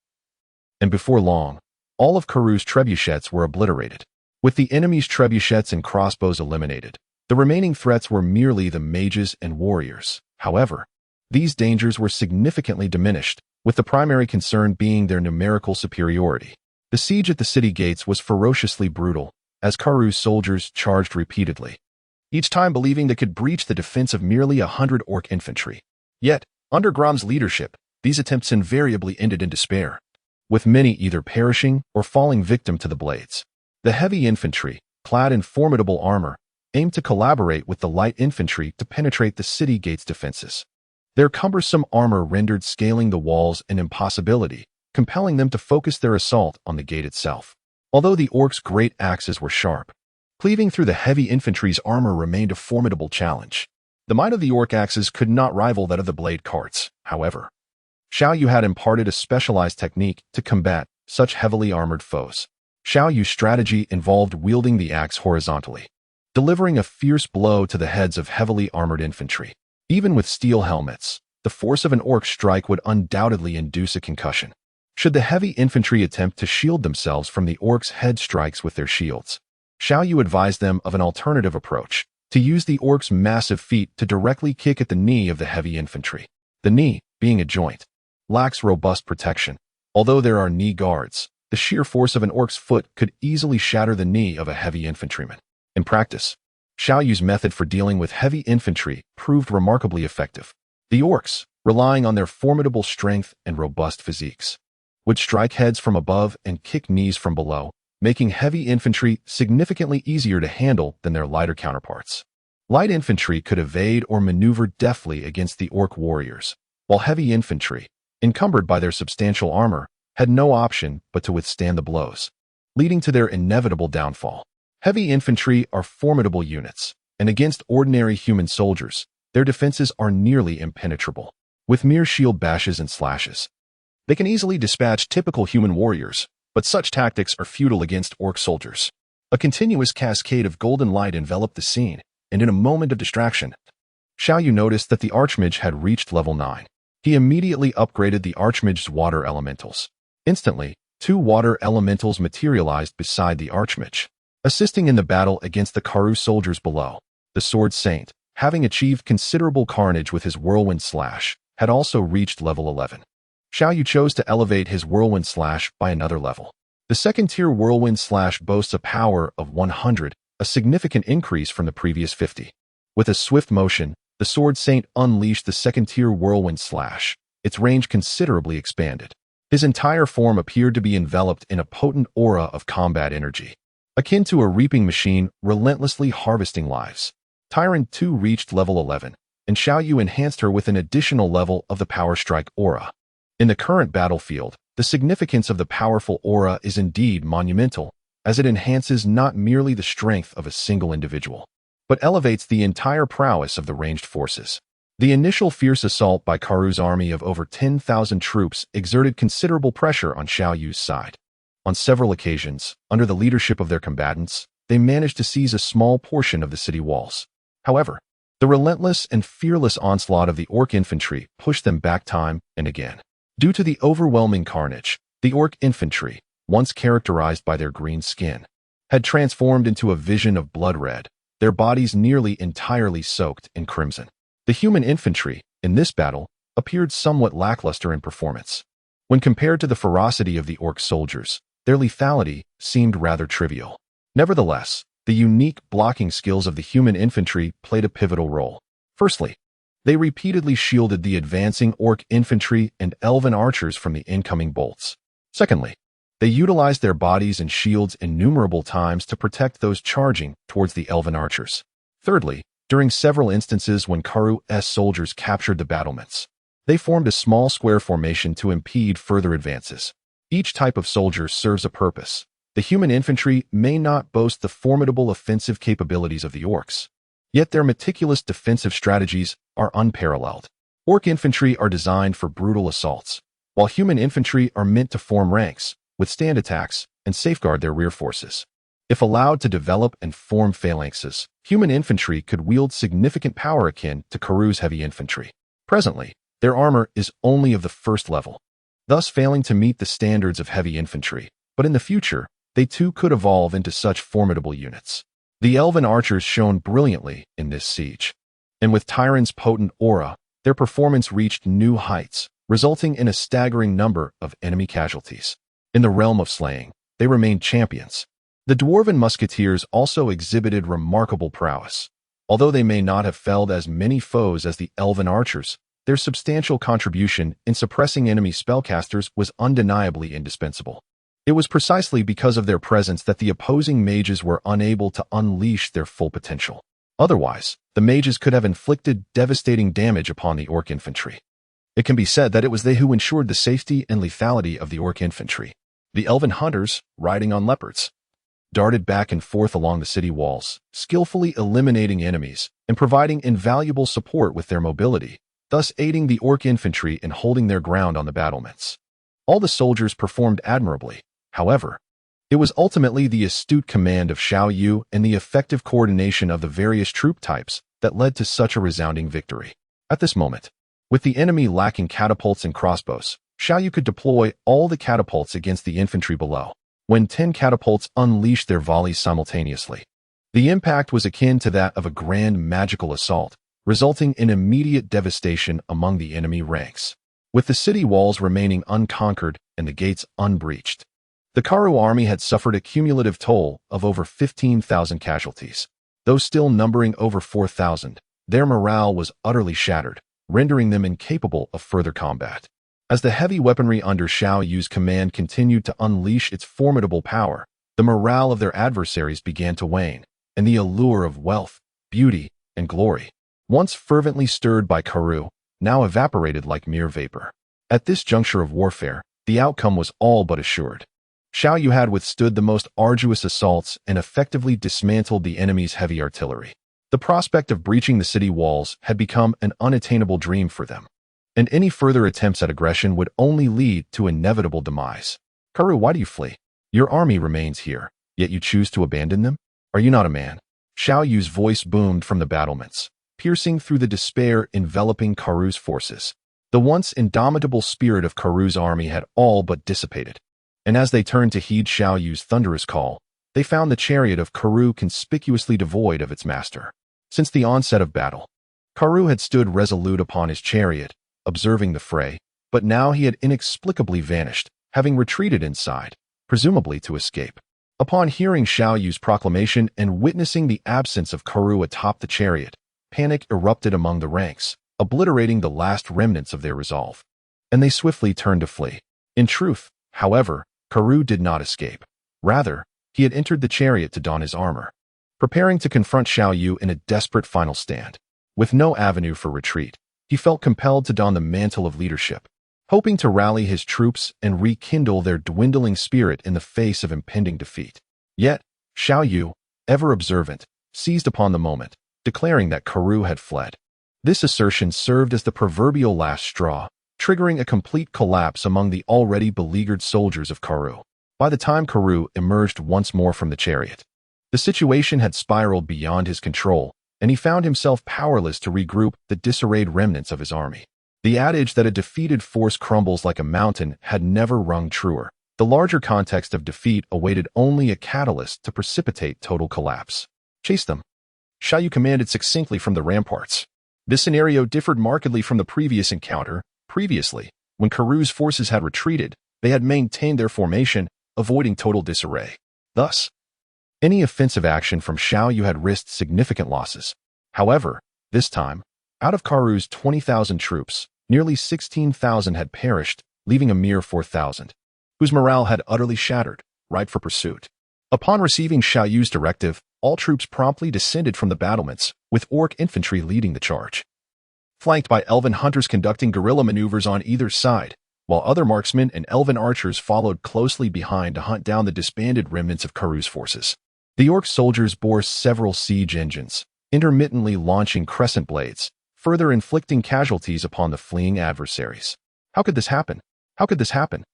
and before long, all of Karu's trebuchets were obliterated. With the enemy's trebuchets and crossbows eliminated, the remaining threats were merely the mages and warriors. However, these dangers were significantly diminished, with the primary concern being their numerical superiority. The siege at the city gates was ferociously brutal, as Karu's soldiers charged repeatedly, each time believing they could breach the defense of merely 100 orc infantry. Yet, under Gromm's leadership, these attempts invariably ended in despair, with many either perishing or falling victim to the blades. The heavy infantry, clad in formidable armor, aimed to collaborate with the light infantry to penetrate the city gate's defenses. Their cumbersome armor rendered scaling the walls an impossibility, compelling them to focus their assault on the gate itself. Although the orcs' great axes were sharp, cleaving through the heavy infantry's armor remained a formidable challenge. The might of the orc axes could not rival that of the blade carts, however. Xiao Yu had imparted a specialized technique to combat such heavily armored foes. Xiao Yu's strategy involved wielding the axe horizontally, delivering a fierce blow to the heads of heavily armored infantry. Even with steel helmets, the force of an orc strike would undoubtedly induce a concussion. Should the heavy infantry attempt to shield themselves from the orcs' head strikes with their shields, Xiao Yu advised them of an alternative approach, to use the orcs' massive feet to directly kick at the knee of the heavy infantry. The knee, being a joint, lacks robust protection. Although there are knee guards, the sheer force of an orc's foot could easily shatter the knee of a heavy infantryman. In practice, Xiao Yu's method for dealing with heavy infantry proved remarkably effective. The orcs, relying on their formidable strength and robust physiques, would strike heads from above and kick knees from below, making heavy infantry significantly easier to handle than their lighter counterparts. Light infantry could evade or maneuver deftly against the orc warriors, while heavy infantry, encumbered by their substantial armor, had no option but to withstand the blows, leading to their inevitable downfall. Heavy infantry are formidable units, and against ordinary human soldiers, their defenses are nearly impenetrable. With mere shield bashes and slashes, they can easily dispatch typical human warriors, but such tactics are futile against orc soldiers. A continuous cascade of golden light enveloped the scene, and in a moment of distraction, Xiao Yu noticed that the Archmage had reached level 9. He immediately upgraded the Archmage's water elementals. Instantly, 2 water elementals materialized beside the Archmage, assisting in the battle against the Karu soldiers below. The Sword Saint, having achieved considerable carnage with his Whirlwind Slash, had also reached level 11. Xiao Yu chose to elevate his Whirlwind Slash by another level. The second-tier Whirlwind Slash boasts a power of 100, a significant increase from the previous 50. With a swift motion, the Sword Saint unleashed the second-tier Whirlwind Slash. Its range considerably expanded. His entire form appeared to be enveloped in a potent aura of combat energy, akin to a reaping machine relentlessly harvesting lives. Tyrande too reached level 11, and Xiao Yu enhanced her with an additional level of the Power Strike aura. In the current battlefield, The significance of the powerful aura is indeed monumental, as it enhances not merely the strength of a single individual, but elevates the entire prowess of the ranged forces. The initial fierce assault by Karu's army of over 10,000 troops exerted considerable pressure on Xiao Yu's side. On several occasions, under the leadership of their combatants, they managed to seize a small portion of the city walls. However, the relentless and fearless onslaught of the orc infantry pushed them back time and again. Due to the overwhelming carnage, the orc infantry, once characterized by their green skin, had transformed into a vision of blood red, their bodies nearly entirely soaked in crimson. The human infantry, in this battle, appeared somewhat lackluster in performance. When compared to the ferocity of the orc soldiers, their lethality seemed rather trivial. Nevertheless, the unique blocking skills of the human infantry played a pivotal role. Firstly, they repeatedly shielded the advancing orc infantry and elven archers from the incoming bolts. Secondly, they utilized their bodies and shields innumerable times to protect those charging towards the elven archers. Thirdly, during several instances when Karu's soldiers captured the battlements, they formed a small square formation to impede further advances. Each type of soldier serves a purpose. The human infantry may not boast the formidable offensive capabilities of the orcs, yet their meticulous defensive strategies are unparalleled. Orc infantry are designed for brutal assaults, while human infantry are meant to form ranks, withstand attacks, and safeguard their rear forces. If allowed to develop and form phalanxes, human infantry could wield significant power akin to Karu's heavy infantry. Presently, their armor is only of the first level, thus failing to meet the standards of heavy infantry, but in the future, they too could evolve into such formidable units. The elven archers shone brilliantly in this siege, and with Tyrande's potent aura, their performance reached new heights, resulting in a staggering number of enemy casualties. In the realm of slaying, they remained champions. The dwarven musketeers also exhibited remarkable prowess. Although they may not have felled as many foes as the elven archers, their substantial contribution in suppressing enemy spellcasters was undeniably indispensable. It was precisely because of their presence that the opposing mages were unable to unleash their full potential. Otherwise, the mages could have inflicted devastating damage upon the orc infantry. It can be said that it was they who ensured the safety and lethality of the orc infantry. The elven hunters, riding on leopards, darted back and forth along the city walls, skillfully eliminating enemies and providing invaluable support with their mobility, thus aiding the orc infantry in holding their ground on the battlements. All the soldiers performed admirably. However, it was ultimately the astute command of Xiao Yu and the effective coordination of the various troop types that led to such a resounding victory. At this moment, with the enemy lacking catapults and crossbows, Xiao Yu could deploy all the catapults against the infantry below. When 10 catapults unleashed their volleys simultaneously, the impact was akin to that of a grand magical assault, resulting in immediate devastation among the enemy ranks. With the city walls remaining unconquered and the gates unbreached, the Karu army had suffered a cumulative toll of over 15,000 casualties. Though still numbering over 4,000, their morale was utterly shattered, rendering them incapable of further combat. As the heavy weaponry under Xiao Yu's command continued to unleash its formidable power, the morale of their adversaries began to wane, and the allure of wealth, beauty, and glory, once fervently stirred by Karu, now evaporated like mere vapor. At this juncture of warfare, the outcome was all but assured. Xiao Yu had withstood the most arduous assaults and effectively dismantled the enemy's heavy artillery. The prospect of breaching the city walls had become an unattainable dream for them, and any further attempts at aggression would only lead to inevitable demise. Karu, why do you flee? Your army remains here, yet you choose to abandon them? Are you not a man? Xiao Yu's voice boomed from the battlements, piercing through the despair enveloping Karu's forces. The once indomitable spirit of Karu's army had all but dissipated, and as they turned to heed Xiao Yu's thunderous call, they found the chariot of Karu conspicuously devoid of its master. Since the onset of battle, Karu had stood resolute upon his chariot, observing the fray, but now he had inexplicably vanished, having retreated inside, presumably to escape. Upon hearing Xiao Yu's proclamation and witnessing the absence of Karu atop the chariot, panic erupted among the ranks, obliterating the last remnants of their resolve, and they swiftly turned to flee. In truth, however, Karu did not escape. Rather, he had entered the chariot to don his armor, preparing to confront Xiao Yu in a desperate final stand. With no avenue for retreat, he felt compelled to don the mantle of leadership. hoping to rally his troops and rekindle their dwindling spirit in the face of impending defeat. Yet, Xiao Yu, ever observant, seized upon the moment, declaring that Karoo had fled. This assertion served as the proverbial last straw, triggering a complete collapse among the already beleaguered soldiers of Karoo. By the time Karoo emerged once more from the chariot, the situation had spiraled beyond his control, and he found himself powerless to regroup the disarrayed remnants of his army. The adage that a defeated force crumbles like a mountain had never rung truer. The larger context of defeat awaited only a catalyst to precipitate total collapse. Chase them, Xiao Yu commanded succinctly from the ramparts. This scenario differed markedly from the previous encounter. Previously, when Karoo's forces had retreated, they had maintained their formation, avoiding total disarray. Thus, any offensive action from Xiao Yu had risked significant losses. However, this time, out of Karoo's 20,000 troops, nearly 16,000 had perished, leaving a mere 4,000, whose morale had utterly shattered, ripe for pursuit. Upon receiving Xiao Yu's directive, all troops promptly descended from the battlements, with orc infantry leading the charge. Flanked by elven hunters conducting guerrilla maneuvers on either side, while other marksmen and elven archers followed closely behind to hunt down the disbanded remnants of Karoo's forces. The orc soldiers bore several siege engines, intermittently launching crescent blades, further inflicting casualties upon the fleeing adversaries. How could this happen? How could this happen?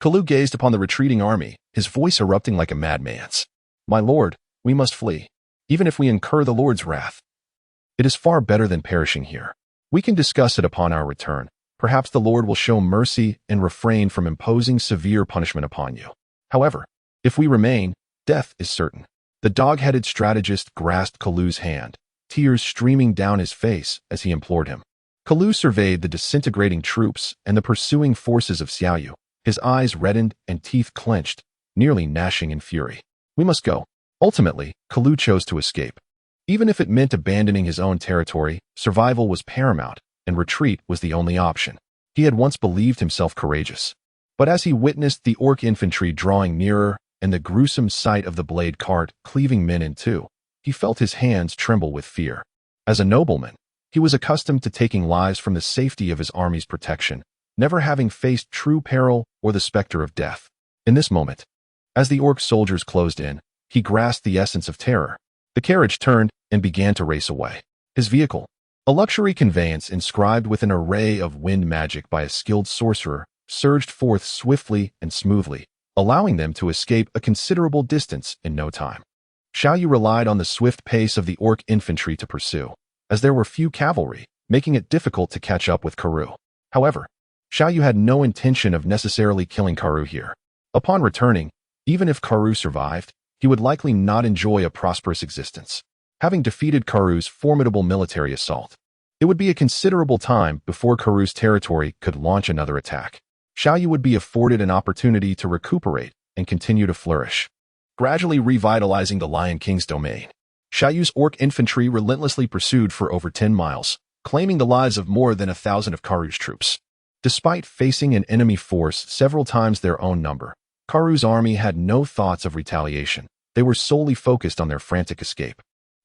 Kalu gazed upon the retreating army, his voice erupting like a madman's. My lord, we must flee, even if we incur the Lord's wrath. It is far better than perishing here. We can discuss it upon our return. Perhaps the Lord will show mercy and refrain from imposing severe punishment upon you. However, if we remain, death is certain. The dog-headed strategist grasped Kalu's hand, tears streaming down his face as he implored him. Kalu surveyed the disintegrating troops and the pursuing forces of Xiao Yu, his eyes reddened and teeth clenched, nearly gnashing in fury. We must go. Ultimately, Kalu chose to escape. Even if it meant abandoning his own territory, survival was paramount, and retreat was the only option. He had once believed himself courageous. But as he witnessed the orc infantry drawing nearer and the gruesome sight of the blade cart cleaving men in two, he felt his hands tremble with fear. As a nobleman, he was accustomed to taking lives from the safety of his army's protection, never having faced true peril or the specter of death. In this moment, as the orc soldiers closed in, he grasped the essence of terror. The carriage turned and began to race away. His vehicle, a luxury conveyance inscribed with an array of wind magic by a skilled sorcerer, surged forth swiftly and smoothly, allowing them to escape a considerable distance in no time. Xiao Yu relied on the swift pace of the orc infantry to pursue, as there were few cavalry, making it difficult to catch up with Karoo. However, Xiao Yu had no intention of necessarily killing Karoo here. Upon returning, even if Karoo survived, he would likely not enjoy a prosperous existence. Having defeated Karoo's formidable military assault, it would be a considerable time before Karoo's territory could launch another attack. Xiao Yu would be afforded an opportunity to recuperate and continue to flourish, gradually revitalizing the Lion King's domain. Xiao Yu's orc infantry relentlessly pursued for over 10 miles, claiming the lives of more than 1,000 of Karoo's troops. Despite facing an enemy force several times their own number, Karoo's army had no thoughts of retaliation. They were solely focused on their frantic escape.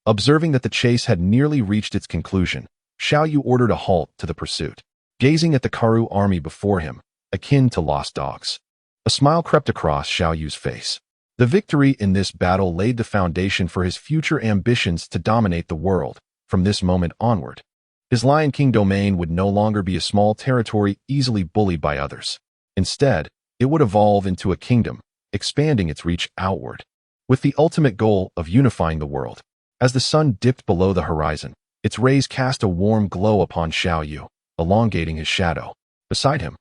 Observing that the chase had nearly reached its conclusion, Xiao Yu ordered a halt to the pursuit. Gazing at the Karoo army before him, akin to lost dogs, a smile crept across Xiao Yu's face. The victory in this battle laid the foundation for his future ambitions to dominate the world. From this moment onward, his Lion King domain would no longer be a small territory easily bullied by others. Instead, it would evolve into a kingdom, expanding its reach outward, with the ultimate goal of unifying the world. As the sun dipped below the horizon, its rays cast a warm glow upon Xiao Yu, elongating his shadow. Beside him,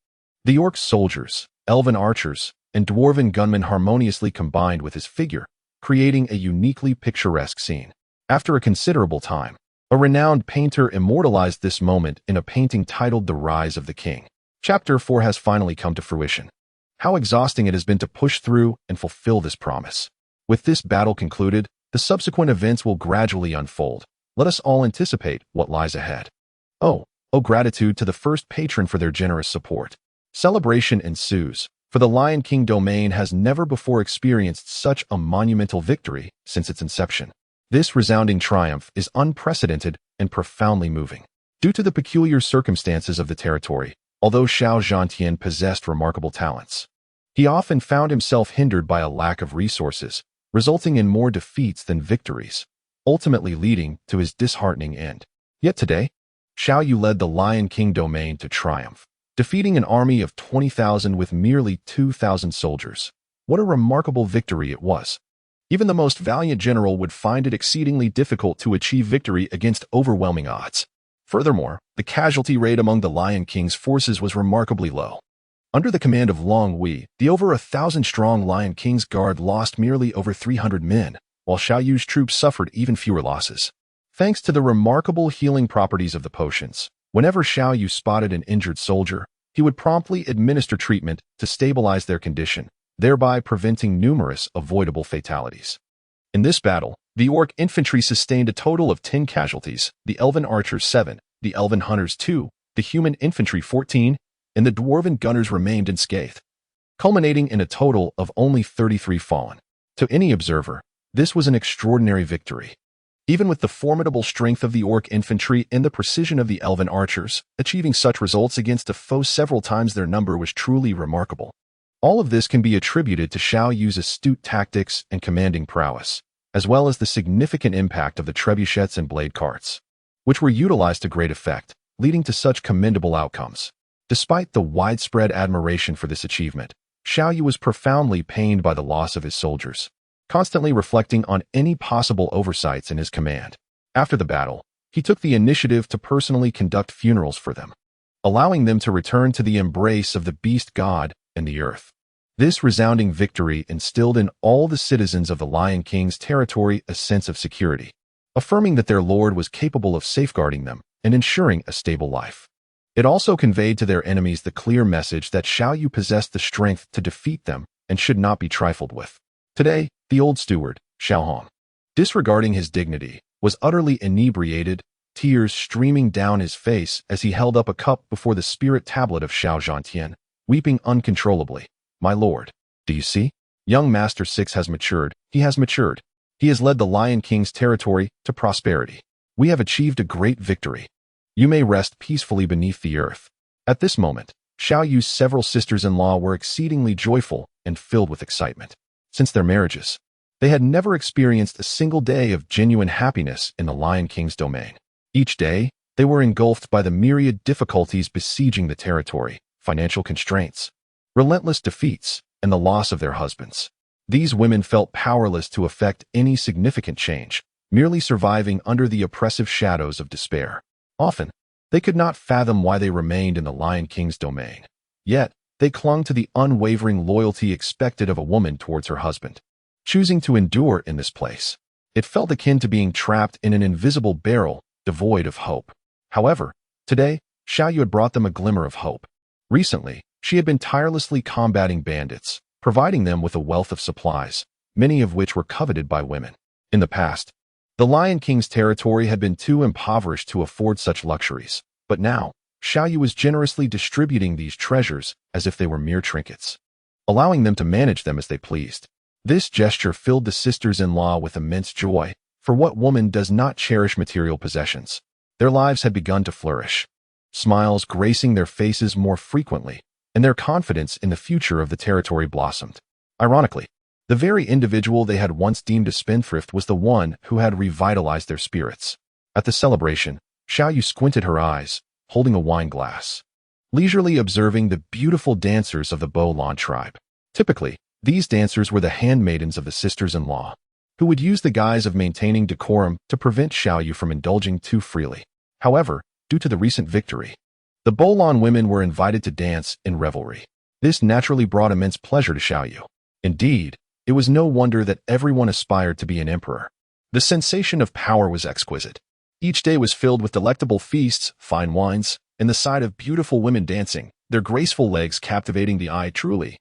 the orc soldiers, elven archers, and dwarven gunmen harmoniously combined with his figure, creating a uniquely picturesque scene. After a considerable time, a renowned painter immortalized this moment in a painting titled The Rise of the King. Chapter 4 has finally come to fruition. How exhausting it has been to push through and fulfill this promise. With this battle concluded, the subsequent events will gradually unfold. Let us all anticipate what lies ahead. Oh, gratitude to the first patron for their generous support. Celebration ensues, for the Lion King domain has never before experienced such a monumental victory since its inception. This resounding triumph is unprecedented and profoundly moving. Due to the peculiar circumstances of the territory, Although Xiao Zhantian possessed remarkable talents, he often found himself hindered by a lack of resources, resulting in more defeats than victories, ultimately leading to his disheartening end. Yet today, Xiao Yu led the Lion King domain to triumph, defeating an army of 20,000 with merely 2,000 soldiers. What a remarkable victory it was! Even the most valiant general would find it exceedingly difficult to achieve victory against overwhelming odds. Furthermore, the casualty rate among the Lion King's forces was remarkably low. Under the command of Gromm.With, the over 1,000-strong Lion King's guard lost merely over 300 men, while Xiao Yu's troops suffered even fewer losses. Thanks to the remarkable healing properties of the potions, whenever Xiao Yu spotted an injured soldier, he would promptly administer treatment to stabilize their condition, thereby preventing numerous avoidable fatalities. In this battle, the orc infantry sustained a total of 10 casualties, the elven archers 7, the elven hunters 2, the human infantry 14, and the dwarven gunners remained unscathed, culminating in a total of only 33 fallen. To any observer, this was an extraordinary victory. Even with the formidable strength of the orc infantry and the precision of the elven archers, achieving such results against a foe several times their number was truly remarkable. All of this can be attributed to Xiao Yu's astute tactics and commanding prowess, as well as the significant impact of the trebuchets and blade carts, which were utilized to great effect, leading to such commendable outcomes. Despite the widespread admiration for this achievement, Xiao Yu was profoundly pained by the loss of his soldiers, constantly reflecting on any possible oversights in his command. After the battle, he took the initiative to personally conduct funerals for them, allowing them to return to the embrace of the beast god and the earth. This resounding victory instilled in all the citizens of the Lion King's territory a sense of security, affirming that their lord was capable of safeguarding them and ensuring a stable life. It also conveyed to their enemies the clear message that Xiao Yu possessed the strength to defeat them and should not be trifled with. Today, the old steward, Xiao Hong, disregarding his dignity, was utterly inebriated, tears streaming down his face as he held up a cup before the spirit tablet of Xiao Zhantian, weeping uncontrollably. "My lord, do you see? Young Master 6 has matured. He has matured. He has led the Lion King's territory to prosperity. We have achieved a great victory. You may rest peacefully beneath the earth." At this moment, Xiao Yu's several sisters-in-law were exceedingly joyful and filled with excitement. Since their marriages, they had never experienced a single day of genuine happiness in the Lion King's domain. Each day, they were engulfed by the myriad difficulties besieging the territory, financial constraints, relentless defeats, and the loss of their husbands. These women felt powerless to effect any significant change, merely surviving under the oppressive shadows of despair. Often, they could not fathom why they remained in the Lion King's domain. Yet, they clung to the unwavering loyalty expected of a woman towards her husband, choosing to endure in this place. It felt akin to being trapped in an invisible barrel, devoid of hope. However, today, Xiao Yu had brought them a glimmer of hope. Recently, she had been tirelessly combating bandits, providing them with a wealth of supplies, many of which were coveted by women. In the past, the Lion King's territory had been too impoverished to afford such luxuries, but now, Xiao Yu was generously distributing these treasures as if they were mere trinkets, allowing them to manage them as they pleased. This gesture filled the sisters-in-law with immense joy, for what woman does not cherish material possessions? Their lives had begun to flourish, smiles gracing their faces more frequently, and their confidence in the future of the territory blossomed. Ironically, the very individual they had once deemed a spendthrift was the one who had revitalized their spirits. At the celebration, Xiao Yu squinted her eyes, holding a wine glass, leisurely observing the beautiful dancers of the Bo-Lan tribe. Typically, these dancers were the handmaidens of the sisters-in-law, who would use the guise of maintaining decorum to prevent Xiao Yu from indulging too freely. However, due to the recent victory, the Bo-Lan women were invited to dance in revelry. This naturally brought immense pleasure to Xiao Yu. Indeed, it was no wonder that everyone aspired to be an emperor. The sensation of power was exquisite. Each day was filled with delectable feasts, fine wines, and the sight of beautiful women dancing, their graceful legs captivating the eye truly.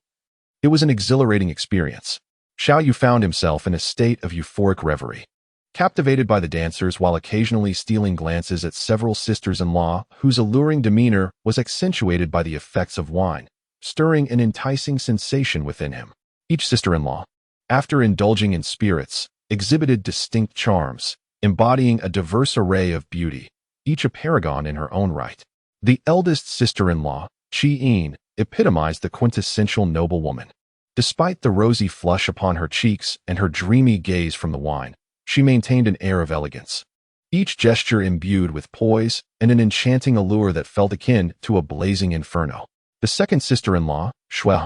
It was an exhilarating experience. Xiao Yu found himself in a state of euphoric reverie, captivated by the dancers while occasionally stealing glances at several sisters-in-law whose alluring demeanor was accentuated by the effects of wine, stirring an enticing sensation within him. Each sister-in-law, after indulging in spirits, exhibited distinct charms, embodying a diverse array of beauty, each a paragon in her own right. The eldest sister-in-law, Qi epitomized the quintessential noblewoman. Despite the rosy flush upon her cheeks and her dreamy gaze from the wine, she maintained an air of elegance. Each gesture imbued with poise and an enchanting allure that felt akin to a blazing inferno. The second sister-in-law, Shui,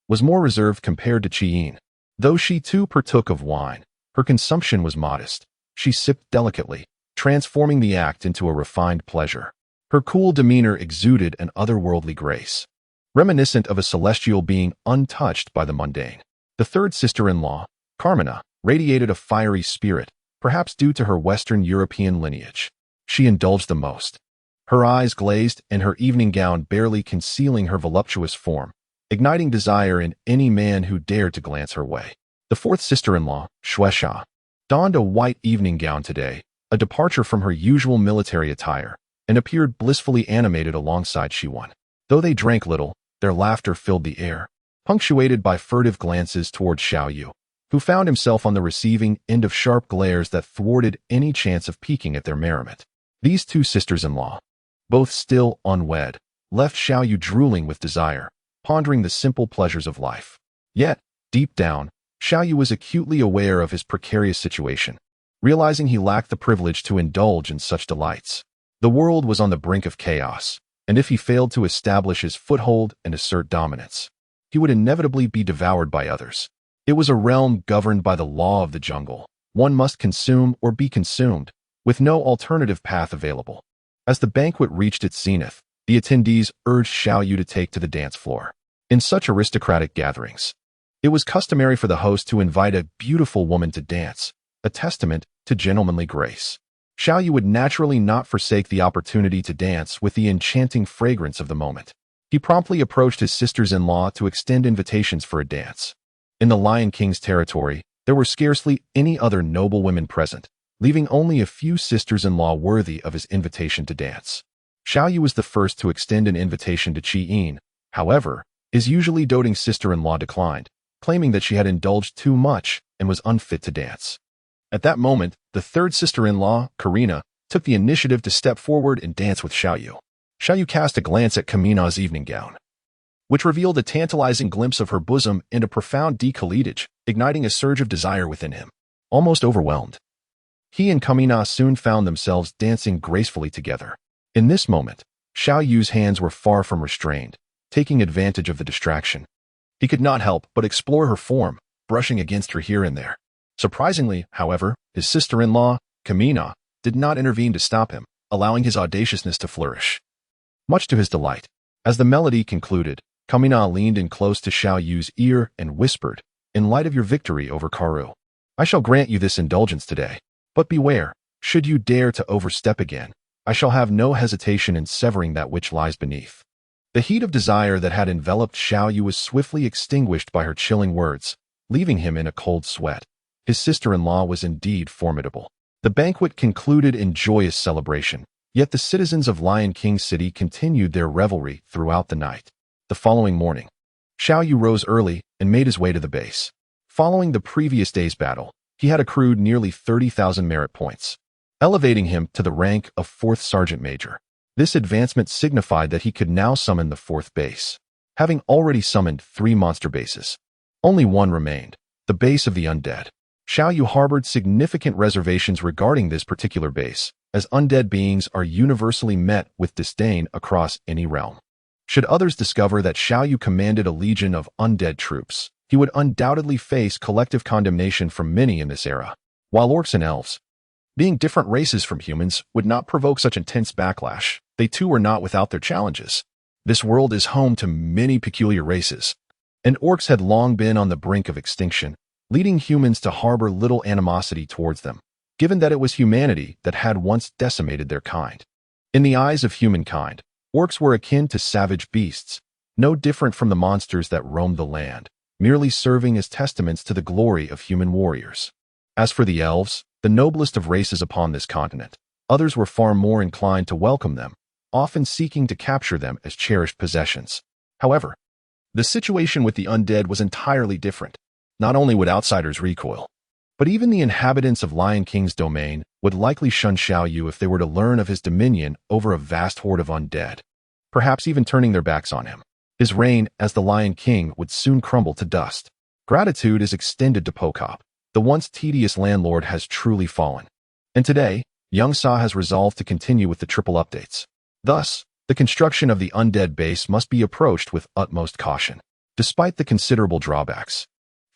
was more reserved compared to Qi. Though she too partook of wine, her consumption was modest. She sipped delicately, transforming the act into a refined pleasure. Her cool demeanor exuded an otherworldly grace, reminiscent of a celestial being untouched by the mundane. The third sister-in-law, Carmina, radiated a fiery spirit, perhaps due to her Western European lineage. She indulged the most, her eyes glazed and her evening gown barely concealing her voluptuous form, igniting desire in any man who dared to glance her way. The fourth sister-in-law, Shueisha, donned a white evening gown today, a departure from her usual military attire, and appeared blissfully animated alongside Xiwan. Though they drank little, their laughter filled the air, punctuated by furtive glances toward Xiao Yu, who found himself on the receiving end of sharp glares that thwarted any chance of peeking at their merriment. These two sisters-in-law, both still unwed, left Xiao Yu drooling with desire, pondering the simple pleasures of life. Yet, deep down, Xiao Yu was acutely aware of his precarious situation, realizing he lacked the privilege to indulge in such delights. The world was on the brink of chaos, and if he failed to establish his foothold and assert dominance, he would inevitably be devoured by others. It was a realm governed by the law of the jungle. One must consume or be consumed, with no alternative path available. As the banquet reached its zenith, the attendees urged Xiao Yu to take to the dance floor. In such aristocratic gatherings, it was customary for the host to invite a beautiful woman to dance, a testament to gentlemanly grace. Xiao Yu would naturally not forsake the opportunity to dance with the enchanting fragrance of the moment. He promptly approached his sisters-in-law to extend invitations for a dance. In the Lion King's territory, there were scarcely any other noble women present, leaving only a few sisters-in-law worthy of his invitation to dance. Xiao Yu was the first to extend an invitation to Qi. However, his usually doting sister-in-law declined, claiming that she had indulged too much and was unfit to dance. At that moment, the third sister-in-law, Karina, took the initiative to step forward and dance with Xiao Yu. Xiao Yu cast a glance at Kamina's evening gown, which revealed a tantalizing glimpse of her bosom and a profound décolletage, igniting a surge of desire within him. Almost overwhelmed, he and Kamina soon found themselves dancing gracefully together. In this moment, Xiao Yu's hands were far from restrained, taking advantage of the distraction. He could not help but explore her form, brushing against her here and there. Surprisingly, however, his sister-in-law, Kamina, did not intervene to stop him, allowing his audaciousness to flourish. Much to his delight, as the melody concluded, Kamina leaned in close to Xiao Yu's ear and whispered, "In light of your victory over Karu, I shall grant you this indulgence today. But beware, should you dare to overstep again, I shall have no hesitation in severing that which lies beneath." The heat of desire that had enveloped Xiao Yu was swiftly extinguished by her chilling words, leaving him in a cold sweat. His sister-in-law was indeed formidable. The banquet concluded in joyous celebration, yet the citizens of Lion King City continued their revelry throughout the night. The following morning, Xiao Yu rose early and made his way to the base. Following the previous day's battle, he had accrued nearly 30,000 merit points, elevating him to the rank of 4th Sergeant Major. This advancement signified that he could now summon the 4th base. Having already summoned 3 monster bases, only one remained, the base of the undead. Xiao Yu harbored significant reservations regarding this particular base, as undead beings are universally met with disdain across any realm. Should others discover that Xiao Yu commanded a legion of undead troops, he would undoubtedly face collective condemnation from many in this era. While orcs and elves, being different races from humans, would not provoke such intense backlash, they too were not without their challenges. This world is home to many peculiar races, and orcs had long been on the brink of extinction, leading humans to harbor little animosity towards them, given that it was humanity that had once decimated their kind. In the eyes of humankind, orcs were akin to savage beasts, no different from the monsters that roamed the land, merely serving as testaments to the glory of human warriors. As for the elves, the noblest of races upon this continent, others were far more inclined to welcome them, often seeking to capture them as cherished possessions. However, the situation with the undead was entirely different. Not only would outsiders recoil, but even the inhabitants of Lion King's domain would likely shun Xiao Yu if they were to learn of his dominion over a vast horde of undead. perhaps even turning their backs on him. His reign as the Lion King would soon crumble to dust. Gratitude is extended to Pokap. The once tedious landlord has truly fallen. And today, young Sa has resolved to continue with the triple updates. Thus, the construction of the undead base must be approached with utmost caution. Despite the considerable drawbacks,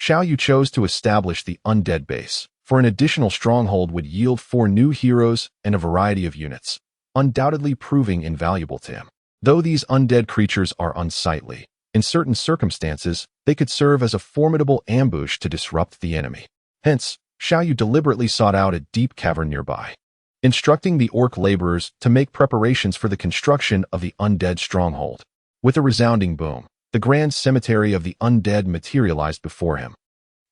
Xiao Yu chose to establish the undead base, for an additional stronghold would yield 4 new heroes and a variety of units, undoubtedly proving invaluable to him. Though these undead creatures are unsightly, in certain circumstances, they could serve as a formidable ambush to disrupt the enemy. Hence, Xiao Yu deliberately sought out a deep cavern nearby, instructing the orc laborers to make preparations for the construction of the undead stronghold. With a resounding boom, the grand cemetery of the undead materialized before him,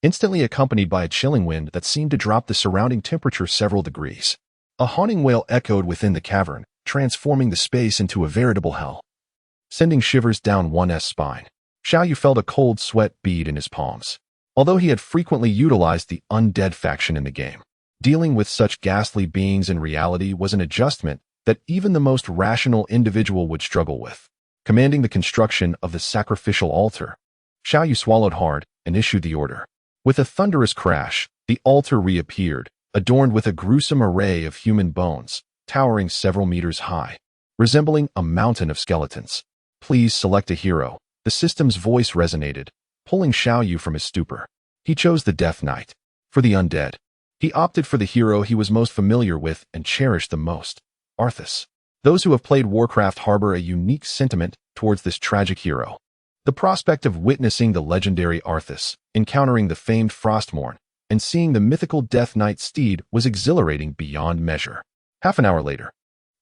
instantly accompanied by a chilling wind that seemed to drop the surrounding temperature several degrees. A haunting wail echoed within the cavern, transforming the space into a veritable hell, sending shivers down one's spine. Xiao Yu felt a cold sweat bead in his palms. Although he had frequently utilized the undead faction in the game, dealing with such ghastly beings in reality was an adjustment that even the most rational individual would struggle with. Commanding the construction of the sacrificial altar, Xiao Yu swallowed hard and issued the order. With a thunderous crash, the altar reappeared, adorned with a gruesome array of human bones, towering several meters high, resembling a mountain of skeletons. Please select a hero. The system's voice resonated, pulling Xiao Yu from his stupor. He chose the Death Knight. For the undead, he opted for the hero he was most familiar with and cherished the most, Arthas. Those who have played Warcraft harbor a unique sentiment towards this tragic hero. The prospect of witnessing the legendary Arthas, encountering the famed Frostmourne, and seeing the mythical Death Knight steed was exhilarating beyond measure. Half an hour later,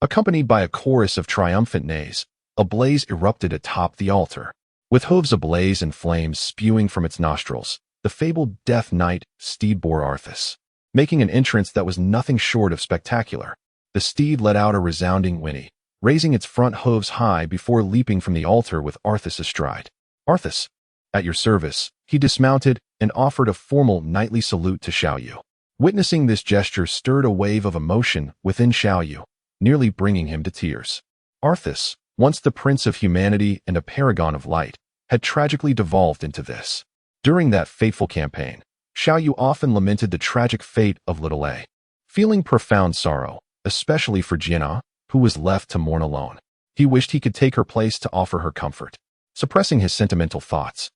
accompanied by a chorus of triumphant neighs, a blaze erupted atop the altar. With hooves ablaze and flames spewing from its nostrils, the fabled Death Knight steed bore Arthas, making an entrance that was nothing short of spectacular. The steed let out a resounding whinny, raising its front hooves high before leaping from the altar with Arthas astride. Arthas, at your service. He dismounted and offered a formal knightly salute to Xiao Yu. Witnessing this gesture stirred a wave of emotion within Xiao Yu, nearly bringing him to tears. Arthas, once the prince of humanity and a paragon of light, had tragically devolved into this. During that fateful campaign, Xiao Yu often lamented the tragic fate of Little A, feeling profound sorrow, especially for Jianna, who was left to mourn alone. He wished he could take her place to offer her comfort. Suppressing his sentimental thoughts,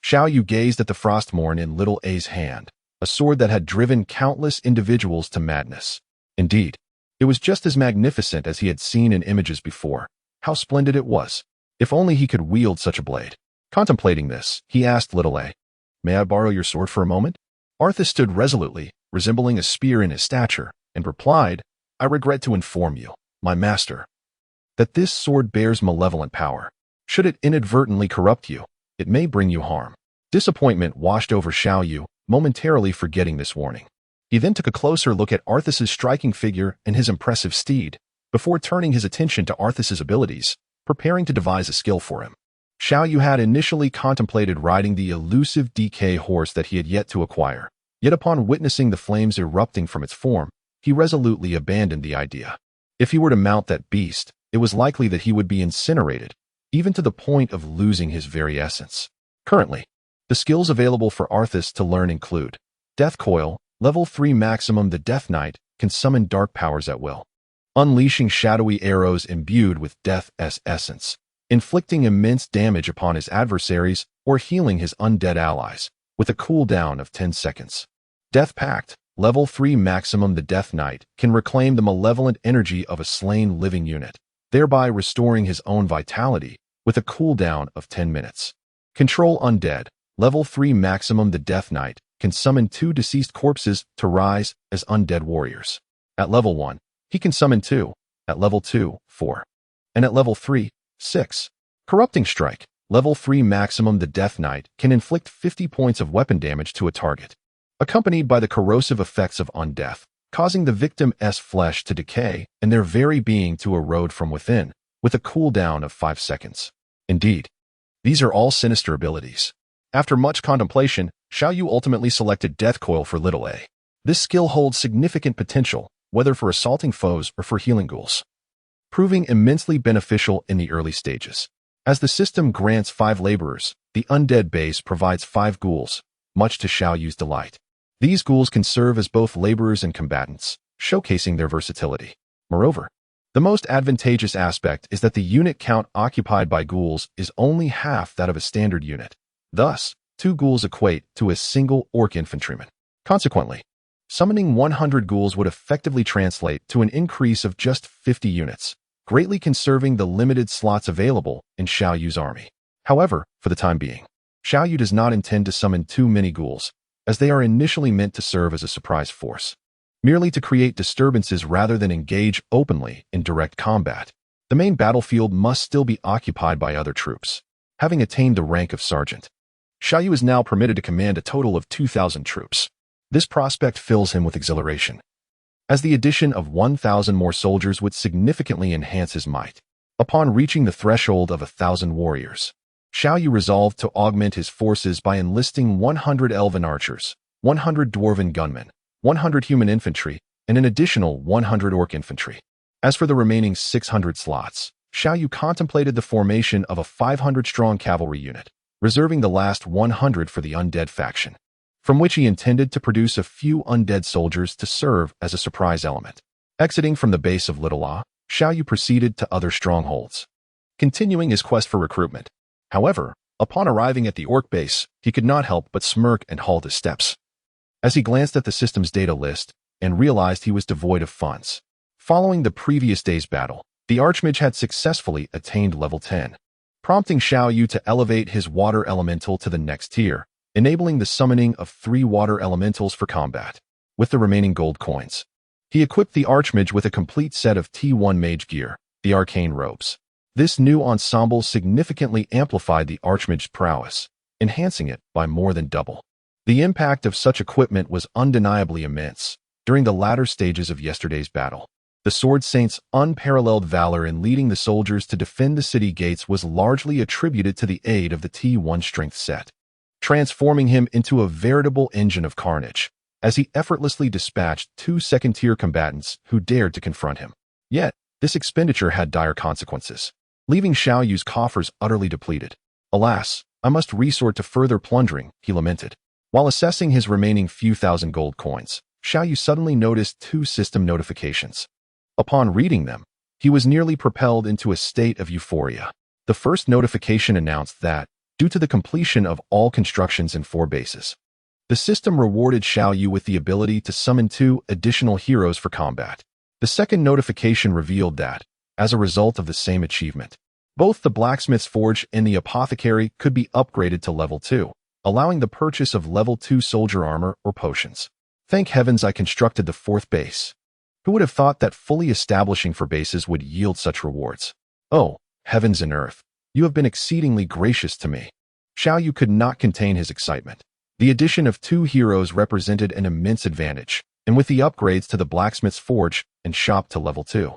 Xiao Yu gazed at the Frostmourne in Little A's hand, a sword that had driven countless individuals to madness. Indeed, it was just as magnificent as he had seen in images before. How splendid it was! If only he could wield such a blade. Contemplating this, he asked Little A, "May I borrow your sword for a moment?" Arthas stood resolutely, resembling a spear in his stature, and replied, "I regret to inform you, my master, that this sword bears malevolent power. Should it inadvertently corrupt you, it may bring you harm." Disappointment washed over Xiao Yu, momentarily forgetting this warning. He then took a closer look at Arthas's striking figure and his impressive steed, before turning his attention to Arthas's abilities, preparing to devise a skill for him. Xiao Yu had initially contemplated riding the elusive DK horse that he had yet to acquire, yet upon witnessing the flames erupting from its form, he resolutely abandoned the idea. If he were to mount that beast, it was likely that he would be incinerated, even to the point of losing his very essence. Currently, the skills available for Arthas to learn include Death Coil, level 3 maximum. The Death Knight can summon dark powers at will, unleashing shadowy arrows imbued with Death's essence, inflicting immense damage upon his adversaries or healing his undead allies, with a cooldown of 10 seconds. Death Pact, level 3 maximum. The Death Knight can reclaim the malevolent energy of a slain living unit, thereby restoring his own vitality, with a cooldown of 10 minutes. Control Undead, level 3 maximum. The Death Knight can summon 2 deceased corpses to rise as undead warriors. At level 1, he can summon 2, at level 2, 4, and at level 3, 6. Corrupting Strike, level 3 maximum. The Death Knight can inflict 50 points of weapon damage to a target, accompanied by the corrosive effects of undeath, causing the victim's flesh to decay and their very being to erode from within, with a cooldown of 5 seconds. Indeed, these are all sinister abilities. After much contemplation, Xiao Yu ultimately selected Death Coil for Little A. This skill holds significant potential, whether for assaulting foes or for healing ghouls. proving immensely beneficial in the early stages. As the system grants 5 laborers, the undead base provides 5 ghouls, much to Xiao Yu's delight. These ghouls can serve as both laborers and combatants, showcasing their versatility. Moreover, the most advantageous aspect is that the unit count occupied by ghouls is only half that of a standard unit. Thus, 2 ghouls equate to a single orc infantryman. Consequently, summoning 100 ghouls would effectively translate to an increase of just 50 units, greatly conserving the limited slots available in Xiao Yu's army. However, for the time being, Xiao Yu does not intend to summon too many ghouls, as they are initially meant to serve as a surprise force, merely to create disturbances rather than engage openly in direct combat. The main battlefield must still be occupied by other troops. Having attained the rank of sergeant, Xiao Yu is now permitted to command a total of 2,000 troops. This prospect fills him with exhilaration, as the addition of 1,000 more soldiers would significantly enhance his might. Upon reaching the threshold of 1,000 warriors, Xiao Yu resolved to augment his forces by enlisting 100 elven archers, 100 dwarven gunmen, 100 human infantry, and an additional 100 orc infantry. As for the remaining 600 slots, Xiao Yu contemplated the formation of a 500-strong cavalry unit, reserving the last 100 for the undead faction, from which he intended to produce a few undead soldiers to serve as a surprise element. Exiting from the base of Little Ah, Xiao Yu proceeded to other strongholds, continuing his quest for recruitment. However, upon arriving at the orc base, he could not help but smirk and halt his steps, as he glanced at the system's data list and realized he was devoid of funds. Following the previous day's battle, the Archmage had successfully attained level 10, prompting Xiao Yu to elevate his water elemental to the next tier, enabling the summoning of 3 water elementals for combat. With the remaining gold coins, he equipped the Archmage with a complete set of T1 mage gear, the arcane robes. This new ensemble significantly amplified the Archmage's prowess, enhancing it by more than double. The impact of such equipment was undeniably immense. During the latter stages of yesterday's battle, the Sword Saint's unparalleled valor in leading the soldiers to defend the city gates was largely attributed to the aid of the T1 strength set, transforming him into a veritable engine of carnage, as he effortlessly dispatched 2 second-tier combatants who dared to confront him. Yet, this expenditure had dire consequences, leaving Xiao Yu's coffers utterly depleted. Alas, I must resort to further plundering, he lamented. While assessing his remaining few thousand gold coins, Xiao Yu suddenly noticed 2 system notifications. Upon reading them, he was nearly propelled into a state of euphoria. The first notification announced that, due to the completion of all constructions in 4 bases, the system rewarded Xiao Yu with the ability to summon 2 additional heroes for combat. The second notification revealed that, as a result of the same achievement, both the blacksmith's forge and the apothecary could be upgraded to level 2, allowing the purchase of level 2 soldier armor or potions. Thank heavens I constructed the 4th base. Who would have thought that fully establishing 4 bases would yield such rewards? Oh, heavens and earth, you have been exceedingly gracious to me. Xiao Yu could not contain his excitement. The addition of 2 heroes represented an immense advantage, and with the upgrades to the blacksmith's forge and shop to level 2,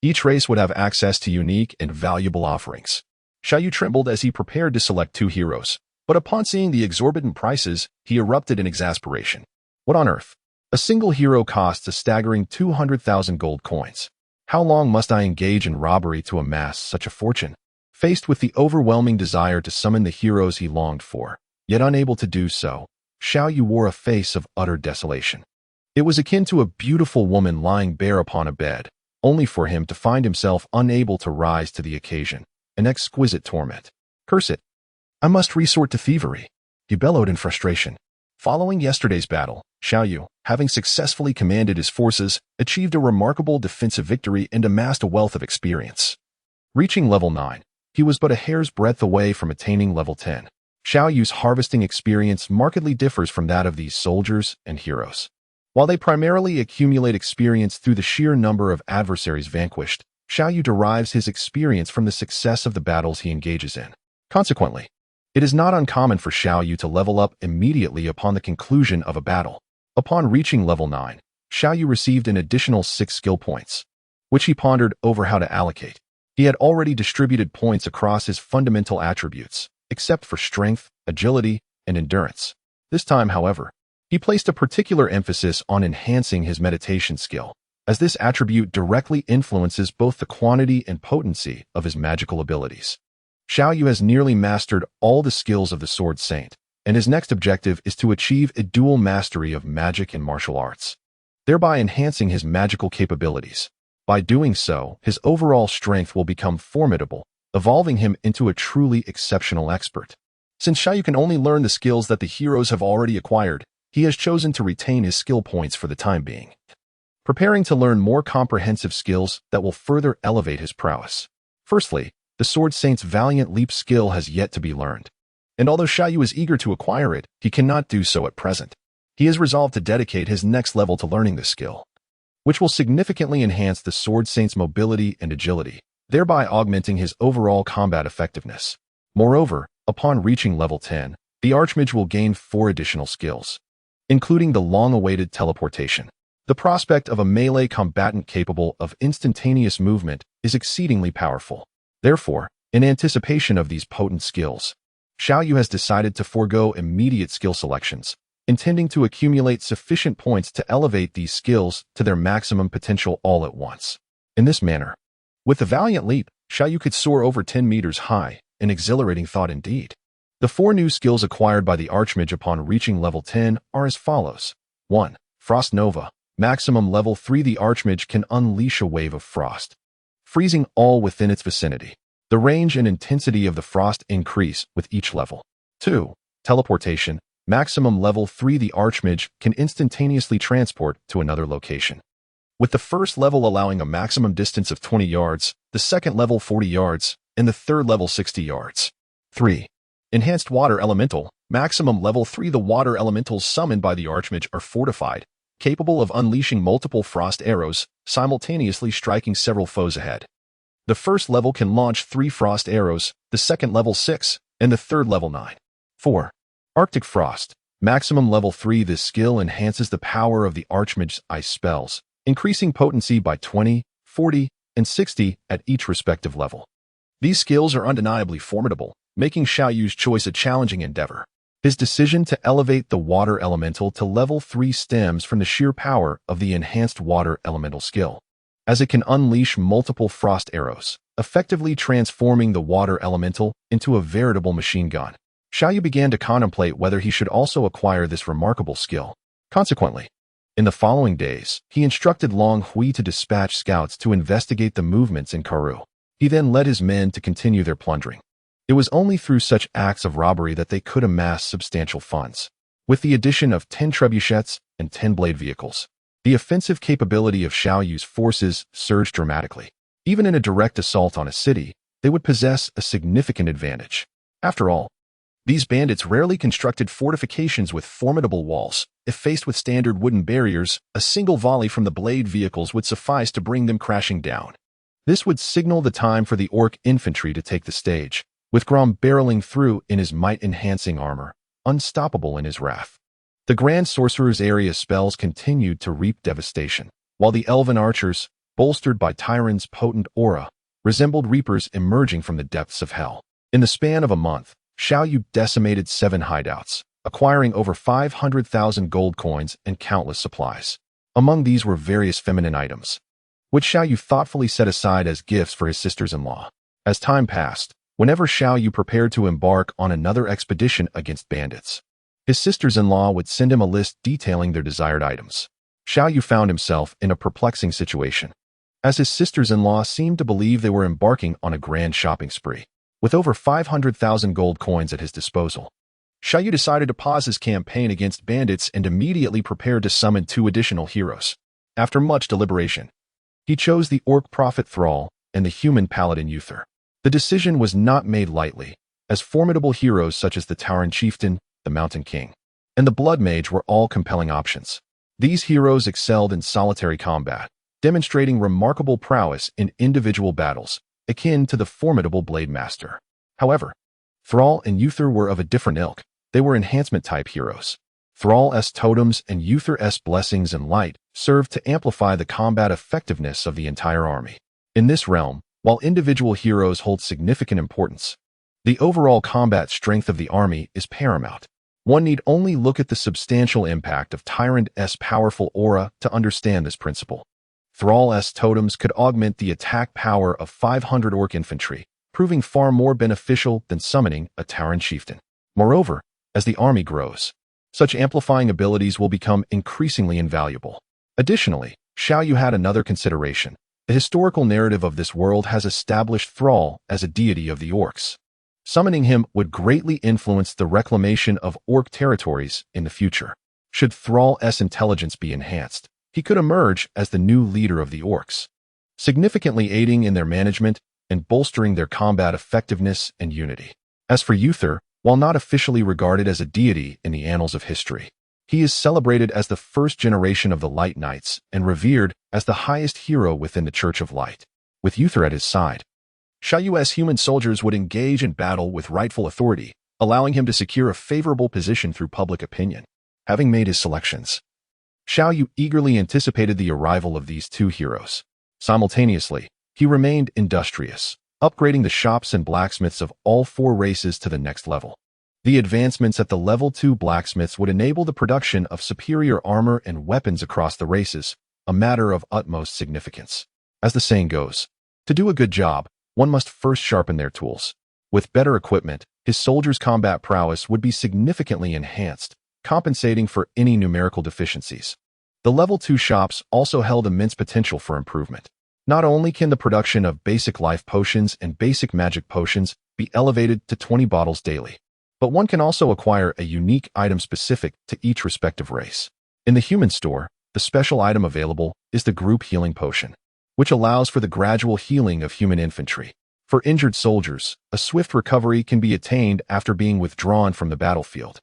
each race would have access to unique and valuable offerings. Xiao Yu trembled as he prepared to select 2 heroes, but upon seeing the exorbitant prices, he erupted in exasperation. What on earth? A single hero costs a staggering 200,000 gold coins. How long must I engage in robbery to amass such a fortune? Faced with the overwhelming desire to summon the heroes he longed for, yet unable to do so, Xiao Yu wore a face of utter desolation. It was akin to a beautiful woman lying bare upon a bed, only for him to find himself unable to rise to the occasion. An exquisite torment. Curse it! I must resort to thievery, he bellowed in frustration. Following yesterday's battle, Xiao Yu, having successfully commanded his forces, achieved a remarkable defensive victory and amassed a wealth of experience. Reaching level 9, he was but a hair's breadth away from attaining level 10. Xiao Yu's harvesting experience markedly differs from that of these soldiers and heroes. While they primarily accumulate experience through the sheer number of adversaries vanquished, Xiao Yu derives his experience from the success of the battles he engages in. Consequently, it is not uncommon for Xiao Yu to level up immediately upon the conclusion of a battle. Upon reaching level 9, Xiao Yu received an additional 6 skill points, which he pondered over how to allocate. He had already distributed points across his fundamental attributes, except for strength, agility, and endurance. This time, however, he placed a particular emphasis on enhancing his meditation skill, as this attribute directly influences both the quantity and potency of his magical abilities. Xiao Yu has nearly mastered all the skills of the Sword Saint, and his next objective is to achieve a dual mastery of magic and martial arts, thereby enhancing his magical capabilities. By doing so, his overall strength will become formidable, evolving him into a truly exceptional expert. Since Xiao Yu can only learn the skills that the heroes have already acquired, he has chosen to retain his skill points for the time being, preparing to learn more comprehensive skills that will further elevate his prowess. Firstly, the Sword Saint's Valiant Leap skill has yet to be learned, and although Xiao Yu is eager to acquire it, he cannot do so at present. He is resolved to dedicate his next level to learning this skill, which will significantly enhance the Sword Saint's mobility and agility, thereby augmenting his overall combat effectiveness. Moreover, upon reaching level 10, the Archmage will gain 4 additional skills, including the long-awaited teleportation. The prospect of a melee combatant capable of instantaneous movement is exceedingly powerful. Therefore, in anticipation of these potent skills, Xiao Yu has decided to forego immediate skill selections, intending to accumulate sufficient points to elevate these skills to their maximum potential all at once. In this manner, with the Valiant Leap, Xiao Yu could soar over 10 meters high, an exhilarating thought indeed. The 4 new skills acquired by the Archmage upon reaching level 10 are as follows. 1. Frost Nova. Maximum level 3. The Archmage can unleash a wave of frost, freezing all within its vicinity. The range and intensity of the frost increase with each level. 2. Teleportation. Maximum level 3. The Archmage can instantaneously transport to another location, with the first level allowing a maximum distance of 20 yards, the second level 40 yards, and the third level 60 yards. 3. Enhanced Water Elemental. Maximum level 3. The water elementals summoned by the Archmage are fortified, capable of unleashing multiple frost arrows, simultaneously striking several foes ahead. The first level can launch 3 frost arrows, the second level 6, and the third level 9. 4. Arctic Frost. Maximum level 3. This skill enhances the power of the Archmage's ice spells, increasing potency by 20, 40, and 60 at each respective level. These skills are undeniably formidable, making Xiao Yu's choice a challenging endeavor. His decision to elevate the water elemental to level 3 stems from the sheer power of the enhanced water elemental skill, as it can unleash multiple frost arrows, effectively transforming the water elemental into a veritable machine gun. Xiao Yu began to contemplate whether he should also acquire this remarkable skill. Consequently, in the following days, he instructed Long-Hui to dispatch scouts to investigate the movements in Karoo. He then led his men to continue their plundering. It was only through such acts of robbery that they could amass substantial funds. With the addition of 10 trebuchets and 10 blade vehicles, the offensive capability of Xiao Yu's forces surged dramatically. Even in a direct assault on a city, they would possess a significant advantage. After all, these bandits rarely constructed fortifications with formidable walls. If faced with standard wooden barriers, a single volley from the blade vehicles would suffice to bring them crashing down. This would signal the time for the orc infantry to take the stage, with Gromm barreling through in his might-enhancing armor, unstoppable in his wrath. The Grand Sorcerer's area spells continued to reap devastation, while the elven archers, bolstered by Tyrande's potent aura, resembled reapers emerging from the depths of hell. In the span of a month, Xiao Yu decimated 7 hideouts, acquiring over 500,000 gold coins and countless supplies. Among these were various feminine items, which Xiao Yu thoughtfully set aside as gifts for his sisters-in-law. As time passed, whenever Xiao Yu prepared to embark on another expedition against bandits, his sisters-in-law would send him a list detailing their desired items. Xiao Yu found himself in a perplexing situation, as his sisters-in-law seemed to believe they were embarking on a grand shopping spree. With over 500,000 gold coins at his disposal, Xiao Yu decided to pause his campaign against bandits and immediately prepared to summon 2 additional heroes. After much deliberation, he chose the orc prophet Thrall and the human paladin Uther. The decision was not made lightly, as formidable heroes such as the Tauren chieftain, the Mountain King, and the Blood Mage were all compelling options. These heroes excelled in solitary combat, demonstrating remarkable prowess in individual battles, akin to the formidable Blade Master. However, Thrall and Uther were of a different ilk. They were enhancement-type heroes. Thrall's totems and Uther's blessings and light served to amplify the combat effectiveness of the entire army. In this realm, while individual heroes hold significant importance, the overall combat strength of the army is paramount. One need only look at the substantial impact of Tyrande's powerful aura to understand this principle. Thrall's totems could augment the attack power of 500 orc infantry, proving far more beneficial than summoning a Tyrande chieftain. Moreover, as the army grows, such amplifying abilities will become increasingly invaluable. Additionally, Xiao Yu had another consideration. The historical narrative of this world has established Thrall as a deity of the orcs. Summoning him would greatly influence the reclamation of orc territories in the future. Should Thrall's intelligence be enhanced, he could emerge as the new leader of the orcs, significantly aiding in their management and bolstering their combat effectiveness and unity. As for Uther, while not officially regarded as a deity in the annals of history, he is celebrated as the first generation of the Light Knights and revered as the highest hero within the Church of Light. With Uther at his side, Xiao Yu's human soldiers would engage in battle with rightful authority, allowing him to secure a favorable position through public opinion. Having made his selections, Xiao Yu eagerly anticipated the arrival of these two heroes. Simultaneously, he remained industrious, upgrading the shops and blacksmiths of all four races to the next level. The advancements at the level 2 blacksmiths would enable the production of superior armor and weapons across the races, a matter of utmost significance. As the saying goes, to do a good job, one must first sharpen their tools. With better equipment, his soldiers' combat prowess would be significantly enhanced, compensating for any numerical deficiencies. The level 2 shops also held immense potential for improvement. Not only can the production of basic life potions and basic magic potions be elevated to 20 bottles daily, but one can also acquire a unique item specific to each respective race. In the human store, the special item available is the group healing potion, which allows for the gradual healing of human infantry. For injured soldiers, a swift recovery can be attained after being withdrawn from the battlefield.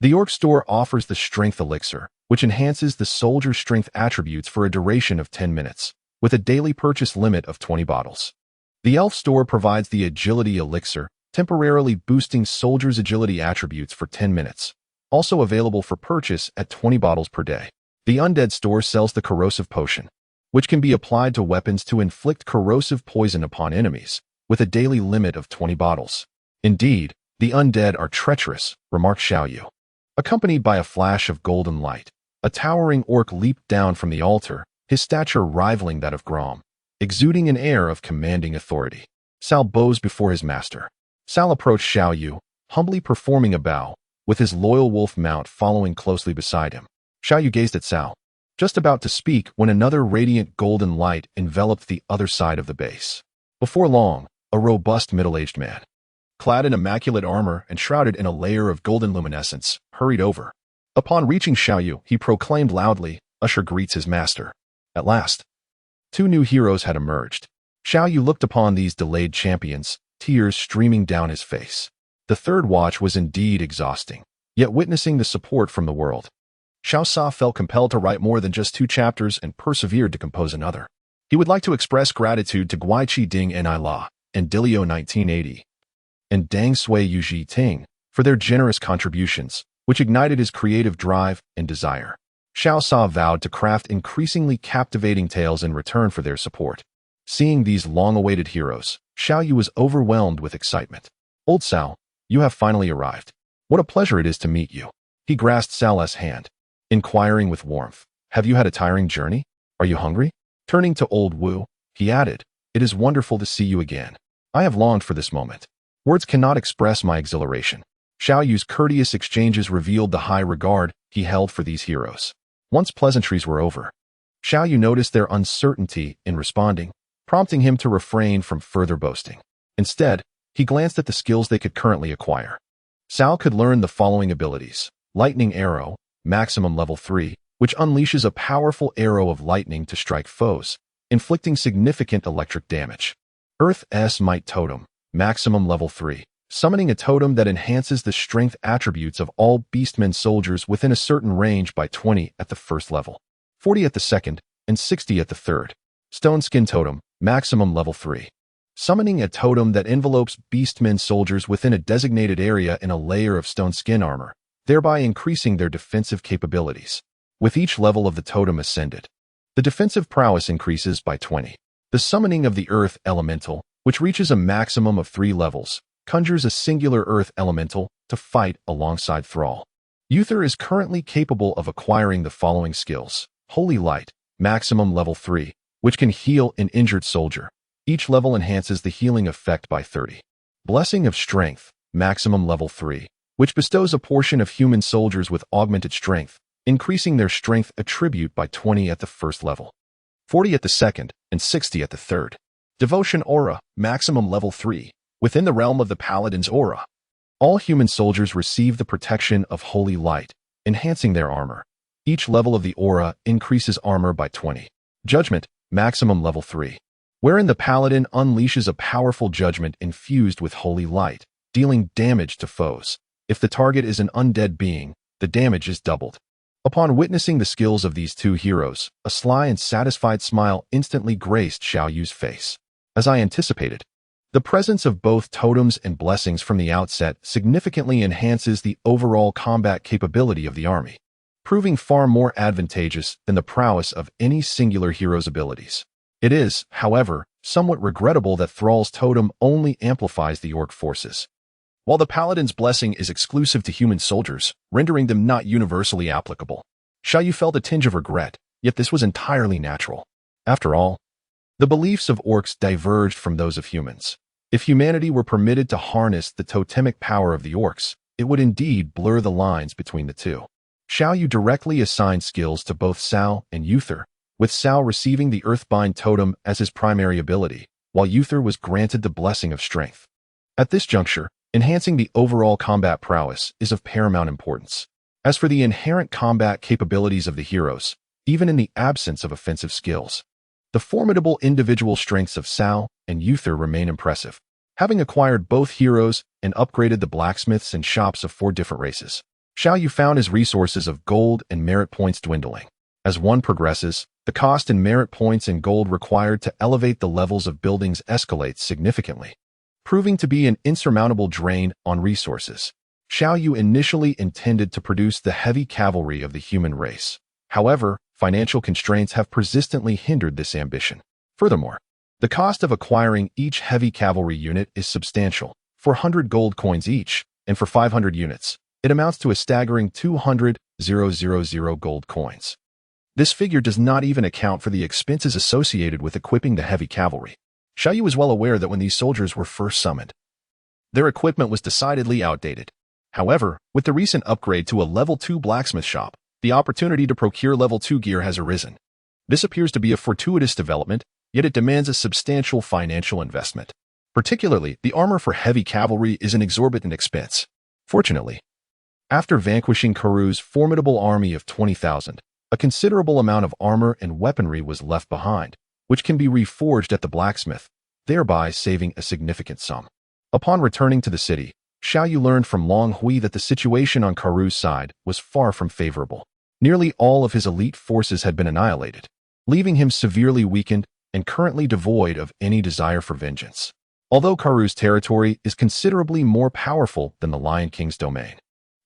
The orc store offers the strength elixir, which enhances the soldier's strength attributes for a duration of 10 minutes, with a daily purchase limit of 20 bottles. The elf store provides the agility elixir, temporarily boosting soldiers' agility attributes for 10 minutes, also available for purchase at 20 bottles per day. The undead store sells the corrosive potion, which can be applied to weapons to inflict corrosive poison upon enemies, with a daily limit of 20 bottles. Indeed, the undead are treacherous, remarked Xiao Yu. Accompanied by a flash of golden light, a towering orc leaped down from the altar, his stature rivaling that of Gromm, exuding an air of commanding authority. Sal bows before his master. Sal approached Xiao Yu, humbly performing a bow, with his loyal wolf mount following closely beside him. Xiao Yu gazed at Sal, just about to speak when another radiant golden light enveloped the other side of the base. Before long, a robust middle-aged man, clad in immaculate armor and shrouded in a layer of golden luminescence, hurried over. Upon reaching Xiao Yu, he proclaimed loudly, "Usher greets his master." At last, two new heroes had emerged. Xiao Yu looked upon these delayed champions, tears streaming down his face. The third watch was indeed exhausting, yet witnessing the support from the world, Xiao Sa felt compelled to write more than just 2 chapters and persevered to compose another. He would like to express gratitude to Guai Qi Ding Ni La and Dilio 1980 and Dang Sui Yuji Ting for their generous contributions, which ignited his creative drive and desire. Xiao Sa vowed to craft increasingly captivating tales in return for their support. Seeing these long-awaited heroes, Xiao Yu was overwhelmed with excitement. "Old Sal, you have finally arrived. What a pleasure it is to meet you." He grasped Sal's hand, inquiring with warmth, "Have you had a tiring journey? Are you hungry?" Turning to Old Wu, he added, "It is wonderful to see you again. I have longed for this moment. Words cannot express my exhilaration." Xiao Yu's courteous exchanges revealed the high regard he held for these heroes. Once pleasantries were over, Xiao Yu noticed their uncertainty in responding, prompting him to refrain from further boasting. Instead, he glanced at the skills they could currently acquire. Sal could learn the following abilities: Lightning Arrow, maximum level 3, which unleashes a powerful arrow of lightning to strike foes, inflicting significant electric damage. Earth's Might Totem, maximum level 3, summoning a totem that enhances the strength attributes of all beastmen soldiers within a certain range by 20 at the first level, 40 at the second, and 60 at the third. Stone Skin Totem, maximum level 3, summoning a totem that envelopes beastmen soldiers within a designated area in a layer of stone skin armor, thereby increasing their defensive capabilities. With each level of the totem ascended, the defensive prowess increases by 20. The summoning of the Earth Elemental, which reaches a maximum of 3 levels, conjures a singular Earth Elemental to fight alongside Thrall. Uther is currently capable of acquiring the following skills: Holy Light, maximum level 3, which can heal an injured soldier. Each level enhances the healing effect by 30. Blessing of Strength, maximum level 3, which bestows a portion of human soldiers with augmented strength, increasing their strength attribute by 20 at the first level, 40 at the second, and 60 at the third. Devotion Aura, maximum level 3, within the realm of the Paladin's aura. All human soldiers receive the protection of Holy Light, enhancing their armor. Each level of the aura increases armor by 20. Judgment, maximum level 3, wherein the Paladin unleashes a powerful judgment infused with Holy Light, dealing damage to foes. If the target is an undead being, the damage is doubled. Upon witnessing the skills of these two heroes, a sly and satisfied smile instantly graced Xiao Yu's face. As I anticipated, the presence of both totems and blessings from the outset significantly enhances the overall combat capability of the army, proving far more advantageous than the prowess of any singular hero's abilities. It is, however, somewhat regrettable that Thrall's totem only amplifies the orc forces, while the Paladin's blessing is exclusive to human soldiers, rendering them not universally applicable. Xiao Yu felt a tinge of regret, yet this was entirely natural. After all, the beliefs of orcs diverged from those of humans. If humanity were permitted to harness the totemic power of the orcs, it would indeed blur the lines between the two. Xiao Yu directly assigned skills to both Cao and Uther, with Cao receiving the Earthbind totem as his primary ability, while Uther was granted the Blessing of Strength. At this juncture, enhancing the overall combat prowess is of paramount importance. As for the inherent combat capabilities of the heroes, even in the absence of offensive skills, the formidable individual strengths of Cao and Uther remain impressive. Having acquired both heroes and upgraded the blacksmiths and shops of 4 different races, Xiao Yu found his resources of gold and merit points dwindling. As one progresses, the cost in merit points and gold required to elevate the levels of buildings escalates significantly, proving to be an insurmountable drain on resources. Xiao Yu initially intended to produce the heavy cavalry of the human race. However, financial constraints have persistently hindered this ambition. Furthermore, the cost of acquiring each heavy cavalry unit is substantial. 400 gold coins each, and for 500 units, it amounts to a staggering 200,000 gold coins. This figure does not even account for the expenses associated with equipping the heavy cavalry. Xiao Yu was well aware that when these soldiers were first summoned, their equipment was decidedly outdated. However, with the recent upgrade to a level 2 blacksmith shop, the opportunity to procure level 2 gear has arisen. This appears to be a fortuitous development, yet it demands a substantial financial investment. Particularly, the armor for heavy cavalry is an exorbitant expense. Fortunately, after vanquishing Karoo's formidable army of 20,000, a considerable amount of armor and weaponry was left behind, which can be reforged at the blacksmith, thereby saving a significant sum. Upon returning to the city, Xiao Yu learned from Hui that the situation on Karoo's side was far from favorable. Nearly all of his elite forces had been annihilated, leaving him severely weakened and currently devoid of any desire for vengeance. Although Karoo's territory is considerably more powerful than the Lion King's domain,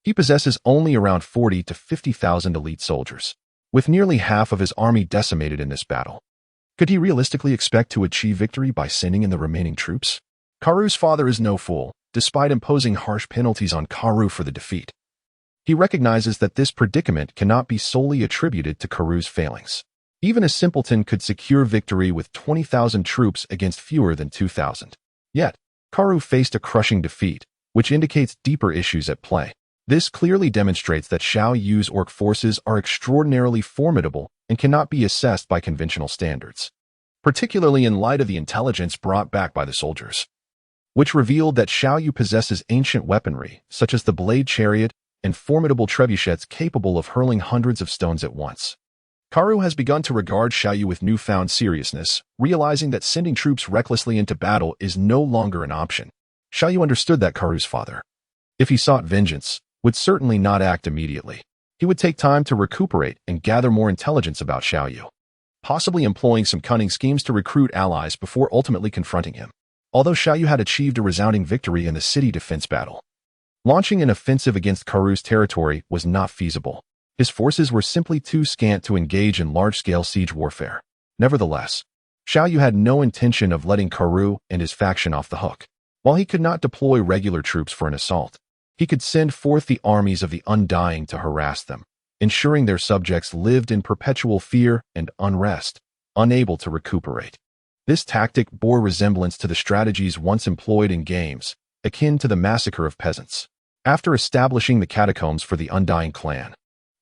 he possesses only around 40 to 50,000 elite soldiers, with nearly half of his army decimated in this battle. Could he realistically expect to achieve victory by sending in the remaining troops? Karoo's father is no fool, despite imposing harsh penalties on Karoo for the defeat. He recognizes that this predicament cannot be solely attributed to Karoo's failings. Even a simpleton could secure victory with 20,000 troops against fewer than 2,000. Yet, Karoo faced a crushing defeat, which indicates deeper issues at play. This clearly demonstrates that Xiao Yu's orc forces are extraordinarily formidable and cannot be assessed by conventional standards, particularly in light of the intelligence brought back by the soldiers, which revealed that Xiao Yu possesses ancient weaponry, such as the blade chariot and formidable trebuchets capable of hurling hundreds of stones at once. Karoo has begun to regard Xiao Yu with newfound seriousness, realizing that sending troops recklessly into battle is no longer an option. Xiao Yu understood that Karoo's father, if he sought vengeance, would certainly not act immediately. He would take time to recuperate and gather more intelligence about Xiao Yu, possibly employing some cunning schemes to recruit allies before ultimately confronting him. Although Xiao Yu had achieved a resounding victory in the city defense battle, launching an offensive against Karoo's territory was not feasible. His forces were simply too scant to engage in large-scale siege warfare. Nevertheless, Xiao Yu had no intention of letting Karoo and his faction off the hook. While he could not deploy regular troops for an assault, he could send forth the armies of the Undying to harass them, ensuring their subjects lived in perpetual fear and unrest. unable to recuperate. This tactic bore resemblance to the strategies once employed in games, akin to the massacre of peasants. After establishing the catacombs for the Undying clan,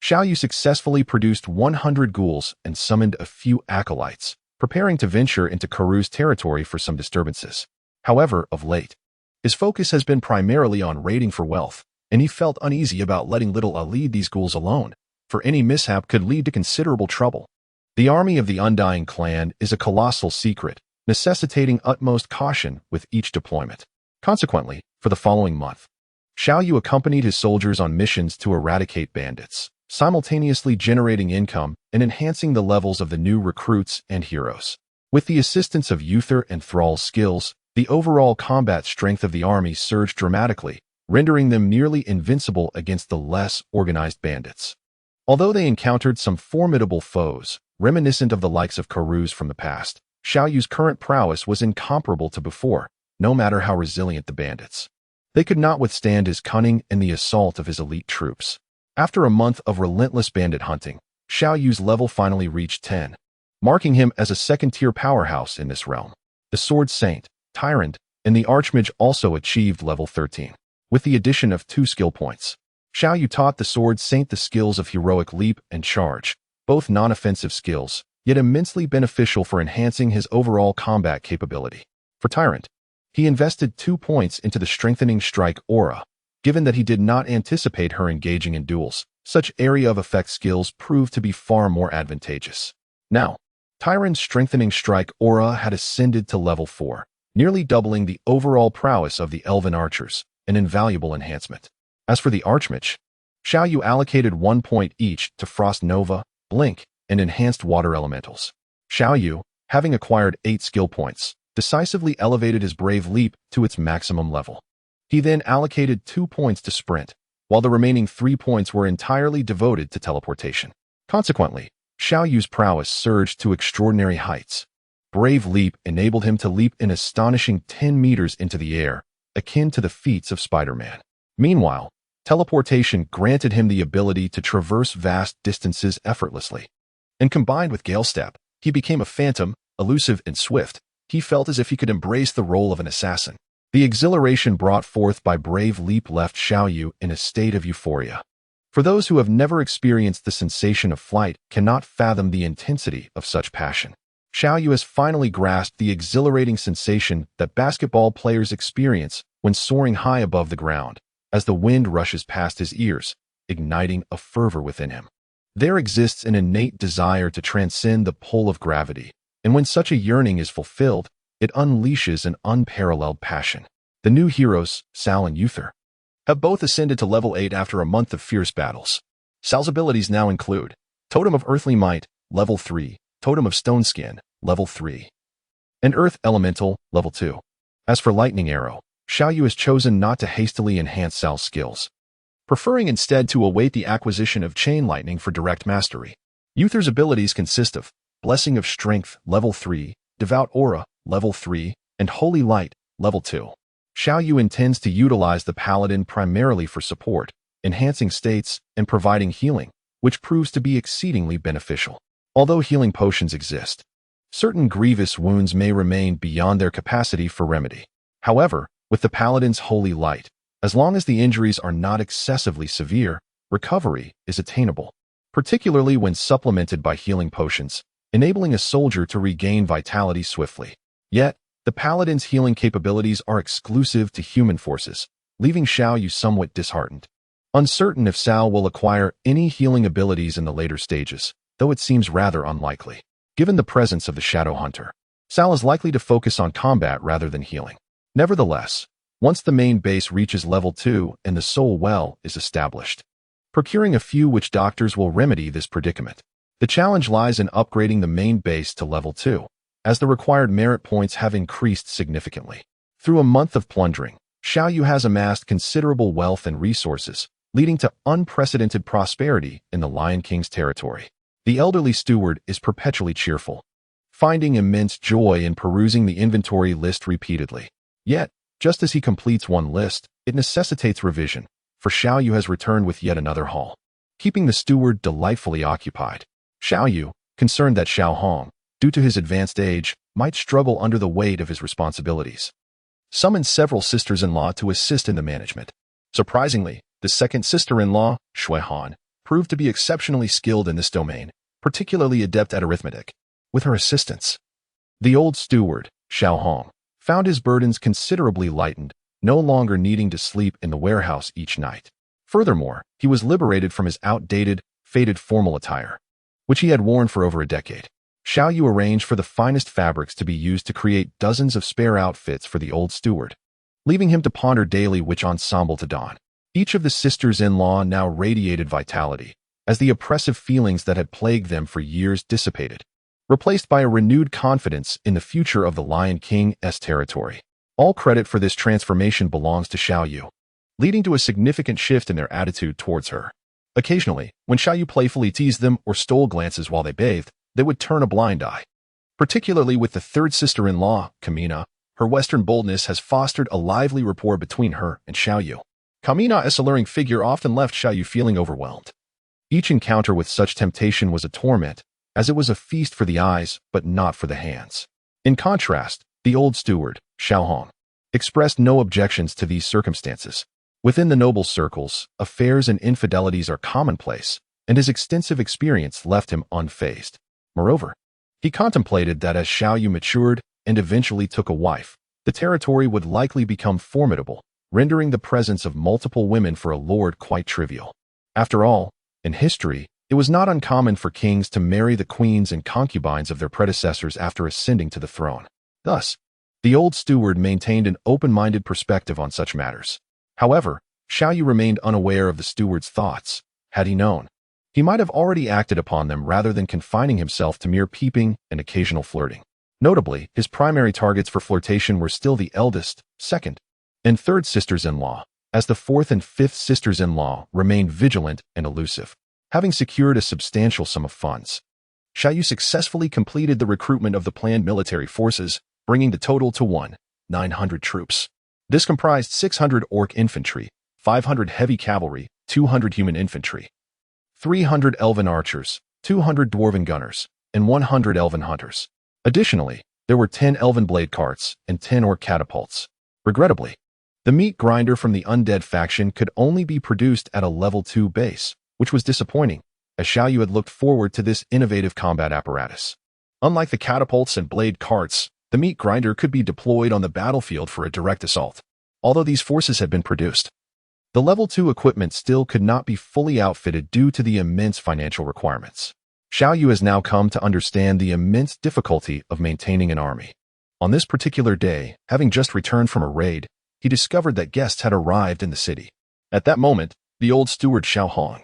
Xiao Yu successfully produced 100 ghouls and summoned a few acolytes, preparing to venture into Karu's territory for some disturbances. However, of late, his focus has been primarily on raiding for wealth, and he felt uneasy about letting little lead these ghouls alone, for any mishap could lead to considerable trouble. The army of the Undying clan is a colossal secret, necessitating utmost caution with each deployment. Consequently, for the following month, Xiao Yu accompanied his soldiers on missions to eradicate bandits, simultaneously generating income and enhancing the levels of the new recruits and heroes. With the assistance of Uther and Thrall's skills, the overall combat strength of the army surged dramatically, rendering them nearly invincible against the less organized bandits. Although they encountered some formidable foes, reminiscent of the likes of Karu's from the past, Xiao Yu's current prowess was incomparable to before, no matter how resilient the bandits. They could not withstand his cunning and the assault of his elite troops. After a month of relentless bandit hunting, Xiao Yu's level finally reached 10, marking him as a second-tier powerhouse in this realm. The Sword Saint, Tyrande, and the Archmage also achieved level 13. With the addition of 2 skill points, Xiao Yu taught the Sword Saint the skills of Heroic Leap and Charge, both non-offensive skills, yet immensely beneficial for enhancing his overall combat capability. For Tyrande, he invested 2 points into the Strengthening Strike aura. Given that he did not anticipate her engaging in duels, such area of effect skills proved to be far more advantageous. Now, Tyrande's Strengthening Strike aura had ascended to level 4, nearly doubling the overall prowess of the elven archers, an invaluable enhancement. As for the Archmage, Xiao Yu allocated 1 point each to Frost Nova, Blink, and Enhanced Water Elementals. Xiao Yu, having acquired 8 skill points, decisively elevated his Brave Leap to its maximum level. He then allocated 2 points to Sprint, while the remaining 3 points were entirely devoted to teleportation. Consequently, Xiao Yu's prowess surged to extraordinary heights. Brave Leap enabled him to leap an astonishing 10 meters into the air, akin to the feats of Spider-Man. Meanwhile, teleportation granted him the ability to traverse vast distances effortlessly. And combined with Gale Step, he became a phantom, elusive and swift. He felt as if he could embrace the role of an assassin. The exhilaration brought forth by Brave Leap left Xiao Yu in a state of euphoria. For those who have never experienced the sensation of flight cannot fathom the intensity of such passion. Xiao Yu has finally grasped the exhilarating sensation that basketball players experience when soaring high above the ground, as the wind rushes past his ears, igniting a fervor within him. There exists an innate desire to transcend the pull of gravity, and when such a yearning is fulfilled, it unleashes an unparalleled passion. The new heroes, Sal and Uther, have both ascended to level 8 after a month of fierce battles. Sal's abilities now include Totem of Earthly Might, level 3, Totem of Stone Skin, level 3, and Earth Elemental, level 2. As for Lightning Arrow, Xiao Yu has chosen not to hastily enhance Sal's skills, preferring instead to await the acquisition of Chain Lightning for direct mastery. Uther's abilities consist of Blessing of Strength, level 3, Devout Aura, level 3, and Holy Light, level 2. Xiao Yu intends to utilize the Paladin primarily for support, enhancing states, and providing healing, which proves to be exceedingly beneficial. Although healing potions exist, certain grievous wounds may remain beyond their capacity for remedy. However, with the Paladin's Holy Light, as long as the injuries are not excessively severe, recovery is attainable, particularly when supplemented by healing potions, enabling a soldier to regain vitality swiftly. Yet, the Paladin's healing capabilities are exclusive to human forces, leaving Xiao Yu somewhat disheartened. Uncertain if Sal will acquire any healing abilities in the later stages, though it seems rather unlikely. Given the presence of the Shadow Hunter, Sal is likely to focus on combat rather than healing. Nevertheless, once the main base reaches level 2 and the Soul Well is established, procuring a few witch doctors will remedy this predicament. The challenge lies in upgrading the main base to level 2, as the required merit points have increased significantly. Through a month of plundering, Xiao Yu has amassed considerable wealth and resources, leading to unprecedented prosperity in the Lion King's territory. The elderly steward is perpetually cheerful, finding immense joy in perusing the inventory list repeatedly. Yet, just as he completes one list, it necessitates revision, for Xiao Yu has returned with yet another haul, keeping the steward delightfully occupied. Xiao Yu, concerned that Xiao Hong, due to his advanced age, might struggle under the weight of his responsibilities. Summoned several sisters-in-law to assist in the management. Surprisingly, the second sister-in-law, Shui, proved to be exceptionally skilled in this domain, particularly adept at arithmetic. With her assistance, the old steward, Xiao, found his burdens considerably lightened, no longer needing to sleep in the warehouse each night. Furthermore, he was liberated from his outdated, faded formal attire, which he had worn for over a decade. Xiao Yu arranged for the finest fabrics to be used to create dozens of spare outfits for the old steward, leaving him to ponder daily which ensemble to don. Each of the sisters-in-law now radiated vitality, as the oppressive feelings that had plagued them for years dissipated, replaced by a renewed confidence in the future of the Lion King's territory. All credit for this transformation belongs to Xiao Yu, leading to a significant shift in their attitude towards her. Occasionally, when Xiao Yu playfully teased them or stole glances while they bathed, they would turn a blind eye. Particularly with the third sister-in-law, Kamina, her Western boldness has fostered a lively rapport between her and Xiao Yu. Kamina's alluring figure often left Xiao Yu feeling overwhelmed. Each encounter with such temptation was a torment, as it was a feast for the eyes, but not for the hands. In contrast, the old steward, Xiao, expressed no objections to these circumstances. Within the noble circles, affairs and infidelities are commonplace, and his extensive experience left him unfazed. Moreover, he contemplated that as Xiao Yu matured and eventually took a wife, the territory would likely become formidable, rendering the presence of multiple women for a lord quite trivial. After all, in history, it was not uncommon for kings to marry the queens and concubines of their predecessors after ascending to the throne. Thus, the old steward maintained an open-minded perspective on such matters. However, Xiao Yu remained unaware of the steward's thoughts. Had he known, he might have already acted upon them rather than confining himself to mere peeping and occasional flirting. Notably, his primary targets for flirtation were still the eldest, second, and third sisters-in-law, as the fourth and fifth sisters-in-law remained vigilant and elusive. Having secured a substantial sum of funds, Xiao Yu successfully completed the recruitment of the planned military forces, bringing the total to 900 troops. This comprised 600 orc infantry, 500 heavy cavalry, 200 human infantry, 300 elven archers, 200 dwarven gunners, and 100 elven hunters. Additionally, there were 10 elven blade carts and 10 orc catapults. Regrettably, the meat grinder from the undead faction could only be produced at a level 2 base, which was disappointing, as Xiao Yu had looked forward to this innovative combat apparatus. Unlike the catapults and blade carts, the meat grinder could be deployed on the battlefield for a direct assault. Although these forces had been produced, the level 2 equipment still could not be fully outfitted due to the immense financial requirements. Xiao Yu has now come to understand the immense difficulty of maintaining an army. On this particular day, having just returned from a raid, he discovered that guests had arrived in the city. At that moment, the old steward Xiao,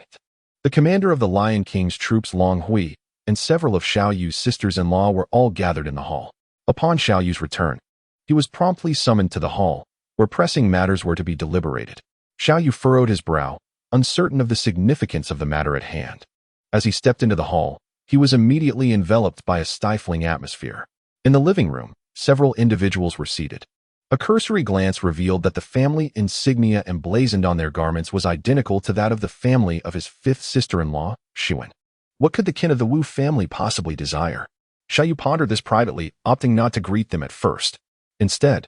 the commander of the Lion King's troops Hui, and several of Xiao Yu's sisters-in-law were all gathered in the hall. Upon Xiao Yu's return, he was promptly summoned to the hall, where pressing matters were to be deliberated. Xiao Yu furrowed his brow, uncertain of the significance of the matter at hand. As he stepped into the hall, he was immediately enveloped by a stifling atmosphere. In the living room, several individuals were seated. A cursory glance revealed that the family insignia emblazoned on their garments was identical to that of the family of his fifth sister-in-law, Xuan. What could the kin of the Wu family possibly desire? Xiao Yu pondered this privately, opting not to greet them at first. Instead,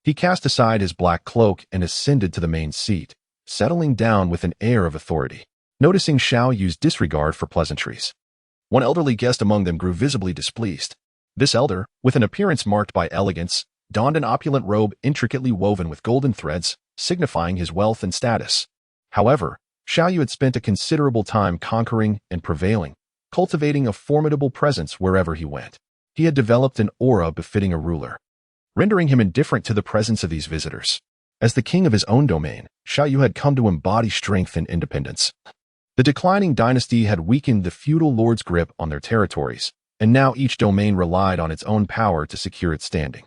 he cast aside his black cloak and ascended to the main seat, settling down with an air of authority. Noticing Xiao Yu's disregard for pleasantries, one elderly guest among them grew visibly displeased. This elder, with an appearance marked by elegance, donned an opulent robe intricately woven with golden threads, signifying his wealth and status. However, Xiao Yu had spent a considerable time conquering and prevailing, cultivating a formidable presence wherever he went. He had developed an aura befitting a ruler, rendering him indifferent to the presence of these visitors. As the king of his own domain, Xiao Yu had come to embody strength and independence. The declining dynasty had weakened the feudal lord's grip on their territories, and now each domain relied on its own power to secure its standing.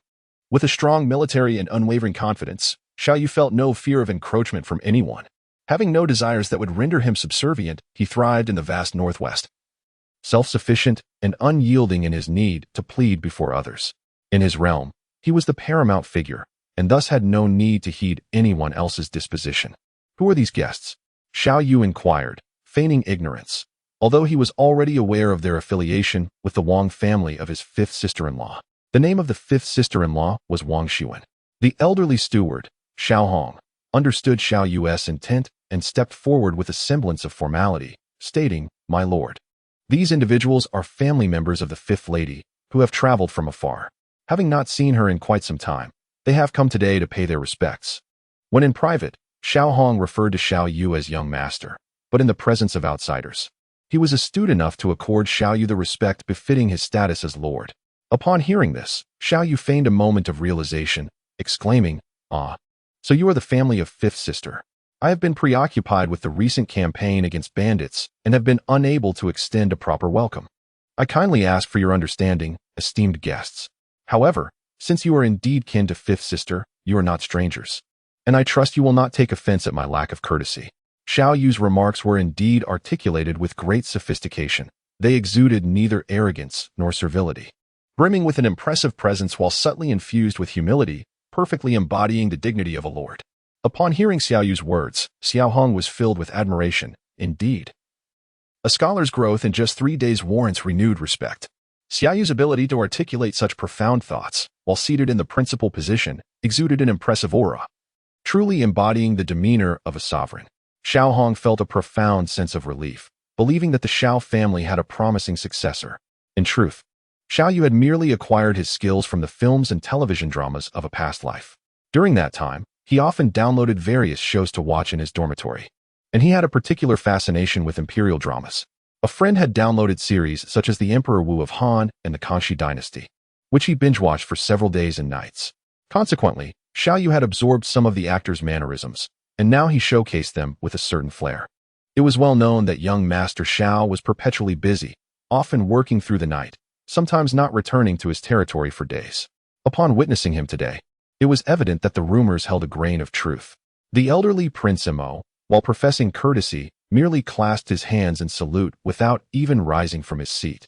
With a strong military and unwavering confidence, Xiao Yu felt no fear of encroachment from anyone. Having no desires that would render him subservient, he thrived in the vast northwest, self-sufficient and unyielding in his need to plead before others. In his realm, he was the paramount figure, and thus had no need to heed anyone else's disposition. Who are these guests? Xiao Yu inquired, feigning ignorance. although he was already aware of their affiliation with the Wang family of his fifth sister-in-law. The name of the fifth sister-in-law was Wang Xuan. The elderly steward, Xiao Hong, understood Xiao Yu's intent and stepped forward with a semblance of formality, stating, "My lord, these individuals are family members of the fifth lady who have traveled from afar. Having not seen her in quite some time, they have come today to pay their respects." When in private, Xiao Hong referred to Xiao Yu as young master, but in the presence of outsiders, he was astute enough to accord Xiao Yu the respect befitting his status as lord. Upon hearing this, Xiao Yu feigned a moment of realization, exclaiming, "Ah, so you are the family of fifth sister. I have been preoccupied with the recent campaign against bandits and have been unable to extend a proper welcome. I kindly ask for your understanding, esteemed guests. However, since you are indeed kin to fifth sister, you are not strangers, and I trust you will not take offense at my lack of courtesy." Xiao Yu's remarks were indeed articulated with great sophistication. They exuded neither arrogance nor servility, brimming with an impressive presence while subtly infused with humility, perfectly embodying the dignity of a lord. Upon hearing Xiao Yu's words, Xiao Hong was filled with admiration. Indeed, a scholar's growth in just 3 days warrants renewed respect. Xiao Yu's ability to articulate such profound thoughts, while seated in the principal position, exuded an impressive aura, truly embodying the demeanor of a sovereign. Xiao Hong felt a profound sense of relief, believing that the Xiao family had a promising successor. In truth, Xiao Yu had merely acquired his skills from the films and television dramas of a past life. During that time, he often downloaded various shows to watch in his dormitory, and he had a particular fascination with imperial dramas. A friend had downloaded series such as The Emperor Wu of Han and the Kangxi Dynasty, which he binge-watched for several days and nights. Consequently, Xiao Yu had absorbed some of the actor's mannerisms, and now he showcased them with a certain flair. It was well known that young Master Xiao was perpetually busy, often working through the night, sometimes not returning to his territory for days. Upon witnessing him today, it was evident that the rumors held a grain of truth. The elderly Prince Imo, while professing courtesy, merely clasped his hands in salute without even rising from his seat,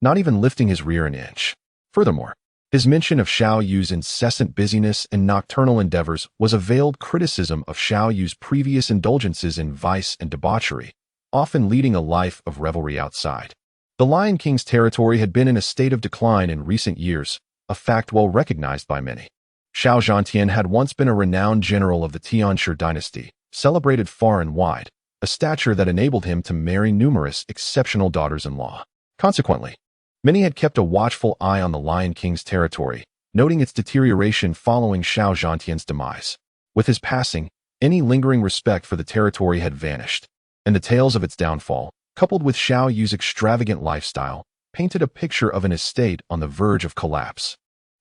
not even lifting his rear an inch. Furthermore, his mention of Xiao Yu's incessant busyness and nocturnal endeavors was a veiled criticism of Xiao Yu's previous indulgences in vice and debauchery, often leading a life of revelry outside. The Lion King's territory had been in a state of decline in recent years, a fact well recognized by many. Xiao Zhantian had once been a renowned general of the Tianshi dynasty, celebrated far and wide, a stature that enabled him to marry numerous exceptional daughters-in-law. Consequently, many had kept a watchful eye on the Lion King's territory, noting its deterioration following Xiao Zhantian's demise. With his passing, any lingering respect for the territory had vanished, and the tales of its downfall, coupled with Xiao Yu's extravagant lifestyle, painted a picture of an estate on the verge of collapse.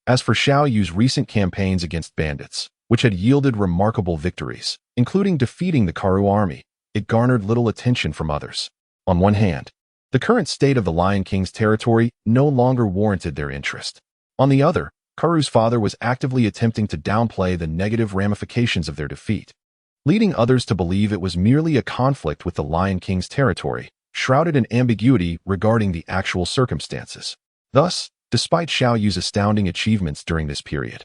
As for Xiao Yu's recent campaigns against bandits, which had yielded remarkable victories, including defeating the Karoo army, it garnered little attention from others. On one hand, the current state of the Lion King's territory no longer warranted their interest. On the other, Karoo's father was actively attempting to downplay the negative ramifications of their defeat, leading others to believe it was merely a conflict with the Lion King's territory, shrouded in ambiguity regarding the actual circumstances. Thus, despite Xiao Yu's astounding achievements during this period,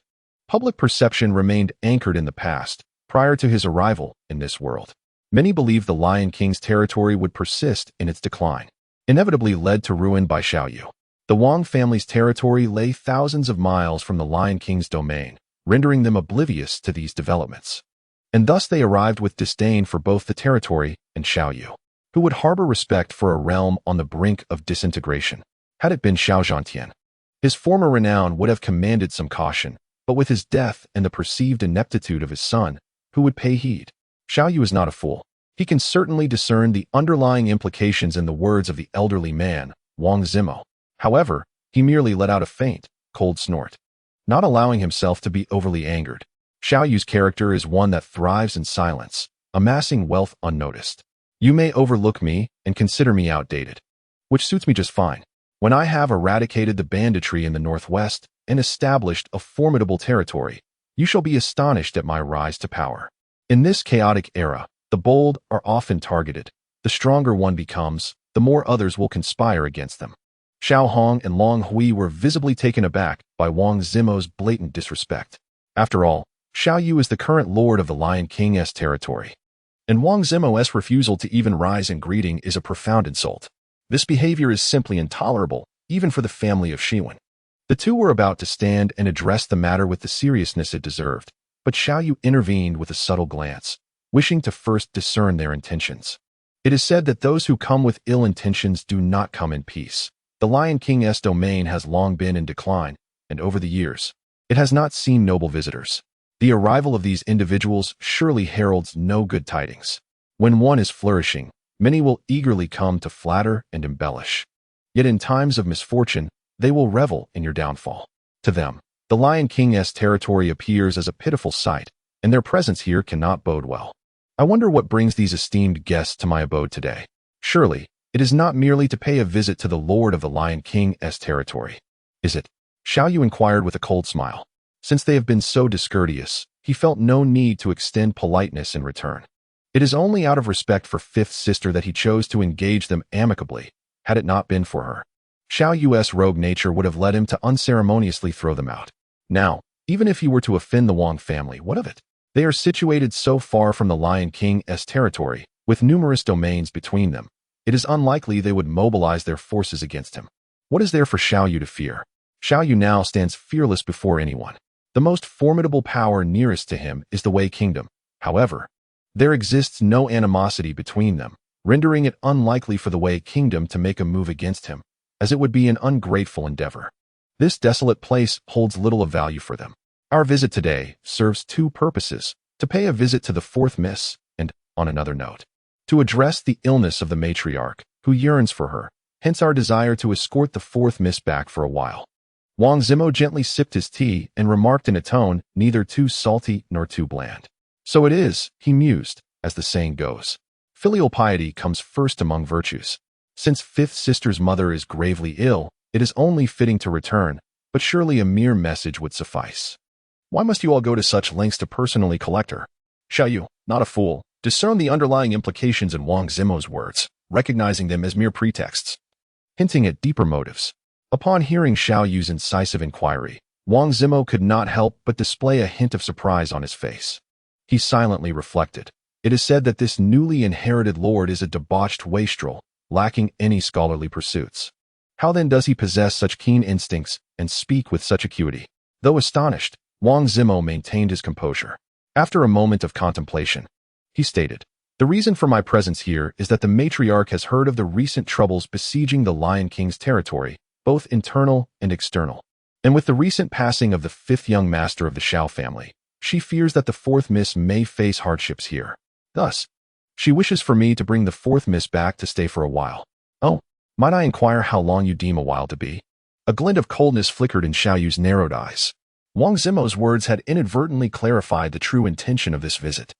public perception remained anchored in the past, prior to his arrival in this world. Many believed the Lion King's territory would persist in its decline, inevitably led to ruin by Xiao Yu. The Wang family's territory lay thousands of miles from the Lion King's domain, rendering them oblivious to these developments. And thus they arrived with disdain for both the territory and Xiao Yu, who would harbor respect for a realm on the brink of disintegration. Had it been Xiao Zhantian, his former renown would have commanded some caution, but with his death and the perceived ineptitude of his son, who would pay heed? Xiao Yu is not a fool. He can certainly discern the underlying implications in the words of the elderly man, Wang Zimo. However, he merely let out a faint, cold snort, not allowing himself to be overly angered. Xiao Yu's character is one that thrives in silence, amassing wealth unnoticed. You may overlook me and consider me outdated, which suits me just fine. When I have eradicated the banditry in the northwest and established a formidable territory, you shall be astonished at my rise to power. In this chaotic era, the bold are often targeted. The stronger one becomes, the more others will conspire against them. Xiao Hong and Long Hui were visibly taken aback by Wang Zimo's blatant disrespect. After all, Xiao Yu is the current lord of the Lion King's territory, and Wang Zimo's refusal to even rise in greeting is a profound insult. This behavior is simply intolerable, even for the family of Xiwen. The two were about to stand and address the matter with the seriousness it deserved, but Xiao Yu intervened with a subtle glance, wishing to first discern their intentions. It is said that those who come with ill intentions do not come in peace. The Lion King's domain has long been in decline, and over the years, it has not seen noble visitors. The arrival of these individuals surely heralds no good tidings. When one is flourishing, many will eagerly come to flatter and embellish. Yet in times of misfortune, they will revel in your downfall. To them, the Lion King's territory appears as a pitiful sight, and their presence here cannot bode well. I wonder what brings these esteemed guests to my abode today. Surely, it is not merely to pay a visit to the Lord of the Lion King's territory. Is it? Xiao Yu inquired with a cold smile. Since they have been so discourteous, he felt no need to extend politeness in return. It is only out of respect for Fifth Sister that he chose to engage them amicably, had it not been for her. Xiao Yu's rogue nature would have led him to unceremoniously throw them out. Now, even if he were to offend the Wang family, what of it? They are situated so far from the Lion King's territory, with numerous domains between them. It is unlikely they would mobilize their forces against him. What is there for Xiao Yu to fear? Xiao Yu now stands fearless before anyone. The most formidable power nearest to him is the Wei Kingdom. However, there exists no animosity between them, rendering it unlikely for the Wei Kingdom to make a move against him, as it would be an ungrateful endeavor. This desolate place holds little of value for them. Our visit today serves two purposes: to pay a visit to the fourth miss, and, on another note, to address the illness of the matriarch, who yearns for her, hence our desire to escort the fourth miss back for a while. Wang Zimo gently sipped his tea and remarked in a tone neither too salty nor too bland. So it is, he mused, as the saying goes. Filial piety comes first among virtues. Since Fifth Sister's mother is gravely ill, it is only fitting to return, but surely a mere message would suffice. Why must you all go to such lengths to personally collect her? Xiao Yu, not a fool, discerned the underlying implications in Wang Zimo's words, recognizing them as mere pretexts, hinting at deeper motives. Upon hearing Xiao Yu's incisive inquiry, Wang Zimo could not help but display a hint of surprise on his face. He silently reflected. It is said that this newly inherited lord is a debauched wastrel, lacking any scholarly pursuits. How then does he possess such keen instincts and speak with such acuity? Though astonished, Wang Zimo maintained his composure. After a moment of contemplation, he stated, "The reason for my presence here is that the matriarch has heard of the recent troubles besieging the Lion King's territory, both internal and external. And with the recent passing of the fifth young master of the Xiao family, she fears that the fourth miss may face hardships here. Thus, she wishes for me to bring the fourth miss back to stay for a while." "Oh, might I inquire how long you deem a while to be?" A glint of coldness flickered in Xiao Yu's narrowed eyes. Wang Zimo's words had inadvertently clarified the true intention of this visit.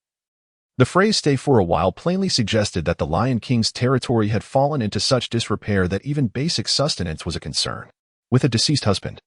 The phrase "stay for a while" plainly suggested that the Lion King's territory had fallen into such disrepair that even basic sustenance was a concern. With a deceased husband,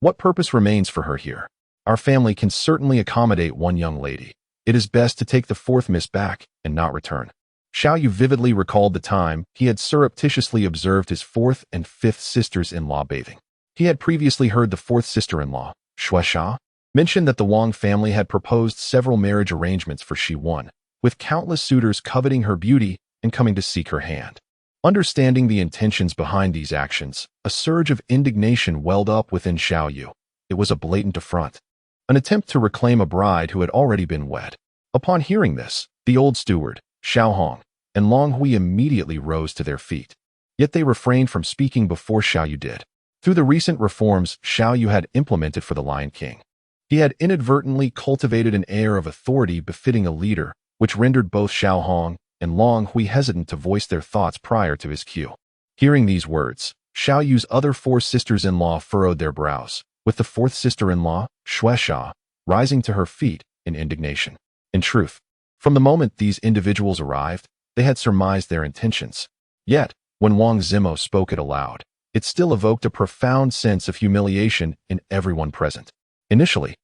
what purpose remains for her here? Our family can certainly accommodate one young lady. It is best to take the fourth miss back and not return. Xiao Yu vividly recalled the time he had surreptitiously observed his fourth and fifth sisters-in-law bathing. He had previously heard the fourth sister-in-law, Shueisha, mention that the Wang family had proposed several marriage arrangements for Xiwen, with countless suitors coveting her beauty and coming to seek her hand. Understanding the intentions behind these actions, a surge of indignation welled up within Xiao Yu. It was a blatant affront, an attempt to reclaim a bride who had already been wed. Upon hearing this, the old steward, Xiao Hong, and Long Hui immediately rose to their feet. Yet they refrained from speaking before Xiao Yu did. Through the recent reforms Xiao Yu had implemented for the Lion King, he had inadvertently cultivated an air of authority befitting a leader, which rendered both Xiao Hong and Long Hui hesitant to voice their thoughts prior to his cue. Hearing these words, Xiao Yu's other four sisters-in-law furrowed their brows, with the fourth sister-in-law, Shueisha, rising to her feet in indignation. In truth, from the moment these individuals arrived, they had surmised their intentions. Yet, when Wang Zimo spoke it aloud, it still evoked a profound sense of humiliation in everyone present. Initially,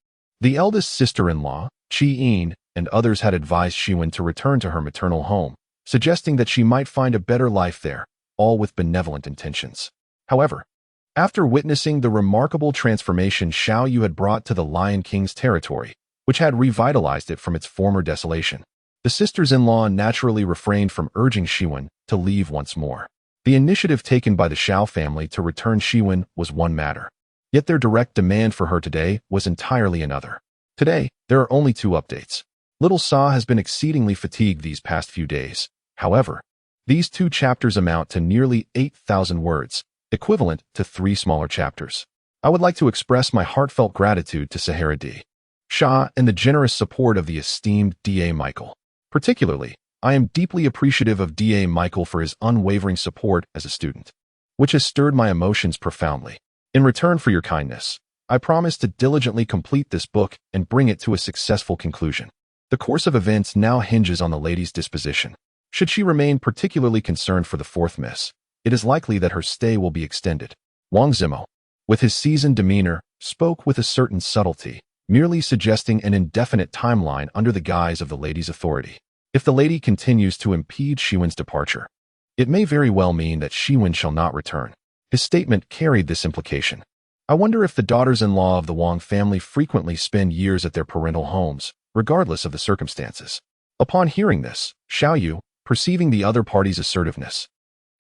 the eldest sister-in-law, Qi Yin, and others had advised Xiwen to return to her maternal home, suggesting that she might find a better life there, all with benevolent intentions. However, after witnessing the remarkable transformation Xiao Yu had brought to the Lion King's territory, which had revitalized it from its former desolation, the sisters-in-law naturally refrained from urging Xiwen to leave once more. The initiative taken by the Xiao family to return Xiwen was one matter, yet their direct demand for her today was entirely another. Today, there are only two updates. Little Sa has been exceedingly fatigued these past few days. However, these 2 chapters amount to nearly 8,000 words, equivalent to 3 smaller chapters. I would like to express my heartfelt gratitude to Sahara D. Shah and the generous support of the esteemed D.A. Michael. Particularly, I am deeply appreciative of D.A. Michael for his unwavering support as a student, which has stirred my emotions profoundly. In return for your kindness, I promise to diligently complete this book and bring it to a successful conclusion. The course of events now hinges on the lady's disposition. Should she remain particularly concerned for the 4th miss, it is likely that her stay will be extended. Wang Zimo, with his seasoned demeanor, spoke with a certain subtlety, merely suggesting an indefinite timeline under the guise of the lady's authority. If the lady continues to impede Xiwen's departure, it may very well mean that Xiwen shall not return. His statement carried this implication. I wonder if the daughters-in-law of the Wang family frequently spend years at their parental homes, regardless of the circumstances. Upon hearing this, Xiao Yu, perceiving the other party's assertiveness,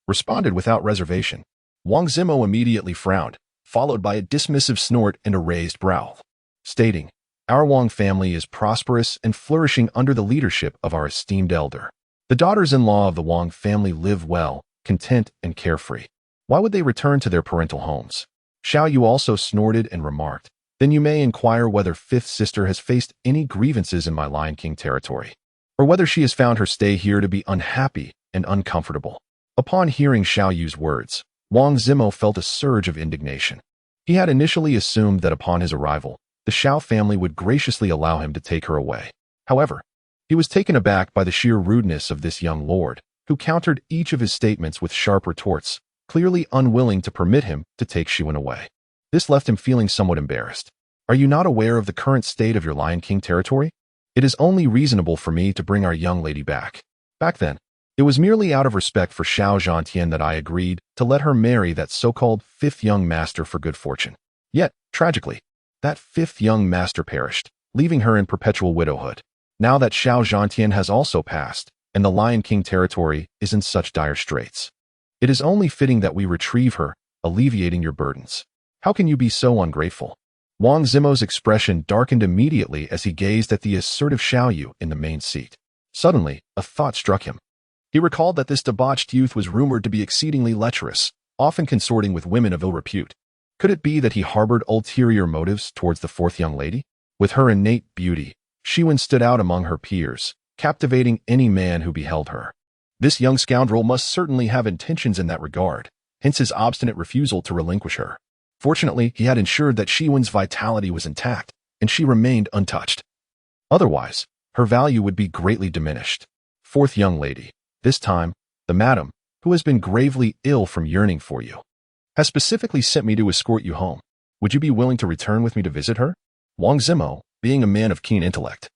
responded without reservation. Wang Zimo immediately frowned, followed by a dismissive snort and a raised brow, stating, "Our Wang family is prosperous and flourishing under the leadership of our esteemed elder. The daughters-in-law of the Wang family live well, content, and carefree. Why would they return to their parental homes?" Xiao Yu also snorted and remarked, "Then you may inquire whether 5th sister has faced any grievances in my Lion King territory, or whether she has found her stay here to be unhappy and uncomfortable." Upon hearing Xiao Yu's words, Wang Zimo felt a surge of indignation. He had initially assumed that upon his arrival, the Xiao family would graciously allow him to take her away. However, he was taken aback by the sheer rudeness of this young lord, who countered each of his statements with sharp retorts, clearly unwilling to permit him to take Xiwen away. This left him feeling somewhat embarrassed. "Are you not aware of the current state of your Lion King territory? It is only reasonable for me to bring our young lady back. Back then, it was merely out of respect for Xiao Zhantian that I agreed to let her marry that so-called 5th young master for good fortune. Yet, tragically, that 5th young master perished, leaving her in perpetual widowhood. Now that Xiao Zhantian has also passed, and the Lion King territory is in such dire straits, it is only fitting that we retrieve her, alleviating your burdens. How can you be so ungrateful?" Wang Zimo's expression darkened immediately as he gazed at the assertive Xiao Yu in the main seat. Suddenly, a thought struck him. He recalled that this debauched youth was rumored to be exceedingly lecherous, often consorting with women of ill repute. Could it be that he harbored ulterior motives towards the 4th young lady? With her innate beauty, Xiwen stood out among her peers, captivating any man who beheld her. This young scoundrel must certainly have intentions in that regard, hence his obstinate refusal to relinquish her. Fortunately, he had ensured that Xiwen's vitality was intact, and she remained untouched. Otherwise, her value would be greatly diminished. 4th young lady, this time, the madam, who has been gravely ill from yearning for you, has specifically sent me to escort you home. Would you be willing to return with me to visit her?" Wang Zimo, being a man of keen intellect,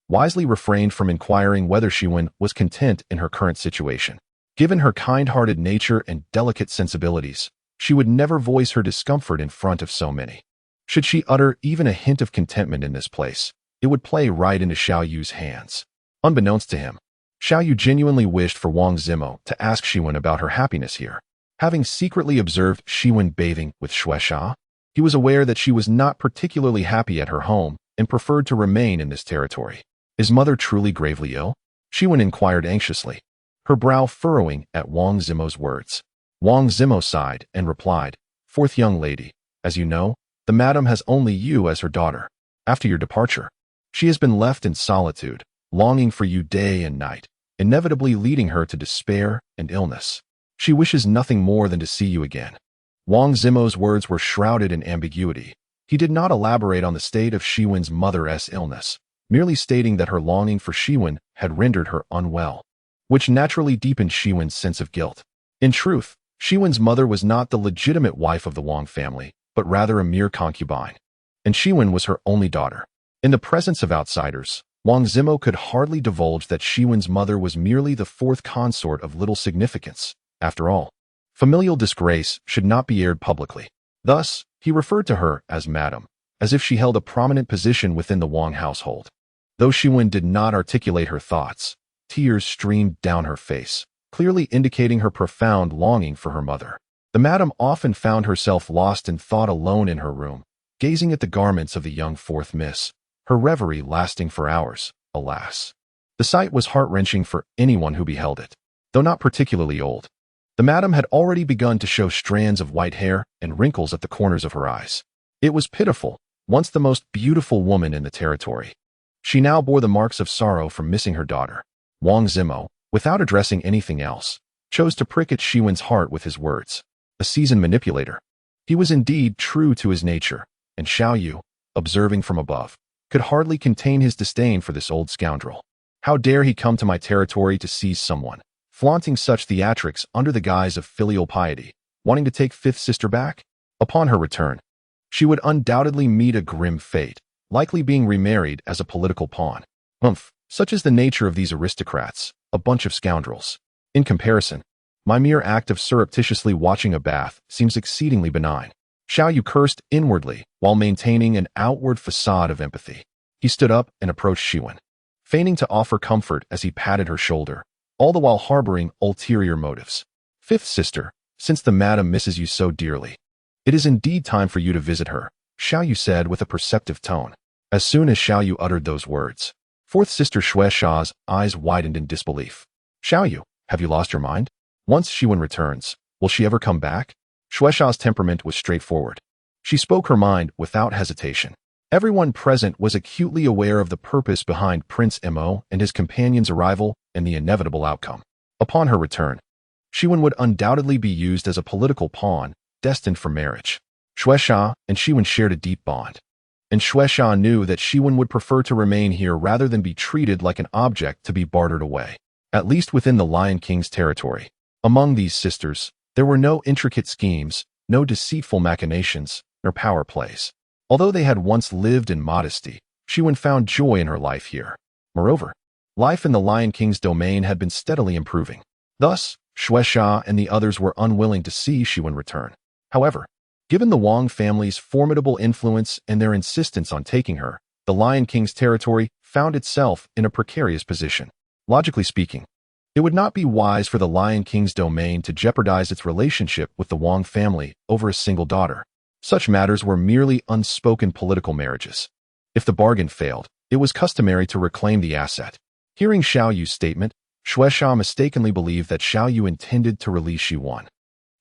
wisely refrained from inquiring whether Xiwen was content in her current situation. Given her kind-hearted nature and delicate sensibilities, she would never voice her discomfort in front of so many. Should she utter even a hint of contentment in this place, it would play right into Xiao Yu's hands. Unbeknownst to him, Xiao Yu genuinely wished for Wang Zimo to ask Xiwen about her happiness here. Having secretly observed Xiwen bathing with Shueisha, he was aware that she was not particularly happy at her home and preferred to remain in this territory. Is mother truly gravely ill? Xiwen inquired anxiously, her brow furrowing at Wang Zimo's words. Wang Zimo sighed and replied, 4th young lady, as you know, the madam has only you as her daughter. After your departure, she has been left in solitude, longing for you day and night, inevitably leading her to despair and illness. She wishes nothing more than to see you again." Wang Zimo's words were shrouded in ambiguity. He did not elaborate on the state of Xiwen's mother's illness, merely stating that her longing for Xiwen had rendered her unwell, which naturally deepened Xiwen's sense of guilt. In truth, Xiwen's mother was not the legitimate wife of the Wang family, but rather a mere concubine, and Xiwen was her only daughter. In the presence of outsiders, Wang Zimo could hardly divulge that Xiwen's mother was merely the 4th consort of little significance. After all, familial disgrace should not be aired publicly. Thus, he referred to her as madam, as if she held a prominent position within the Wang household. Though Xiwen did not articulate her thoughts, tears streamed down her face, clearly indicating her profound longing for her mother. The madam often found herself lost in thought alone in her room, gazing at the garments of the young fourth miss, her reverie lasting for hours, alas. The sight was heart-wrenching for anyone who beheld it. Though not particularly old, the madam had already begun to show strands of white hair and wrinkles at the corners of her eyes. It was pitiful, once the most beautiful woman in the territory. She now bore the marks of sorrow from missing her daughter. Wang Zimo, without addressing anything else, chose to prick at Xiwen's heart with his words. A seasoned manipulator. He was indeed true to his nature, and Xiao Yu, observing from above, could hardly contain his disdain for this old scoundrel. How dare he come to my territory to seize someone, flaunting such theatrics under the guise of filial piety, wanting to take fifth sister back? Upon her return, she would undoubtedly meet a grim fate, likely being remarried as a political pawn. Such is the nature of these aristocrats, a bunch of scoundrels. In comparison, my mere act of surreptitiously watching a bath seems exceedingly benign. Xiao Yu cursed inwardly while maintaining an outward facade of empathy. He stood up and approached Xiwen, feigning to offer comfort as he patted her shoulder, all the while harboring ulterior motives. Fifth sister, since the madam misses you so dearly, it is indeed time for you to visit her, Xiao Yu said with a perceptive tone. As soon as Xiao Yu uttered those words, fourth sister Xuesha's eyes widened in disbelief. Xiao Yu, have you lost your mind? Once Xiwen returns, will she ever come back? Xuesha's temperament was straightforward. She spoke her mind without hesitation. Everyone present was acutely aware of the purpose behind Prince Mo and his companion's arrival and the inevitable outcome. Upon her return, Xiwen would undoubtedly be used as a political pawn, destined for marriage. Xuesha and Xiwen shared a deep bond, and Xuesha knew that Xiwen would prefer to remain here rather than be treated like an object to be bartered away, at least within the Lion King's territory. Among these sisters, there were no intricate schemes, no deceitful machinations, nor power plays. Although they had once lived in modesty, Xiwen found joy in her life here. Moreover, life in the Lion King's domain had been steadily improving. Thus, Xuesha and the others were unwilling to see Xiwen return. However, given the Wang family's formidable influence and their insistence on taking her, the Lion King's territory found itself in a precarious position. Logically speaking, it would not be wise for the Lion King's domain to jeopardize its relationship with the Wang family over a single daughter. Such matters were merely unspoken political marriages. If the bargain failed, it was customary to reclaim the asset. Hearing Xiao Yu's statement, Xuesha mistakenly believed that Xiao Yu intended to release Xiwen,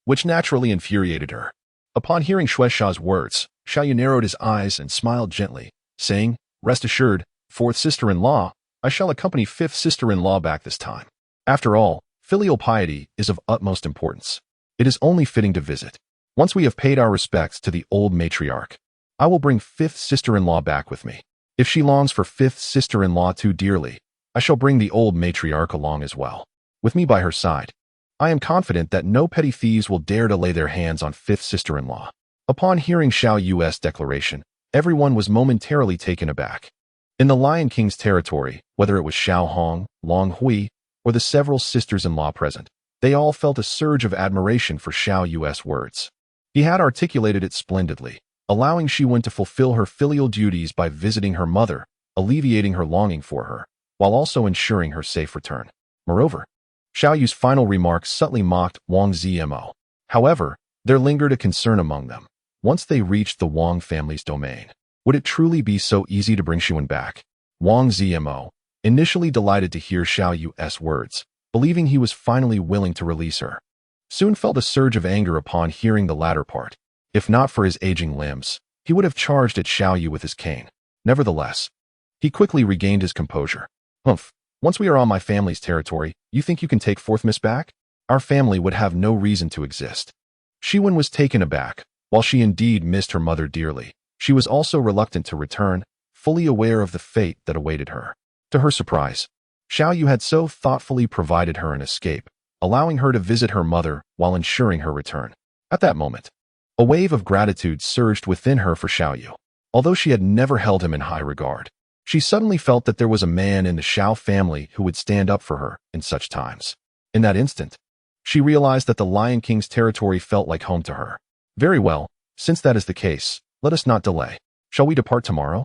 which naturally infuriated her. Upon hearing Xuesha's words, Xiao Yu narrowed his eyes and smiled gently, saying, "Rest assured, fourth sister-in-law, I shall accompany fifth sister-in-law back this time. After all, filial piety is of utmost importance. It is only fitting to visit. Once we have paid our respects to the old matriarch, I will bring fifth sister-in-law back with me. If she longs for fifth sister-in-law too dearly, I shall bring the old matriarch along as well. With me by her side, I am confident that no petty thieves will dare to lay their hands on fifth sister-in-law." Upon hearing Xiao Yu's declaration, everyone was momentarily taken aback. In the Lion King's territory, whether it was Xiao Hong, Long Hui, or the several sisters-in-law present, they all felt a surge of admiration for Xiao Yu's words. He had articulated it splendidly, allowing Xiwen to fulfill her filial duties by visiting her mother, alleviating her longing for her, while also ensuring her safe return. Moreover, Xiao Yu's final remarks subtly mocked Wang Zimo. However, there lingered a concern among them. Once they reached the Wang family's domain, would it truly be so easy to bring Xiwen back? Wang Zimo, initially delighted to hear Xiao Yu's words, believing he was finally willing to release her, soon felt a surge of anger upon hearing the latter part. If not for his aging limbs, he would have charged at Xiao Yu with his cane. Nevertheless, he quickly regained his composure. Once we are on my family's territory, you think you can take fourth miss back? Our family would have no reason to exist. Xiwen was taken aback. While she indeed missed her mother dearly, she was also reluctant to return, fully aware of the fate that awaited her. To her surprise, Xiao Yu had so thoughtfully provided her an escape, allowing her to visit her mother while ensuring her return. At that moment, a wave of gratitude surged within her for Xiao Yu. Although she had never held him in high regard, she suddenly felt that there was a man in the Xiao family who would stand up for her in such times. In that instant, she realized that the Lion King's territory felt like home to her. Very well, since that is the case, let us not delay. Shall we depart tomorrow?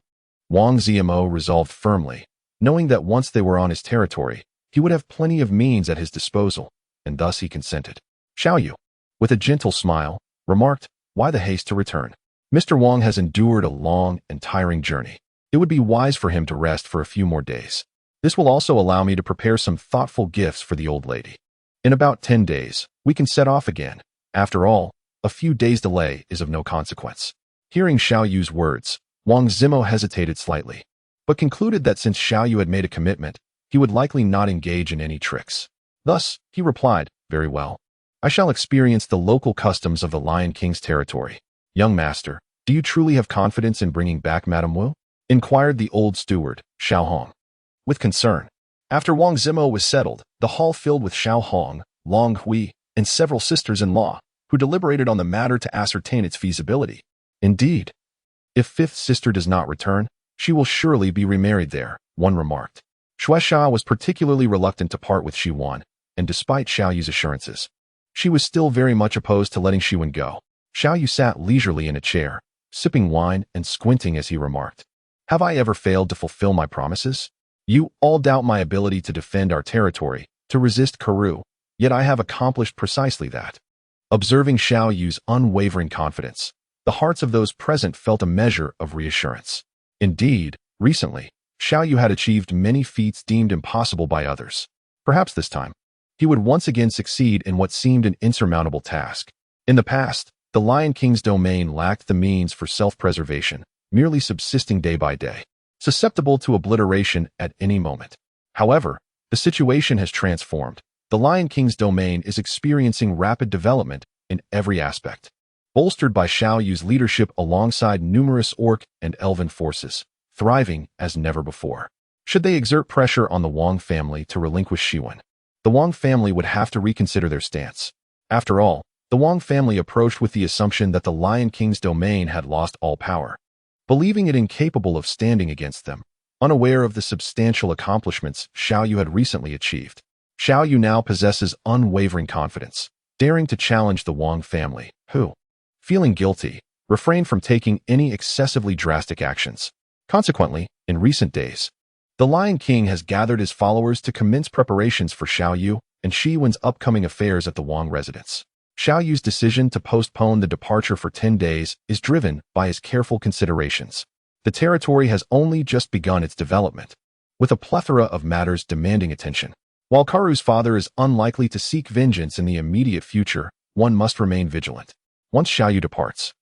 Wang Zimo resolved firmly, knowing that once they were on his territory, he would have plenty of means at his disposal, and thus he consented. Xiao Yu, with a gentle smile, remarked, "Why the haste to return? Mr. Wang has endured a long and tiring journey. It would be wise for him to rest for a few more days. This will also allow me to prepare some thoughtful gifts for the old lady. In about 10 days, we can set off again. After all, a few days' delay is of no consequence." Hearing Xiao Yu's words, Wang Zimo hesitated slightly, but concluded that since Xiao Yu had made a commitment, he would likely not engage in any tricks. Thus, he replied, "Very well. I shall experience the local customs of the Lion King's territory. Young master, do you truly have confidence in bringing back Madame Wu?" inquired the old steward, Xiao Hong, with concern. After Wang Zimo was settled, the hall filled with Xiao Hong, Long Hui, and several sisters-in-law, who deliberated on the matter to ascertain its feasibility. Indeed, if fifth sister does not return, she will surely be remarried there, one remarked. Shueisha was particularly reluctant to part with Shiwan, and despite Xiao Yu's assurances, she was still very much opposed to letting Shiwan go. Xiao Yu sat leisurely in a chair, sipping wine and squinting as he remarked, "Have I ever failed to fulfill my promises? You all doubt my ability to defend our territory, to resist Karu, yet I have accomplished precisely that." Observing Xiao Yu's unwavering confidence, the hearts of those present felt a measure of reassurance. Indeed, recently, Xiao Yu had achieved many feats deemed impossible by others. Perhaps this time, he would once again succeed in what seemed an insurmountable task. In the past, the Lion King's domain lacked the means for self-preservation, merely subsisting day by day, susceptible to obliteration at any moment. However, the situation has transformed. The Lion King's domain is experiencing rapid development in every aspect. Bolstered by Xiao Yu's leadership alongside numerous orc and elven forces, thriving as never before. Should they exert pressure on the Wang family to relinquish Shiwan, the Wang family would have to reconsider their stance. After all, the Wang family approached with the assumption that the Lion King's domain had lost all power, believing it incapable of standing against them, unaware of the substantial accomplishments Xiao Yu had recently achieved. Xiao Yu now possesses unwavering confidence, daring to challenge the Wang family, who, feeling guilty, refrained from taking any excessively drastic actions. Consequently, in recent days, the Lion King has gathered his followers to commence preparations for Xiao Yu and Shi Wen's upcoming affairs at the Wang residence. Xiao Yu's decision to postpone the departure for 10 days is driven by his careful considerations. The territory has only just begun its development, with a plethora of matters demanding attention. While Karu's father is unlikely to seek vengeance in the immediate future, one must remain vigilant. Once Xiao Yu departs,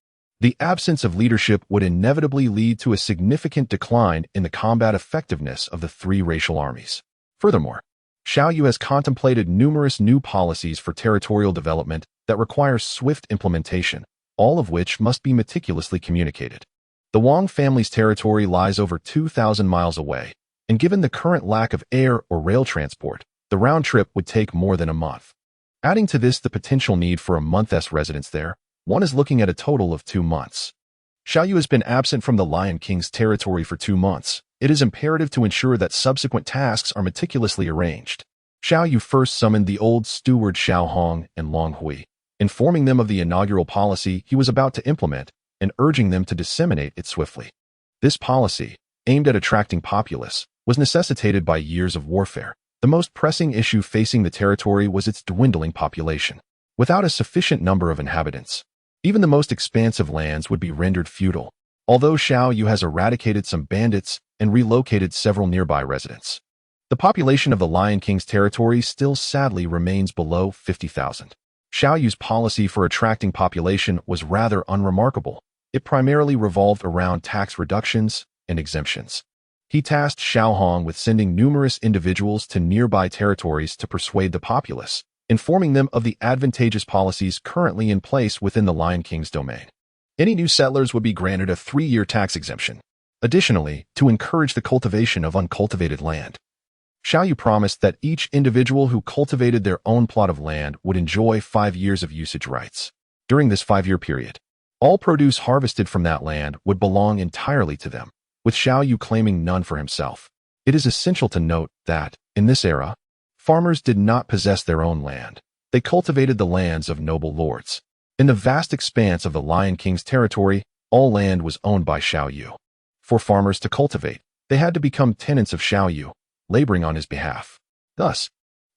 the absence of leadership would inevitably lead to a significant decline in the combat effectiveness of the three racial armies. Furthermore, Xiao Yu has contemplated numerous new policies for territorial development that require swift implementation, all of which must be meticulously communicated. The Wang family's territory lies over 2,000 miles away, and given the current lack of air or rail transport, the round trip would take more than a month. Adding to this the potential need for a month's residence there, one is looking at a total of 2 months. Xiao Yu has been absent from the Lion King's territory for 2 months. It is imperative to ensure that subsequent tasks are meticulously arranged. Xiao Yu first summoned the old steward Xiao Hong and Long Hui, informing them of the inaugural policy he was about to implement and urging them to disseminate it swiftly. This policy, aimed at attracting populace, was necessitated by years of warfare. The most pressing issue facing the territory was its dwindling population. Without a sufficient number of inhabitants, even the most expansive lands would be rendered feudal. Although Xiao Yu has eradicated some bandits and relocated several nearby residents, the population of the Lion King's territory still sadly remains below 50,000. Xiao Yu's policy for attracting population was rather unremarkable. It primarily revolved around tax reductions and exemptions. He tasked Xiao Hong with sending numerous individuals to nearby territories to persuade the populace, informing them of the advantageous policies currently in place within the Lion King's domain. Any new settlers would be granted a 3-year tax exemption. Additionally, to encourage the cultivation of uncultivated land, Xiao Yu promised that each individual who cultivated their own plot of land would enjoy 5 years of usage rights. During this 5-year period, all produce harvested from that land would belong entirely to them, with Xiao Yu claiming none for himself. It is essential to note that, in this era, farmers did not possess their own land. They cultivated the lands of noble lords. In the vast expanse of the Lion King's territory, all land was owned by Xiao Yu. For farmers to cultivate, they had to become tenants of Xiao Yu, laboring on his behalf. Thus,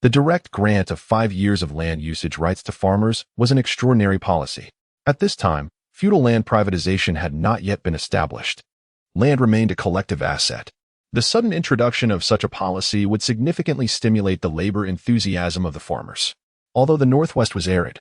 The direct grant of 5 years of land usage rights to farmers was an extraordinary policy. At this time, feudal land privatization had not yet been established. Land remained a collective asset. The sudden introduction of such a policy would significantly stimulate the labor enthusiasm of the farmers. Although the Northwest was arid,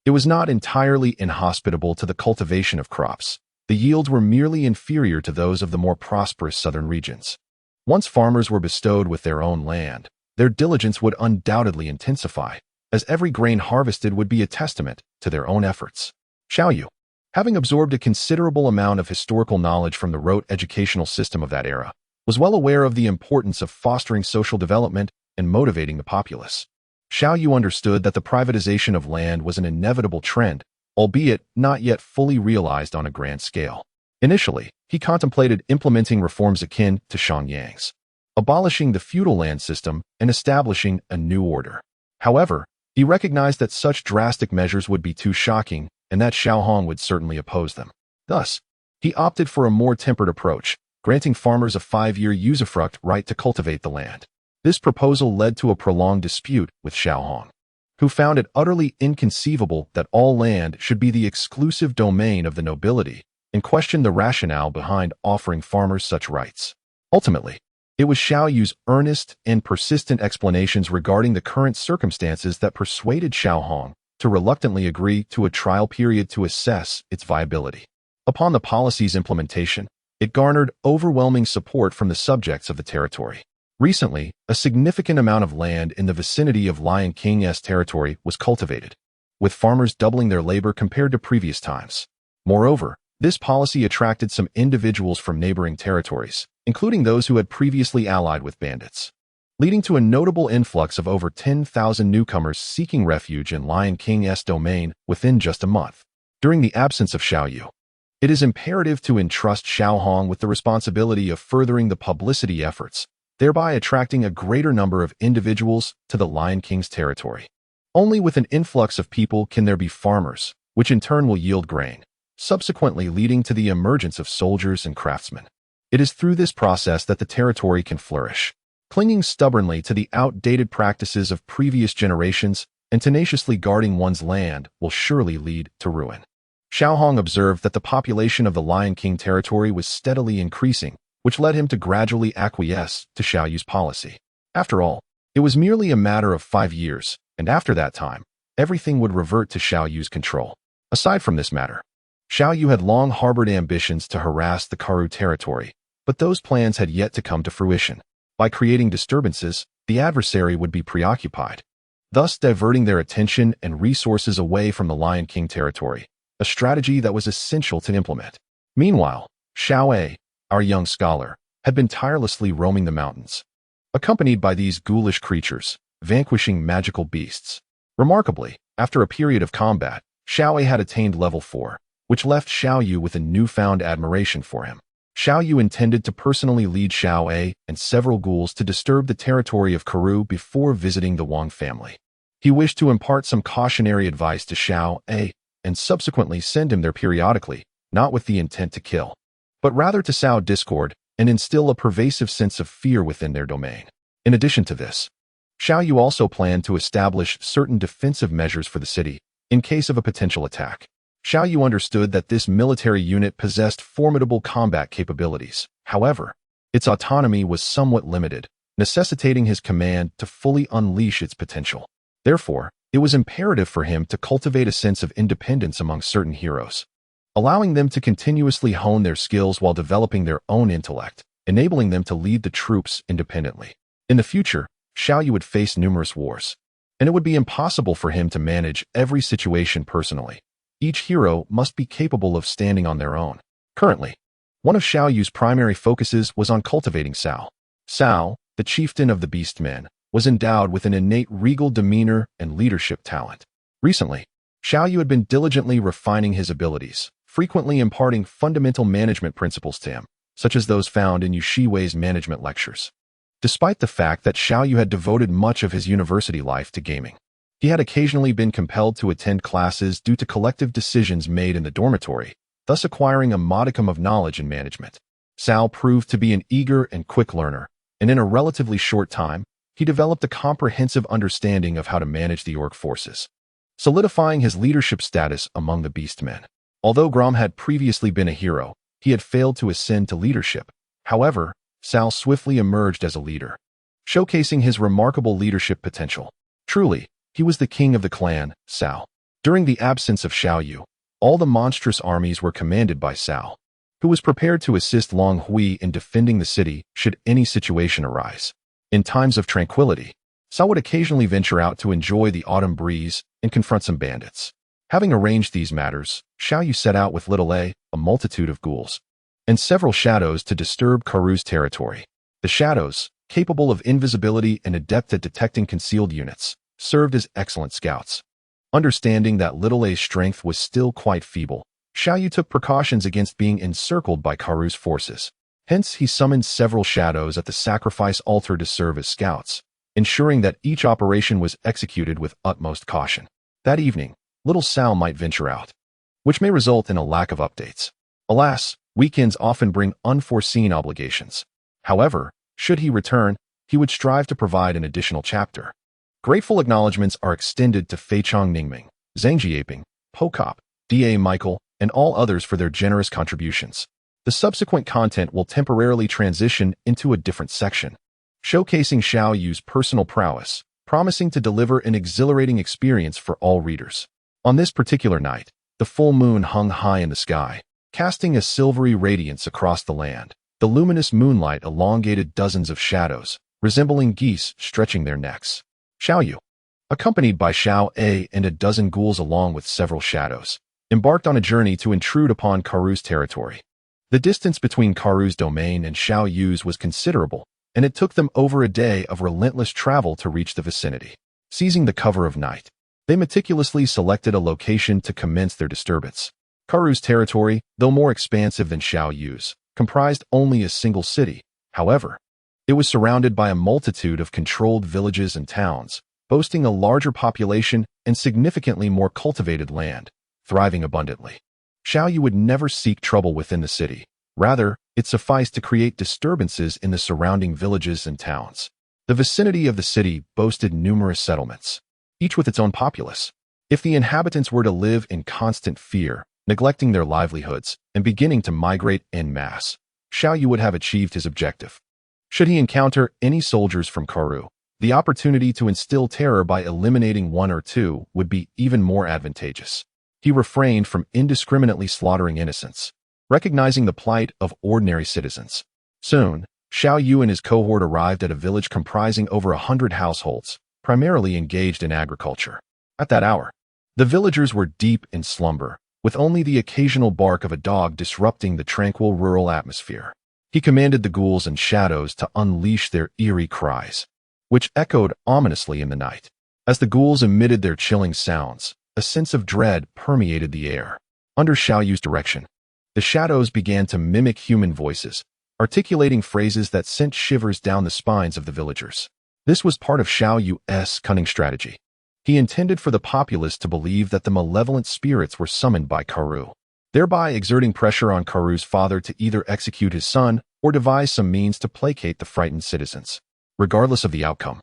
it was not entirely inhospitable to the cultivation of crops. The yields were merely inferior to those of the more prosperous southern regions. Once farmers were bestowed with their own land, their diligence would undoubtedly intensify, as every grain harvested would be a testament to their own efforts. Xiao Yu, having absorbed a considerable amount of historical knowledge from the rote educational system of that era, was well aware of the importance of fostering social development and motivating the populace. Xiao Yu understood that the privatization of land was an inevitable trend, albeit not yet fully realized on a grand scale. Initially, he contemplated implementing reforms akin to Shangyang's, abolishing the feudal land system and establishing a new order. However, he recognized that such drastic measures would be too shocking and that Xiaohong would certainly oppose them. Thus, he opted for a more tempered approach, granting farmers a 5-year usufruct right to cultivate the land. This proposal led to a prolonged dispute with Xiaohong, who found it utterly inconceivable that all land should be the exclusive domain of the nobility, and questioned the rationale behind offering farmers such rights. Ultimately, it was Xiao Yu's earnest and persistent explanations regarding the current circumstances that persuaded Xiaohong to reluctantly agree to a trial period to assess its viability. Upon the policy's implementation, it garnered overwhelming support from the subjects of the territory. Recently, a significant amount of land in the vicinity of Lion King's territory was cultivated, with farmers doubling their labor compared to previous times. Moreover, this policy attracted some individuals from neighboring territories, including those who had previously allied with bandits, leading to a notable influx of over 10,000 newcomers seeking refuge in Lion King's domain within just a month. During the absence of Xiao Yu, it is imperative to entrust Xiaohong with the responsibility of furthering the publicity efforts, thereby attracting a greater number of individuals to the Lion King's territory. Only with an influx of people can there be farmers, which in turn will yield grain, subsequently leading to the emergence of soldiers and craftsmen. It is through this process that the territory can flourish. Clinging stubbornly to the outdated practices of previous generations and tenaciously guarding one's land will surely lead to ruin. Xiaohong observed that the population of the Lion King territory was steadily increasing, which led him to gradually acquiesce to Xiao Yu's policy. After all, it was merely a matter of 5 years, and after that time, everything would revert to Xiao Yu's control. Aside from this matter, Xiao Yu had long harbored ambitions to harass the Karoo territory, but those plans had yet to come to fruition. By creating disturbances, the adversary would be preoccupied, thus diverting their attention and resources away from the Lion King territory, a strategy that was essential to implement. Meanwhile, Xiao Yu, our young scholar, had been tirelessly roaming the mountains, accompanied by these ghoulish creatures, vanquishing magical beasts. Remarkably, after a period of combat, Xiao Yu had attained level 4, which left Xiao Yu with a newfound admiration for him. Xiao Yu intended to personally lead Xiao Yu and several ghouls to disturb the territory of Karoo before visiting the Wang family. He wished to impart some cautionary advice to Xiao Yu and subsequently send him there periodically, not with the intent to kill, but rather to sow discord and instill a pervasive sense of fear within their domain. In addition to this, Xiao Yu also planned to establish certain defensive measures for the city in case of a potential attack. Xiao Yu understood that this military unit possessed formidable combat capabilities. However, its autonomy was somewhat limited, necessitating his command to fully unleash its potential. Therefore, it was imperative for him to cultivate a sense of independence among certain heroes, allowing them to continuously hone their skills while developing their own intellect, enabling them to lead the troops independently. In the future, Xiao Yu would face numerous wars, and it would be impossible for him to manage every situation personally. Each hero must be capable of standing on their own. Currently, one of Xiao Yu's primary focuses was on cultivating Cao. Cao, the chieftain of the Beastmen, was endowed with an innate regal demeanor and leadership talent. Recently, Xiao Yu had been diligently refining his abilities, frequently imparting fundamental management principles to him, such as those found in Yu Shiwei's management lectures. Despite the fact that Xiao Yu had devoted much of his university life to gaming, he had occasionally been compelled to attend classes due to collective decisions made in the dormitory, thus acquiring a modicum of knowledge in management. Cao proved to be an eager and quick learner, and in a relatively short time, he developed a comprehensive understanding of how to manage the orc forces, solidifying his leadership status among the beastmen. Although Gromm had previously been a hero, he had failed to ascend to leadership. However, Xiao swiftly emerged as a leader, showcasing his remarkable leadership potential. Truly, he was the king of the clan, Xiao. During the absence of Xiao Yu, all the monstrous armies were commanded by Xiao, who was prepared to assist Long Hui in defending the city should any situation arise. In times of tranquility, Xiao would occasionally venture out to enjoy the autumn breeze and confront some bandits. Having arranged these matters, Xiao Yu set out with little a multitude of ghouls, and several shadows to disturb Karu's territory. The shadows, capable of invisibility and adept at detecting concealed units, served as excellent scouts. Understanding that little a's strength was still quite feeble, Xiao Yu took precautions against being encircled by Karu's forces. Hence, he summoned several shadows at the sacrifice altar to serve as scouts, ensuring that each operation was executed with utmost caution. That evening, little Xiao might venture out, which may result in a lack of updates. Alas, weekends often bring unforeseen obligations. However, should he return, he would strive to provide an additional chapter. Grateful acknowledgements are extended to Feichong Ningming, Zhang Jiaping, Pokop, D.A. Michael, and all others for their generous contributions. The subsequent content will temporarily transition into a different section, showcasing Xiao Yu's personal prowess, promising to deliver an exhilarating experience for all readers. On this particular night, the full moon hung high in the sky, casting a silvery radiance across the land. The luminous moonlight elongated dozens of shadows, resembling geese stretching their necks. Xiao Yu, accompanied by Xiao A and a dozen ghouls along with several shadows, embarked on a journey to intrude upon Karu's territory. The distance between Karu's domain and Xiao Yu's was considerable, and it took them over a day of relentless travel to reach the vicinity. Seizing the cover of night, they meticulously selected a location to commence their disturbance. Karu's territory, though more expansive than Xiao Yu's, comprised only a single city. However, it was surrounded by a multitude of controlled villages and towns, boasting a larger population and significantly more cultivated land, thriving abundantly. Xiao Yu would never seek trouble within the city. Rather, it sufficed to create disturbances in the surrounding villages and towns. The vicinity of the city boasted numerous settlements, each with its own populace. If the inhabitants were to live in constant fear, neglecting their livelihoods, and beginning to migrate en masse, Xiao Yu would have achieved his objective. Should he encounter any soldiers from Karu, the opportunity to instill terror by eliminating one or two would be even more advantageous. He refrained from indiscriminately slaughtering innocents, recognizing the plight of ordinary citizens. Soon, Xiao Yu and his cohort arrived at a village comprising over 100 households, primarily engaged in agriculture. At that hour, the villagers were deep in slumber, with only the occasional bark of a dog disrupting the tranquil rural atmosphere. He commanded the ghouls and shadows to unleash their eerie cries, which echoed ominously in the night. As the ghouls emitted their chilling sounds, a sense of dread permeated the air. Under Xiao Yu's direction, the shadows began to mimic human voices, articulating phrases that sent shivers down the spines of the villagers. This was part of Xiao Yu's cunning strategy. He intended for the populace to believe that the malevolent spirits were summoned by Karu, thereby exerting pressure on Karu's father to either execute his son or devise some means to placate the frightened citizens. Regardless of the outcome,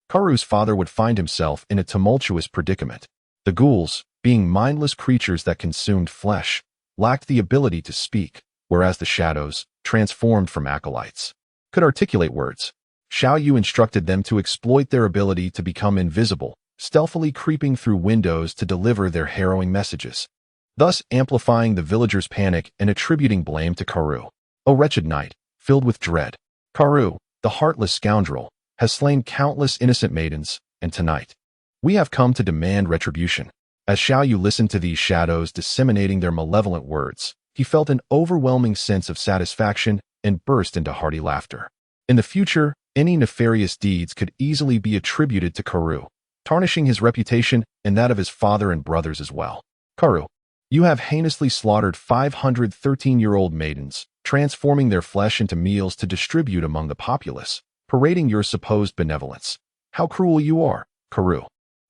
Karu's father would find himself in a tumultuous predicament. The ghouls, being mindless creatures that consumed flesh, lacked the ability to speak, whereas the shadows, transformed from acolytes, could articulate words. Xiao Yu instructed them to exploit their ability to become invisible, stealthily creeping through windows to deliver their harrowing messages, thus amplifying the villagers' panic and attributing blame to Karu. O wretched night, filled with dread. Karu, the heartless scoundrel, has slain countless innocent maidens, and tonight, we have come to demand retribution. As Xiao Yu listened to these shadows disseminating their malevolent words, he felt an overwhelming sense of satisfaction and burst into hearty laughter. In the future, any nefarious deeds could easily be attributed to Karu, tarnishing his reputation and that of his father and brothers as well. Karu, you have heinously slaughtered 500 13-year-old maidens, transforming their flesh into meals to distribute among the populace, parading your supposed benevolence. How cruel you are, Karu.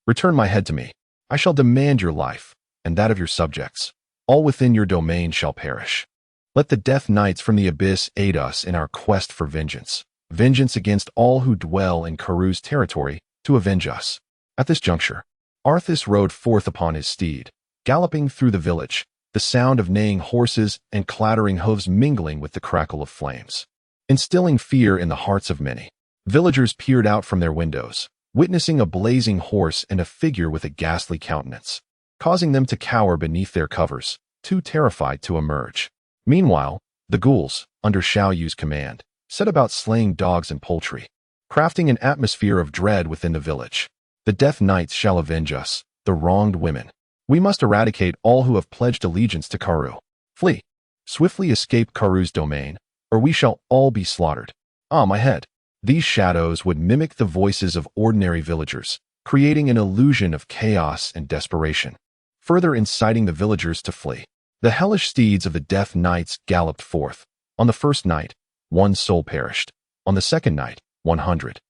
Return my head to me. I shall demand your life, and that of your subjects. All within your domain shall perish. Let the death knights from the abyss aid us in our quest for vengeance. vengeance against all who dwell in Karoo's territory to avenge us. At this juncture, Arthas rode forth upon his steed, galloping through the village, the sound of neighing horses and clattering hooves mingling with the crackle of flames, instilling fear in the hearts of many. Villagers peered out from their windows, witnessing a blazing horse and a figure with a ghastly countenance, causing them to cower beneath their covers, too terrified to emerge. Meanwhile, the ghouls, under Xiao Yu's command, set about slaying dogs and poultry, crafting an atmosphere of dread within the village. The Death Knights shall avenge us, the wronged women. We must eradicate all who have pledged allegiance to Karoo. Flee. Swiftly escape Karoo's domain, or we shall all be slaughtered. Ah, my head. These shadows would mimic the voices of ordinary villagers, creating an illusion of chaos and desperation, further inciting the villagers to flee. The hellish steeds of the Death Knights galloped forth. On the first night, 1 soul perished. On the second night, 100.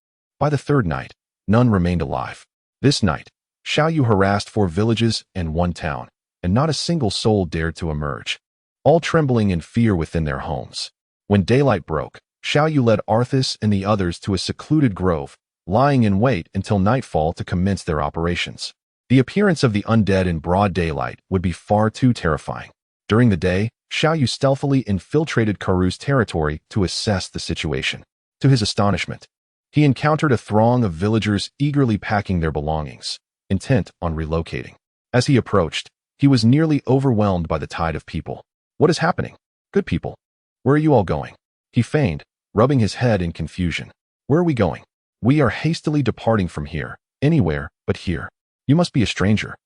By the third night, none remained alive. This night, Xiao Yu harassed 4 villages and 1 town, and not a single soul dared to emerge, all trembling in fear within their homes. When daylight broke, Xiao Yu led Arthas and the others to a secluded grove, lying in wait until nightfall to commence their operations. The appearance of the undead in broad daylight would be far too terrifying. During the day, Xiao Yu stealthily infiltrated Karoo's territory to assess the situation. To his astonishment, he encountered a throng of villagers eagerly packing their belongings, intent on relocating. As he approached, he was nearly overwhelmed by the tide of people. What is happening? Good people. Where are you all going? He feigned, rubbing his head in confusion. Where are we going? We are hastily departing from here, anywhere but here. You must be a stranger.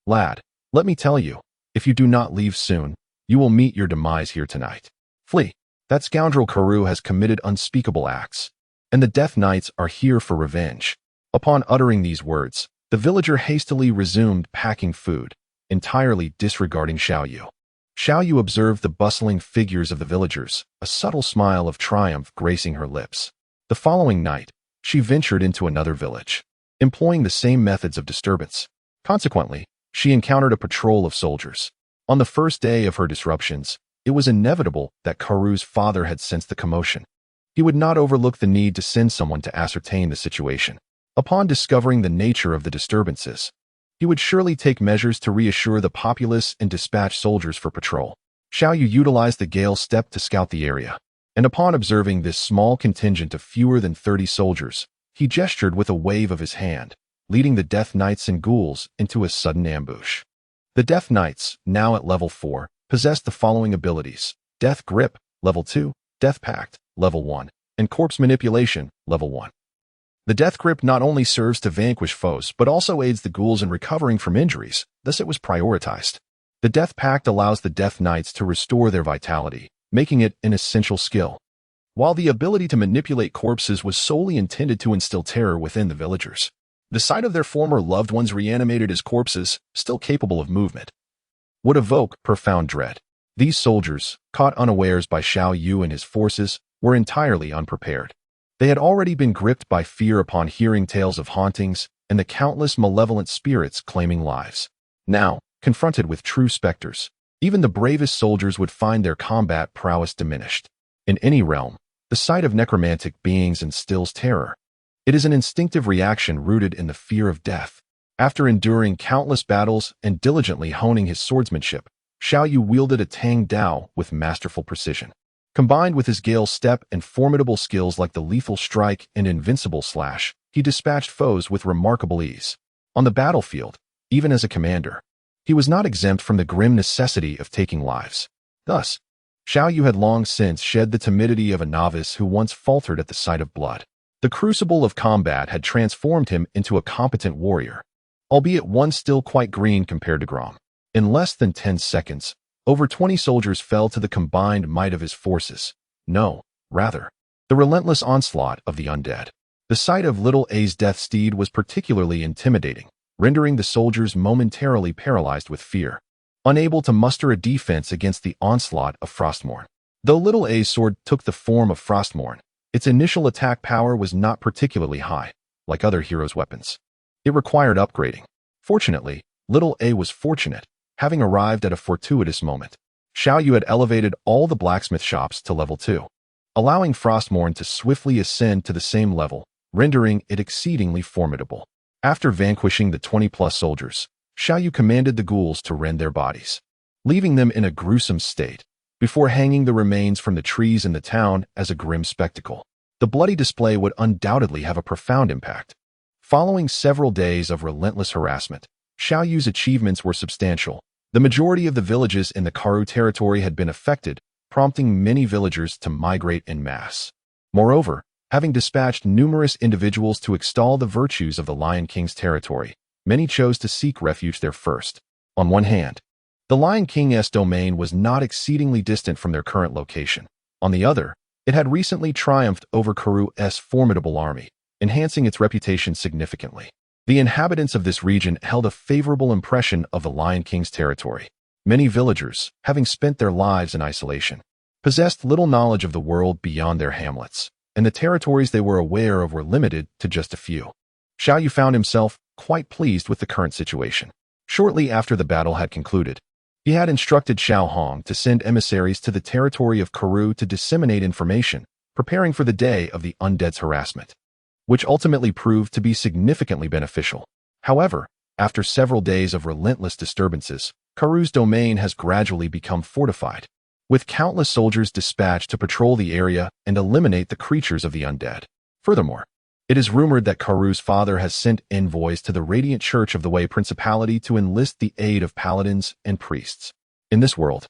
Lad, let me tell you, if you do not leave soon, you will meet your demise here tonight. Flee. That scoundrel Karoo has committed unspeakable acts, and the Death Knights are here for revenge. Upon uttering these words, the villager hastily resumed packing food, entirely disregarding Xiao Yu. Xiao Yu observed the bustling figures of the villagers, a subtle smile of triumph gracing her lips. The following night, she ventured into another village, employing the same methods of disturbance. Consequently, she encountered a patrol of soldiers. On the first day of her disruptions, it was inevitable that Karoo's father had sensed the commotion. He would not overlook the need to send someone to ascertain the situation. Upon discovering the nature of the disturbances, he would surely take measures to reassure the populace and dispatch soldiers for patrol. Xiao Yu utilized the Gale Steppe to scout the area, and upon observing this small contingent of fewer than 30 soldiers, he gestured with a wave of his hand, leading the Death Knights and ghouls into a sudden ambush. The Death Knights, now at level 4, possessed the following abilities: Death Grip, level 2, Death Pact, level 1, and Corpse Manipulation, level 1. The Death Grip not only serves to vanquish foes, but also aids the ghouls in recovering from injuries, thus it was prioritized. The Death Pact allows the Death Knights to restore their vitality, making it an essential skill, while the ability to manipulate corpses was solely intended to instill terror within the villagers. The sight of their former loved ones reanimated as corpses, still capable of movement, would evoke profound dread. These soldiers, caught unawares by Xiao Yu and his forces, were entirely unprepared. They had already been gripped by fear upon hearing tales of hauntings and the countless malevolent spirits claiming lives. Now, confronted with true specters, even the bravest soldiers would find their combat prowess diminished. In any realm, the sight of necromantic beings instills terror. It is an instinctive reaction rooted in the fear of death. After enduring countless battles and diligently honing his swordsmanship, Xiao Yu wielded a Tang Dao with masterful precision. Combined with his Gale Steppe and formidable skills like the Lethal Strike and Invincible Slash, he dispatched foes with remarkable ease. On the battlefield, even as a commander, he was not exempt from the grim necessity of taking lives. Thus, Xiao Yu had long since shed the timidity of a novice who once faltered at the sight of blood. The crucible of combat had transformed him into a competent warrior, albeit one still quite green compared to Gromm. In less than 10 seconds, over 20 soldiers fell to the combined might of his forces. No, rather, the relentless onslaught of the undead. The sight of Little A's death steed was particularly intimidating, rendering the soldiers momentarily paralyzed with fear, unable to muster a defense against the onslaught of Frostmourne. Though Little A's sword took the form of Frostmourne, its initial attack power was not particularly high, like other heroes' weapons. It required upgrading. Fortunately, Little A was fortunate, having arrived at a fortuitous moment. Xiao Yu had elevated all the blacksmith shops to level 2. allowing Frostmourne to swiftly ascend to the same level, rendering it exceedingly formidable. After vanquishing the 20-plus soldiers, Xiao Yu commanded the ghouls to rend their bodies, leaving them in a gruesome state, before hanging the remains from the trees in the town as a grim spectacle. The bloody display would undoubtedly have a profound impact. Following several days of relentless harassment, Xiao Yu's achievements were substantial. The majority of the villages in the Karoo territory had been affected, prompting many villagers to migrate en masse. Moreover, having dispatched numerous individuals to extol the virtues of the Lion King's territory, many chose to seek refuge there first. On one hand, the Lion King's domain was not exceedingly distant from their current location. On the other, it had recently triumphed over Karoo's formidable army, enhancing its reputation significantly. The inhabitants of this region held a favorable impression of the Lion King's territory. Many villagers, having spent their lives in isolation, possessed little knowledge of the world beyond their hamlets, and the territories they were aware of were limited to just a few. Xiao Yu found himself quite pleased with the current situation. Shortly after the battle had concluded, he had instructed Xiao Hong to send emissaries to the territory of Karoo to disseminate information, preparing for the day of the undead's harassment, which ultimately proved to be significantly beneficial. However, after several days of relentless disturbances, Karoo's domain has gradually become fortified, with countless soldiers dispatched to patrol the area and eliminate the creatures of the undead. Furthermore, it is rumored that Karoo's father has sent envoys to the Radiant Church of the Way Principality to enlist the aid of paladins and priests. In this world,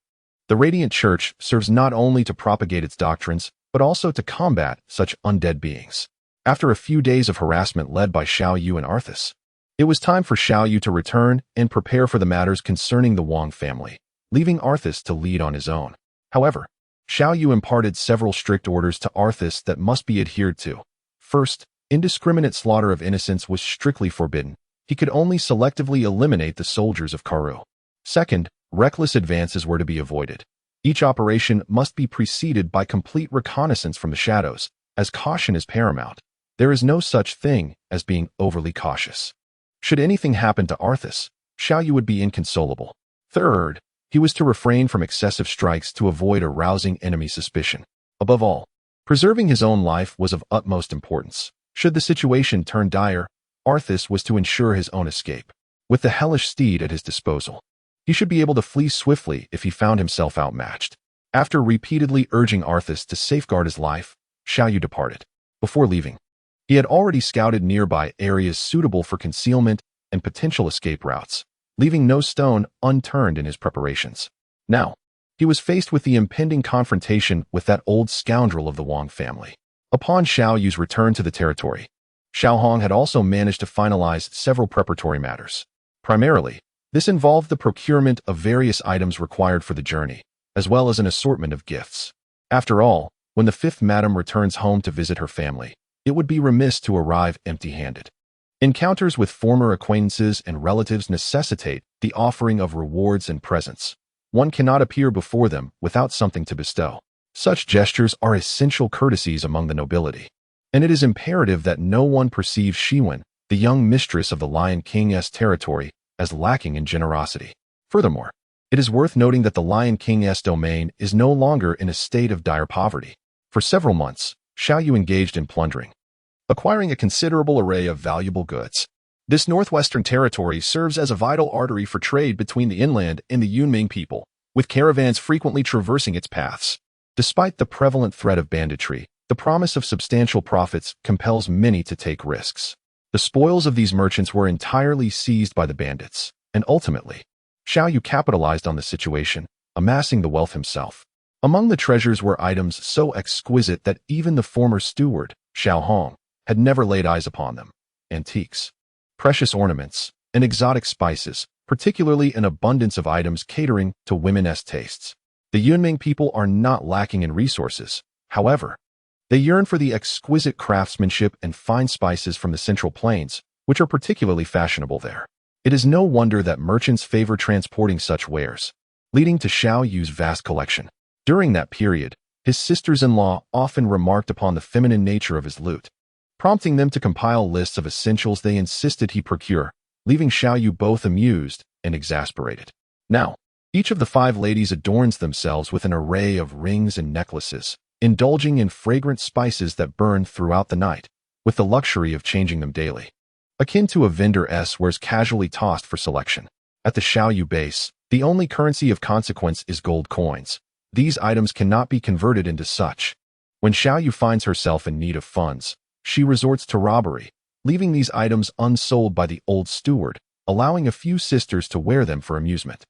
the Radiant Church serves not only to propagate its doctrines, but also to combat such undead beings. After a few days of harassment led by Xiao Yu and Arthas, it was time for Xiao Yu to return and prepare for the matters concerning the Wang family, leaving Arthas to lead on his own. However, Xiao Yu imparted several strict orders to Arthas that must be adhered to. First, indiscriminate slaughter of innocents was strictly forbidden. He could only selectively eliminate the soldiers of Karoo. Second, reckless advances were to be avoided. Each operation must be preceded by complete reconnaissance from the shadows, as caution is paramount. There is no such thing as being overly cautious. Should anything happen to Arthas, Xiao Yu would be inconsolable. Third, he was to refrain from excessive strikes to avoid arousing enemy suspicion. Above all, preserving his own life was of utmost importance. Should the situation turn dire, Arthas was to ensure his own escape. With the hellish steed at his disposal, he should be able to flee swiftly if he found himself outmatched. After repeatedly urging Arthas to safeguard his life, Xiao Yu departed. Before leaving, he had already scouted nearby areas suitable for concealment and potential escape routes, leaving no stone unturned in his preparations. Now, he was faced with the impending confrontation with that old scoundrel of the Wang family. Upon Xiao Yu's return to the territory, Xiao Hong had also managed to finalize several preparatory matters. Primarily, this involved the procurement of various items required for the journey, as well as an assortment of gifts. After all, when the fifth madam returns home to visit her family, it would be remiss to arrive empty-handed. Encounters with former acquaintances and relatives necessitate the offering of rewards and presents. One cannot appear before them without something to bestow. Such gestures are essential courtesies among the nobility, and it is imperative that no one perceive Shiwen, the young mistress of the Lion King's territory, as lacking in generosity. Furthermore, it is worth noting that the Lion King's domain is no longer in a state of dire poverty. For several months, Xiao Yu engaged in plundering, acquiring a considerable array of valuable goods. This northwestern territory serves as a vital artery for trade between the inland and the Yunming people, with caravans frequently traversing its paths. Despite the prevalent threat of banditry, the promise of substantial profits compels many to take risks. The spoils of these merchants were entirely seized by the bandits, and ultimately, Xiao Yu capitalized on the situation, amassing the wealth himself. Among the treasures were items so exquisite that even the former steward, Xiao Hong, had never laid eyes upon them. Antiques, precious ornaments, and exotic spices, particularly an abundance of items catering to women's tastes. The Yunming people are not lacking in resources. However, they yearn for the exquisite craftsmanship and fine spices from the Central Plains, which are particularly fashionable there. It is no wonder that merchants favor transporting such wares, leading to Xiao Yu's vast collection. During that period, his sisters-in-law often remarked upon the feminine nature of his loot, prompting them to compile lists of essentials they insisted he procure, leaving Xiao Yu both amused and exasperated. Now, each of the 5 ladies adorns themselves with an array of rings and necklaces, indulging in fragrant spices that burn throughout the night, with the luxury of changing them daily. Akin to a vendor wears casually tossed for selection. At the Xiao Yu base, the only currency of consequence is gold coins. These items cannot be converted into such. When Xiao Yu finds herself in need of funds, she resorts to robbery, leaving these items unsold by the old steward, allowing a few sisters to wear them for amusement.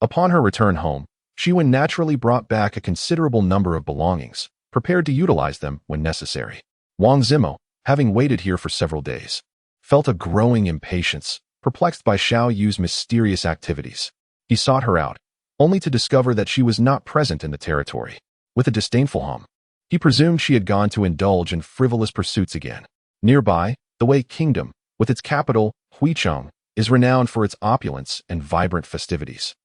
Upon her return home, Xiwen naturally brought back a considerable number of belongings, prepared to utilize them when necessary. Wang Zimo, having waited here for several days, felt a growing impatience, perplexed by Xiao Yu's mysterious activities. He sought her out, only to discover that she was not present in the territory. With a disdainful hum, he presumed she had gone to indulge in frivolous pursuits again. Nearby, the Wei Kingdom, with its capital, Huicheng, is renowned for its opulence and vibrant festivities.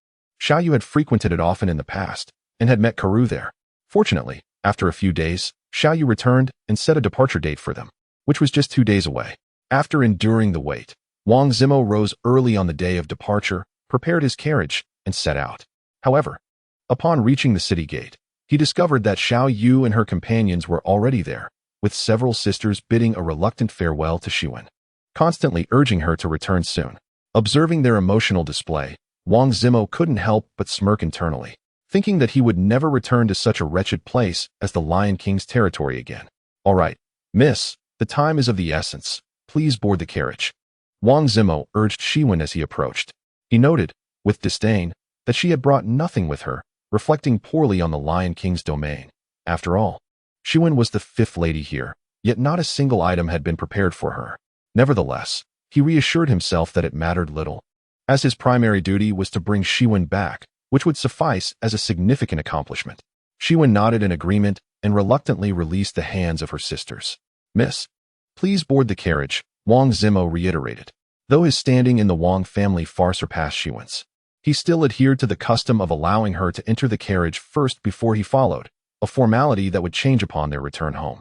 Xiao Yu had frequented it often in the past, and had met Karu there. Fortunately, after a few days, Xiao Yu returned and set a departure date for them, which was just 2 days away. After enduring the wait, Wang Zimo rose early on the day of departure, prepared his carriage, and set out. However, upon reaching the city gate, he discovered that Xiao Yu and her companions were already there, with several sisters bidding a reluctant farewell to Xiwen, constantly urging her to return soon. Observing their emotional display, Wang Zimo couldn't help but smirk internally, thinking that he would never return to such a wretched place as the Lion King's territory again. "All right, miss, the time is of the essence. Please board the carriage," Wang Zimo urged Xiwen as he approached. He noted, with disdain, that she had brought nothing with her, reflecting poorly on the Lion King's domain. After all, Xiwen was the 5th lady here, yet not a single item had been prepared for her. Nevertheless, he reassured himself that it mattered little, as his primary duty was to bring Xiwen back, which would suffice as a significant accomplishment. Xiwen nodded in agreement and reluctantly released the hands of her sisters. "Miss, please board the carriage," Wang Zimo reiterated. Though his standing in the Wang family far surpassed Xiwen's, he still adhered to the custom of allowing her to enter the carriage first before he followed, a formality that would change upon their return home.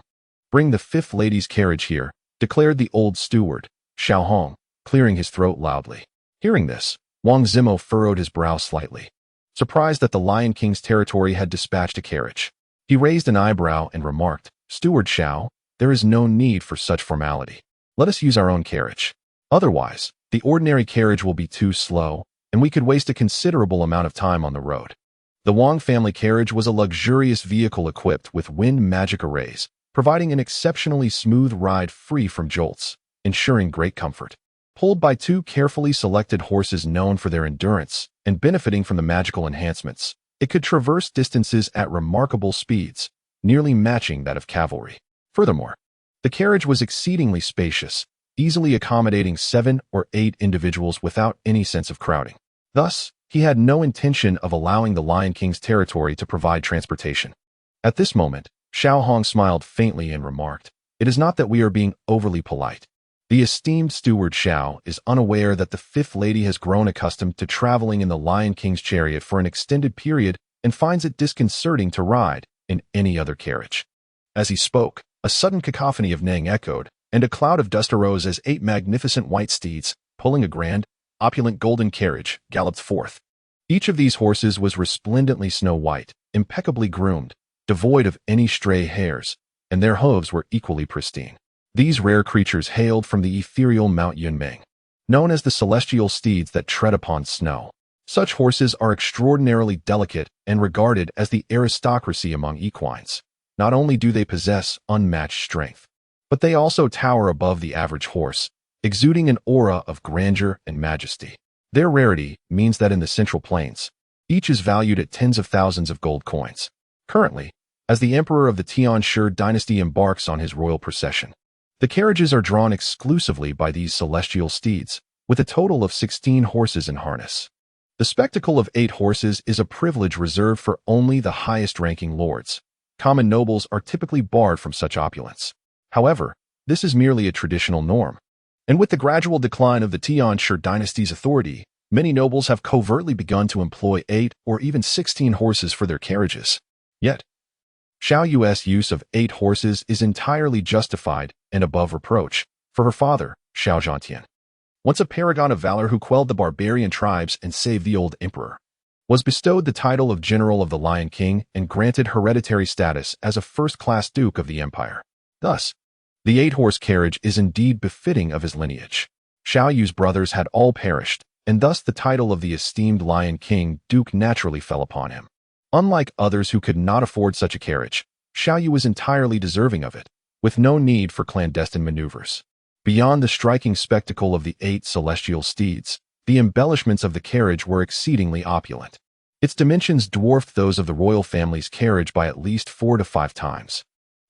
"Bring the 5th lady's carriage here," declared the old steward, Xiao Hong, clearing his throat loudly. Hearing this, Wang Zimo furrowed his brow slightly, surprised that the Lion King's territory had dispatched a carriage. He raised an eyebrow and remarked, "Steward Xiao, there is no need for such formality. Let us use our own carriage. Otherwise, the ordinary carriage will be too slow, and we could waste a considerable amount of time on the road." The Wang family carriage was a luxurious vehicle equipped with wind magic arrays, providing an exceptionally smooth ride free from jolts, ensuring great comfort. Pulled by 2 carefully selected horses known for their endurance and benefiting from the magical enhancements, it could traverse distances at remarkable speeds, nearly matching that of cavalry. Furthermore, the carriage was exceedingly spacious, easily accommodating 7 or 8 individuals without any sense of crowding. Thus, he had no intention of allowing the Lion King's territory to provide transportation. At this moment, Xiao Hong smiled faintly and remarked, "It is not that we are being overly polite. The esteemed steward Xiao is unaware that the 5th lady has grown accustomed to traveling in the Lion King's chariot for an extended period and finds it disconcerting to ride in any other carriage." As he spoke, a sudden cacophony of neighing echoed, and a cloud of dust arose as 8 magnificent white steeds, pulling a grand, opulent golden carriage, galloped forth. Each of these horses was resplendently snow-white, impeccably groomed, devoid of any stray hairs, and their hooves were equally pristine. These rare creatures hailed from the ethereal Mount Yunmeng, known as the celestial steeds that tread upon snow. Such horses are extraordinarily delicate and regarded as the aristocracy among equines. Not only do they possess unmatched strength, but they also tower above the average horse, exuding an aura of grandeur and majesty. Their rarity means that in the Central Plains, each is valued at tens of thousands of gold coins. Currently, as the emperor of the Tianshi dynasty embarks on his royal procession, the carriages are drawn exclusively by these celestial steeds, with a total of 16 horses in harness. The spectacle of 8 horses is a privilege reserved for only the highest-ranking lords. Common nobles are typically barred from such opulence. However, this is merely a traditional norm. And with the gradual decline of the Tianshi dynasty's authority, many nobles have covertly begun to employ 8 or even 16 horses for their carriages. Yet, Xiao Yu's use of 8 horses is entirely justified and above reproach, for her father, Xiao Zhantian, once a paragon of valor who quelled the barbarian tribes and saved the old emperor, was bestowed the title of General of the Lion King and granted hereditary status as a first-class Duke of the Empire. Thus, the 8-horse carriage is indeed befitting of his lineage. Xiao Yu's brothers had all perished, and thus the title of the esteemed Lion King Duke naturally fell upon him. Unlike others who could not afford such a carriage, Xiao Yu was entirely deserving of it, with no need for clandestine maneuvers. Beyond the striking spectacle of the 8 celestial steeds, the embellishments of the carriage were exceedingly opulent. Its dimensions dwarfed those of the royal family's carriage by at least 4 to 5 times.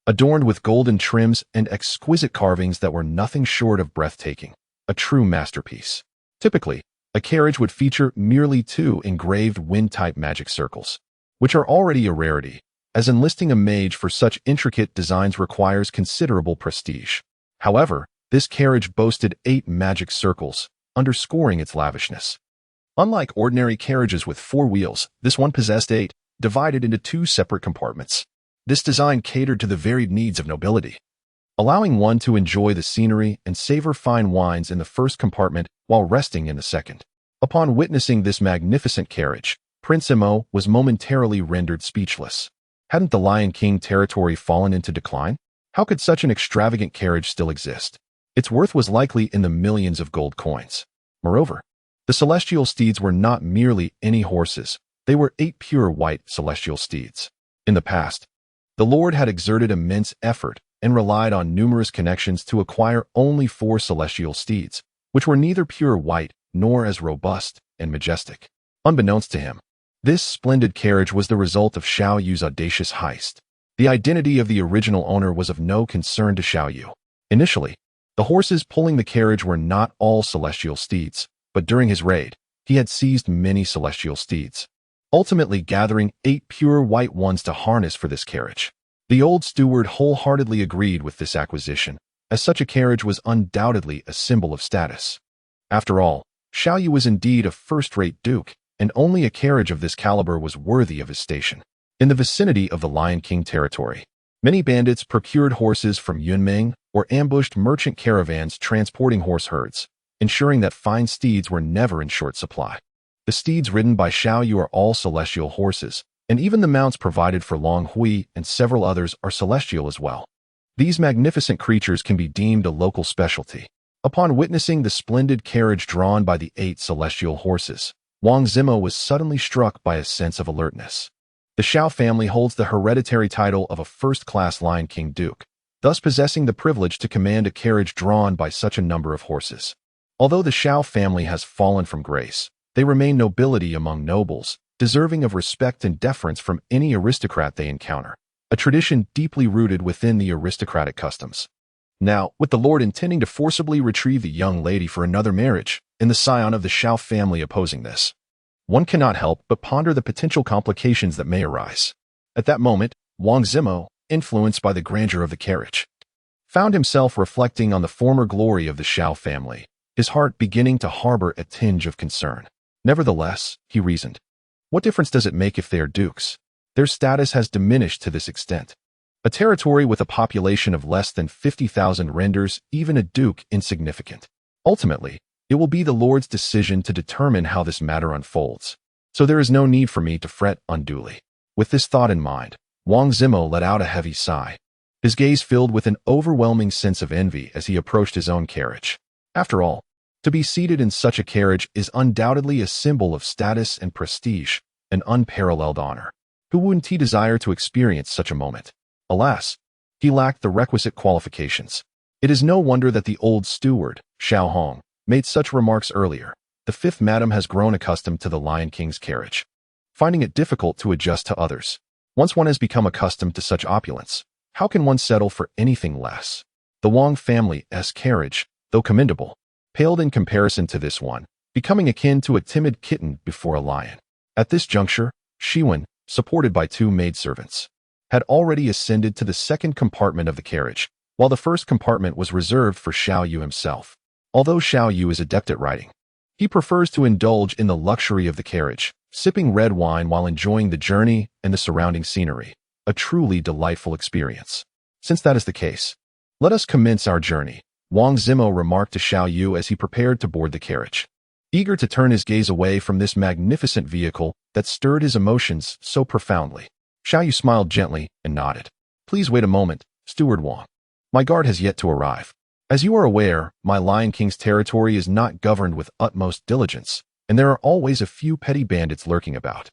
Adorned with golden trims and exquisite carvings that were nothing short of breathtaking, a true masterpiece. Typically, a carriage would feature merely 2 engraved wind-type magic circles, which are already a rarity, as enlisting a mage for such intricate designs requires considerable prestige. However, this carriage boasted 8 magic circles, underscoring its lavishness. Unlike ordinary carriages with 4 wheels, this one possessed 8, divided into 2 separate compartments. This design catered to the varied needs of nobility, allowing one to enjoy the scenery and savor fine wines in the first compartment while resting in the second. Upon witnessing this magnificent carriage, Prince Imo was momentarily rendered speechless. Hadn't the Lion King territory fallen into decline? How could such an extravagant carriage still exist? Its worth was likely in the millions of gold coins. Moreover, the celestial steeds were not merely any horses, they were 8 pure white celestial steeds. In the past, the Lord had exerted immense effort and relied on numerous connections to acquire only 4 celestial steeds, which were neither pure white nor as robust and majestic. Unbeknownst to him, this splendid carriage was the result of Xiao Yu's audacious heist. The identity of the original owner was of no concern to Xiao Yu. Initially, the horses pulling the carriage were not all celestial steeds, but during his raid, he had seized many celestial steeds, ultimately gathering 8 pure white ones to harness for this carriage. The old steward wholeheartedly agreed with this acquisition, as such a carriage was undoubtedly a symbol of status. After all, Xiao Yu was indeed a first-rate duke, and only a carriage of this caliber was worthy of his station. In the vicinity of the Lion King territory, many bandits procured horses from Yunming or ambushed merchant caravans transporting horse herds, ensuring that fine steeds were never in short supply. The steeds ridden by Xiao Yu are all celestial horses, and even the mounts provided for Long Hui and several others are celestial as well. These magnificent creatures can be deemed a local specialty. Upon witnessing the splendid carriage drawn by the 8 celestial horses, Wang Zimo was suddenly struck by a sense of alertness. The Xiao family holds the hereditary title of a first-class Lion King Duke, thus possessing the privilege to command a carriage drawn by such a number of horses. Although the Xiao family has fallen from grace, they remain nobility among nobles, deserving of respect and deference from any aristocrat they encounter, a tradition deeply rooted within the aristocratic customs. Now, with the Lord intending to forcibly retrieve the young lady for another marriage, and the scion of the Xiao family opposing this, one cannot help but ponder the potential complications that may arise. At that moment, Wang Zimo, influenced by the grandeur of the carriage, found himself reflecting on the former glory of the Xiao family, his heart beginning to harbor a tinge of concern. Nevertheless, he reasoned, what difference does it make if they are dukes? Their status has diminished to this extent. A territory with a population of less than 50,000 renders even a duke insignificant. Ultimately, it will be the Lord's decision to determine how this matter unfolds, so there is no need for me to fret unduly. With this thought in mind, Wang Zimo let out a heavy sigh. His gaze filled with an overwhelming sense of envy as he approached his own carriage. After all, to be seated in such a carriage is undoubtedly a symbol of status and prestige, an unparalleled honor. Who wouldn't he desire to experience such a moment? Alas, he lacked the requisite qualifications. It is no wonder that the old steward, Xiao Hong, made such remarks earlier. The 5th madam has grown accustomed to the Lion King's carriage, finding it difficult to adjust to others. Once one has become accustomed to such opulence, how can one settle for anything less? The Wang family's carriage, though commendable, paled in comparison to this one, becoming akin to a timid kitten before a lion. At this juncture, Shiwen, supported by 2 maidservants, had already ascended to the second compartment of the carriage, while the first compartment was reserved for Xiao Yu himself. Although Xiao Yu is adept at riding, he prefers to indulge in the luxury of the carriage, sipping red wine while enjoying the journey and the surrounding scenery, a truly delightful experience. Since that is the case, let us commence our journey, Wang Zimo remarked to Xiao Yu as he prepared to board the carriage. eager to turn his gaze away from this magnificent vehicle that stirred his emotions so profoundly. Xiao Yu smiled gently and nodded. Please wait a moment, Steward Wang. My guard has yet to arrive. As you are aware, my Lion King's territory is not governed with utmost diligence, and there are always a few petty bandits lurking about.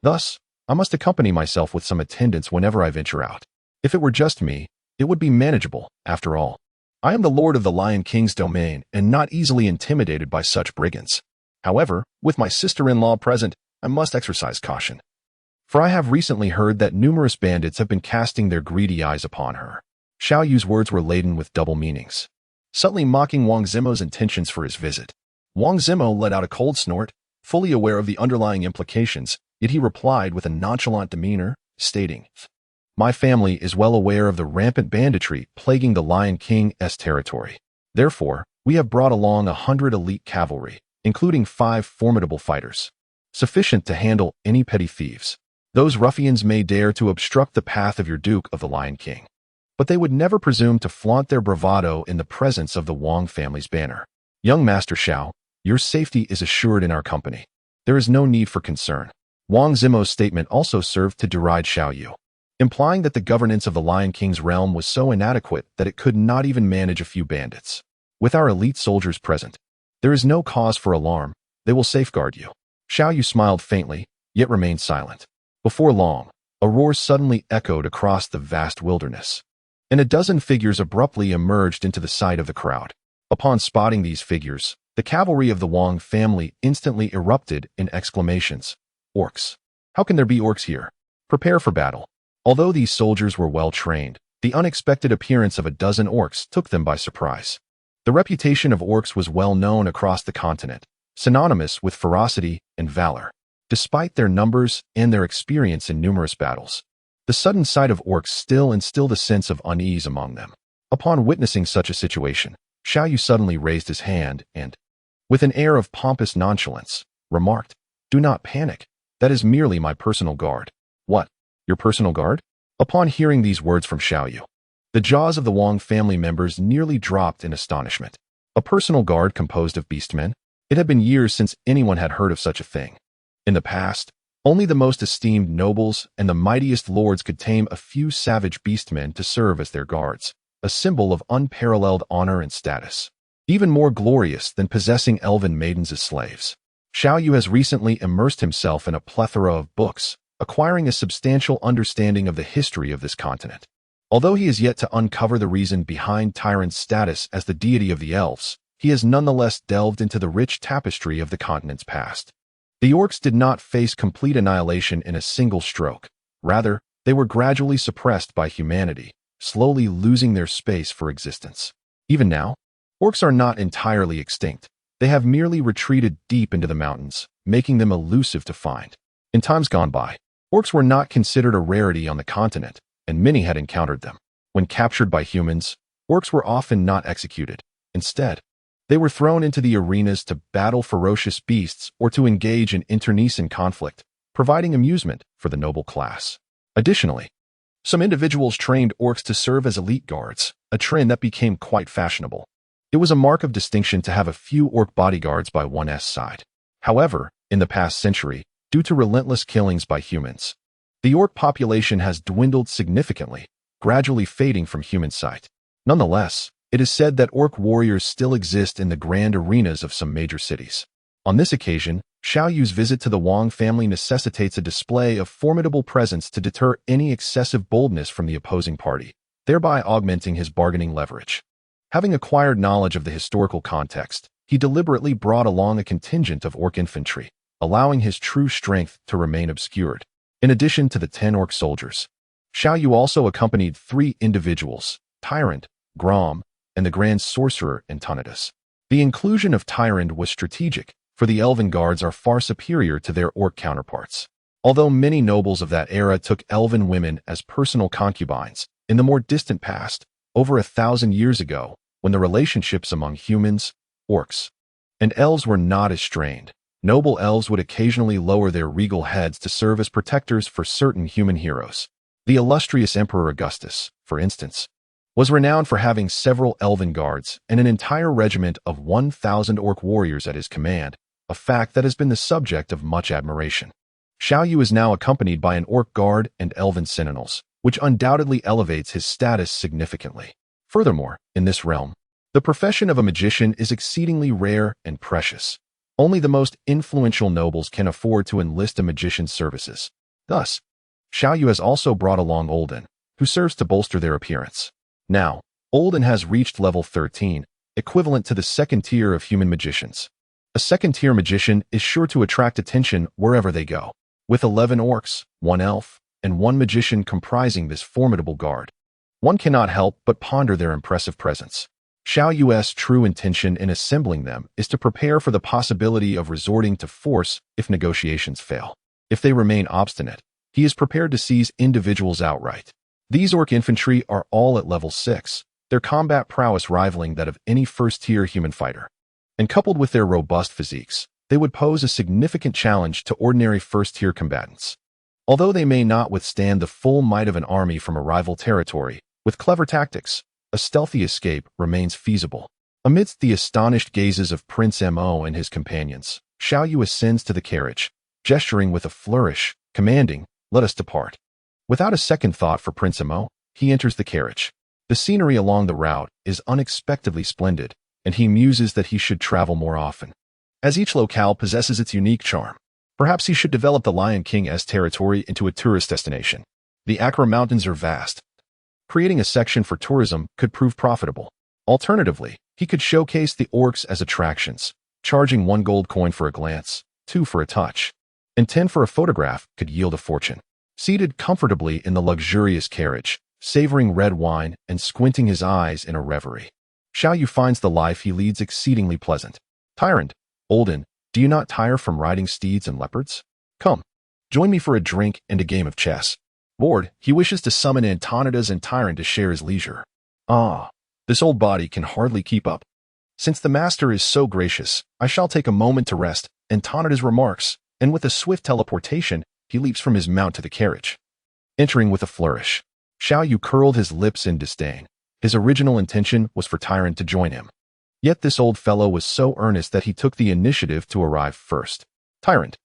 Thus, I must accompany myself with some attendants whenever I venture out. If it were just me, it would be manageable, after all. I am the lord of the Lion King's domain and not easily intimidated by such brigands. However, with my sister-in-law present, I must exercise caution. For I have recently heard that numerous bandits have been casting their greedy eyes upon her. Xiao Yu's words were laden with double meanings, subtly mocking Wang Zimo's intentions for his visit. Wang Zimo let out a cold snort, fully aware of the underlying implications, yet he replied with a nonchalant demeanor, stating, My family is well aware of the rampant banditry plaguing the Lion King's territory. Therefore, we have brought along 100 elite cavalry, including 5 formidable fighters, sufficient to handle any petty thieves. Those ruffians may dare to obstruct the path of your Duke of the Lion King, but they would never presume to flaunt their bravado in the presence of the Wang family's banner. Young Master Xiao, your safety is assured in our company. There is no need for concern. Wang Zimo's statement also served to deride Xiao Yu, implying that the governance of the Lion King's realm was so inadequate that it could not even manage a few bandits. With our elite soldiers present, there is no cause for alarm. They will safeguard you. Xiao Yu smiled faintly, yet remained silent. Before long, a roar suddenly echoed across the vast wilderness, and a dozen figures abruptly emerged into the sight of the crowd. Upon spotting these figures, the cavalry of the Wang family instantly erupted in exclamations. Orcs. How can there be orcs here? Prepare for battle. Although these soldiers were well trained, the unexpected appearance of a dozen orcs took them by surprise. The reputation of orcs was well known across the continent, synonymous with ferocity and valor. Despite their numbers and their experience in numerous battles, the sudden sight of orcs still instilled a sense of unease among them. Upon witnessing such a situation, Xiao Yu suddenly raised his hand and, with an air of pompous nonchalance, remarked, Do not panic. That is merely my personal guard. What? Your personal guard? Upon hearing these words from Xiao Yu, the jaws of the Wang family members nearly dropped in astonishment. A personal guard composed of beastmen? It had been years since anyone had heard of such a thing. In the past, only the most esteemed nobles and the mightiest lords could tame a few savage beastmen to serve as their guards, a symbol of unparalleled honor and status, even more glorious than possessing elven maidens as slaves. Xiao Yu has recently immersed himself in a plethora of books, acquiring a substantial understanding of the history of this continent. Although he has yet to uncover the reason behind Tyrande's status as the deity of the elves, he has nonetheless delved into the rich tapestry of the continent's past. The orcs did not face complete annihilation in a single stroke. Rather, they were gradually suppressed by humanity, slowly losing their space for existence. Even now, orcs are not entirely extinct. They have merely retreated deep into the mountains, making them elusive to find. In times gone by, orcs were not considered a rarity on the continent, and many had encountered them. When captured by humans, orcs were often not executed. Instead, they were thrown into the arenas to battle ferocious beasts or to engage in internecine conflict, providing amusement for the noble class. Additionally, some individuals trained orcs to serve as elite guards, a trend that became quite fashionable. It was a mark of distinction to have a few orc bodyguards by one's side. However, in the past century, due to relentless killings by humans, the orc population has dwindled significantly, gradually fading from human sight. Nonetheless, it is said that orc warriors still exist in the grand arenas of some major cities. On this occasion, Xiao Yu's visit to the Wang family necessitates a display of formidable presence to deter any excessive boldness from the opposing party, thereby augmenting his bargaining leverage. Having acquired knowledge of the historical context, he deliberately brought along a contingent of orc infantry, allowing his true strength to remain obscured. In addition to the 10 orc soldiers, Xiao Yu also accompanied 3 individuals, Tyrande, Gromm, and the Grand Sorcerer Antonidas. The inclusion of Tyrande was strategic, for the elven guards are far superior to their orc counterparts. Although many nobles of that era took elven women as personal concubines, in the more distant past, over 1,000 years ago, when the relationships among humans, orcs, and elves were not as strained, noble elves would occasionally lower their regal heads to serve as protectors for certain human heroes. The illustrious Emperor Augustus, for instance, was renowned for having several elven guards and an entire regiment of 1,000 orc warriors at his command, a fact that has been the subject of much admiration. Xiao Yu is now accompanied by an orc guard and elven sentinels, which undoubtedly elevates his status significantly. Furthermore, in this realm, the profession of a magician is exceedingly rare and precious. Only the most influential nobles can afford to enlist a magician's services. Thus, Xiao Yu has also brought along Olden, who serves to bolster their appearance. Now, Olden has reached level 13, equivalent to the second tier of human magicians. A second-tier magician is sure to attract attention wherever they go. With 11 orcs, 1 elf, and 1 magician comprising this formidable guard, one cannot help but ponder their impressive presence. Xiao Yu's true intention in assembling them is to prepare for the possibility of resorting to force if negotiations fail. If they remain obstinate, he is prepared to seize individuals outright. These orc infantry are all at level 6, their combat prowess rivaling that of any first-tier human fighter. And coupled with their robust physiques, they would pose a significant challenge to ordinary first-tier combatants. Although they may not withstand the full might of an army from a rival territory, with clever tactics, a stealthy escape remains feasible. Amidst the astonished gazes of Prince Mo and his companions, Xiao Yu ascends to the carriage, gesturing with a flourish, commanding, "Let us depart." Without a second thought for Prince Mo, he enters the carriage. The scenery along the route is unexpectedly splendid, and he muses that he should travel more often, as each locale possesses its unique charm. Perhaps he should develop the Lion King's territory into a tourist destination. The Accra Mountains are vast. Creating a section for tourism could prove profitable. Alternatively, he could showcase the orcs as attractions, charging 1 gold coin for a glance, 2 for a touch, and 10 for a photograph could yield a fortune. Seated comfortably in the luxurious carriage, savoring red wine and squinting his eyes in a reverie, Xiao Yu finds the life he leads exceedingly pleasant. Tyrande, Olden, do you not tire from riding steeds and leopards? Come, join me for a drink and a game of chess. Lord, he wishes to summon Antonidas and Tyrande to share his leisure. Ah, this old body can hardly keep up. Since the master is so gracious, I shall take a moment to rest, Antonidas remarks, and with a swift teleportation, he leaps from his mount to the carriage. Entering with a flourish, Xiao Yu curled his lips in disdain. His original intention was for Tyrande to join him. Yet this old fellow was so earnest that he took the initiative to arrive first. Tyrande,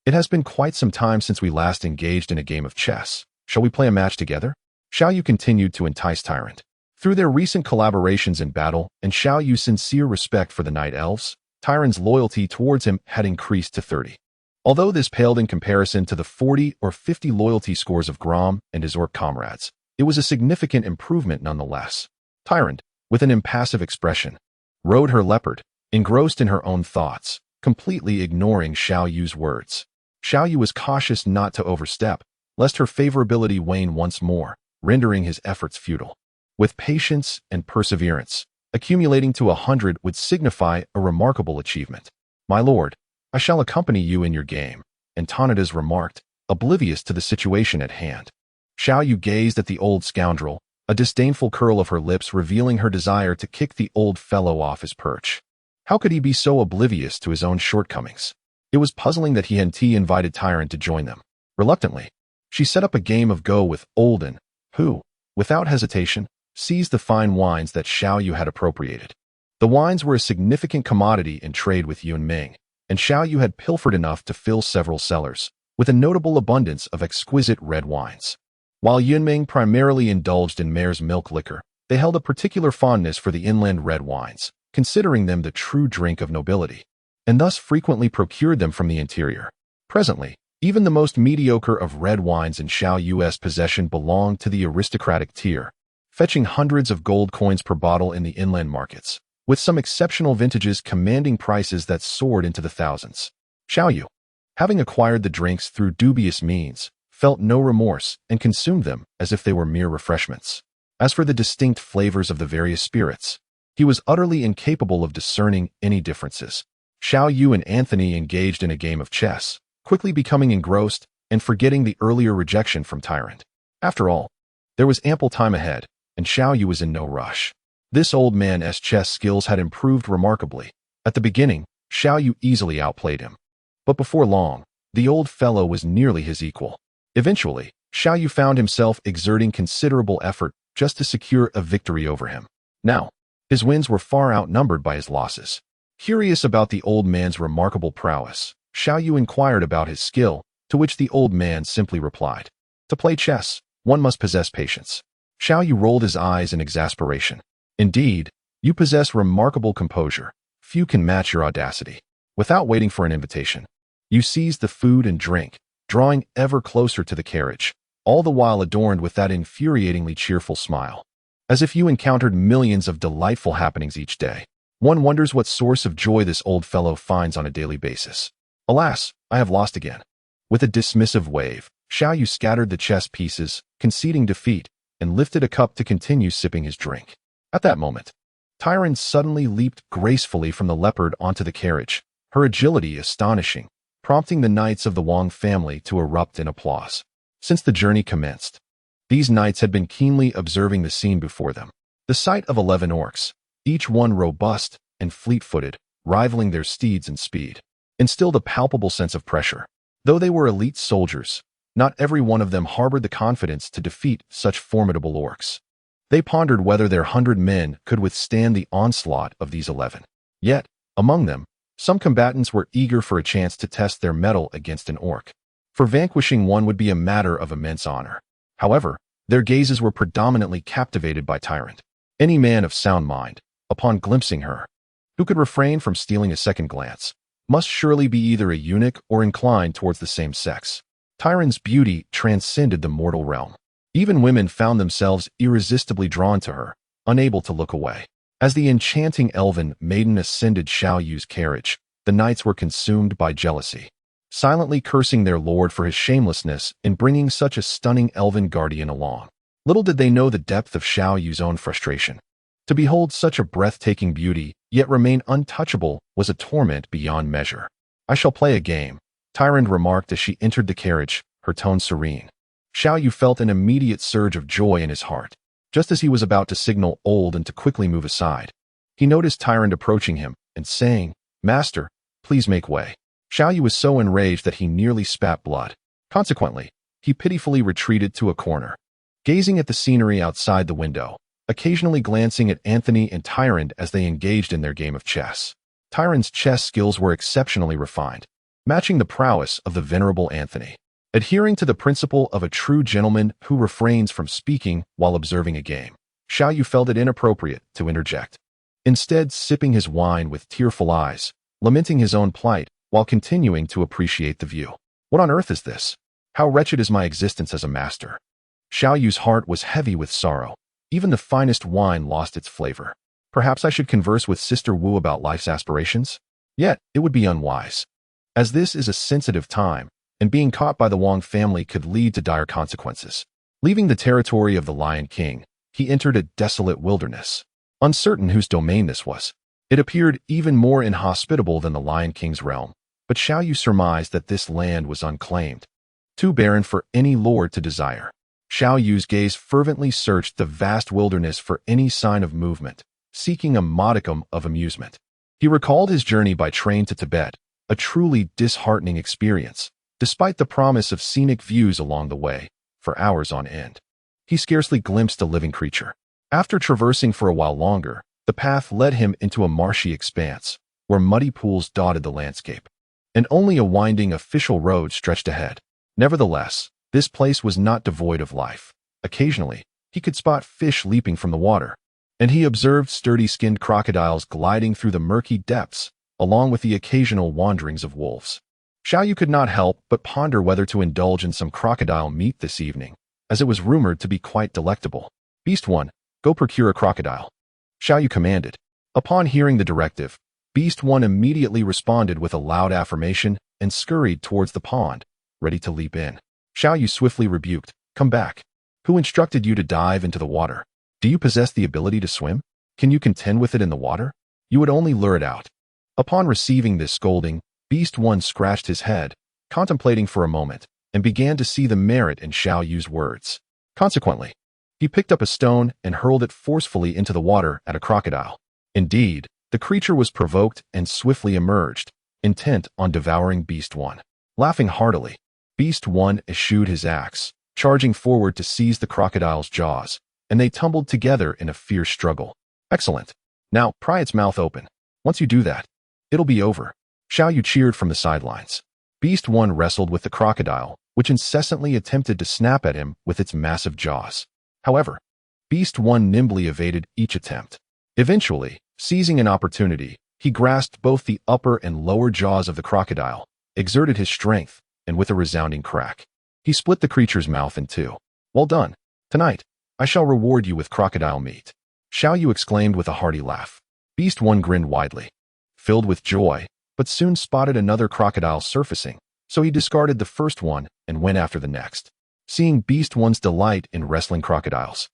it has been quite some time since we last engaged in a game of chess. Shall we play a match together? Xiao Yu continued to entice Tyrande. Through their recent collaborations in battle and Xiao Yu's sincere respect for the night elves, Tyrande's loyalty towards him had increased to 30. Although this paled in comparison to the 40 or 50 loyalty scores of Gromm and his orc comrades, it was a significant improvement nonetheless. Tyrande, with an impassive expression, rode her leopard, engrossed in her own thoughts, completely ignoring Xiao Yu's words. Xiao Yu was cautious not to overstep, lest her favorability wane once more, rendering his efforts futile. With patience and perseverance, accumulating to 100 would signify a remarkable achievement. My lord, I shall accompany you in your game, Antonidas remarked, oblivious to the situation at hand. Xiao Yu gazed at the old scoundrel, a disdainful curl of her lips revealing her desire to kick the old fellow off his perch. How could he be so oblivious to his own shortcomings? It was puzzling that he hadn't invited Tyrande to join them. Reluctantly, she set up a game of Go with Olden, who, without hesitation, seized the fine wines that Xiao Yu had appropriated. The wines were a significant commodity in trade with Yunming, and Xiao Yu had pilfered enough to fill several cellars, with a notable abundance of exquisite red wines. While Yunming primarily indulged in mare's milk liquor, they held a particular fondness for the inland red wines, considering them the true drink of nobility, and thus frequently procured them from the interior. Presently, even the most mediocre of red wines in Xiao Yu's possession belonged to the aristocratic tier, fetching hundreds of gold coins per bottle in the inland markets, with some exceptional vintages commanding prices that soared into the thousands. Xiao Yu, having acquired the drinks through dubious means, felt no remorse and consumed them as if they were mere refreshments. As for the distinct flavors of the various spirits, he was utterly incapable of discerning any differences. Xiao Yu and Anthony engaged in a game of chess, quickly becoming engrossed and forgetting the earlier rejection from Tyrande. After all, there was ample time ahead, and Xiao Yu was in no rush. This old man's chess skills had improved remarkably. At the beginning, Xiao Yu easily outplayed him. But before long, the old fellow was nearly his equal. Eventually, Xiao Yu found himself exerting considerable effort just to secure a victory over him. Now, his wins were far outnumbered by his losses. Curious about the old man's remarkable prowess, Xiao Yu inquired about his skill, to which the old man simply replied, "To play chess, one must possess patience." Xiao Yu rolled his eyes in exasperation. "Indeed, you possess remarkable composure. Few can match your audacity." Without waiting for an invitation, you seized the food and drink, drawing ever closer to the carriage, all the while adorned with that infuriatingly cheerful smile. As if you encountered millions of delightful happenings each day. One wonders what source of joy this old fellow finds on a daily basis. "Alas, I have lost again." With a dismissive wave, Xiao Yu scattered the chess pieces, conceding defeat, and lifted a cup to continue sipping his drink. At that moment, Tyrande suddenly leaped gracefully from the leopard onto the carriage, her agility astonishing, prompting the knights of the Wang family to erupt in applause. Since the journey commenced, these knights had been keenly observing the scene before them. The sight of 11 orcs, each one robust and fleet-footed, rivaling their steeds in speed, instilled a palpable sense of pressure. Though they were elite soldiers, not every one of them harbored the confidence to defeat such formidable orcs. They pondered whether their 100 men could withstand the onslaught of these 11. Yet, among them, some combatants were eager for a chance to test their mettle against an orc. For vanquishing one would be a matter of immense honor. However, their gazes were predominantly captivated by Tyrande. Any man of sound mind, upon glimpsing her, who could refrain from stealing a second glance, must surely be either a eunuch or inclined towards the same sex. Tyrande's beauty transcended the mortal realm. Even women found themselves irresistibly drawn to her, unable to look away. As the enchanting elven maiden ascended Xiao Yu's carriage, the knights were consumed by jealousy, silently cursing their lord for his shamelessness in bringing such a stunning elven guardian along. Little did they know the depth of Xiao Yu's own frustration. To behold such a breathtaking beauty, yet remain untouchable, was a torment beyond measure. "I shall play a game," Tyrande remarked as she entered the carriage, her tone serene. Xiao Yu felt an immediate surge of joy in his heart. Just as he was about to signal old and to quickly move aside, he noticed Tyrande approaching him and saying, "Master, please make way." Xiao Yu was so enraged that he nearly spat blood. Consequently, he pitifully retreated to a corner, gazing at the scenery outside the window, occasionally glancing at Anthony and Tyrande as they engaged in their game of chess. Tyrande's chess skills were exceptionally refined, matching the prowess of the venerable Anthony. Adhering to the principle of a true gentleman who refrains from speaking while observing a game, Xiao Yu felt it inappropriate to interject. Instead, sipping his wine with tearful eyes, lamenting his own plight while continuing to appreciate the view. "What on earth is this? How wretched is my existence as a master." Xiao Yu's heart was heavy with sorrow. Even the finest wine lost its flavor. Perhaps I should converse with Sister Wu about life's aspirations? Yet, it would be unwise, as this is a sensitive time, and being caught by the Wang family could lead to dire consequences. Leaving the territory of the Lion King, he entered a desolate wilderness. Uncertain whose domain this was, it appeared even more inhospitable than the Lion King's realm, but Xiao Yu surmised that this land was unclaimed, too barren for any lord to desire. Xiao Yu's gaze fervently searched the vast wilderness for any sign of movement, seeking a modicum of amusement. He recalled his journey by train to Tibet, a truly disheartening experience, despite the promise of scenic views along the way, for hours on end. He scarcely glimpsed a living creature. After traversing for a while longer, the path led him into a marshy expanse, where muddy pools dotted the landscape, and only a winding official road stretched ahead. Nevertheless, this place was not devoid of life. Occasionally, he could spot fish leaping from the water, and he observed sturdy-skinned crocodiles gliding through the murky depths, along with the occasional wanderings of wolves. Xiao Yu could not help but ponder whether to indulge in some crocodile meat this evening, as it was rumored to be quite delectable. "Beast 1, go procure a crocodile," Xiao Yu commanded. Upon hearing the directive, Beast 1 immediately responded with a loud affirmation and scurried towards the pond, ready to leap in. Xiao Yu swiftly rebuked, "Come back. Who instructed you to dive into the water? Do you possess the ability to swim? Can you contend with it in the water? You would only lure it out." Upon receiving this scolding, Beast 1 scratched his head, contemplating for a moment, and began to see the merit in Xiao Yu's words. Consequently, he picked up a stone and hurled it forcefully into the water at a crocodile. Indeed, the creature was provoked and swiftly emerged, intent on devouring Beast 1. Laughing heartily, Beast 1 eschewed his axe, charging forward to seize the crocodile's jaws, and they tumbled together in a fierce struggle. "Excellent. Now, pry its mouth open. Once you do that, It'll be over. Xiao Yu cheered from the sidelines. Beast 1 wrestled with the crocodile, which incessantly attempted to snap at him with its massive jaws. However, Beast 1 nimbly evaded each attempt. Eventually, seizing an opportunity, he grasped both the upper and lower jaws of the crocodile, exerted his strength, and with a resounding crack, he split the creature's mouth in two. "Well done. Tonight, I shall reward you with crocodile meat," Xiao Yu exclaimed with a hearty laugh. Beast 1 grinned widely, filled with joy, but soon spotted another crocodile surfacing, so he discarded the first one and went after the next. Seeing Beast 1's delight in wrestling crocodiles,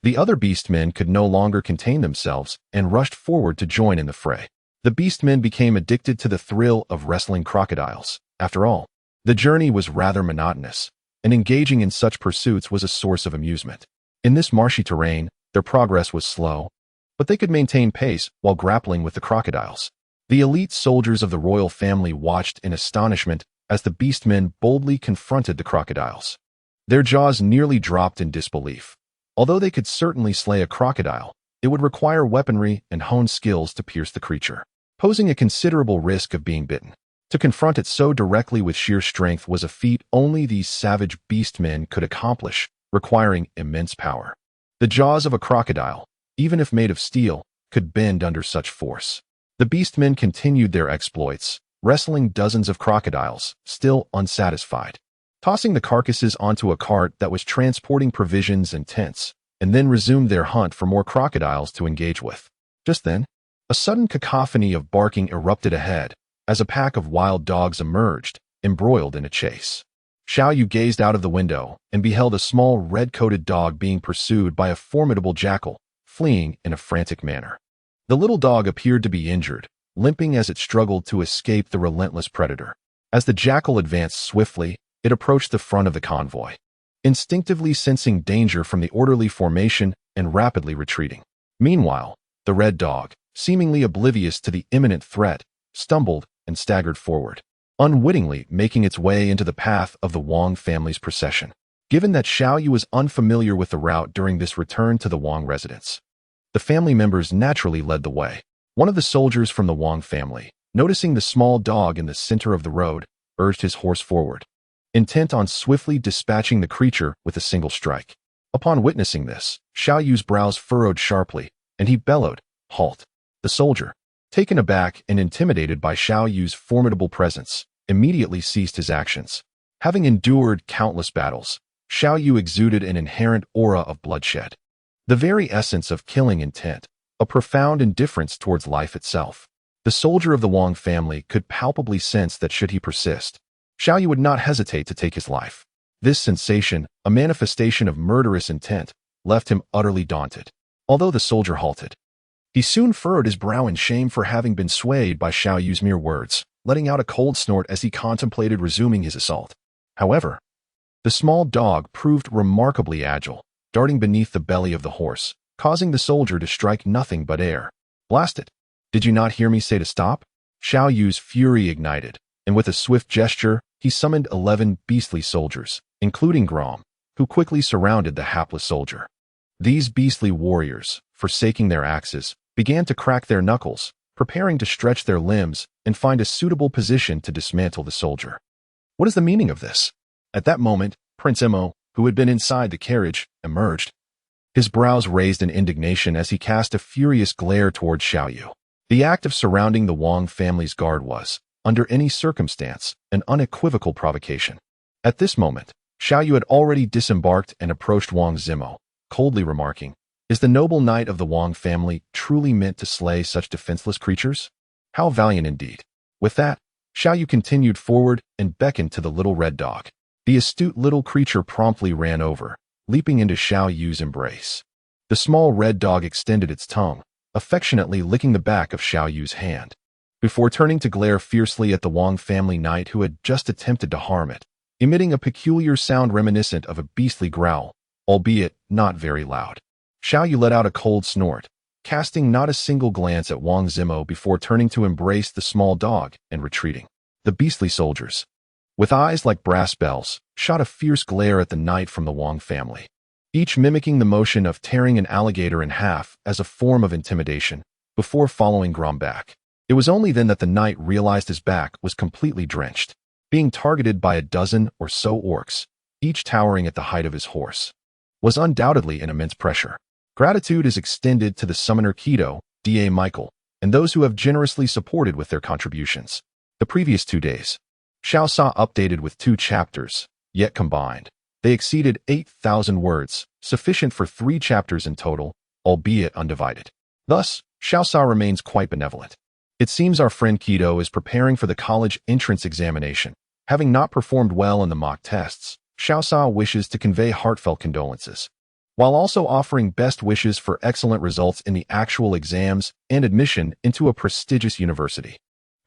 the other beastmen could no longer contain themselves and rushed forward to join in the fray. The beastmen became addicted to the thrill of wrestling crocodiles. After all, the journey was rather monotonous, and engaging in such pursuits was a source of amusement. In this marshy terrain, their progress was slow, but they could maintain pace while grappling with the crocodiles. The elite soldiers of the royal family watched in astonishment as the beastmen boldly confronted the crocodiles. Their jaws nearly dropped in disbelief. Although they could certainly slay a crocodile, it would require weaponry and honed skills to pierce the creature, posing a considerable risk of being bitten. To confront it so directly with sheer strength was a feat only these savage beastmen could accomplish, requiring immense power. The jaws of a crocodile, even if made of steel, could bend under such force. The beastmen continued their exploits, wrestling dozens of crocodiles, still unsatisfied, tossing the carcasses onto a cart that was transporting provisions and tents, and then resumed their hunt for more crocodiles to engage with. Just then, a sudden cacophony of barking erupted ahead, as a pack of wild dogs emerged, embroiled in a chase. Xiao Yu gazed out of the window and beheld a small red-coated dog being pursued by a formidable jackal, fleeing in a frantic manner. The little dog appeared to be injured, limping as it struggled to escape the relentless predator. As the jackal advanced swiftly, it approached the front of the convoy, instinctively sensing danger from the orderly formation and rapidly retreating. Meanwhile, the red dog, seemingly oblivious to the imminent threat, stumbled and staggered forward, unwittingly making its way into the path of the Wang family's procession. Given that Xiao Yu was unfamiliar with the route during this return to the Wang residence, the family members naturally led the way. One of the soldiers from the Wang family, noticing the small dog in the center of the road, urged his horse forward, intent on swiftly dispatching the creature with a single strike. Upon witnessing this, Xiao Yu's brows furrowed sharply, and he bellowed, "Halt!" The soldier, taken aback and intimidated by Xiao Yu's formidable presence, immediately ceased his actions. Having endured countless battles, Xiao Yu exuded an inherent aura of bloodshed, the very essence of killing intent, a profound indifference towards life itself. The soldier of the Wang family could palpably sense that should he persist, Xiao Yu would not hesitate to take his life. This sensation, a manifestation of murderous intent, left him utterly daunted. Although the soldier halted, he soon furrowed his brow in shame for having been swayed by Xiao Yu's mere words, letting out a cold snort as he contemplated resuming his assault. However, the small dog proved remarkably agile, darting beneath the belly of the horse, causing the soldier to strike nothing but air. "Blast it! Did you not hear me say to stop?" Xiao Yu's fury ignited, and with a swift gesture, he summoned 11 beastly soldiers, including Gromm, who quickly surrounded the hapless soldier. These beastly warriors, forsaking their axes, began to crack their knuckles, preparing to stretch their limbs and find a suitable position to dismantle the soldier. What is the meaning of this? At that moment, Prince Emo, who had been inside the carriage, emerged. His brows raised in indignation as he cast a furious glare toward Xiao Yu. The act of surrounding the Wang family's guard was, under any circumstance, an unequivocal provocation. At this moment, Xiao Yu had already disembarked and approached Wang Zimo, coldly remarking, "Is the noble knight of the Wang family truly meant to slay such defenseless creatures? How valiant indeed." With that, Xiao Yu continued forward and beckoned to the little red dog. The astute little creature promptly ran over, leaping into Xiao Yu's embrace. The small red dog extended its tongue, affectionately licking the back of Xiao Yu's hand, before turning to glare fiercely at the Wang family knight who had just attempted to harm it, emitting a peculiar sound reminiscent of a beastly growl, albeit not very loud. Xiao Yu let out a cold snort, casting not a single glance at Wang Zimo before turning to embrace the small dog and retreating. The beastly soldiers, with eyes like brass bells, shot a fierce glare at the knight from the Wang family, each mimicking the motion of tearing an alligator in half as a form of intimidation, before following Gromm back. It was only then that the knight realized his back was completely drenched, being targeted by a dozen or so orcs, each towering at the height of his horse. Was undoubtedly an immense pressure. Gratitude is extended to the summoner Keto, D.A. Michael, and those who have generously supported with their contributions. The previous 2 days, Xiao Sa updated with 2 chapters, yet combined, they exceeded 8,000 words, sufficient for 3 chapters in total, albeit undivided. Thus, Xiao Sa remains quite benevolent. It seems our friend Keto is preparing for the college entrance examination. Having not performed well in the mock tests, Xiao Sa wishes to convey heartfelt condolences, while also offering best wishes for excellent results in the actual exams and admission into a prestigious university.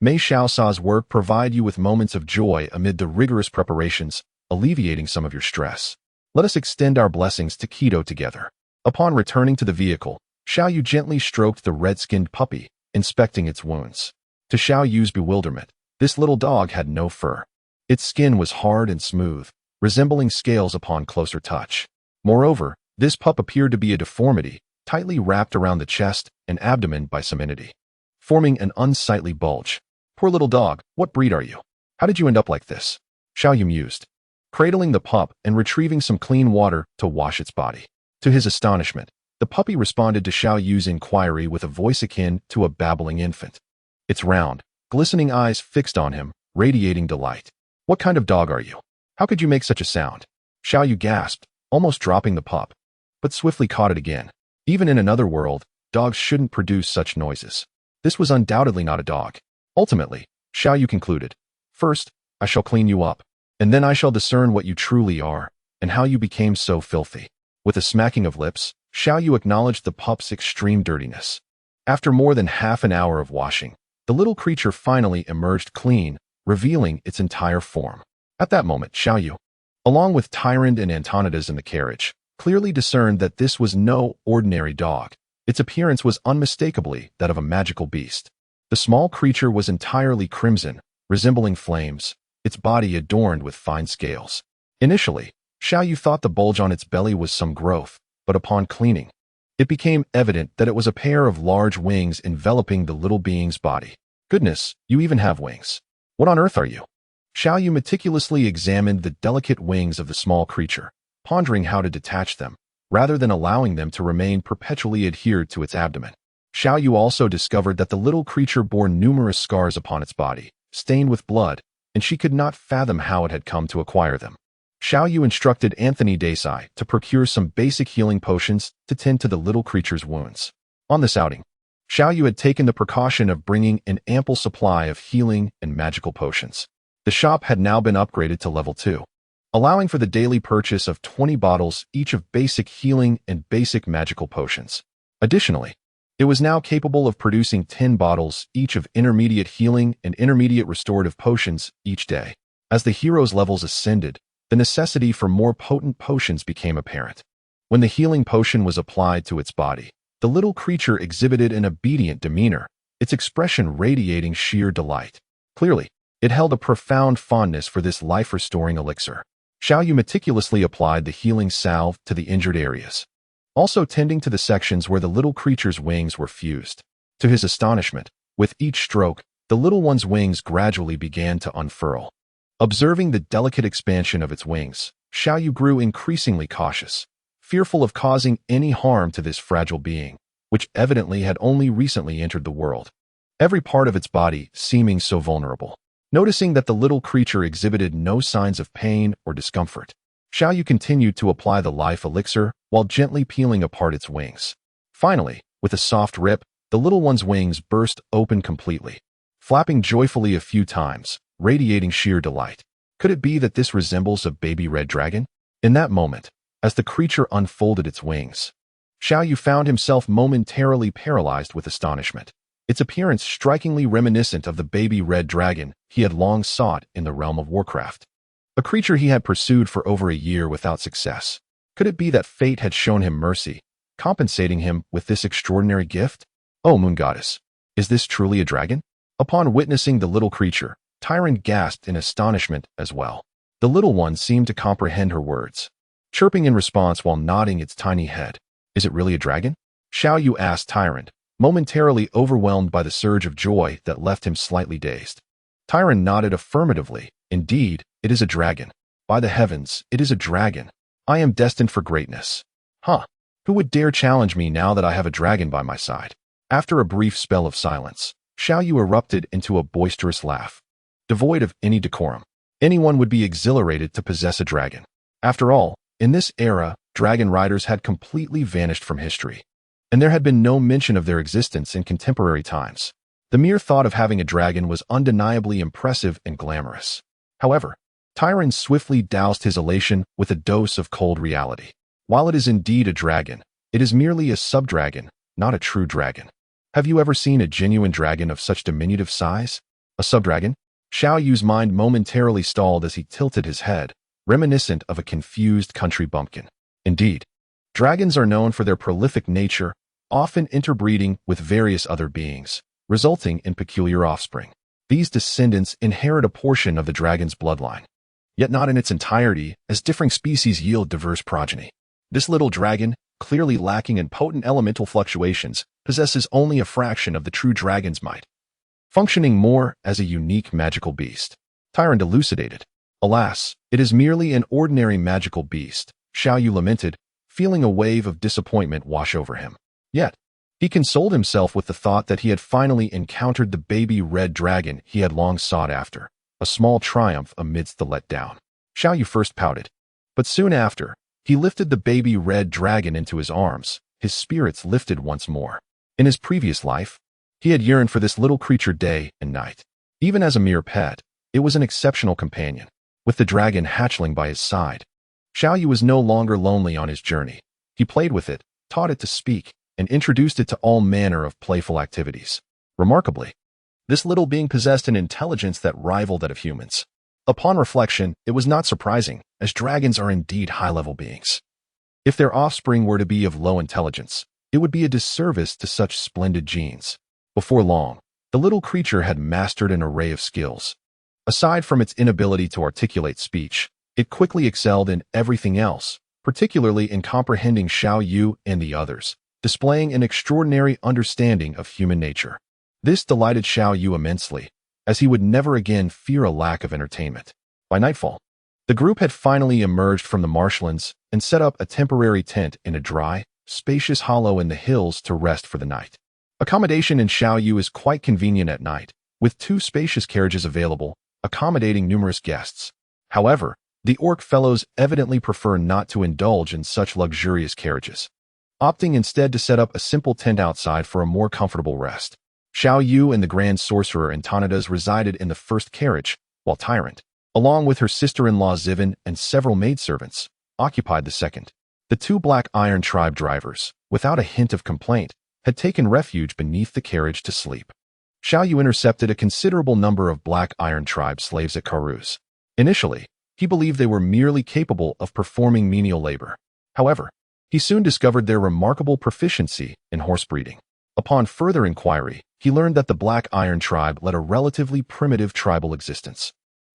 May Xiao Sa's work provide you with moments of joy amid the rigorous preparations, alleviating some of your stress. Let us extend our blessings to Keto together. Upon returning to the vehicle, Xiao Yu gently stroked the red-skinned puppy, inspecting its wounds. To Xiao Yu's bewilderment, this little dog had no fur. Its skin was hard and smooth, resembling scales upon closer touch. Moreover, this pup appeared to be a deformity, tightly wrapped around the chest and abdomen by some entity, forming an unsightly bulge. Poor little dog, what breed are you? How did you end up like this? Xiao Yu mused, cradling the pup and retrieving some clean water to wash its body. To his astonishment, the puppy responded to Xiao Yu's inquiry with a voice akin to a babbling infant. Its round, glistening eyes fixed on him, radiating delight. What kind of dog are you? How could you make such a sound? Xiao Yu gasped, almost dropping the pup, but swiftly caught it again. Even in another world, dogs shouldn't produce such noises. This was undoubtedly not a dog. Ultimately, Xiao Yu concluded, first, I shall clean you up, and then I shall discern what you truly are, and how you became so filthy. With a smacking of lips, Xiao Yu acknowledged the pup's extreme dirtiness. After more than half an hour of washing, the little creature finally emerged clean, revealing its entire form. At that moment, Xiao Yu, along with Tyrande and Antonidas in the carriage, clearly discerned that this was no ordinary dog. Its appearance was unmistakably that of a magical beast. The small creature was entirely crimson, resembling flames, its body adorned with fine scales. Initially, Xiao Yu thought the bulge on its belly was some growth, but upon cleaning, it became evident that it was a pair of large wings enveloping the little being's body. Goodness, you even have wings. What on earth are you? Xiao Yu meticulously examined the delicate wings of the small creature, pondering how to detach them, rather than allowing them to remain perpetually adhered to its abdomen. Xiao Yu also discovered that the little creature bore numerous scars upon its body, stained with blood, and she could not fathom how it had come to acquire them. Xiao Yu instructed Anthony Desai to procure some basic healing potions to tend to the little creature's wounds. On this outing, Xiao Yu had taken the precaution of bringing an ample supply of healing and magical potions. The shop had now been upgraded to level 2, allowing for the daily purchase of 20 bottles each of basic healing and basic magical potions. Additionally, it was now capable of producing 10 bottles each of intermediate healing and intermediate restorative potions each day. As the hero's levels ascended, the necessity for more potent potions became apparent. When the healing potion was applied to its body, the little creature exhibited an obedient demeanor, its expression radiating sheer delight. Clearly, it held a profound fondness for this life-restoring elixir. Xiao Yu meticulously applied the healing salve to the injured areas, also tending to the sections where the little creature's wings were fused. To his astonishment, with each stroke, the little one's wings gradually began to unfurl. Observing the delicate expansion of its wings, Xiao Yu grew increasingly cautious, fearful of causing any harm to this fragile being, which evidently had only recently entered the world, every part of its body seeming so vulnerable. Noticing that the little creature exhibited no signs of pain or discomfort, Xiao Yu continued to apply the life elixir while gently peeling apart its wings. Finally, with a soft rip, the little one's wings burst open completely, flapping joyfully a few times, radiating sheer delight. Could it be that this resembles a baby red dragon? In that moment, as the creature unfolded its wings, Xiao Yu found himself momentarily paralyzed with astonishment, its appearance strikingly reminiscent of the baby red dragon he had long sought in the realm of Warcraft, a creature he had pursued for over a year without success. Could it be that fate had shown him mercy, compensating him with this extraordinary gift? Oh, moon goddess, is this truly a dragon? Upon witnessing the little creature, Tyrande gasped in astonishment as well. The little one seemed to comprehend her words, chirping in response while nodding its tiny head. Is it really a dragon? Xiao Yu asked Tyrande, momentarily overwhelmed by the surge of joy that left him slightly dazed. Tyrande nodded affirmatively. Indeed, it is a dragon. By the heavens, it is a dragon. I am destined for greatness. Huh. Who would dare challenge me now that I have a dragon by my side? After a brief spell of silence, Xiao Yu erupted into a boisterous laugh. Devoid of any decorum, anyone would be exhilarated to possess a dragon. After all, in this era, dragon riders had completely vanished from history, and there had been no mention of their existence in contemporary times. The mere thought of having a dragon was undeniably impressive and glamorous. However, Tyrande swiftly doused his elation with a dose of cold reality. While it is indeed a dragon, it is merely a sub-dragon, not a true dragon. Have you ever seen a genuine dragon of such diminutive size? A sub-dragon? Xiao Yu's mind momentarily stalled as he tilted his head, reminiscent of a confused country bumpkin. Indeed, dragons are known for their prolific nature, often interbreeding with various other beings, resulting in peculiar offspring. These descendants inherit a portion of the dragon's bloodline, yet not in its entirety, as differing species yield diverse progeny. This little dragon, clearly lacking in potent elemental fluctuations, possesses only a fraction of the true dragon's might, functioning more as a unique magical beast. Tyrande elucidated. Alas, it is merely an ordinary magical beast, Xiao Yu lamented, feeling a wave of disappointment wash over him. Yet, he consoled himself with the thought that he had finally encountered the baby red dragon he had long sought after, a small triumph amidst the letdown. Xiao Yu first pouted, but soon after, he lifted the baby red dragon into his arms, his spirits lifted once more. In his previous life, he had yearned for this little creature day and night. Even as a mere pet, it was an exceptional companion. With the dragon hatchling by his side, Xiao Yu was no longer lonely on his journey. He played with it, taught it to speak, and introduced it to all manner of playful activities. Remarkably, this little being possessed an intelligence that rivaled that of humans. Upon reflection, it was not surprising, as dragons are indeed high-level beings. If their offspring were to be of low intelligence, it would be a disservice to such splendid genes. Before long, the little creature had mastered an array of skills. Aside from its inability to articulate speech, it quickly excelled in everything else, particularly in comprehending Xiao Yu and the others, displaying an extraordinary understanding of human nature. This delighted Xiao Yu immensely, as he would never again fear a lack of entertainment. By nightfall, the group had finally emerged from the marshlands and set up a temporary tent in a dry, spacious hollow in the hills to rest for the night. Accommodation in Xiao Yu is quite convenient at night, with 2 spacious carriages available, accommodating numerous guests. However, the orc fellows evidently prefer not to indulge in such luxurious carriages, opting instead to set up a simple tent outside for a more comfortable rest. Xiao Yu and the Grand Sorcerer Antonidas resided in the first carriage, while Tyrande, along with her sister-in-law Zivin and several maidservants, occupied the second. The 2 Black Iron tribe drivers, without a hint of complaint, had taken refuge beneath the carriage to sleep. Xiao Yu intercepted a considerable number of Black Iron tribe slaves at Karuz. Initially, he believed they were merely capable of performing menial labor. However, he soon discovered their remarkable proficiency in horse breeding. Upon further inquiry, he learned that the Black Iron tribe led a relatively primitive tribal existence,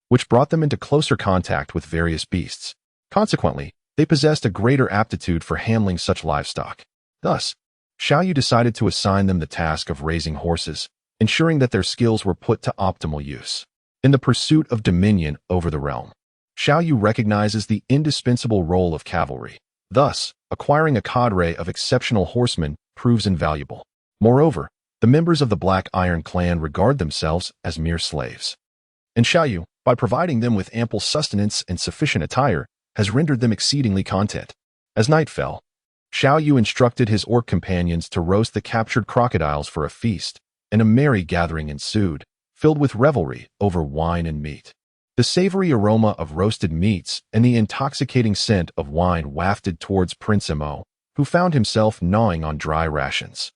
which brought them into closer contact with various beasts. Consequently, they possessed a greater aptitude for handling such livestock. Thus, Xiao Yu decided to assign them the task of raising horses, ensuring that their skills were put to optimal use. In the pursuit of dominion over the realm, Xiao Yu recognizes the indispensable role of cavalry. Thus, acquiring a cadre of exceptional horsemen proves invaluable. Moreover, the members of the Black Iron clan regard themselves as mere slaves. And Xiao Yu, by providing them with ample sustenance and sufficient attire, has rendered them exceedingly content. As night fell, Xiao Yu instructed his orc companions to roast the captured crocodiles for a feast, and a merry gathering ensued, filled with revelry over wine and meat. The savory aroma of roasted meats and the intoxicating scent of wine wafted towards Prince Imo, who found himself gnawing on dry rations.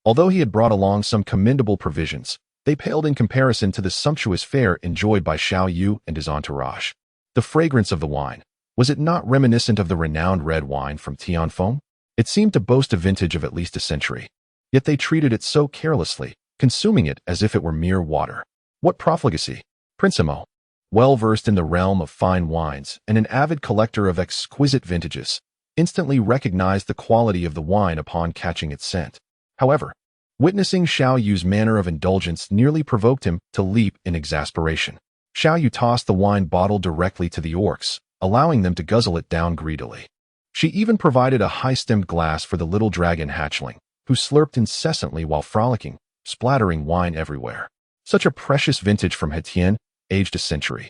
Although he had brought along some commendable provisions, they paled in comparison to the sumptuous fare enjoyed by Xiao Yu and his entourage. The fragrance of the wine, was it not reminiscent of the renowned red wine from Tianfeng? It seemed to boast a vintage of at least a century. Yet they treated it so carelessly, consuming it as if it were mere water. What profligacy! Prince Imo, well-versed in the realm of fine wines and an avid collector of exquisite vintages, instantly recognized the quality of the wine upon catching its scent. However, Witnessing Xiao Yu's manner of indulgence nearly provoked him to leap in exasperation. Xiao Yu tossed the wine bottle directly to the orcs, allowing them to guzzle it down greedily. She even provided a high-stemmed glass for the little dragon hatchling, who slurped incessantly while frolicking, splattering wine everywhere. Such a precious vintage from Hetien, aged a century,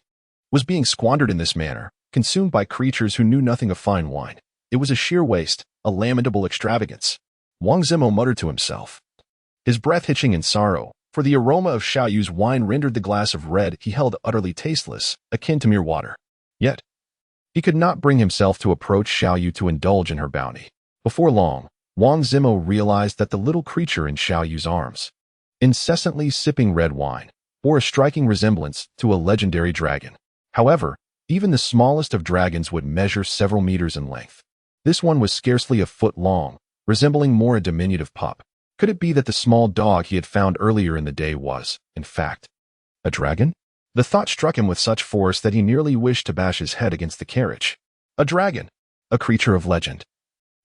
was being squandered in this manner, consumed by creatures who knew nothing of fine wine. It was a sheer waste, a lamentable extravagance. Wang Zimo muttered to himself, his breath hitching in sorrow, for the aroma of Xiao Yu's wine rendered the glass of red he held utterly tasteless, akin to mere water. Yet, he could not bring himself to approach Xiao Yu to indulge in her bounty. Before long, Wang Zimo realized that the little creature in Xiao Yu's arms, incessantly sipping red wine, bore a striking resemblance to a legendary dragon. However, even the smallest of dragons would measure several meters in length. This one was scarcely a foot long, resembling more a diminutive pup. Could it be that the small dog he had found earlier in the day was, in fact, a dragon? The thought struck him with such force that he nearly wished to bash his head against the carriage. A dragon, a creature of legend,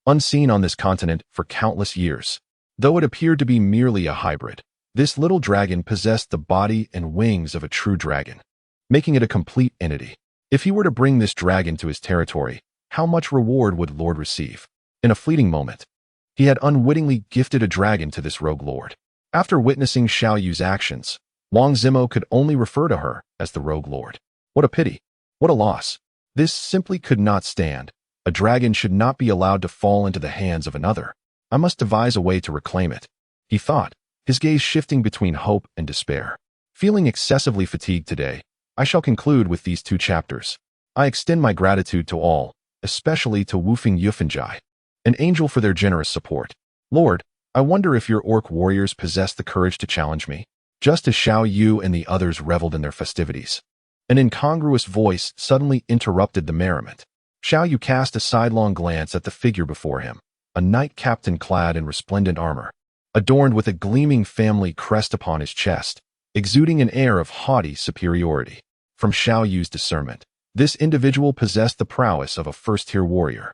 unseen on this continent for countless years. Though it appeared to be merely a hybrid, this little dragon possessed the body and wings of a true dragon, making it a complete entity. If he were to bring this dragon to his territory, how much reward would Lord receive? In a fleeting moment, he had unwittingly gifted a dragon to this rogue lord. After witnessing Xiao Yu's actions, Wang Zimo could only refer to her as the rogue lord. What a pity. What a loss. This simply could not stand. A dragon should not be allowed to fall into the hands of another. I must devise a way to reclaim it, he thought, his gaze shifting between hope and despair. Feeling excessively fatigued today, I shall conclude with these 2 chapters. I extend my gratitude to all, especially to Wufeng Yufanjai, an angel, for their generous support. Lord, I wonder if your orc warriors possess the courage to challenge me, just as Xiao Yu and the others reveled in their festivities. An incongruous voice suddenly interrupted the merriment. Xiao Yu cast a sidelong glance at the figure before him, a knight captain clad in resplendent armor, adorned with a gleaming family crest upon his chest, exuding an air of haughty superiority. From Xiao Yu's discernment, this individual possessed the prowess of a first-tier warrior.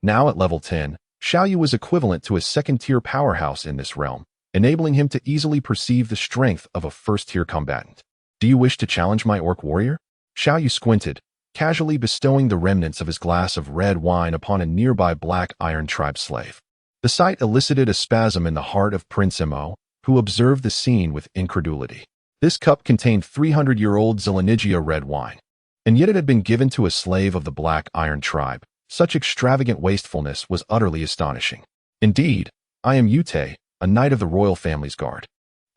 Now at level 10, Xiao Yu was equivalent to a second-tier powerhouse in this realm, enabling him to easily perceive the strength of a first-tier combatant. Do you wish to challenge my orc warrior? Xiao Yu squinted, casually bestowing the remnants of his glass of red wine upon a nearby Black Iron tribe slave. The sight elicited a spasm in the heart of Prince Mo, who observed the scene with incredulity. This cup contained 300-year-old Zelenigia red wine, and yet it had been given to a slave of the Black Iron tribe. Such extravagant wastefulness was utterly astonishing. Indeed, I am Yute, a knight of the royal family's guard.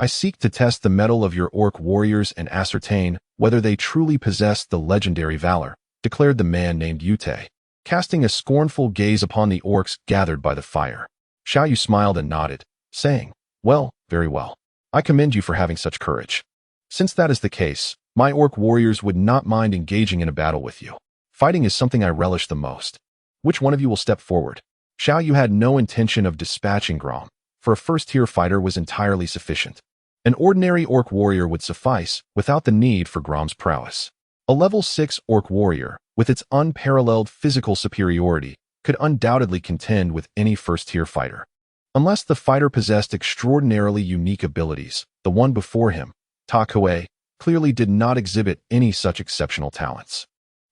I seek to test the mettle of your orc warriors and ascertain whether they truly possess the legendary valor, declared the man named Yute, casting a scornful gaze upon the orcs gathered by the fire. Xiao Yu smiled and nodded, saying, well, very well. I commend you for having such courage. Since that is the case, my orc warriors would not mind engaging in a battle with you. Fighting is something I relish the most. Which one of you will step forward? Xiao Yu had no intention of dispatching Gromm, for a first-tier fighter was entirely sufficient. An ordinary orc warrior would suffice, without the need for Gromm's prowess. A level 6 orc warrior, with its unparalleled physical superiority, could undoubtedly contend with any first-tier fighter. Unless the fighter possessed extraordinarily unique abilities, the one before him, Ta Kuei, clearly did not exhibit any such exceptional talents.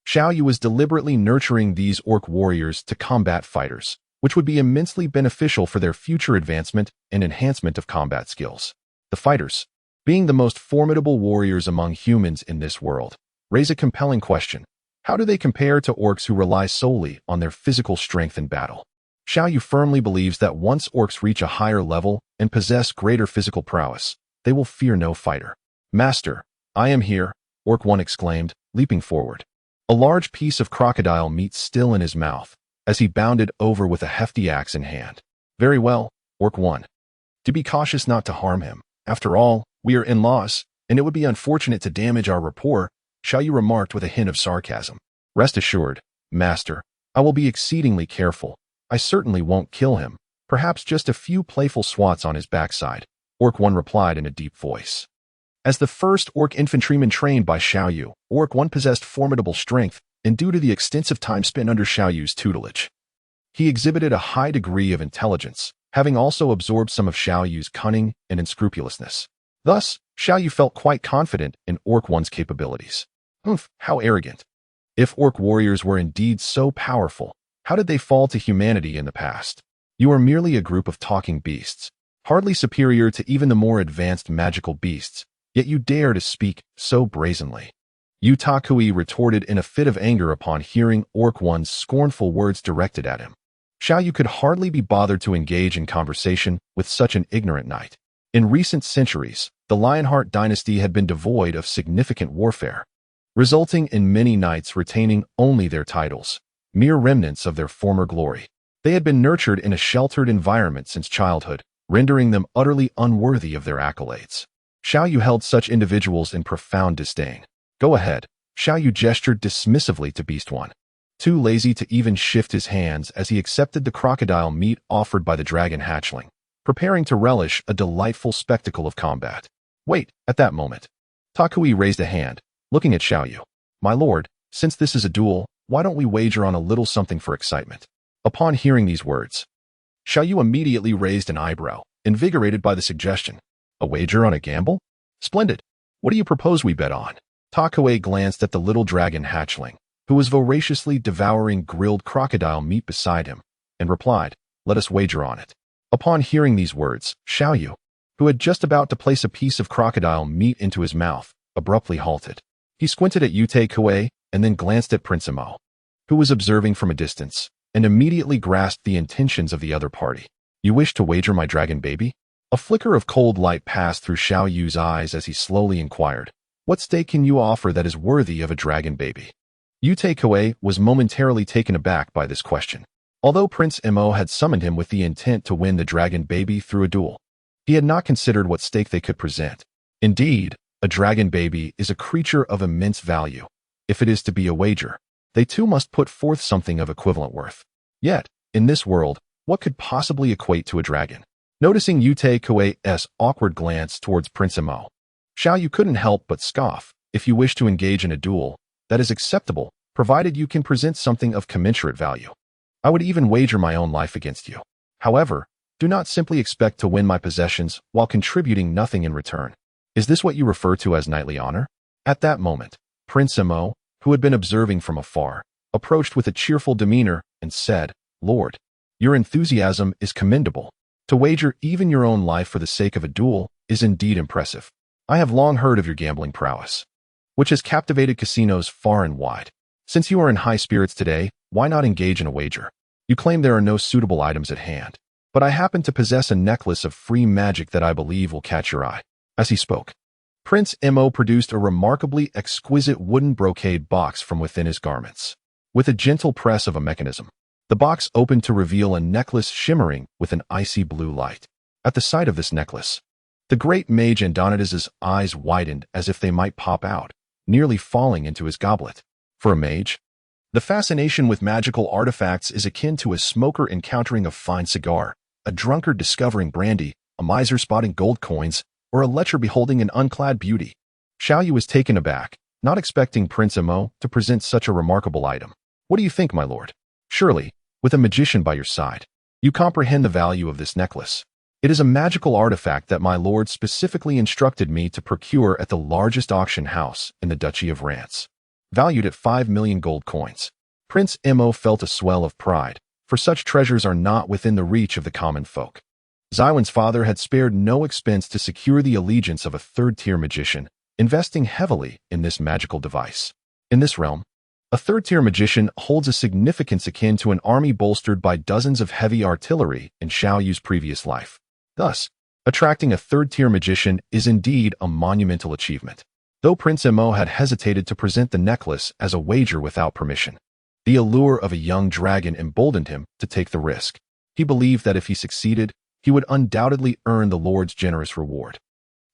Xiao Yu was deliberately nurturing these orc warriors to combat fighters, which would be immensely beneficial for their future advancement and enhancement of combat skills. The fighters, being the most formidable warriors among humans in this world, raise a compelling question. How do they compare to orcs who rely solely on their physical strength in battle? Xiao Yu firmly believes that once orcs reach a higher level and possess greater physical prowess, they will fear no fighter. Master, I am here, Orc 1 exclaimed, leaping forward. A large piece of crocodile meat still in his mouth, as he bounded over with a hefty axe in hand. Very well, Orc 1. To be cautious not to harm him. After all, we are in-laws, and it would be unfortunate to damage our rapport, Xiao Yu remarked with a hint of sarcasm. Rest assured, Master, I will be exceedingly careful. I certainly won't kill him, perhaps just a few playful swats on his backside, Orc 1 replied in a deep voice. As the first orc infantryman trained by Xiao Yu, Orc 1 possessed formidable strength, and due to the extensive time spent under Xiao Yu's tutelage, he exhibited a high degree of intelligence, having also absorbed some of Xiao Yu's cunning and unscrupulousness. Thus, Xiao Yu felt quite confident in Orc One's capabilities. Oomph, how arrogant. If Orc warriors were indeed so powerful, how did they fall to humanity in the past? You are merely a group of talking beasts, hardly superior to even the more advanced magical beasts, yet you dare to speak so brazenly. Yu Takui retorted in a fit of anger upon hearing Orc One's scornful words directed at him. Xiao Yu could hardly be bothered to engage in conversation with such an ignorant knight. In recent centuries, the Lionheart dynasty had been devoid of significant warfare, resulting in many knights retaining only their titles, mere remnants of their former glory. They had been nurtured in a sheltered environment since childhood, rendering them utterly unworthy of their accolades. Xiao Yu held such individuals in profound disdain. Go ahead, Xiao Yu gestured dismissively to Beast One, too lazy to even shift his hands as he accepted the crocodile meat offered by the dragon hatchling, preparing to relish a delightful spectacle of combat. Wait, at that moment, Takui raised a hand, looking at Xiao Yu. My lord, since this is a duel, why don't we wager on a little something for excitement? Upon hearing these words, Xiao Yu immediately raised an eyebrow, invigorated by the suggestion. A wager on a gamble? Splendid. What do you propose we bet on? Takui glanced at the little dragon hatchling, who was voraciously devouring grilled crocodile meat beside him, and replied, let us wager on it. Upon hearing these words, Xiao Yu, who had just about to place a piece of crocodile meat into his mouth, abruptly halted. He squinted at Yu Takui and then glanced at Prince Imo, who was observing from a distance, and immediately grasped the intentions of the other party. You wish to wager my dragon baby? A flicker of cold light passed through Xiao Yu's eyes as he slowly inquired, what stake can you offer that is worthy of a dragon baby? Yu Takui was momentarily taken aback by this question. Although Prince Imo had summoned him with the intent to win the dragon baby through a duel, he had not considered what stake they could present. Indeed, a dragon baby is a creature of immense value. If it is to be a wager, they too must put forth something of equivalent worth. Yet, in this world, what could possibly equate to a dragon? Noticing Yu Takui's awkward glance towards Prince Imo, Xiao Yu couldn't help but scoff. If you wish to engage in a duel, that is acceptable, provided you can present something of commensurate value. I would even wager my own life against you. However, do not simply expect to win my possessions while contributing nothing in return. Is this what you refer to as knightly honor? At that moment, Prince Imo, who had been observing from afar, approached with a cheerful demeanor and said, Lord, your enthusiasm is commendable. To wager even your own life for the sake of a duel is indeed impressive. I have long heard of your gambling prowess, which has captivated casinos far and wide. Since you are in high spirits today, why not engage in a wager? You claim there are no suitable items at hand, but I happen to possess a necklace of free magic that I believe will catch your eye. As he spoke, Prince Imo produced a remarkably exquisite wooden brocade box from within his garments. With a gentle press of a mechanism, the box opened to reveal a necklace shimmering with an icy blue light. At the sight of this necklace, the great mage Andonidas's eyes widened as if they might pop out, nearly falling into his goblet. For a mage, the fascination with magical artifacts is akin to a smoker encountering a fine cigar, a drunkard discovering brandy, a miser spotting gold coins, or a lecher beholding an unclad beauty. Xiao Yu was taken aback, not expecting Prince Imo to present such a remarkable item. What do you think, my lord? Surely, with a magician by your side, you comprehend the value of this necklace. It is a magical artifact that my lord specifically instructed me to procure at the largest auction house in the Duchy of Rance, valued at 5 million gold coins. Prince Imo felt a swell of pride, for such treasures are not within the reach of the common folk. Zywin's father had spared no expense to secure the allegiance of a third-tier magician, investing heavily in this magical device. In this realm, a third-tier magician holds a significance akin to an army bolstered by dozens of heavy artillery in Xiao Yu's previous life. Thus, attracting a third-tier magician is indeed a monumental achievement. Though Prince Imo had hesitated to present the necklace as a wager without permission, the allure of a young dragon emboldened him to take the risk. He believed that if he succeeded, he would undoubtedly earn the Lord's generous reward.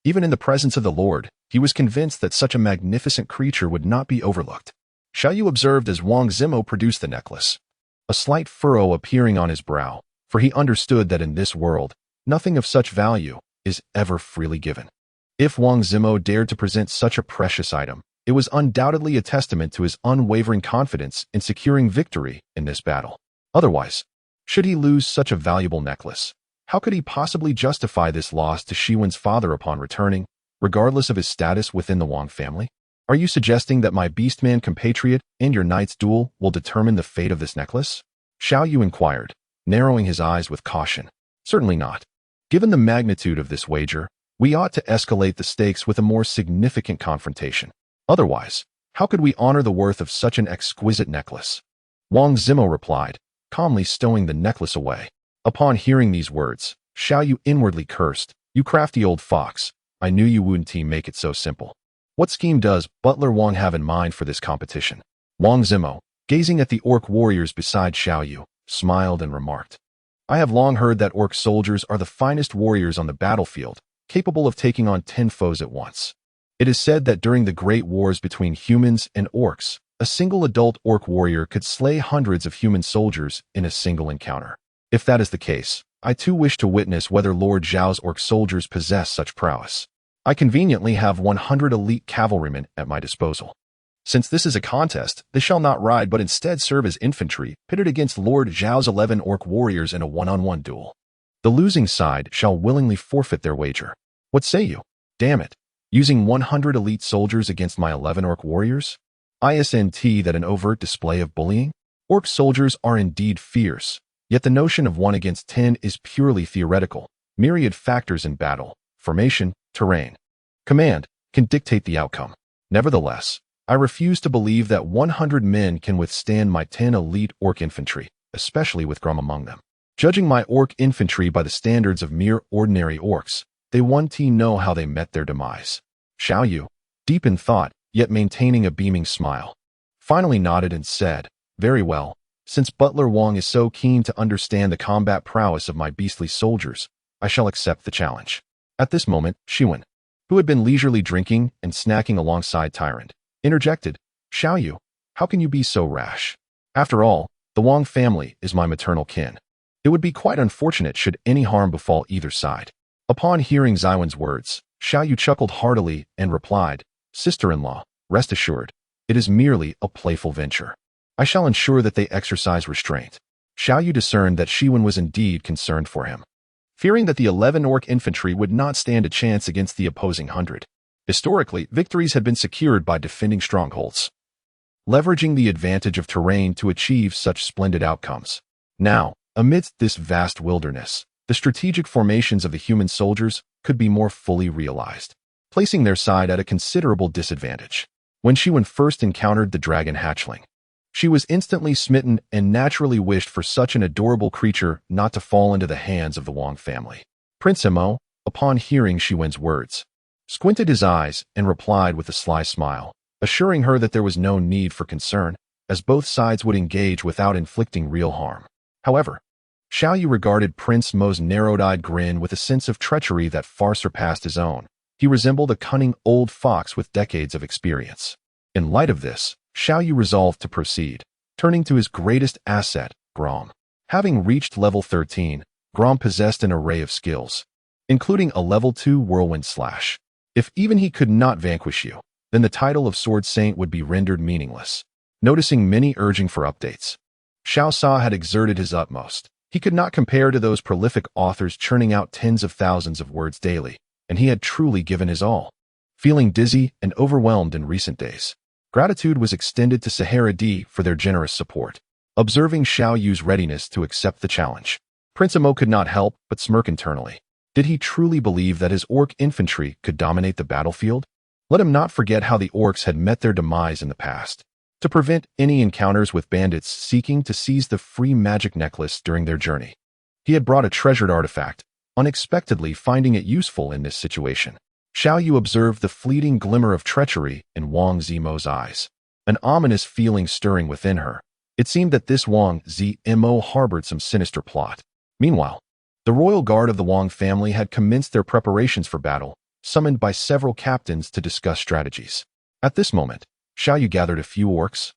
Even in the presence of the Lord, he was convinced that such a magnificent creature would not be overlooked. Xiao Yu observed as Wang Zimo produced the necklace, a slight furrow appearing on his brow, for he understood that in this world, nothing of such value is ever freely given. If Wang Zimo dared to present such a precious item, it was undoubtedly a testament to his unwavering confidence in securing victory in this battle. Otherwise, should he lose such a valuable necklace, How could he possibly justify this loss to Xiwen's father upon returning, regardless of his status within the Wang family? Are you suggesting that my beastman compatriot and your knight's duel will determine the fate of this necklace? Xiao Yu inquired, narrowing his eyes with caution. Certainly not. Given the magnitude of this wager, we ought to escalate the stakes with a more significant confrontation. Otherwise, how could we honor the worth of such an exquisite necklace? Wang Zimo replied, calmly stowing the necklace away. Upon hearing these words, Xiao Yu inwardly cursed, "You crafty old fox, I knew you wouldn't make it so simple. What scheme does Butler Wang have in mind for this competition?" Wang Zimo, gazing at the orc warriors beside Xiao Yu, smiled and remarked, "I have long heard that orc soldiers are the finest warriors on the battlefield, capable of taking on 10 foes at once. It is said that during the great wars between humans and orcs, a single adult orc warrior could slay hundreds of human soldiers in a single encounter. If that is the case, I too wish to witness whether Lord Zhao's orc soldiers possess such prowess. I conveniently have 100 elite cavalrymen at my disposal. Since this is a contest, they shall not ride but instead serve as infantry, pitted against Lord Zhao's 11 orc warriors in a one-on-one duel. The losing side shall willingly forfeit their wager. What say you? Damn it. Using 100 elite soldiers against my 11 orc warriors? Isn't that an overt display of bullying? Orc soldiers are indeed fierce, yet the notion of 1 against 10 is purely theoretical. Myriad factors in battle, formation, terrain, command, can dictate the outcome. Nevertheless, I refuse to believe that 100 men can withstand my 10 elite orc infantry, especially with Gromm among them. Judging my orc infantry by the standards of mere ordinary orcs, they know how they met their demise." Xiao Yu, deep in thought, yet maintaining a beaming smile, finally nodded and said, "Very well, since Butler Wang is so keen to understand the combat prowess of my beastly soldiers, I shall accept the challenge." At this moment, Xiwen, who had been leisurely drinking and snacking alongside Tyrande, interjected, "Xiao Yu, how can you be so rash? After all, the Wang family is my maternal kin. It would be quite unfortunate should any harm befall either side." Upon hearing Xiwen's words, Xiao Yu chuckled heartily and replied, "Sister-in-law, rest assured, it is merely a playful venture. I shall ensure that they exercise restraint." Xiao Yu discerned that Xiwen was indeed concerned for him, fearing that the 11 orc infantry would not stand a chance against the opposing 100. Historically, victories had been secured by defending strongholds, leveraging the advantage of terrain to achieve such splendid outcomes. Now, amidst this vast wilderness, the strategic formations of the human soldiers could be more fully realized, placing their side at a considerable disadvantage. When Xiwen first encountered the dragon hatchling, she was instantly smitten and naturally wished for such an adorable creature not to fall into the hands of the Wang family. Prince Imo, upon hearing Xiwen's words, squinted his eyes and replied with a sly smile, assuring her that there was no need for concern, as both sides would engage without inflicting real harm. However, Xiao Yu regarded Prince Mo's narrowed-eyed grin with a sense of treachery that far surpassed his own. He resembled a cunning old fox with decades of experience. In light of this, Xiao Yu resolved to proceed, turning to his greatest asset, Gromm. Having reached level 13, Gromm possessed an array of skills, including a level 2 whirlwind slash. If even he could not vanquish you, then the title of Sword Saint would be rendered meaningless. Noticing many urging for updates, Xiao Sa had exerted his utmost. He could not compare to those prolific authors churning out tens of thousands of words daily, and he had truly given his all. Feeling dizzy and overwhelmed in recent days, gratitude was extended to Sahara D for their generous support. Observing Xiao Yu's readiness to accept the challenge, Prince Imo could not help but smirk internally. Did he truly believe that his orc infantry could dominate the battlefield? Let him not forget how the orcs had met their demise in the past, to prevent any encounters with bandits seeking to seize the free magic necklace during their journey. He had brought a treasured artifact, unexpectedly finding it useful in this situation. Xiao Yu observed the fleeting glimmer of treachery in Wang Zimo's eyes, an ominous feeling stirring within her. It seemed that this Wang Zimo harbored some sinister plot. Meanwhile, the royal guard of the Wang family had commenced their preparations for battle, summoned by several captains to discuss strategies. At this moment, Xiao Yu gathered a few orcs,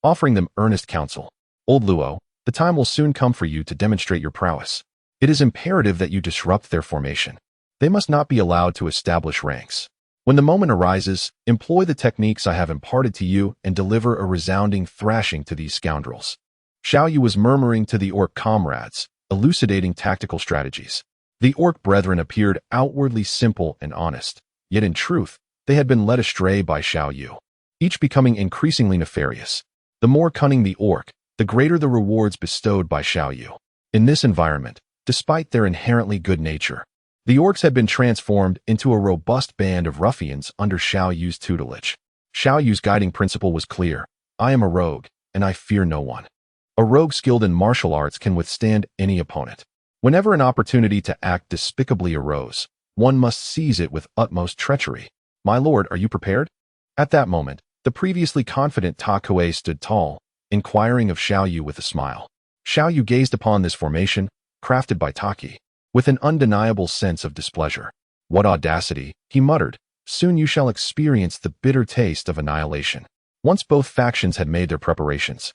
offering them earnest counsel. "Old Luo, the time will soon come for you to demonstrate your prowess. It is imperative that you disrupt their formation. They must not be allowed to establish ranks. When the moment arises, employ the techniques I have imparted to you and deliver a resounding thrashing to these scoundrels." Xiao Yu was murmuring to the orc comrades, elucidating tactical strategies. The orc brethren appeared outwardly simple and honest, yet in truth, they had been led astray by Xiao Yu, each becoming increasingly nefarious. The more cunning the orc, the greater the rewards bestowed by Xiao Yu. In this environment, despite their inherently good nature, the orcs had been transformed into a robust band of ruffians under Xiao Yu's tutelage. Xiao Yu's guiding principle was clear: I am a rogue, and I fear no one. A rogue skilled in martial arts can withstand any opponent. Whenever an opportunity to act despicably arose, one must seize it with utmost treachery. My lord, are you prepared? At that moment, the previously confident Ta Kuei stood tall, inquiring of Xiao Yu with a smile. Xiao Yu gazed upon this formation, crafted by Taki, with an undeniable sense of displeasure. What audacity, he muttered. Soon you shall experience the bitter taste of annihilation. Once both factions had made their preparations,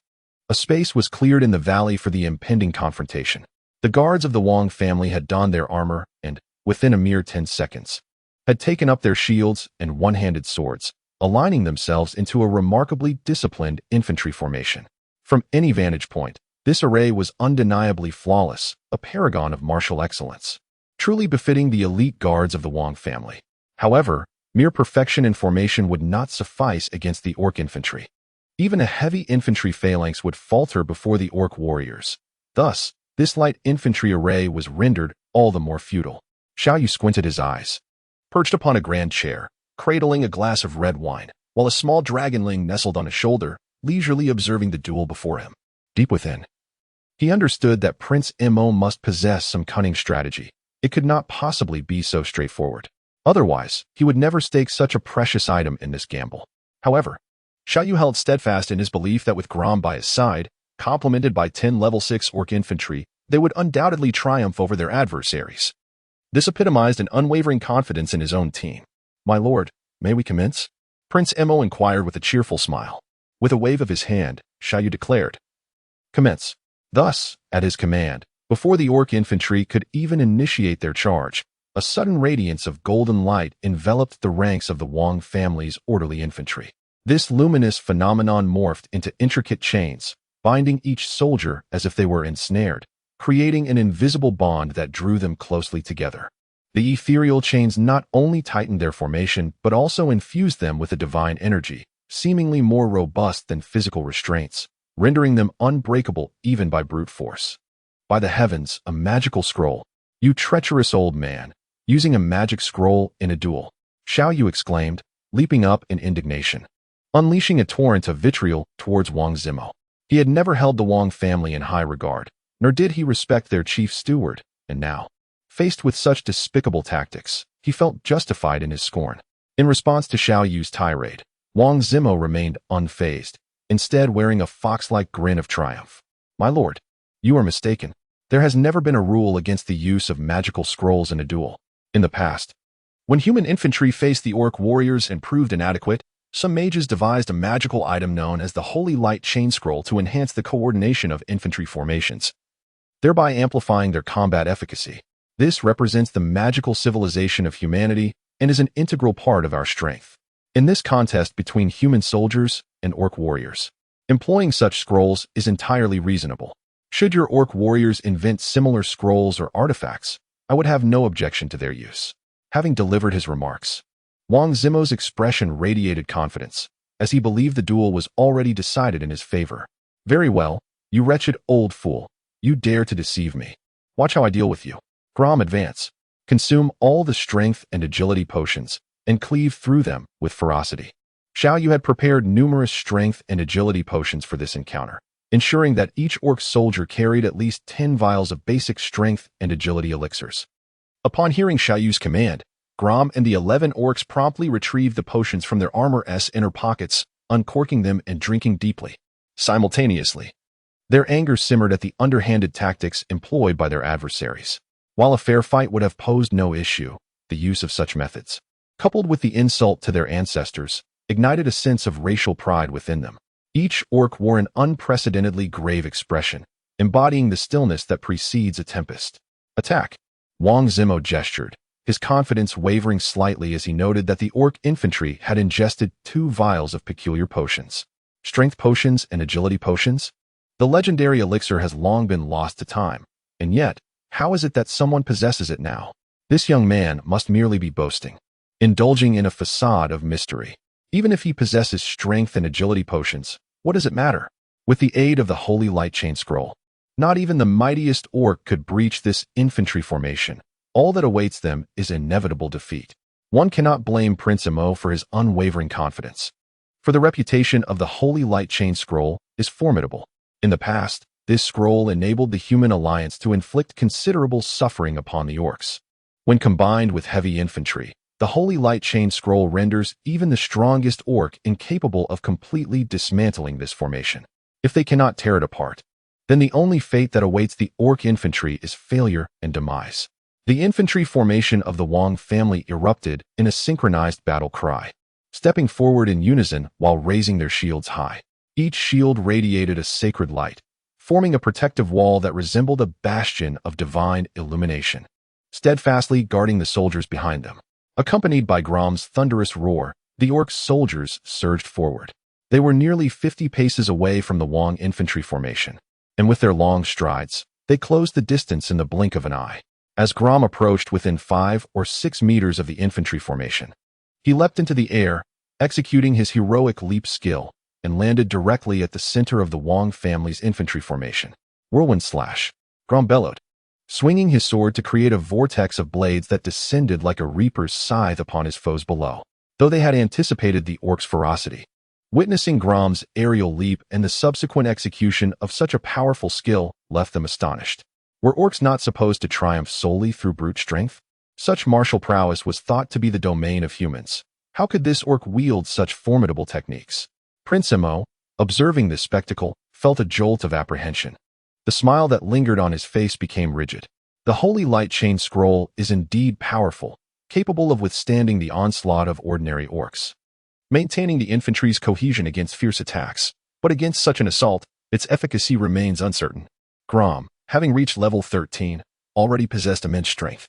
a space was cleared in the valley for the impending confrontation. The guards of the Wang family had donned their armor and, within a mere 10 seconds, had taken up their shields and one-handed swords, aligning themselves into a remarkably disciplined infantry formation. From any vantage point, this array was undeniably flawless, a paragon of martial excellence, truly befitting the elite guards of the Wang family. However, mere perfection in formation would not suffice against the orc infantry. Even a heavy infantry phalanx would falter before the orc warriors. Thus, this light infantry array was rendered all the more futile. Xiao Yu squinted his eyes. Perched upon a grand chair, cradling a glass of red wine, while a small dragonling nestled on his shoulder, leisurely observing the duel before him. Deep within, he understood that Prince Mo must possess some cunning strategy. It could not possibly be so straightforward. Otherwise, he would never stake such a precious item in this gamble. However, Xiao Yu held steadfast in his belief that with Gromm by his side, complemented by 10 level 6 orc infantry, they would undoubtedly triumph over their adversaries. This epitomized an unwavering confidence in his own team. My lord, may we commence? Prince Mo inquired with a cheerful smile. With a wave of his hand, Xiao Yu declared, Commence. Thus, at his command, before the orc infantry could even initiate their charge, a sudden radiance of golden light enveloped the ranks of the Wang family's orderly infantry. This luminous phenomenon morphed into intricate chains, binding each soldier as if they were ensnared, creating an invisible bond that drew them closely together. The ethereal chains not only tightened their formation, but also infused them with a divine energy, seemingly more robust than physical restraints, rendering them unbreakable even by brute force. By the heavens, a magical scroll! You treacherous old man! Using a magic scroll in a duel! Xiao Yu exclaimed, leaping up in indignation, unleashing a torrent of vitriol towards Wang Zimo. He had never held the Wang family in high regard, nor did he respect their chief steward, and now, faced with such despicable tactics, he felt justified in his scorn. In response to Xiao Yu's tirade, Wang Zimo remained unfazed, instead wearing a fox-like grin of triumph. My lord, you are mistaken. There has never been a rule against the use of magical scrolls in a duel. In the past, when human infantry faced the orc warriors and proved inadequate, some mages devised a magical item known as the Holy Light Chain Scroll to enhance the coordination of infantry formations, thereby amplifying their combat efficacy. This represents the magical civilization of humanity and is an integral part of our strength. In this contest between human soldiers and orc warriors, employing such scrolls is entirely reasonable. Should your orc warriors invent similar scrolls or artifacts, I would have no objection to their use. Having delivered his remarks, Wang Zimo's expression radiated confidence, as he believed the duel was already decided in his favor. Very well, you wretched old fool. You dare to deceive me. Watch how I deal with you. Gromm, advance. Consume all the strength and agility potions, and cleave through them with ferocity. Xiao Yu had prepared numerous strength and agility potions for this encounter, ensuring that each orc soldier carried at least 10 vials of basic strength and agility elixirs. Upon hearing Xiao Yu's command, Gromm and the 11 orcs promptly retrieved the potions from their armor's inner pockets, uncorking them and drinking deeply. Simultaneously, their anger simmered at the underhanded tactics employed by their adversaries. While a fair fight would have posed no issue, the use of such methods, coupled with the insult to their ancestors, ignited a sense of racial pride within them. Each orc wore an unprecedentedly grave expression, embodying the stillness that precedes a tempest. Attack! Wang Zimo gestured, his confidence wavering slightly as he noted that the orc infantry had ingested 2 vials of peculiar potions. Strength potions and agility potions? The legendary elixir has long been lost to time, and yet, How is it that someone possesses it now? This young man must merely be boasting, indulging in a facade of mystery. Even if he possesses strength and agility potions, what does it matter? With the aid of the Holy Light Chain Scroll, not even the mightiest orc could breach this infantry formation. All that awaits them is inevitable defeat. One cannot blame Prince Imo for his unwavering confidence, for the reputation of the Holy Light Chain Scroll is formidable. In the past, this scroll enabled the human alliance to inflict considerable suffering upon the orcs. When combined with heavy infantry, the Holy Light Chain Scroll renders even the strongest orc incapable of completely dismantling this formation. If they cannot tear it apart, then the only fate that awaits the orc infantry is failure and demise. The infantry formation of the Wong family erupted in a synchronized battle cry, stepping forward in unison while raising their shields high. Each shield radiated a sacred light, forming a protective wall that resembled a bastion of divine illumination, steadfastly guarding the soldiers behind them. Accompanied by Gromm's thunderous roar, the orc soldiers surged forward. They were nearly 50 paces away from the Wong infantry formation, and with their long strides, they closed the distance in the blink of an eye. As Gromm approached within 5 or 6 meters of the infantry formation, he leapt into the air, executing his heroic leap skill, and landed directly at the center of the Wong family's infantry formation. Whirlwind slash. Gromm bellowed, swinging his sword to create a vortex of blades that descended like a reaper's scythe upon his foes below, though they had anticipated the orcs' ferocity. Witnessing Gromm's aerial leap and the subsequent execution of such a powerful skill left them astonished. Were orcs not supposed to triumph solely through brute strength? Such martial prowess was thought to be the domain of humans. How could this orc wield such formidable techniques? Prince Imo, observing this spectacle, felt a jolt of apprehension. The smile that lingered on his face became rigid. The Holy Light Chain Scroll is indeed powerful, capable of withstanding the onslaught of ordinary orcs, maintaining the infantry's cohesion against fierce attacks. But against such an assault, its efficacy remains uncertain. Gromm, having reached level 13, already possessed immense strength.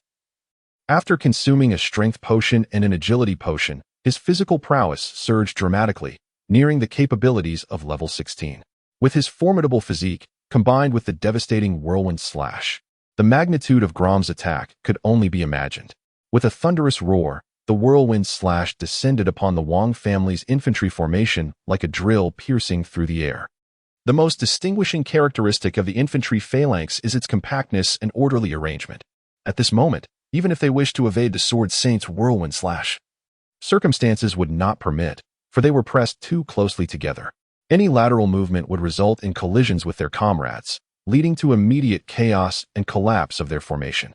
After consuming a strength potion and an agility potion, his physical prowess surged dramatically, nearing the capabilities of level 16. With his formidable physique, combined with the devastating whirlwind slash, the magnitude of Gromm's attack could only be imagined. With a thunderous roar, the whirlwind slash descended upon the Wong family's infantry formation like a drill piercing through the air. The most distinguishing characteristic of the infantry phalanx is its compactness and orderly arrangement. At this moment, even if they wished to evade the Sword Saint's whirlwind slash, circumstances would not permit, for they were pressed too closely together. Any lateral movement would result in collisions with their comrades, leading to immediate chaos and collapse of their formation.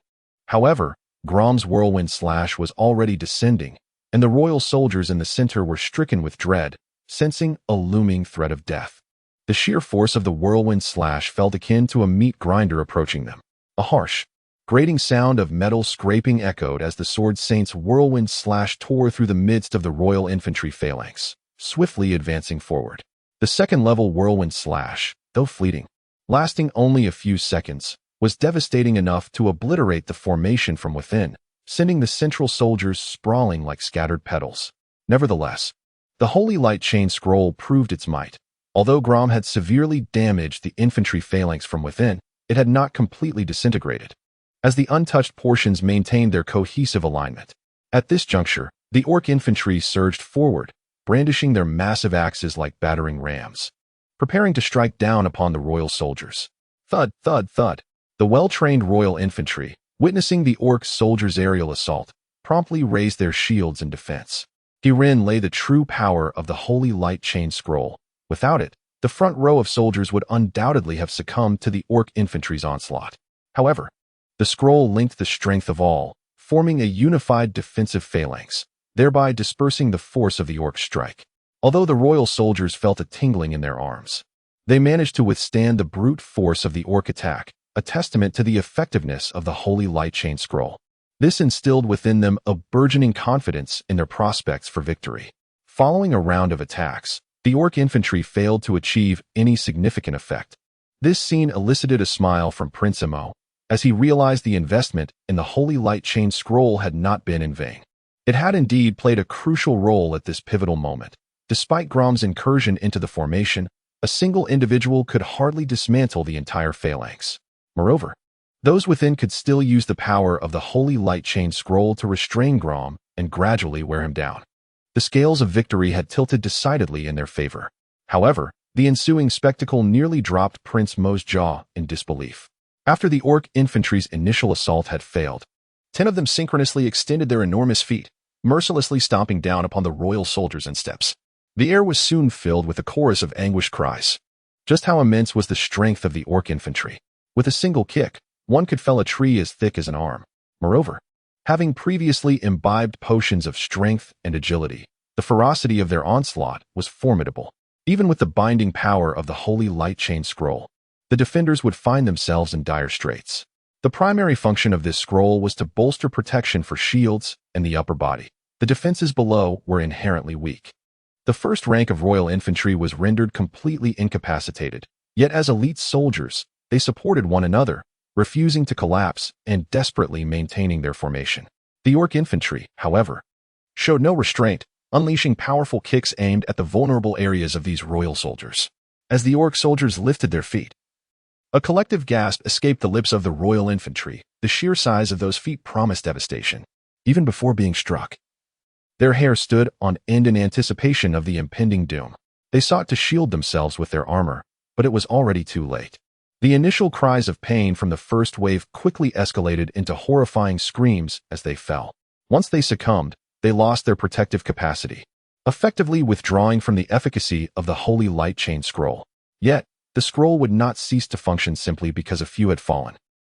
However, Gromm's whirlwind slash was already descending, and the royal soldiers in the center were stricken with dread, sensing a looming threat of death. The sheer force of the whirlwind slash felt akin to a meat grinder approaching them. A harsh, grating sound of metal scraping echoed as the Sword Saint's whirlwind slash tore through the midst of the royal infantry phalanx, swiftly advancing forward. The second-level whirlwind slash, though fleeting, lasting only a few seconds, was devastating enough to obliterate the formation from within, sending the central soldiers sprawling like scattered petals. Nevertheless, the Holy Light Chain Scroll proved its might. Although Gromm had severely damaged the infantry phalanx from within, it had not completely disintegrated, as the untouched portions maintained their cohesive alignment. At this juncture, the orc infantry surged forward, brandishing their massive axes like battering rams, preparing to strike down upon the royal soldiers. Thud, thud, thud. The well-trained royal infantry, witnessing the orc soldiers' aerial assault, promptly raised their shields in defense. Herein lay the true power of the Holy Light Chain Scroll. Without it, the front row of soldiers would undoubtedly have succumbed to the orc infantry's onslaught. However, the scroll linked the strength of all, forming a unified defensive phalanx, thereby dispersing the force of the orc strike. Although the royal soldiers felt a tingling in their arms, they managed to withstand the brute force of the orc attack, a testament to the effectiveness of the Holy Light Chain Scroll. This instilled within them a burgeoning confidence in their prospects for victory. Following a round of attacks, the orc infantry failed to achieve any significant effect. This scene elicited a smile from Prince Imo, as he realized the investment in the Holy Light Chain Scroll had not been in vain. It had indeed played a crucial role at this pivotal moment. Despite Gromm's incursion into the formation, a single individual could hardly dismantle the entire phalanx. Moreover, Those within could still use the power of the Holy Light Chain Scroll to restrain Gromm and gradually wear him down. The scales of victory had tilted decidedly in their favor. However, the ensuing spectacle nearly dropped Prince Mo's jaw in disbelief. After the orc infantry's initial assault had failed, 10 of them synchronously extended their enormous feet, mercilessly stomping down upon the royal soldiers and steps. The air was soon filled with a chorus of anguished cries. Just how immense was the strength of the orc infantry. With a single kick, one could fell a tree as thick as an arm. Moreover, having previously imbibed potions of strength and agility, the ferocity of their onslaught was formidable. Even with the binding power of the Holy Light Chain Scroll, the defenders would find themselves in dire straits. The primary function of this scroll was to bolster protection for shields and the upper body. The defenses below were inherently weak. The first rank of royal infantry was rendered completely incapacitated, yet as elite soldiers, they supported one another, refusing to collapse and desperately maintaining their formation. The orc infantry, however, showed no restraint, unleashing powerful kicks aimed at the vulnerable areas of these royal soldiers. As the orc soldiers lifted their feet, a collective gasp escaped the lips of the royal infantry. The sheer size of those feet promised devastation. Even before being struck, their hair stood on end in anticipation of the impending doom. They sought to shield themselves with their armor, but it was already too late. The initial cries of pain from the first wave quickly escalated into horrifying screams as they fell. Once they succumbed, they lost their protective capacity, effectively withdrawing from the efficacy of the Holy Light Chain Scroll. Yet, the scroll would not cease to function simply because a few had fallen.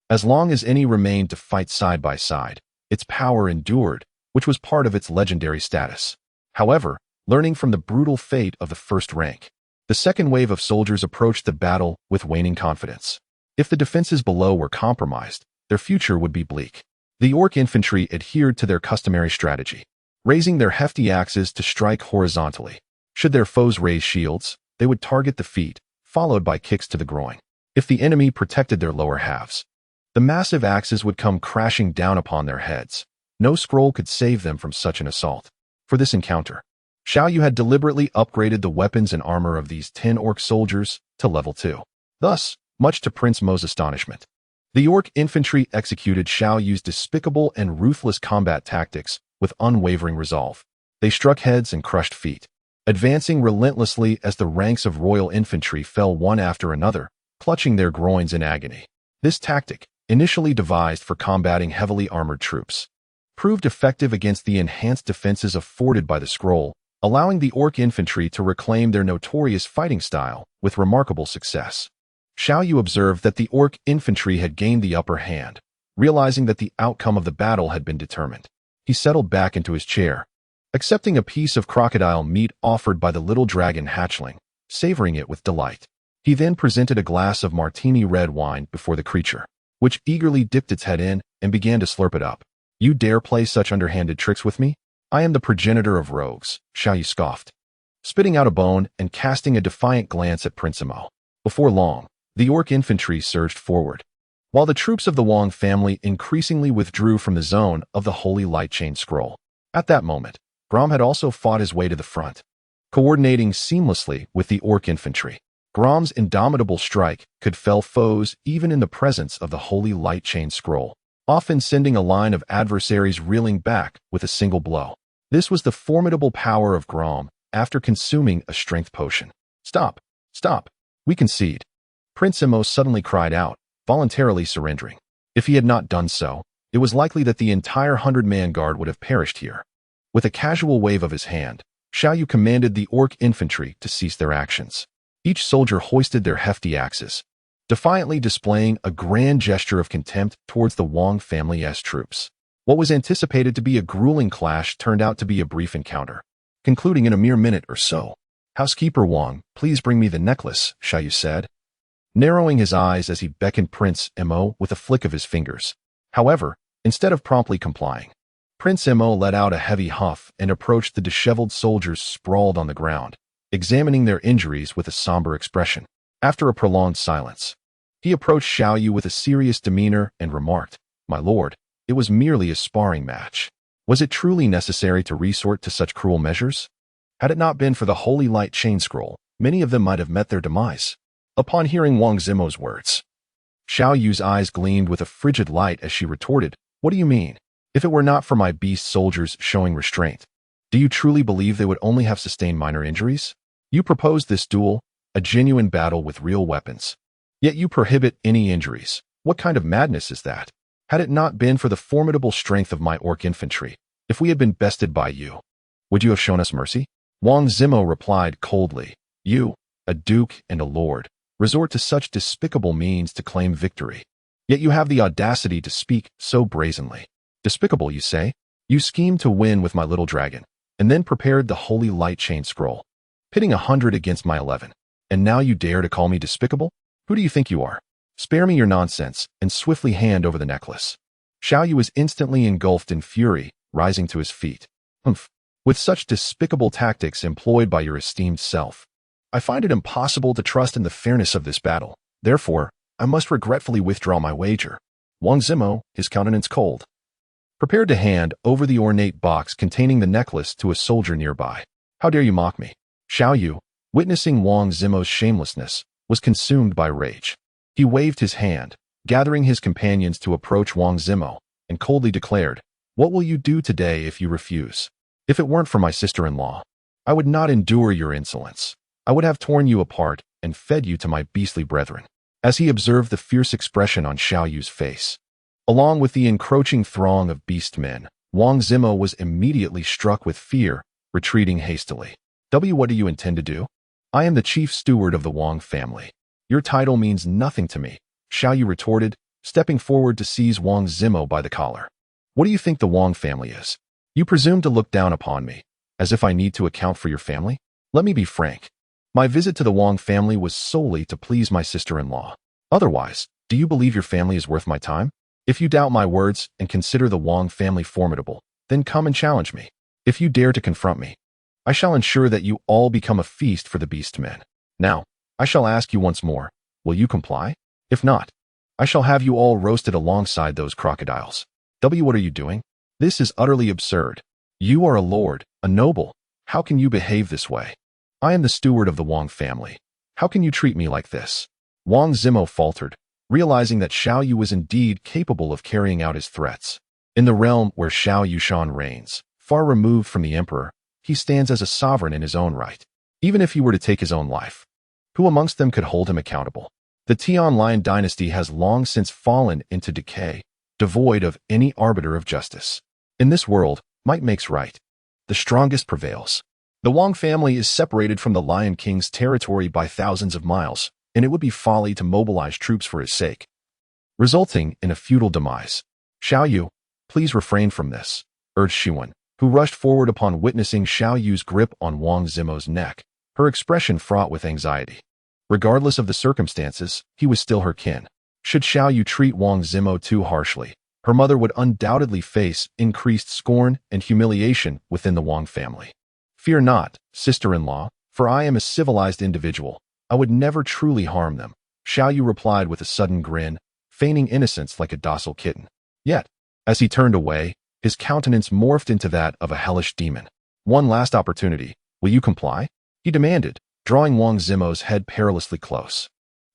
As long as any remained to fight side by side, its power endured, which was part of its legendary status. However, learning from the brutal fate of the first rank, the second wave of soldiers approached the battle with waning confidence. If the defenses below were compromised, their future would be bleak. The orc infantry adhered to their customary strategy, raising their hefty axes to strike horizontally. Should their foes raise shields, they would target the feet, followed by kicks to the groin. If the enemy protected their lower halves, the massive axes would come crashing down upon their heads. No scroll could save them from such an assault. For this encounter, Xiao Yu had deliberately upgraded the weapons and armor of these 10 orc soldiers to level 2. Thus, much to Prince Mo's astonishment, the orc infantry executed Xiao Yu's despicable and ruthless combat tactics with unwavering resolve. They struck heads and crushed feet, advancing relentlessly as the ranks of royal infantry fell one after another, clutching their groins in agony. This tactic, initially devised for combating heavily armored troops, proved effective against the enhanced defenses afforded by the scroll, allowing the orc infantry to reclaim their notorious fighting style with remarkable success. Xiao Yu observed that the orc infantry had gained the upper hand. Realizing that the outcome of the battle had been determined, he settled back into his chair, accepting a piece of crocodile meat offered by the little dragon hatchling, savoring it with delight. He then presented a glass of martini red wine before the creature, which eagerly dipped its head in and began to slurp it up. "You dare play such underhanded tricks with me? I am the progenitor of rogues," Xiao Yu scoffed, spitting out a bone and casting a defiant glance at Prince Mo. Before long, the orc infantry surged forward, while the troops of the Wang family increasingly withdrew from the zone of the Holy Light Chain Scroll. At that moment, Gromm had also fought his way to the front, coordinating seamlessly with the orc infantry. Gromm's indomitable strike could fell foes even in the presence of the Holy Light Chain Scroll, often sending a line of adversaries reeling back with a single blow. This was the formidable power of Gromm after consuming a strength potion. "Stop! Stop! We concede!" Prince Mo suddenly cried out, voluntarily surrendering. If he had not done so, it was likely that the entire 100-man guard would have perished here. With a casual wave of his hand, Xiao Yu commanded the orc infantry to cease their actions. Each soldier hoisted their hefty axes, defiantly displaying a grand gesture of contempt towards the Wang family's troops. What was anticipated to be a grueling clash turned out to be a brief encounter, concluding in a mere minute or so. "Housekeeper Wang, please bring me the necklace," Xiao Yu said, narrowing his eyes as he beckoned Prince Mo with a flick of his fingers. However, instead of promptly complying, Prince Mo let out a heavy huff and approached the disheveled soldiers sprawled on the ground, examining their injuries with a somber expression. After a prolonged silence, he approached Xiao Yu with a serious demeanor and remarked, "My lord, it was merely a sparring match. Was it truly necessary to resort to such cruel measures? Had it not been for the Holy Light Chain Scroll, many of them might have met their demise." Upon hearing Wang Zimo's words, Xiao Yu's eyes gleamed with a frigid light as she retorted, "What do you mean? If it were not for my beast soldiers showing restraint, do you truly believe they would only have sustained minor injuries? You proposed this duel, a genuine battle with real weapons. Yet you prohibit any injuries. What kind of madness is that? Had it not been for the formidable strength of my orc infantry, if we had been bested by you, would you have shown us mercy?" Wang Zimo replied coldly, "You, a duke and a lord, resort to such despicable means to claim victory. Yet you have the audacity to speak so brazenly. Despicable, you say? You schemed to win with my little dragon, and then prepared the holy light chain scroll, pitting 100 against my 11. And now you dare to call me despicable? Who do you think you are? Spare me your nonsense, and swiftly hand over the necklace." Xiao Yu was instantly engulfed in fury, rising to his feet. "Humph. With such despicable tactics employed by your esteemed self, I find it impossible to trust in the fairness of this battle. Therefore, I must regretfully withdraw my wager." Wang Zimo, his countenance cold, prepared to hand over the ornate box containing the necklace to a soldier nearby. "How dare you mock me?" Xiao Yu, witnessing Wang Zimo's shamelessness, was consumed by rage. He waved his hand, gathering his companions to approach Wang Zimo, and coldly declared, "What will you do today if you refuse? If it weren't for my sister-in-law, I would not endure your insolence. I would have torn you apart and fed you to my beastly brethren." As he observed the fierce expression on Xiao Yu's face, along with the encroaching throng of beast men, Wang Zimo was immediately struck with fear, retreating hastily. What do you intend to do? I am the chief steward of the Wang family. Your title means nothing to me, Xiao Yu retorted, stepping forward to seize Wang Zimo by the collar. What do you think the Wang family is? You presume to look down upon me, as if I need to account for your family? Let me be frank. My visit to the Wang family was solely to please my sister-in-law. Otherwise, do you believe your family is worth my time? If you doubt my words and consider the Wang family formidable, then come and challenge me. If you dare to confront me, I shall ensure that you all become a feast for the beast men. Now, I shall ask you once more, will you comply? If not, I shall have you all roasted alongside those crocodiles. What are you doing? This is utterly absurd. You are a lord, a noble. How can you behave this way? I am the steward of the Wang family. How can you treat me like this? Wang Zimo faltered, realizing that Xiao Yu was indeed capable of carrying out his threats. In the realm where Xiao Yushan reigns, far removed from the emperor, he stands as a sovereign in his own right. Even if he were to take his own life, who amongst them could hold him accountable? The Tianlian dynasty has long since fallen into decay, devoid of any arbiter of justice. In this world, might makes right. The strongest prevails. The Wang family is separated from the Lion King's territory by thousands of miles, and it would be folly to mobilize troops for his sake, resulting in a feudal demise. Xiao Yu, please refrain from this, urged Xiwen, who rushed forward upon witnessing Xiao Yu's grip on Wang Zimo's neck, her expression fraught with anxiety. Regardless of the circumstances, he was still her kin. Should Xiao Yu treat Wang Zimo too harshly, her mother would undoubtedly face increased scorn and humiliation within the Wang family. Fear not, sister-in-law, for I am a civilized individual. I would never truly harm them, Xiao Yu replied with a sudden grin, feigning innocence like a docile kitten. Yet, as he turned away, his countenance morphed into that of a hellish demon. One last opportunity. Will you comply? He demanded, drawing Wang Zimo's head perilously close,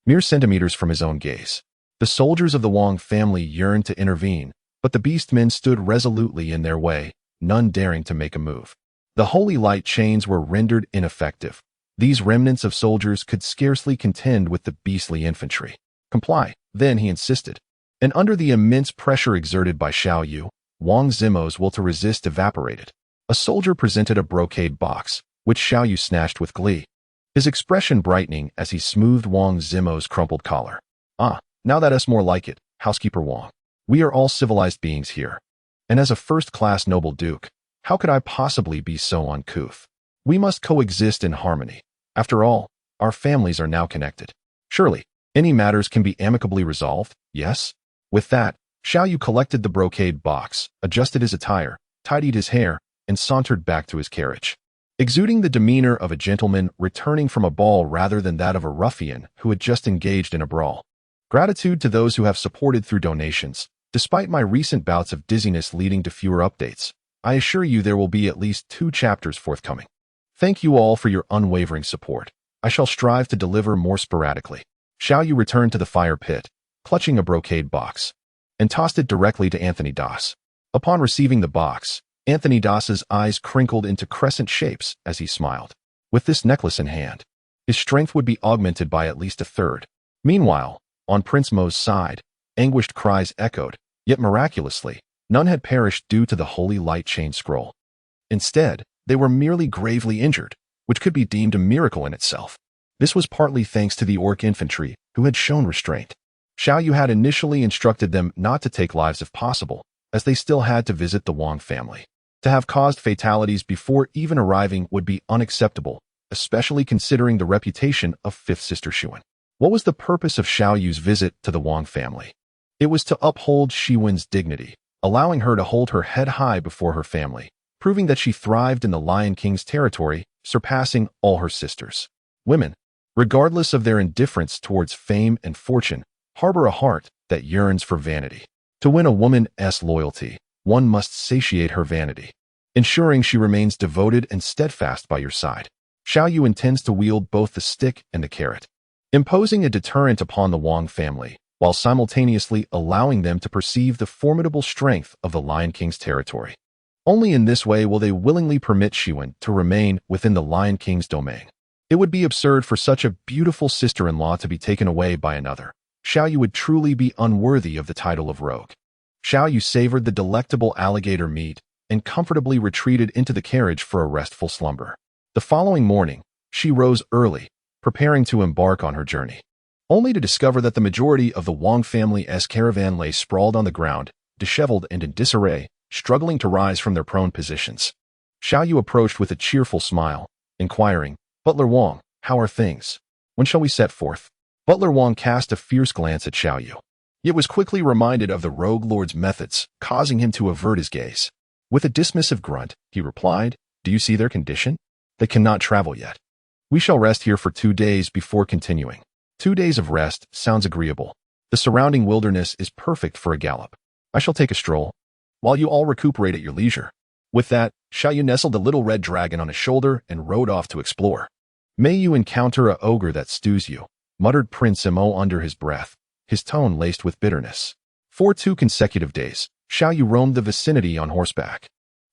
mere centimeters from his own gaze. The soldiers of the Wang family yearned to intervene, but the beast men stood resolutely in their way, none daring to make a move. The holy light chains were rendered ineffective. These remnants of soldiers could scarcely contend with the beastly infantry. Comply, then, he insisted. And under the immense pressure exerted by Xiao Yu, Wang Zimo's will to resist evaporated. A soldier presented a brocade box, which Xiao Yu snatched with glee, his expression brightening as he smoothed Wang Zimo's crumpled collar. Ah, now that's more like it, housekeeper Wang. We are all civilized beings here. And as a first-class noble duke, how could I possibly be so uncouth? We must coexist in harmony. After all, our families are now connected. Surely, any matters can be amicably resolved, yes? With that, Xiao Yu collected the brocade box, adjusted his attire, tidied his hair, and sauntered back to his carriage, exuding the demeanor of a gentleman returning from a ball rather than that of a ruffian who had just engaged in a brawl. Gratitude to those who have supported through donations. Despite my recent bouts of dizziness leading to fewer updates, I assure you there will be at least 2 chapters forthcoming. Thank you all for your unwavering support. I shall strive to deliver more sporadically. Xiao Yu returned to the fire pit, clutching a brocade box, and tossed it directly to Anthony Das. Upon receiving the box, Anthony Das's eyes crinkled into crescent shapes as he smiled. With this necklace in hand, his strength would be augmented by at least a third. Meanwhile, on Prince Mo's side, anguished cries echoed, yet miraculously, none had perished due to the holy light chain scroll. Instead, they were merely gravely injured, which could be deemed a miracle in itself. This was partly thanks to the orc infantry, who had shown restraint. Xiao Yu had initially instructed them not to take lives if possible, as they still had to visit the Wang family. To have caused fatalities before even arriving would be unacceptable, especially considering the reputation of Fifth Sister Xiwen. What was the purpose of Xiao Yu's visit to the Wang family? It was to uphold Xiwen's dignity, allowing her to hold her head high before her family, proving that she thrived in the Lion King's territory, surpassing all her sisters. Women, regardless of their indifference towards fame and fortune, harbor a heart that yearns for vanity. To win a woman's loyalty, one must satiate her vanity, ensuring she remains devoted and steadfast by your side. Xiao Yu intends to wield both the stick and the carrot, imposing a deterrent upon the Wang family, while simultaneously allowing them to perceive the formidable strength of the Lion King's territory. Only in this way will they willingly permit Xiwen to remain within the Lion King's domain. It would be absurd for such a beautiful sister-in-law to be taken away by another. Xiao Yu would truly be unworthy of the title of rogue. Xiao Yu savored the delectable alligator meat and comfortably retreated into the carriage for a restful slumber. The following morning, she rose early, preparing to embark on her journey, only to discover that the majority of the Wang family's caravan lay sprawled on the ground, disheveled and in disarray, struggling to rise from their prone positions. Xiao Yu approached with a cheerful smile, inquiring, "Butler Wang, how are things? When shall we set forth?" Butler Wang cast a fierce glance at Xiao Yu, yet was quickly reminded of the rogue lord's methods, causing him to avert his gaze. With a dismissive grunt, he replied, "Do you see their condition? They cannot travel yet. We shall rest here for 2 days before continuing." 2 days of rest sounds agreeable. The surrounding wilderness is perfect for a gallop. I shall take a stroll, while you all recuperate at your leisure. With that, Xiao Yu nestled the little red dragon on his shoulder and rode off to explore. "May you encounter a ogre that stews you," muttered Prince Mo under his breath, his tone laced with bitterness. For 2 consecutive days, Xiao Yu roamed the vicinity on horseback,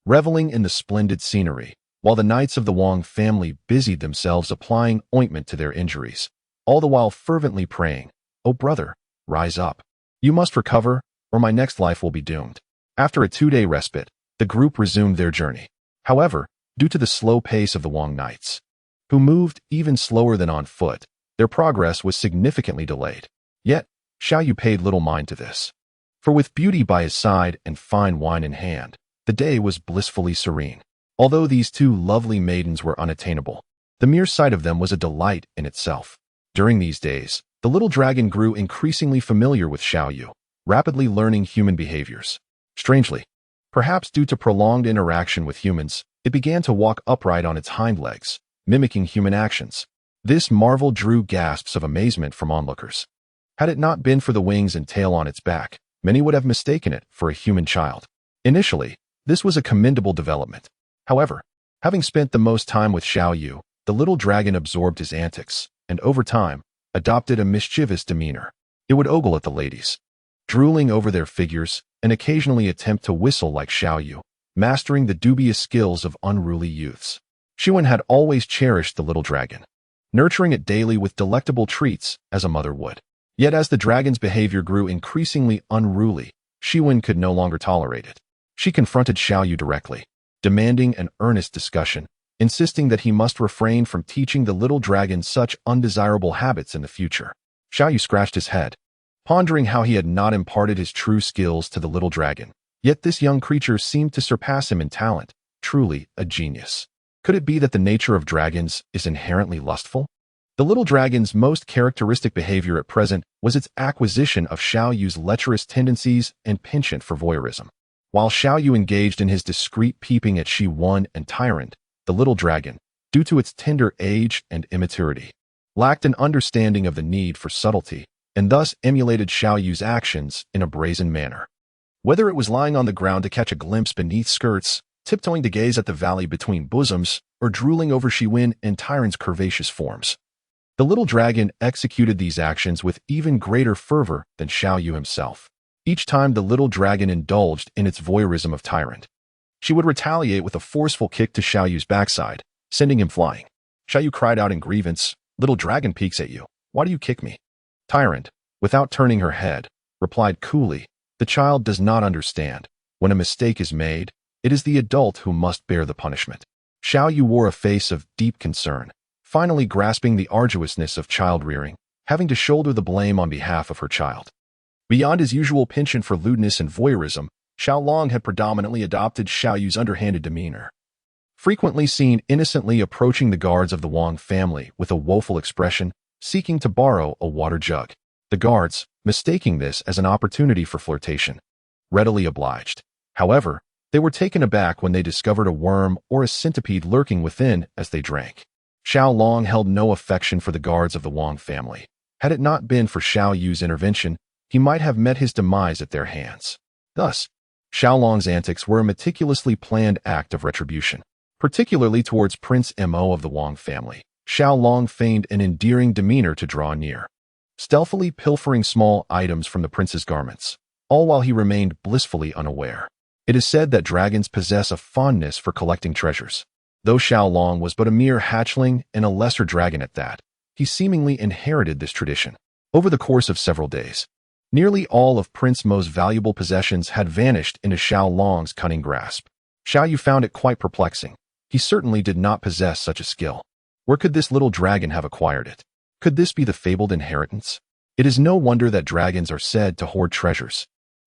reveling in the splendid scenery, while the knights of the Wang family busied themselves applying ointment to their injuries, all the while fervently praying, "Oh brother, rise up. You must recover, or my next life will be doomed." After a 2-day respite, the group resumed their journey. However, due to the slow pace of the Wang knights, who moved even slower than on foot, their progress was significantly delayed. Yet, Xiao Yu paid little mind to this. For with beauty by his side and fine wine in hand, the day was blissfully serene. Although these 2 lovely maidens were unattainable, the mere sight of them was a delight in itself. During these days, the little dragon grew increasingly familiar with Xiao Yu, rapidly learning human behaviors. Strangely, perhaps due to prolonged interaction with humans, it began to walk upright on its hind legs, mimicking human actions. This marvel drew gasps of amazement from onlookers. Had it not been for the wings and tail on its back, many would have mistaken it for a human child. Initially, this was a commendable development. However, having spent the most time with Xiao Yu, the little dragon absorbed his antics, and over time, adopted a mischievous demeanor. It would ogle at the ladies, drooling over their figures, and occasionally attempt to whistle like Xiao Yu, mastering the dubious skills of unruly youths. Xiwen had always cherished the little dragon, nurturing it daily with delectable treats as a mother would. Yet as the dragon's behavior grew increasingly unruly, Xiwen could no longer tolerate it. She confronted Xiao Yu directly, demanding an earnest discussion, insisting that he must refrain from teaching the little dragon such undesirable habits in the future. Xiao Yu scratched his head, pondering how he had not imparted his true skills to the little dragon. Yet this young creature seemed to surpass him in talent, truly a genius. Could it be that the nature of dragons is inherently lustful? The little dragon's most characteristic behavior at present was its acquisition of Xiao Yu's lecherous tendencies and penchant for voyeurism. While Xiao Yu engaged in his discreet peeping at Xiwen and Tyrande, the little dragon, due to its tender age and immaturity, lacked an understanding of the need for subtlety, and thus emulated Xiao Yu's actions in a brazen manner. Whether it was lying on the ground to catch a glimpse beneath skirts, tiptoeing to gaze at the valley between bosoms, or drooling over Xiwen and Tyrande's curvaceous forms, The little dragon executed these actions with even greater fervor than Xiao Yu himself. Each time the little dragon indulged in its voyeurism of Tyrande, she would retaliate with a forceful kick to Xiao Yu's backside, sending him flying. Xiao Yu cried out in grievance, "Little dragon peeks at you. Why do you kick me?" Tyrande, without turning her head, replied coolly, "The child does not understand. When a mistake is made, it is the adult who must bear the punishment." Xiao Yu wore a face of deep concern, finally grasping the arduousness of child-rearing, having to shoulder the blame on behalf of her child. Beyond his usual penchant for lewdness and voyeurism, Xiaolong had predominantly adopted Xiao Yu's underhanded demeanor. Frequently seen innocently approaching the guards of the Wang family with a woeful expression, seeking to borrow a water jug. The guards, mistaking this as an opportunity for flirtation, readily obliged. However, they were taken aback when they discovered a worm or a centipede lurking within as they drank. Xiaolong held no affection for the guards of the Wang family. Had it not been for Xiao Yu's intervention, he might have met his demise at their hands. Thus, Xiaolong's antics were a meticulously planned act of retribution. Particularly towards Prince Mo of the Wang family, Xiaolong feigned an endearing demeanor to draw near, stealthily pilfering small items from the prince's garments, all while he remained blissfully unaware. It is said that dragons possess a fondness for collecting treasures. Though Xiaolong was but a mere hatchling and a lesser dragon at that, he seemingly inherited this tradition. Over the course of several days, nearly all of Prince Mo's valuable possessions had vanished into Xiaolong's cunning grasp. Xiao Yu found it quite perplexing. He certainly did not possess such a skill. Where could this little dragon have acquired it? Could this be the fabled inheritance? It is no wonder that dragons are said to hoard treasures.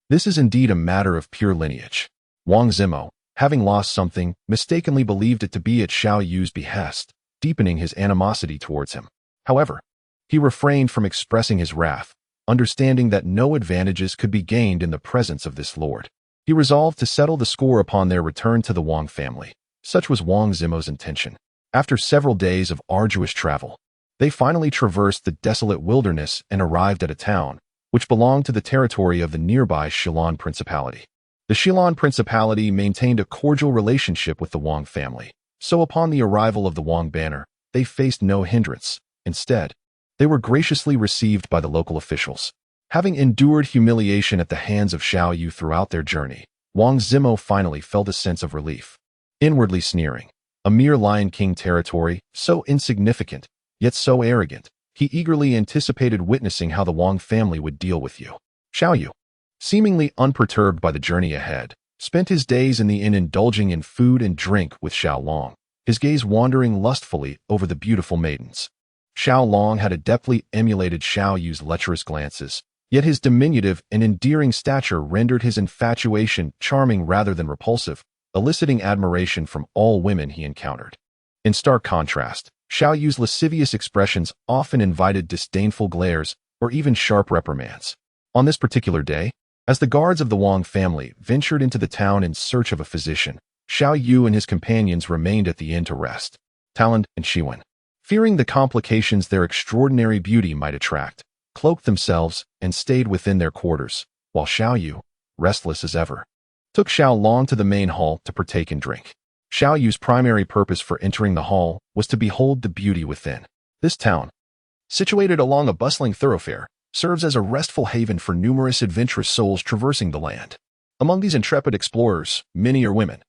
This is indeed a matter of pure lineage. Wang Zimo, having lost something, mistakenly believed it to be at Xiao Yu's behest, deepening his animosity towards him. However, he refrained from expressing his wrath, understanding that no advantages could be gained in the presence of this lord. He resolved to settle the score upon their return to the Wang family. Such was Wang Zimo's intention. After several days of arduous travel, they finally traversed the desolate wilderness and arrived at a town, which belonged to the territory of the nearby Xilan Principality. The Xilan Principality maintained a cordial relationship with the Wang family, so upon the arrival of the Wang banner, they faced no hindrance. Instead, they were graciously received by the local officials. Having endured humiliation at the hands of Xiao Yu throughout their journey, Wang Zimo finally felt a sense of relief. Inwardly sneering, a mere Lion King territory, so insignificant, yet so arrogant, he eagerly anticipated witnessing how the Wang family would deal with you. Xiao Yu, seemingly unperturbed by the journey ahead, spent his days in the inn indulging in food and drink with Xiaolong, his gaze wandering lustfully over the beautiful maidens. Xiaolong had adeptly emulated Xiao Yu's lecherous glances, yet his diminutive and endearing stature rendered his infatuation charming rather than repulsive, eliciting admiration from all women he encountered. In stark contrast, Xiao Yu's lascivious expressions often invited disdainful glares or even sharp reprimands. On this particular day, as the guards of the Wang family ventured into the town in search of a physician, Xiao Yu and his companions remained at the inn to rest. Tyrande and Xiwen, fearing the complications their extraordinary beauty might attract, cloaked themselves and stayed within their quarters, while Xiao Yu, restless as ever, took Xiaolong to the main hall to partake in drink. Xiao Yu's primary purpose for entering the hall was to behold the beauty within. This town, situated along a bustling thoroughfare, serves as a restful haven for numerous adventurous souls traversing the land. Among these intrepid explorers, many are women,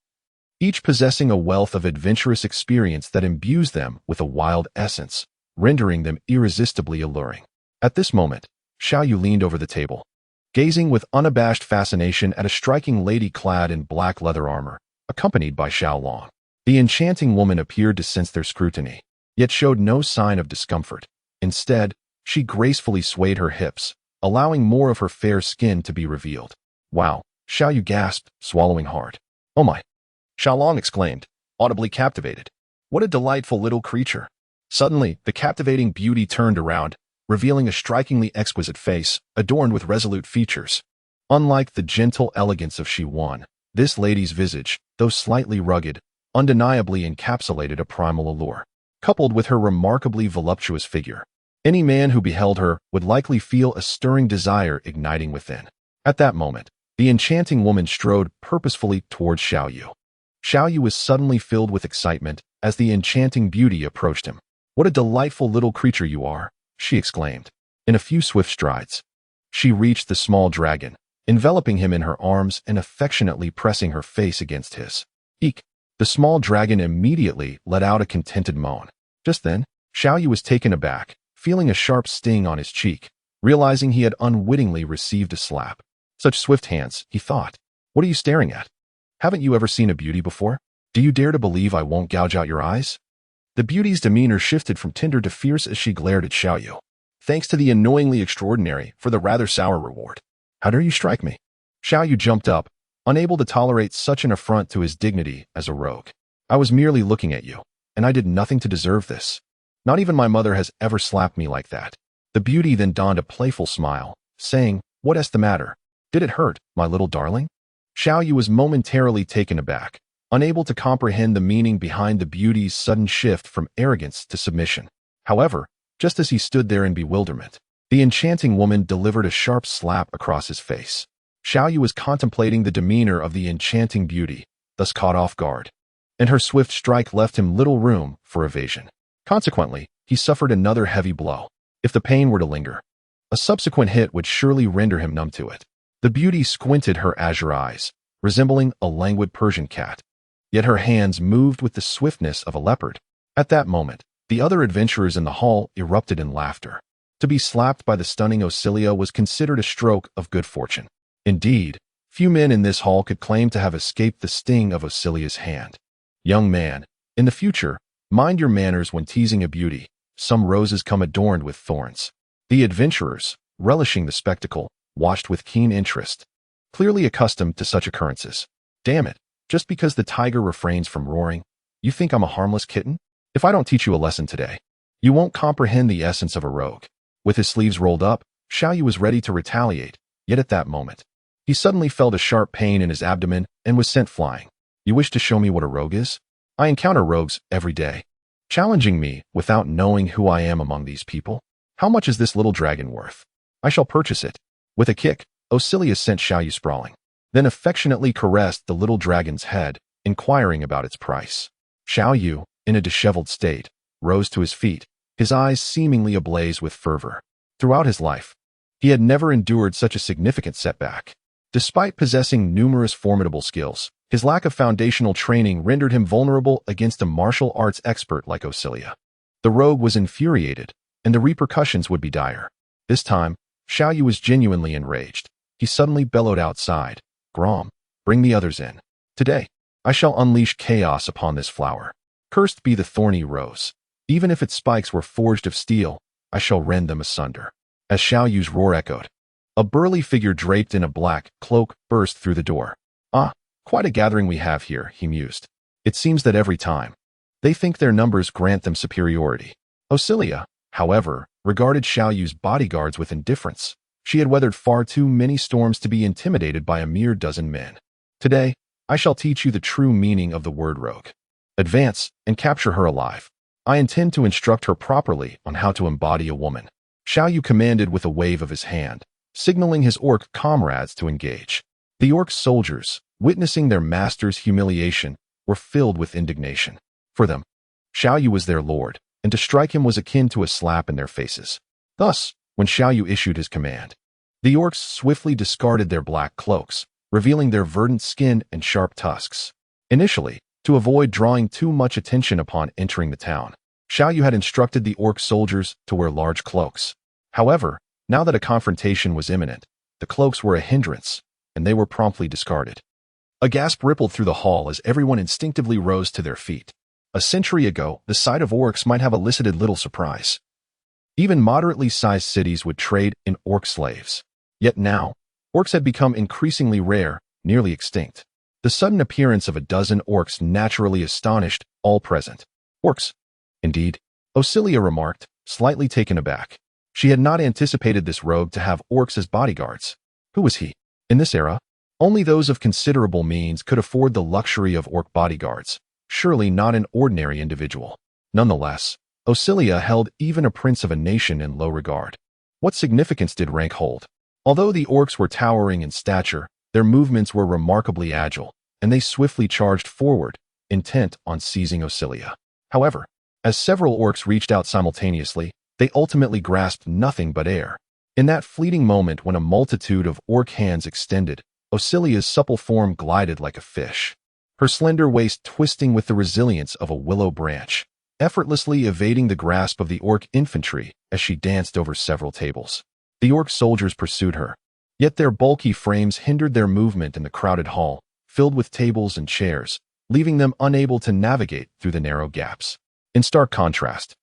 each possessing a wealth of adventurous experience that imbues them with a wild essence, rendering them irresistibly alluring. At this moment, Xiao Yu leaned over the table, gazing with unabashed fascination at a striking lady clad in black leather armor, accompanied by Xiaolong. The enchanting woman appeared to sense their scrutiny, yet showed no sign of discomfort. Instead, she gracefully swayed her hips, allowing more of her fair skin to be revealed. "Wow," Xiao Yu gasped, swallowing hard. "Oh my," Xiaolong exclaimed, audibly captivated. "What a delightful little creature." Suddenly, the captivating beauty turned around, revealing a strikingly exquisite face, adorned with resolute features. Unlike the gentle elegance of Xiwan, this lady's visage, though slightly rugged, undeniably encapsulated a primal allure. Coupled with her remarkably voluptuous figure, any man who beheld her would likely feel a stirring desire igniting within. At that moment, the enchanting woman strode purposefully towards Xiao Yu. Xiao Yu was suddenly filled with excitement as the enchanting beauty approached him. "What a delightful little creature you are," she exclaimed. In a few swift strides, she reached the small dragon, enveloping him in her arms and affectionately pressing her face against his. Eek! The small dragon immediately let out a contented moan. Just then, Xiao Yu was taken aback, feeling a sharp sting on his cheek, realizing he had unwittingly received a slap. Such swift hands, he thought. What are you staring at? Haven't you ever seen a beauty before? Do you dare to believe I won't gouge out your eyes? The beauty's demeanor shifted from tender to fierce as she glared at Xiao Yu. Thanks to the annoyingly extraordinary for the rather sour reward. How dare you strike me? Xiao Yu jumped up, unable to tolerate such an affront to his dignity as a rogue. I was merely looking at you, and I did nothing to deserve this. Not even my mother has ever slapped me like that. The beauty then donned a playful smile, saying, "What's the matter? Did it hurt, my little darling?" Xiao Yu was momentarily taken aback, unable to comprehend the meaning behind the beauty's sudden shift from arrogance to submission. However, just as he stood there in bewilderment, the enchanting woman delivered a sharp slap across his face. Xiao Yu was contemplating the demeanor of the enchanting beauty, thus caught off guard, and her swift strike left him little room for evasion. Consequently, he suffered another heavy blow. If the pain were to linger, a subsequent hit would surely render him numb to it. The beauty squinted her azure eyes, resembling a languid Persian cat, yet her hands moved with the swiftness of a leopard. At that moment, the other adventurers in the hall erupted in laughter. To be slapped by the stunning Osilia was considered a stroke of good fortune. Indeed, few men in this hall could claim to have escaped the sting of Osilia's hand. Young man, in the future, mind your manners when teasing a beauty. Some roses come adorned with thorns. The adventurers, relishing the spectacle, watched with keen interest, clearly accustomed to such occurrences. Damn it, just because the tiger refrains from roaring, you think I'm a harmless kitten? If I don't teach you a lesson today, you won't comprehend the essence of a rogue. With his sleeves rolled up, Xiao Yu was ready to retaliate, yet at that moment, he suddenly felt a sharp pain in his abdomen and was sent flying. You wish to show me what a rogue is? I encounter rogues every day, challenging me without knowing who I am among these people. How much is this little dragon worth? I shall purchase it. With a kick, Osilia sent Xiao Yu sprawling, then affectionately caressed the little dragon's head, inquiring about its price. Xiao Yu, in a disheveled state, rose to his feet, his eyes seemingly ablaze with fervor. Throughout his life, he had never endured such a significant setback. Despite possessing numerous formidable skills, his lack of foundational training rendered him vulnerable against a martial arts expert like Osilia. The rogue was infuriated, and the repercussions would be dire. This time, Xiao Yu was genuinely enraged. He suddenly bellowed outside, "Gromm, bring the others in. Today, I shall unleash chaos upon this flower. Cursed be the thorny rose. Even if its spikes were forged of steel, I shall rend them asunder." As Xiao Yu's roar echoed, a burly figure draped in a black cloak burst through the door. "Ah, quite a gathering we have here," he mused. "It seems that every time, they think their numbers grant them superiority." Osilia, however, regarded Xiao Yu's bodyguards with indifference. She had weathered far too many storms to be intimidated by a mere dozen men. "Today, I shall teach you the true meaning of the word rogue. Advance and capture her alive. I intend to instruct her properly on how to embody a woman." Xiao Yu commanded with a wave of his hand, signaling his orc comrades to engage. The orc soldiers, witnessing their master's humiliation, were filled with indignation. For them, Xiao Yu was their lord, and to strike him was akin to a slap in their faces. Thus, when Xiao Yu issued his command, the orcs swiftly discarded their black cloaks, revealing their verdant skin and sharp tusks. Initially, to avoid drawing too much attention upon entering the town, Xiao Yu had instructed the orc soldiers to wear large cloaks. However, now that a confrontation was imminent, the cloaks were a hindrance, and they were promptly discarded. A gasp rippled through the hall as everyone instinctively rose to their feet. A century ago, the sight of orcs might have elicited little surprise. Even moderately sized cities would trade in orc slaves. Yet now, orcs had become increasingly rare, nearly extinct. The sudden appearance of a dozen orcs naturally astonished all present. "Orcs, indeed," Osilia remarked, slightly taken aback. She had not anticipated this rogue to have orcs as bodyguards. Who was he? In this era, only those of considerable means could afford the luxury of orc bodyguards, surely not an ordinary individual. Nonetheless, Osilia held even a prince of a nation in low regard. What significance did rank hold? Although the orcs were towering in stature, their movements were remarkably agile, and they swiftly charged forward, intent on seizing Osilia. However, As several orcs reached out simultaneously, they ultimately grasped nothing but air. In that fleeting moment when a multitude of orc hands extended, Osilia's supple form glided like a fish, her slender waist twisting with the resilience of a willow branch, effortlessly evading the grasp of the orc infantry as she danced over several tables. The orc soldiers pursued her, yet their bulky frames hindered their movement in the crowded hall, filled with tables and chairs, leaving them unable to navigate through the narrow gaps. In stark contrast,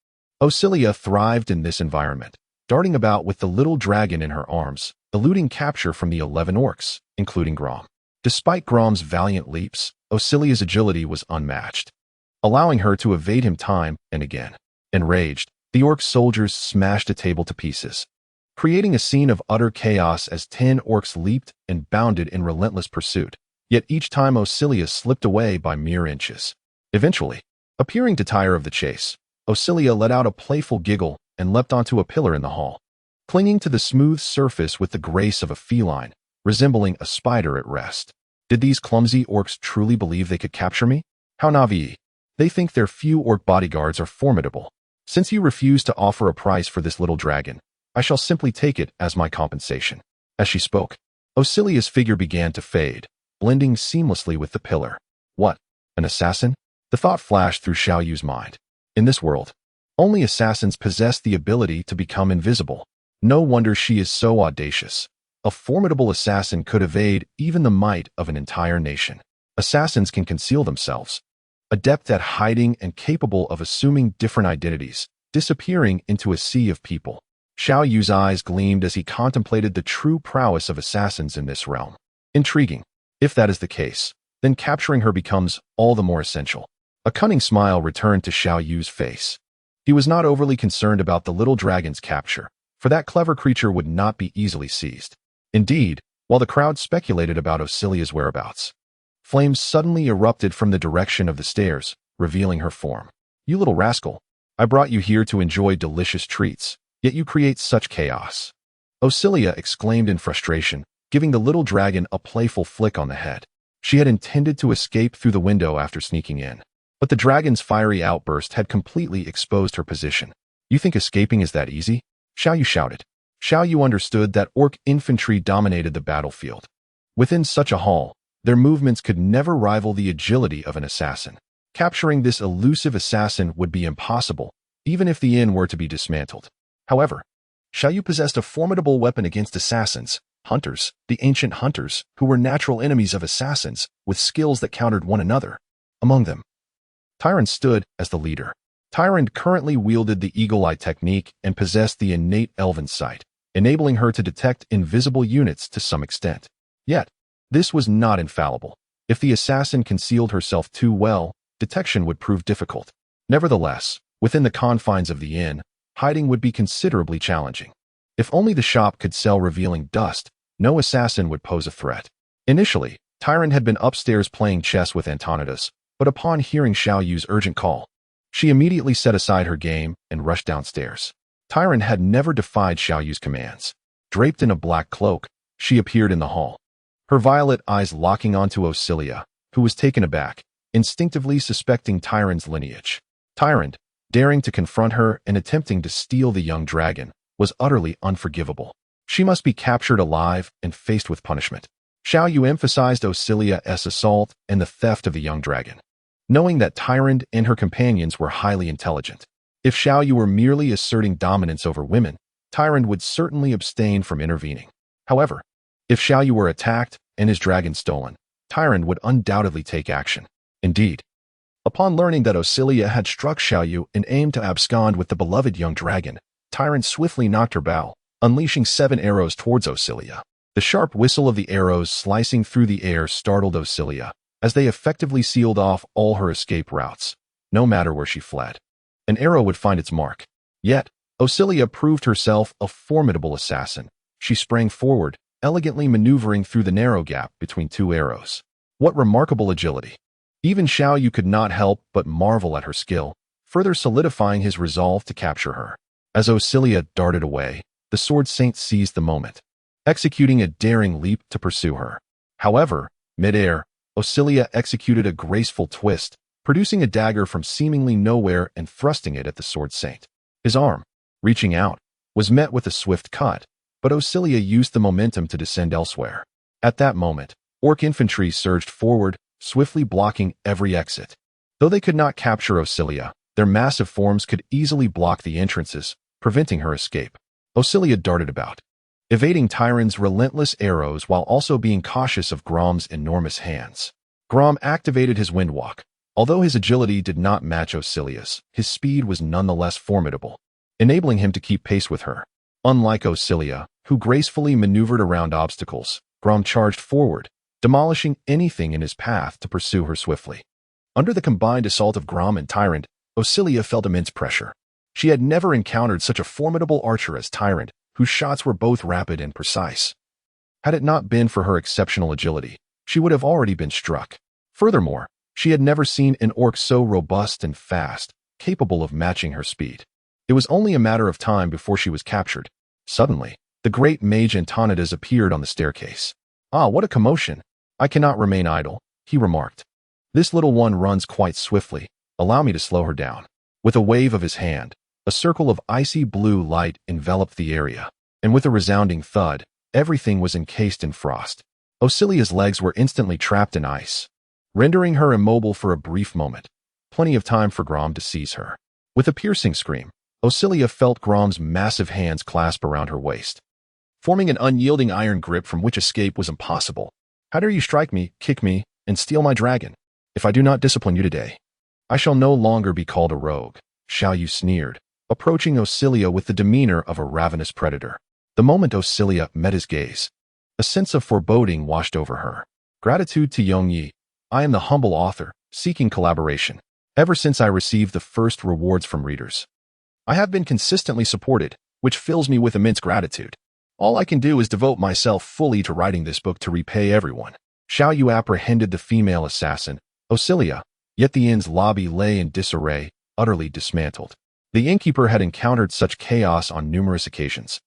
Osilia thrived in this environment, darting about with the little dragon in her arms, eluding capture from the 11 orcs, including Gromm. Despite Gromm's valiant leaps, Osilia's agility was unmatched, allowing her to evade him time and again. Enraged, the orc soldiers smashed a table to pieces, creating a scene of utter chaos as 10 orcs leaped and bounded in relentless pursuit. Yet each time Osilia slipped away by mere inches. Eventually, appearing to tire of the chase, Osilia let out a playful giggle and leapt onto a pillar in the hall, clinging to the smooth surface with the grace of a feline, resembling a spider at rest. Did these clumsy orcs truly believe they could capture me? How naive. They think their few orc bodyguards are formidable. Since you refuse to offer a price for this little dragon, I shall simply take it as my compensation. As she spoke, Osilia's figure began to fade, blending seamlessly with the pillar. What? An assassin? The thought flashed through Xiao Yu's mind. In this world, only assassins possess the ability to become invisible. No wonder she is so audacious. A formidable assassin could evade even the might of an entire nation. Assassins can conceal themselves, adept at hiding and capable of assuming different identities, disappearing into a sea of people. Xiao Yu's eyes gleamed as he contemplated the true prowess of assassins in this realm. Intriguing. If that is the case, then capturing her becomes all the more essential. A cunning smile returned to Xiao Yu's face. He was not overly concerned about the little dragon's capture, for that clever creature would not be easily seized. Indeed, while the crowd speculated about Osilia's whereabouts, flames suddenly erupted from the direction of the stairs, revealing her form. You little rascal, I brought you here to enjoy delicious treats, yet you create such chaos. Osilia exclaimed in frustration, giving the little dragon a playful flick on the head. She had intended to escape through the window after sneaking in, but the dragon's fiery outburst had completely exposed her position. You think escaping is that easy? Xiao Yu shouted. Xiao Yu understood that orc infantry dominated the battlefield. Within such a hall, their movements could never rival the agility of an assassin. Capturing this elusive assassin would be impossible, even if the inn were to be dismantled. However, Xiao Yu possessed a formidable weapon against assassins, hunters, the ancient hunters, who were natural enemies of assassins, with skills that countered one another. Among them, Tyrande stood as the leader. Tyrande currently wielded the eagle-eye technique and possessed the innate elven sight, enabling her to detect invisible units to some extent. Yet, this was not infallible. If the assassin concealed herself too well, detection would prove difficult. Nevertheless, within the confines of the inn, hiding would be considerably challenging. If only the shop could sell revealing dust, no assassin would pose a threat. Initially, Tyrande had been upstairs playing chess with Antonidas, but upon hearing Xiao Yu's urgent call, she immediately set aside her game and rushed downstairs. Tyrande had never defied Xiao Yu's commands. Draped in a black cloak, she appeared in the hall, her violet eyes locking onto Osilia, who was taken aback, instinctively suspecting Tyrande's lineage. Tyrande, daring to confront her and attempting to steal the young dragon, was utterly unforgivable. She must be captured alive and faced with punishment. Xiao Yu emphasized Osilia's assault and the theft of the young dragon, knowing that Tyrande and her companions were highly intelligent. If Xiao Yu were merely asserting dominance over women, Tyrande would certainly abstain from intervening. However, if Xiao Yu were attacked and his dragon stolen, Tyrande would undoubtedly take action. Indeed, upon learning that Osilia had struck Xiao Yu and aimed to abscond with the beloved young dragon, Tyrande swiftly knocked her bow, unleashing 7 arrows towards Osilia. The sharp whistle of the arrows slicing through the air startled Osilia, as they effectively sealed off all her escape routes. No matter where she fled, an arrow would find its mark. Yet, Osilia proved herself a formidable assassin. She sprang forward, elegantly maneuvering through the narrow gap between 2 arrows. What remarkable agility! Even Xiao Yu could not help but marvel at her skill, further solidifying his resolve to capture her. As Osilia darted away, the sword saint seized the moment, executing a daring leap to pursue her. However, mid-air, Osilia executed a graceful twist, producing a dagger from seemingly nowhere and thrusting it at the sword saint. His arm, reaching out, was met with a swift cut, but Osilia used the momentum to descend elsewhere. At that moment, orc infantry surged forward, swiftly blocking every exit. Though they could not capture Osilia, their massive forms could easily block the entrances, preventing her escape. Osilia darted about, evading Tyrande's relentless arrows while also being cautious of Gromm's enormous hands. Gromm activated his windwalk. Although his agility did not match Osilia's, his speed was nonetheless formidable, enabling him to keep pace with her. Unlike Osilia, who gracefully maneuvered around obstacles, Gromm charged forward, demolishing anything in his path to pursue her swiftly. Under the combined assault of Gromm and Tyrande, Osilia felt immense pressure. She had never encountered such a formidable archer as Tyrande, whose shots were both rapid and precise. Had it not been for her exceptional agility, she would have already been struck. Furthermore, she had never seen an orc so robust and fast, capable of matching her speed. It was only a matter of time before she was captured. Suddenly, the great mage Antonidas appeared on the staircase. "Ah, what a commotion! I cannot remain idle," he remarked. "This little one runs quite swiftly. Allow me to slow her down." With a wave of his hand, a circle of icy blue light enveloped the area, and with a resounding thud, everything was encased in frost. Osilia's legs were instantly trapped in ice, rendering her immobile for a brief moment, plenty of time for Gromm to seize her. With a piercing scream, Osilia felt Gromm's massive hands clasp around her waist, forming an unyielding iron grip from which escape was impossible. "How dare you strike me, kick me, and steal my dragon? If I do not discipline you today, I shall no longer be called a rogue," Xiao Yu sneered, approaching Osilia with the demeanor of a ravenous predator. The moment Osilia met his gaze, a sense of foreboding washed over her. "Gratitude to Yongyi. I am the humble author, seeking collaboration. Ever since I received the first rewards from readers, I have been consistently supported, which fills me with immense gratitude. All I can do is devote myself fully to writing this book to repay everyone." Xiao Yu apprehended the female assassin, Osilia, yet the inn's lobby lay in disarray, utterly dismantled. The innkeeper had encountered such chaos on numerous occasions.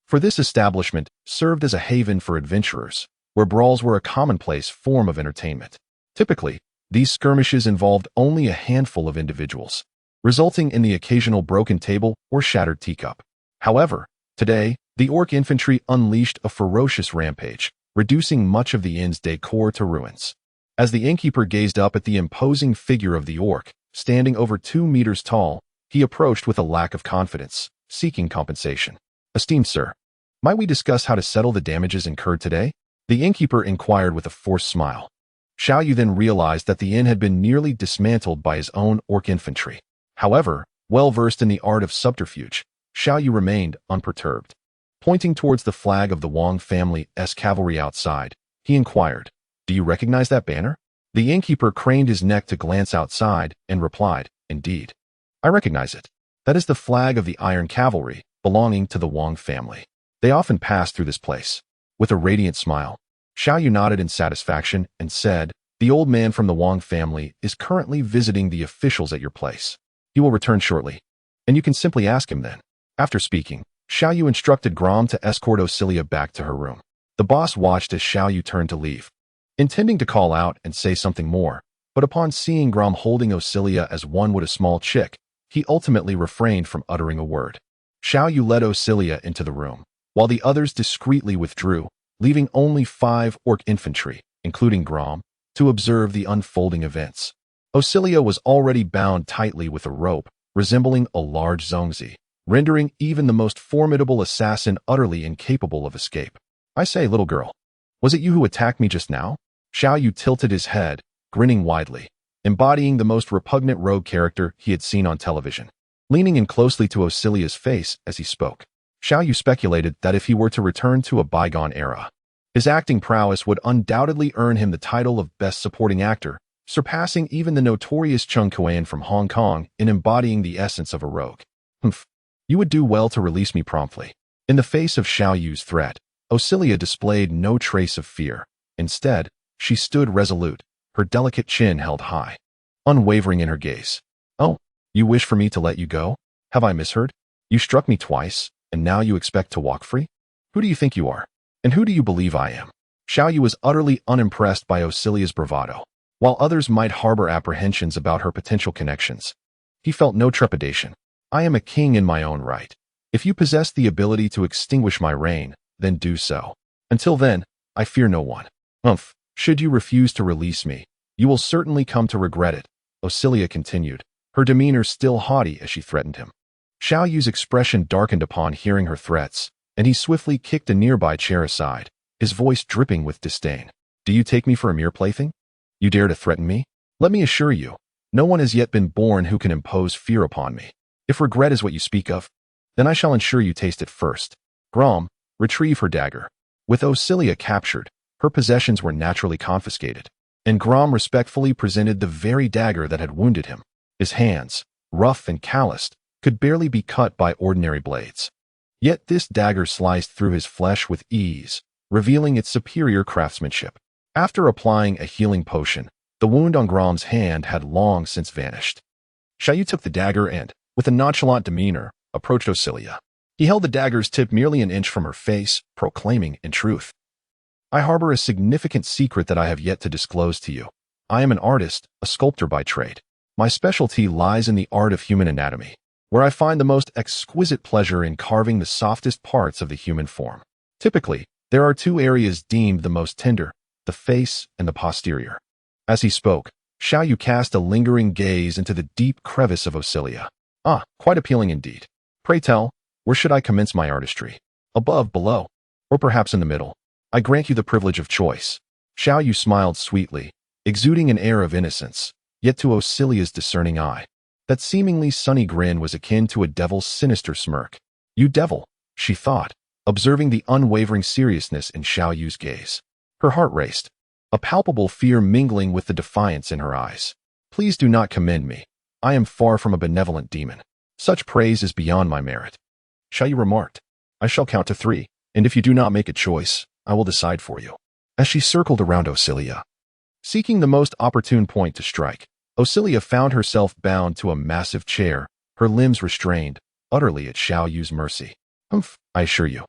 For this establishment served as a haven for adventurers, where brawls were a commonplace form of entertainment. Typically, these skirmishes involved only a handful of individuals, resulting in the occasional broken table or shattered teacup. However, today, the orc infantry unleashed a ferocious rampage, reducing much of the inn's decor to ruins. As the innkeeper gazed up at the imposing figure of the orc, standing over 2 meters tall, he approached with a lack of confidence, seeking compensation. "Esteemed sir, might we discuss how to settle the damages incurred today?" the innkeeper inquired with a forced smile. Xiao Yu then realized that the inn had been nearly dismantled by his own orc infantry. However, well-versed in the art of subterfuge, Xiao Yu remained unperturbed. Pointing towards the flag of the Wang family's cavalry outside, he inquired, "Do you recognize that banner?" The innkeeper craned his neck to glance outside and replied, "Indeed. I recognize it. That is the flag of the Iron Cavalry, belonging to the Wang family. They often pass through this place." With a radiant smile, Xiao Yu nodded in satisfaction and said, "The old man from the Wang family is currently visiting the officials at your place. He will return shortly, and you can simply ask him then." After speaking, Xiao Yu instructed Gromm to escort Osilia back to her room. The boss watched as Xiao Yu turned to leave, intending to call out and say something more, but upon seeing Gromm holding Osilia as one would a small chick, he ultimately refrained from uttering a word. Xiao Yu led Osilia into the room, while the others discreetly withdrew, leaving only 5 orc infantry, including Gromm, to observe the unfolding events. Osilia was already bound tightly with a rope, resembling a large zongzi, rendering even the most formidable assassin utterly incapable of escape. "I say, little girl, was it you who attacked me just now?" Xiao Yu tilted his head, grinning widely, embodying the most repugnant rogue character he had seen on television. Leaning in closely to Osilia's face as he spoke, Xiao Yu speculated that if he were to return to a bygone era, his acting prowess would undoubtedly earn him the title of Best Supporting Actor, surpassing even the notorious Chung Kuan from Hong Kong in embodying the essence of a rogue. "Humph, you would do well to release me promptly." In the face of Xiao Yu's threat, Osilia displayed no trace of fear. Instead, she stood resolute, her delicate chin held high, unwavering in her gaze. "Oh, you wish for me to let you go? Have I misheard? You struck me twice, and now you expect to walk free? Who do you think you are? And who do you believe I am?" Xiao Yu was utterly unimpressed by Osilia's bravado. while others might harbor apprehensions about her potential connections. He felt no trepidation. I am a king in my own right. If you possess the ability to extinguish my reign, then do so. Until then, I fear no one. Should you refuse to release me, you will certainly come to regret it, Osilia continued, her demeanor still haughty as she threatened him. Xiao Yu's expression darkened upon hearing her threats, and he swiftly kicked a nearby chair aside, his voice dripping with disdain. Do you take me for a mere plaything? You dare to threaten me? Let me assure you, no one has yet been born who can impose fear upon me. If regret is what you speak of, then I shall ensure you taste it first. Gromm, retrieve her dagger. With Osilia captured, her possessions were naturally confiscated, and Gromm respectfully presented the very dagger that had wounded him. His hands, rough and calloused, could barely be cut by ordinary blades. Yet this dagger sliced through his flesh with ease, revealing its superior craftsmanship. After applying a healing potion, the wound on Gromm's hand had long since vanished. Xiao Yu took the dagger and, with a nonchalant demeanor, approached Osilia. He held the dagger's tip merely an inch from her face, proclaiming, in truth, I harbor a significant secret that I have yet to disclose to you. I am an artist, a sculptor by trade. My specialty lies in the art of human anatomy, where I find the most exquisite pleasure in carving the softest parts of the human form. Typically, there are two areas deemed the most tender, the face and the posterior. As he spoke, Xiao Yu cast a lingering gaze into the deep crevice of Osilia. Quite appealing indeed. Pray tell, where should I commence my artistry? Above, below, or perhaps in the middle? I grant you the privilege of choice. Xiao Yu smiled sweetly, exuding an air of innocence, yet to Osilia's discerning eye, that seemingly sunny grin was akin to a devil's sinister smirk. You devil, she thought, observing the unwavering seriousness in Xiao Yu's gaze. Her heart raced, a palpable fear mingling with the defiance in her eyes. Please do not commend me. I am far from a benevolent demon. Such praise is beyond my merit. Xiao Yu remarked, I shall count to 3, and if you do not make a choice, I will decide for you. As she circled around Osilia, seeking the most opportune point to strike, Osilia found herself bound to a massive chair, her limbs restrained, utterly at Xiao Yu's mercy. I assure you,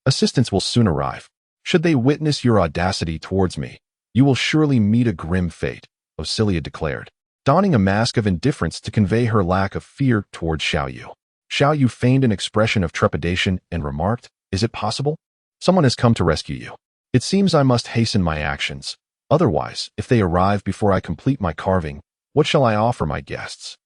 assistance will soon arrive. Should they witness your audacity towards me, you will surely meet a grim fate, Osilia declared, donning a mask of indifference to convey her lack of fear towards Xiao Yu. Xiao Yu feigned an expression of trepidation and remarked, Is it possible? Someone has come to rescue you. It seems I must hasten my actions. Otherwise, if they arrive before I complete my carving, what shall I offer my guests?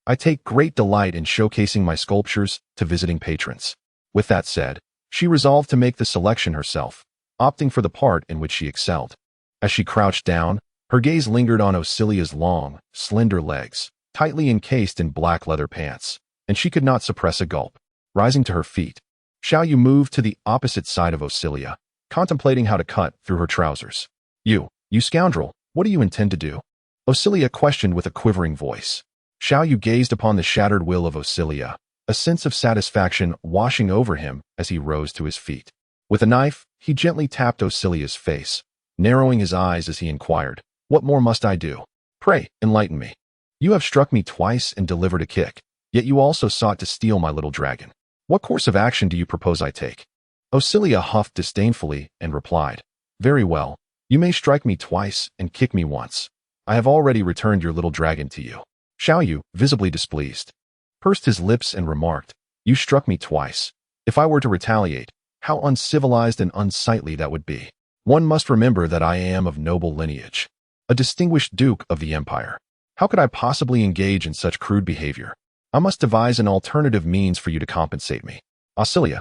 I take great delight in showcasing my sculptures to visiting patrons. With that said, she resolved to make the selection herself, opting for the part in which she excelled. As she crouched down, her gaze lingered on Osilia's long, slender legs, tightly encased in black leather pants, and she could not suppress a gulp. Rising to her feet, Xiao Yu moved to the opposite side of Osilia, contemplating how to cut through her trousers. You scoundrel, what do you intend to do? Osilia questioned with a quivering voice. Xiao Yu gazed upon the shattered will of Osilia, a sense of satisfaction washing over him as he rose to his feet. With a knife, he gently tapped Osilia's face, narrowing his eyes as he inquired, What more must I do? Pray, enlighten me. You have struck me twice and delivered a kick, yet you also sought to steal my little dragon. What course of action do you propose I take? Osilia huffed disdainfully and replied, Very well, you may strike me twice and kick me once. I have already returned your little dragon to you. Xiao Yu, visibly displeased, pursed his lips and remarked, You struck me twice. If I were to retaliate, how uncivilized and unsightly that would be. One must remember that I am of noble lineage, a distinguished duke of the empire. How could I possibly engage in such crude behavior? I must devise an alternative means for you to compensate me. Osilia,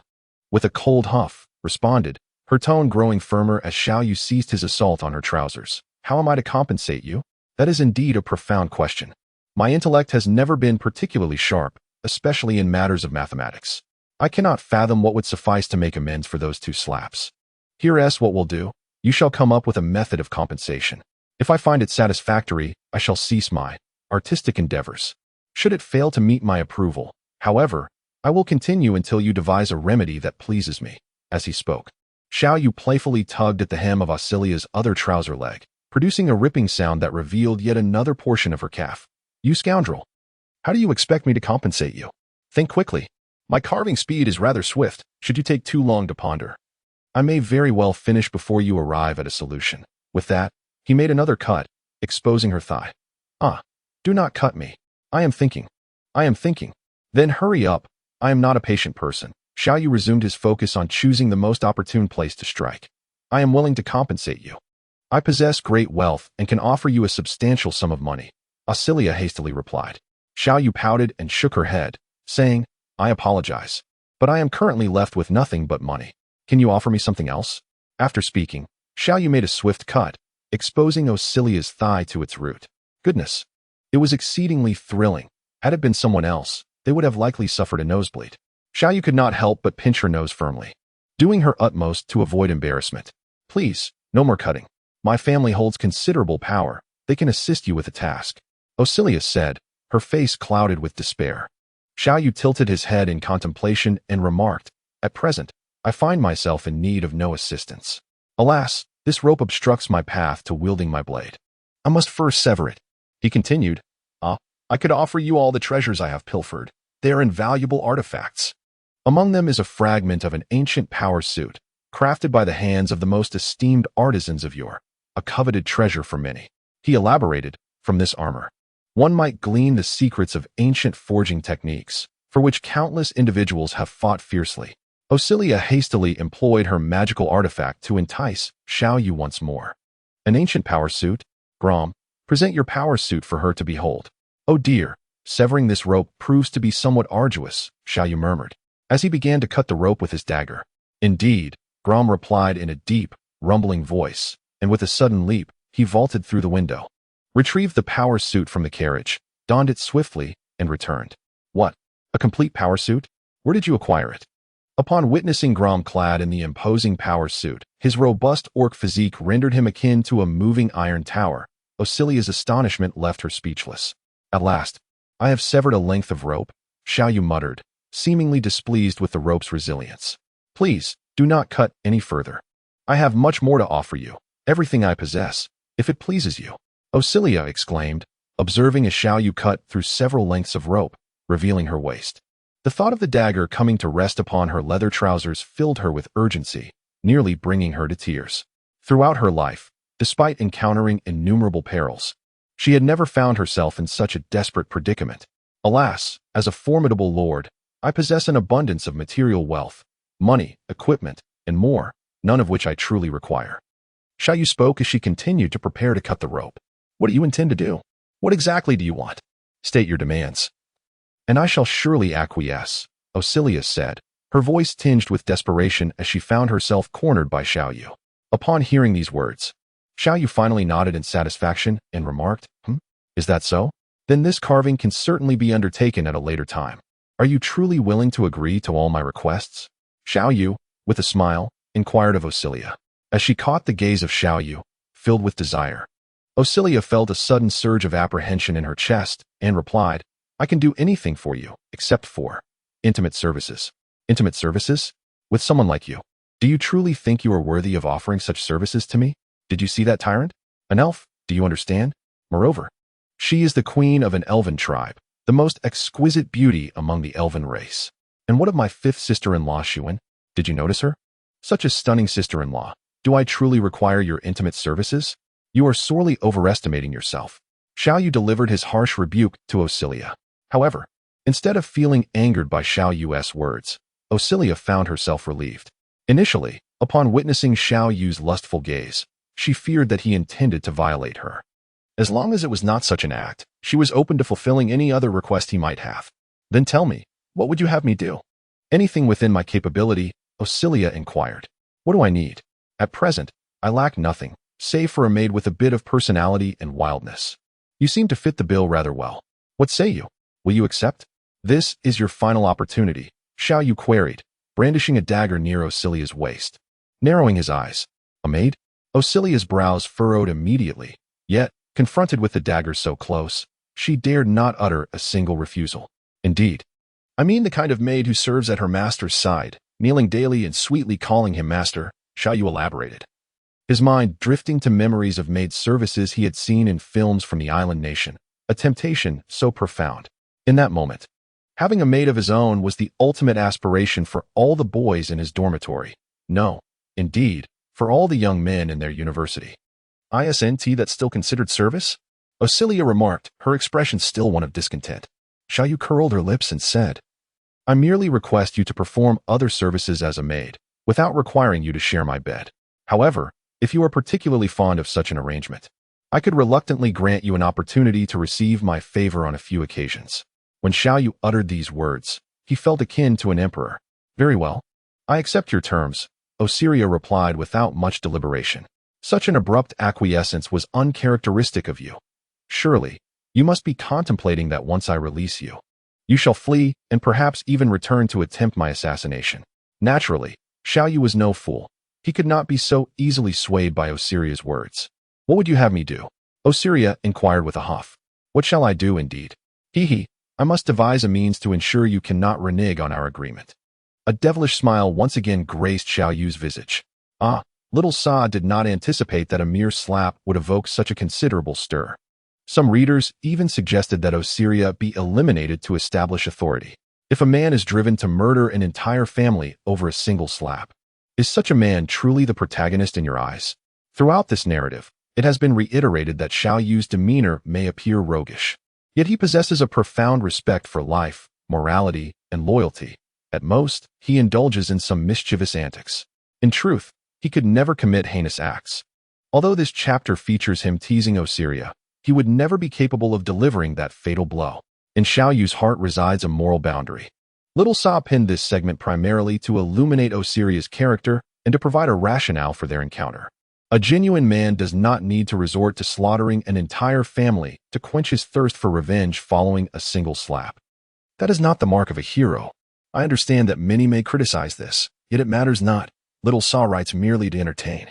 with a cold huff, responded, her tone growing firmer as Xiao Yu ceased his assault on her trousers. How am I to compensate you? That is indeed a profound question. My intellect has never been particularly sharp, especially in matters of mathematics. I cannot fathom what would suffice to make amends for those 2 slaps. Here's what we'll do. You shall come up with a method of compensation. If I find it satisfactory, I shall cease my artistic endeavors. Should it fail to meet my approval, however, I will continue until you devise a remedy that pleases me. As he spoke, Xiao Yu playfully tugged at the hem of Osilia's other trouser leg, producing a ripping sound that revealed yet another portion of her calf. You scoundrel! How do you expect me to compensate you? Think quickly. My carving speed is rather swift, should you take too long to ponder. I may very well finish before you arrive at a solution. With that, he made another cut, exposing her thigh. Ah, do not cut me. I am thinking. I am thinking. Then hurry up. I am not a patient person. Xiao Yu resumed his focus on choosing the most opportune place to strike. I am willing to compensate you. I possess great wealth and can offer you a substantial sum of money. Auxilia hastily replied. Xiao Yu pouted and shook her head, saying, I apologize, but I am currently left with nothing but money. Can you offer me something else? After speaking, Xiao Yu made a swift cut, exposing Auxilia's thigh to its root. Goodness! It was exceedingly thrilling. Had it been someone else, they would have likely suffered a nosebleed. Xiao Yu could not help but pinch her nose firmly, doing her utmost to avoid embarrassment. Please, no more cutting. My family holds considerable power. They can assist you with the task. Auxilia said, her face clouded with despair. Xiao Yu tilted his head in contemplation and remarked, At present, I find myself in need of no assistance. Alas, this rope obstructs my path to wielding my blade. I must first sever it. He continued, I could offer you all the treasures I have pilfered. They are invaluable artifacts. Among them is a fragment of an ancient power suit, crafted by the hands of the most esteemed artisans of yore, a coveted treasure for many. He elaborated, from this armor, one might glean the secrets of ancient forging techniques, for which countless individuals have fought fiercely. Auxilia hastily employed her magical artifact to entice Xiao Yu once more. An ancient power suit? Gromm, present your power suit for her to behold. Oh dear, severing this rope proves to be somewhat arduous, Xiao Yu murmured, as he began to cut the rope with his dagger. Indeed, Gromm replied in a deep, rumbling voice, and with a sudden leap, he vaulted through the window, retrieved the power suit from the carriage, donned it swiftly, and returned. What? A complete power suit? Where did you acquire it? Upon witnessing Gromm clad in the imposing power suit, his robust orc physique rendered him akin to a moving iron tower. Auxilia's astonishment left her speechless. At last, I have severed a length of rope, Xiao Yu muttered, seemingly displeased with the rope's resilience. Please, do not cut any further. I have much more to offer you, everything I possess, if it pleases you. Auxilia exclaimed, observing as Xiao Yu cut through several lengths of rope, revealing her waist. The thought of the dagger coming to rest upon her leather trousers filled her with urgency, nearly bringing her to tears. Throughout her life, despite encountering innumerable perils, she had never found herself in such a desperate predicament. Alas, as a formidable lord, I possess an abundance of material wealth, money, equipment, and more, none of which I truly require. Xiao Yu spoke as she continued to prepare to cut the rope. What do you intend to do? What exactly do you want? State your demands. And I shall surely acquiesce, Auxilia said, her voice tinged with desperation as she found herself cornered by Xiao Yu. Upon hearing these words, Xiao Yu finally nodded in satisfaction and remarked, Is that so? Then this carving can certainly be undertaken at a later time. Are you truly willing to agree to all my requests? Xiao Yu, with a smile, inquired of Auxilia. As she caught the gaze of Xiao Yu, filled with desire, Auxilia felt a sudden surge of apprehension in her chest and replied, I can do anything for you, except for intimate services. Intimate services? With someone like you. Do you truly think you are worthy of offering such services to me? Did you see that tyrant? An elf, do you understand? Moreover, she is the queen of an elven tribe, the most exquisite beauty among the elven race. And what of my fifth sister-in-law, Xuan? Did you notice her? Such a stunning sister-in-law. Do I truly require your intimate services? You are sorely overestimating yourself. Xiao Yu delivered his harsh rebuke to Auxilia. However, instead of feeling angered by Xiao Yu's words, Auxilia found herself relieved. Initially, upon witnessing Xiao Yu's lustful gaze, she feared that he intended to violate her. As long as it was not such an act, she was open to fulfilling any other request he might have. Then tell me, what would you have me do? Anything within my capability, Auxilia inquired. What do I need? At present, I lack nothing, save for a maid with a bit of personality and wildness. You seem to fit the bill rather well. What say you? Will you accept? This is your final opportunity, Xiao Yu queried, brandishing a dagger near Auxilia's waist. Narrowing his eyes. A maid? Auxilia's brows furrowed immediately, yet, confronted with the dagger so close, she dared not utter a single refusal. Indeed, I mean the kind of maid who serves at her master's side, kneeling daily and sweetly calling him master, Xiao Yu elaborated, his mind drifting to memories of maid services he had seen in films from the island nation, a temptation so profound. In that moment, having a maid of his own was the ultimate aspiration for all the boys in his dormitory. No, indeed, for all the young men in their university. Isn't that still considered service? Osilia remarked, her expression still one of discontent. Xiao Yu curled her lips and said, I merely request you to perform other services as a maid, without requiring you to share my bed. However, if you are particularly fond of such an arrangement, I could reluctantly grant you an opportunity to receive my favor on a few occasions. When Xiao Yu uttered these words, he felt akin to an emperor. Very well. I accept your terms, Osiria replied without much deliberation. Such an abrupt acquiescence was uncharacteristic of you. Surely, you must be contemplating that once I release you, you shall flee and perhaps even return to attempt my assassination. Naturally, Xiao Yu was no fool. He could not be so easily swayed by Osiria's words. What would you have me do? Osiria inquired with a huff. What shall I do indeed? I must devise a means to ensure you cannot renege on our agreement. A devilish smile once again graced Xiao Yu's visage. Little Sa did not anticipate that a mere slap would evoke such a considerable stir. Some readers even suggested that Osiria be eliminated to establish authority. If a man is driven to murder an entire family over a single slap, is such a man truly the protagonist in your eyes? Throughout this narrative, it has been reiterated that Xiao Yu's demeanor may appear roguish, yet he possesses a profound respect for life, morality, and loyalty. At most, he indulges in some mischievous antics. In truth, he could never commit heinous acts. Although this chapter features him teasing Osiria, he would never be capable of delivering that fatal blow. In Xiao Yu's heart resides a moral boundary. Little Sa pinned this segment primarily to illuminate Osiria's character and to provide a rationale for their encounter. A genuine man does not need to resort to slaughtering an entire family to quench his thirst for revenge following a single slap. That is not the mark of a hero. I understand that many may criticize this, yet it matters not. Little Sa writes merely to entertain.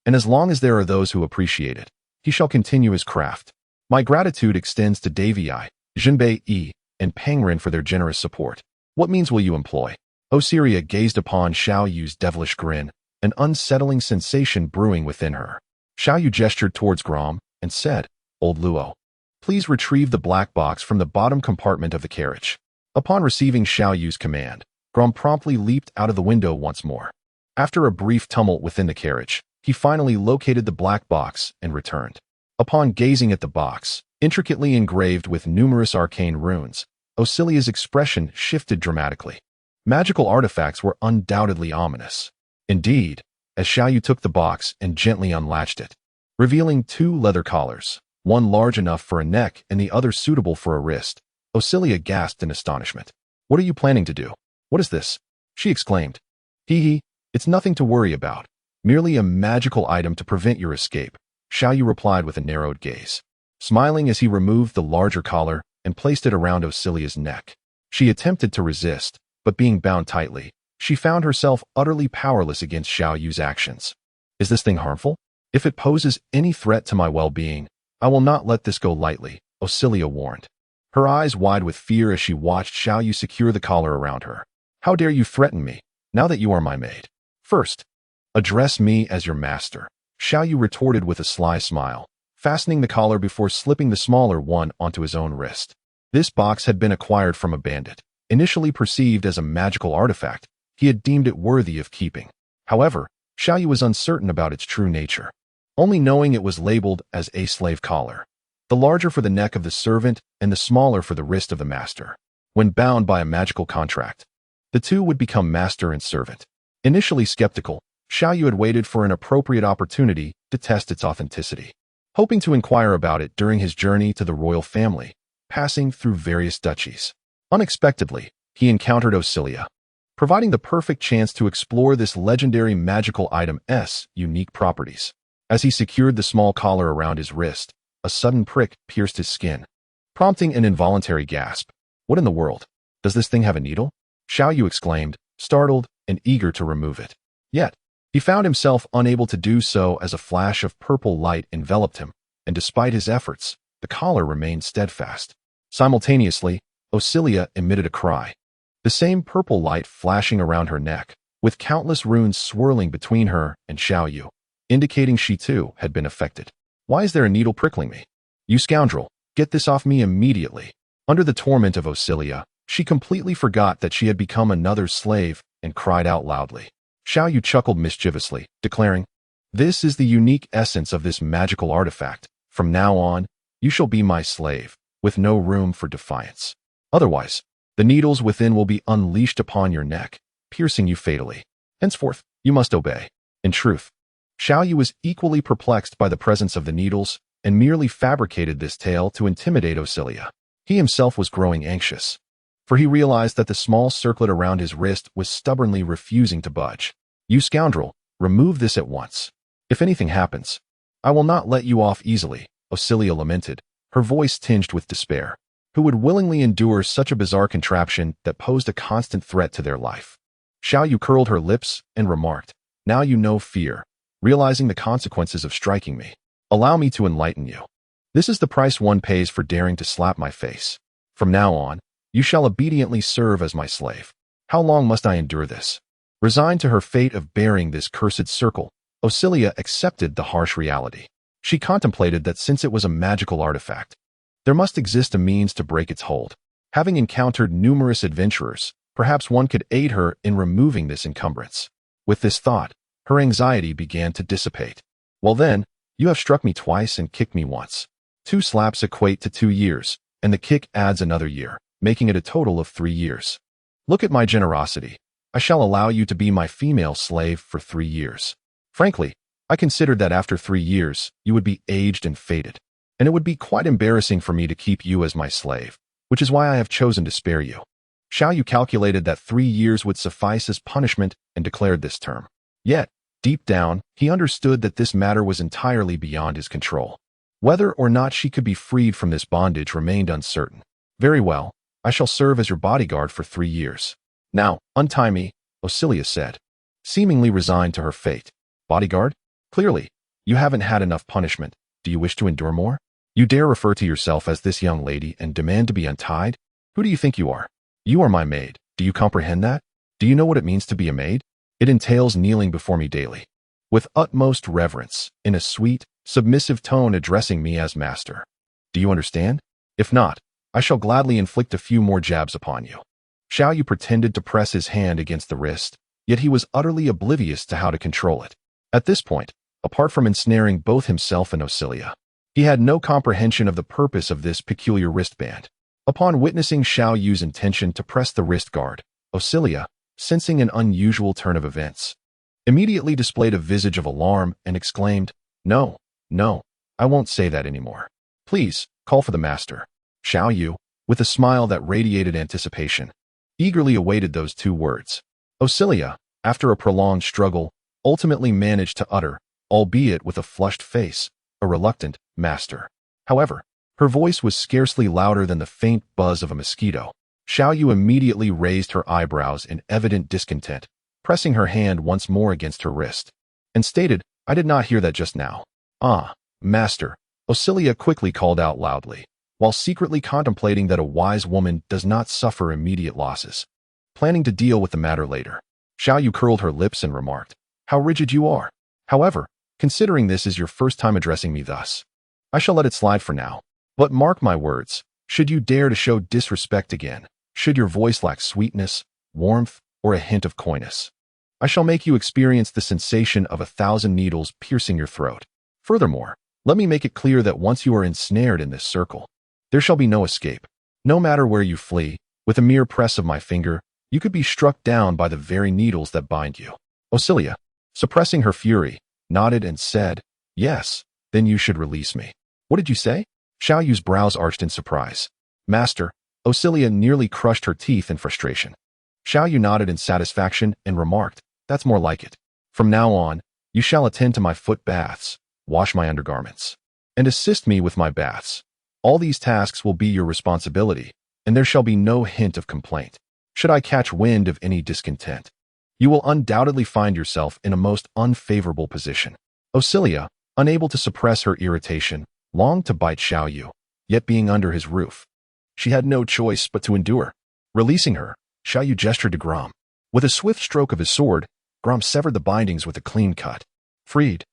And as long as there are those who appreciate it, he shall continue his craft. My gratitude extends to Davy I, Jinbei E, and Pangren for their generous support. What means will you employ? Osiria gazed upon Xiao Yu's devilish grin, an unsettling sensation brewing within her. Xiao Yu gestured towards Gromm and said, Old Luo, please retrieve the black box from the bottom compartment of the carriage. Upon receiving Xiao Yu's command, Gromm promptly leaped out of the window once more. After a brief tumult within the carriage, he finally located the black box and returned. Upon gazing at the box, intricately engraved with numerous arcane runes, Osilia's expression shifted dramatically. Magical artifacts were undoubtedly ominous. Indeed, as Xiao Yu took the box and gently unlatched it, revealing two leather collars, one large enough for a neck and the other suitable for a wrist, Osilia gasped in astonishment. What are you planning to do? What is this? She exclaimed. It's nothing to worry about. Merely a magical item to prevent your escape, Xiao Yu replied with a narrowed gaze, smiling as he removed the larger collar and placed it around Osilia's neck. She attempted to resist, but being bound tightly, she found herself utterly powerless against Xiao Yu's actions. Is this thing harmful? If it poses any threat to my well-being, I will not let this go lightly, Osilia warned. Her eyes wide with fear as she watched Xiao Yu secure the collar around her. How dare you threaten me, now that you are my maid? First, address me as your master, Xiao Yu retorted with a sly smile, fastening the collar before slipping the smaller one onto his own wrist. This box had been acquired from a bandit. Initially perceived as a magical artifact, he had deemed it worthy of keeping. However, Xiao Yu was uncertain about its true nature, only knowing it was labeled as a slave collar, the larger for the neck of the servant and the smaller for the wrist of the master. When bound by a magical contract, the two would become master and servant. Initially skeptical, Xiao Yu had waited for an appropriate opportunity to test its authenticity, hoping to inquire about it during his journey to the royal family, passing through various duchies. Unexpectedly, he encountered Osilia, providing the perfect chance to explore this legendary magical item's unique properties. As he secured the small collar around his wrist, a sudden prick pierced his skin, prompting an involuntary gasp. What in the world? Does this thing have a needle? Xiao Yu exclaimed, startled and eager to remove it. Yet, he found himself unable to do so as a flash of purple light enveloped him, and despite his efforts, the collar remained steadfast. Simultaneously, Osilia emitted a cry, the same purple light flashing around her neck, with countless runes swirling between her and Xiao Yu, indicating she too had been affected. Why is there a needle prickling me? You scoundrel, get this off me immediately. Under the torment of Osilia, she completely forgot that she had become another slave and cried out loudly. Xiao Yu chuckled mischievously, declaring, This is the unique essence of this magical artifact. From now on, you shall be my slave, with no room for defiance. Otherwise, the needles within will be unleashed upon your neck, piercing you fatally. Henceforth, you must obey. In truth, Xiao Yu was equally perplexed by the presence of the needles and merely fabricated this tale to intimidate Osilia. He himself was growing anxious, for he realized that the small circlet around his wrist was stubbornly refusing to budge. You scoundrel, remove this at once. If anything happens, I will not let you off easily, Osilia lamented, her voice tinged with despair. Who would willingly endure such a bizarre contraption that posed a constant threat to their life? Xiao Yu curled her lips and remarked, now you know fear, realizing the consequences of striking me. Allow me to enlighten you. This is the price one pays for daring to slap my face. From now on, you shall obediently serve as my slave. How long must I endure this? Resigned to her fate of bearing this cursed circle, Osilia accepted the harsh reality. She contemplated that since it was a magical artifact, there must exist a means to break its hold. Having encountered numerous adventurers, perhaps one could aid her in removing this encumbrance. With this thought, her anxiety began to dissipate. Well then, you have struck me twice and kicked me once. 2 slaps equate to 2 years, and the kick adds another year, making it a total of 3 years. Look at my generosity. I shall allow you to be my female slave for 3 years. Frankly, I considered that after 3 years, you would be aged and faded, and it would be quite embarrassing for me to keep you as my slave, which is why I have chosen to spare you. Xiao Yu calculated that 3 years would suffice as punishment and declared this term. Yet, deep down, he understood that this matter was entirely beyond his control. Whether or not she could be freed from this bondage remained uncertain. Very well, I shall serve as your bodyguard for 3 years. Now, untie me, Osilia said, seemingly resigned to her fate. Bodyguard? Clearly, you haven't had enough punishment. Do you wish to endure more? You dare refer to yourself as this young lady and demand to be untied? Who do you think you are? You are my maid. Do you comprehend that? Do you know what it means to be a maid? It entails kneeling before me daily, with utmost reverence, in a sweet, submissive tone addressing me as master. Do you understand? If not, I shall gladly inflict a few more jabs upon you. Xiao Yu pretended to press his hand against the wrist, yet he was utterly oblivious to how to control it. At this point, apart from ensnaring both himself and Osilia, he had no comprehension of the purpose of this peculiar wristband. Upon witnessing Xiao Yu's intention to press the wrist guard, Osilia, sensing an unusual turn of events, immediately displayed a visage of alarm and exclaimed, No, I won't say that anymore. Please, call for the master. Xiao Yu, with a smile that radiated anticipation, eagerly awaited those 2 words. Osilia, after a prolonged struggle, ultimately managed to utter, albeit with a flushed face, a reluctant, master. However, her voice was scarcely louder than the faint buzz of a mosquito. Xiao Yu immediately raised her eyebrows in evident discontent, pressing her hand once more against her wrist, and stated, I did not hear that just now. Ah, master, Osilia quickly called out loudly, while secretly contemplating that a wise woman does not suffer immediate losses, planning to deal with the matter later. Xiao Yu curled her lips and remarked, How rigid you are. However, considering this is your first time addressing me thus, I shall let it slide for now. But mark my words, should you dare to show disrespect again, should your voice lack sweetness, warmth, or a hint of coyness, I shall make you experience the sensation of 1,000 needles piercing your throat. Furthermore, let me make it clear that once you are ensnared in this circle, there shall be no escape. No matter where you flee, with a mere press of my finger, you could be struck down by the very needles that bind you. Osilia, suppressing her fury, nodded and said, Yes, then you should release me. What did you say? Xiao Yu's brows arched in surprise. Master, Osilia nearly crushed her teeth in frustration. Xiao Yu nodded in satisfaction and remarked, That's more like it. From now on, you shall attend to my foot baths, wash my undergarments, and assist me with my baths. All these tasks will be your responsibility, and there shall be no hint of complaint. Should I catch wind of any discontent, you will undoubtedly find yourself in a most unfavorable position. Osilia, unable to suppress her irritation, longed to bite Xiao Yu, yet being under his roof, she had no choice but to endure. Releasing her, Xiao Yu gestured to Gromm. With a swift stroke of his sword, Gromm severed the bindings with a clean cut. Freed.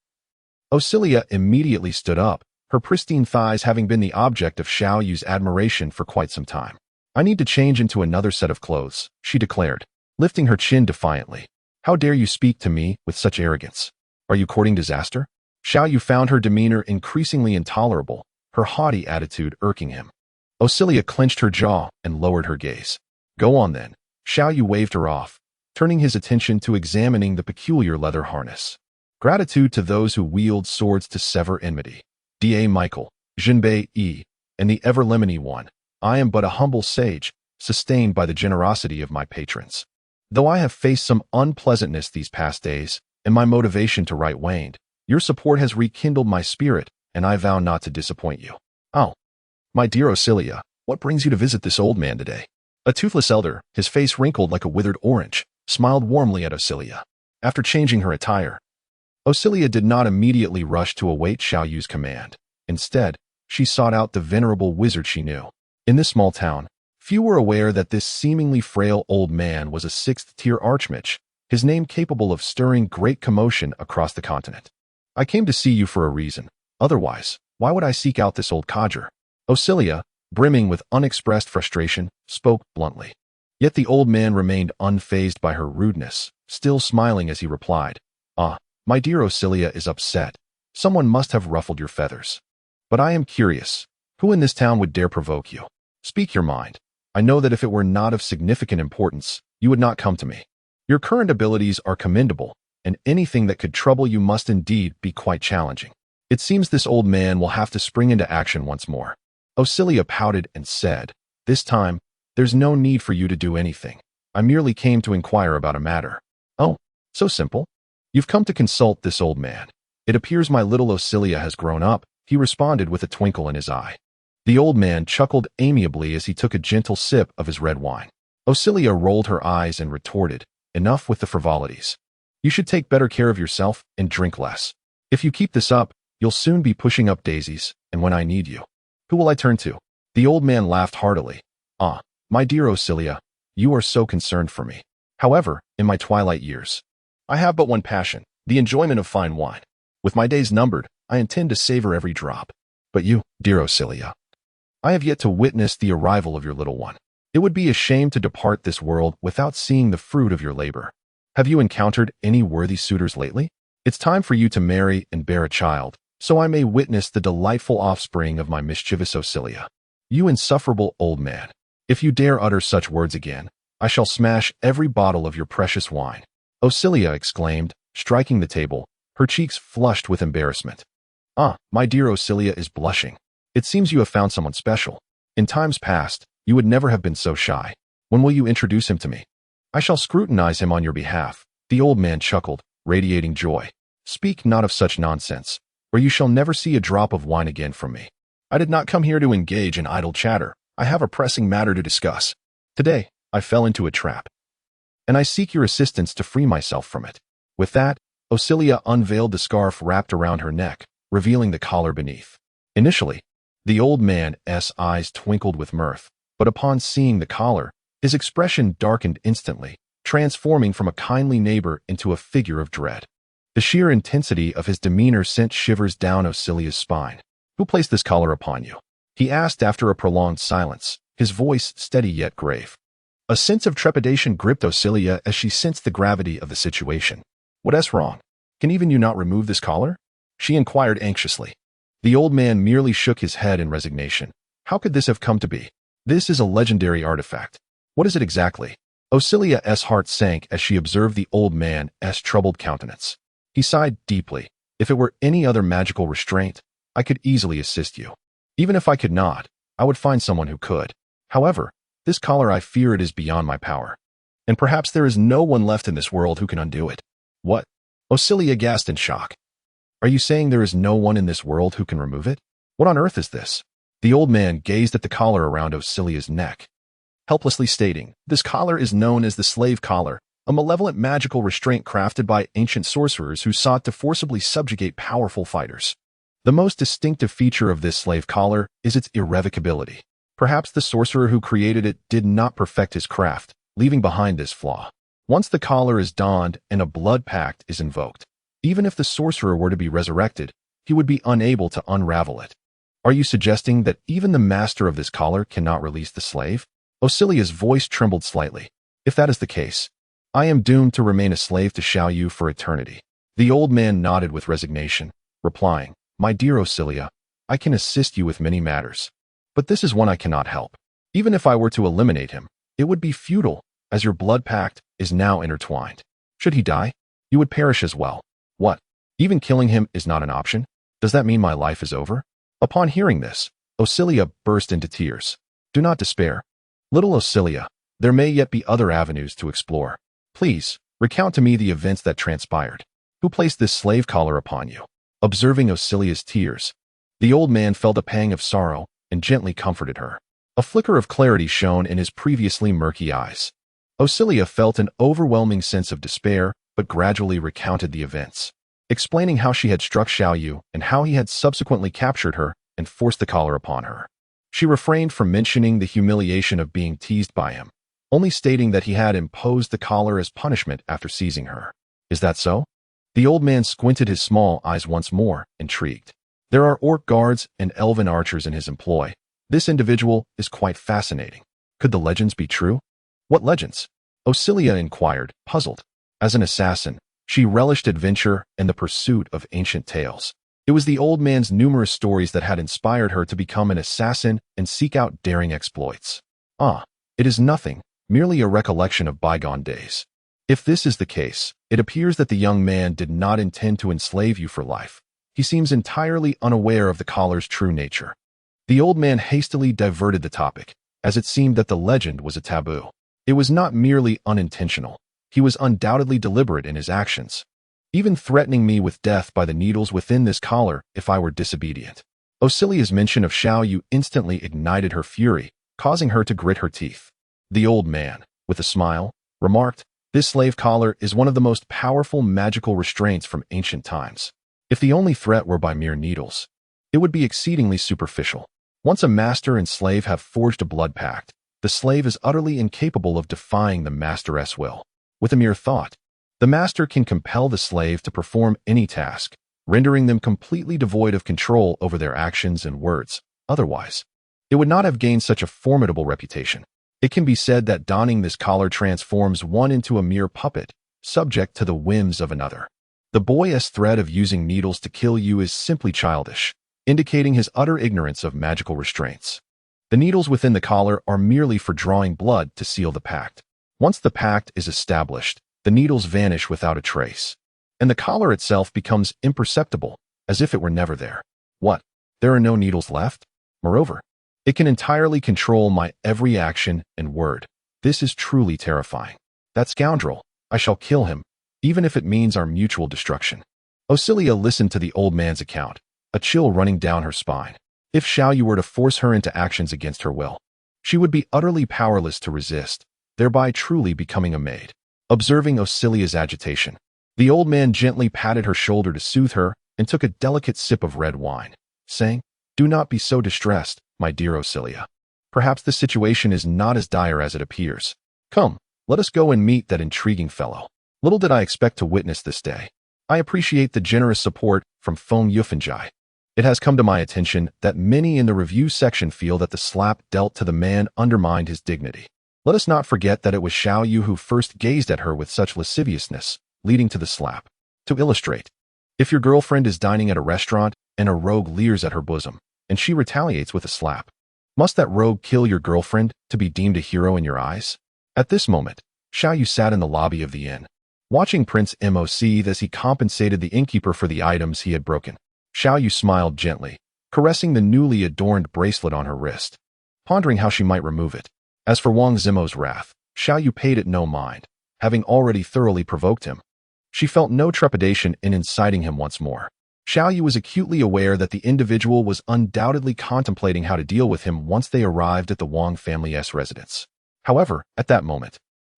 Osilia immediately stood up, her pristine thighs having been the object of Xiao Yu's admiration for quite some time. I need to change into another set of clothes, she declared, lifting her chin defiantly. How dare you speak to me with such arrogance? Are you courting disaster? Xiao Yu found her demeanor increasingly intolerable, her haughty attitude irking him. Osilia clenched her jaw and lowered her gaze. Go on then. Xiao Yu waved her off, turning his attention to examining the peculiar leather harness. Gratitude to those who wield swords to sever enmity. D.A. Michael, Jinbei E., and the ever-lemony one. I am but a humble sage, sustained by the generosity of my patrons. Though I have faced some unpleasantness these past days, and my motivation to write waned, your support has rekindled my spirit, and I vow not to disappoint you. Oh, my dear Osilia, what brings you to visit this old man today? A toothless elder, his face wrinkled like a withered orange, smiled warmly at Osilia. After changing her attire, Osilia did not immediately rush to await Xiao Yu's command. Instead, she sought out the venerable wizard she knew. In this small town, few were aware that this seemingly frail old man was a 6th-tier archmage, his name capable of stirring great commotion across the continent. I came to see you for a reason. Otherwise, why would I seek out this old codger? Osilia, brimming with unexpressed frustration, spoke bluntly. Yet the old man remained unfazed by her rudeness, still smiling as he replied, my dear Osilia is upset. Someone must have ruffled your feathers. But I am curious, who in this town would dare provoke you? Speak your mind. I know that if it were not of significant importance, you would not come to me. Your current abilities are commendable, and anything that could trouble you must indeed be quite challenging. It seems this old man will have to spring into action once more. Osilia pouted and said, this time, there's no need for you to do anything. I merely came to inquire about a matter. Oh, so simple? You've come to consult this old man. It appears my little Osilia has grown up, he responded with a twinkle in his eye. The old man chuckled amiably as he took a gentle sip of his red wine. Osilia rolled her eyes and retorted, enough with the frivolities. You should take better care of yourself and drink less. If you keep this up, you'll soon be pushing up daisies, and when I need you, who will I turn to? The old man laughed heartily. My dear Osilia, you are so concerned for me. However, in my twilight years, I have but one passion, the enjoyment of fine wine. With my days numbered, I intend to savor every drop. But you, dear Osilia, I have yet to witness the arrival of your little one. It would be a shame to depart this world without seeing the fruit of your labor. Have you encountered any worthy suitors lately? It's time for you to marry and bear a child, so I may witness the delightful offspring of my mischievous Osilia. You insufferable old man. If you dare utter such words again, I shall smash every bottle of your precious wine. Osilia exclaimed, striking the table, her cheeks flushed with embarrassment. My dear Osilia is blushing. It seems you have found someone special. In times past, you would never have been so shy. When will you introduce him to me? I shall scrutinize him on your behalf. The old man chuckled, radiating joy. Speak not of such nonsense, or you shall never see a drop of wine again from me. I did not come here to engage in idle chatter. I have a pressing matter to discuss. Today, I fell into a trap, and I seek your assistance to free myself from it. With that, Osilia unveiled the scarf wrapped around her neck, revealing the collar beneath. Initially, the old man's eyes twinkled with mirth, but upon seeing the collar, his expression darkened instantly, transforming from a kindly neighbor into a figure of dread. The sheer intensity of his demeanor sent shivers down Osilia's spine. Who placed this collar upon you? He asked after a prolonged silence, his voice steady yet grave. A sense of trepidation gripped Osilia as she sensed the gravity of the situation. What's wrong? Can even you not remove this collar? She inquired anxiously. The old man merely shook his head in resignation. How could this have come to be? This is a legendary artifact. What is it exactly? Osilia's heart sank as she observed the old man's troubled countenance. He sighed deeply. If it were any other magical restraint, I could easily assist you. Even if I could not, I would find someone who could. However, this collar, I fear it is beyond my power. And perhaps there is no one left in this world who can undo it. What? Osilia gasped in shock. Are you saying there is no one in this world who can remove it? What on earth is this? The old man gazed at the collar around Osilia's neck, helplessly stating, this collar is known as the slave collar, a malevolent magical restraint crafted by ancient sorcerers who sought to forcibly subjugate powerful fighters. The most distinctive feature of this slave collar is its irrevocability. Perhaps the sorcerer who created it did not perfect his craft, leaving behind this flaw. Once the collar is donned and a blood pact is invoked, even if the sorcerer were to be resurrected, he would be unable to unravel it. Are you suggesting that even the master of this collar cannot release the slave? Osilia's voice trembled slightly. If that is the case, I am doomed to remain a slave to Xiao Yu for eternity. The old man nodded with resignation, replying, "My dear Osilia, I can assist you with many matters. But this is one I cannot help. Even if I were to eliminate him, it would be futile, as your blood pact is now intertwined. Should he die, you would perish as well. What? Even killing him is not an option? Does that mean my life is over?" Upon hearing this, Osilia burst into tears. "Do not despair. Little Osilia, there may yet be other avenues to explore. Please, recount to me the events that transpired. Who placed this slave collar upon you?" Observing Osilia's tears, the old man felt a pang of sorrow and gently comforted her. A flicker of clarity shone in his previously murky eyes. Osilia felt an overwhelming sense of despair, but gradually recounted the events, explaining how she had struck Xiao Yu and how he had subsequently captured her and forced the collar upon her. She refrained from mentioning the humiliation of being teased by him, only stating that he had imposed the collar as punishment after seizing her. "Is that so?" The old man squinted his small eyes once more, intrigued. "There are orc guards and elven archers in his employ. This individual is quite fascinating. Could the legends be true?" "What legends?" Osilia inquired, puzzled. As an assassin, she relished adventure and the pursuit of ancient tales. It was the old man's numerous stories that had inspired her to become an assassin and seek out daring exploits. "Ah, it is nothing, merely a recollection of bygone days." If this is the case, it appears that the young man did not intend to enslave you for life. He seems entirely unaware of the collar's true nature. The old man hastily diverted the topic, as it seemed that the legend was a taboo. It was not merely unintentional. He was undoubtedly deliberate in his actions, even threatening me with death by the needles within this collar if I were disobedient. Osilia's mention of Xiao Yu instantly ignited her fury, causing her to grit her teeth. The old man, with a smile, remarked, "This slave collar is one of the most powerful magical restraints from ancient times. If the only threat were by mere needles, it would be exceedingly superficial. Once a master and slave have forged a blood pact, the slave is utterly incapable of defying the master's will. With a mere thought, the master can compel the slave to perform any task, rendering them completely devoid of control over their actions and words. Otherwise, it would not have gained such a formidable reputation. It can be said that donning this collar transforms one into a mere puppet, subject to the whims of another. The boy's threat of using needles to kill you is simply childish, indicating his utter ignorance of magical restraints. The needles within the collar are merely for drawing blood to seal the pact. Once the pact is established, the needles vanish without a trace, and the collar itself becomes imperceptible, as if it were never there. What? There are no needles left? Moreover, it can entirely control my every action and word. This is truly terrifying. That scoundrel, I shall kill him, even if it means our mutual destruction." Osilia listened to the old man's account, a chill running down her spine. If Xiao Yu were to force her into actions against her will, she would be utterly powerless to resist, thereby truly becoming a maid. Observing Osilia's agitation, the old man gently patted her shoulder to soothe her and took a delicate sip of red wine, saying, "Do not be so distressed, my dear Osilia. Perhaps the situation is not as dire as it appears. Come, let us go and meet that intriguing fellow. Little did I expect to witness this day. I appreciate the generous support from Feng Yufanjai. It has come to my attention that many in the review section feel that the slap dealt to the man undermined his dignity. Let us not forget that it was Xiao Yu who first gazed at her with such lasciviousness, leading to the slap. To illustrate, if your girlfriend is dining at a restaurant and a rogue leers at her bosom, and she retaliates with a slap, must that rogue kill your girlfriend to be deemed a hero in your eyes?" At this moment, Xiao Yu sat in the lobby of the inn, watching Prince Moc as he compensated the innkeeper for the items he had broken. Xiao Yu smiled gently, caressing the newly adorned bracelet on her wrist, pondering how she might remove it. As for Wang Zimo's wrath, Xiao Yu paid it no mind, having already thoroughly provoked him. She felt no trepidation in inciting him once more. Xiao Yu was acutely aware that the individual was undoubtedly contemplating how to deal with him once they arrived at the Wang family's residence. However, at that moment,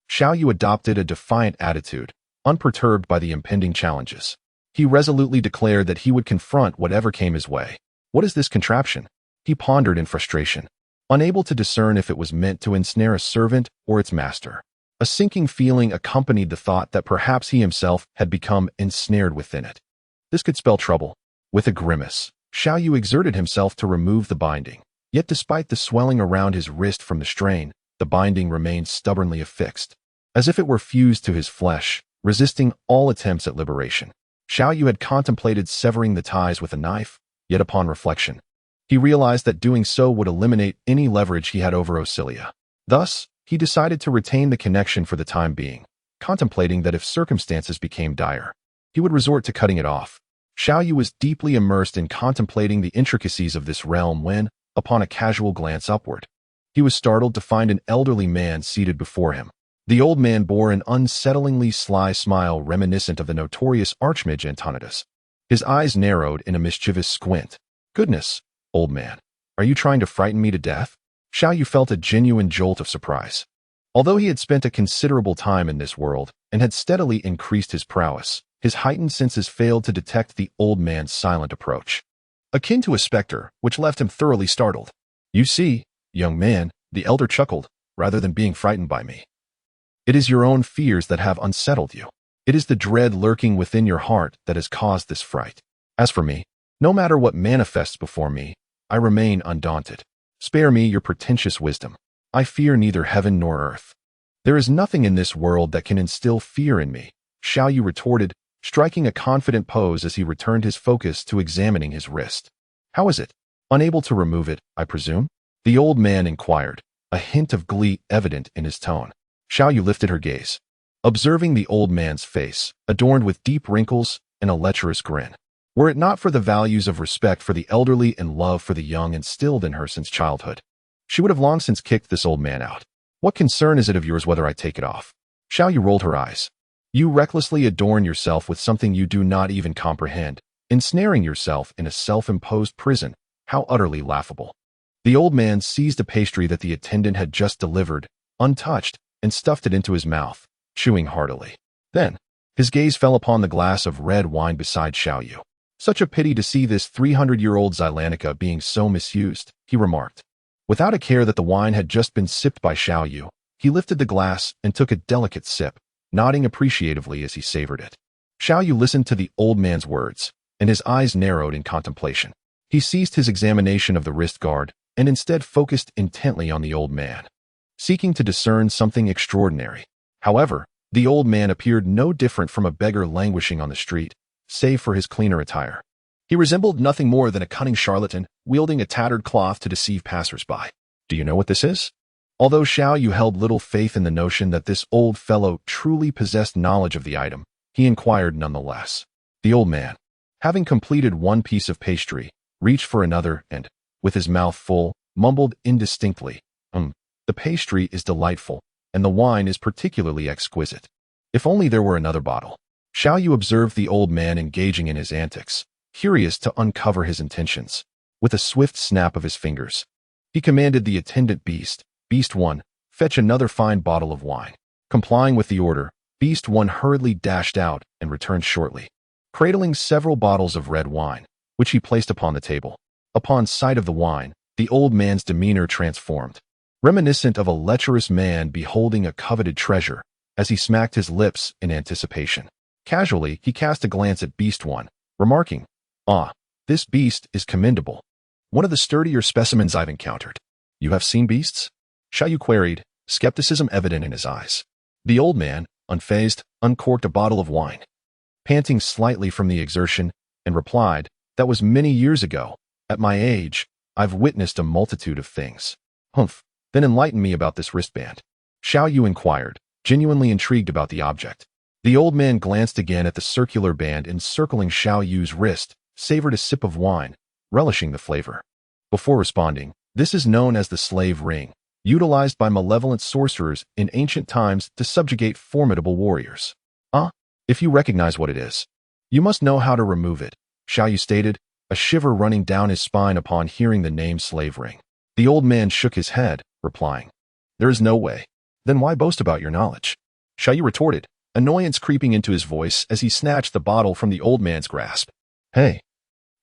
Xiao Yu adopted a defiant attitude, unperturbed by the impending challenges. He resolutely declared that he would confront whatever came his way. What is this contraption? He pondered in frustration, unable to discern if it was meant to ensnare a servant or its master. A sinking feeling accompanied the thought that perhaps he himself had become ensnared within it. This could spell trouble. With a grimace, Xiao Yu exerted himself to remove the binding. Yet despite the swelling around his wrist from the strain, the binding remained stubbornly affixed, as if it were fused to his flesh, resisting all attempts at liberation. Xiao Yu had contemplated severing the ties with a knife, yet upon reflection, he realized that doing so would eliminate any leverage he had over Osilia. Thus, he decided to retain the connection for the time being, contemplating that if circumstances became dire, he would resort to cutting it off. Xiao Yu was deeply immersed in contemplating the intricacies of this realm when, upon a casual glance upward, he was startled to find an elderly man seated before him. The old man bore an unsettlingly sly smile reminiscent of the notorious archmage Antonidas. His eyes narrowed in a mischievous squint. "Goodness, old man, are you trying to frighten me to death?" Xiao Yu felt a genuine jolt of surprise. Although he had spent a considerable time in this world and had steadily increased his prowess, his heightened senses failed to detect the old man's silent approach, akin to a specter, which left him thoroughly startled. "You see, young man," the elder chuckled, "rather than being frightened by me, it is your own fears that have unsettled you. It is the dread lurking within your heart that has caused this fright. As for me, no matter what manifests before me, I remain undaunted. Spare me your pretentious wisdom. I fear neither heaven nor earth. There is nothing in this world that can instill fear in me," Xiao Yu retorted, striking a confident pose as he returned his focus to examining his wrist. "How is it? Unable to remove it, I presume?" the old man inquired, a hint of glee evident in his tone. Xiao Yu lifted her gaze, observing the old man's face, adorned with deep wrinkles and a lecherous grin. Were it not for the values of respect for the elderly and love for the young instilled in her since childhood, she would have long since kicked this old man out. "What concern is it of yours whether I take it off?" Xiao Yu rolled her eyes. "You recklessly adorn yourself with something you do not even comprehend, ensnaring yourself in a self-imposed prison. How utterly laughable." The old man seized a pastry that the attendant had just delivered, untouched, and stuffed it into his mouth, chewing heartily. Then, his gaze fell upon the glass of red wine beside Xiao Yu. "Such a pity to see this 300-year-old Zylanica being so misused," he remarked. Without a care that the wine had just been sipped by Xiao Yu, he lifted the glass and took a delicate sip, nodding appreciatively as he savored it. Xiao Yu listened to the old man's words, and his eyes narrowed in contemplation. He ceased his examination of the wrist guard and instead focused intently on the old man, seeking to discern something extraordinary. However, the old man appeared no different from a beggar languishing on the street, save for his cleaner attire. He resembled nothing more than a cunning charlatan, wielding a tattered cloth to deceive passers-by. "Do you know what this is?" Although Xiao Yu held little faith in the notion that this old fellow truly possessed knowledge of the item, he inquired nonetheless. The old man, having completed one piece of pastry, reached for another and, with his mouth full, mumbled indistinctly, "The pastry is delightful, and the wine is particularly exquisite. If only there were another bottle." Xiao Yu observed the old man engaging in his antics, curious to uncover his intentions. With a swift snap of his fingers, he commanded the attendant beast, "Beast 1, fetch another fine bottle of wine." Complying with the order, Beast 1 hurriedly dashed out and returned shortly, cradling several bottles of red wine, which he placed upon the table. Upon sight of the wine, the old man's demeanor transformed, reminiscent of a lecherous man beholding a coveted treasure, as he smacked his lips in anticipation. Casually, he cast a glance at Beast 1, remarking, "Ah, this beast is commendable. One of the sturdier specimens I've encountered." "You have seen beasts?" Xiao Yu queried, skepticism evident in his eyes. The old man, unfazed, uncorked a bottle of wine, panting slightly from the exertion, and replied, "That was many years ago. At my age, I've witnessed a multitude of things." "Humph, then enlighten me about this wristband." Xiao Yu inquired, genuinely intrigued about the object. The old man glanced again at the circular band encircling Xiao Yu's wrist, savored a sip of wine, relishing the flavor. Before responding, "This is known as the slave ring, utilized by malevolent sorcerers in ancient times to subjugate formidable warriors." "Ah, if you recognize what it is, you must know how to remove it," Xiao Yu stated, a shiver running down his spine upon hearing the name slave ring. The old man shook his head, replying, "There is no way." "Then why boast about your knowledge?" Xiao Yu retorted, annoyance creeping into his voice as he snatched the bottle from the old man's grasp. "Hey,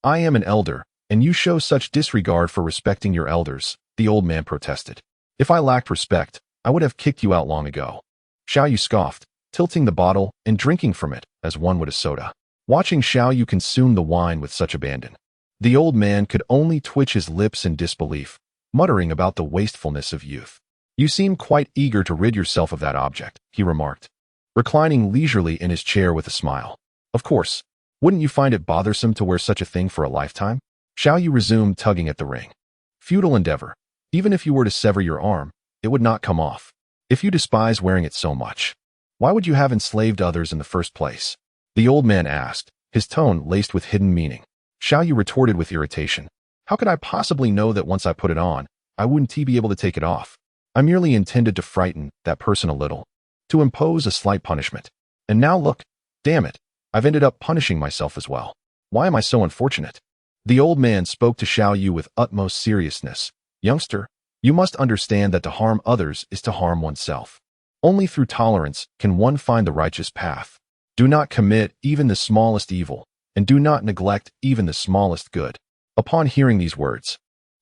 I am an elder, and you show such disregard for respecting your elders," the old man protested. "If I lacked respect, I would have kicked you out long ago." Xiao Yu scoffed, tilting the bottle and drinking from it as one would a soda. Watching Xiao Yu consume the wine with such abandon, the old man could only twitch his lips in disbelief, muttering about the wastefulness of youth. "You seem quite eager to rid yourself of that object," he remarked, reclining leisurely in his chair with a smile. "Of course, Wouldn't you find it bothersome to wear such a thing for a lifetime? Xiao Yu resumed tugging at the ring. Futile endeavor. Even if you were to sever your arm, it would not come off. If you despise wearing it so much, why would you have enslaved others in the first place? The old man asked, his tone laced with hidden meaning. Xiao Yu retorted with irritation. How could I possibly know that once I put it on, I wouldn't be able to take it off? I merely intended to frighten that person a little, to impose a slight punishment. And now look, damn it, I've ended up punishing myself as well. Why am I so unfortunate? The old man spoke to Xiao Yu with utmost seriousness. Youngster, you must understand that to harm others is to harm oneself. Only through tolerance can one find the righteous path. Do not commit even the smallest evil, and do not neglect even the smallest good. Upon hearing these words,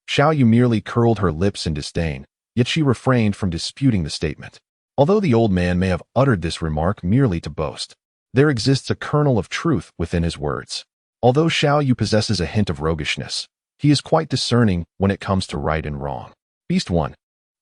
Xiao Yu merely curled her lips in disdain, yet she refrained from disputing the statement. Although the old man may have uttered this remark merely to boast, there exists a kernel of truth within his words. Although Xiao Yu possesses a hint of roguishness, he is quite discerning when it comes to right and wrong. Beast 1.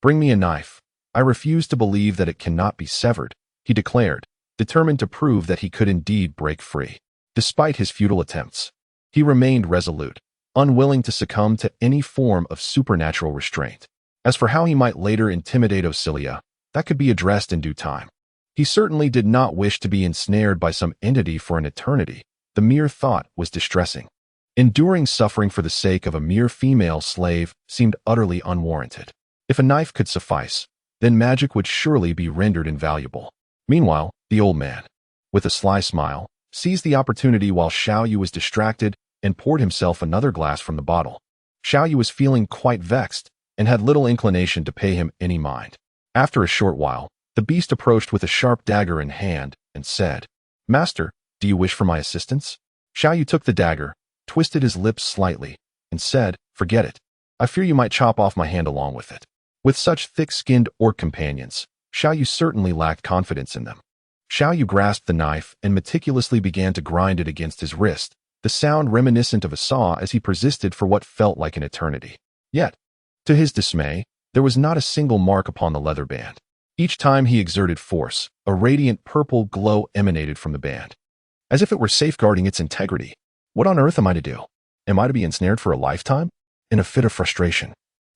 Bring me a knife. I refuse to believe that it cannot be severed, he declared, determined to prove that he could indeed break free. Despite his futile attempts, he remained resolute, unwilling to succumb to any form of supernatural restraint. As for how he might later intimidate Osilia, that could be addressed in due time. He certainly did not wish to be ensnared by some entity for an eternity. The mere thought was distressing. Enduring suffering for the sake of a mere female slave seemed utterly unwarranted. If a knife could suffice, then magic would surely be rendered invaluable. Meanwhile, the old man, with a sly smile, seized the opportunity while Xiao Yu was distracted and poured himself another glass from the bottle. Xiao Yu was feeling quite vexed and had little inclination to pay him any mind. After a short while, the beast approached with a sharp dagger in hand and said, Master, do you wish for my assistance? Xiao Yu took the dagger, twisted his lips slightly, and said, Forget it. I fear you might chop off my hand along with it. With such thick-skinned orc companions, Xiao Yu certainly lacked confidence in them. Xiao Yu grasped the knife and meticulously began to grind it against his wrist, the sound reminiscent of a saw as he persisted for what felt like an eternity. Yet, to his dismay, there was not a single mark upon the leather band. Each time he exerted force, a radiant purple glow emanated from the band, as if it were safeguarding its integrity. What on earth am I to do? Am I to be ensnared for a lifetime? In a fit of frustration,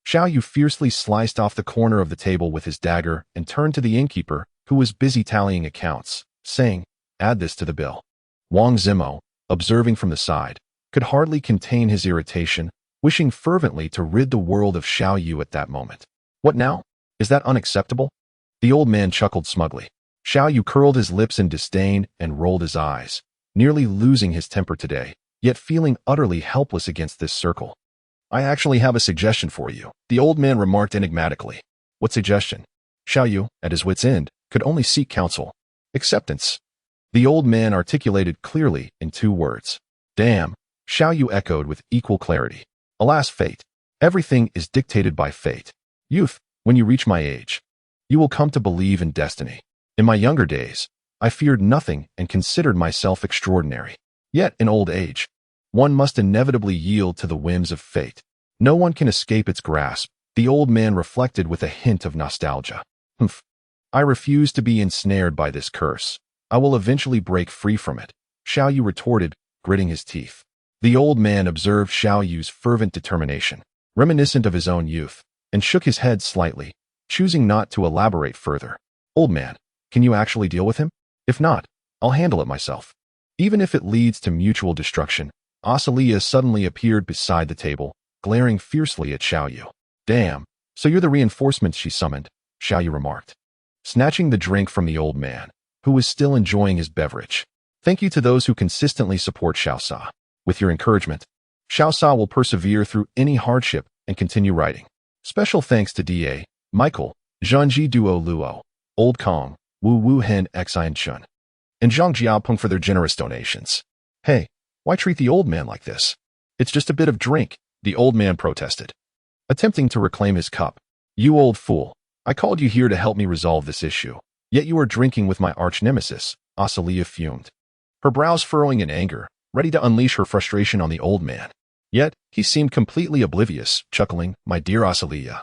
Xiao Yu fiercely sliced off the corner of the table with his dagger and turned to the innkeeper, who was busy tallying accounts, saying, Add this to the bill. Wang Zimo, observing from the side, could hardly contain his irritation, wishing fervently to rid the world of Xiao Yu at that moment. What now? Is that unacceptable? The old man chuckled smugly. Xiao Yu curled his lips in disdain and rolled his eyes, nearly losing his temper today, yet feeling utterly helpless against this circle. I actually have a suggestion for you, the old man remarked enigmatically. What suggestion? Xiao Yu, at his wit's end, could only seek counsel. Acceptance. The old man articulated clearly in 2 words. Damn, Xiao Yu echoed with equal clarity. Alas, fate. Everything is dictated by fate. Youth, when you reach my age, you will come to believe in destiny. In my younger days, I feared nothing and considered myself extraordinary. Yet, in old age, one must inevitably yield to the whims of fate. No one can escape its grasp, the old man reflected with a hint of nostalgia. Humph. I refuse to be ensnared by this curse. I will eventually break free from it, Xiao Yu retorted, gritting his teeth. The old man observed Xiao Yu's fervent determination, reminiscent of his own youth, and shook his head slightly, choosing not to elaborate further. Old man, can you actually deal with him? If not, I'll handle it myself. Even if it leads to mutual destruction. Osilia suddenly appeared beside the table, glaring fiercely at Xiao Yu. Damn, so you're the reinforcements she summoned, Xiao Yu remarked, snatching the drink from the old man, who was still enjoying his beverage. Thank you to those who consistently support Xiao Sa. With your encouragement, Xiao Sa will persevere through any hardship and continue writing. Special thanks to D.A., Michael, Zhangji Duo Luo, Old Kong, Wu Wu Hen Xian Chun, and Zhang Jiaopeng for their generous donations. Hey, why treat the old man like this? It's just a bit of drink, the old man protested, attempting to reclaim his cup. You old fool, I called you here to help me resolve this issue, yet you are drinking with my arch-nemesis, Osilia fumed, her brows furrowing in anger, ready to unleash her frustration on the old man. Yet, he seemed completely oblivious, chuckling, My dear Osilia,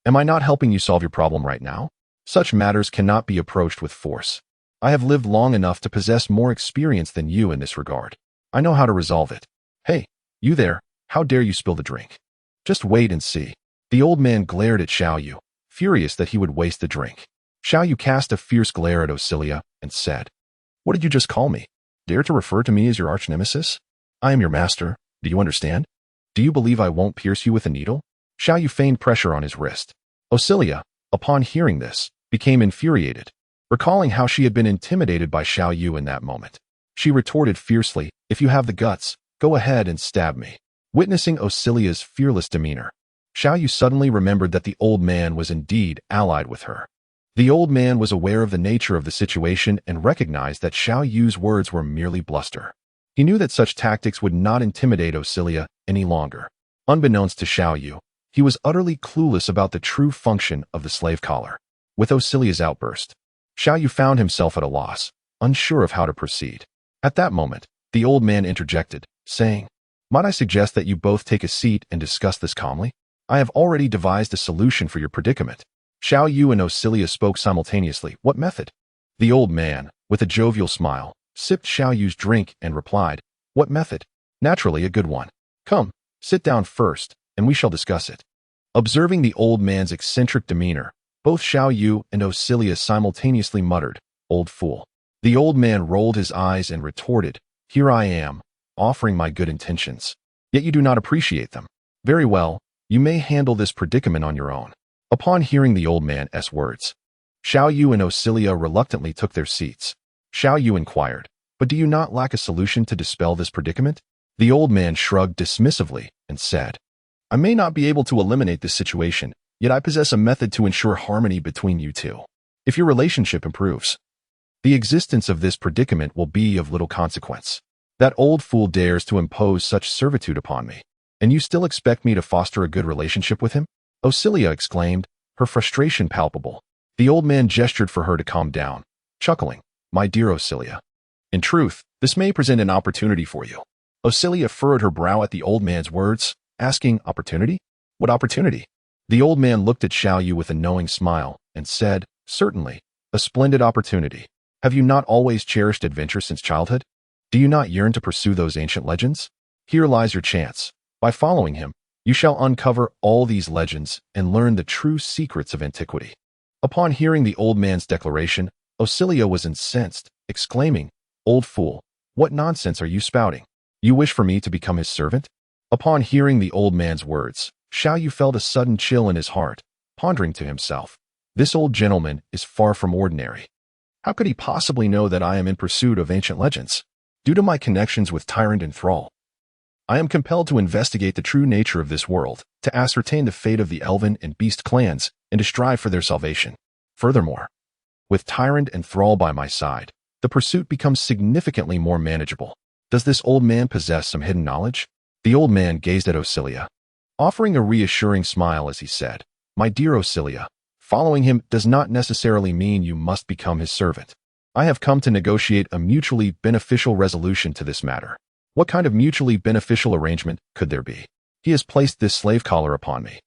am I not helping you solve your problem right now? Such matters cannot be approached with force. I have lived long enough to possess more experience than you in this regard. I know how to resolve it. Hey, you there, how dare you spill the drink? Just wait and see. The old man glared at Xiao Yu, furious that he would waste the drink. Xiao Yu cast a fierce glare at Osilia and said, "What did you just call me? Dare to refer to me as your arch-nemesis? I am your master, do you understand? Do you believe I won't pierce you with a needle?" Xiao Yu feigned pressure on his wrist. Osilia, upon hearing this, became infuriated. Recalling how she had been intimidated by Xiao Yu in that moment, she retorted fiercely, "If you have the guts, go ahead and stab me." Witnessing Osilia's fearless demeanor, Xiao Yu suddenly remembered that the old man was indeed allied with her. The old man was aware of the nature of the situation and recognized that Xiao Yu's words were merely bluster. He knew that such tactics would not intimidate Osilia any longer. Unbeknownst to Xiao Yu, he was utterly clueless about the true function of the slave collar. With Osilia's outburst, Xiao Yu found himself at a loss, unsure of how to proceed. At that moment, the old man interjected, saying, "Might I suggest that you both take a seat and discuss this calmly? I have already devised a solution for your predicament." Xiao Yu and Osilia spoke simultaneously. "What method?" The old man, with a jovial smile, sipped Xiao Yu's drink and replied, "What method? Naturally a good one. Come, sit down first, and we shall discuss it." Observing the old man's eccentric demeanor, both Xiao Yu and Osilia simultaneously muttered, "Old fool." The old man rolled his eyes and retorted, "Here I am, offering my good intentions. Yet you do not appreciate them. Very well, you may handle this predicament on your own." Upon hearing the old man's words, Xiao Yu and Osilia reluctantly took their seats. Xiao Yu inquired, "But do you not lack a solution to dispel this predicament?" The old man shrugged dismissively and said, "I may not be able to eliminate this situation, yet I possess a method to ensure harmony between you two. If your relationship improves, the existence of this predicament will be of little consequence. That old fool dares to impose such servitude upon me, and you still expect me to foster a good relationship with him?" Osilia exclaimed, her frustration palpable. The old man gestured for her to calm down, chuckling, "My dear Osilia, in truth, this may present an opportunity for you." Osilia furrowed her brow at the old man's words, asking, "Opportunity? What opportunity?" The old man looked at Xiao Yu with a knowing smile and said, "Certainly, a splendid opportunity. Have you not always cherished adventure since childhood? Do you not yearn to pursue those ancient legends? Here lies your chance. By following him, you shall uncover all these legends and learn the true secrets of antiquity." Upon hearing the old man's declaration, Osilia was incensed, exclaiming, "Old fool, what nonsense are you spouting? You wish for me to become his servant?" Upon hearing the old man's words, Xiao Yu felt a sudden chill in his heart, pondering to himself, "This old gentleman is far from ordinary. How could he possibly know that I am in pursuit of ancient legends? Due to my connections with Tyrande and Thrall, I am compelled to investigate the true nature of this world, to ascertain the fate of the elven and beast clans, and to strive for their salvation. Furthermore, with Tyrande and Thrall by my side, the pursuit becomes significantly more manageable. Does this old man possess some hidden knowledge?" The old man gazed at Osilia, offering a reassuring smile as he said, "My dear Osilia, following him does not necessarily mean you must become his servant. I have come to negotiate a mutually beneficial resolution to this matter." "What kind of mutually beneficial arrangement could there be? He has placed this slave collar upon me.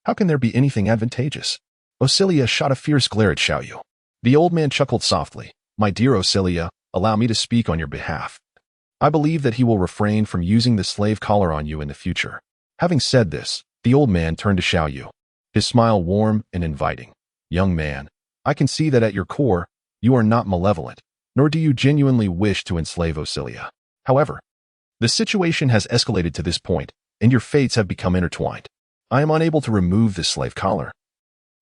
How can there be anything advantageous?" Osilia shot a fierce glare at Xiao Yu. The old man chuckled softly, "My dear Osilia, allow me to speak on your behalf. I believe that he will refrain from using the slave collar on you in the future." Having said this, the old man turned to Xiao Yu, his smile warm and inviting. "Young man, I can see that at your core, you are not malevolent, nor do you genuinely wish to enslave Osilia. However, the situation has escalated to this point, and your fates have become intertwined. I am unable to remove this slave collar,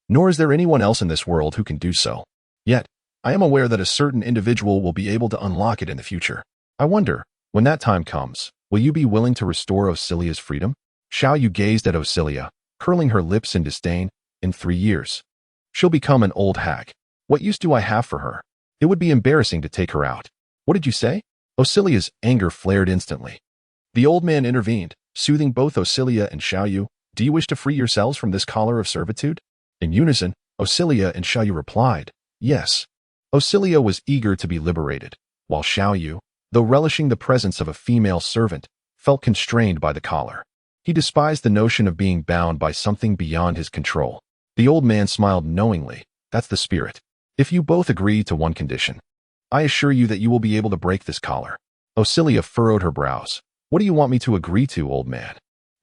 nor is there anyone else in this world who can do so. Yet, I am aware that a certain individual will be able to unlock it in the future. I wonder, when that time comes, will you be willing to restore Osilia's freedom?" Xiao Yu gazed at Osilia, curling her lips in disdain. "In 3 years, she'll become an old hag. What use do I have for her? It would be embarrassing to take her out." "What did you say?" Osilia's anger flared instantly. The old man intervened, soothing both Osilia and Xiao Yu. "Do you wish to free yourselves from this collar of servitude?" In unison, Osilia and Xiao Yu replied, "Yes." Osilia was eager to be liberated, while Xiao Yu, though relishing the presence of a female servant, felt constrained by the collar. He despised the notion of being bound by something beyond his control. The old man smiled knowingly. "That's the spirit. If you both agree to one condition, I assure you that you will be able to break this collar." Osilia furrowed her brows. What do you want me to agree to, old man?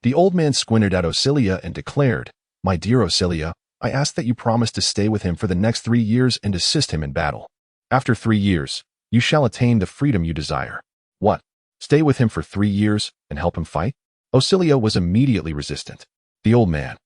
The old man squinted at Osilia and declared, My dear Osilia, I ask that you promise to stay with him for the next 3 years and assist him in battle. After 3 years, you shall attain the freedom you desire. What? Stay with him for 3 years and help him fight? Osilia was immediately resistant. The old man,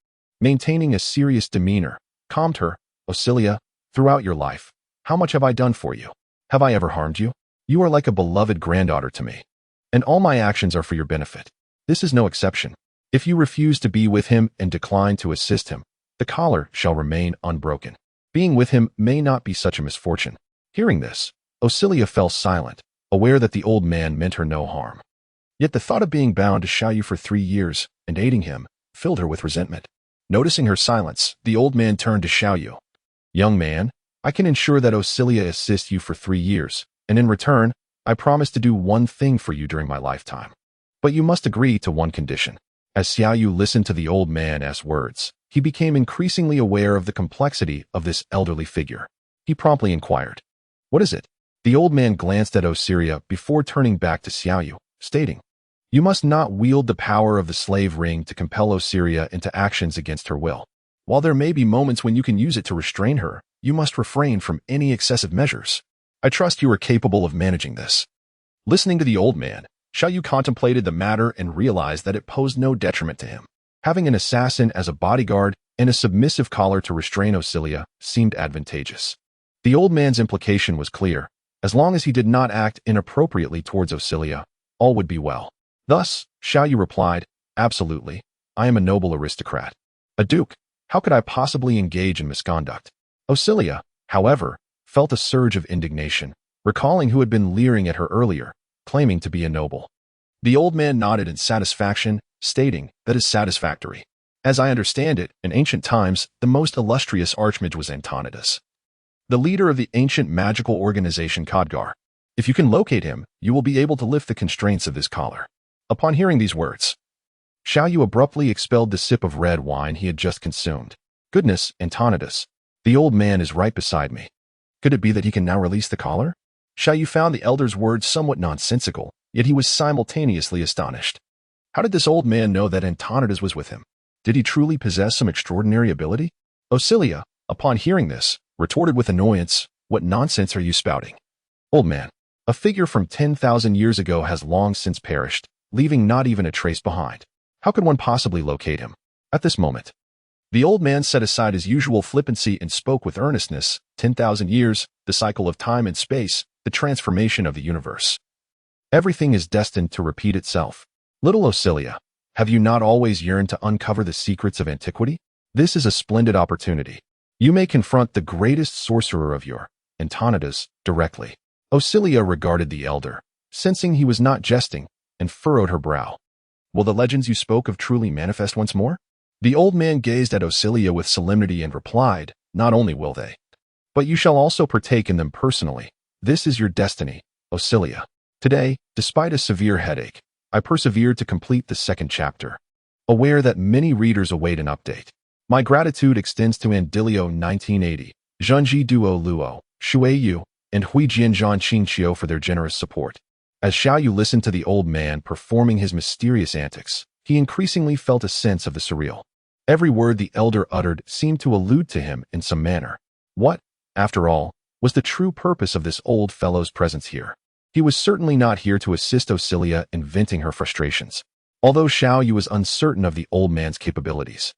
maintaining a serious demeanor, calmed her. Osilia, throughout your life, how much have I done for you? Have I ever harmed you? You are like a beloved granddaughter to me, and all my actions are for your benefit. This is no exception. If you refuse to be with him and decline to assist him, the collar shall remain unbroken. Being with him may not be such a misfortune. Hearing this, Osilia fell silent, aware that the old man meant her no harm. Yet the thought of being bound to Xiao Yu for 3 years and aiding him filled her with resentment. Noticing her silence, the old man turned to Xiao Yu. Young man, I can ensure that Osilia assists you for 3 years, and in return, I promise to do one thing for you during my lifetime. But you must agree to one condition. As Xiao Yu listened to the old man's words, he became increasingly aware of the complexity of this elderly figure. He promptly inquired, What is it? The old man glanced at Osilia before turning back to Xiao Yu, stating, You must not wield the power of the slave ring to compel Osilia into actions against her will. While there may be moments when you can use it to restrain her, you must refrain from any excessive measures. I trust you are capable of managing this. Listening to the old man, Xiao Yu contemplated the matter and realized that it posed no detriment to him. Having an assassin as a bodyguard and a submissive collar to restrain Osilia seemed advantageous. The old man's implication was clear. As long as he did not act inappropriately towards Osilia, all would be well. Thus, Xiao Yu replied, Absolutely. I am a noble aristocrat. A duke. How could I possibly engage in misconduct? Osilia, however, felt a surge of indignation, recalling who had been leering at her earlier, claiming to be a noble. The old man nodded in satisfaction, stating, That is satisfactory. As I understand it, in ancient times, the most illustrious archmage was Antonidas, the leader of the ancient magical organization Khadgar. If you can locate him, you will be able to lift the constraints of this collar. Upon hearing these words, Xiao Yu abruptly expelled the sip of red wine he had just consumed. Goodness, Antonidas, the old man is right beside me. Could it be that he can now release the collar? Xiao Yu found the elder's words somewhat nonsensical, yet he was simultaneously astonished. How did this old man know that Antonidas was with him? Did he truly possess some extraordinary ability? Osilia, upon hearing this, retorted with annoyance, What nonsense are you spouting? Old man, a figure from 10,000 years ago has long since perished, leaving not even a trace behind. How could one possibly locate him? At this moment, the old man set aside his usual flippancy and spoke with earnestness. 10,000 years, the cycle of time and space, the transformation of the universe. Everything is destined to repeat itself. Little Osilia, have you not always yearned to uncover the secrets of antiquity? This is a splendid opportunity. You may confront the greatest sorcerer of your Antonidas directly. Osilia regarded the elder, sensing he was not jesting, and furrowed her brow. Will the legends you spoke of truly manifest once more? The old man gazed at Osilia with solemnity and replied, Not only will they, but you shall also partake in them personally. This is your destiny, Osilia. Today, despite a severe headache, I persevered to complete the 2nd chapter, aware that many readers await an update. My gratitude extends to Andilio 1980, Zhengji Duo Luo, Xiao Yu, and Huijian Zhan Qingqiu for their generous support. As Xiao Yu listened to the old man performing his mysterious antics, he increasingly felt a sense of the surreal. Every word the elder uttered seemed to allude to him in some manner. What, after all, was the true purpose of this old fellow's presence here? He was certainly not here to assist Osilia in venting her frustrations, although Xiao Yu was uncertain of the old man's capabilities.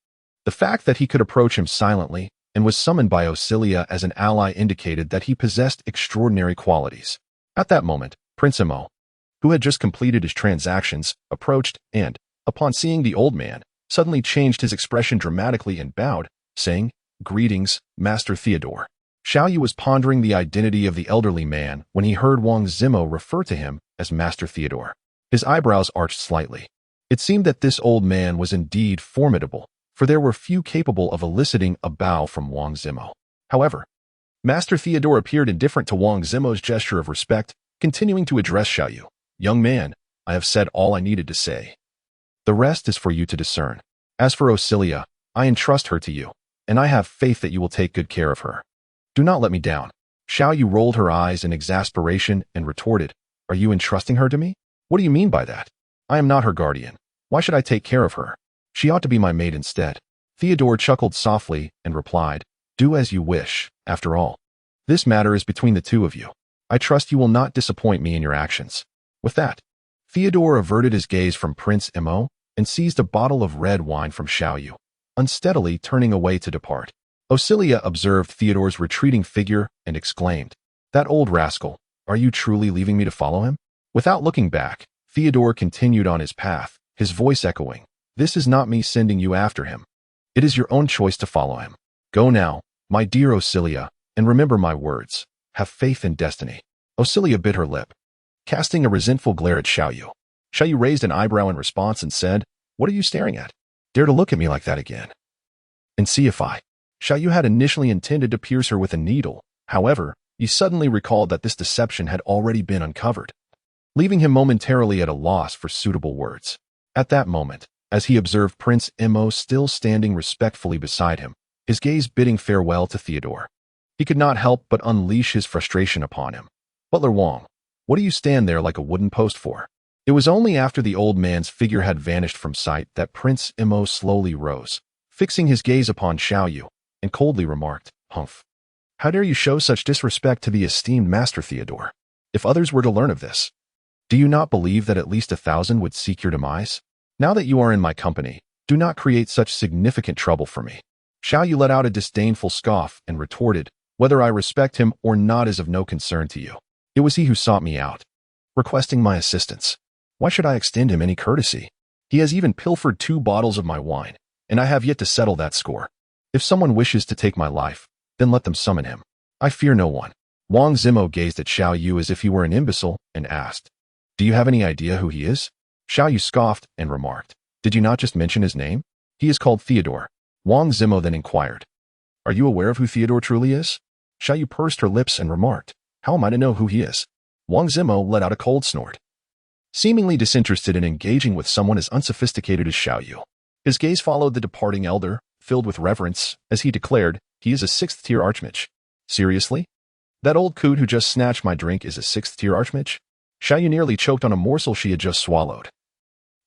The fact that he could approach him silently and was summoned by Osilia as an ally indicated that he possessed extraordinary qualities. At that moment, Prince Imo, who had just completed his transactions, approached and, upon seeing the old man, suddenly changed his expression dramatically and bowed, saying, Greetings, Master Theodore. Xiao Yu was pondering the identity of the elderly man when he heard Wang Zimo refer to him as Master Theodore. His eyebrows arched slightly. It seemed that this old man was indeed formidable, for there were few capable of eliciting a bow from Wang Zimo. However, Master Theodore appeared indifferent to Wang Zimo's gesture of respect, continuing to address Xiao Yu. Young man, I have said all I needed to say. The rest is for you to discern. As for Osilia, I entrust her to you, and I have faith that you will take good care of her. Do not let me down. Xiao Yu rolled her eyes in exasperation and retorted, Are you entrusting her to me? What do you mean by that? I am not her guardian. Why should I take care of her? She ought to be my maid instead. Theodore chuckled softly and replied, do as you wish, after all. This matter is between the two of you. I trust you will not disappoint me in your actions. With that, Theodore averted his gaze from Prince Mo and seized a bottle of red wine from Xiao Yu, unsteadily turning away to depart. Osilia observed Theodore's retreating figure and exclaimed, that old rascal, are you truly leaving me to follow him? Without looking back, Theodore continued on his path, his voice echoing, this is not me sending you after him. It is your own choice to follow him. Go now, my dear Osilia, and remember my words. Have faith in destiny. Osilia bit her lip, casting a resentful glare at Xiao Yu. Xiao Yu raised an eyebrow in response and said, what are you staring at? Dare to look at me like that again? And see if I. Xiao Yu had initially intended to pierce her with a needle. However, he suddenly recalled that this deception had already been uncovered, leaving him momentarily at a loss for suitable words. At that moment, as he observed Prince Mo still standing respectfully beside him, his gaze bidding farewell to Theodore, he could not help but unleash his frustration upon him. Butler Wang, what do you stand there like a wooden post for? It was only after the old man's figure had vanished from sight that Prince Mo slowly rose, fixing his gaze upon Xiao Yu, and coldly remarked, humph. How dare you show such disrespect to the esteemed Master Theodore? If others were to learn of this, do you not believe that at least 1,000 would seek your demise? Now that you are in my company, do not create such significant trouble for me. Xiao Yu let out a disdainful scoff and retorted, whether I respect him or not is of no concern to you. It was he who sought me out, requesting my assistance. Why should I extend him any courtesy? He has even pilfered 2 bottles of my wine, and I have yet to settle that score. If someone wishes to take my life, then let them summon him. I fear no one. Wang Zimo gazed at Xiao Yu as if he were an imbecile and asked, do you have any idea who he is? Xiao Yu scoffed and remarked, did you not just mention his name? He is called Theodore. Wang Zimo then inquired, are you aware of who Theodore truly is? Xiao Yu pursed her lips and remarked, how am I to know who he is? Wang Zimo let out a cold snort, seemingly disinterested in engaging with someone as unsophisticated as Xiao Yu. His gaze followed the departing elder, filled with reverence, as he declared, he is a 6th-tier archmage. Seriously? That old coot who just snatched my drink is a 6th-tier archmage? Xiao Yu nearly choked on a morsel she had just swallowed,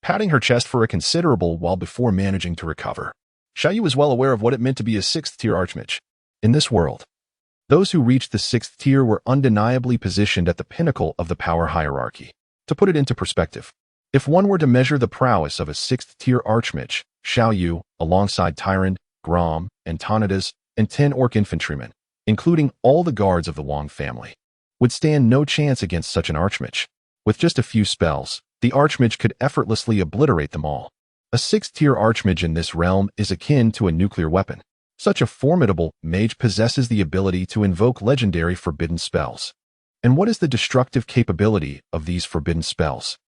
patting her chest for a considerable while before managing to recover. Xiao Yu was well aware of what it meant to be a 6th-tier archmage. In this world, those who reached the 6th tier were undeniably positioned at the pinnacle of the power hierarchy. To put it into perspective, if one were to measure the prowess of a 6th-tier archmage, Xiao Yu, alongside Tyrande, Gromm, and Tanadas, and 10 orc infantrymen, including all the guards of the Wang family, would stand no chance against such an archmage. With just a few spells, the archmage could effortlessly obliterate them all. A 6th-tier archmage in this realm is akin to a nuclear weapon. Such a formidable mage possesses the ability to invoke legendary forbidden spells. And what is the destructive capability of these forbidden spells?